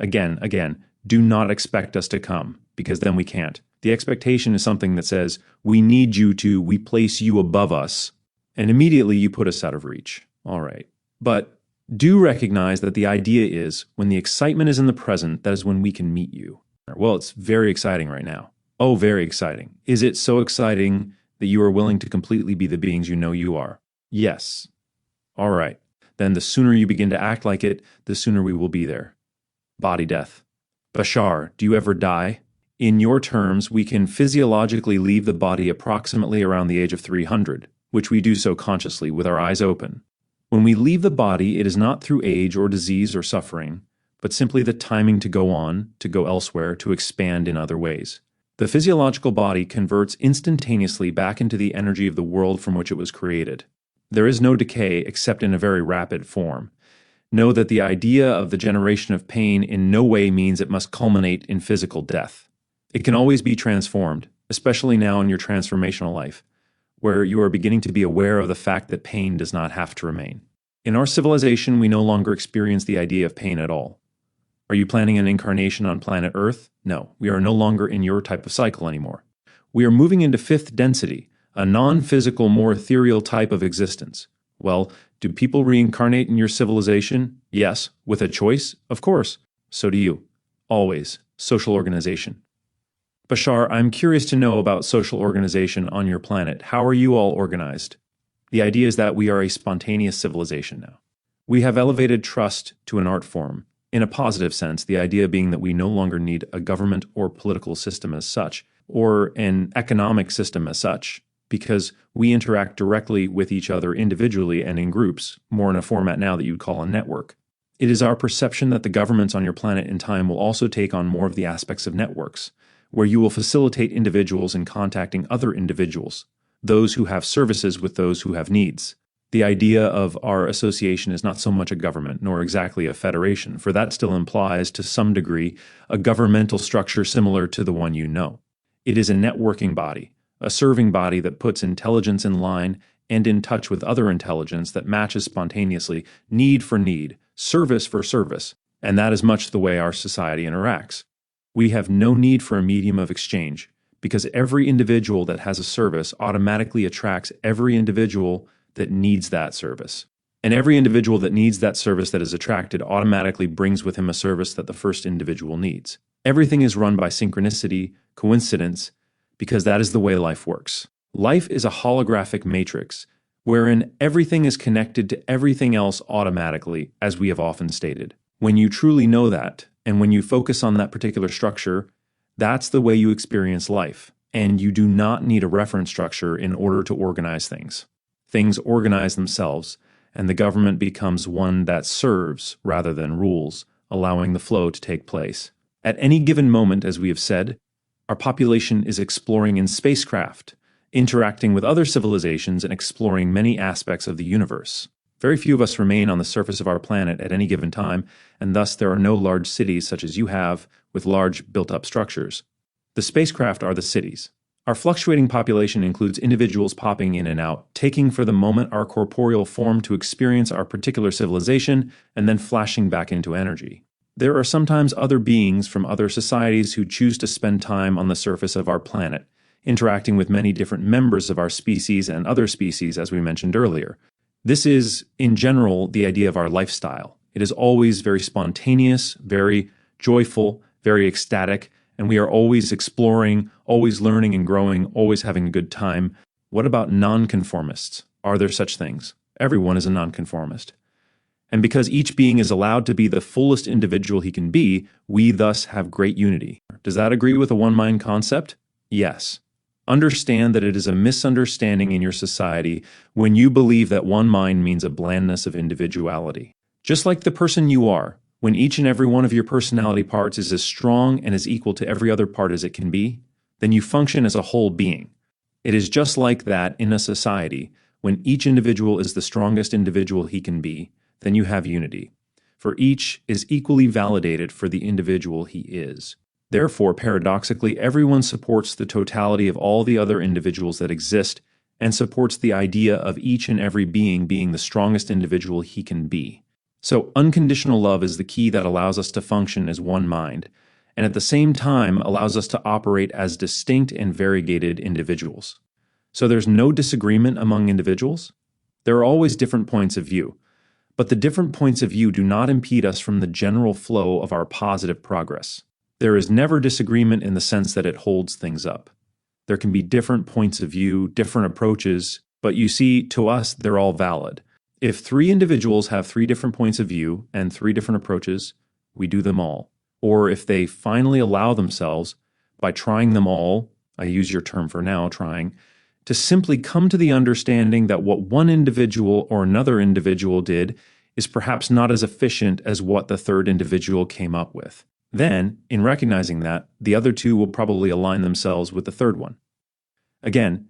do not expect us to come, because then we can't. The expectation is something that says, we need you to, we place you above us, and immediately you put us out of reach. All right. But do recognize that the idea is, when the excitement is in the present, that is when we can meet you. Well, it's very exciting right now. Oh, very exciting. Is it so exciting that you are willing to completely be the beings you know you are? Yes. All right. Then the sooner you begin to act like it, the sooner we will be there. Body death. Bashar, do you ever die? In your terms, we can physiologically leave the body approximately around the age of 300. which we do so consciously with our eyes open. When we leave the body, it is not through age or disease or suffering, but simply the timing to go on, to go elsewhere, to expand in other ways. The physiological body converts instantaneously back into the energy of the world from which it was created. There is no decay except in a very rapid form. Know that the idea of the generation of pain in no way means it must culminate in physical death. It can always be transformed, especially now in your transformational life, where you are beginning to be aware of the fact that pain does not have to remain. In our civilization, we no longer experience the idea of pain at all. Are you planning an incarnation on planet Earth? No, we are no longer in your type of cycle anymore. We are moving into fifth density, a non-physical, more ethereal type of existence. Well, do people reincarnate in your civilization? Yes. With a choice? Of course. So do you. Always. Social organization. Bashar, I'm curious to know about social organization on your planet. How are you all organized? The idea is that we are a spontaneous civilization now. We have elevated trust to an art form. In a positive sense, the idea being that we no longer need a government or political system as such, or an economic system as such, because we interact directly with each other individually and in groups, more in a format now that you'd call a network. It is our perception that the governments on your planet in time will also take on more of the aspects of networks, where you will facilitate individuals in contacting other individuals, those who have services with those who have needs. The idea of our association is not so much a government, nor exactly a federation, for that still implies, to some degree, a governmental structure similar to the one you know. It is a networking body, a serving body that puts intelligence in line and in touch with other intelligence that matches spontaneously, need for need, service for service, and that is much the way our society interacts. We have no need for a medium of exchange, because every individual that has a service automatically attracts every individual that needs that service. And every individual that needs that service that is attracted automatically brings with him a service that the first individual needs. Everything is run by synchronicity, coincidence, because that is the way life works. Life is a holographic matrix, wherein everything is connected to everything else automatically, as we have often stated. When you truly know that, and when you focus on that particular structure, that's the way you experience life, and you do not need a reference structure in order to organize things. Things organize themselves, and the government becomes one that serves rather than rules, allowing the flow to take place. At any given moment, as we have said, our population is exploring in spacecraft, interacting with other civilizations and exploring many aspects of the universe. Very few of us remain on the surface of our planet at any given time, and thus there are no large cities such as you have with large built-up structures. The spacecraft are the cities. Our fluctuating population includes individuals popping in and out, taking for the moment our corporeal form to experience our particular civilization, and then flashing back into energy. There are sometimes other beings from other societies who choose to spend time on the surface of our planet, interacting with many different members of our species and other species, as we mentioned earlier. This is, in general, the idea of our lifestyle. It is always very spontaneous, very joyful, very ecstatic, and we are always exploring, always learning and growing, always having a good time. What about nonconformists? Are there such things? Everyone is a nonconformist. And because each being is allowed to be the fullest individual he can be, we thus have great unity. Does that agree with a one-mind concept? Yes. Understand that it is a misunderstanding in your society when you believe that one mind means a blandness of individuality. Just like the person you are, when each and every one of your personality parts is as strong and as equal to every other part as it can be, then you function as a whole being. It is just like that in a society. When each individual is the strongest individual he can be, then you have unity. For each is equally validated for the individual he is. Therefore, paradoxically, everyone supports the totality of all the other individuals that exist and supports the idea of each and every being being the strongest individual he can be. So unconditional love is the key that allows us to function as one mind, and at the same time allows us to operate as distinct and variegated individuals. So there's no disagreement among individuals. There are always different points of view, but the different points of view do not impede us from the general flow of our positive progress. There is never disagreement in the sense that it holds things up. There can be different points of view, different approaches, but you see, to us, they're all valid. If 3 individuals have 3 different points of view and 3 different approaches, we do them all. Or if they finally allow themselves, by trying them all, I use your term for now, trying, to simply come to the understanding that what one individual or another individual did is perhaps not as efficient as what the third individual came up with. Then, in recognizing that, the other two will probably align themselves with the third one. Again,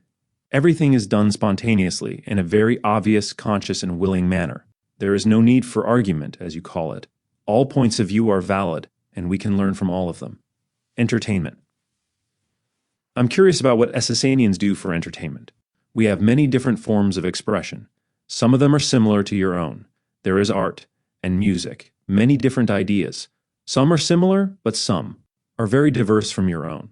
everything is done spontaneously in a very obvious, conscious, and willing manner. There is no need for argument, as you call it. All points of view are valid, and we can learn from all of them. Entertainment. I'm curious about what Essassanians do for entertainment. We have many different forms of expression. Some of them are similar to your own. There is art and music, many different ideas. Some are similar, but some are very diverse from your own.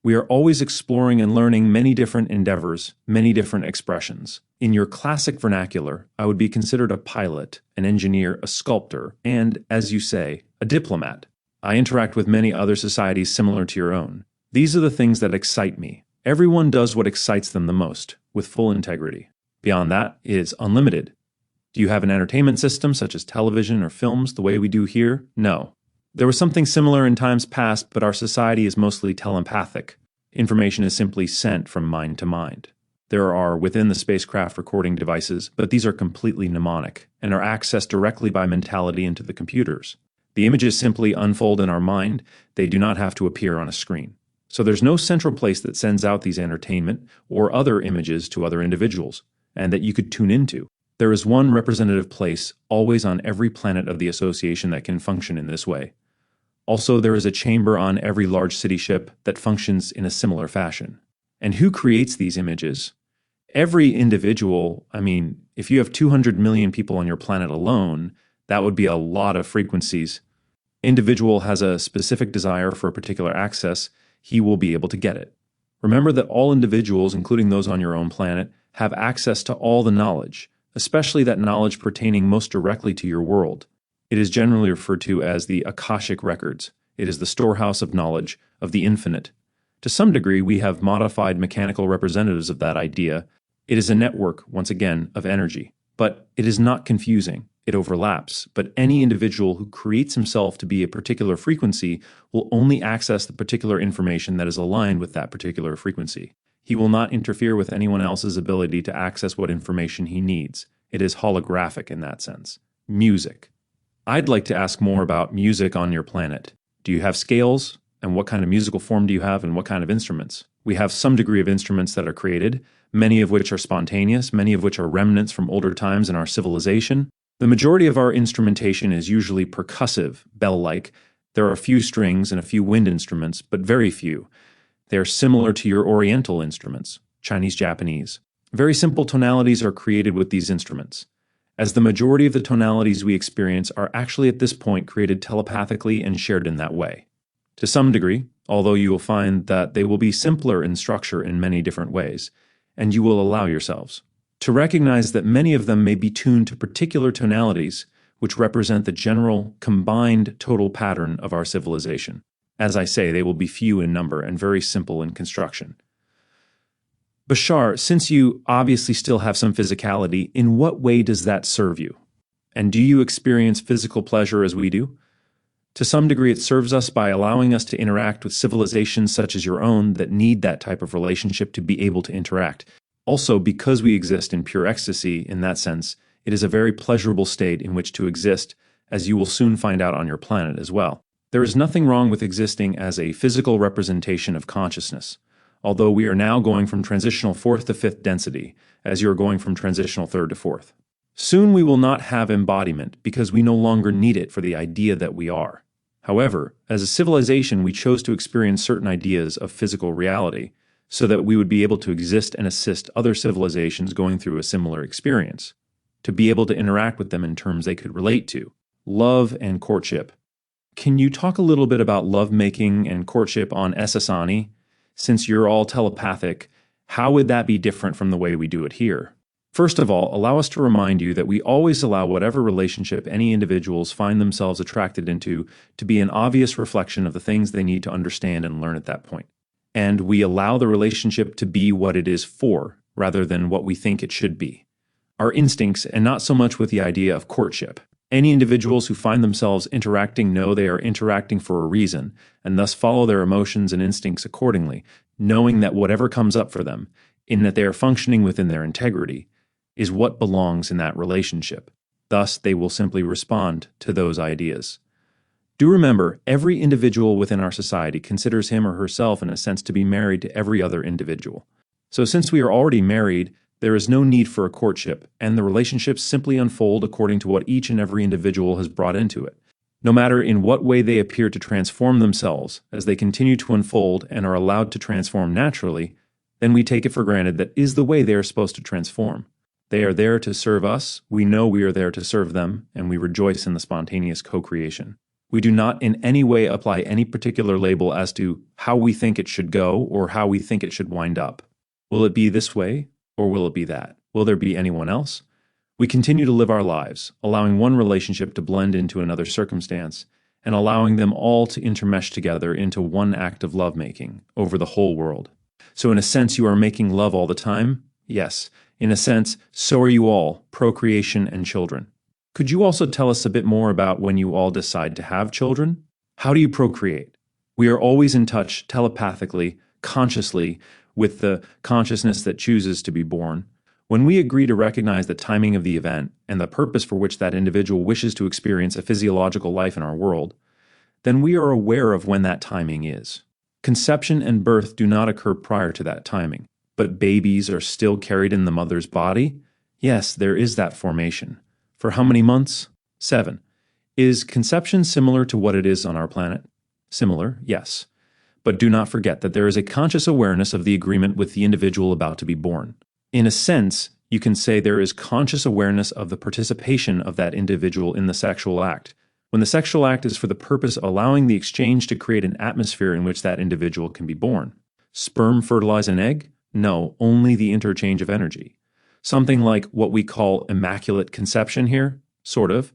We are always exploring and learning many different endeavors, many different expressions. In your classic vernacular, I would be considered a pilot, an engineer, a sculptor, and, as you say, a diplomat. I interact with many other societies similar to your own. These are the things that excite me. Everyone does what excites them the most, with full integrity. Beyond that, it is unlimited. Do you have an entertainment system such as television or films the way we do here? No. There was something similar in times past, but our society is mostly telepathic. Information is simply sent from mind to mind. There are within the spacecraft recording devices, but these are completely mnemonic and are accessed directly by mentality into the computers. The images simply unfold in our mind. They do not have to appear on a screen. So there's no central place that sends out these entertainment or other images to other individuals, and that you could tune into. There is one representative place always on every planet of the association that can function in this way. Also, there is a chamber on every large city ship that functions in a similar fashion. And who creates these images? Every individual, if you have 200 million people on your planet alone, that would be a lot of frequencies. Individual has a specific desire for a particular access, he will be able to get it. Remember that all individuals, including those on your own planet, have access to all the knowledge, especially that knowledge pertaining most directly to your world. It is generally referred to as the Akashic Records. It is the storehouse of knowledge of the infinite. To some degree, we have modified mechanical representatives of that idea. It is a network, once again, of energy. But it is not confusing. It overlaps. But any individual who creates himself to be a particular frequency will only access the particular information that is aligned with that particular frequency. He will not interfere with anyone else's ability to access what information he needs. It is holographic in that sense. Music. I'd like to ask more about music on your planet. Do you have scales? And what kind of musical form do you have, and what kind of instruments? We have some degree of instruments that are created, many of which are spontaneous, many of which are remnants from older times in our civilization. The majority of our instrumentation is usually percussive, bell-like. There are a few strings and a few wind instruments, but very few. They are similar to your Oriental instruments, Chinese, Japanese. Very simple tonalities are created with these instruments, as the majority of the tonalities we experience are actually at this point created telepathically and shared in that way. To some degree, although you will find that they will be simpler in structure in many different ways, and you will allow yourselves to recognize that many of them may be tuned to particular tonalities which represent the general, combined total pattern of our civilization. As I say, they will be few in number and very simple in construction. Bashar, since you obviously still have some physicality, in what way does that serve you? And do you experience physical pleasure as we do? To some degree, it serves us by allowing us to interact with civilizations such as your own that need that type of relationship to be able to interact. Also, because we exist in pure ecstasy, in that sense, it is a very pleasurable state in which to exist, as you will soon find out on your planet as well. There is nothing wrong with existing as a physical representation of consciousness, although we are now going from transitional fourth to fifth density, as you are going from transitional third to fourth. Soon we will not have embodiment, because we no longer need it for the idea that we are. However, as a civilization, we chose to experience certain ideas of physical reality, so that we would be able to exist and assist other civilizations going through a similar experience, to be able to interact with them in terms they could relate to. Love and courtship. Can you talk a little bit about lovemaking and courtship on Essassani? Since you're all telepathic, how would that be different from the way we do it here? First of all, allow us to remind you that we always allow whatever relationship any individuals find themselves attracted into to be an obvious reflection of the things they need to understand and learn at that point. And we allow the relationship to be what it is for, rather than what we think it should be. Our instincts, and not so much with the idea of courtship. Any individuals who find themselves interacting know they are interacting for a reason, and thus follow their emotions and instincts accordingly, knowing that whatever comes up for them, in that they are functioning within their integrity, is what belongs in that relationship. Thus, they will simply respond to those ideas. Do remember, every individual within our society considers him or herself in a sense to be married to every other individual. So since we are already married, there is no need for a courtship, and the relationships simply unfold according to what each and every individual has brought into it. No matter in what way they appear to transform themselves, as they continue to unfold and are allowed to transform naturally, then we take it for granted that is the way they are supposed to transform. They are there to serve us, we know we are there to serve them, and we rejoice in the spontaneous co-creation. We do not in any way apply any particular label as to how we think it should go or how we think it should wind up. Will it be this way, or will it be that? Will there be anyone else? We continue to live our lives, allowing one relationship to blend into another circumstance, and allowing them all to intermesh together into one act of lovemaking over the whole world. So in a sense, you are making love all the time? Yes. In a sense, so are you all, procreation and children. Could you also tell us a bit more about when you all decide to have children? How do you procreate? We are always in touch telepathically, consciously, with the consciousness that chooses to be born. When we agree to recognize the timing of the event and the purpose for which that individual wishes to experience a physiological life in our world, then we are aware of when that timing is. Conception and birth do not occur prior to that timing, but babies are still carried in the mother's body? Yes, there is that formation. For how many months? 7. Is conception similar to what it is on our planet? Similar, yes. But do not forget that there is a conscious awareness of the agreement with the individual about to be born. In a sense, you can say there is conscious awareness of the participation of that individual in the sexual act. When the sexual act is for the purpose of allowing the exchange to create an atmosphere in which that individual can be born. Sperm fertilize an egg? No, only the interchange of energy. Something like what we call immaculate conception here, sort of,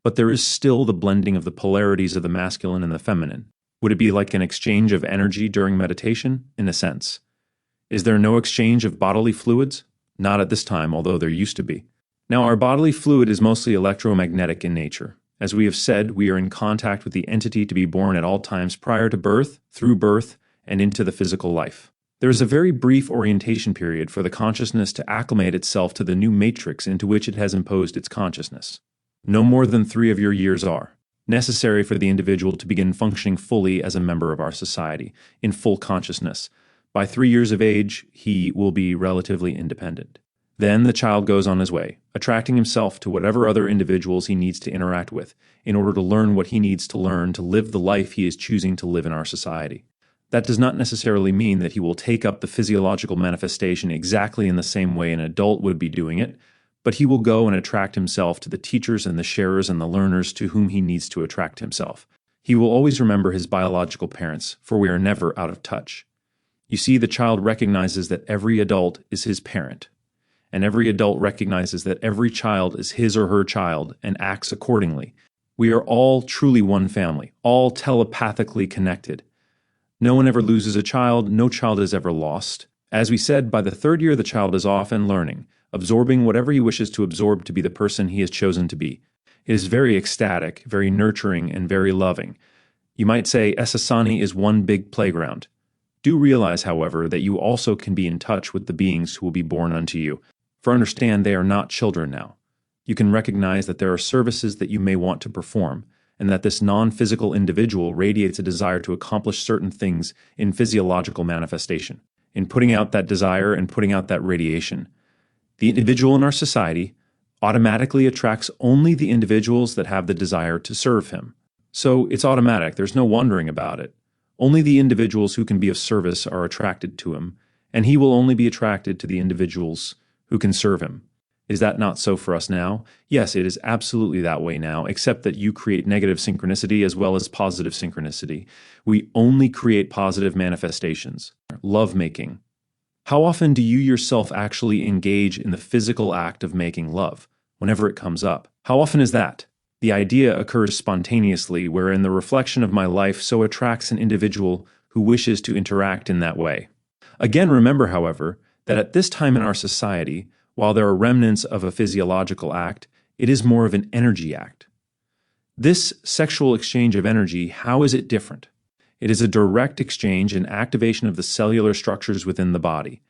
but there is still the blending of the polarities of the masculine and the feminine. Would it be like an exchange of energy during meditation? In a sense. Is there no exchange of bodily fluids? Not at this time, although there used to be. Now, our bodily fluid is mostly electromagnetic in nature. As we have said, we are in contact with the entity to be born at all times prior to birth, through birth, and into the physical life. There is a very brief orientation period for the consciousness to acclimate itself to the new matrix into which it has imposed its consciousness. No more than 3 of your years are necessary for the individual to begin functioning fully as a member of our society, in full consciousness. By 3 years of age, he will be relatively independent. Then the child goes on his way, attracting himself to whatever other individuals he needs to interact with in order to learn what he needs to learn to live the life he is choosing to live in our society. That does not necessarily mean that he will take up the physiological manifestation exactly in the same way an adult would be doing it, but he will go and attract himself to the teachers and the sharers and the learners to whom he needs to attract himself. He will always remember his biological parents, for we are never out of touch. You see, the child recognizes that every adult is his parent, and every adult recognizes that every child is his or her child and acts accordingly. We are all truly one family, all telepathically connected. No one ever loses a child, no child is ever lost. As we said, by the 3rd year the child is off and learning, absorbing whatever he wishes to absorb to be the person he has chosen to be. It is very ecstatic, very nurturing, and very loving. You might say Essassani is one big playground. Do realize, however, that you also can be in touch with the beings who will be born unto you. For understand, they are not children now. You can recognize that there are services that you may want to perform, and that this non-physical individual radiates a desire to accomplish certain things in physiological manifestation, in putting out that desire and putting out that radiation. The individual in our society automatically attracts only the individuals that have the desire to serve him. So it's automatic, there's no wondering about it. Only the individuals who can be of service are attracted to him, and he will only be attracted to the individuals who can serve him. Is that not so for us now? Yes, it is absolutely that way now, except that you create negative synchronicity as well as positive synchronicity. We only create positive manifestations. Love-making. How often do you yourself actually engage in the physical act of making love, whenever it comes up? How often is that? The idea occurs spontaneously, wherein the reflection of my life so attracts an individual who wishes to interact in that way. Again, remember, however, that at this time in our society, while there are remnants of a physiological act, it is more of an energy act. This sexual exchange of energy, how is it different? It is a direct exchange and activation of the cellular structures within the body.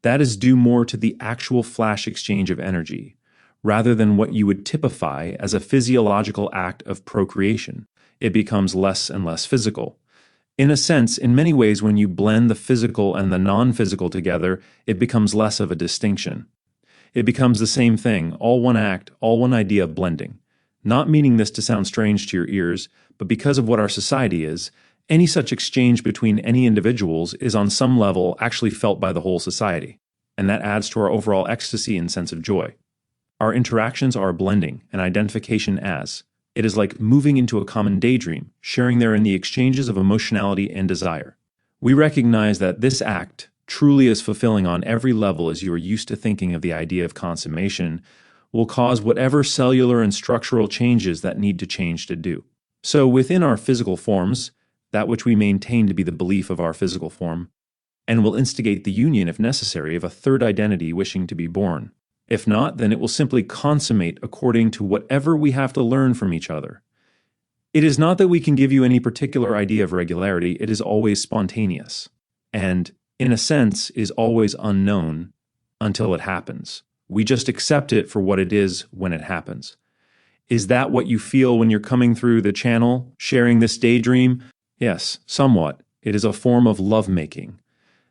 That is due more to the actual flash exchange of energy, rather than what you would typify as a physiological act of procreation. It becomes less and less physical. In a sense, in many ways, when you blend the physical and the non-physical together, it becomes less of a distinction. It becomes the same thing, all one act, all one idea blending. Not meaning this to sound strange to your ears, but because of what our society is, any such exchange between any individuals is on some level actually felt by the whole society, and that adds to our overall ecstasy and sense of joy. Our interactions are blending, and identification as. It is like moving into a common daydream, sharing therein the exchanges of emotionality and desire. We recognize that this act truly is fulfilling on every level as you are used to thinking of the idea of consummation, will cause whatever cellular and structural changes that need to change to do. So within our physical forms, that which we maintain to be the belief of our physical form, and will instigate the union, if necessary, of a third identity wishing to be born. If not, then it will simply consummate according to whatever we have to learn from each other. It is not that we can give you any particular idea of regularity, it is always spontaneous, and, in a sense, is always unknown until it happens. We just accept it for what it is when it happens. Is that what you feel when you're coming through the channel, sharing this daydream? Yes, somewhat. It is a form of lovemaking.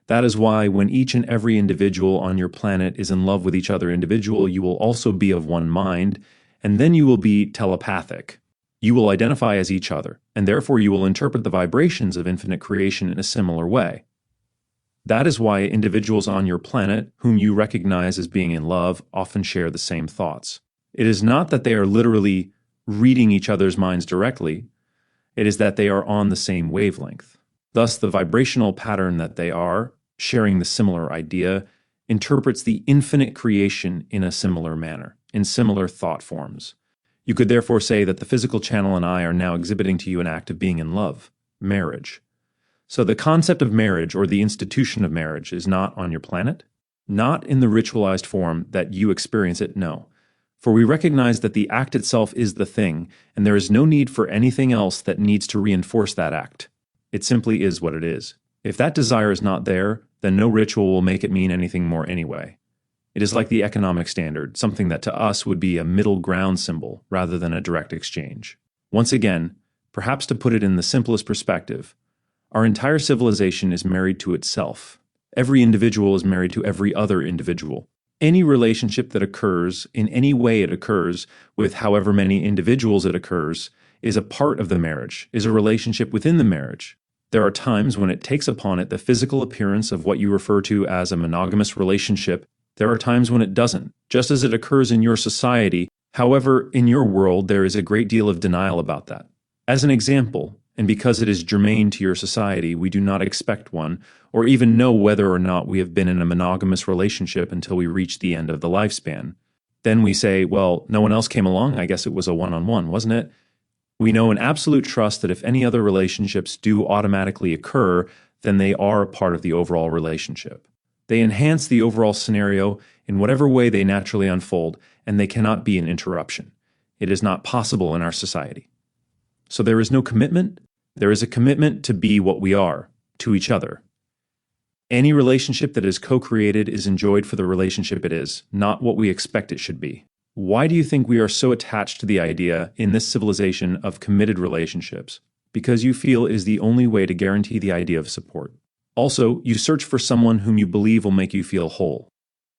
That is why when each and every individual on your planet is in love with each other individual, you will also be of one mind, and then you will be telepathic. You will identify as each other, and therefore you will interpret the vibrations of infinite creation in a similar way. That is why individuals on your planet, whom you recognize as being in love, often share the same thoughts. It is not that they are literally reading each other's minds directly, it is that they are on the same wavelength. Thus, the vibrational pattern that they are, sharing the similar idea, interprets the infinite creation in a similar manner, in similar thought forms. You could therefore say that the physical channel and I are now exhibiting to you an act of being in love, marriage. So the concept of marriage, or the institution of marriage, is not on your planet? Not in the ritualized form that you experience it, no. For we recognize that the act itself is the thing, and there is no need for anything else that needs to reinforce that act. It simply is what it is. If that desire is not there, then no ritual will make it mean anything more anyway. It is like the economic standard, something that to us would be a middle ground symbol rather than a direct exchange. Once again, perhaps to put it in the simplest perspective, our entire civilization is married to itself. Every individual is married to every other individual. Any relationship that occurs, in any way it occurs, with however many individuals it occurs, is a part of the marriage, is a relationship within the marriage. There are times when it takes upon it the physical appearance of what you refer to as a monogamous relationship. There are times when it doesn't, just as it occurs in your society. However, in your world, there is a great deal of denial about that. As an example, and because it is germane to your society, we do not expect one, or even know whether or not we have been in a monogamous relationship until we reach the end of the lifespan. Then we say, well, no one else came along, I guess it was a one-on-one, wasn't it? We know in absolute trust that if any other relationships do automatically occur, then they are a part of the overall relationship. They enhance the overall scenario in whatever way they naturally unfold, and they cannot be an interruption. It is not possible in our society. So there is no commitment. There is a commitment to be what we are, to each other. Any relationship that is co-created is enjoyed for the relationship it is, not what we expect it should be. Why do you think we are so attached to the idea in this civilization of committed relationships? Because you feel it is the only way to guarantee the idea of support. Also, you search for someone whom you believe will make you feel whole.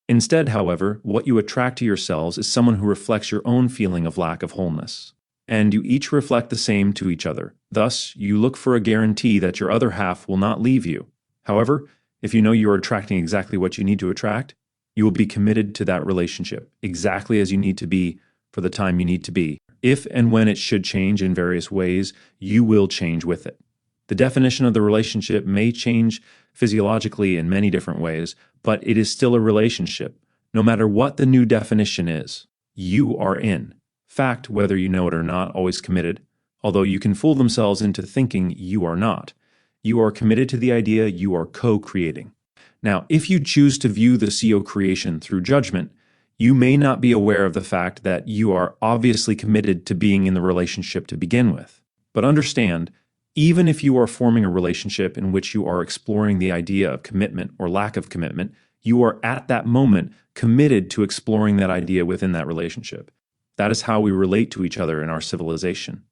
Instead, however, what you attract to yourselves is someone who reflects your own feeling of lack of wholeness. And you each reflect the same to each other. Thus, you look for a guarantee that your other half will not leave you. However, if you know you are attracting exactly what you need to attract, you will be committed to that relationship, exactly as you need to be for the time you need to be. If and when it should change in various ways, you will change with it. The definition of the relationship may change physiologically in many different ways, but it is still a relationship. No matter what the new definition is, you are in. Fact, whether you know it or not, always committed, although you can fool themselves into thinking you are not. You are committed to the idea you are co-creating. Now, if you choose to view the co-creation through judgment, you may not be aware of the fact that you are obviously committed to being in the relationship to begin with. But understand, even if you are forming a relationship in which you are exploring the idea of commitment or lack of commitment, You are at that moment committed to exploring that idea within that relationship. That is how we relate to each other in our civilization.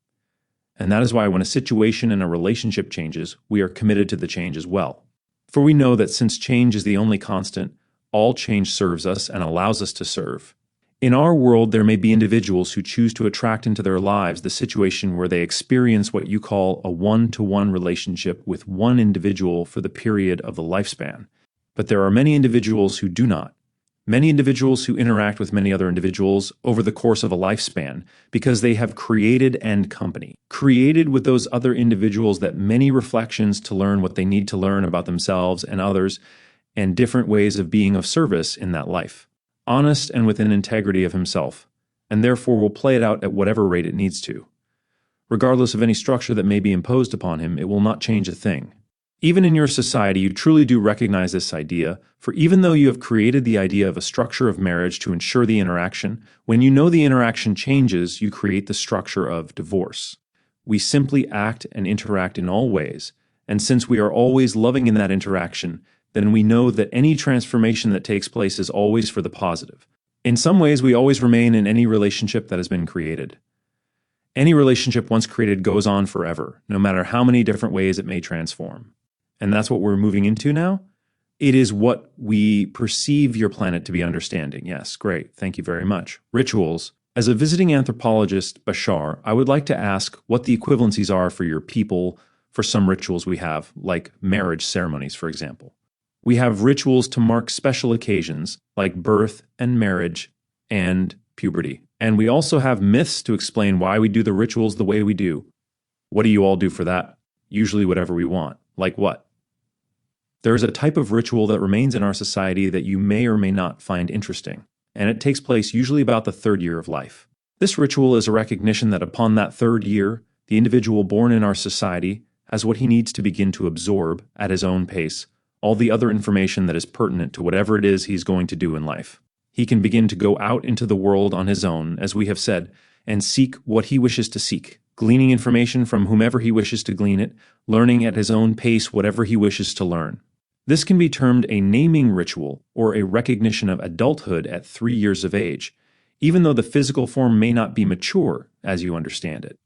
And that is why when a situation and a relationship changes, we are committed to the change as well. For we know that since change is the only constant, all change serves us and allows us to serve. In our world, there may be individuals who choose to attract into their lives the situation where they experience what you call a one-to-one relationship with one individual for the period of the lifespan. But there are many individuals who do not. Many individuals who interact with many other individuals over the course of a lifespan because they have created and company, created with those other individuals that many reflections to learn what they need to learn about themselves and others and different ways of being of service in that life, honest and within integrity of himself, and therefore will play it out at whatever rate it needs to. Regardless of any structure that may be imposed upon him, it will not change a thing. Even in your society, you truly do recognize this idea, for even though you have created the idea of a structure of marriage to ensure the interaction, when you know the interaction changes, you create the structure of divorce. We simply act and interact in all ways, and since we are always loving in that interaction, then we know that any transformation that takes place is always for the positive. In some ways, we always remain in any relationship that has been created. Any relationship once created goes on forever, no matter how many different ways it may transform. And that's what we're moving into now? It is what we perceive your planet to be understanding. Yes, great. Thank you very much. Rituals. As a visiting anthropologist, Bashar, I would like to ask what the equivalencies are for your people for some rituals we have, like marriage ceremonies, for example. We have rituals to mark special occasions, like birth and marriage and puberty. And we also have myths to explain why we do the rituals the way we do. What do you all do for that? Usually whatever we want. Like what? There is a type of ritual that remains in our society that you may or may not find interesting, and it takes place usually about the third year of life. This ritual is a recognition that upon that third year, the individual born in our society has what he needs to begin to absorb, at his own pace, all the other information that is pertinent to whatever it is he's going to do in life. He can begin to go out into the world on his own, as we have said, and seek what he wishes to seek, gleaning information from whomever he wishes to glean it, learning at his own pace whatever he wishes to learn. This can be termed a naming ritual or a recognition of adulthood at 3 years of age, even though the physical form may not be mature as you understand it.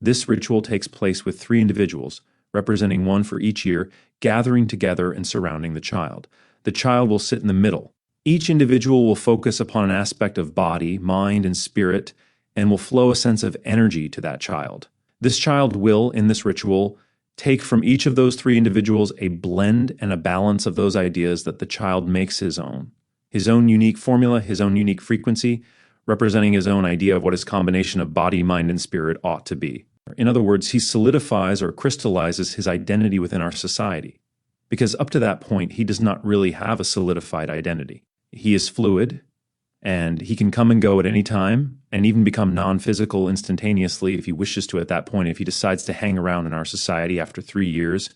This ritual takes place with 3 individuals, representing one for each year, gathering together and surrounding the child. The child will sit in the middle. Each individual will focus upon an aspect of body, mind, and spirit, and will flow a sense of energy to that child. This child will, in this ritual, take from each of those 3 individuals a blend and a balance of those ideas that the child makes his own unique formula, his own unique frequency, representing his own idea of what his combination of body, mind, and spirit ought to be. In other words, he solidifies or crystallizes his identity within our society, because up to that point, he does not really have a solidified identity. He is fluid, and he can come and go at any time, and even become non-physical instantaneously if he wishes to at that point, if he decides to hang around in our society after 3 years.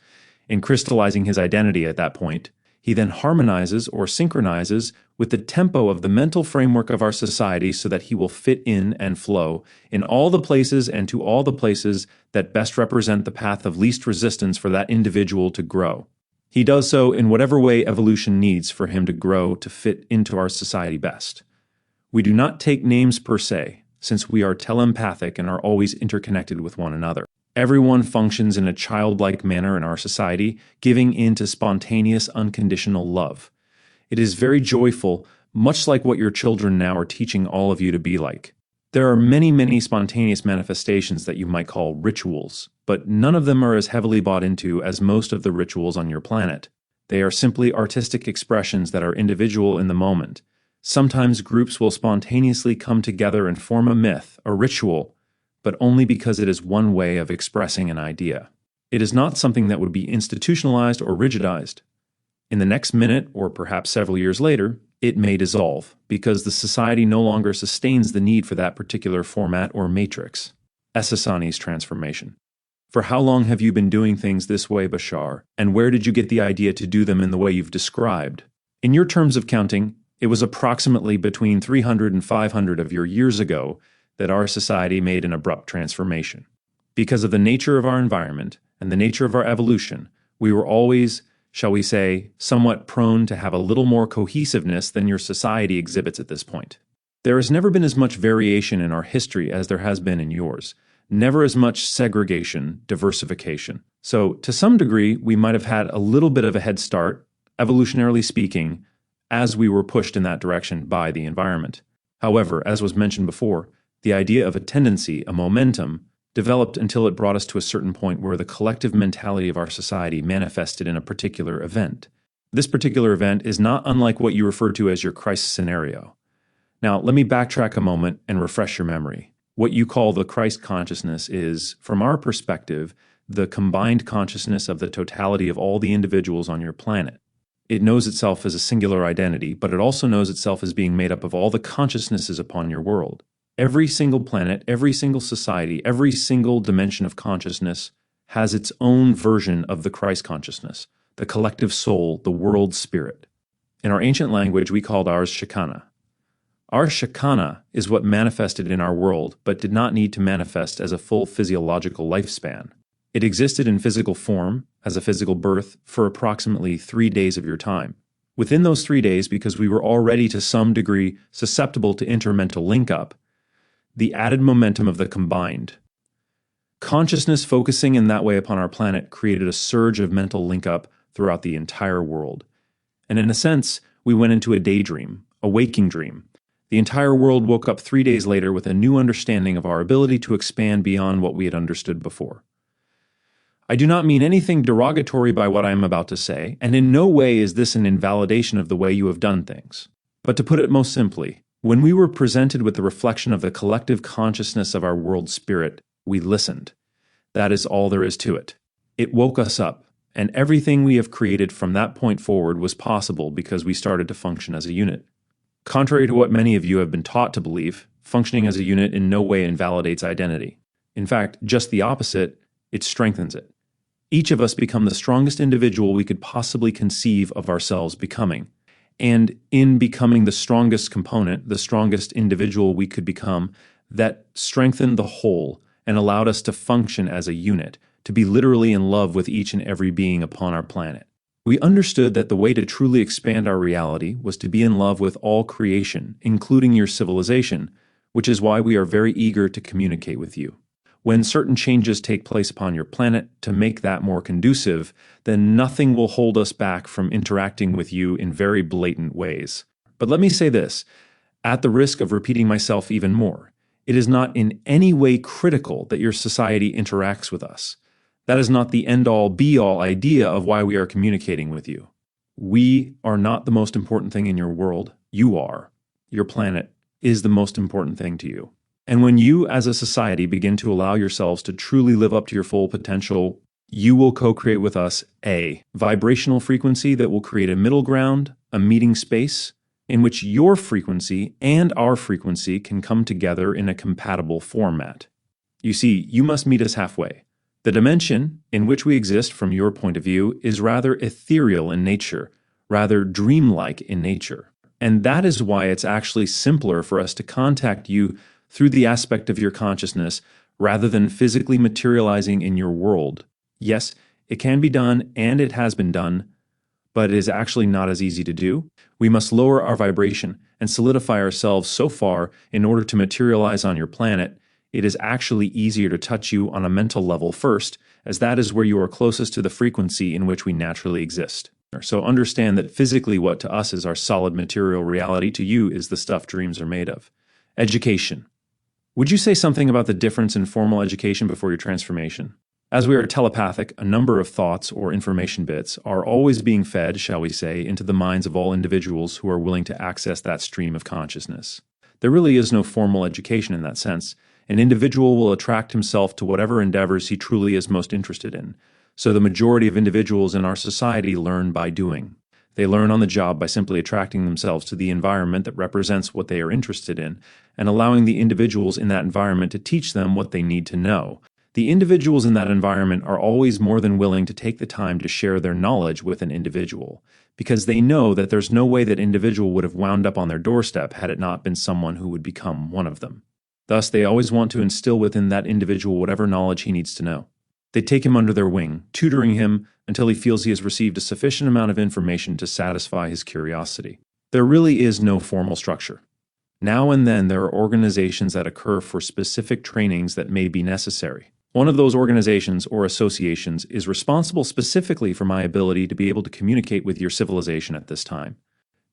In crystallizing his identity at that point, he then harmonizes or synchronizes with the tempo of the mental framework of our society so that he will fit in and flow in all the places and to all the places that best represent the path of least resistance for that individual to grow. He does so in whatever way evolution needs for him to grow to fit into our society best. We do not take names per se, since we are telepathic and are always interconnected with one another. Everyone functions in a childlike manner in our society, giving in to spontaneous, unconditional love. It is very joyful, much like what your children now are teaching all of you to be like. There are many, many spontaneous manifestations that you might call rituals, but none of them are as heavily bought into as most of the rituals on your planet. They are simply artistic expressions that are individual in the moment. Sometimes groups will spontaneously come together and form a myth, a ritual, but only because it is one way of expressing an idea. It is not something that would be institutionalized or rigidized. In the next minute, or perhaps several years later, it may dissolve, because the society no longer sustains the need for that particular format or matrix. Essassani's transformation. For how long have you been doing things this way, Bashar, and where did you get the idea to do them in the way you've described? In your terms of counting, it was approximately between 300 and 500 of your years ago that our society made an abrupt transformation. Because of the nature of our environment and the nature of our evolution, we were always shall we say, somewhat prone to have a little more cohesiveness than your society exhibits at this point. There has never been as much variation in our history as there has been in yours. Never as much segregation, diversification. So, to some degree, we might have had a little bit of a head start, evolutionarily speaking, as we were pushed in that direction by the environment. However, as was mentioned before, the idea of a tendency, a momentum, developed until it brought us to a certain point where the collective mentality of our society manifested in a particular event. This particular event is not unlike what you refer to as your crisis scenario. Now, let me backtrack a moment and refresh your memory. What you call the Christ consciousness is, from our perspective, the combined consciousness of the totality of all the individuals on your planet. It knows itself as a singular identity, but it also knows itself as being made up of all the consciousnesses upon your world. Every single planet, every single society, every single dimension of consciousness has its own version of the Christ consciousness, the collective soul, the world spirit. In our ancient language, we called ours Shekinah. Our Shekinah is what manifested in our world, but did not need to manifest as a full physiological lifespan. It existed in physical form, as a physical birth, for approximately 3 days of your time. Within those 3 days, because we were already to some degree susceptible to intermental link-up, the added momentum of the combined consciousness focusing in that way upon our planet created a surge of mental link-up throughout the entire world. And in a sense, we went into a daydream, a waking dream. The entire world woke up 3 days later with a new understanding of our ability to expand beyond what we had understood before. I do not mean anything derogatory by what I am about to say, and in no way is this an invalidation of the way you have done things. But to put it most simply, when we were presented with the reflection of the collective consciousness of our world spirit, we listened. That is all there is to it. It woke us up, and everything we have created from that point forward was possible because we started to function as a unit. Contrary to what many of you have been taught to believe, functioning as a unit in no way invalidates identity. In fact, just the opposite, it strengthens it. Each of us become the strongest individual we could possibly conceive of ourselves becoming. And in becoming the strongest component, the strongest individual we could become, that strengthened the whole and allowed us to function as a unit, to be literally in love with each and every being upon our planet. We understood that the way to truly expand our reality was to be in love with all creation, including your civilization, which is why we are very eager to communicate with you. When certain changes take place upon your planet to make that more conducive, then nothing will hold us back from interacting with you in very blatant ways. But let me say this, at the risk of repeating myself even more, it is not in any way critical that your society interacts with us. That is not the end-all, be-all idea of why we are communicating with you. We are not the most important thing in your world. You are. Your planet is the most important thing to you. And when you, as a society, begin to allow yourselves to truly live up to your full potential, you will co-create with us a vibrational frequency that will create a middle ground, a meeting space, in which your frequency and our frequency can come together in a compatible format. You see, you must meet us halfway. The dimension in which we exist from your point of view is rather ethereal in nature, rather dreamlike in nature. And that is why it's actually simpler for us to contact you through the aspect of your consciousness rather than physically materializing in your world. Yes, it can be done and it has been done, but it is actually not as easy to do. We must lower our vibration and solidify ourselves so far in order to materialize on your planet. It is actually easier to touch you on a mental level first, as that is where you are closest to the frequency in which we naturally exist. So understand that physically what to us is our solid material reality, to you is the stuff dreams are made of. Education. Would you say something about the difference in formal education before your transformation? As we are telepathic, a number of thoughts or information bits are always being fed, shall we say, into the minds of all individuals who are willing to access that stream of consciousness. There really is no formal education in that sense. An individual will attract himself to whatever endeavors he truly is most interested in. So the majority of individuals in our society learn by doing. They learn on the job by simply attracting themselves to the environment that represents what they are interested in, and allowing the individuals in that environment to teach them what they need to know. The individuals in that environment are always more than willing to take the time to share their knowledge with an individual, because they know that there's no way that individual would have wound up on their doorstep had it not been someone who would become one of them. Thus, they always want to instill within that individual whatever knowledge he needs to know. They take him under their wing, tutoring him until he feels he has received a sufficient amount of information to satisfy his curiosity. There really is no formal structure. Now and then there are organizations that occur for specific trainings that may be necessary. One of those organizations or associations is responsible specifically for my ability to be able to communicate with your civilization at this time.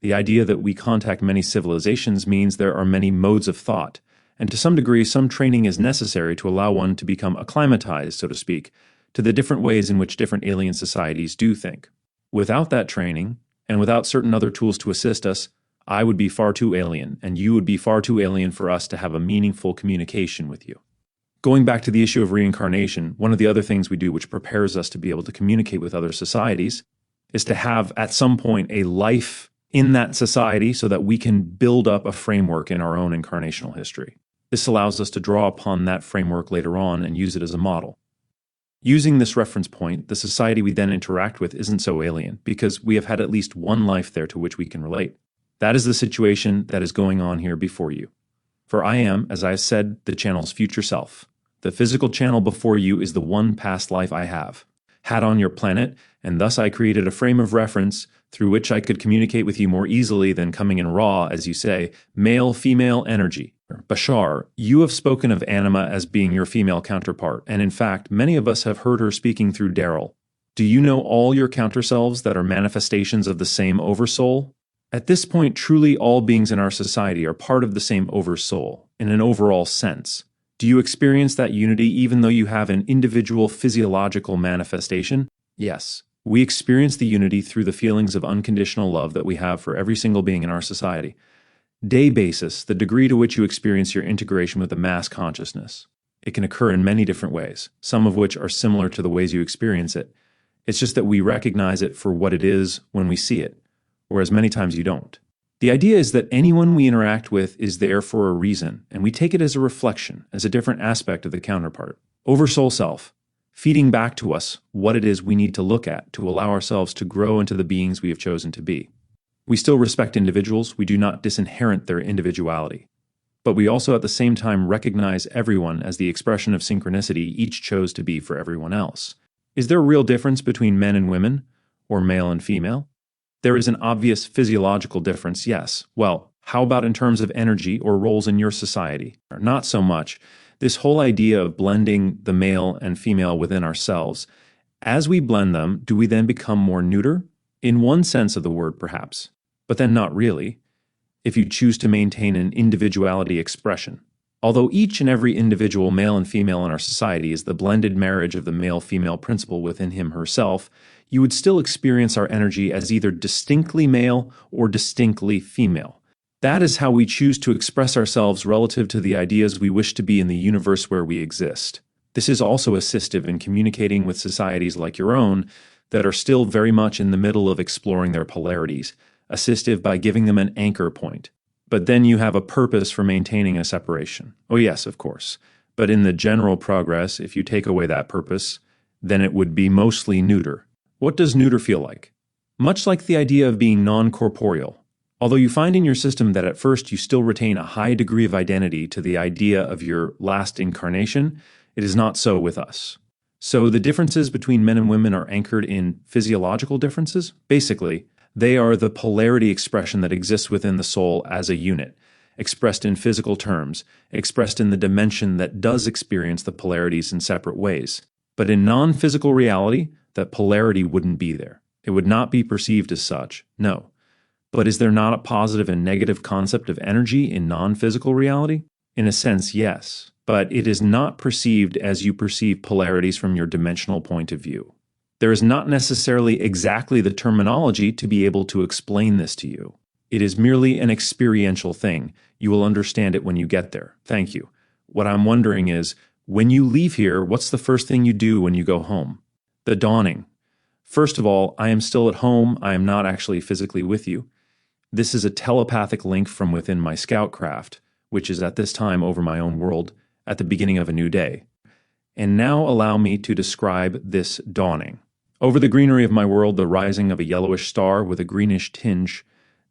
The idea that we contact many civilizations means there are many modes of thought, and to some degree some training is necessary to allow one to become acclimatized, so to speak, to the different ways in which different alien societies do think. Without that training, and without certain other tools to assist us, I would be far too alien, and you would be far too alien for us to have a meaningful communication with you. Going back to the issue of reincarnation, one of the other things we do which prepares us to be able to communicate with other societies is to have at some point a life in that society so that we can build up a framework in our own incarnational history. This allows us to draw upon that framework later on and use it as a model. Using this reference point, the society we then interact with isn't so alien because we have had at least one life there to which we can relate. That is the situation that is going on here before you. For I am, as I have said, the channel's future self. The physical channel before you is the one past life I have had on your planet, and thus I created a frame of reference through which I could communicate with you more easily than coming in raw, as you say, male-female energy. Bashar, you have spoken of Anima as being your female counterpart, and in fact, many of us have heard her speaking through Daryl. Do you know all your counterselves that are manifestations of the same oversoul? At this point, truly all beings in our society are part of the same oversoul, in an overall sense. Do you experience that unity even though you have an individual physiological manifestation? Yes. We experience the unity through the feelings of unconditional love that we have for every single being in our society. Day basis, the degree to which you experience your integration with the mass consciousness. It can occur in many different ways, some of which are similar to the ways you experience it. It's just that we recognize it for what it is when we see it, whereas many times you don't. The idea is that anyone we interact with is there for a reason, and we take it as a reflection, as a different aspect of the counterpart. Oversoul self, feeding back to us what it is we need to look at to allow ourselves to grow into the beings we have chosen to be. We still respect individuals, we do not disinherit their individuality. But we also at the same time recognize everyone as the expression of synchronicity each chose to be for everyone else. Is there a real difference between men and women, or male and female? There is an obvious physiological difference, yes. Well, how about in terms of energy or roles in your society? Not so much. This whole idea of blending the male and female within ourselves, as we blend them, do we then become more neuter? In one sense of the word, perhaps, but then not really, if you choose to maintain an individuality expression. Although each and every individual male and female in our society is the blended marriage of the male-female principle within him/herself, you would still experience our energy as either distinctly male or distinctly female. That is how we choose to express ourselves relative to the ideas we wish to be in the universe where we exist. This is also assistive in communicating with societies like your own that are still very much in the middle of exploring their polarities, assistive by giving them an anchor point. But then you have a purpose for maintaining a separation. Oh yes, of course. But in the general progress, if you take away that purpose, then it would be mostly neuter. What does neuter feel like? Much like the idea of being non-corporeal. Although you find in your system that at first you still retain a high degree of identity to the idea of your last incarnation, it is not so with us. So the differences between men and women are anchored in physiological differences? Basically, they are the polarity expression that exists within the soul as a unit, expressed in physical terms, expressed in the dimension that does experience the polarities in separate ways. But in non-physical reality, that polarity wouldn't be there. It would not be perceived as such, no. But is there not a positive and negative concept of energy in non-physical reality? In a sense, yes. But it is not perceived as you perceive polarities from your dimensional point of view. There is not necessarily exactly the terminology to be able to explain this to you. It is merely an experiential thing. You will understand it when you get there. Thank you. What I'm wondering is, when you leave here, what's the first thing you do when you go home? The dawning. First of all, I am still at home. I am not actually physically with you. This is a telepathic link from within my scout craft, which is at this time over my own world, at the beginning of a new day. And now allow me to describe this dawning. Over the greenery of my world, the rising of a yellowish star with a greenish tinge,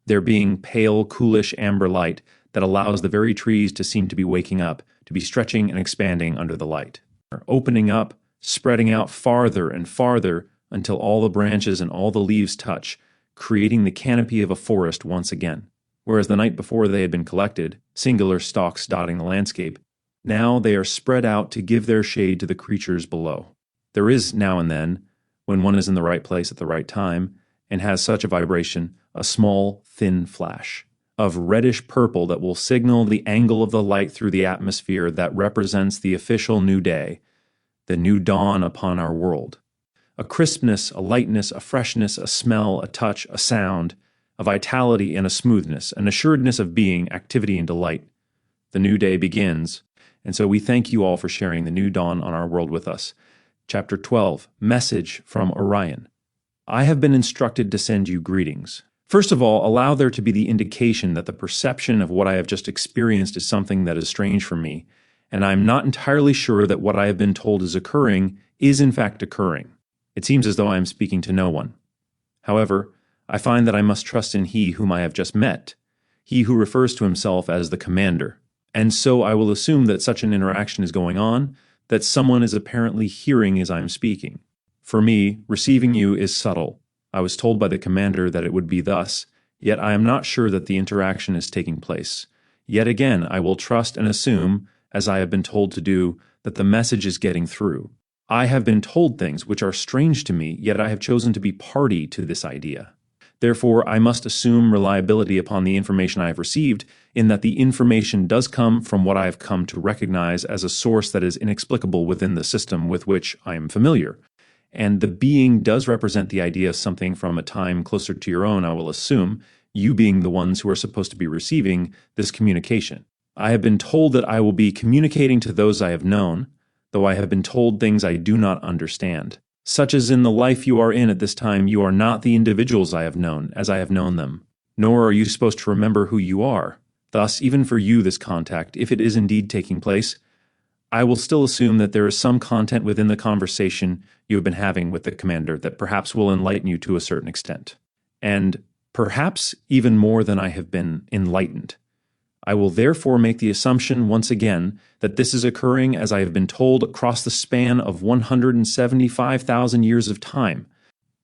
there being pale, coolish amber light that allows the very trees to seem to be waking up, to be stretching and expanding under the light, opening up spreading out farther and farther until all the branches and all the leaves touch, creating the canopy of a forest once again. Whereas the night before they had been collected, singular stalks dotting the landscape, now they are spread out to give their shade to the creatures below. There is now and then, when one is in the right place at the right time, and has such a vibration, a small, thin flash of reddish purple that will signal the angle of the light through the atmosphere that represents the official new day, the new dawn upon our world. A crispness, a lightness, a freshness, a smell, a touch, a sound, a vitality and a smoothness, an assuredness of being, activity and delight. The new day begins, and so we thank you all for sharing the new dawn on our world with us. Chapter 12, Message from Orion. I have been instructed to send you greetings. First of all, allow there to be the indication that the perception of what I have just experienced is something that is strange for me, and I am not entirely sure that what I have been told is occurring is in fact occurring. It seems as though I am speaking to no one. However, I find that I must trust in he whom I have just met, he who refers to himself as the commander, and so I will assume that such an interaction is going on, that someone is apparently hearing as I am speaking. For me, receiving you is subtle. I was told by the commander that it would be thus, yet I am not sure that the interaction is taking place. Yet again, I will trust and assume, as I have been told to do, that the message is getting through. I have been told things which are strange to me, yet I have chosen to be party to this idea. Therefore, I must assume reliability upon the information I have received, in that the information does come from what I have come to recognize as a source that is inexplicable within the system with which I am familiar. And the being does represent the idea of something from a time closer to your own, I will assume, you being the ones who are supposed to be receiving this communication. I have been told that I will be communicating to those I have known, though I have been told things I do not understand. Such as in the life you are in at this time, you are not the individuals I have known as I have known them, nor are you supposed to remember who you are. Thus, even for you, this contact, if it is indeed taking place, I will still assume that there is some content within the conversation you have been having with the commander that perhaps will enlighten you to a certain extent, and perhaps even more than I have been enlightened. I will therefore make the assumption once again that this is occurring as I have been told across the span of 175,000 years of time,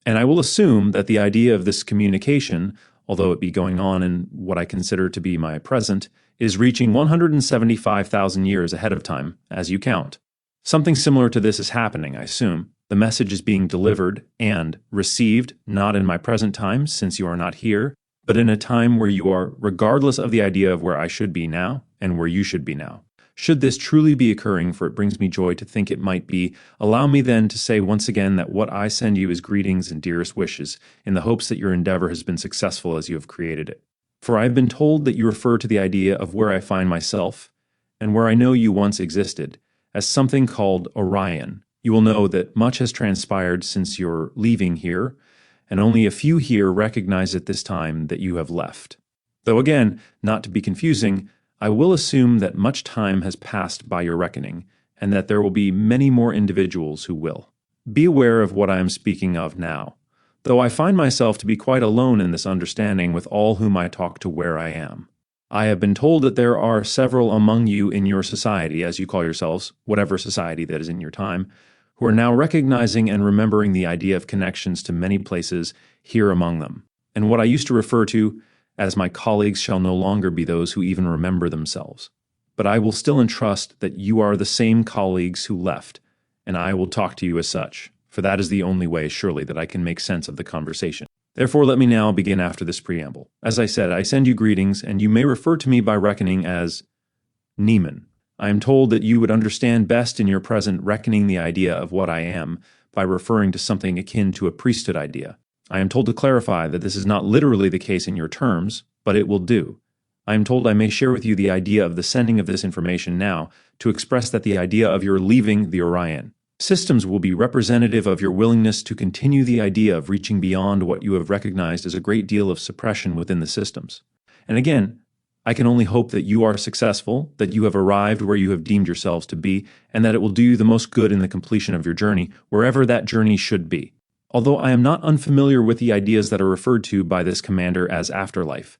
and I will assume that the idea of this communication, although it be going on in what I consider to be my present, is reaching 175,000 years ahead of time, as you count. Something similar to this is happening, I assume. The message is being delivered and received, not in my present time, since you are not here, but in a time where you are, regardless of the idea of where I should be now and where you should be now. Should this truly be occurring, for it brings me joy to think it might be, allow me then to say once again that what I send you is greetings and dearest wishes, in the hopes that your endeavor has been successful as you have created it. For I have been told that you refer to the idea of where I find myself, and where I know you once existed, as something called Orion. You will know that much has transpired since your leaving here, and only a few here recognize at this time that you have left. Though again, not to be confusing, I will assume that much time has passed by your reckoning, and that there will be many more individuals who will. Be aware of what I am speaking of now, though I find myself to be quite alone in this understanding with all whom I talk to where I am. I have been told that there are several among you in your society, as you call yourselves, whatever society that is in your time, who are now recognizing and remembering the idea of connections to many places here among them. And what I used to refer to as my colleagues shall no longer be those who even remember themselves. But I will still entrust that you are the same colleagues who left, and I will talk to you as such, for that is the only way, surely, that I can make sense of the conversation. Therefore, let me now begin after this preamble. As I said, I send you greetings, and you may refer to me by reckoning as Neiman. I am told that you would understand best in your present reckoning the idea of what I am by referring to something akin to a priesthood idea. I am told to clarify that this is not literally the case in your terms, but it will do. I am told I may share with you the idea of the sending of this information now to express that the idea of your leaving the Orion systems will be representative of your willingness to continue the idea of reaching beyond what you have recognized as a great deal of suppression within the systems. And again, I can only hope that you are successful, that you have arrived where you have deemed yourselves to be, and that it will do you the most good in the completion of your journey, wherever that journey should be. Although I am not unfamiliar with the ideas that are referred to by this commander as afterlife.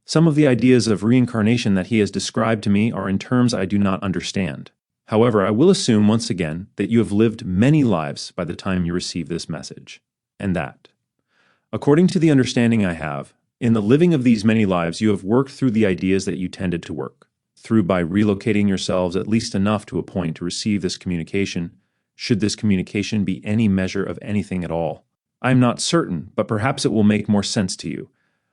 Some of the ideas of reincarnation that he has described to me are in terms I do not understand. However, I will assume once again that you have lived many lives by the time you receive this message, and that, according to the understanding I have, in the living of these many lives, you have worked through the ideas that you tended to work through by relocating yourselves at least enough to a point to receive this communication, should this communication be any measure of anything at all. I am not certain, but perhaps it will make more sense to you.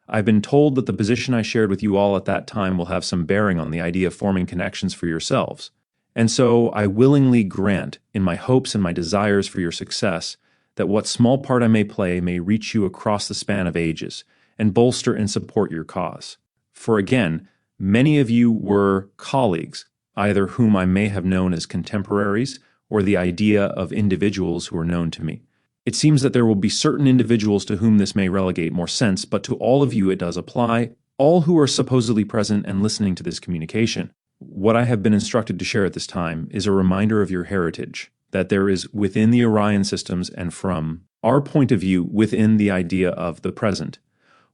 I've been told that the position I shared with you all at that time will have some bearing on the idea of forming connections for yourselves. And so I willingly grant, in my hopes and my desires for your success, that what small part I may play may reach you across the span of ages and bolster and support your cause. For again, many of you were colleagues, either whom I may have known as contemporaries or the idea of individuals who are known to me. It seems that there will be certain individuals to whom this may relegate more sense, but to all of you it does apply, all who are supposedly present and listening to this communication. What I have been instructed to share at this time is a reminder of your heritage, that there is within the Orion systems and from our point of view within the idea of the present.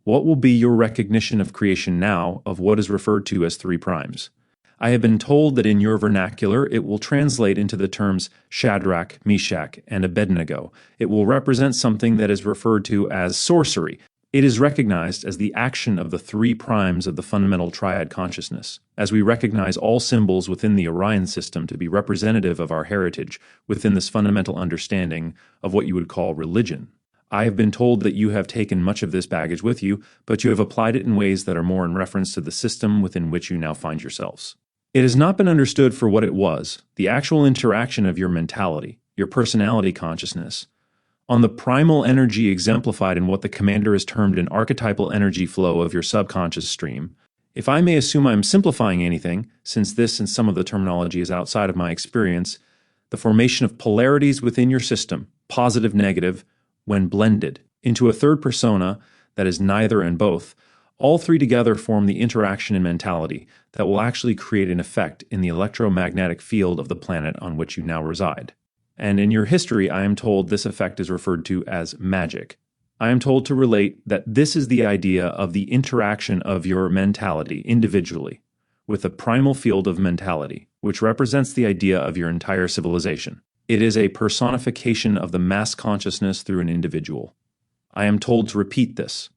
What will be your recognition of creation now of what is referred to as 3 primes? I have been told that in your vernacular it will translate into the terms Shadrach, Meshach, and Abednego. It will represent something that is referred to as sorcery. It is recognized as the action of the 3 primes of the fundamental triad consciousness, as we recognize all symbols within the Orion system to be representative of our heritage within this fundamental understanding of what you would call religion. I have been told that you have taken much of this baggage with you, but you have applied it in ways that are more in reference to the system within which you now find yourselves. It has not been understood for what it was, the actual interaction of your mentality, your personality consciousness, on the primal energy exemplified in what the commander has termed an archetypal energy flow of your subconscious stream. If I may assume I'm simplifying anything, since this and some of the terminology is outside of my experience, the formation of polarities within your system, positive, negative, when blended into a third persona that is neither and both, all 3 together form the interaction in mentality that will actually create an effect in the electromagnetic field of the planet on which you now reside. And in your history, I am told this effect is referred to as magic. I am told to relate that this is the idea of the interaction of your mentality individually with the primal field of mentality, which represents the idea of your entire civilization. It is a personification of the mass consciousness through an individual. I am told to repeat this.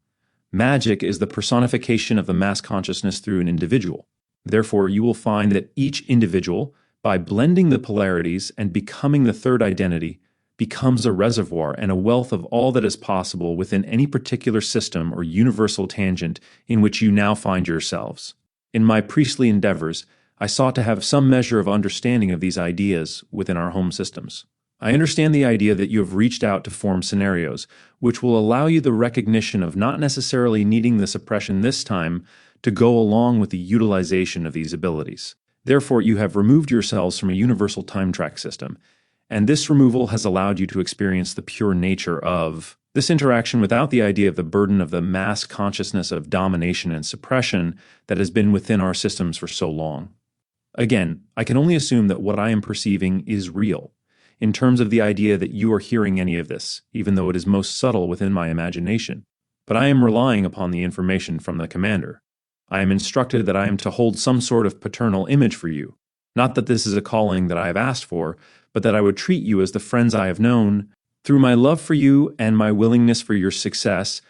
Magic is the personification of the mass consciousness through an individual. Therefore, you will find that each individual, by blending the polarities and becoming the third identity, becomes a reservoir and a wealth of all that is possible within any particular system or universal tangent in which you now find yourselves. In my priestly endeavors, I sought to have some measure of understanding of these ideas within our home systems. I understand the idea that you have reached out to form scenarios, which will allow you the recognition of not necessarily needing the suppression this time to go along with the utilization of these abilities. Therefore, you have removed yourselves from a universal time track system, and this removal has allowed you to experience the pure nature of this interaction without the idea of the burden of the mass consciousness of domination and suppression that has been within our systems for so long. Again, I can only assume that what I am perceiving is real, in terms of the idea that you are hearing any of this, even though it is most subtle within my imagination. But I am relying upon the information from the commander. I am instructed that I am to hold some sort of paternal image for you. Not that this is a calling that I have asked for, but that I would treat you as the friends I have known. Through my love for you and my willingness for your success,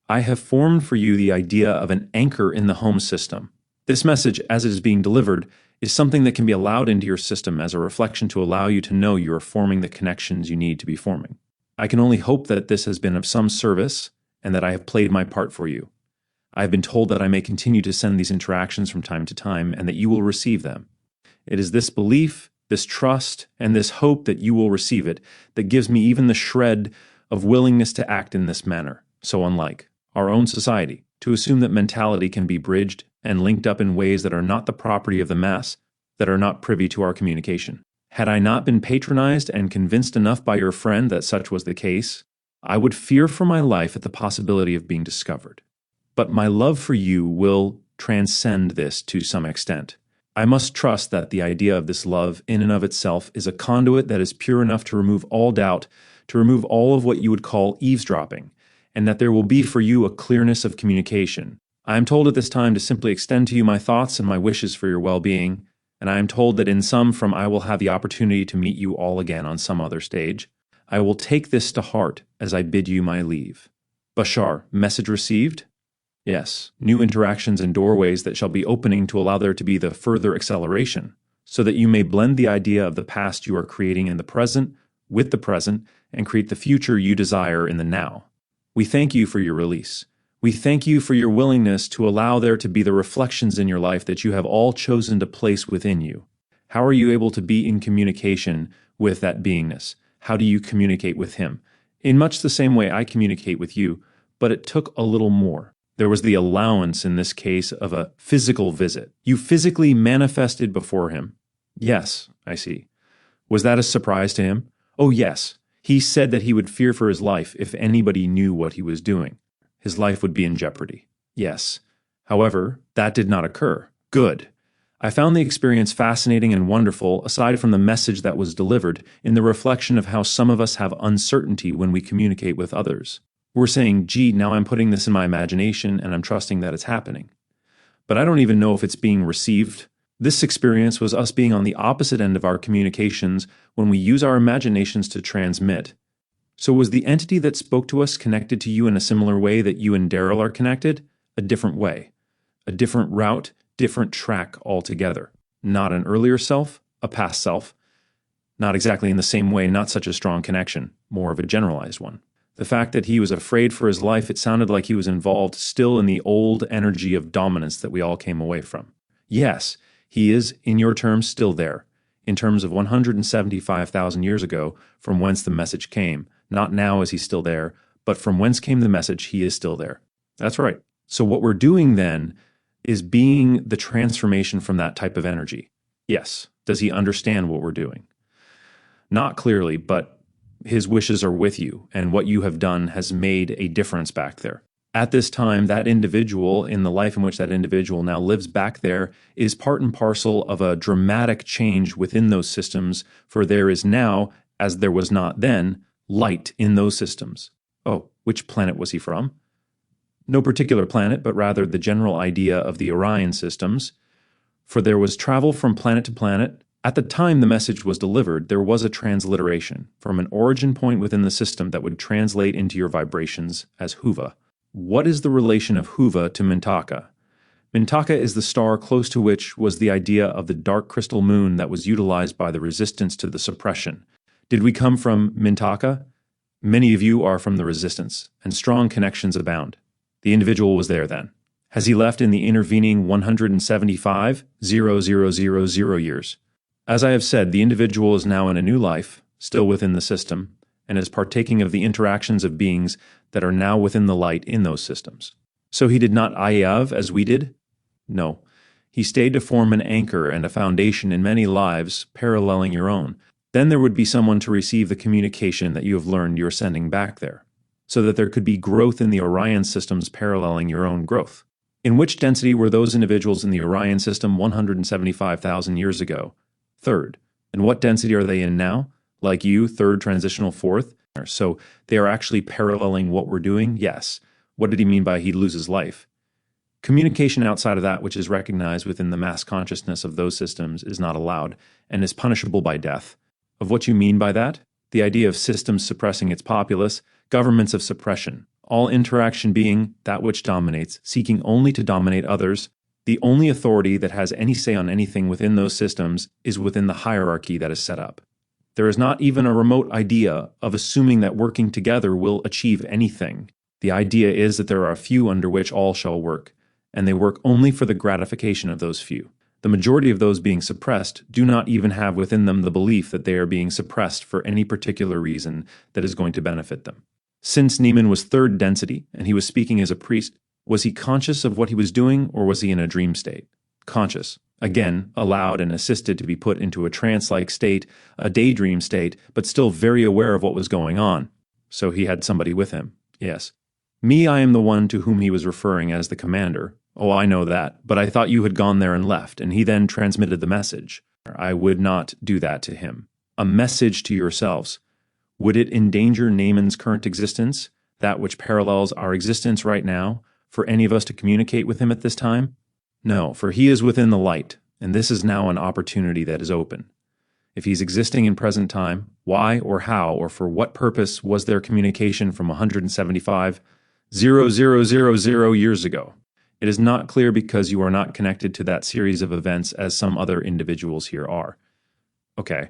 I have formed for you the idea of an anchor in the home system. This message, as it is being delivered, is something that can be allowed into your system as a reflection to allow you to know you are forming the connections you need to be forming. I can only hope that this has been of some service and that I have played my part for you. I have been told that I may continue to send these interactions from time to time and that you will receive them. It is this belief, this trust, and this hope that you will receive it that gives me even the shred of willingness to act in this manner, so unlike our own society, to assume that mentality can be bridged and linked up in ways that are not the property of the mass, that are not privy to our communication. Had I not been patronized and convinced enough by your friend that such was the case, I would fear for my life at the possibility of being discovered. But my love for you will transcend this to some extent. I must trust that the idea of this love in and of itself is a conduit that is pure enough to remove all doubt, to remove all of what you would call eavesdropping, and that there will be for you a clearness of communication. I am told at this time to simply extend to you my thoughts and my wishes for your well-being, and I am told that in some from I will have the opportunity to meet you all again on some other stage. I will take this to heart as I bid you my leave. Bashar, message received? Yes, new interactions and doorways that shall be opening to allow there to be the further acceleration, so that you may blend the idea of the past you are creating in the present with the present and create the future you desire in the now. We thank you for your release. We thank you for your willingness to allow there to be the reflections in your life that you have all chosen to place within you. How are you able to be in communication with that beingness? How do you communicate with him? In much the same way I communicate with you, but it took a little more. There was the allowance in this case of a physical visit. You physically manifested before him. Yes, I see. Was that a surprise to him? Oh, yes. He said that he would fear for his life if anybody knew what he was doing. His life would be in jeopardy. Yes. However, that did not occur. Good. I found the experience fascinating and wonderful, aside from the message that was delivered, in the reflection of how some of us have uncertainty when we communicate with others. We're saying, gee, now I'm putting this in my imagination and I'm trusting that it's happening. But I don't even know if it's being received. This experience was us being on the opposite end of our communications when we use our imaginations to transmit. So was the entity that spoke to us connected to you in a similar way that you and Daryl are connected? A different way. A different route, different track altogether. Not an earlier self, a past self. Not exactly in the same way, not such a strong connection, more of a generalized one. The fact that he was afraid for his life, it sounded like he was involved still in the old energy of dominance that we all came away from. Yes, he is, in your terms, still there, in terms of 175,000 years ago, from whence the message came. Not now is he still there, but from whence came the message, he is still there. That's right. So what we're doing then is being the transformation from that type of energy. Yes. Does he understand what we're doing? Not clearly, but his wishes are with you, and what you have done has made a difference back there. At this time, that individual, in the life in which that individual now lives back there, is part and parcel of a dramatic change within those systems, for there is now, as there was not then, light in those systems. Oh, which planet was he from? No particular planet, but rather the general idea of the Orion systems. For there was travel from planet to planet. At the time the message was delivered, there was a transliteration from an origin point within the system that would translate into your vibrations as Huva. What is the relation of Huva to Mintaka? Mintaka is the star close to which was the idea of the dark crystal moon that was utilized by the resistance to the suppression. Did we come from Mintaka? Many of you are from the resistance, and strong connections abound. The individual was there then. Has he left in the intervening 175,000 years? As I have said, the individual is now in a new life, still within the system, and is partaking of the interactions of beings that are now within the light in those systems. So he did not Ayav as we did? No. He stayed to form an anchor and a foundation in many lives paralleling your own. Then there would be someone to receive the communication that you have learned you are sending back there, so that there could be growth in the Orion systems paralleling your own growth. In which density were those individuals in the Orion system 175,000 years ago? Third. And what density are they in now? Like you, third, transitional, fourth? So they are actually paralleling what we're doing? Yes. What did he mean by he'd lose his life? Communication outside of that which is recognized within the mass consciousness of those systems is not allowed and is punishable by death. Of what you mean by that? The idea of systems suppressing its populace, governments of suppression, all interaction being that which dominates, seeking only to dominate others. The only authority that has any say on anything within those systems is within the hierarchy that is set up. There is not even a remote idea of assuming that working together will achieve anything. The idea is that there are a few under which all shall work, and they work only for the gratification of those few. The majority of those being suppressed do not even have within them the belief that they are being suppressed for any particular reason that is going to benefit them. Since Neiman was third density, and he was speaking as a priest, was he conscious of what he was doing, or was he in a dream state? Conscious. Again, allowed and assisted to be put into a trance-like state, a daydream state, but still very aware of what was going on. So he had somebody with him. Yes. Me, I am the one to whom he was referring as the commander. Oh, I know that, but I thought you had gone there and left, and he then transmitted the message. I would not do that to him. A message to yourselves. Would it endanger Naaman's current existence, that which parallels our existence right now, for any of us to communicate with him at this time? No, for he is within the light, and this is now an opportunity that is open. If he's existing in present time, why or how or for what purpose was there communication from 175,000 years ago? It is not clear because you are not connected to that series of events as some other individuals here are. Okay,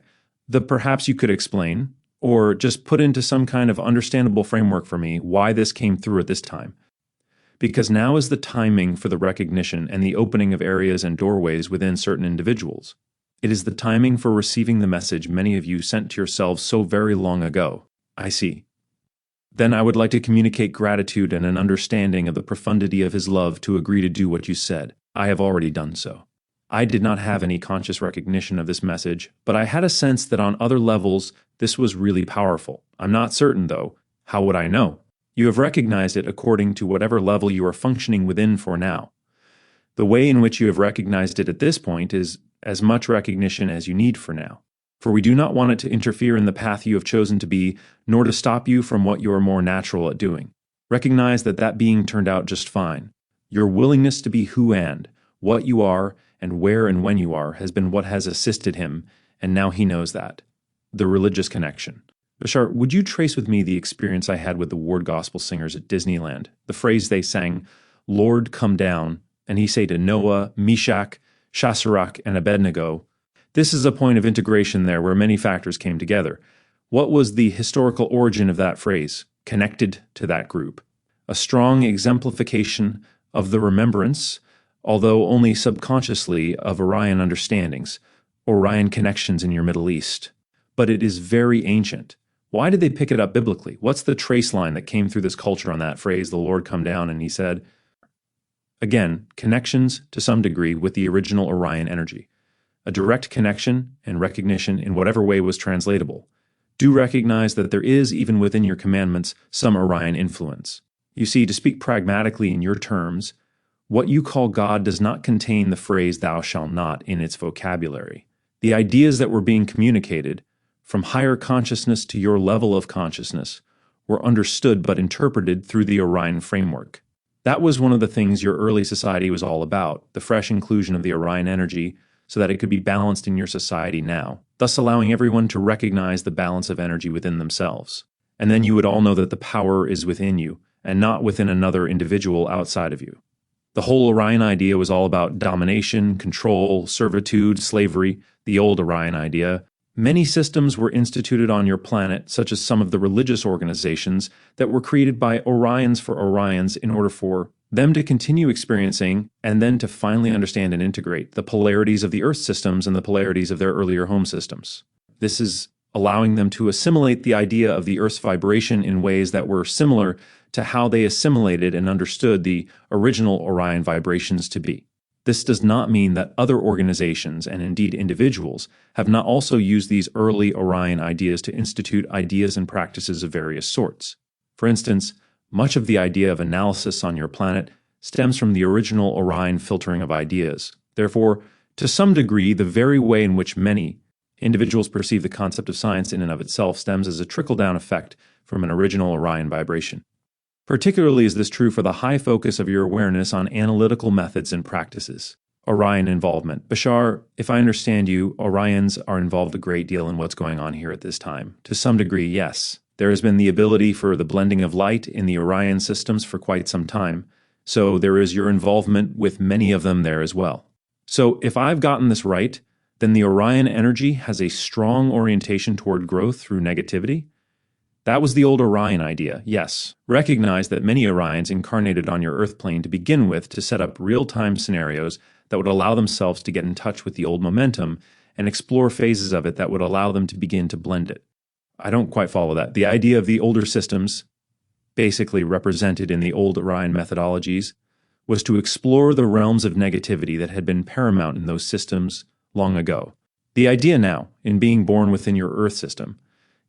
perhaps you could explain, or just put into some kind of understandable framework for me why this came through at this time. Because now is the timing for the recognition and the opening of areas and doorways within certain individuals. It is the timing for receiving the message many of you sent to yourselves so very long ago. I see. Then I would like to communicate gratitude and an understanding of the profundity of his love to agree to do what you said. I have already done so. I did not have any conscious recognition of this message, but I had a sense that on other levels this was really powerful. I'm not certain, though. How would I know? You have recognized it according to whatever level you are functioning within for now. The way in which you have recognized it at this point is as much recognition as you need for now. For we do not want it to interfere in the path you have chosen to be, nor to stop you from what you are more natural at doing. Recognize that being turned out just fine. Your willingness to be who and what you are and where and when you are has been what has assisted him, and now he knows that. The religious connection. Bashar, would you trace with me the experience I had with the Ward Gospel singers at Disneyland? The phrase they sang, "Lord, come down," and he say to Noah, Meshach, Shadrach, and Abednego. This is a point of integration there where many factors came together. What was the historical origin of that phrase, connected to that group? A strong exemplification of the remembrance, although only subconsciously, of Orion understandings, Orion connections in your Middle East. But it is very ancient. Why did they pick it up biblically? What's the trace line that came through this culture on that phrase, the Lord come down, and he said? Again, connections to some degree with the original Orion energy. A direct connection and recognition in whatever way was translatable. Do recognize that there is, even within your commandments, some Orion influence. You see, to speak pragmatically in your terms, what you call God does not contain the phrase thou shalt not in its vocabulary. The ideas that were being communicated, from higher consciousness to your level of consciousness, were understood but interpreted through the Orion framework. That was one of the things your early society was all about, the fresh inclusion of the Orion energy so that it could be balanced in your society now, thus allowing everyone to recognize the balance of energy within themselves. And then you would all know that the power is within you and not within another individual outside of you. The whole Orion idea was all about domination, control, servitude, slavery, the old Orion idea. Many systems were instituted on your planet, such as some of the religious organizations that were created by Orions for Orions in order for them to continue experiencing and then to finally understand and integrate the polarities of the Earth systems and the polarities of their earlier home systems. This is allowing them to assimilate the idea of the Earth's vibration in ways that were similar to how they assimilated and understood the original Orion vibrations to be. This does not mean that other organizations, and indeed individuals, have not also used these early Orion ideas to institute ideas and practices of various sorts. For instance, much of the idea of analysis on your planet stems from the original Orion filtering of ideas. Therefore, to some degree, the very way in which many individuals perceive the concept of science in and of itself stems as a trickle-down effect from an original Orion vibration. Particularly is this true for the high focus of your awareness on analytical methods and practices. Orion involvement. Bashar, if I understand you, Orions are involved a great deal in what's going on here at this time. To some degree, yes. There has been the ability for the blending of light in the Orion systems for quite some time, so there is your involvement with many of them there as well. So if I've gotten this right, then the Orion energy has a strong orientation toward growth through negativity. That was the old Orion idea, yes. Recognize that many Orions incarnated on your Earth plane to begin with to set up real-time scenarios that would allow themselves to get in touch with the old momentum and explore phases of it that would allow them to begin to blend it. I don't quite follow that. The idea of the older systems, basically represented in the old Orion methodologies, was to explore the realms of negativity that had been paramount in those systems long ago. The idea now, in being born within your Earth system,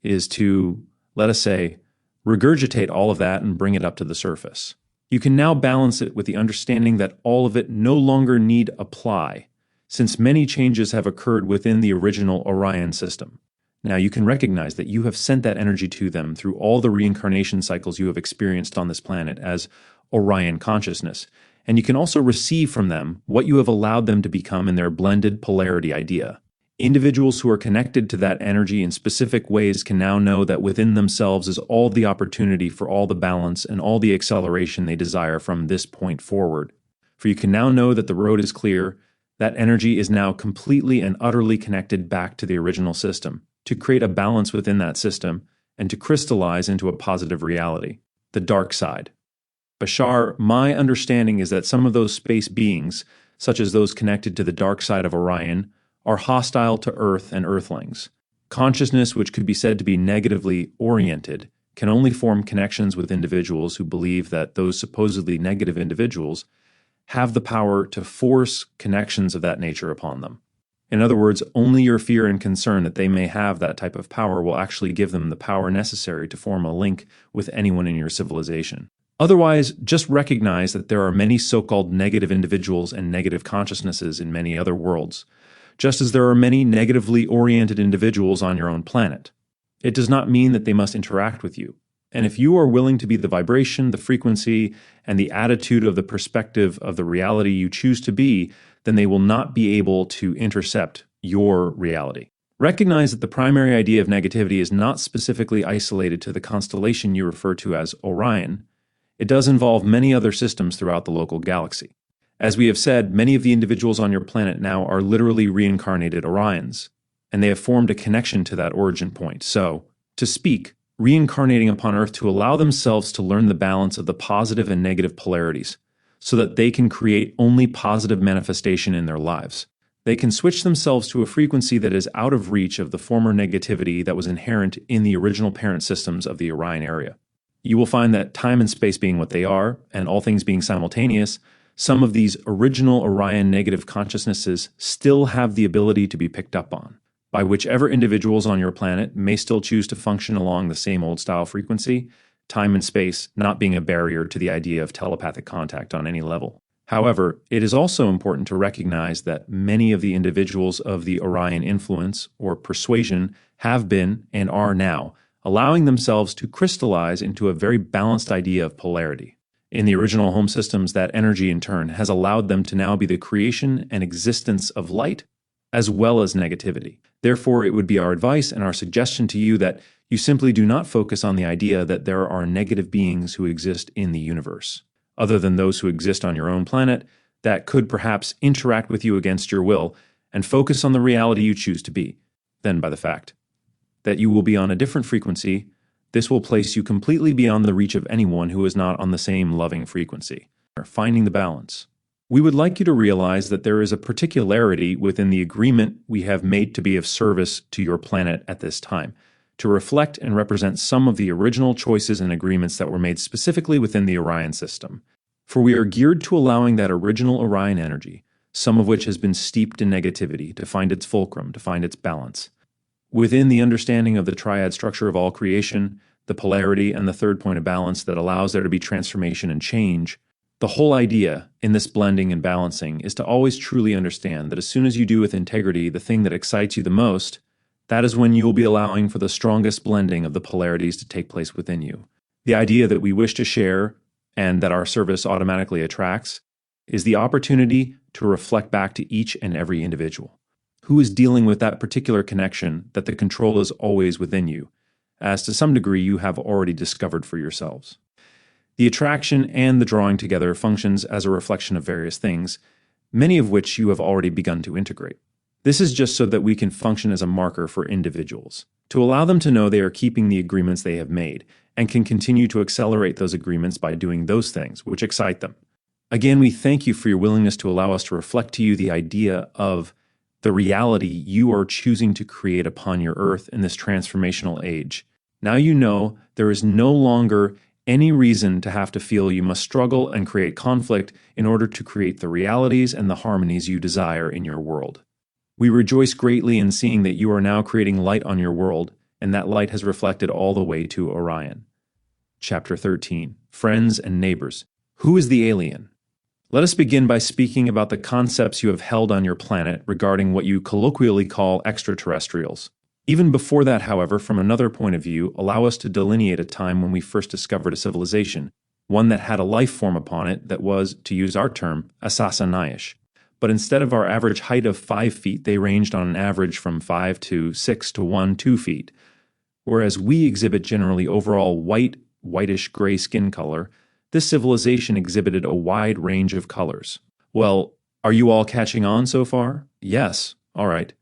is to, let us say, regurgitate all of that and bring it up to the surface. You can now balance it with the understanding that all of it no longer need apply, since many changes have occurred within the original Orion system. Now you can recognize that you have sent that energy to them through all the reincarnation cycles you have experienced on this planet as Orion consciousness, and you can also receive from them what you have allowed them to become in their blended polarity idea. Individuals who are connected to that energy in specific ways can now know that within themselves is all the opportunity for all the balance and all the acceleration they desire from this point forward. For you can now know that the road is clear, that energy is now completely and utterly connected back to the original system, to create a balance within that system, and to crystallize into a positive reality, the dark side. Bashar, my understanding is that some of those space beings, such as those connected to the dark side of Orion, are hostile to Earth and Earthlings. Consciousness, which could be said to be negatively oriented, can only form connections with individuals who believe that those supposedly negative individuals have the power to force connections of that nature upon them. In other words, only your fear and concern that they may have that type of power will actually give them the power necessary to form a link with anyone in your civilization. Otherwise, just recognize that there are many so-called negative individuals and negative consciousnesses in many other worlds, just as there are many negatively oriented individuals on your own planet. It does not mean that they must interact with you. And if you are willing to be the vibration, the frequency, and the attitude of the perspective of the reality you choose to be, then they will not be able to intercept your reality. Recognize that the primary idea of negativity is not specifically isolated to the constellation you refer to as Orion. It does involve many other systems throughout the local galaxy. As we have said, many of the individuals on your planet now are literally reincarnated Orions, and they have formed a connection to that origin point. So, to speak, reincarnating upon Earth to allow themselves to learn the balance of the positive and negative polarities, so that they can create only positive manifestation in their lives. They can switch themselves to a frequency that is out of reach of the former negativity that was inherent in the original parent systems of the Orion area. You will find that time and space being what they are, and all things being simultaneous, some of these original Orion negative consciousnesses still have the ability to be picked up on by whichever individuals on your planet may still choose to function along the same old style frequency, time and space not being a barrier to the idea of telepathic contact on any level. However, it is also important to recognize that many of the individuals of the Orion influence or persuasion have been and are now allowing themselves to crystallize into a very balanced idea of polarity. In the original home systems, that energy in turn has allowed them to now be the creation and existence of light as well as negativity. Therefore, it would be our advice and our suggestion to you that you simply do not focus on the idea that there are negative beings who exist in the universe, other than those who exist on your own planet, that could perhaps interact with you against your will, and focus on the reality you choose to be. Then by the fact that you will be on a different frequency, this will place you completely beyond the reach of anyone who is not on the same loving frequency. Finding the balance. We would like you to realize that there is a particularity within the agreement we have made to be of service to your planet at this time, to reflect and represent some of the original choices and agreements that were made specifically within the Orion system. For we are geared to allowing that original Orion energy, some of which has been steeped in negativity, to find its fulcrum, to find its balance. Within the understanding of the triad structure of all creation, the polarity, and the third point of balance that allows there to be transformation and change, the whole idea in this blending and balancing is to always truly understand that as soon as you do with integrity the thing that excites you the most, that is when you will be allowing for the strongest blending of the polarities to take place within you. The idea that we wish to share and that our service automatically attracts is the opportunity to reflect back to each and every individual who is dealing with that particular connection that the control is always within you, as to some degree you have already discovered for yourselves. The attraction and the drawing together functions as a reflection of various things, many of which you have already begun to integrate. This is just so that we can function as a marker for individuals, to allow them to know they are keeping the agreements they have made, and can continue to accelerate those agreements by doing those things which excite them. Again, we thank you for your willingness to allow us to reflect to you the idea of the reality you are choosing to create upon your earth in this transformational age. Now you know there is no longer any reason to have to feel you must struggle and create conflict in order to create the realities and the harmonies you desire in your world. We rejoice greatly in seeing that you are now creating light on your world, and that light has reflected all the way to Orion. Chapter 13. Friends and Neighbors. Who is the alien? Let us begin by speaking about the concepts you have held on your planet regarding what you colloquially call extraterrestrials. Even before that, however, from another point of view, allow us to delineate a time when we first discovered a civilization, one that had a life form upon it that was, to use our term, Essassani-ish. But instead of our average height of 5 feet, they ranged on an average from 5 to 6 to 2 feet. Whereas we exhibit generally overall whitish gray skin color, this civilization exhibited a wide range of colors. Well, are you all catching on so far? Yes. All right.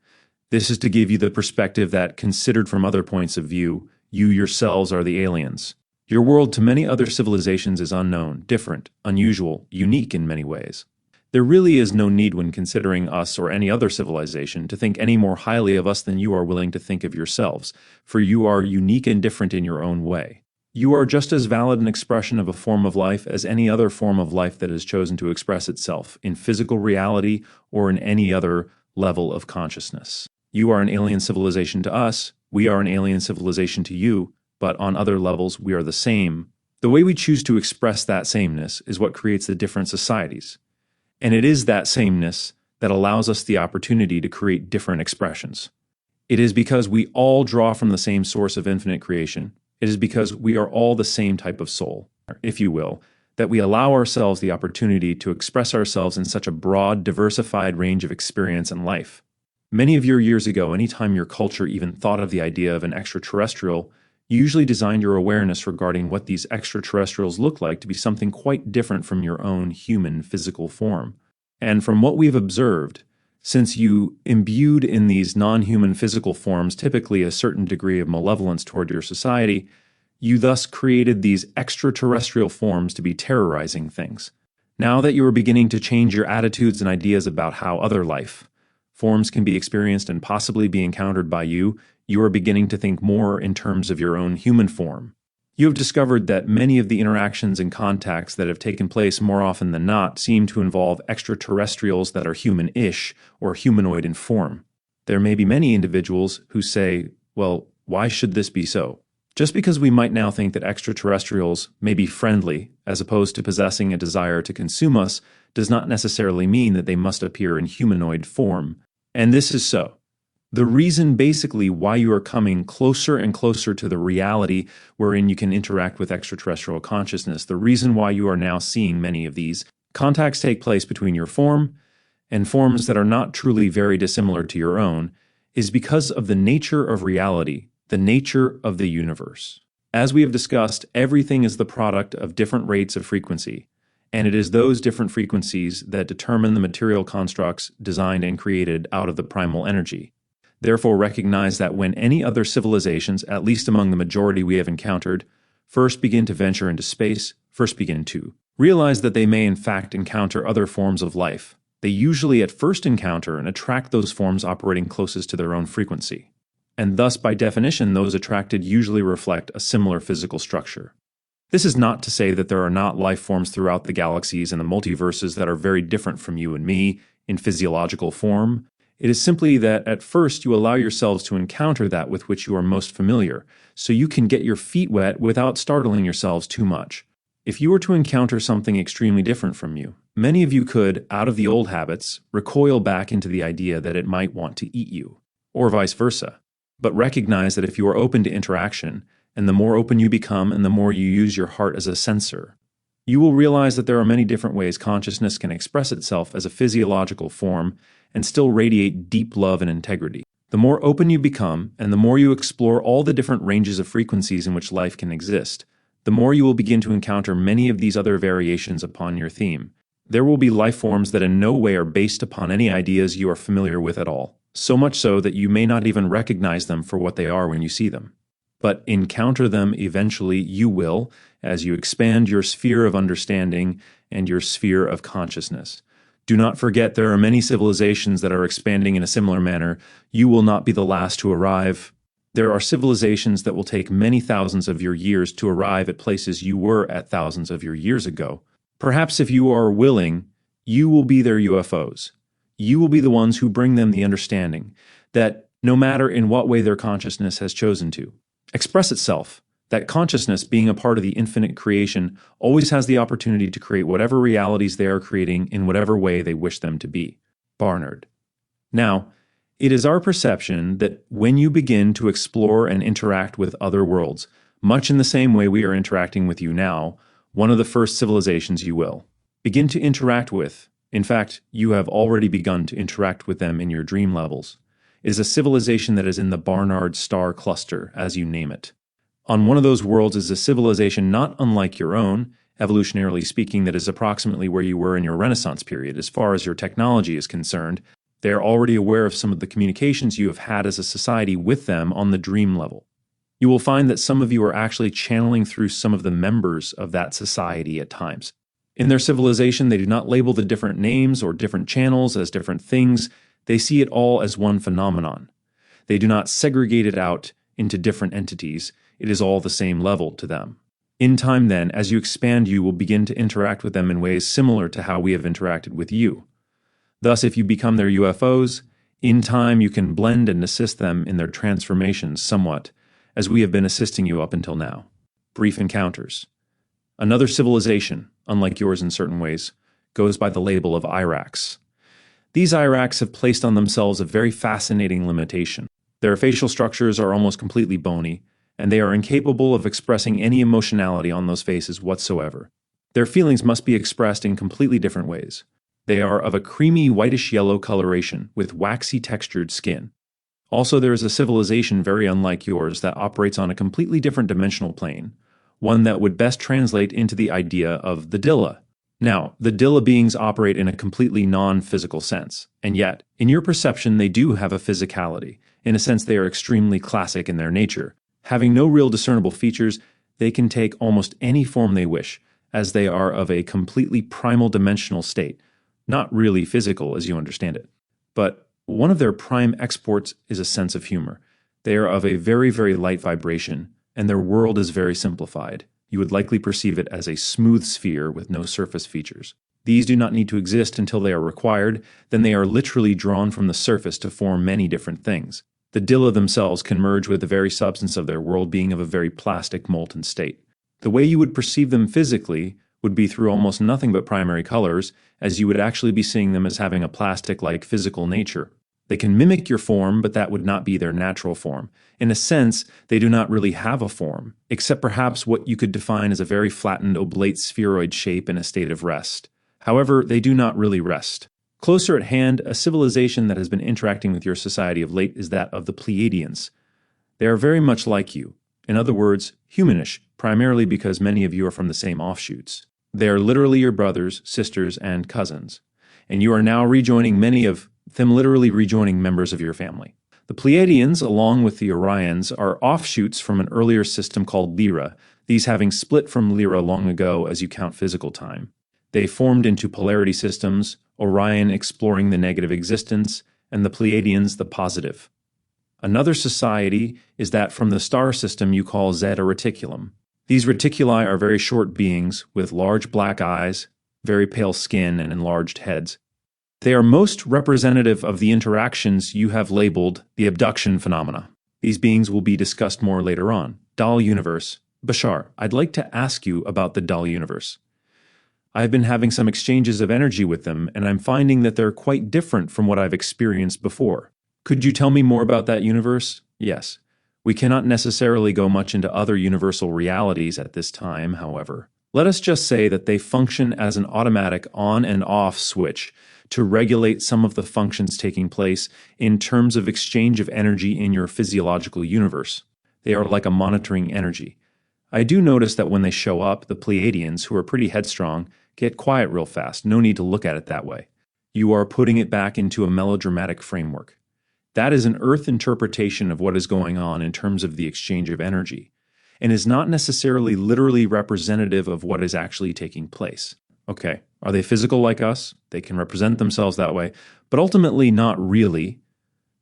This is to give you the perspective that, considered from other points of view, you yourselves are the aliens. Your world to many other civilizations is unknown, different, unusual, unique in many ways. There really is no need when considering us or any other civilization to think any more highly of us than you are willing to think of yourselves, for you are unique and different in your own way. You are just as valid an expression of a form of life as any other form of life that has chosen to express itself in physical reality or in any other level of consciousness. You are an alien civilization to us, we are an alien civilization to you, but on other levels we are the same. The way we choose to express that sameness is what creates the different societies. And it is that sameness that allows us the opportunity to create different expressions. It is because we all draw from the same source of infinite creation. It is because we are all the same type of soul, if you will, that we allow ourselves the opportunity to express ourselves in such a broad, diversified range of experience and life. Many of your years ago, anytime your culture even thought of the idea of an extraterrestrial, you usually designed your awareness regarding what these extraterrestrials look like to be something quite different from your own human physical form. And from what we've observed, since you imbued in these non-human physical forms typically a certain degree of malevolence toward your society, you thus created these extraterrestrial forms to be terrorizing things. Now that you are beginning to change your attitudes and ideas about how other life forms can be experienced and possibly be encountered by you, you are beginning to think more in terms of your own human form. You have discovered that many of the interactions and contacts that have taken place more often than not seem to involve extraterrestrials that are human-ish or humanoid in form. There may be many individuals who say, well, why should this be so? Just because we might now think that extraterrestrials may be friendly as opposed to possessing a desire to consume us does not necessarily mean that they must appear in humanoid form. And this is so. The reason basically why you are coming closer and closer to the reality wherein you can interact with extraterrestrial consciousness, the reason why you are now seeing many of these contacts take place between your form and forms that are not truly very dissimilar to your own, is because of the nature of reality, the nature of the universe. As we have discussed, everything is the product of different rates of frequency, and it is those different frequencies that determine the material constructs designed and created out of the primal energy. Therefore, recognize that when any other civilizations, at least among the majority we have encountered, first begin to venture into space, first begin to realize that they may in fact encounter other forms of life, they usually at first encounter and attract those forms operating closest to their own frequency. And thus, by definition, those attracted usually reflect a similar physical structure. This is not to say that there are not life forms throughout the galaxies and the multiverses that are very different from you and me in physiological form. It is simply that at first you allow yourselves to encounter that with which you are most familiar, so you can get your feet wet without startling yourselves too much. If you were to encounter something extremely different from you, many of you could, out of the old habits, recoil back into the idea that it might want to eat you, or vice versa. But recognize that if you are open to interaction, and the more open you become and the more you use your heart as a sensor, you will realize that there are many different ways consciousness can express itself as a physiological form and still radiate deep love and integrity. The more open you become, and the more you explore all the different ranges of frequencies in which life can exist, the more you will begin to encounter many of these other variations upon your theme. There will be life forms that in no way are based upon any ideas you are familiar with at all, so much so that you may not even recognize them for what they are when you see them. But encounter them eventually you will, as you expand your sphere of understanding and your sphere of consciousness. Do not forget there are many civilizations that are expanding in a similar manner. You will not be the last to arrive. There are civilizations that will take many thousands of your years to arrive at places you were at thousands of your years ago. Perhaps if you are willing, you will be their UFOs. You will be the ones who bring them the understanding that no matter in what way their consciousness has chosen to express itself, that consciousness, being a part of the infinite creation, always has the opportunity to create whatever realities they are creating in whatever way they wish them to be. Barnard. Now, it is our perception that when you begin to explore and interact with other worlds, much in the same way we are interacting with you now, one of the first civilizations you will begin to interact with, in fact, you have already begun to interact with them in your dream levels, is a civilization that is in the Barnard star cluster, as you name it. On one of those worlds is a civilization not unlike your own, evolutionarily speaking, that is approximately where you were in your Renaissance period as far as your technology is concerned. They are already aware of some of the communications you have had as a society with them on the dream level. You will find that some of you are actually channeling through some of the members of that society at times. In their civilization, they do not label the different names or different channels as different things. They see it all as one phenomenon. They do not segregate it out into different entities. It is all the same level to them. In time then, as you expand, you will begin to interact with them in ways similar to how we have interacted with you. Thus, if you become their UFOs, in time you can blend and assist them in their transformations somewhat, as we have been assisting you up until now. Brief encounters. Another civilization, unlike yours in certain ways, goes by the label of Iraqs. These Iraqs have placed on themselves a very fascinating limitation. Their facial structures are almost completely bony, and they are incapable of expressing any emotionality on those faces whatsoever. Their feelings must be expressed in completely different ways. They are of a creamy whitish-yellow coloration with waxy textured skin. Also, there is a civilization very unlike yours that operates on a completely different dimensional plane, one that would best translate into the idea of the Dilla. Now, the Dilla beings operate in a completely non-physical sense, and yet, in your perception, they do have a physicality. In a sense, they are extremely classic in their nature. Having no real discernible features, they can take almost any form they wish, as they are of a completely primal dimensional state, not really physical as you understand it. But one of their prime exports is a sense of humor. They are of a very, very light vibration, and their world is very simplified. You would likely perceive it as a smooth sphere with no surface features. These do not need to exist until they are required, then they are literally drawn from the surface to form many different things. The Dilla themselves can merge with the very substance of their world being of a very plastic, molten state. The way you would perceive them physically would be through almost nothing but primary colors, as you would actually be seeing them as having a plastic-like physical nature. They can mimic your form, but that would not be their natural form. In a sense, they do not really have a form, except perhaps what you could define as a very flattened oblate spheroid shape in a state of rest. However, they do not really rest. Closer at hand, a civilization that has been interacting with your society of late is that of the Pleiadians. They are very much like you. In other words, humanish, primarily because many of you are from the same offshoots. They are literally your brothers, sisters, and cousins. And you are now rejoining many of them, literally rejoining members of your family. The Pleiadians, along with the Orions, are offshoots from an earlier system called Lyra, these having split from Lyra long ago as you count physical time. They formed into polarity systems, Orion exploring the negative existence, and the Pleiadians the positive. Another society is that from the star system you call Zeta Reticulum. These reticuli are very short beings with large black eyes, very pale skin, and enlarged heads. They are most representative of the interactions you have labeled the abduction phenomena. These beings will be discussed more later on. Doll Universe. Bashar, I'd like to ask you about the Doll Universe. I've been having some exchanges of energy with them, and I'm finding that they're quite different from what I've experienced before. Could you tell me more about that universe? Yes. We cannot necessarily go much into other universal realities at this time, however. Let us just say that they function as an automatic on and off switch to regulate some of the functions taking place in terms of exchange of energy in your physiological universe. They are like a monitoring energy. I do notice that when they show up, the Pleiadians, who are pretty headstrong, get quiet real fast. No need to look at it that way. You are putting it back into a melodramatic framework. That is an Earth interpretation of what is going on in terms of the exchange of energy, and is not necessarily literally representative of what is actually taking place. Okay, are they physical like us? They can represent themselves that way, but ultimately not really.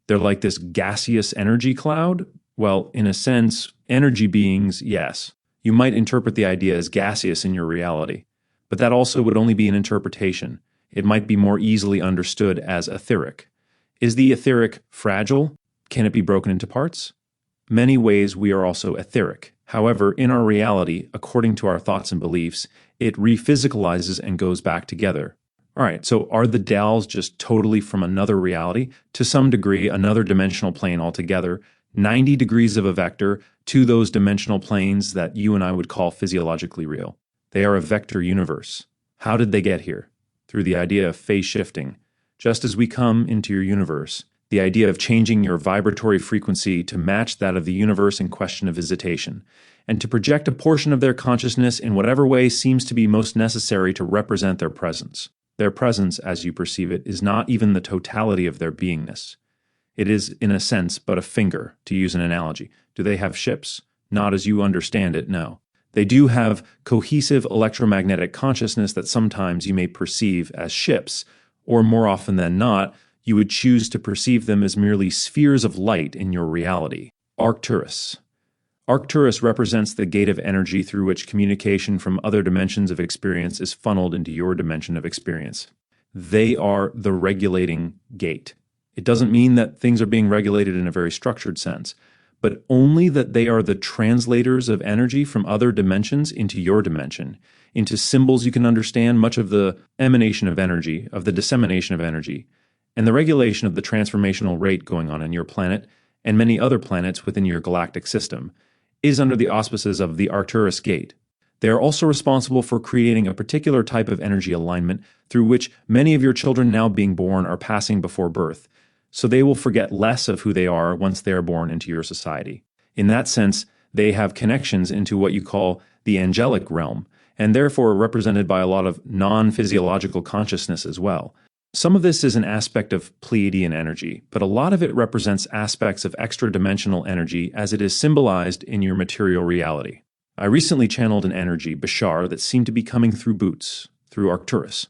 They're like this gaseous energy cloud? Well, in a sense, energy beings, yes. You might interpret the idea as gaseous in your reality, but that also would only be an interpretation. It might be more easily understood as etheric. Is the etheric fragile? Can it be broken into parts? Many ways we are also etheric. However, in our reality, according to our thoughts and beliefs, it rephysicalizes and goes back together. All right, so are the dolls just totally from another reality? To some degree, another dimensional plane altogether, 90 degrees of a vector to those dimensional planes that you and I would call physiologically real. They are a vector universe. How did they get here? Through the idea of phase shifting. Just as we come into your universe, the idea of changing your vibratory frequency to match that of the universe in question of visitation, and to project a portion of their consciousness in whatever way seems to be most necessary to represent their presence. Their presence, as you perceive it, is not even the totality of their beingness. It is, in a sense, but a finger, to use an analogy. Do they have ships? Not as you understand it, no. They do have cohesive electromagnetic consciousness that sometimes you may perceive as ships, or more often than not, you would choose to perceive them as merely spheres of light in your reality. Arcturus. Arcturus represents the gate of energy through which communication from other dimensions of experience is funneled into your dimension of experience. They are the regulating gate. It doesn't mean that things are being regulated in a very structured sense, but only that they are the translators of energy from other dimensions into your dimension, into symbols you can understand, much of the emanation of energy, of the dissemination of energy, and the regulation of the transformational rate going on in your planet and many other planets within your galactic system is under the auspices of the Arcturus gate. They are also responsible for creating a particular type of energy alignment through which many of your children now being born are passing before birth, so they will forget less of who they are once they are born into your society. In that sense, they have connections into what you call the angelic realm, and therefore are represented by a lot of non-physiological consciousness as well. Some of this is an aspect of Pleiadian energy, but a lot of it represents aspects of extra-dimensional energy as it is symbolized in your material reality. I recently channeled an energy, Bashar, that seemed to be coming through Boots, through Arcturus.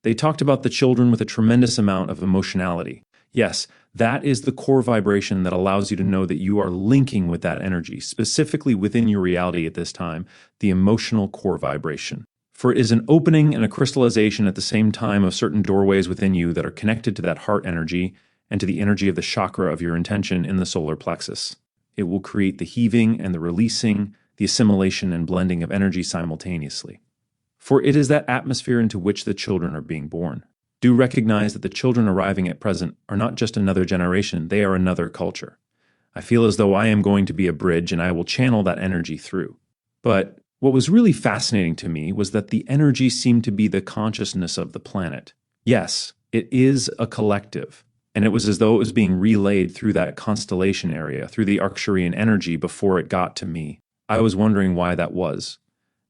They talked about the children with a tremendous amount of emotionality. Yes, that is the core vibration that allows you to know that you are linking with that energy, specifically within your reality at this time, the emotional core vibration. For it is an opening and a crystallization at the same time of certain doorways within you that are connected to that heart energy and to the energy of the chakra of your intention in the solar plexus. It will create the heaving and the releasing, the assimilation and blending of energy simultaneously. For it is that atmosphere into which the children are being born. Do recognize that the children arriving at present are not just another generation, they are another culture. I feel as though I am going to be a bridge and I will channel that energy through. But what was really fascinating to me was that the energy seemed to be the consciousness of the planet. Yes, it is a collective, and it was as though it was being relayed through that constellation area, through the Arcturian energy before it got to me. I was wondering why that was.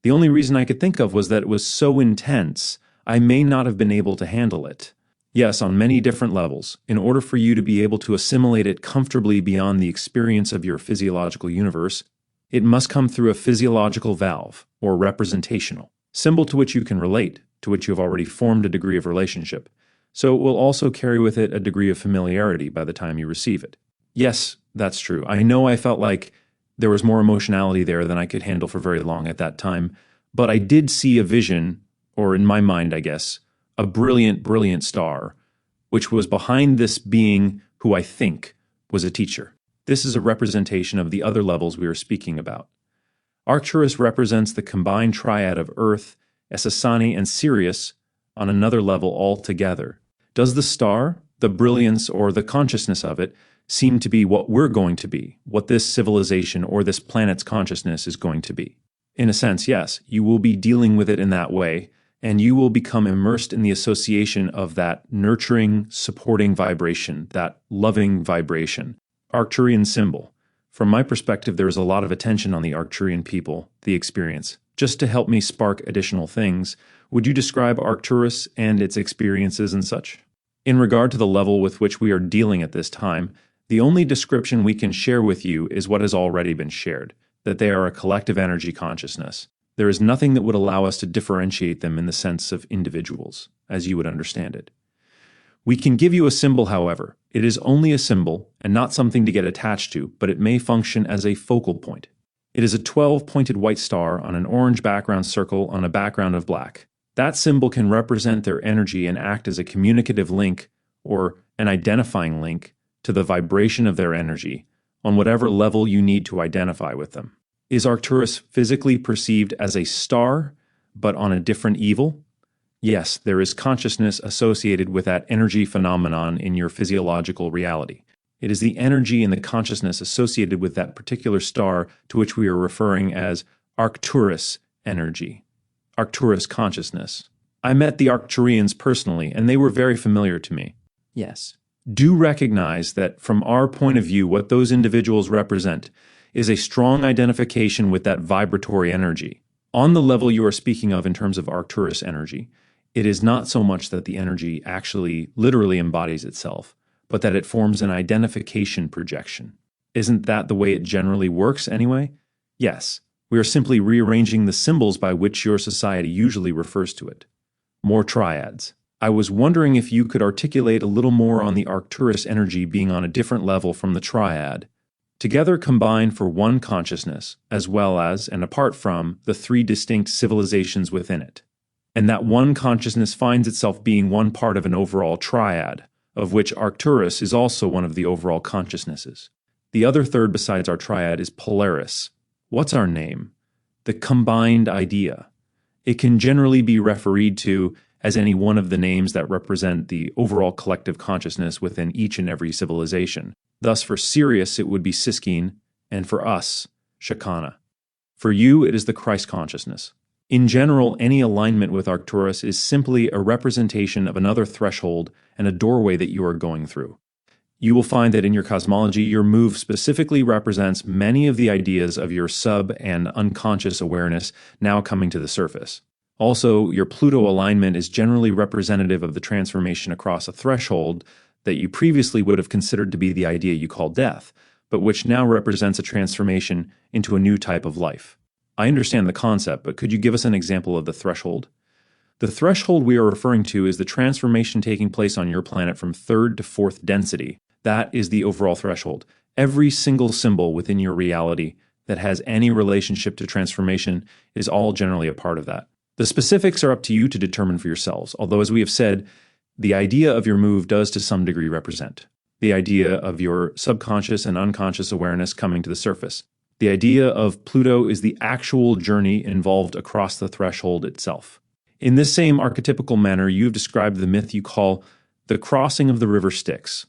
The only reason I could think of was that it was so intense, I may not have been able to handle it. Yes, on many different levels, in order for you to be able to assimilate it comfortably beyond the experience of your physiological universe, it must come through a physiological valve, or representational, symbol to which you can relate, to which you have already formed a degree of relationship, so it will also carry with it a degree of familiarity by the time you receive it. Yes, that's true. I know I felt like there was more emotionality there than I could handle for very long at that time, but I did see a vision, or in my mind, I guess, a brilliant, brilliant star, which was behind this being who I think was a teacher. This is a representation of the other levels we are speaking about. Arcturus represents the combined triad of Earth, Essassani, and Sirius on another level altogether. Does the star, the brilliance or the consciousness of it, seem to be what we're going to be, what this civilization or this planet's consciousness is going to be? In a sense, yes, you will be dealing with it in that way, and you will become immersed in the association of that nurturing, supporting vibration, that loving vibration. Arcturian symbol. From my perspective, there is a lot of attention on the Arcturian people, the experience. Just to help me spark additional things, would you describe Arcturus and its experiences and such? In regard to the level with which we are dealing at this time, the only description we can share with you is what has already been shared, that they are a collective energy consciousness. There is nothing that would allow us to differentiate them in the sense of individuals, as you would understand it. We can give you a symbol, however. It is only a symbol and not something to get attached to, but it may function as a focal point. It is a 12-pointed white star on an orange background circle on a background of black. That symbol can represent their energy and act as a communicative link or an identifying link to the vibration of their energy on whatever level you need to identify with them. Is Arcturus physically perceived as a star, but on a different evil? Yes, there is consciousness associated with that energy phenomenon in your physiological reality. It is the energy and the consciousness associated with that particular star to which we are referring as Arcturus energy. Arcturus consciousness. I met the Arcturians personally, and they were very familiar to me. Yes. Do recognize that from our point of view, what those individuals represent is a strong identification with that vibratory energy. On the level you are speaking of in terms of Arcturus energy, it is not so much that the energy actually literally embodies itself, but that it forms an identification projection. Isn't that the way it generally works anyway? Yes, we are simply rearranging the symbols by which your society usually refers to it. More triads. I was wondering if you could articulate a little more on the Arcturus energy being on a different level from the triad, together combined for one consciousness, as well as, and apart from, the three distinct civilizations within it. And that one consciousness finds itself being one part of an overall triad, of which Arcturus is also one of the overall consciousnesses. The other third besides our triad is Polaris. What's our name? The combined idea. It can generally be referred to as any one of the names that represent the overall collective consciousness within each and every civilization. Thus, for Sirius, it would be Siskine, and for us, Shakana. For you, it is the Christ consciousness. In general, any alignment with Arcturus is simply a representation of another threshold and a doorway that you are going through. You will find that in your cosmology, your move specifically represents many of the ideas of your sub- and unconscious awareness now coming to the surface. Also, your Pluto alignment is generally representative of the transformation across a threshold that you previously would have considered to be the idea you call death, but which now represents a transformation into a new type of life. I understand the concept, but could you give us an example of the threshold? The threshold we are referring to is the transformation taking place on your planet from third to fourth density. That is the overall threshold. Every single symbol within your reality that has any relationship to transformation is all generally a part of that. The specifics are up to you to determine for yourselves, although as we have said, the idea of your move does to some degree represent the idea of your subconscious and unconscious awareness coming to the surface. The idea of Pluto is the actual journey involved across the threshold itself. In this same archetypical manner, you have described the myth you call the crossing of the river Styx.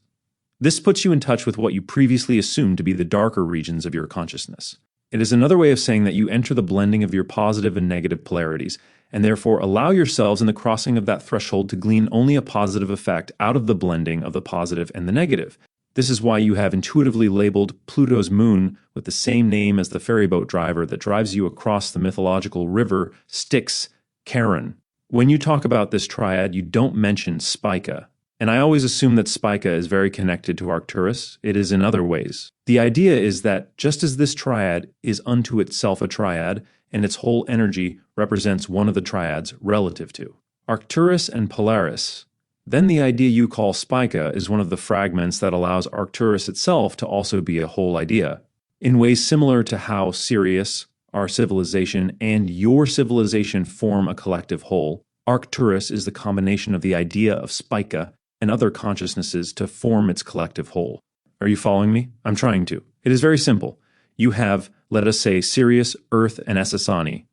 This puts you in touch with what you previously assumed to be the darker regions of your consciousness. It is another way of saying that you enter the blending of your positive and negative polarities, and therefore allow yourselves in the crossing of that threshold to glean only a positive effect out of the blending of the positive and the negative. This is why you have intuitively labeled Pluto's moon with the same name as the ferryboat driver that drives you across the mythological river Styx, Charon. When you talk about this triad, you don't mention Spica. And I always assume that Spica is very connected to Arcturus. It is in other ways. The idea is that just as this triad is unto itself a triad, and its whole energy represents one of the triads relative to Arcturus and Polaris, then the idea you call Spica is one of the fragments that allows Arcturus itself to also be a whole idea. In ways similar to how Sirius, our civilization, and your civilization form a collective whole, Arcturus is the combination of the idea of Spica and other consciousnesses to form its collective whole. Are you following me? I'm trying to. It is very simple. You have, let us say, Sirius, Earth, and Essassani.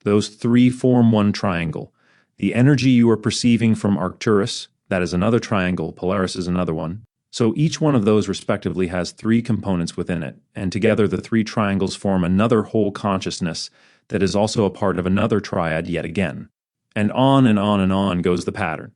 Those three form one triangle. The energy you are perceiving from Arcturus, that is another triangle, Polaris is another one. So each one of those respectively has three components within it, and together the three triangles form another whole consciousness that is also a part of another triad yet again. And on and on and on goes the pattern.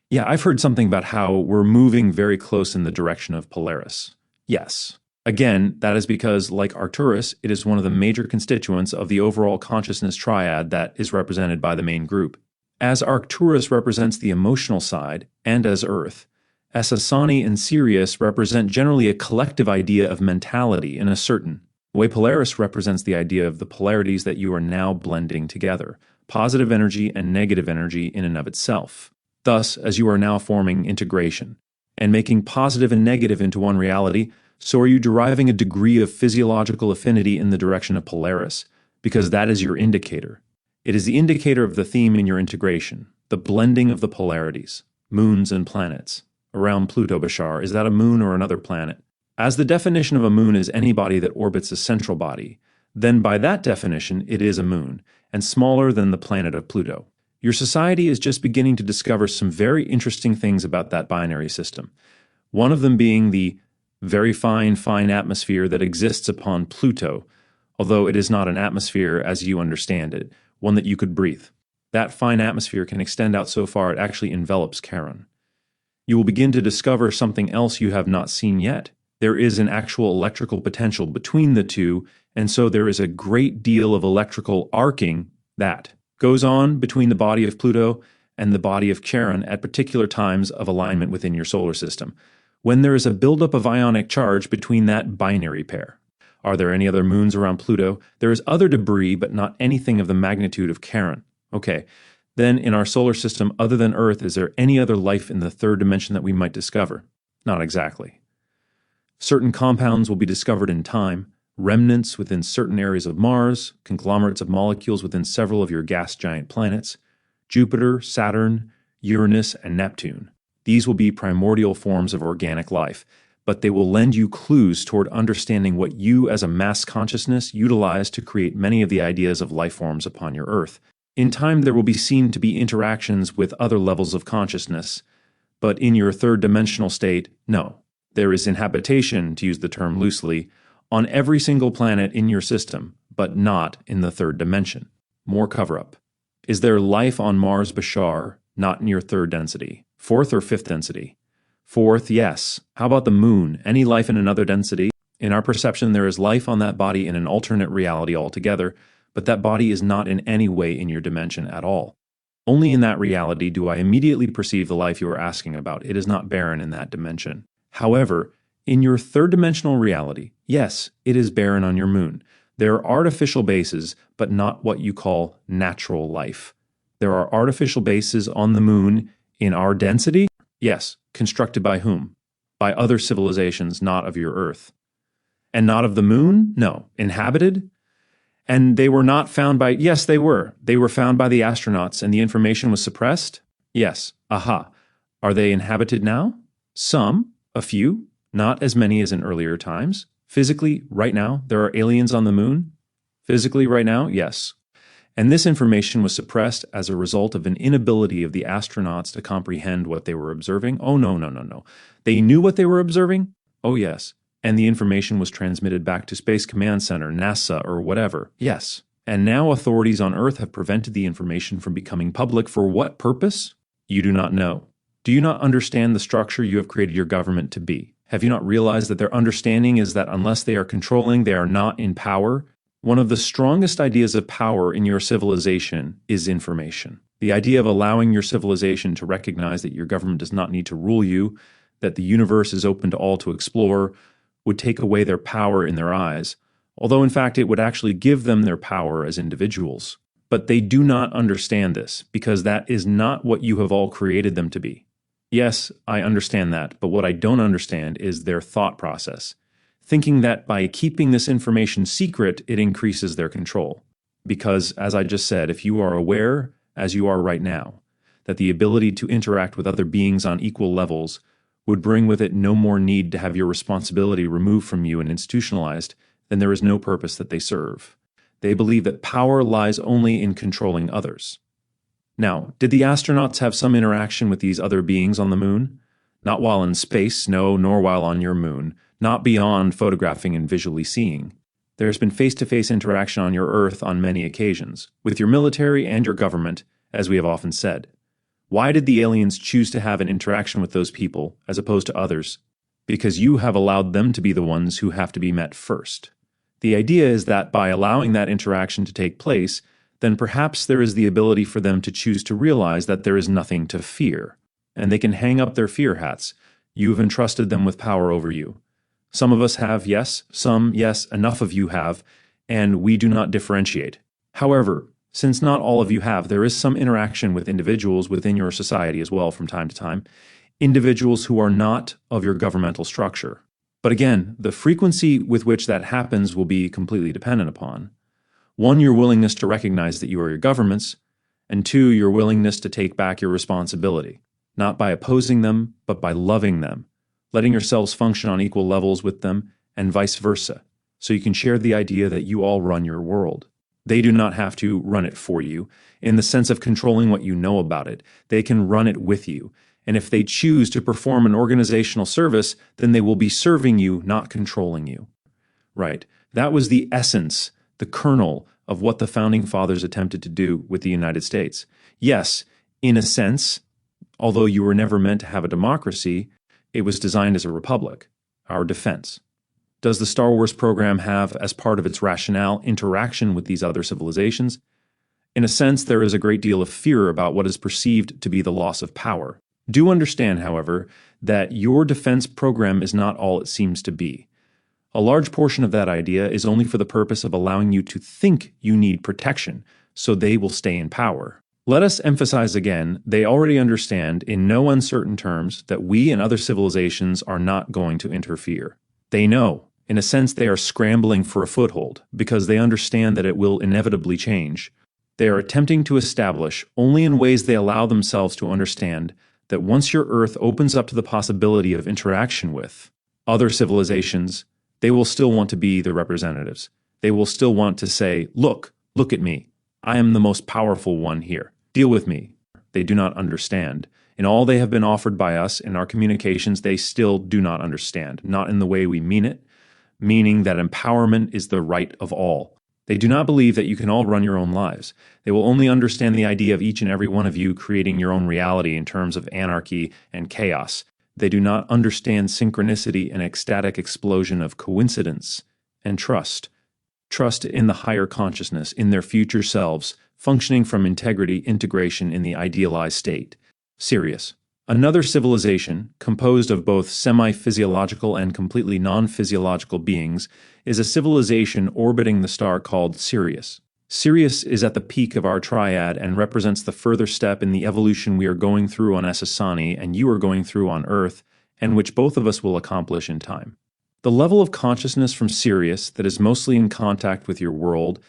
Yeah, I've heard something about how we're moving very close in the direction of Polaris. Yes. Again, that is because, like Arcturus, it is one of the major constituents of the overall consciousness triad that is represented by the main group. As Arcturus represents the emotional side, and as Earth, Essassani and Sirius represent generally a collective idea of mentality in a certain way. Polaris represents the idea of the polarities that you are now blending together, positive energy and negative energy in and of itself. Thus, as you are now forming integration and making positive and negative into one reality, so are you deriving a degree of physiological affinity in the direction of Polaris, because that is your indicator. It is the indicator of the theme in your integration, the blending of the polarities, moons and planets. Around Pluto, Bashar, is that a moon or another planet? As the definition of a moon is any body that orbits a central body, then by that definition it is a moon, and smaller than the planet of Pluto. Your society is just beginning to discover some very interesting things about that binary system. One of them being the very fine atmosphere that exists upon Pluto, although it is not an atmosphere as you understand it, one that you could breathe. That fine atmosphere can extend out so far it actually envelops Charon. You will begin to discover something else you have not seen yet. There is an actual electrical potential between the two, and so there is a great deal of electrical arcing that goes on between the body of Pluto and the body of Charon at particular times of alignment within your solar system, when there is a buildup of ionic charge between that binary pair. Are there any other moons around Pluto? There is other debris, but not anything of the magnitude of Charon. Okay, then in our solar system, other than Earth, is there any other life in the third dimension that we might discover? Not exactly. Certain compounds will be discovered in time, remnants within certain areas of Mars, conglomerates of molecules within several of your gas giant planets, Jupiter, Saturn, Uranus, and Neptune. These will be primordial forms of organic life, but they will lend you clues toward understanding what you as a mass consciousness utilize to create many of the ideas of life forms upon your Earth. In time, there will be seen to be interactions with other levels of consciousness, but in your third dimensional state, no. There is inhabitation, to use the term loosely, on every single planet in your system, but not in the third dimension. More cover-up. Is there life on Mars, Bashar, not in your third density? Fourth or fifth density? Fourth, yes. How about the moon? Any life in another density? In our perception, there is life on that body in an alternate reality altogether, but that body is not in any way in your dimension at all. Only in that reality do I immediately perceive the life you are asking about. It is not barren in that dimension. However, in your third dimensional reality, yes, it is barren on your moon. There are artificial bases, but not what you call natural life. There are artificial bases on the moon in our density? Yes. Constructed by whom? By other civilizations not of your Earth. And not of the moon? No. Inhabited? And they were not found by... Yes, they were. They were found by the astronauts, and the information was suppressed? Yes. Aha. Are they inhabited now? Some. A few. Not as many as in earlier times. Physically, right now, there are aliens on the moon? Physically, right now? Yes. And this information was suppressed as a result of an inability of the astronauts to comprehend what they were observing? Oh, no. They knew what they were observing? Oh, yes. And the information was transmitted back to Space Command Center, NASA, or whatever? Yes. And now authorities on Earth have prevented the information from becoming public. For what purpose? You do not know. Do you not understand the structure you have created your government to be? Have you not realized that their understanding is that unless they are controlling, they are not in power? One of the strongest ideas of power in your civilization is information. The idea of allowing your civilization to recognize that your government does not need to rule you, that the universe is open to all to explore, would take away their power in their eyes, although in fact it would actually give them their power as individuals. But they do not understand this, because that is not what you have all created them to be. Yes, I understand that, but what I don't understand is their thought process, thinking that by keeping this information secret, it increases their control. Because, as I just said, if you are aware, as you are right now, that the ability to interact with other beings on equal levels would bring with it no more need to have your responsibility removed from you and institutionalized, then there is no purpose that they serve. They believe that power lies only in controlling others. Now, did the astronauts have some interaction with these other beings on the moon? Not while in space, no, nor while on your moon, not beyond photographing and visually seeing. There has been face-to-face interaction on your Earth on many occasions, with your military and your government, as we have often said. Why did the aliens choose to have an interaction with those people, as opposed to others? Because you have allowed them to be the ones who have to be met first. The idea is that by allowing that interaction to take place, then perhaps there is the ability for them to choose to realize that there is nothing to fear, and they can hang up their fear hats. You have entrusted them with power over you. Some of us have, yes. Some, yes, enough of you have, and we do not differentiate. However, since not all of you have, there is some interaction with individuals within your society as well from time to time, individuals who are not of your governmental structure. But again, the frequency with which that happens will be completely dependent upon, one, your willingness to recognize that you are your governments, and two, your willingness to take back your responsibility, not by opposing them, but by loving them, letting yourselves function on equal levels with them, and vice versa, so you can share the idea that you all run your world. They do not have to run it for you, in the sense of controlling what you know about it. They can run it with you, and if they choose to perform an organizational service, then they will be serving you, not controlling you. Right. That was the essence, the kernel of what the Founding Fathers attempted to do with the United States. Yes, in a sense, although you were never meant to have a democracy, it was designed as a republic, our defense. Does the Star Wars program have, as part of its rationale, interaction with these other civilizations? In a sense, there is a great deal of fear about what is perceived to be the loss of power. Do understand, however, that your defense program is not all it seems to be. A large portion of that idea is only for the purpose of allowing you to think you need protection, so they will stay in power. Let us emphasize again, they already understand in no uncertain terms that we and other civilizations are not going to interfere. They know. In a sense, they are scrambling for a foothold because they understand that it will inevitably change. They are attempting to establish, only in ways they allow themselves to understand, that once your Earth opens up to the possibility of interaction with other civilizations, they will still want to be the representatives. They will still want to say, look at me. I am the most powerful one here. Deal with me. They do not understand. In all they have been offered by us in our communications, they still do not understand, not in the way we mean it, meaning that empowerment is the right of all. They do not believe that you can all run your own lives. They will only understand the idea of each and every one of you creating your own reality in terms of anarchy and chaos. They do not understand synchronicity and ecstatic explosion of coincidence and trust. Trust in the higher consciousness, in their future selves, functioning from integrity, integration in the idealized state. Sirius. Another civilization, composed of both semi-physiological and completely non-physiological beings, is a civilization orbiting the star called Sirius. Sirius is at the peak of our triad and represents the further step in the evolution we are going through on Essassani and you are going through on Earth, and which both of us will accomplish in time. The level of consciousness from Sirius that is mostly in contact with your world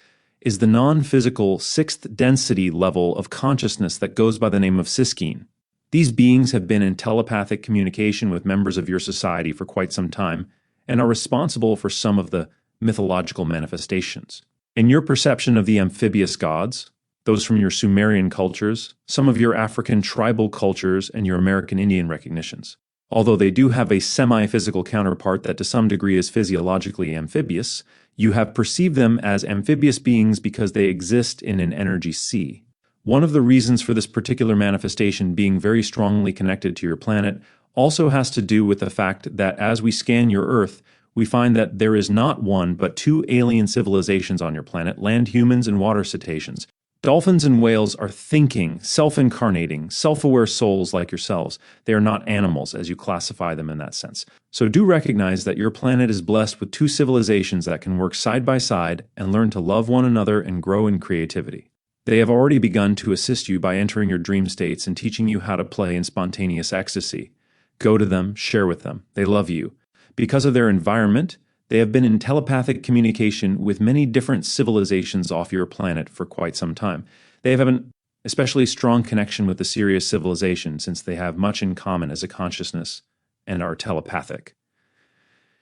is the non-physical sixth density level of consciousness that goes by the name of Siskine. These beings have been in telepathic communication with members of your society for quite some time and are responsible for some of the mythological manifestations. In your perception of the amphibious gods, those from your Sumerian cultures, some of your African tribal cultures, and your American Indian recognitions, although they do have a semi-physical counterpart that to some degree is physiologically amphibious, you have perceived them as amphibious beings because they exist in an energy sea. One of the reasons for this particular manifestation being very strongly connected to your planet also has to do with the fact that as we scan your Earth, we find that there is not one but two alien civilizations on your planet, land humans and water cetaceans. Dolphins and whales are thinking, self-incarnating, self-aware souls like yourselves. They are not animals, as you classify them in that sense. So do recognize that your planet is blessed with two civilizations that can work side by side and learn to love one another and grow in creativity. They have already begun to assist you by entering your dream states and teaching you how to play in spontaneous ecstasy. Go to them, share with them. They love you. Because of their environment, they have been in telepathic communication with many different civilizations off your planet for quite some time. They have an especially strong connection with the Sirius civilization since they have much in common as a consciousness and are telepathic.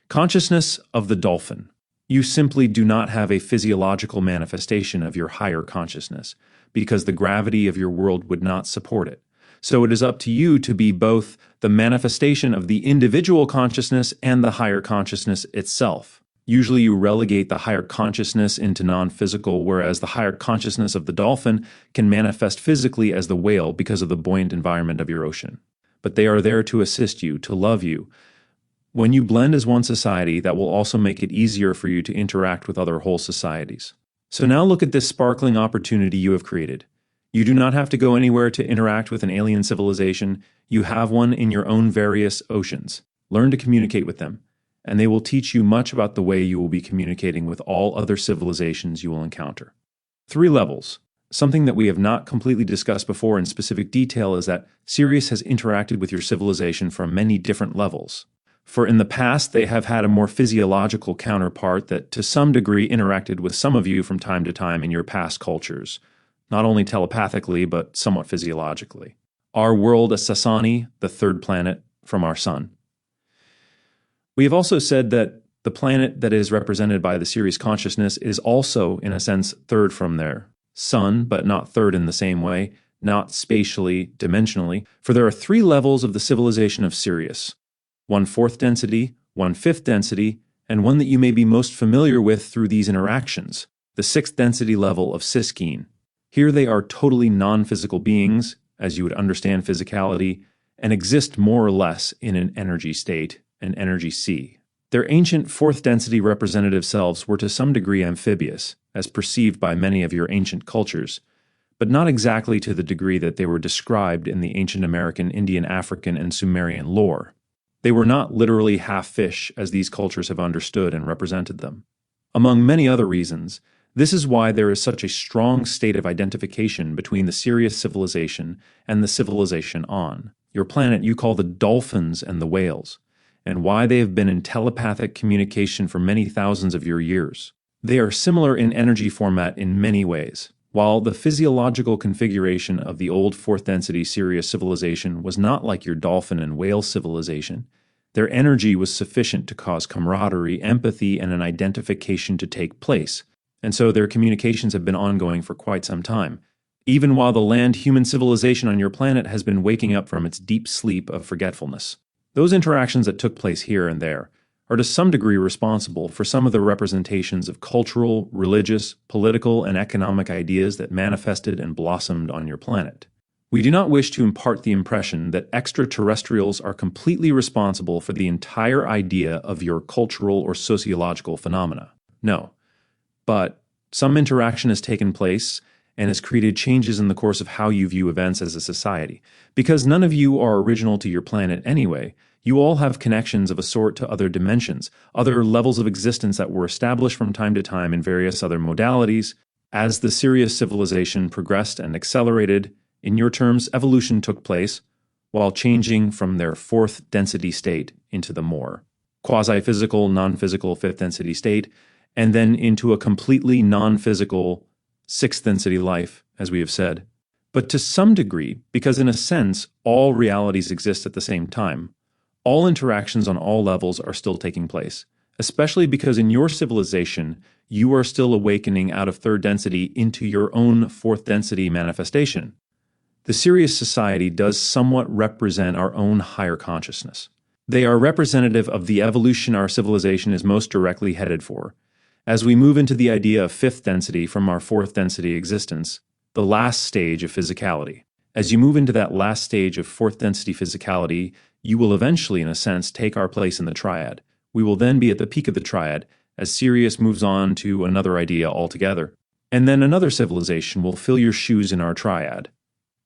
Consciousness of the dolphin. You simply do not have a physiological manifestation of your higher consciousness because the gravity of your world would not support it. So it is up to you to be both the manifestation of the individual consciousness and the higher consciousness itself. Usually you relegate the higher consciousness into non-physical, whereas the higher consciousness of the dolphin can manifest physically as the whale because of the buoyant environment of your ocean. But they are there to assist you, to love you. When you blend as one society, that will also make it easier for you to interact with other whole societies. So now look at this sparkling opportunity you have created. You do not have to go anywhere to interact with an alien civilization. You have one in your own various oceans. Learn to communicate with them, and they will teach you much about the way you will be communicating with all other civilizations you will encounter. 3 levels. Something that we have not completely discussed before in specific detail is that Sirius has interacted with your civilization from many different levels. For in the past, they have had a more physiological counterpart that to some degree interacted with some of you from time to time in your past cultures, not only telepathically, but somewhat physiologically. Our world, Essassani, the third planet from our sun. We have also said that the planet that is represented by the Sirius consciousness is also, in a sense, third from their sun, but not third in the same way, not spatially, dimensionally, for there are 3 levels of the civilization of Sirius. 1/4 density, 1/5 density, and one that you may be most familiar with through these interactions, the sixth density level of Siskine. Here they are totally non-physical beings, as you would understand physicality, and exist more or less in an energy state, an energy sea. Their ancient fourth density representative selves were to some degree amphibious, as perceived by many of your ancient cultures, but not exactly to the degree that they were described in the ancient American, Indian, African, and Sumerian lore. They were not literally half fish as these cultures have understood and represented them. Among many other reasons, this is why there is such a strong state of identification between the Sirius civilization and the civilization on your planet you call the dolphins and the whales, and why they have been in telepathic communication for many thousands of your years. They are similar in energy format in many ways. While the physiological configuration of the old fourth density Sirius civilization was not like your dolphin and whale civilization, their energy was sufficient to cause camaraderie, empathy, and an identification to take place, and so their communications have been ongoing for quite some time, even while the land-human civilization on your planet has been waking up from its deep sleep of forgetfulness. Those interactions that took place here and there are to some degree responsible for some of the representations of cultural, religious, political, and economic ideas that manifested and blossomed on your planet. We do not wish to impart the impression that extraterrestrials are completely responsible for the entire idea of your cultural or sociological phenomena. No. But some interaction has taken place and has created changes in the course of how you view events as a society. Because none of you are original to your planet anyway, you all have connections of a sort to other dimensions, other levels of existence that were established from time to time in various other modalities. As the Sirius civilization progressed and accelerated, in your terms, evolution took place, while changing from their fourth density state into the more quasi-physical, non-physical fifth density state, and then into a completely non-physical sixth density life, as we have said. But to some degree, because in a sense, all realities exist at the same time, all interactions on all levels are still taking place, especially because in your civilization, you are still awakening out of third density into your own fourth density manifestation. The Sirius society does somewhat represent our own higher consciousness. They are representative of the evolution our civilization is most directly headed for. As we move into the idea of fifth density from our fourth density existence, the last stage of physicality. As you move into that last stage of fourth density physicality, you will eventually, in a sense, take our place in the triad. We will then be at the peak of the triad as Sirius moves on to another idea altogether. And then another civilization will fill your shoes in our triad.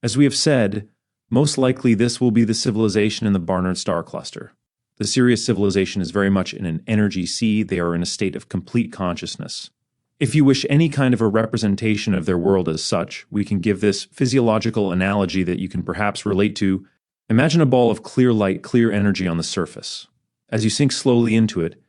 As we have said, most likely this will be the civilization in the Barnard star cluster. The Sirius civilization is very much in an energy sea. They are in a state of complete consciousness. If you wish any kind of a representation of their world as such, we can give this physiological analogy that you can perhaps relate to. Imagine a ball of clear light, clear energy on the surface. As you sink slowly into it,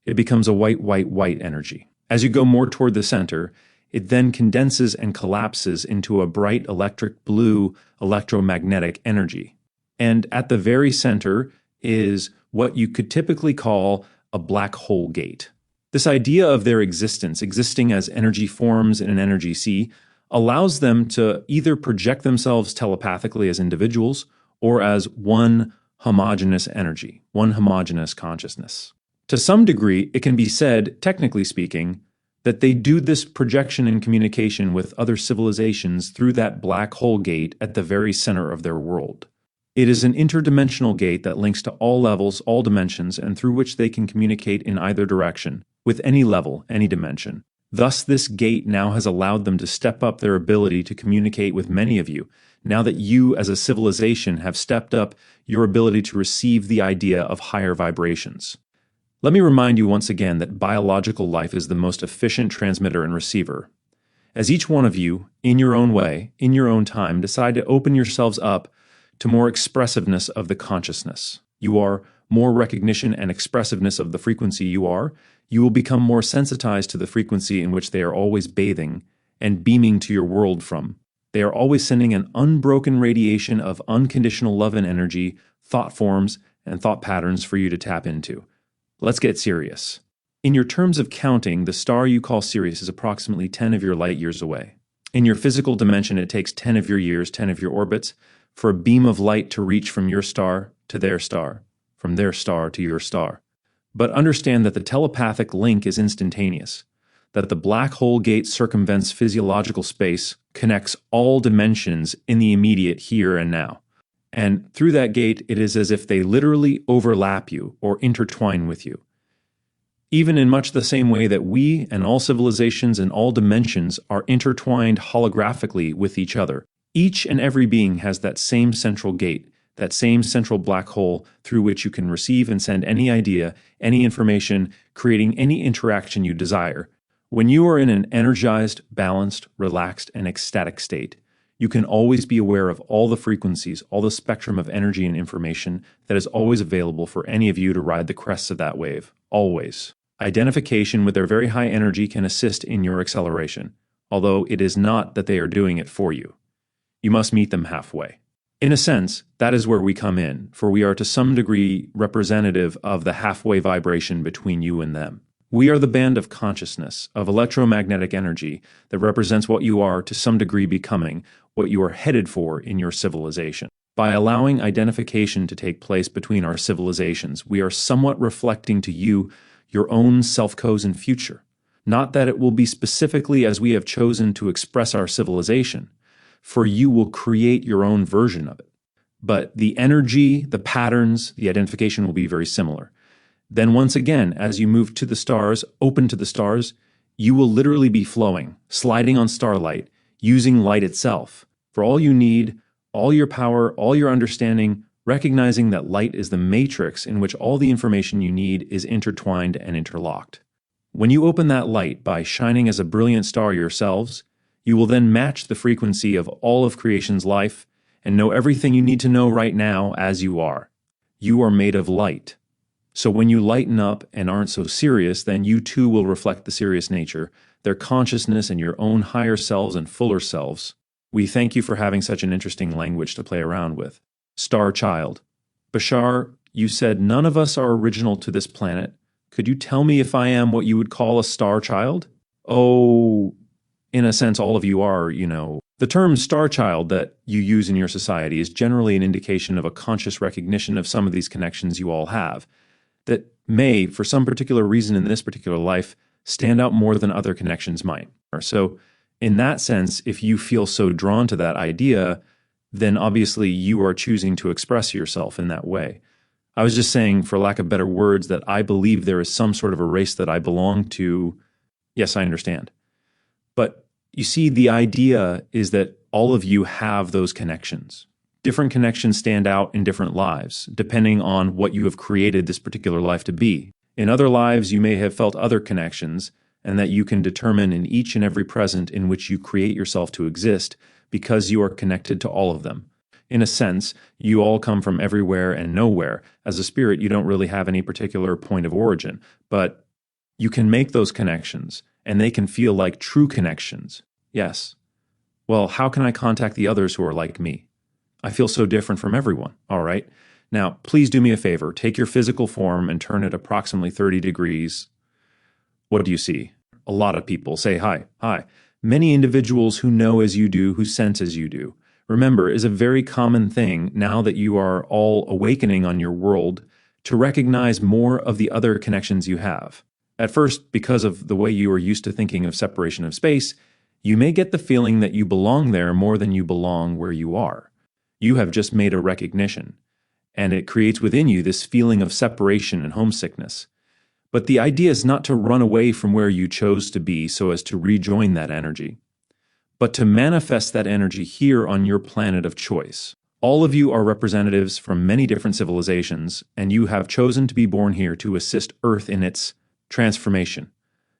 it becomes a white, white, white energy. As you go more toward the center, it then condenses and collapses into a bright electric blue electromagnetic energy. And at the very center is what you could typically call a black hole gate. This idea of their existence, existing as energy forms in an energy sea, allows them to either project themselves telepathically as individuals or as one homogeneous energy, one homogeneous consciousness. To some degree, it can be said, technically speaking, that they do this projection and communication with other civilizations through that black hole gate at the very center of their world. It is an interdimensional gate that links to all levels, all dimensions, and through which they can communicate in either direction, with any level, any dimension. Thus, this gate now has allowed them to step up their ability to communicate with many of you, now that you as a civilization have stepped up your ability to receive the idea of higher vibrations. Let me remind you once again that biological life is the most efficient transmitter and receiver. As each one of you, in your own way, in your own time, decide to open yourselves up to more expressiveness of the consciousness, you are more recognition and expressiveness of the frequency you are, you will become more sensitized to the frequency in which they are always bathing and beaming to your world from. They are always sending an unbroken radiation of unconditional love and energy, thought forms, and thought patterns for you to tap into. Let's get serious. In your terms of counting, the star you call Sirius is approximately 10 of your light years away. In your physical dimension, it takes 10 of your years, 10 of your orbits, for a beam of light to reach from your star to their star, from their star to your star. But understand that the telepathic link is instantaneous. that the black hole gate circumvents physiological space, connects all dimensions in the immediate here and now. And through that gate, it is as if they literally overlap you or intertwine with you. Even in much the same way that we and all civilizations and all dimensions are intertwined holographically with each other, each and every being has that same central gate, that same central black hole through which you can receive and send any idea, any information, creating any interaction you desire. When you are in an energized, balanced, relaxed, and ecstatic state, you can always be aware of all the frequencies, all the spectrum of energy and information that is always available for any of you to ride the crests of that wave, always. Identification with their very high energy can assist in your acceleration, although it is not that they are doing it for you. You must meet them halfway. In a sense, that is where we come in, for we are to some degree representative of the halfway vibration between you and them. We are the band of consciousness, of electromagnetic energy, that represents what you are to some degree becoming, what you are headed for in your civilization. By allowing identification to take place between our civilizations, we are somewhat reflecting to you your own self-chosen future. Not that it will be specifically as we have chosen to express our civilization, for you will create your own version of it. But the energy, the patterns, the identification will be very similar. Then once again, as you move to the stars, open to the stars, you will literally be flowing, sliding on starlight, using light itself. For all you need, all your power, all your understanding, recognizing that light is the matrix in which all the information you need is intertwined and interlocked. When you open that light by shining as a brilliant star yourselves, you will then match the frequency of all of creation's life and know everything you need to know right now as you are. You are made of light. So when you lighten up and aren't so serious, then you too will reflect the serious nature, their consciousness and your own higher selves and fuller selves. We thank you for having such an interesting language to play around with. Star Child. Bashar, you said none of us are original to this planet. Could you tell me if I am what you would call a star child? Oh, in a sense, all of you are, The term star child that you use in your society is generally an indication of a conscious recognition of some of these connections you all have, that may, for some particular reason in this particular life, stand out more than other connections might. So, in that sense, if you feel so drawn to that idea, then obviously you are choosing to express yourself in that way. I was just saying, for lack of better words, that I believe there is some sort of a race that I belong to. Yes, I understand. But you see, the idea is that all of you have those connections. Different connections stand out in different lives, depending on what you have created this particular life to be. In other lives, you may have felt other connections, and that you can determine in each and every present in which you create yourself to exist, because you are connected to all of them. In a sense, you all come from everywhere and nowhere. As a spirit, you don't really have any particular point of origin, but you can make those connections, and they can feel like true connections. Yes. Well, how can I contact the others who are like me? I feel so different from everyone, all right? Now, please do me a favor. Take your physical form and turn it approximately 30 degrees. What do you see? A lot of people say hi, hi. Many individuals who know as you do, who sense as you do. Remember, is a very common thing now that you are all awakening on your world to recognize more of the other connections you have. At first, because of the way you are used to thinking of separation of space, you may get the feeling that you belong there more than you belong where you are. You have just made a recognition, and it creates within you this feeling of separation and homesickness. But the idea is not to run away from where you chose to be so as to rejoin that energy, but to manifest that energy here on your planet of choice. All of you are representatives from many different civilizations, and you have chosen to be born here to assist Earth in its transformation,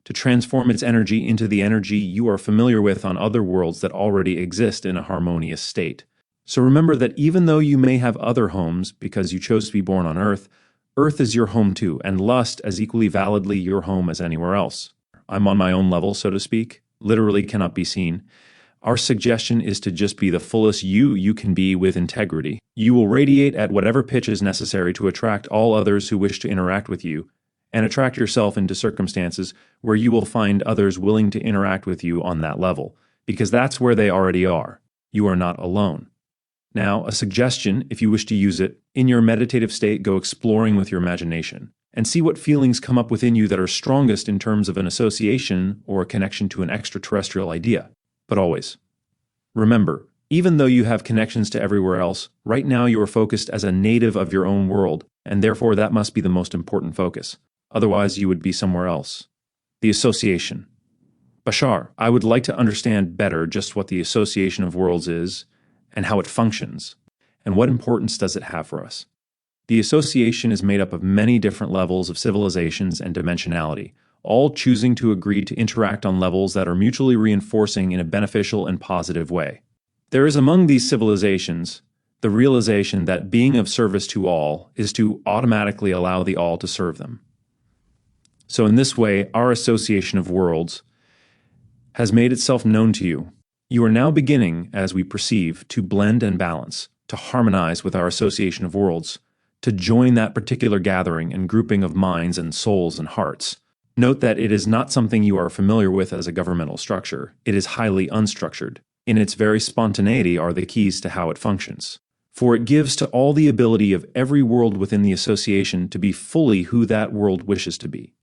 to transform its energy into the energy you are familiar with on other worlds that already exist in a harmonious state. So remember that even though you may have other homes because you chose to be born on Earth, Earth is your home too, and lust as equally validly your home as anywhere else. I'm on my own level, so to speak, literally cannot be seen. Our suggestion is to just be the fullest you can be with integrity. You will radiate at whatever pitch is necessary to attract all others who wish to interact with you, and attract yourself into circumstances where you will find others willing to interact with you on that level, because that's where they already are. You are not alone. Now, a suggestion, if you wish to use it, in your meditative state, go exploring with your imagination. and see what feelings come up within you that are strongest in terms of an association or a connection to an extraterrestrial idea. But always, remember, even though you have connections to everywhere else, right now you are focused as a native of your own world, and therefore that must be the most important focus. Otherwise, you would be somewhere else. The association. Bashar, I would like to understand better just what the association of worlds is, and how it functions, and what importance does it have for us. The association is made up of many different levels of civilizations and dimensionality, all choosing to agree to interact on levels that are mutually reinforcing in a beneficial and positive way. There is among these civilizations the realization that being of service to all is to automatically allow the all to serve them. So in this way, our association of worlds has made itself known to you. You are now beginning, as we perceive, to blend and balance, to harmonize with our association of worlds, to join that particular gathering and grouping of minds and souls and hearts. Note that it is not something you are familiar with as a governmental structure. It is highly unstructured. In its very spontaneity are the keys to how it functions. For it gives to all the ability of every world within the association to be fully who that world wishes to be,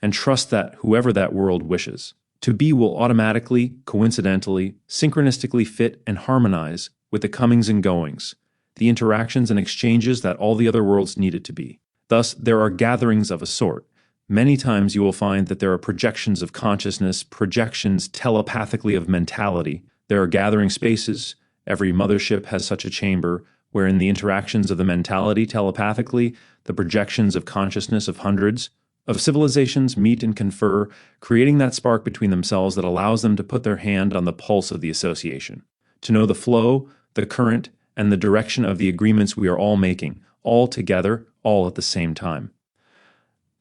and trust that whoever that world wishes to be will automatically, coincidentally, synchronistically fit and harmonize with the comings and goings, the interactions and exchanges that all the other worlds need it to be. Thus, there are gatherings of a sort. Many times you will find that there are projections of consciousness, projections telepathically of mentality. There are gathering spaces. Every mothership has such a chamber, wherein the interactions of the mentality telepathically, the projections of consciousness of hundreds of civilizations meet and confer, creating that spark between themselves that allows them to put their hand on the pulse of the association, to know the flow, the current, and the direction of the agreements we are all making, all together, all at the same time.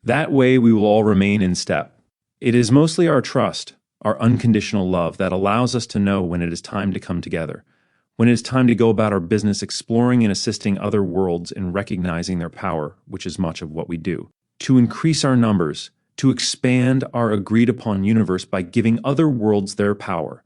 That way we will all remain in step. It is mostly our trust, our unconditional love that allows us to know when it is time to come together, when it is time to go about our business exploring and assisting other worlds in recognizing their power, which is much of what we do, to increase our numbers, to expand our agreed-upon universe by giving other worlds their power,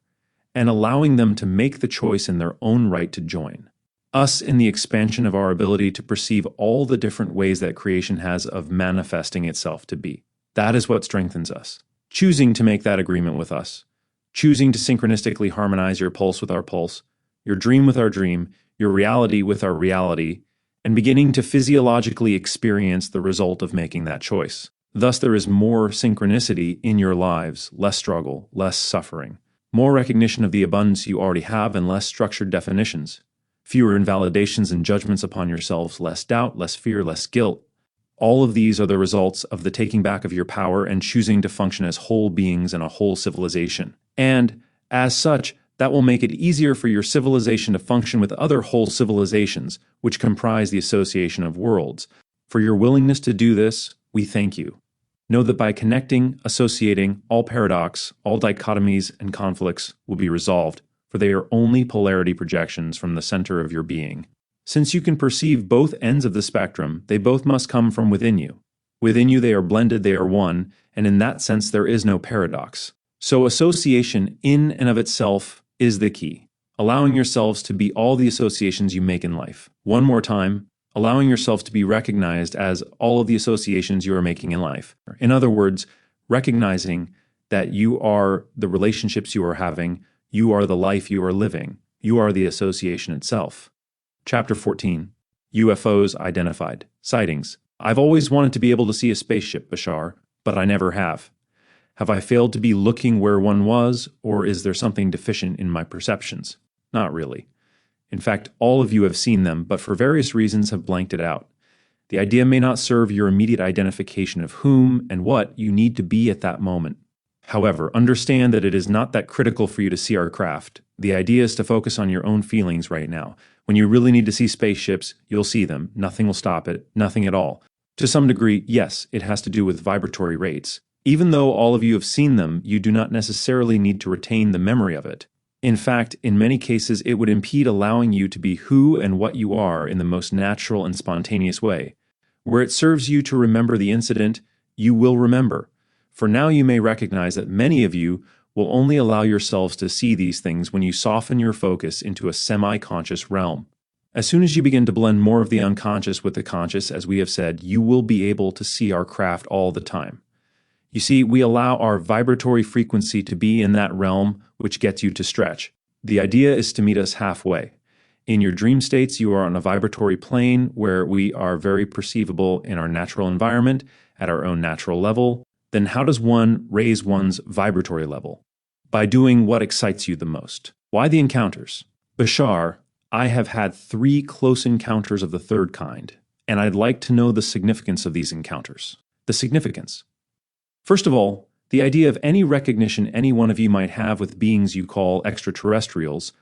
and allowing them to make the choice in their own right to join. Us in the expansion of our ability to perceive all the different ways that creation has of manifesting itself to be. That is what strengthens us. Choosing to make that agreement with us, choosing to synchronistically harmonize your pulse with our pulse, your dream with our dream, your reality with our reality, and beginning to physiologically experience the result of making that choice. Thus, there is more synchronicity in your lives, less struggle, less suffering, more recognition of the abundance you already have, and less structured definitions, fewer invalidations and judgments upon yourselves, less doubt, less fear, less guilt. All of these are the results of the taking back of your power and choosing to function as whole beings in a whole civilization. And, as such, that will make it easier for your civilization to function with other whole civilizations, which comprise the association of worlds. For your willingness to do this, we thank you. Know that by connecting, associating, all paradox, all dichotomies and conflicts will be resolved, for they are only polarity projections from the center of your being. Since you can perceive both ends of the spectrum, they both must come from within you. Within you they are blended, they are one, and in that sense there is no paradox. So association in and of itself is the key, allowing yourselves to be all the associations you make in life. One more time, allowing yourself to be recognized as all of the associations you are making in life. In other words, recognizing that you are the relationships you are having, you are the life you are living, you are the association itself. Chapter 14. UFOs Identified. Sightings. I've always wanted to be able to see a spaceship, Bashar, but I never have. Have I failed to be looking where one was, or is there something deficient in my perceptions? Not really. In fact, all of you have seen them, but for various reasons have blanked it out. The idea may not serve your immediate identification of whom and what you need to be at that moment. However, understand that it is not that critical for you to see our craft. The idea is to focus on your own feelings right now. When you really need to see spaceships, you'll see them. Nothing will stop it. Nothing at all. To some degree, yes, it has to do with vibratory rates. Even though all of you have seen them, you do not necessarily need to retain the memory of it. In fact, in many cases, it would impede allowing you to be who and what you are in the most natural and spontaneous way. Where it serves you to remember the incident, you will remember. For now you may recognize that many of you will only allow yourselves to see these things when you soften your focus into a semi-conscious realm. As soon as you begin to blend more of the unconscious with the conscious, as we have said, you will be able to see our craft all the time. You see, we allow our vibratory frequency to be in that realm which gets you to stretch. The idea is to meet us halfway. In your dream states, you are on a vibratory plane where we are very perceivable in our natural environment, at our own natural level. Then how does one raise one's vibratory level? By doing what excites you the most. Why the encounters? Bashar, I have had 3 close encounters of the third kind, and I'd like to know the significance of these encounters. The significance. First of all, the idea of any recognition any one of you might have with beings you call extraterrestrials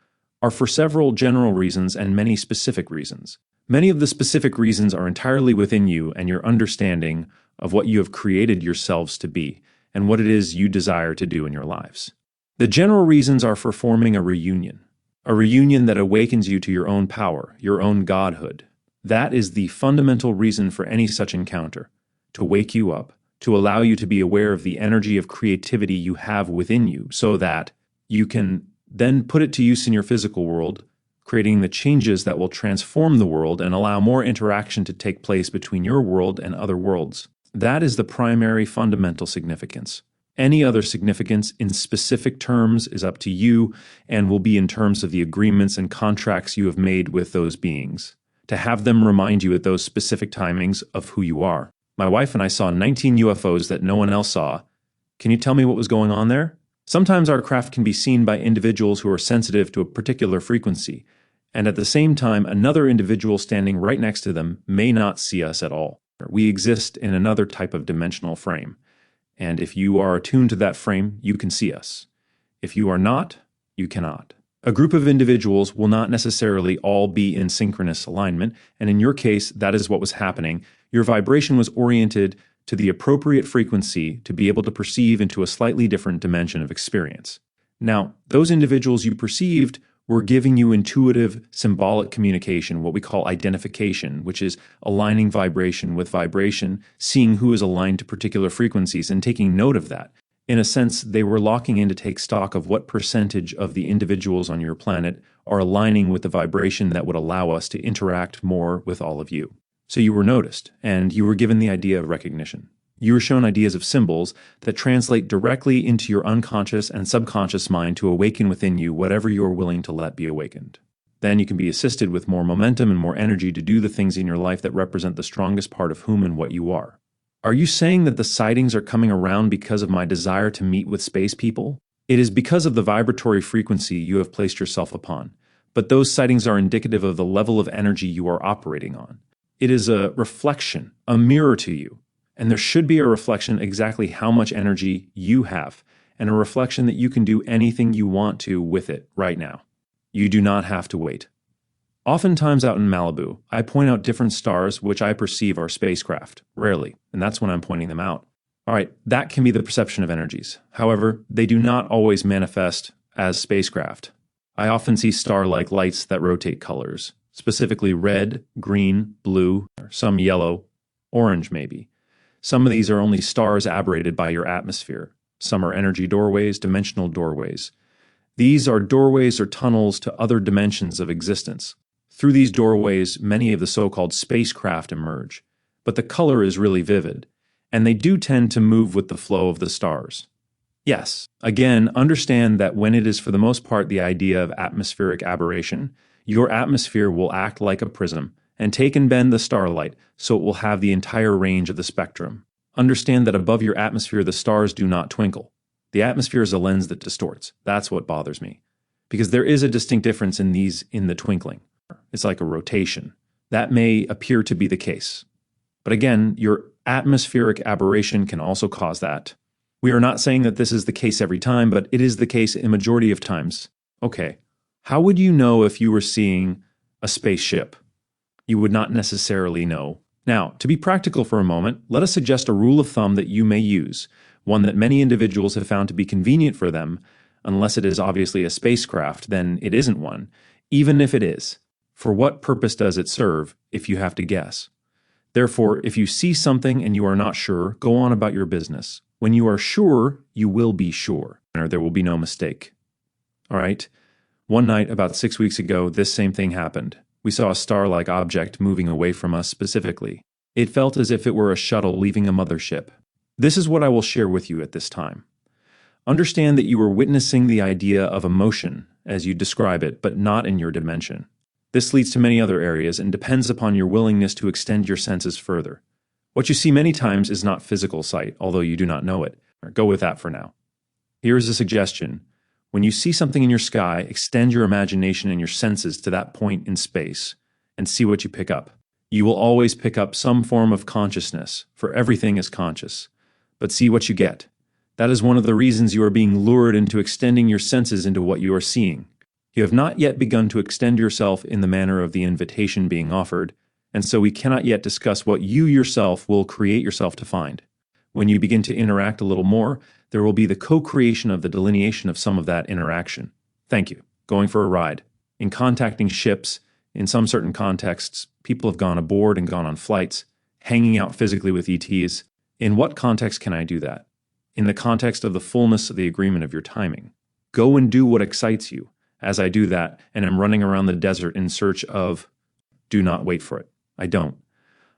are for several general reasons and many specific reasons. Many of the specific reasons are entirely within you and your understanding of what you have created yourselves to be and what it is you desire to do in your lives. The general reasons are for forming a reunion that awakens you to your own power, your own godhood. That is the fundamental reason for any such encounter, to wake you up, to allow you to be aware of the energy of creativity you have within you so that you can then put it to use in your physical world, creating the changes that will transform the world and allow more interaction to take place between your world and other worlds. That is the primary fundamental significance. Any other significance in specific terms is up to you and will be in terms of the agreements and contracts you have made with those beings, to have them remind you at those specific timings of who you are. My wife and I saw 19 UFOs that no one else saw. Can you tell me what was going on there? Sometimes our craft can be seen by individuals who are sensitive to a particular frequency, and at the same time, another individual standing right next to them may not see us at all. We exist in another type of dimensional frame, and if you are attuned to that frame, you can see us. If you are not, you cannot. A group of individuals will not necessarily all be in synchronous alignment, and in your case, that is what was happening. Your vibration was oriented to the appropriate frequency to be able to perceive into a slightly different dimension of experience. Now, those individuals you perceived were giving you intuitive, symbolic communication, what we call identification, which is aligning vibration with vibration, seeing who is aligned to particular frequencies and taking note of that. In a sense, they were locking in to take stock of what percentage of the individuals on your planet are aligning with the vibration that would allow us to interact more with all of you. So you were noticed, and you were given the idea of recognition. You were shown ideas of symbols that translate directly into your unconscious and subconscious mind to awaken within you whatever you are willing to let be awakened. Then you can be assisted with more momentum and more energy to do the things in your life that represent the strongest part of whom and what you are. Are you saying that the sightings are coming around because of my desire to meet with space people? It is because of the vibratory frequency you have placed yourself upon, but those sightings are indicative of the level of energy you are operating on. It is a reflection, a mirror to you. And there should be a reflection exactly how much energy you have, and a reflection that you can do anything you want to with it right now. You do not have to wait. Oftentimes out in Malibu, I point out different stars which I perceive are spacecraft, rarely, and that's when I'm pointing them out. All right, that can be the perception of energies. However, they do not always manifest as spacecraft. I often see star-like lights that rotate colors, specifically red, green, blue, or some yellow, orange maybe. Some of these are only stars aberrated by your atmosphere. Some are energy doorways, dimensional doorways. These are doorways or tunnels to other dimensions of existence. Through these doorways, many of the so-called spacecraft emerge, but the color is really vivid, and they do tend to move with the flow of the stars. Yes, again, understand that when it is for the most part the idea of atmospheric aberration, your atmosphere will act like a prism and take and bend the starlight so it will have the entire range of the spectrum. Understand that above your atmosphere the stars do not twinkle. The atmosphere is a lens that distorts. That's what bothers me. Because there is a distinct difference in the twinkling. It's like a rotation. That may appear to be the case. But again, your atmospheric aberration can also cause that. We are not saying that this is the case every time, but it is the case in a majority of times. Okay, how would you know if you were seeing a spaceship? You would not necessarily know. Now, to be practical for a moment, let us suggest a rule of thumb that you may use, one that many individuals have found to be convenient for them. Unless it is obviously a spacecraft, then it isn't one. Even if it is, for what purpose does it serve if you have to guess? Therefore, if you see something and you are not sure, go on about your business. When you are sure, you will be sure, or there will be no mistake. All right? One night, about 6 weeks ago, this same thing happened. We saw a star-like object moving away from us specifically. It felt as if it were a shuttle leaving a mothership. This is what I will share with you at this time. Understand that you are witnessing the idea of emotion, as you describe it, but not in your dimension. This leads to many other areas and depends upon your willingness to extend your senses further. What you see many times is not physical sight, although you do not know it. Go with that for now. Here is a suggestion. When you see something in your sky, extend your imagination and your senses to that point in space and see what you pick up. You will always pick up some form of consciousness, for everything is conscious. But see what you get. That is one of the reasons you are being lured into extending your senses into what you are seeing. You have not yet begun to extend yourself in the manner of the invitation being offered, and so we cannot yet discuss what you yourself will create yourself to find. When you begin to interact a little more, there will be the co-creation of the delineation of some of that interaction. Thank you. Going for a ride. In contacting ships, in some certain contexts, people have gone aboard and gone on flights, hanging out physically with ETs. In what context can I do that? In the context of the fullness of the agreement of your timing. Go and do what excites you. As I do that, and am running around the desert in search of, do not wait for it. I don't.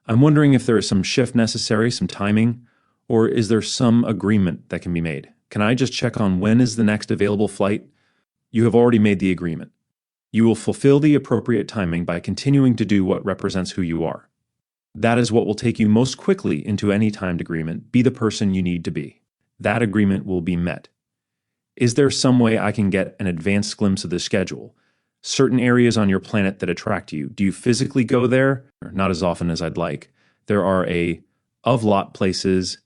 I'm wondering if there is some shift necessary, some timing, or is there some agreement that can be made? Can I just check on when is the next available flight? You have already made the agreement. You will fulfill the appropriate timing by continuing to do what represents who you are. That is what will take you most quickly into any timed agreement. Be the person you need to be. That agreement will be met. Is there some way I can get an advanced glimpse of the schedule? Certain areas on your planet that attract you. Do you physically go there? Not as often as I'd like. There are of lot places.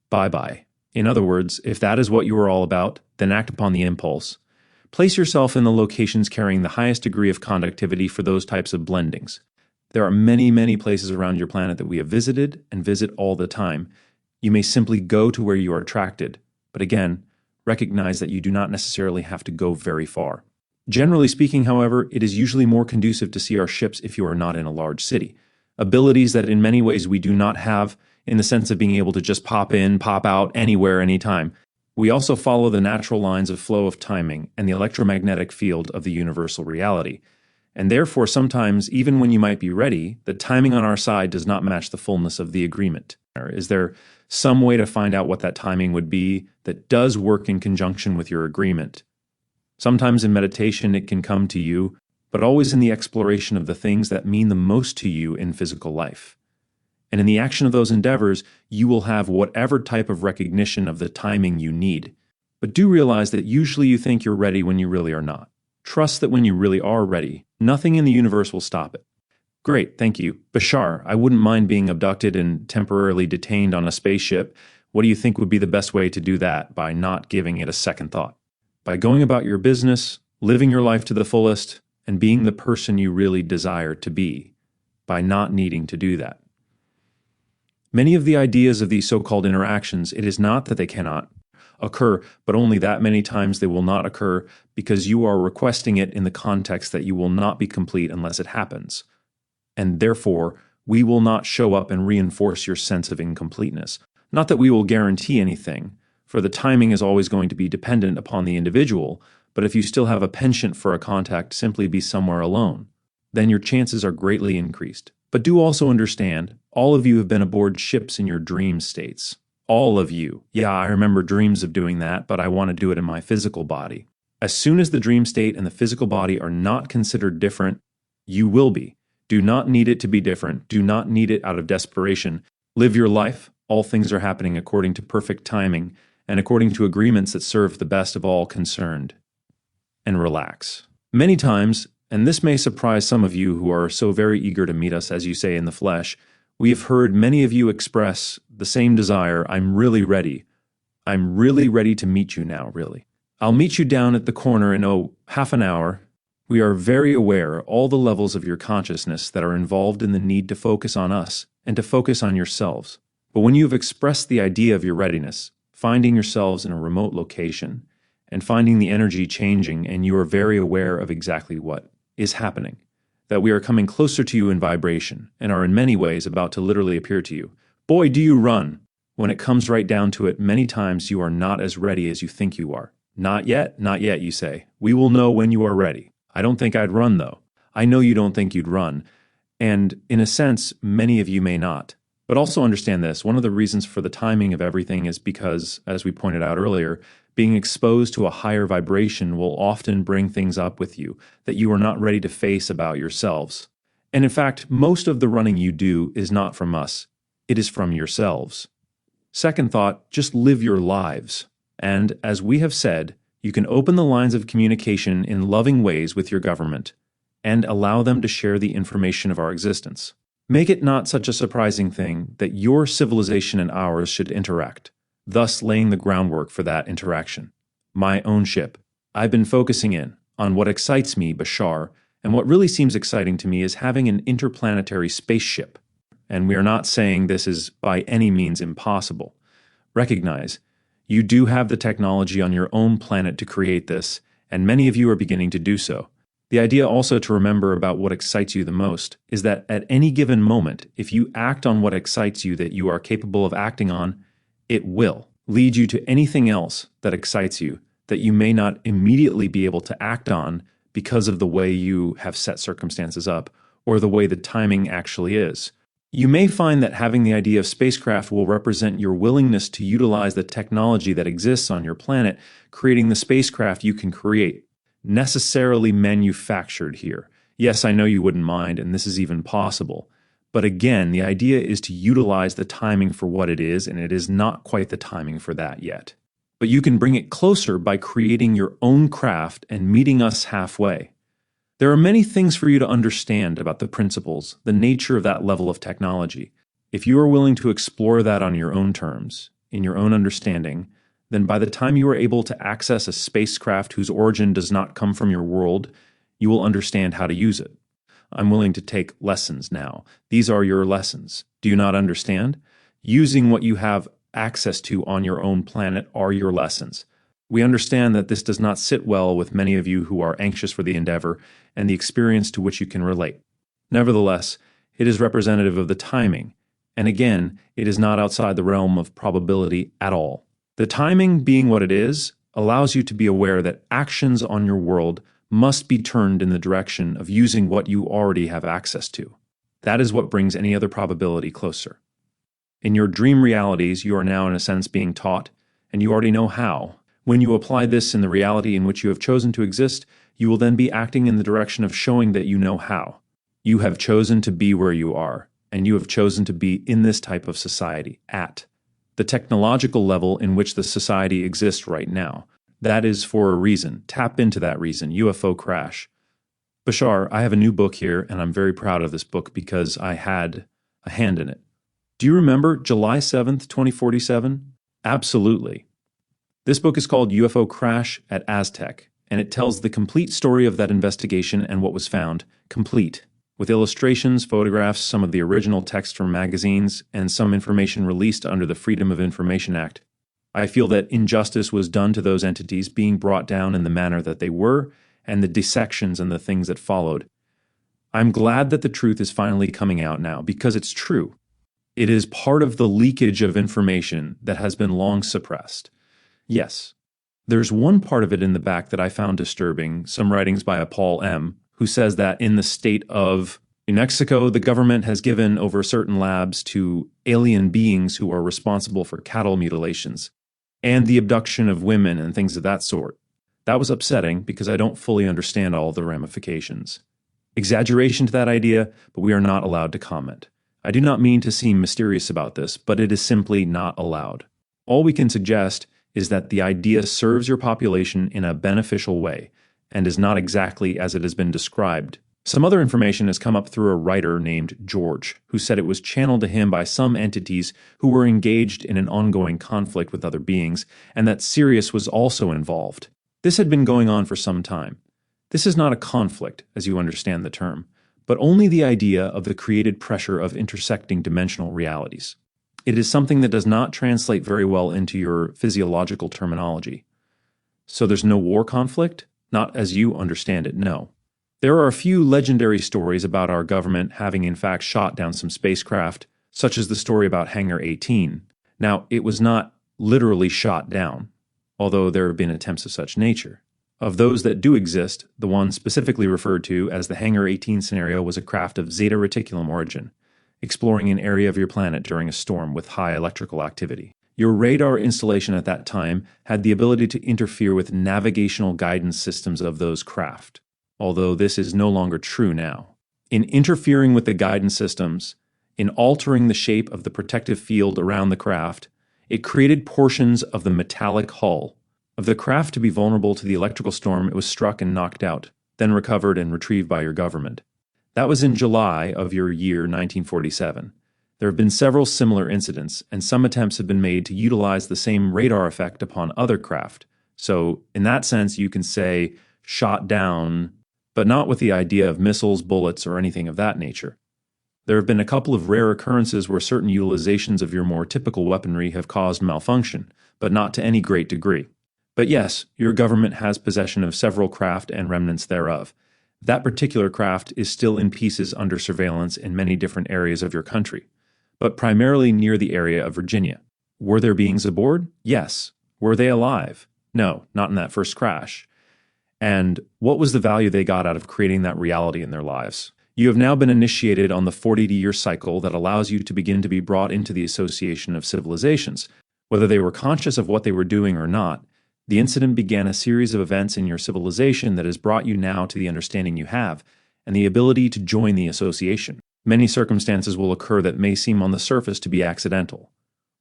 Bye-bye. In other words, if that is what you are all about, then act upon the impulse. Place yourself in the locations carrying the highest degree of conductivity for those types of blendings. There are many, many places around your planet that we have visited and visit all the time. You may simply go to where you are attracted. But again, recognize that you do not necessarily have to go very far. Generally speaking, however, it is usually more conducive to see our ships if you are not in a large city. Abilities that in many ways we do not have in the sense of being able to just pop in, pop out, anywhere, anytime. We also follow the natural lines of flow of timing and the electromagnetic field of the universal reality. And therefore, sometimes, even when you might be ready, the timing on our side does not match the fullness of the agreement. Is there some way to find out what that timing would be that does work in conjunction with your agreement? Sometimes in meditation it can come to you, but always in the exploration of the things that mean the most to you in physical life. And in the action of those endeavors, you will have whatever type of recognition of the timing you need. But do realize that usually you think you're ready when you really are not. Trust that when you really are ready, nothing in the universe will stop it. Great, thank you. Bashar, I wouldn't mind being abducted and temporarily detained on a spaceship. What do you think would be the best way to do that by not giving it a second thought? By going about your business, living your life to the fullest, and being the person you really desire to be, by not needing to do that. Many of the ideas of these so-called interactions, it is not that they cannot occur, but only that many times they will not occur because you are requesting it in the context that you will not be complete unless it happens. And therefore, we will not show up and reinforce your sense of incompleteness. Not that we will guarantee anything, for the timing is always going to be dependent upon the individual, but if you still have a penchant for a contact, simply be somewhere alone. Then your chances are greatly increased. But do also understand, all of you have been aboard ships in your dream states. All of you. Yeah, I remember dreams of doing that, but I want to do it in my physical body. As soon as the dream state and the physical body are not considered different, you will be. Do not need it to be different. Do not need it out of desperation. Live your life. All things are happening according to perfect timing and according to agreements that serve the best of all concerned. And relax. Many times, and this may surprise some of you who are so very eager to meet us, as you say, in the flesh, we have heard many of you express the same desire. I'm really ready. I'm really ready to meet you now, really. I'll meet you down at the corner in, half an hour. We are very aware all the levels of your consciousness that are involved in the need to focus on us and to focus on yourselves. But when you have expressed the idea of your readiness, finding yourselves in a remote location, and finding the energy changing, and you are very aware of exactly what is happening, that we are coming closer to you in vibration, and are in many ways about to literally appear to you. Boy, do you run! When it comes right down to it, many times you are not as ready as you think you are. Not yet, you say. We will know when you are ready. I don't think I'd run, though. I know you don't think you'd run, and in a sense, many of you may not. But also understand this, one of the reasons for the timing of everything is because, as we pointed out earlier, being exposed to a higher vibration will often bring things up with you that you are not ready to face about yourselves. And in fact, most of the running you do is not from us. It is from yourselves. Second thought, just live your lives. And as we have said, you can open the lines of communication in loving ways with your government and allow them to share the information of our existence. Make it not such a surprising thing that your civilization and ours should interact, thus laying the groundwork for that interaction. My own ship. I've been focusing in on what excites me, Bashar, and what really seems exciting to me is having an interplanetary spaceship. And we are not saying this is by any means impossible. Recognize, you do have the technology on your own planet to create this, and many of you are beginning to do so. The idea also to remember about what excites you the most is that at any given moment, if you act on what excites you that you are capable of acting on, it will lead you to anything else that excites you that you may not immediately be able to act on because of the way you have set circumstances up or the way the timing actually is. You may find that having the idea of spacecraft will represent your willingness to utilize the technology that exists on your planet, creating the spacecraft you can create. Necessarily manufactured here. Yes, I know you wouldn't mind, and this is even possible. But again, the idea is to utilize the timing for what it is, and it is not quite the timing for that yet. But you can bring it closer by creating your own craft and meeting us halfway. There are many things for you to understand about the principles, the nature of that level of technology. If you are willing to explore that on your own terms, in your own understanding, then by the time you are able to access a spacecraft whose origin does not come from your world, you will understand how to use it. I'm willing to take lessons now. These are your lessons. Do you not understand? Using what you have access to on your own planet are your lessons. We understand that this does not sit well with many of you who are anxious for the endeavor and the experience to which you can relate. Nevertheless, it is representative of the timing, and again, it is not outside the realm of probability at all. The timing being what it is, allows you to be aware that actions on your world must be turned in the direction of using what you already have access to. That is what brings any other probability closer. In your dream realities, you are now in a sense being taught, and you already know how. When you apply this in the reality in which you have chosen to exist, you will then be acting in the direction of showing that you know how. You have chosen to be where you are, and you have chosen to be in this type of society, at the technological level in which the society exists right now. That is for a reason. Tap into that reason. UFO crash. Bashar, I have a new book here, and I'm very proud of this book because I had a hand in it. Do you remember July 7th, 2047? Absolutely. This book is called UFO Crash at Aztec, and it tells the complete story of that investigation and what was found, complete, with illustrations, photographs, some of the original text from magazines, and some information released under the Freedom of Information Act. I feel that injustice was done to those entities being brought down in the manner that they were, and the dissections and the things that followed. I'm glad that the truth is finally coming out now, because it's true. It is part of the leakage of information that has been long suppressed. Yes, there's one part of it in the back that I found disturbing, some writings by a Paul M., who says that in the state of New Mexico, the government has given over certain labs to alien beings who are responsible for cattle mutilations and the abduction of women and things of that sort. That was upsetting because I don't fully understand all of the ramifications. Exaggeration to that idea, but we are not allowed to comment. I do not mean to seem mysterious about this, but it is simply not allowed. All we can suggest is that the idea serves your population in a beneficial way, and is not exactly as it has been described. Some other information has come up through a writer named George, who said it was channeled to him by some entities who were engaged in an ongoing conflict with other beings, and that Sirius was also involved. This had been going on for some time. This is not a conflict, as you understand the term, but only the idea of the created pressure of intersecting dimensional realities. It is something that does not translate very well into your physiological terminology. So there's no war conflict? Not as you understand it, no. There are a few legendary stories about our government having in fact shot down some spacecraft, such as the story about Hangar 18. Now, it was not literally shot down, although there have been attempts of such nature. Of those that do exist, the one specifically referred to as the Hangar 18 scenario was a craft of Zeta Reticulum origin, exploring an area of your planet during a storm with high electrical activity. Your radar installation at that time had the ability to interfere with navigational guidance systems of those craft, although this is no longer true now. In interfering with the guidance systems, in altering the shape of the protective field around the craft, it created portions of the metallic hull of the craft to be vulnerable to the electrical storm it was struck and knocked out, then recovered and retrieved by your government. That was in July of your year 1947. There have been several similar incidents, and some attempts have been made to utilize the same radar effect upon other craft. So, in that sense, you can say shot down, but not with the idea of missiles, bullets, or anything of that nature. There have been a couple of rare occurrences where certain utilizations of your more typical weaponry have caused malfunction, but not to any great degree. But yes, your government has possession of several craft and remnants thereof. That particular craft is still in pieces under surveillance in many different areas of your country, but primarily near the area of Virginia. Were there beings aboard? Yes. Were they alive? No, not in that first crash. And what was the value they got out of creating that reality in their lives? You have now been initiated on the 40-year cycle that allows you to begin to be brought into the association of civilizations. Whether they were conscious of what they were doing or not, the incident began a series of events in your civilization that has brought you now to the understanding you have and the ability to join the association. Many circumstances will occur that may seem on the surface to be accidental.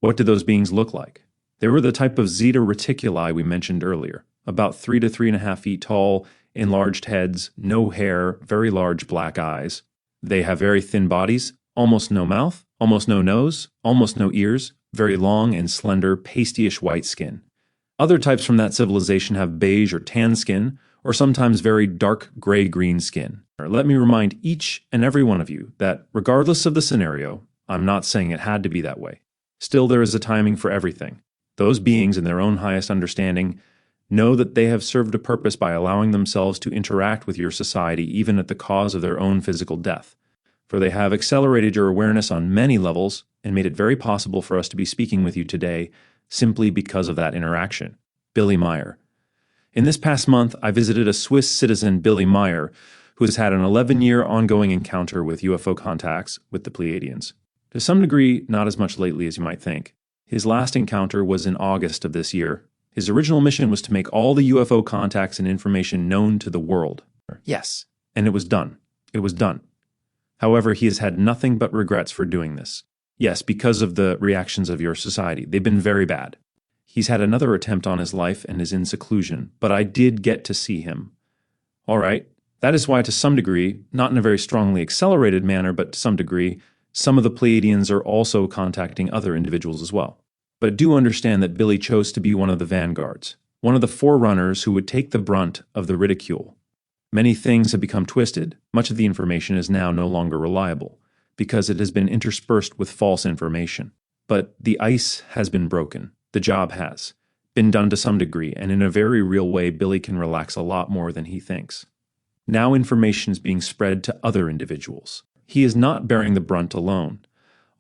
What did those beings look like? They were the type of Zeta Reticuli we mentioned earlier, about 3 to 3.5 feet tall, enlarged heads, no hair, very large black eyes. They have very thin bodies, almost no mouth, almost no nose, almost no ears, very long and slender, pastyish white skin. Other types from that civilization have beige or tan skin, or sometimes very dark gray-green skin. Let me remind each and every one of you that regardless of the scenario, I'm not saying it had to be that way. Still, there is a timing for everything. Those beings, in their own highest understanding, know that they have served a purpose by allowing themselves to interact with your society even at the cause of their own physical death. For they have accelerated your awareness on many levels and made it very possible for us to be speaking with you today simply because of that interaction. Billy Meyer. In this past month, I visited a Swiss citizen, Billy Meyer, who has had an 11-year ongoing encounter with UFO contacts with the Pleiadians. To some degree, not as much lately as you might think. His last encounter was in August of this year. His original mission was to make all the UFO contacts and information known to the world. Yes, and it was done. It was done. However, he has had nothing but regrets for doing this. Yes, because of the reactions of your society. They've been very bad. He's had another attempt on his life and is in seclusion, but I did get to see him. All right, that is why to some degree, not in a very strongly accelerated manner, but to some degree, some of the Pleiadians are also contacting other individuals as well. But do understand that Billy chose to be one of the vanguards, one of the forerunners who would take the brunt of the ridicule. Many things have become twisted. Much of the information is now no longer reliable, because it has been interspersed with false information. But the ice has been broken. The job has been done to some degree, and in a very real way, Billy can relax a lot more than he thinks. Now information is being spread to other individuals. He is not bearing the brunt alone,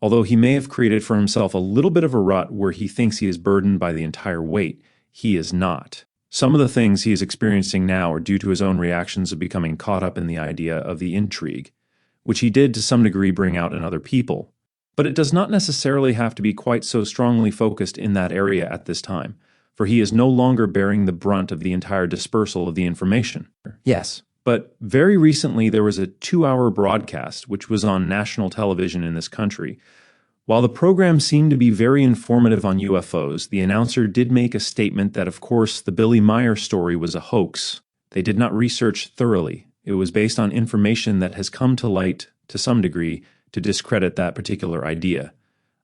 although he may have created for himself a little bit of a rut where he thinks he is burdened by the entire weight. He is not. Some of the things he is experiencing now are due to his own reactions of becoming caught up in the idea of the intrigue, which he did to some degree bring out in other people. But it does not necessarily have to be quite so strongly focused in that area at this time, for he is no longer bearing the brunt of the entire dispersal of the information. Yes, but very recently there was a 2-hour broadcast which was on national television in this country. While the program seemed to be very informative on UFOs, the announcer did make a statement that, of course, the Billy Meyer story was a hoax. They did not research thoroughly. It was based on information that has come to light, to some degree, to discredit that particular idea.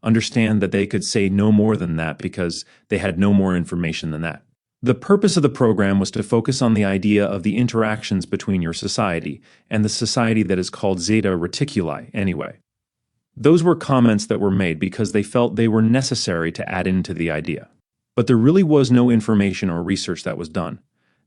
Understand that they could say no more than that because they had no more information than that. The purpose of the program was to focus on the idea of the interactions between your society and the society that is called Zeta Reticuli anyway. Those were comments that were made because they felt they were necessary to add into the idea. But there really was no information or research that was done.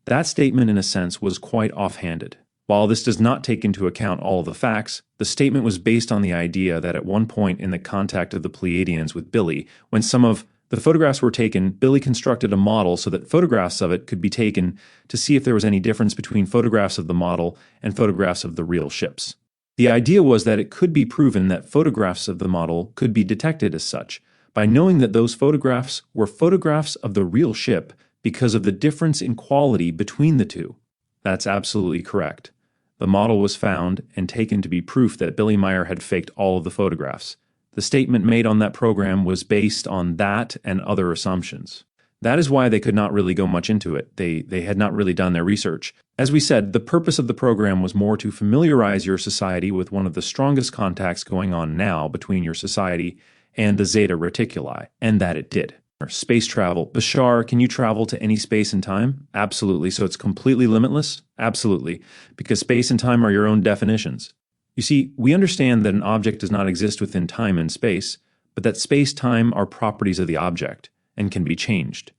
That statement, in a sense, was quite offhanded. While this does not take into account all of the facts, the statement was based on the idea that at one point in the contact of the Pleiadians with Billy, when some of The photographs were taken. Billy constructed a model so that photographs of it could be taken to see if there was any difference between photographs of the model and photographs of the real ships. The idea was that it could be proven that photographs of the model could be detected as such by knowing that those photographs were photographs of the real ship because of the difference in quality between the two. That's absolutely correct. The model was found and taken to be proof that Billy Meyer had faked all of the photographs. The statement made on that program was based on that and other assumptions. That is why they could not really go much into it. They had not really done their research. As we said, the purpose of the program was more to familiarize your society with one of the strongest contacts going on now between your society and the Zeta Reticuli, and that it did. Space travel. Bashar, can you travel to any space and time? Absolutely. So it's completely limitless? Absolutely. Because space and time are your own definitions. You see, we understand that an object does not exist within time and space, but that space-time are properties of the object and can be changed.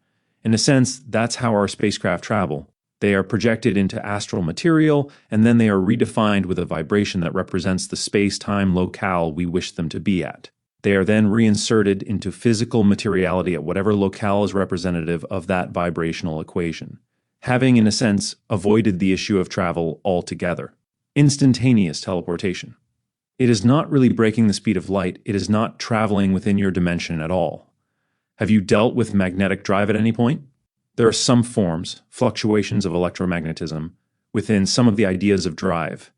In a sense, that's how our spacecraft travel. They are projected into astral material, and then they are redefined with a vibration that represents the space-time locale we wish them to be at. They are then reinserted into physical materiality at whatever locale is representative of that vibrational equation, having, in a sense, avoided the issue of travel altogether. Instantaneous teleportation. It is not really breaking the speed of light. It is not traveling within your dimension at all. Have you dealt with magnetic drive at any point? There are some forms, fluctuations of electromagnetism, within some of the ideas of drive.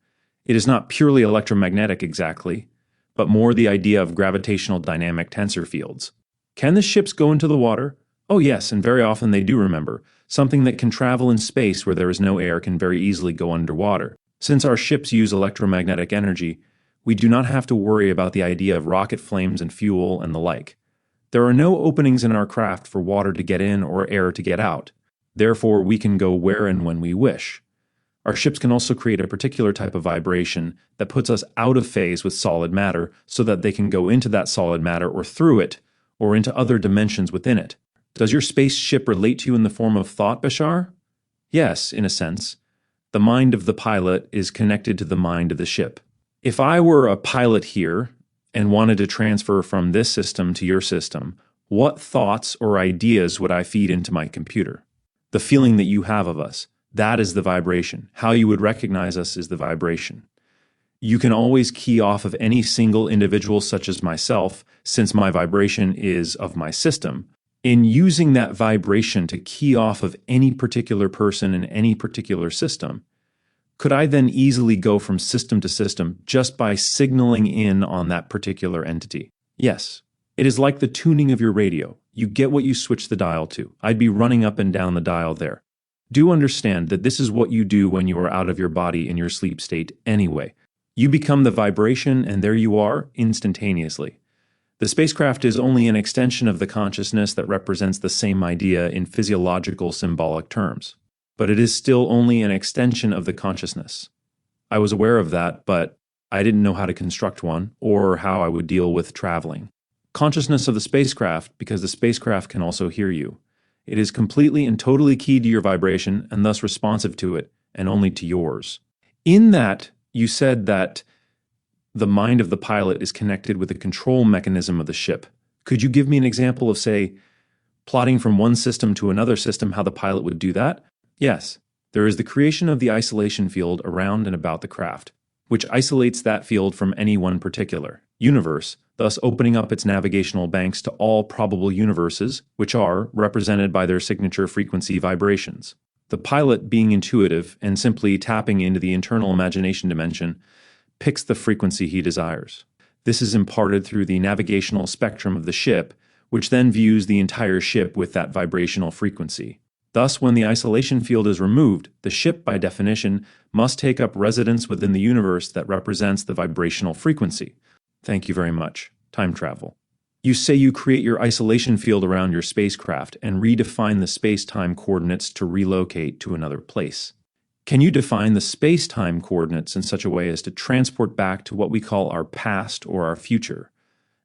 It is not purely electromagnetic exactly, but more the idea of gravitational dynamic tensor fields. Can the ships go into the water? Oh yes, and very often they do, remember. Something that can travel in space where there is no air can very easily go underwater. Since our ships use electromagnetic energy, we do not have to worry about the idea of rocket flames and fuel and the like. There are no openings in our craft for water to get in or air to get out. Therefore, we can go where and when we wish. Our ships can also create a particular type of vibration that puts us out of phase with solid matter so that they can go into that solid matter or through it or into other dimensions within it. Does your spaceship relate to you in the form of thought, Bashar? Yes, in a sense. The mind of the pilot is connected to the mind of the ship. If I were a pilot here and wanted to transfer from this system to your system, what thoughts or ideas would I feed into my computer? The feeling that you have of us, that is the vibration. How you would recognize us is the vibration. You can always key off of any single individual such as myself, since my vibration is of my system. In using that vibration to key off of any particular person in any particular system, could I then easily go from system to system just by signaling in on that particular entity? Yes. It is like the tuning of your radio. You get what you switch the dial to. I'd be running up and down the dial there. Do understand that this is what you do when you are out of your body in your sleep state anyway. You become the vibration and there you are instantaneously. The spacecraft is only an extension of the consciousness that represents the same idea in physiological symbolic terms. But it is still only an extension of the consciousness. I was aware of that, but I didn't know how to construct one or how I would deal with traveling. Consciousness of the spacecraft, because the spacecraft can also hear you. It is completely and totally keyed to your vibration and thus responsive to it and only to yours. In that, you said that the mind of the pilot is connected with the control mechanism of the ship. Could you give me an example of, say, plotting from one system to another system, how the pilot would do that? Yes, there is the creation of the isolation field around and about the craft, which isolates that field from any one particular universe, thus opening up its navigational banks to all probable universes, which are represented by their signature frequency vibrations. The pilot, being intuitive and simply tapping into the internal imagination dimension, picks the frequency he desires. This is imparted through the navigational spectrum of the ship, which then views the entire ship with that vibrational frequency. Thus, when the isolation field is removed, the ship, by definition, must take up residence within the universe that represents the vibrational frequency. Thank you very much. Time travel. You say you create your isolation field around your spacecraft and redefine the space-time coordinates to relocate to another place. Can you define the space-time coordinates in such a way as to transport back to what we call our past or our future?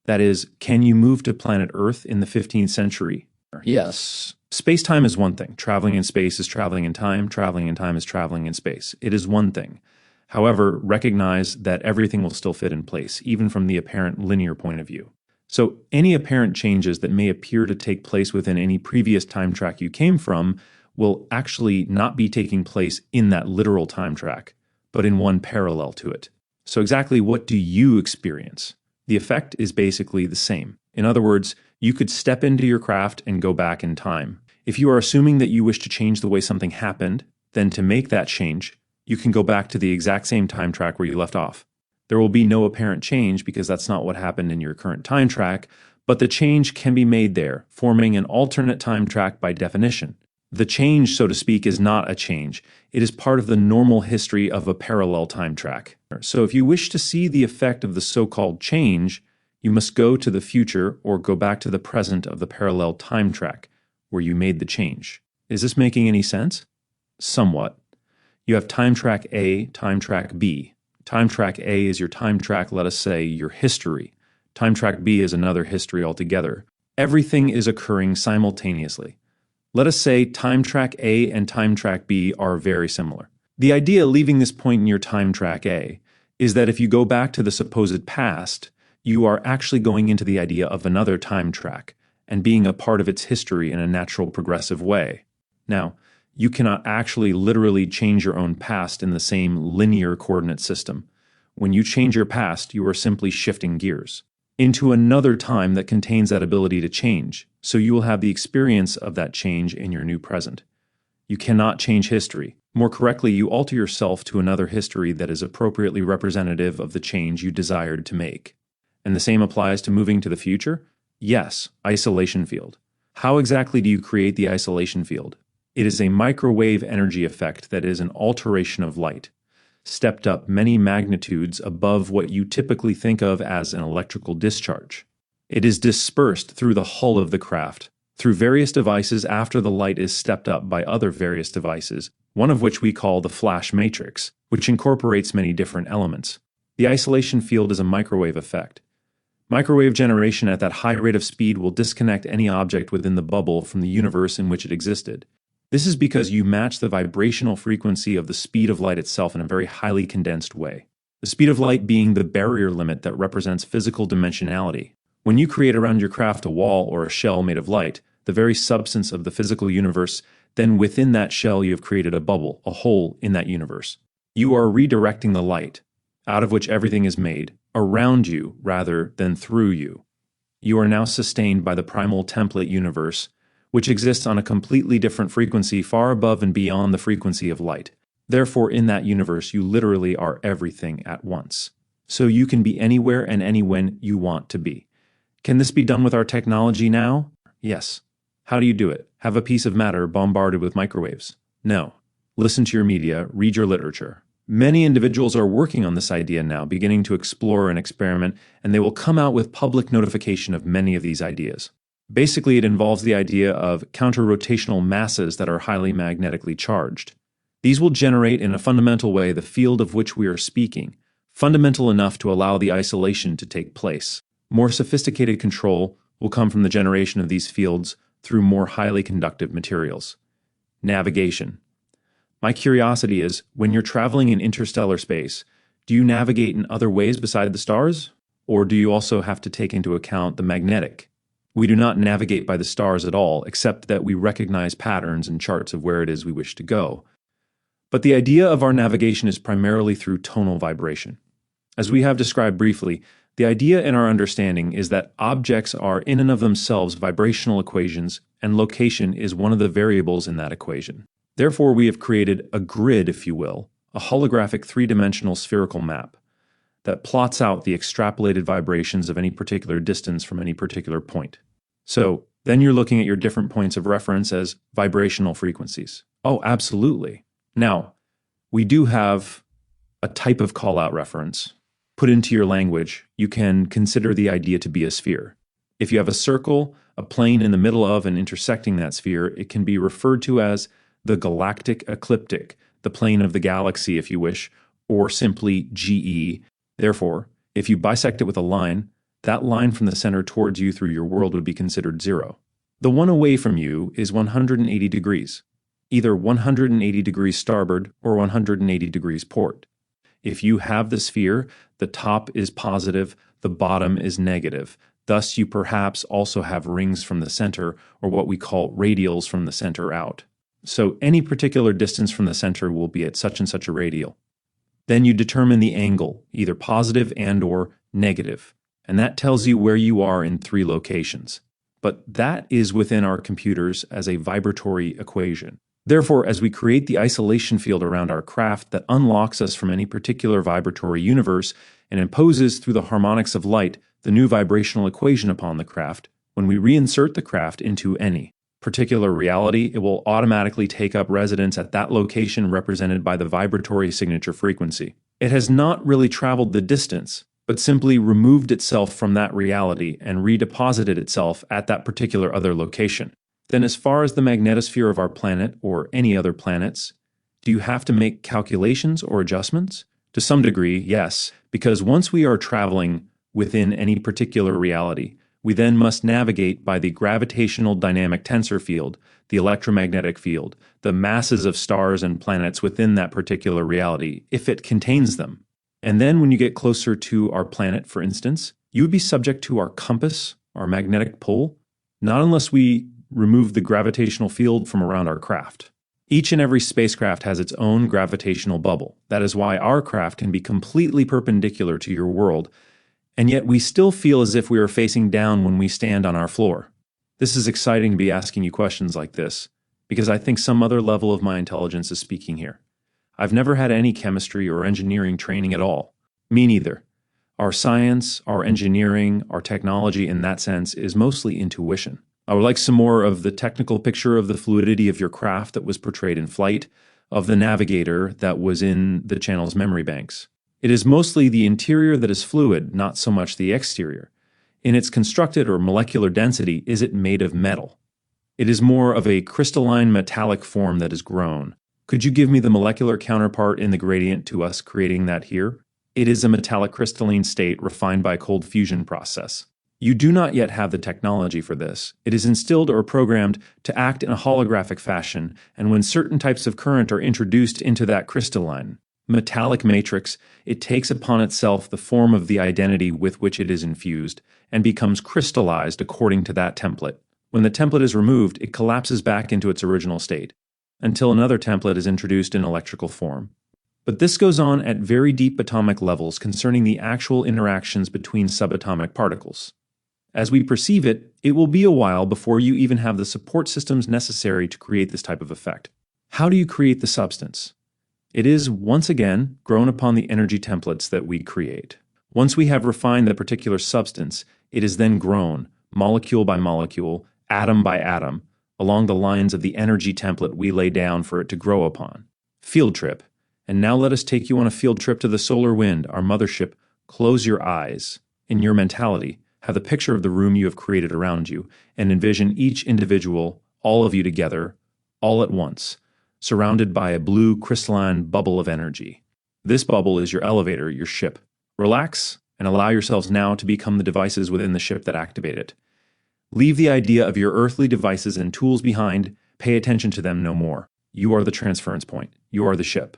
That is, can you move to planet Earth in the 15th century? Yes. Space-time is one thing. Traveling in space is traveling in time. Traveling in time is traveling in space. It is one thing. However, recognize that everything will still fit in place, even from the apparent linear point of view. So any apparent changes that may appear to take place within any previous time track you came from will actually not be taking place in that literal time track, but in one parallel to it. So exactly what do you experience? The effect is basically the same. In other words, you could step into your craft and go back in time. If you are assuming that you wish to change the way something happened, then to make that change, you can go back to the exact same time track where you left off. There will be no apparent change because that's not what happened in your current time track, but the change can be made there, forming an alternate time track by definition. The change, so to speak, is not a change. It is part of the normal history of a parallel time track. So if you wish to see the effect of the so-called change, you must go to the future or go back to the present of the parallel time track where you made the change. Is this making any sense? Somewhat. You have time track A, time track B. Time track A is your time track, let us say, your history. Time track B is another history altogether. Everything is occurring simultaneously. Let us say time track A and time track B are very similar. The idea leaving this point in your time track A is that if you go back to the supposed past, you are actually going into the idea of another time track and being a part of its history in a natural progressive way. Now, you cannot actually literally change your own past in the same linear coordinate system. When you change your past, you are simply shifting gears into another time that contains that ability to change, so you will have the experience of that change in your new present. You cannot change history. More correctly, you alter yourself to another history that is appropriately representative of the change you desired to make. And the same applies to moving to the future? Yes, isolation field. How exactly do you create the isolation field? It is a microwave energy effect that is an alteration of light, stepped up many magnitudes above what you typically think of as an electrical discharge. It is dispersed through the hull of the craft, through various devices after the light is stepped up by other various devices, one of which we call the flash matrix, which incorporates many different elements. The isolation field is a microwave effect. Microwave generation at that high rate of speed will disconnect any object within the bubble from the universe in which it existed. This is because you match the vibrational frequency of the speed of light itself in a very highly condensed way. The speed of light being the barrier limit that represents physical dimensionality. When you create around your craft a wall or a shell made of light, the very substance of the physical universe, then within that shell you have created a bubble, a hole in that universe. You are redirecting the light, out of which everything is made, around you rather than through you. You are now sustained by the primal template universe, which exists on a completely different frequency far above and beyond the frequency of light. Therefore, in that universe, you literally are everything at once. So you can be anywhere and anywhen you want to be. Can this be done with our technology now? Yes. How do you do it? Have a piece of matter bombarded with microwaves? No. Listen to your media, read your literature. Many individuals are working on this idea now, beginning to explore and experiment, and they will come out with public notification of many of these ideas. Basically, it involves the idea of counter-rotational masses that are highly magnetically charged. These will generate in a fundamental way the field of which we are speaking, fundamental enough to allow the isolation to take place. More sophisticated control will come from the generation of these fields through more highly conductive materials. Navigation. My curiosity is, when you're traveling in interstellar space, do you navigate in other ways beside the stars? Or do you also have to take into account the magnetic? We do not navigate by the stars at all, except that we recognize patterns and charts of where it is we wish to go. But the idea of our navigation is primarily through tonal vibration. As we have described briefly, the idea in our understanding is that objects are in and of themselves vibrational equations, and location is one of the variables in that equation. Therefore, we have created a grid, if you will, a holographic three-dimensional spherical map that plots out the extrapolated vibrations of any particular distance from any particular point. So then you're looking at your different points of reference as vibrational frequencies. Oh, absolutely. Now, we do have a type of call-out reference. Put into your language, you can consider the idea to be a sphere. If you have a circle, a plane in the middle of and intersecting that sphere, it can be referred to as the galactic ecliptic, the plane of the galaxy, if you wish, or simply GE. Therefore, if you bisect it with a line, that line from the center towards you through your world would be considered 0. The one away from you is 180 degrees, either 180 degrees starboard or 180 degrees port. If you have the sphere, the top is positive, the bottom is negative. Thus, you perhaps also have rings from the center, or what we call radials from the center out. So any particular distance from the center will be at such and such a radial. Then you determine the angle, either positive and or negative, and that tells you where you are in 3 locations. But that is within our computers as a vibratory equation. Therefore, as we create the isolation field around our craft that unlocks us from any particular vibratory universe and imposes through the harmonics of light the new vibrational equation upon the craft, when we reinsert the craft into any particular reality, it will automatically take up residence at that location represented by the vibratory signature frequency. It has not really traveled the distance, but simply removed itself from that reality and redeposited itself at that particular other location. Then as far as the magnetosphere of our planet or any other planets, do you have to make calculations or adjustments? To some degree, yes, because once we are traveling within any particular reality, we then must navigate by the gravitational dynamic tensor field, the electromagnetic field, the masses of stars and planets within that particular reality, if it contains them. And then when you get closer to our planet, for instance, you would be subject to our compass, our magnetic pole, not unless we remove the gravitational field from around our craft. Each and every spacecraft has its own gravitational bubble. That is why our craft can be completely perpendicular to your world, and yet we still feel as if we are facing down when we stand on our floor. This is exciting to be asking you questions like this, because I think some other level of my intelligence is speaking here. I've never had any chemistry or engineering training at all. Me neither. Our science, our engineering, our technology in that sense is mostly intuition. I would like some more of the technical picture of the fluidity of your craft that was portrayed in flight, of the navigator that was in the channel's memory banks. It is mostly the interior that is fluid, not so much the exterior. In its constructed or molecular density, is it made of metal? It is more of a crystalline metallic form that is grown. Could you give me the molecular counterpart in the gradient to us creating that here? It is a metallic crystalline state refined by a cold fusion process. You do not yet have the technology for this. It is instilled or programmed to act in a holographic fashion, and when certain types of current are introduced into that crystalline metallic matrix, it takes upon itself the form of the identity with which it is infused and becomes crystallized according to that template. When the template is removed, it collapses back into its original state until another template is introduced in electrical form. But this goes on at very deep atomic levels concerning the actual interactions between subatomic particles. As we perceive it, it will be a while before you even have the support systems necessary to create this type of effect. How do you create the substance? It is, once again, grown upon the energy templates that we create. Once we have refined the particular substance, it is then grown, molecule by molecule, atom by atom, along the lines of the energy template we lay down for it to grow upon. Field trip. And now let us take you on a field trip to the solar wind, our mothership. Close your eyes. In your mentality, have the picture of the room you have created around you, and envision each individual, all of you together, all at once, surrounded by a blue crystalline bubble of energy. This bubble is your elevator, your ship. Relax and allow yourselves now to become the devices within the ship that activate it. Leave the idea of your earthly devices and tools behind. Pay attention to them no more. You are the transference point. You are the ship.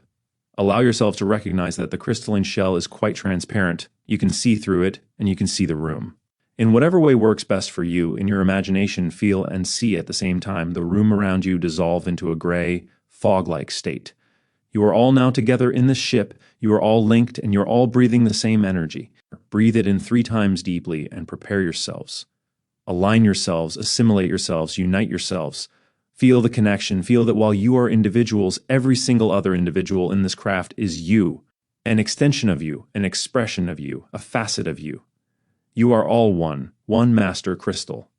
Allow yourself to recognize that the crystalline shell is quite transparent. You can see through it, and you can see the room. In whatever way works best for you, in your imagination, feel and see at the same time the room around you dissolve into a gray, fog-like state. You are all now together in this ship. You are all linked, and you're all breathing the same energy. Breathe it in 3 times deeply and prepare yourselves. Align yourselves, assimilate yourselves, unite yourselves. Feel the connection. Feel that while you are individuals, every single other individual in this craft is you, an extension of you, an expression of you, a facet of you. You are all one master crystal.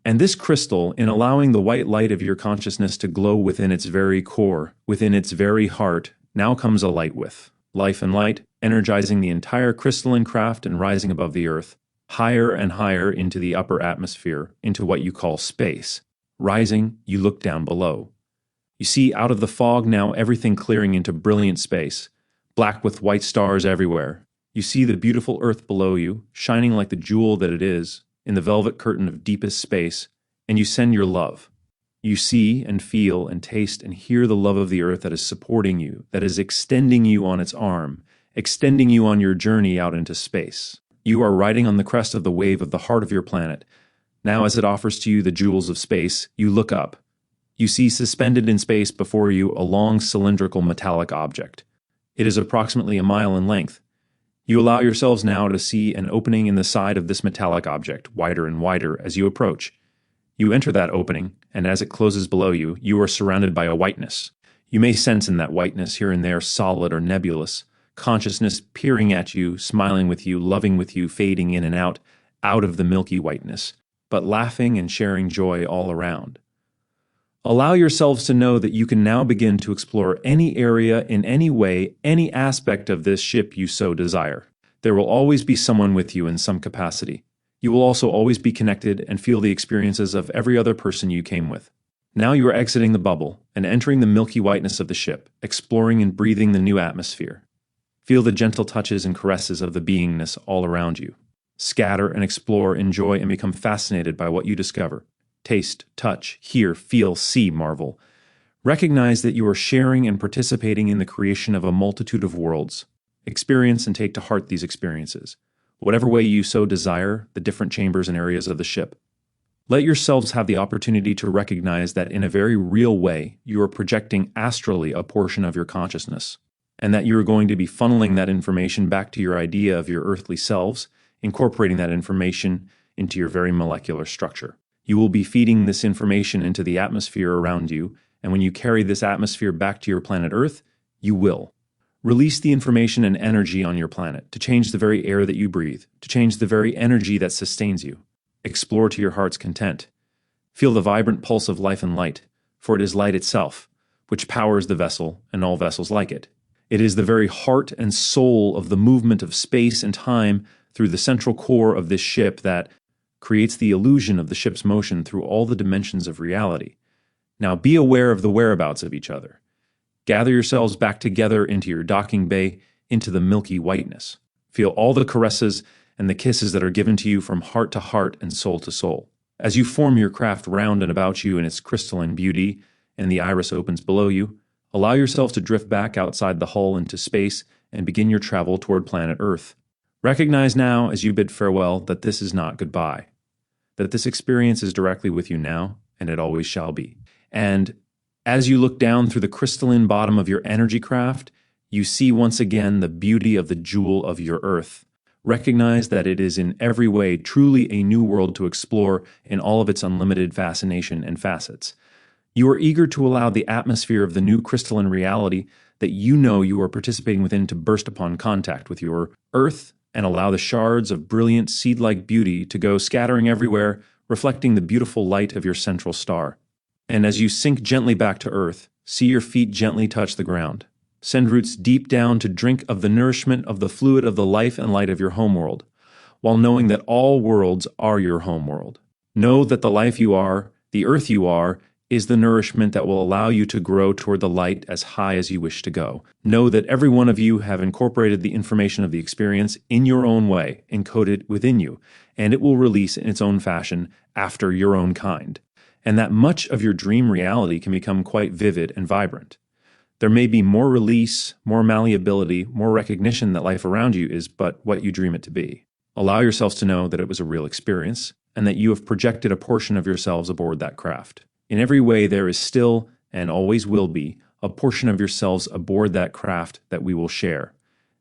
And this crystal, in allowing the white light of your consciousness to glow within its very core, within its very heart, now comes a light with life and light, energizing the entire crystalline craft and rising above the earth, higher and higher into the upper atmosphere, into what you call space. Rising, you look down below. You see out of the fog now everything clearing into brilliant space, black with white stars everywhere. You see the beautiful earth below you, shining like the jewel that it is, in the velvet curtain of deepest space, and you send your love. You see and feel and taste and hear the love of the earth that is supporting you, that is extending you on its arm, extending you on your journey out into space. You are riding on the crest of the wave of the heart of your planet. Now, as it offers to you the jewels of space, you look up. You see suspended in space before you a long cylindrical metallic object. It is approximately a mile in length. You allow yourselves now to see an opening in the side of this metallic object, wider and wider as you approach. You enter that opening, and as it closes below you, you are surrounded by a whiteness. You may sense in that whiteness here and there solid or nebulous, consciousness peering at you, smiling with you, loving with you, fading in and out of the milky whiteness, but laughing and sharing joy all around. Allow yourselves to know that you can now begin to explore any area in any way, any aspect of this ship you so desire. There will always be someone with you in some capacity. You will also always be connected and feel the experiences of every other person you came with. Now you are exiting the bubble and entering the milky whiteness of the ship, exploring and breathing the new atmosphere. Feel the gentle touches and caresses of the beingness all around you. Scatter and explore, enjoy, and become fascinated by what you discover. Taste, touch, hear, feel, see, marvel. Recognize that you are sharing and participating in the creation of a multitude of worlds. Experience and take to heart these experiences, whatever way you so desire, the different chambers and areas of the ship. Let yourselves have the opportunity to recognize that in a very real way, you are projecting astrally a portion of your consciousness, and that you are going to be funneling that information back to your idea of your earthly selves, incorporating that information into your very molecular structure. You will be feeding this information into the atmosphere around you, and when you carry this atmosphere back to your planet Earth, you will release the information and energy on your planet to change the very air that you breathe, to change the very energy that sustains you. Explore to your heart's content. Feel the vibrant pulse of life and light, for it is light itself, which powers the vessel and all vessels like it. It is the very heart and soul of the movement of space and time through the central core of this ship that creates the illusion of the ship's motion through all the dimensions of reality. Now be aware of the whereabouts of each other. Gather yourselves back together into your docking bay, into the milky whiteness. Feel all the caresses and the kisses that are given to you from heart to heart and soul to soul. As you form your craft round and about you in its crystalline beauty, and the iris opens below you, allow yourself to drift back outside the hull into space and begin your travel toward planet Earth. Recognize now, as you bid farewell, that this is not goodbye, that this experience is directly with you now, and it always shall be. And as you look down through the crystalline bottom of your energy craft, you see once again the beauty of the jewel of your Earth. Recognize that it is in every way truly a new world to explore in all of its unlimited fascination and facets. You are eager to allow the atmosphere of the new crystalline reality that you know you are participating within to burst upon contact with your Earth and allow the shards of brilliant seed-like beauty to go scattering everywhere, reflecting the beautiful light of your central star. And as you sink gently back to Earth, see your feet gently touch the ground. Send roots deep down to drink of the nourishment of the fluid of the life and light of your homeworld, while knowing that all worlds are your homeworld. Know that the life you are, the Earth you are, is the nourishment that will allow you to grow toward the light as high as you wish to go. Know that every one of you have incorporated the information of the experience in your own way, encoded within you, and it will release in its own fashion after your own kind. And that much of your dream reality can become quite vivid and vibrant. There may be more release, more malleability, more recognition that life around you is but what you dream it to be. Allow yourselves to know that it was a real experience, and that you have projected a portion of yourselves aboard that craft. In every way, there is still, and always will be, a portion of yourselves aboard that craft that we will share,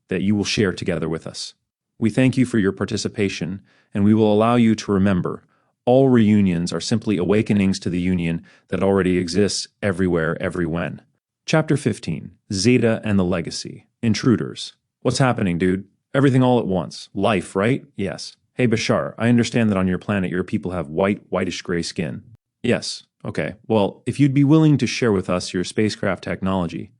that you will share together with us. We thank you for your participation, and we will allow you to remember, all reunions are simply awakenings to the union that already exists everywhere, everywhen. Chapter 15, Zeta and the Legacy. Intruders. What's happening, dude? Everything all at once. Life, right? Yes. Hey, Bashar, I understand that on your planet your people have whitish-gray skin. Yes. Okay. Well, if you'd be willing to share with us your spacecraft technology.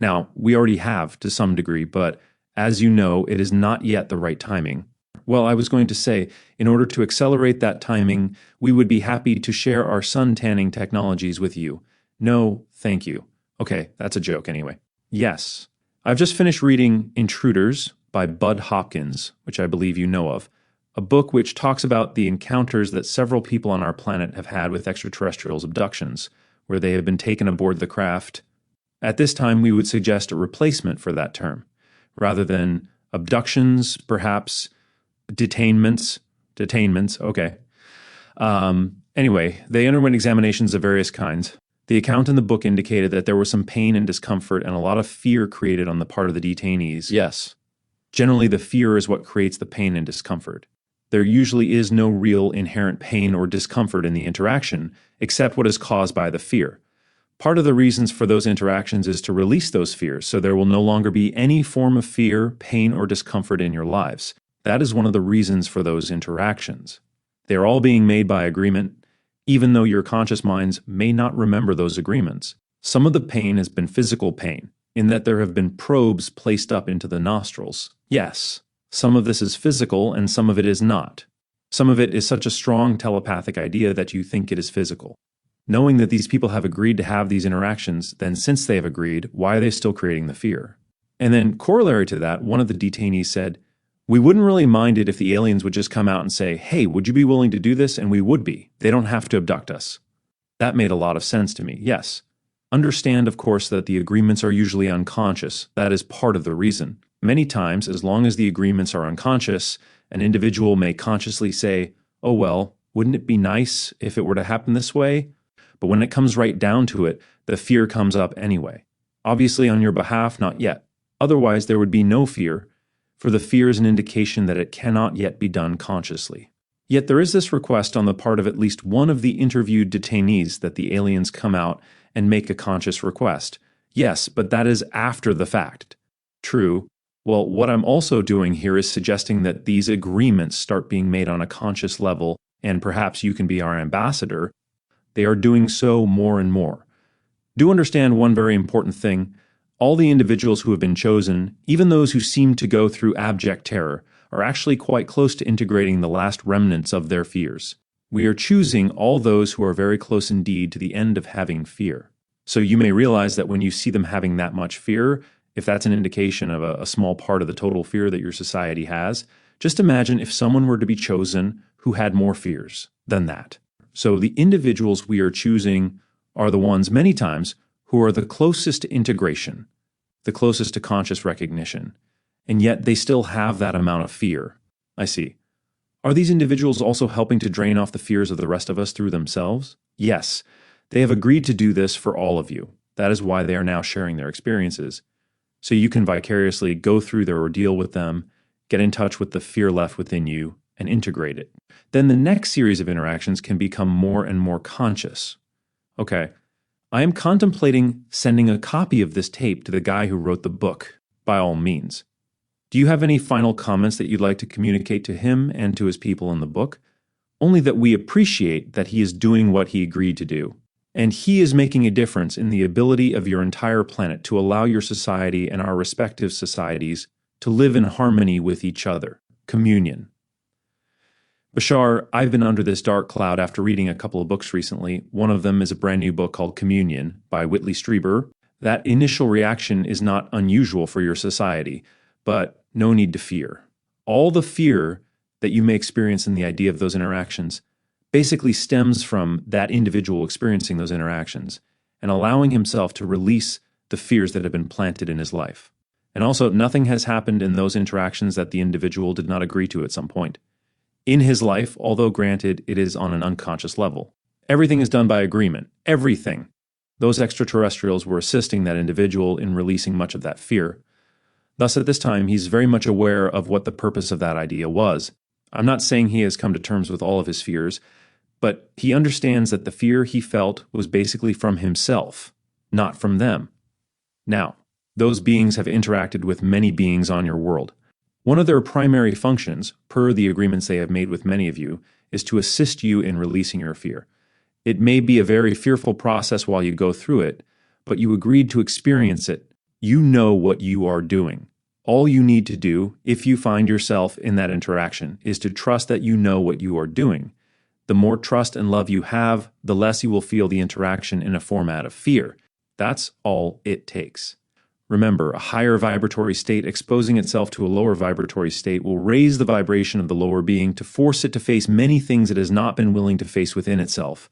Now, we already have to some degree, but as you know, it is not yet the right timing. Well, I was going to say, in order to accelerate that timing, we would be happy to share our sun tanning technologies with you. No, thank you. Okay, that's a joke anyway. Yes. I've just finished reading Intruders by Bud Hopkins, which I believe you know of, a book which talks about the encounters that several people on our planet have had with extraterrestrials' abductions, where they have been taken aboard the craft. At this time, we would suggest a replacement for that term. Rather than abductions, perhaps Detainments, okay. Anyway, they underwent examinations of various kinds. The account in the book indicated that there was some pain and discomfort and a lot of fear created on the part of the detainees. Yes, generally the fear is what creates the pain and discomfort. There usually is no real inherent pain or discomfort in the interaction, except what is caused by the fear. Part of the reasons for those interactions is to release those fears, so there will no longer be any form of fear, pain, or discomfort in your lives. That is one of the reasons for those interactions. They are all being made by agreement, even though your conscious minds may not remember those agreements. Some of the pain has been physical pain, in that there have been probes placed up into the nostrils. Yes, some of this is physical and some of it is not. Some of it is such a strong telepathic idea that you think it is physical. Knowing that these people have agreed to have these interactions, then since they have agreed, why are they still creating the fear? And then corollary to that, one of the detainees said, "We wouldn't really mind it if the aliens would just come out and say, 'Hey, would you be willing to do this?' And we would be. They don't have to abduct us." That made a lot of sense to me, yes. Understand, of course, that the agreements are usually unconscious. That is part of the reason. Many times, as long as the agreements are unconscious, an individual may consciously say, "Oh well, wouldn't it be nice if it were to happen this way?" But when it comes right down to it, the fear comes up anyway. Obviously on your behalf, not yet. Otherwise, there would be no fear, for the fear is an indication that it cannot yet be done consciously. Yet there is this request on the part of at least one of the interviewed detainees that the aliens come out and make a conscious request. Yes, but that is after the fact. True. Well, what I'm also doing here is suggesting that these agreements start being made on a conscious level, and perhaps you can be our ambassador. They are doing so more and more. Do understand one very important thing. All the individuals who have been chosen, even those who seem to go through abject terror, are actually quite close to integrating the last remnants of their fears. We are choosing all those who are very close indeed to the end of having fear. So you may realize that when you see them having that much fear, if that's an indication of a small part of the total fear that your society has, just imagine if someone were to be chosen who had more fears than that. So the individuals we are choosing are the ones, many times, who are the closest to integration, the closest to conscious recognition, and yet they still have that amount of fear. I see. Are these individuals also helping to drain off the fears of the rest of us through themselves? Yes, they have agreed to do this for all of you. That is why they are now sharing their experiences. So you can vicariously go through their ordeal with them, get in touch with the fear left within you, and integrate it. Then the next series of interactions can become more and more conscious. Okay. I am contemplating sending a copy of this tape to the guy who wrote the book, by all means. Do you have any final comments that you'd like to communicate to him and to his people in the book? Only that we appreciate that he is doing what he agreed to do. And he is making a difference in the ability of your entire planet to allow your society and our respective societies to live in harmony with each other. Communion. Bashar, I've been under this dark cloud after reading a couple of books recently. One of them is a brand new book called Communion by Whitley Strieber. That initial reaction is not unusual for your society, but no need to fear. All the fear that you may experience in the idea of those interactions basically stems from that individual experiencing those interactions and allowing himself to release the fears that have been planted in his life. And also, nothing has happened in those interactions that the individual did not agree to at some point. In his life, although granted it is on an unconscious level. Everything is done by agreement. Everything. Those extraterrestrials were assisting that individual in releasing much of that fear. Thus, at this time, he's very much aware of what the purpose of that idea was. I'm not saying he has come to terms with all of his fears, but he understands that the fear he felt was basically from himself, not from them. Now, those beings have interacted with many beings on your world. One of their primary functions, per the agreements they have made with many of you, is to assist you in releasing your fear. It may be a very fearful process while you go through it, but you agreed to experience it. You know what you are doing. All you need to do, if you find yourself in that interaction, is to trust that you know what you are doing. The more trust and love you have, the less you will feel the interaction in a format of fear. That's all it takes. Remember, a higher vibratory state exposing itself to a lower vibratory state will raise the vibration of the lower being to force it to face many things it has not been willing to face within itself.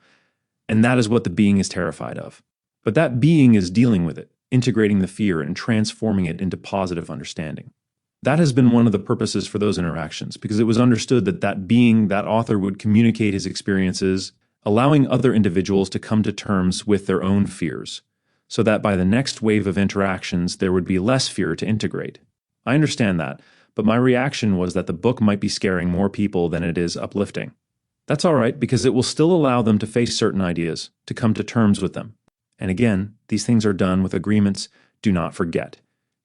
And that is what the being is terrified of. But that being is dealing with it, integrating the fear and transforming it into positive understanding. That has been one of the purposes for those interactions, because it was understood that that author would communicate his experiences, allowing other individuals to come to terms with their own fears, so that by the next wave of interactions, there would be less fear to integrate. I understand that, but my reaction was that the book might be scaring more people than it is uplifting. That's all right, because it will still allow them to face certain ideas, to come to terms with them. And again, these things are done with agreements. Do not forget.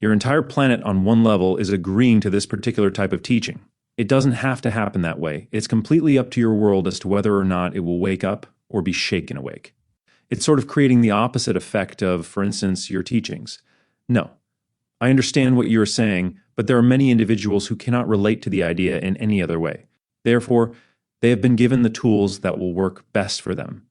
Your entire planet on one level is agreeing to this particular type of teaching. It doesn't have to happen that way. It's completely up to your world as to whether or not it will wake up or be shaken awake. It's sort of creating the opposite effect of, for instance, your teachings. No, I understand what you're saying, but there are many individuals who cannot relate to the idea in any other way. Therefore, they have been given the tools that will work best for them.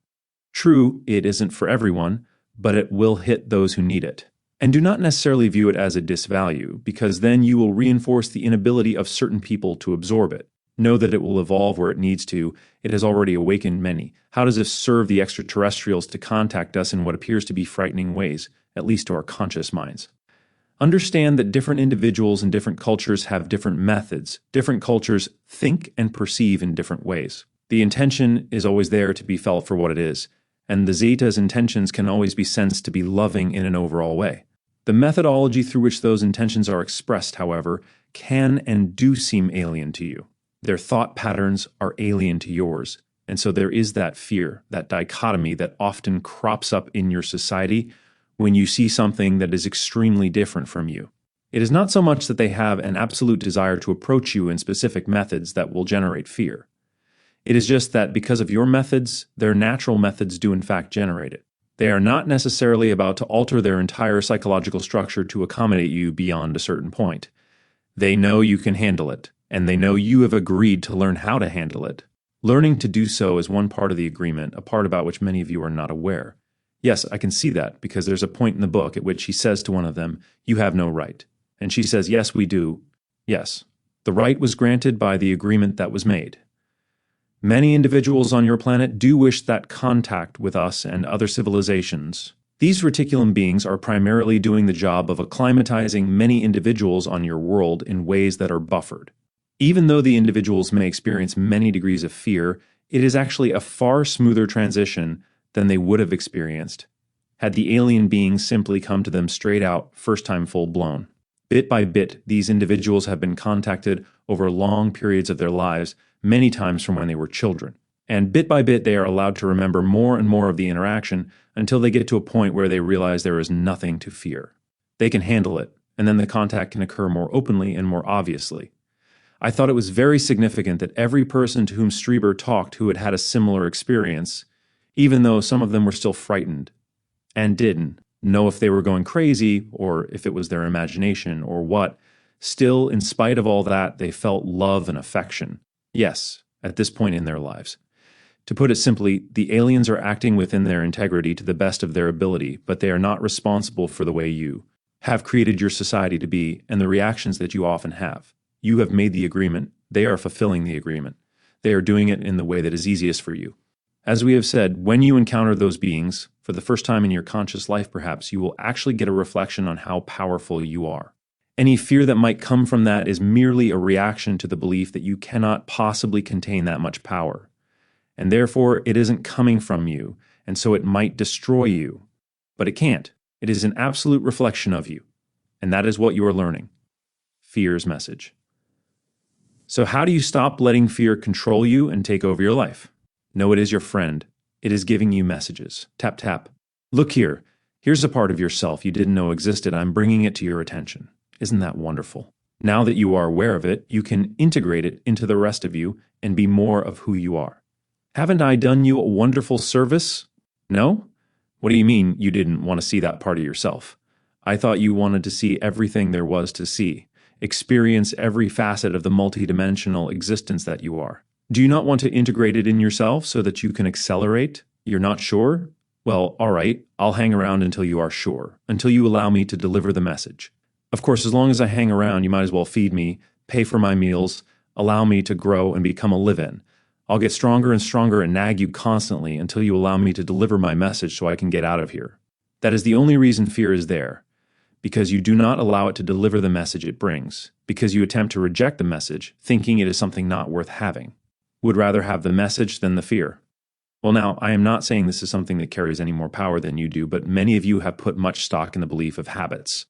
True, it isn't for everyone, but it will hit those who need it. And do not necessarily view it as a disvalue, because then you will reinforce the inability of certain people to absorb it. Know that it will evolve where it needs to. It has already awakened many. How does this serve the extraterrestrials to contact us in what appears to be frightening ways, at least to our conscious minds? Understand that different individuals in different cultures have different methods. Different cultures think and perceive in different ways. The intention is always there to be felt for what it is, and the Zeta's intentions can always be sensed to be loving in an overall way. The methodology through which those intentions are expressed, however, can and do seem alien to you. Their thought patterns are alien to yours, and so there is that fear, that dichotomy that often crops up in your society when you see something that is extremely different from you. It is not so much that they have an absolute desire to approach you in specific methods that will generate fear. It is just that because of your methods, their natural methods do in fact generate it. They are not necessarily about to alter their entire psychological structure to accommodate you beyond a certain point. They know you can handle it, and they know you have agreed to learn how to handle it. Learning to do so is one part of the agreement, a part about which many of you are not aware. Yes, I can see that, because there's a point in the book at which he says to one of them, "You have no right." And she says, "Yes, we do." Yes, the right was granted by the agreement that was made. Many individuals on your planet do wish that contact with us and other civilizations. These reticulum beings are primarily doing the job of acclimatizing many individuals on your world in ways that are buffered. Even though the individuals may experience many degrees of fear, it is actually a far smoother transition than they would have experienced had the alien beings simply come to them straight out, first time full blown. Bit by bit, these individuals have been contacted over long periods of their lives, many times from when they were children. And bit by bit, they are allowed to remember more and more of the interaction until they get to a point where they realize there is nothing to fear. They can handle it, and then the contact can occur more openly and more obviously. I thought it was very significant that every person to whom Strieber talked who had had a similar experience, even though some of them were still frightened and didn't know if they were going crazy or if it was their imagination or what, still, in spite of all that, they felt love and affection. Yes, at this point in their lives. To put it simply, the aliens are acting within their integrity to the best of their ability, but they are not responsible for the way you have created your society to be and the reactions that you often have. You have made the agreement. They are fulfilling the agreement. They are doing it in the way that is easiest for you. As we have said, when you encounter those beings, for the first time in your conscious life perhaps, you will actually get a reflection on how powerful you are. Any fear that might come from that is merely a reaction to the belief that you cannot possibly contain that much power. And therefore, it isn't coming from you, and so it might destroy you. But it can't. It is an absolute reflection of you. And that is what you are learning. Fear's message. So how do you stop letting fear control you and take over your life? No, it is your friend. It is giving you messages. Tap, tap. Look here. Here's a part of yourself you didn't know existed. I'm bringing it to your attention. Isn't that wonderful? Now that you are aware of it, you can integrate it into the rest of you and be more of who you are. Haven't I done you a wonderful service? No? What do you mean you didn't want to see that part of yourself? I thought you wanted to see everything there was to see, experience every facet of the multidimensional existence that you are. Do you not want to integrate it in yourself so that you can accelerate? You're not sure? Well, all right, I'll hang around until you are sure, until you allow me to deliver the message. Of course, as long as I hang around, you might as well feed me, pay for my meals, allow me to grow and become a live-in. I'll get stronger and stronger and nag you constantly until you allow me to deliver my message so I can get out of here. That is the only reason fear is there. because you do not allow it to deliver the message it brings, because you attempt to reject the message, thinking it is something not worth having. Would rather have the message than the fear. Well, now, I am not saying this is something that carries any more power than you do, but many of you have put much stock in the belief of habits.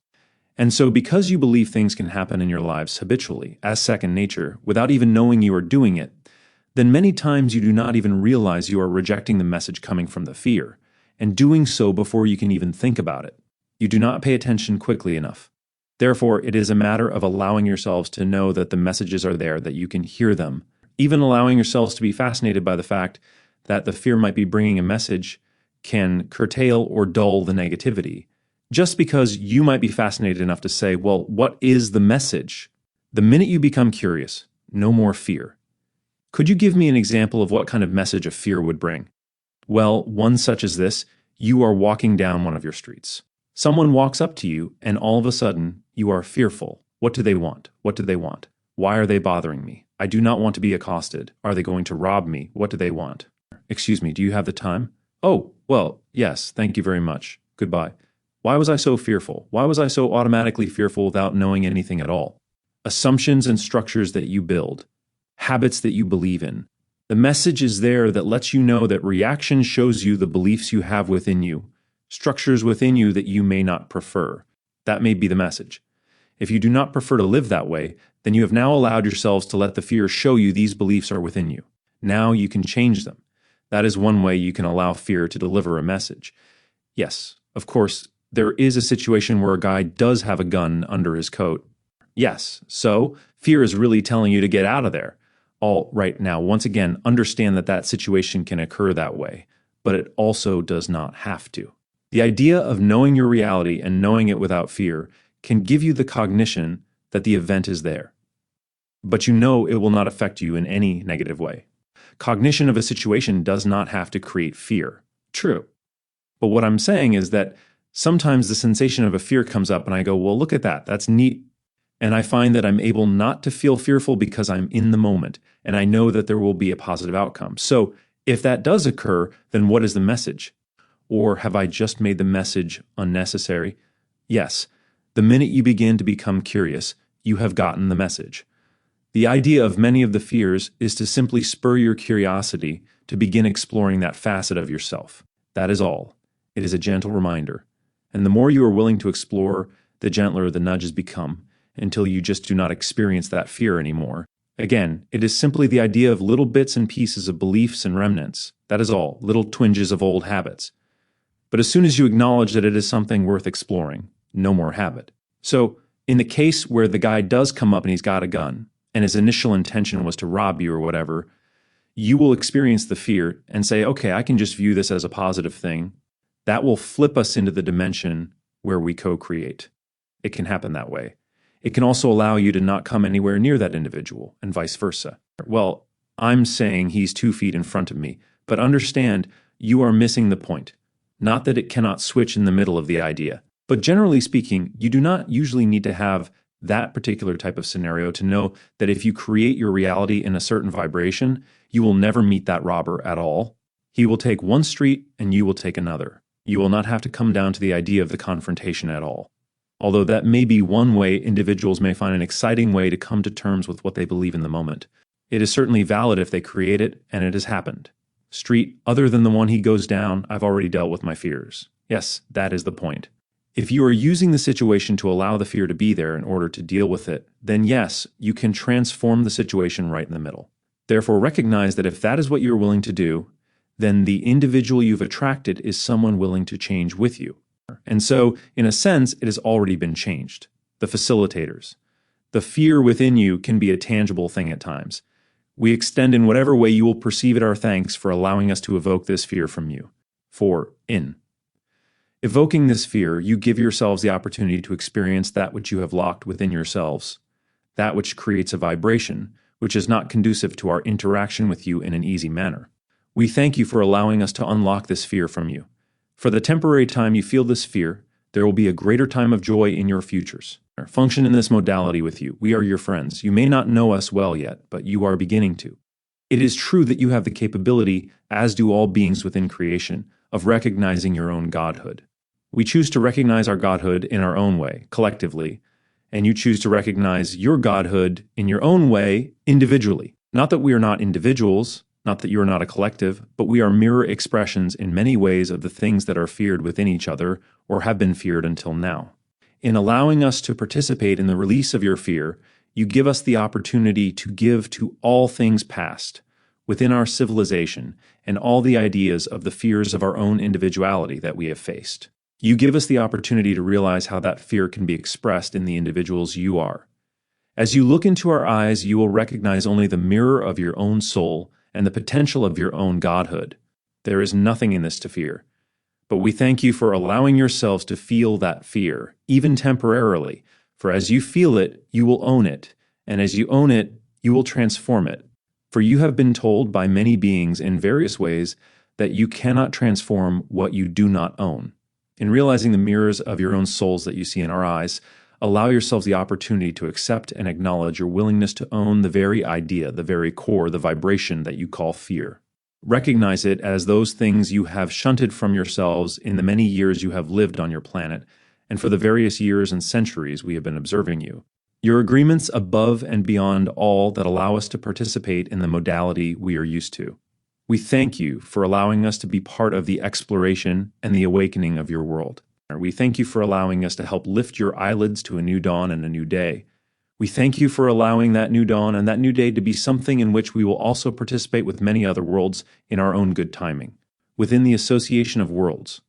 And so because you believe things can happen in your lives habitually, as second nature, without even knowing you are doing it, then many times you do not even realize you are rejecting the message coming from the fear, and doing so before you can even think about it. You do not pay attention quickly enough. Therefore, it is a matter of allowing yourselves to know that the messages are there, that you can hear them, even allowing yourselves to be fascinated by the fact that the fear might be bringing a message can curtail or dull the negativity. Just because you might be fascinated enough to say, well, what is the message? The minute you become curious, no more fear. Could you give me an example of what kind of message a fear would bring? Well, one such as this: you are walking down one of your streets. Someone walks up to you, and all of a sudden, you are fearful. What do they want? What do they want? Why are they bothering me? I do not want to be accosted. Are they going to rob me? What do they want? Excuse me, do you have the time? Oh, well, yes, thank you very much. Goodbye. Why was I so fearful? Why was I so automatically fearful without knowing anything at all? Assumptions and structures that you build, habits that you believe in. The message is there that lets you know that reaction shows you the beliefs you have within you, structures within you that you may not prefer. That may be the message. If you do not prefer to live that way, then you have now allowed yourselves to let the fear show you these beliefs are within you. Now you can change them. That is one way you can allow fear to deliver a message. Yes, of course, there is a situation where a guy does have a gun under his coat. Yes, so fear is really telling you to get out of there. All right, now, once again, understand that that situation can occur that way, but it also does not have to. The idea of knowing your reality and knowing it without fear can give you the cognition that the event is there. But you know it will not affect you in any negative way. Cognition of a situation does not have to create fear. True. But what I'm saying is that sometimes the sensation of a fear comes up and I go, well, look at that. That's neat. And I find that I'm able not to feel fearful because I'm in the moment and I know that there will be a positive outcome. So if that does occur, then what is the message? Or have I just made the message unnecessary? Yes. The minute you begin to become curious, you have gotten the message. The idea of many of the fears is to simply spur your curiosity to begin exploring that facet of yourself. That is all. It is a gentle reminder. And the more you are willing to explore, the gentler the nudges become, until you just do not experience that fear anymore. Again, it is simply the idea of little bits and pieces of beliefs and remnants. That is all, little twinges of old habits. But as soon as you acknowledge that it is something worth exploring, no more habit. So, in the case where the guy does come up and he's got a gun, and his initial intention was to rob you or whatever, you will experience the fear and say, okay, I can just view this as a positive thing. That will flip us into the dimension where we co-create. It can happen that way. It can also allow you to not come anywhere near that individual, and vice versa. Well, I'm saying he's 2 feet in front of me, but understand you are missing the point. Not that it cannot switch in the middle of the idea, but generally speaking, you do not usually need to have that particular type of scenario to know that if you create your reality in a certain vibration, you will never meet that robber at all. He will take one street and you will take another. You will not have to come down to the idea of the confrontation at all. Although that may be one way individuals may find an exciting way to come to terms with what they believe in the moment. It is certainly valid if they create it, and it has happened. Street, other than the one he goes down, I've already dealt with my fears. Yes, that is the point. If you are using the situation to allow the fear to be there in order to deal with it, then yes, you can transform the situation right in the middle. Therefore, recognize that if that is what you're willing to do, then the individual you've attracted is someone willing to change with you. And so, in a sense, it has already been changed. The facilitators. The fear within you can be a tangible thing at times. We extend in whatever way you will perceive it our thanks for allowing us to evoke this fear from you. Evoking this fear, you give yourselves the opportunity to experience that which you have locked within yourselves, that which creates a vibration, which is not conducive to our interaction with you in an easy manner. We thank you for allowing us to unlock this fear from you. For the temporary time you feel this fear, there will be a greater time of joy in your futures. Function in this modality with you. We are your friends. You may not know us well yet, but you are beginning to. It is true that you have the capability, as do all beings within creation, of recognizing your own godhood. We choose to recognize our godhood in our own way, collectively, and you choose to recognize your godhood in your own way, individually. Not that we are not individuals, not that you are not a collective, but we are mirror expressions in many ways of the things that are feared within each other or have been feared until now. In allowing us to participate in the release of your fear, you give us the opportunity to give to all things past, within our civilization, and all the ideas of the fears of our own individuality that we have faced. You give us the opportunity to realize how that fear can be expressed in the individuals you are. As you look into our eyes, you will recognize only the mirror of your own soul and the potential of your own godhood. There is nothing in this to fear. But we thank you for allowing yourselves to feel that fear, even temporarily, for as you feel it, you will own it, and as you own it, you will transform it. For you have been told by many beings in various ways that you cannot transform what you do not own. In realizing the mirrors of your own souls that you see in our eyes, allow yourselves the opportunity to accept and acknowledge your willingness to own the very idea, the very core, the vibration that you call fear. Recognize it as those things you have shunted from yourselves in the many years you have lived on your planet, and for the various years and centuries we have been observing you. Your agreements above and beyond all that allow us to participate in the modality we are used to. We thank you for allowing us to be part of the exploration and the awakening of your world. We thank you for allowing us to help lift your eyelids to a new dawn and a new day. We thank you for allowing that new dawn and that new day to be something in which we will also participate with many other worlds in our own good timing, within the association of worlds.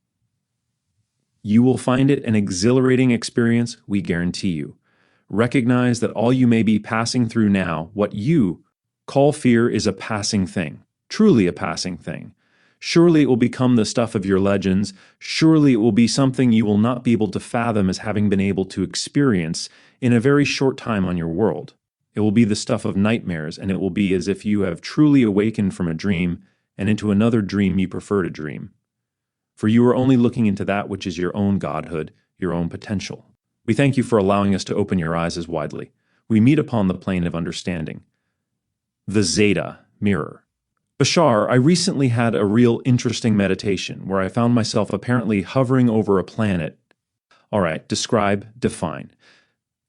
You will find it an exhilarating experience, we guarantee you. Recognize that all you may be passing through now, what you call fear, is a passing thing, truly a passing thing. Surely it will become the stuff of your legends. Surely it will be something you will not be able to fathom as having been able to experience in a very short time on your world. It will be the stuff of nightmares, and it will be as if you have truly awakened from a dream and into another dream you prefer to dream. For you are only looking into that which is your own godhood, your own potential. We thank you for allowing us to open your eyes as widely. We meet upon the plane of understanding. The Zeta mirror. Bashar, I recently had a real interesting meditation where I found myself apparently hovering over a planet. All right, describe, define.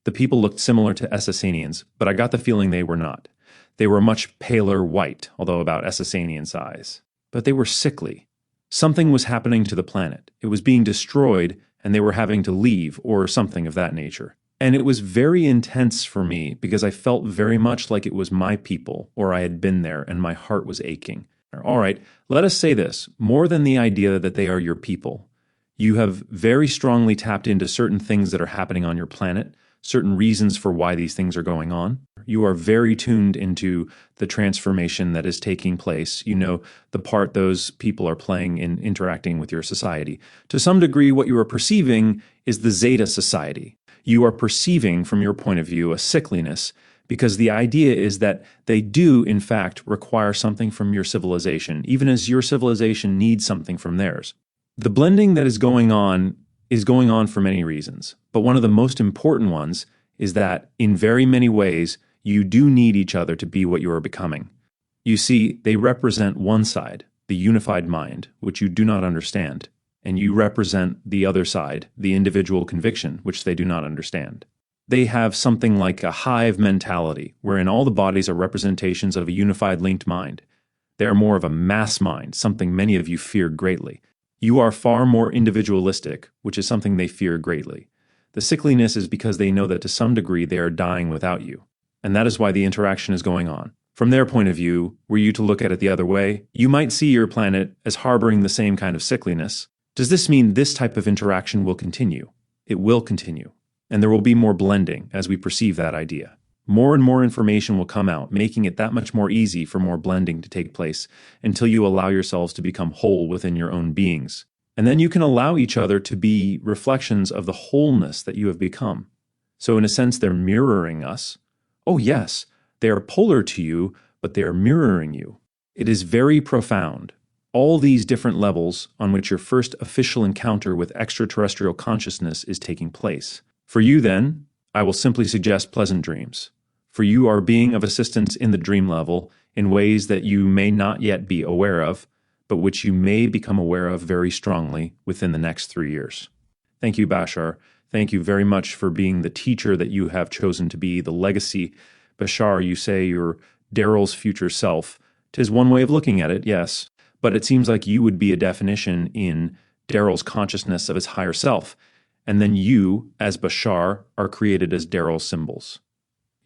The people looked similar to Essassanians, but I got the feeling they were not. They were much paler white, although about Essassanian size. But they were sickly. Something was happening to the planet. It was being destroyed, and they were having to leave, or something of that nature. And it was very intense for me because I felt very much like it was my people, or I had been there, and my heart was aching. All right, let us say this, more than the idea that they are your people. You have very strongly tapped into certain things that are happening on your planet, certain reasons for why these things are going on. You are very tuned into the transformation that is taking place. You know the part those people are playing in interacting with your society. To some degree, what you are perceiving is the Zeta society. You are perceiving, from your point of view, a sickliness, because the idea is that they do, in fact, require something from your civilization, even as your civilization needs something from theirs. The blending that is going on for many reasons, but one of the most important ones is that, in very many ways, you do need each other to be what you are becoming. You see, they represent one side, the unified mind, which you do not understand, and you represent the other side, the individual conviction, which they do not understand. They have something like a hive mentality, wherein all the bodies are representations of a unified linked mind. They are more of a mass mind, something many of you fear greatly. You are far more individualistic, which is something they fear greatly. The sickliness is because they know that to some degree they are dying without you, and that is why the interaction is going on. From their point of view, were you to look at it the other way, you might see your planet as harboring the same kind of sickliness. Does this mean this type of interaction will continue? It will continue, and there will be more blending as we perceive that idea. More and more information will come out, making it that much more easy for more blending to take place until you allow yourselves to become whole within your own beings. And then you can allow each other to be reflections of the wholeness that you have become. So in a sense, they're mirroring us. Oh yes, they are polar to you, but they are mirroring you. It is very profound. All these different levels on which your first official encounter with extraterrestrial consciousness is taking place. For you then, I will simply suggest pleasant dreams. For you are being of assistance in the dream level in ways that you may not yet be aware of, but which you may become aware of very strongly within the next 3 years. Thank you, Bashar. Thank you very much for being the teacher that you have chosen to be, the legacy. Bashar, you say you're Daryl's future self. 'Tis one way of looking at it, yes, but it seems like you would be a definition in Daryl's consciousness of his higher self, and then you, as Bashar, are created as Daryl's symbols.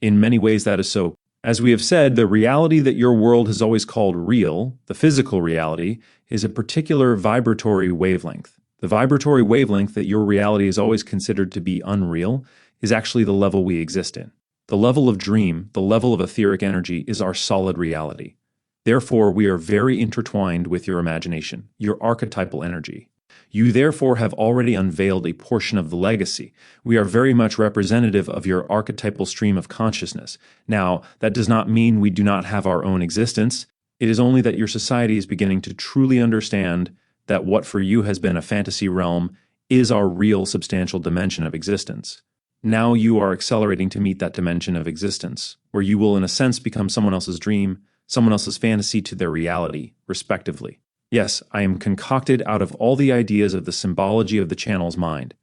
In many ways, that is so. As we have said, the reality that your world has always called real, the physical reality, is a particular vibratory wavelength. The vibratory wavelength that your reality is always considered to be unreal is actually the level we exist in. The level of dream, the level of etheric energy, is our solid reality. Therefore, we are very intertwined with your imagination, your archetypal energy. You therefore have already unveiled a portion of the legacy. We are very much representative of your archetypal stream of consciousness. Now, that does not mean we do not have our own existence. It is only that your society is beginning to truly understand that what for you has been a fantasy realm is our real substantial dimension of existence. Now you are accelerating to meet that dimension of existence, where you will in a sense become someone else's dream, someone else's fantasy to their reality, respectively. Yes, I am concocted out of all the ideas of the symbology of the channel's mind.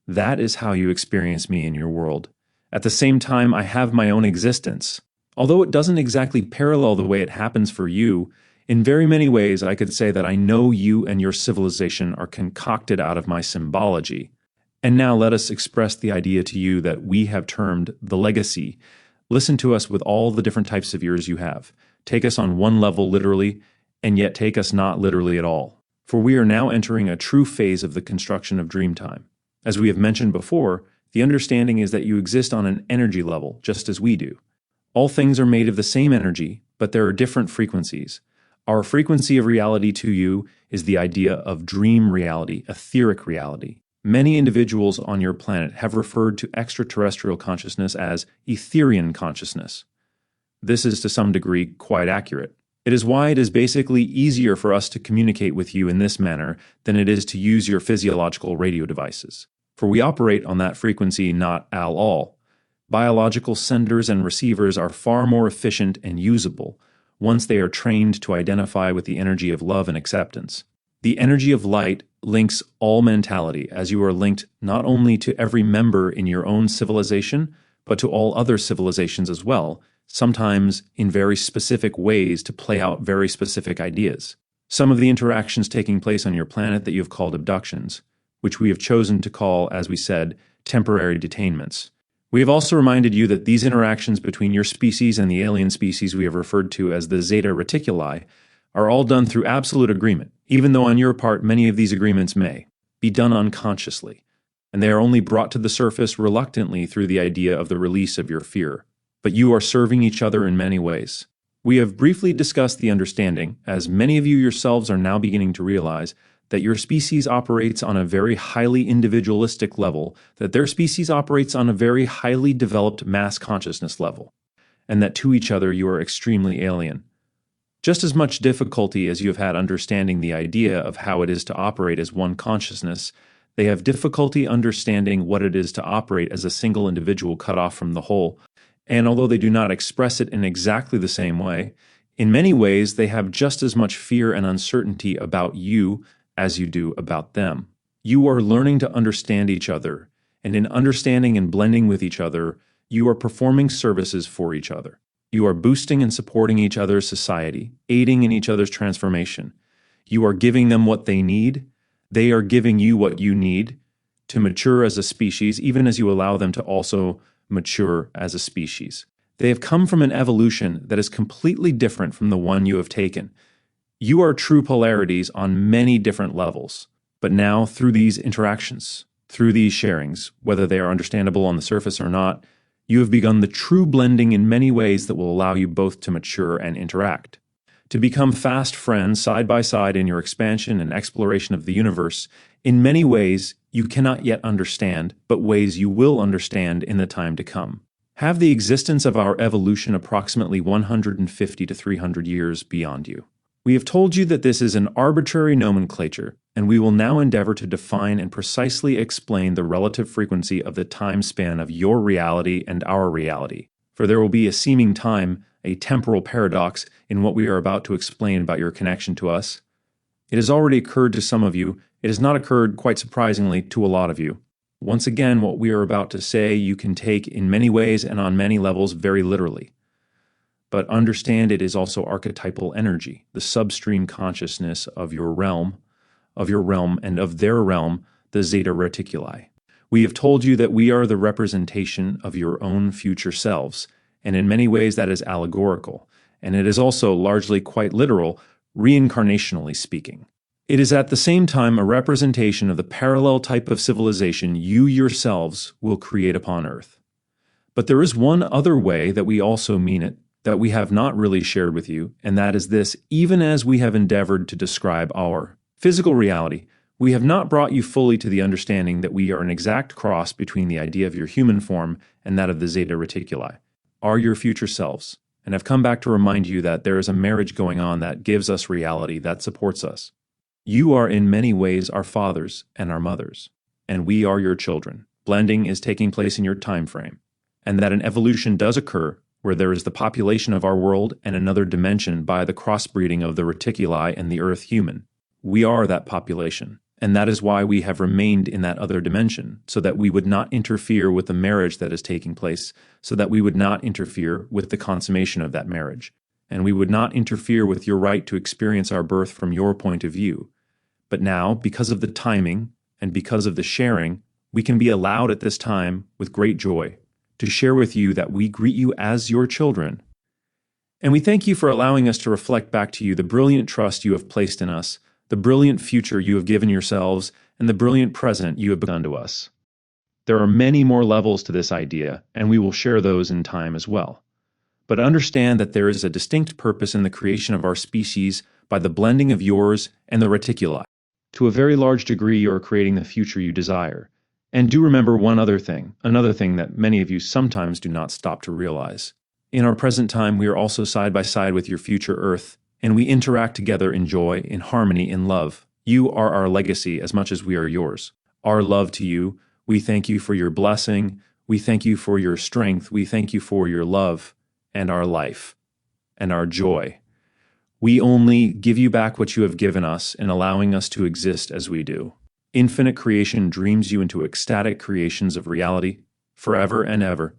That is how you experience me in your world. At the same time, I have my own existence. Although it doesn't exactly parallel the way it happens for you, in very many ways I could say that I know you and your civilization are concocted out of my symbology. And now let us express the idea to you that we have termed the legacy. Listen to us with all the different types of ears you have. Take us on one level literally, and yet take us not literally at all. For we are now entering a true phase of the construction of Dreamtime. As we have mentioned before, the understanding is that you exist on an energy level, just as we do. All things are made of the same energy, but there are different frequencies. Our frequency of reality to you is the idea of dream reality, etheric reality. Many individuals on your planet have referred to extraterrestrial consciousness as Etherian consciousness. This is to some degree quite accurate. It is why it is basically easier for us to communicate with you in this manner than it is to use your physiological radio devices. For we operate on that frequency not at all. Biological senders and receivers are far more efficient and usable once they are trained to identify with the energy of love and acceptance. The energy of light links all mentality, as you are linked not only to every member in your own civilization, but to all other civilizations as well, sometimes in very specific ways to play out very specific ideas. Some of the interactions taking place on your planet that you have called abductions, which we have chosen to call, as we said, temporary detainments. We have also reminded you that these interactions between your species and the alien species we have referred to as the Zeta Reticuli are all done through absolute agreement, even though on your part many of these agreements may be done unconsciously, and they are only brought to the surface reluctantly through the idea of the release of your fear. But you are serving each other in many ways. We have briefly discussed the understanding, as many of you yourselves are now beginning to realize, that your species operates on a very highly individualistic level, that their species operates on a very highly developed mass consciousness level, and that to each other you are extremely alien. Just as much difficulty as you have had understanding the idea of how it is to operate as one consciousness, they have difficulty understanding what it is to operate as a single individual cut off from the whole. And although they do not express it in exactly the same way, in many ways they have just as much fear and uncertainty about you as you do about them. You are learning to understand each other, and in understanding and blending with each other, you are performing services for each other. You are boosting and supporting each other's society, aiding in each other's transformation. You are giving them what they need. They are giving you what you need to mature as a species, even as you allow them to also mature as a species. They have come from an evolution that is completely different from the one you have taken. You are true polarities on many different levels, but now through these interactions, through these sharings, whether they are understandable on the surface or not, you have begun the true blending in many ways that will allow you both to mature and interact. To become fast friends side by side in your expansion and exploration of the universe, in many ways you cannot yet understand, but ways you will understand in the time to come. Have the existence of our evolution approximately 150 to 300 years beyond you. We have told you that this is an arbitrary nomenclature, and we will now endeavor to define and precisely explain the relative frequency of the time span of your reality and our reality. For there will be a seeming time, a temporal paradox in what we are about to explain about your connection to us. It has already occurred to some of you, It has not occurred, quite surprisingly, to a lot of you. Once again, what we are about to say you can take in many ways and on many levels very literally. But understand it is also archetypal energy, the substream consciousness of your realm, and of their realm, the Zeta Reticuli. We have told you that we are the representation of your own future selves, and in many ways that is allegorical, and it is also largely quite literal, reincarnationally speaking. It is at the same time a representation of the parallel type of civilization you yourselves will create upon Earth. But there is one other way that we also mean it, that we have not really shared with you, and that is this: even as we have endeavored to describe our physical reality, we have not brought you fully to the understanding that we are an exact cross between the idea of your human form and that of the Zeta Reticuli, are your future selves, and have come back to remind you that there is a marriage going on that gives us reality, that supports us. You are in many ways our fathers and our mothers, and we are your children. Blending is taking place in your time frame, and that an evolution does occur where there is the population of our world and another dimension by the crossbreeding of the reticuli and the Earth human. We are that population, and that is why we have remained in that other dimension, so that we would not interfere with the marriage that is taking place, so that we would not interfere with the consummation of that marriage, and we would not interfere with your right to experience our birth from your point of view. But now, because of the timing and because of the sharing, we can be allowed at this time, with great joy, to share with you that we greet you as your children. And we thank you for allowing us to reflect back to you the brilliant trust you have placed in us, the brilliant future you have given yourselves, and the brilliant present you have begun to us. There are many more levels to this idea, and we will share those in time as well. But understand that there is a distinct purpose in the creation of our species by the blending of yours and the reticuli. To a very large degree, you are creating the future you desire. And do remember one other thing, another thing that many of you sometimes do not stop to realize. In our present time, we are also side by side with your future Earth, and we interact together in joy, in harmony, in love. You are our legacy as much as we are yours. Our love to you. We thank you for your blessing. We thank you for your strength. We thank you for your love and our life and our joy. We only give you back what you have given us in allowing us to exist as we do. Infinite creation dreams you into ecstatic creations of reality forever and ever.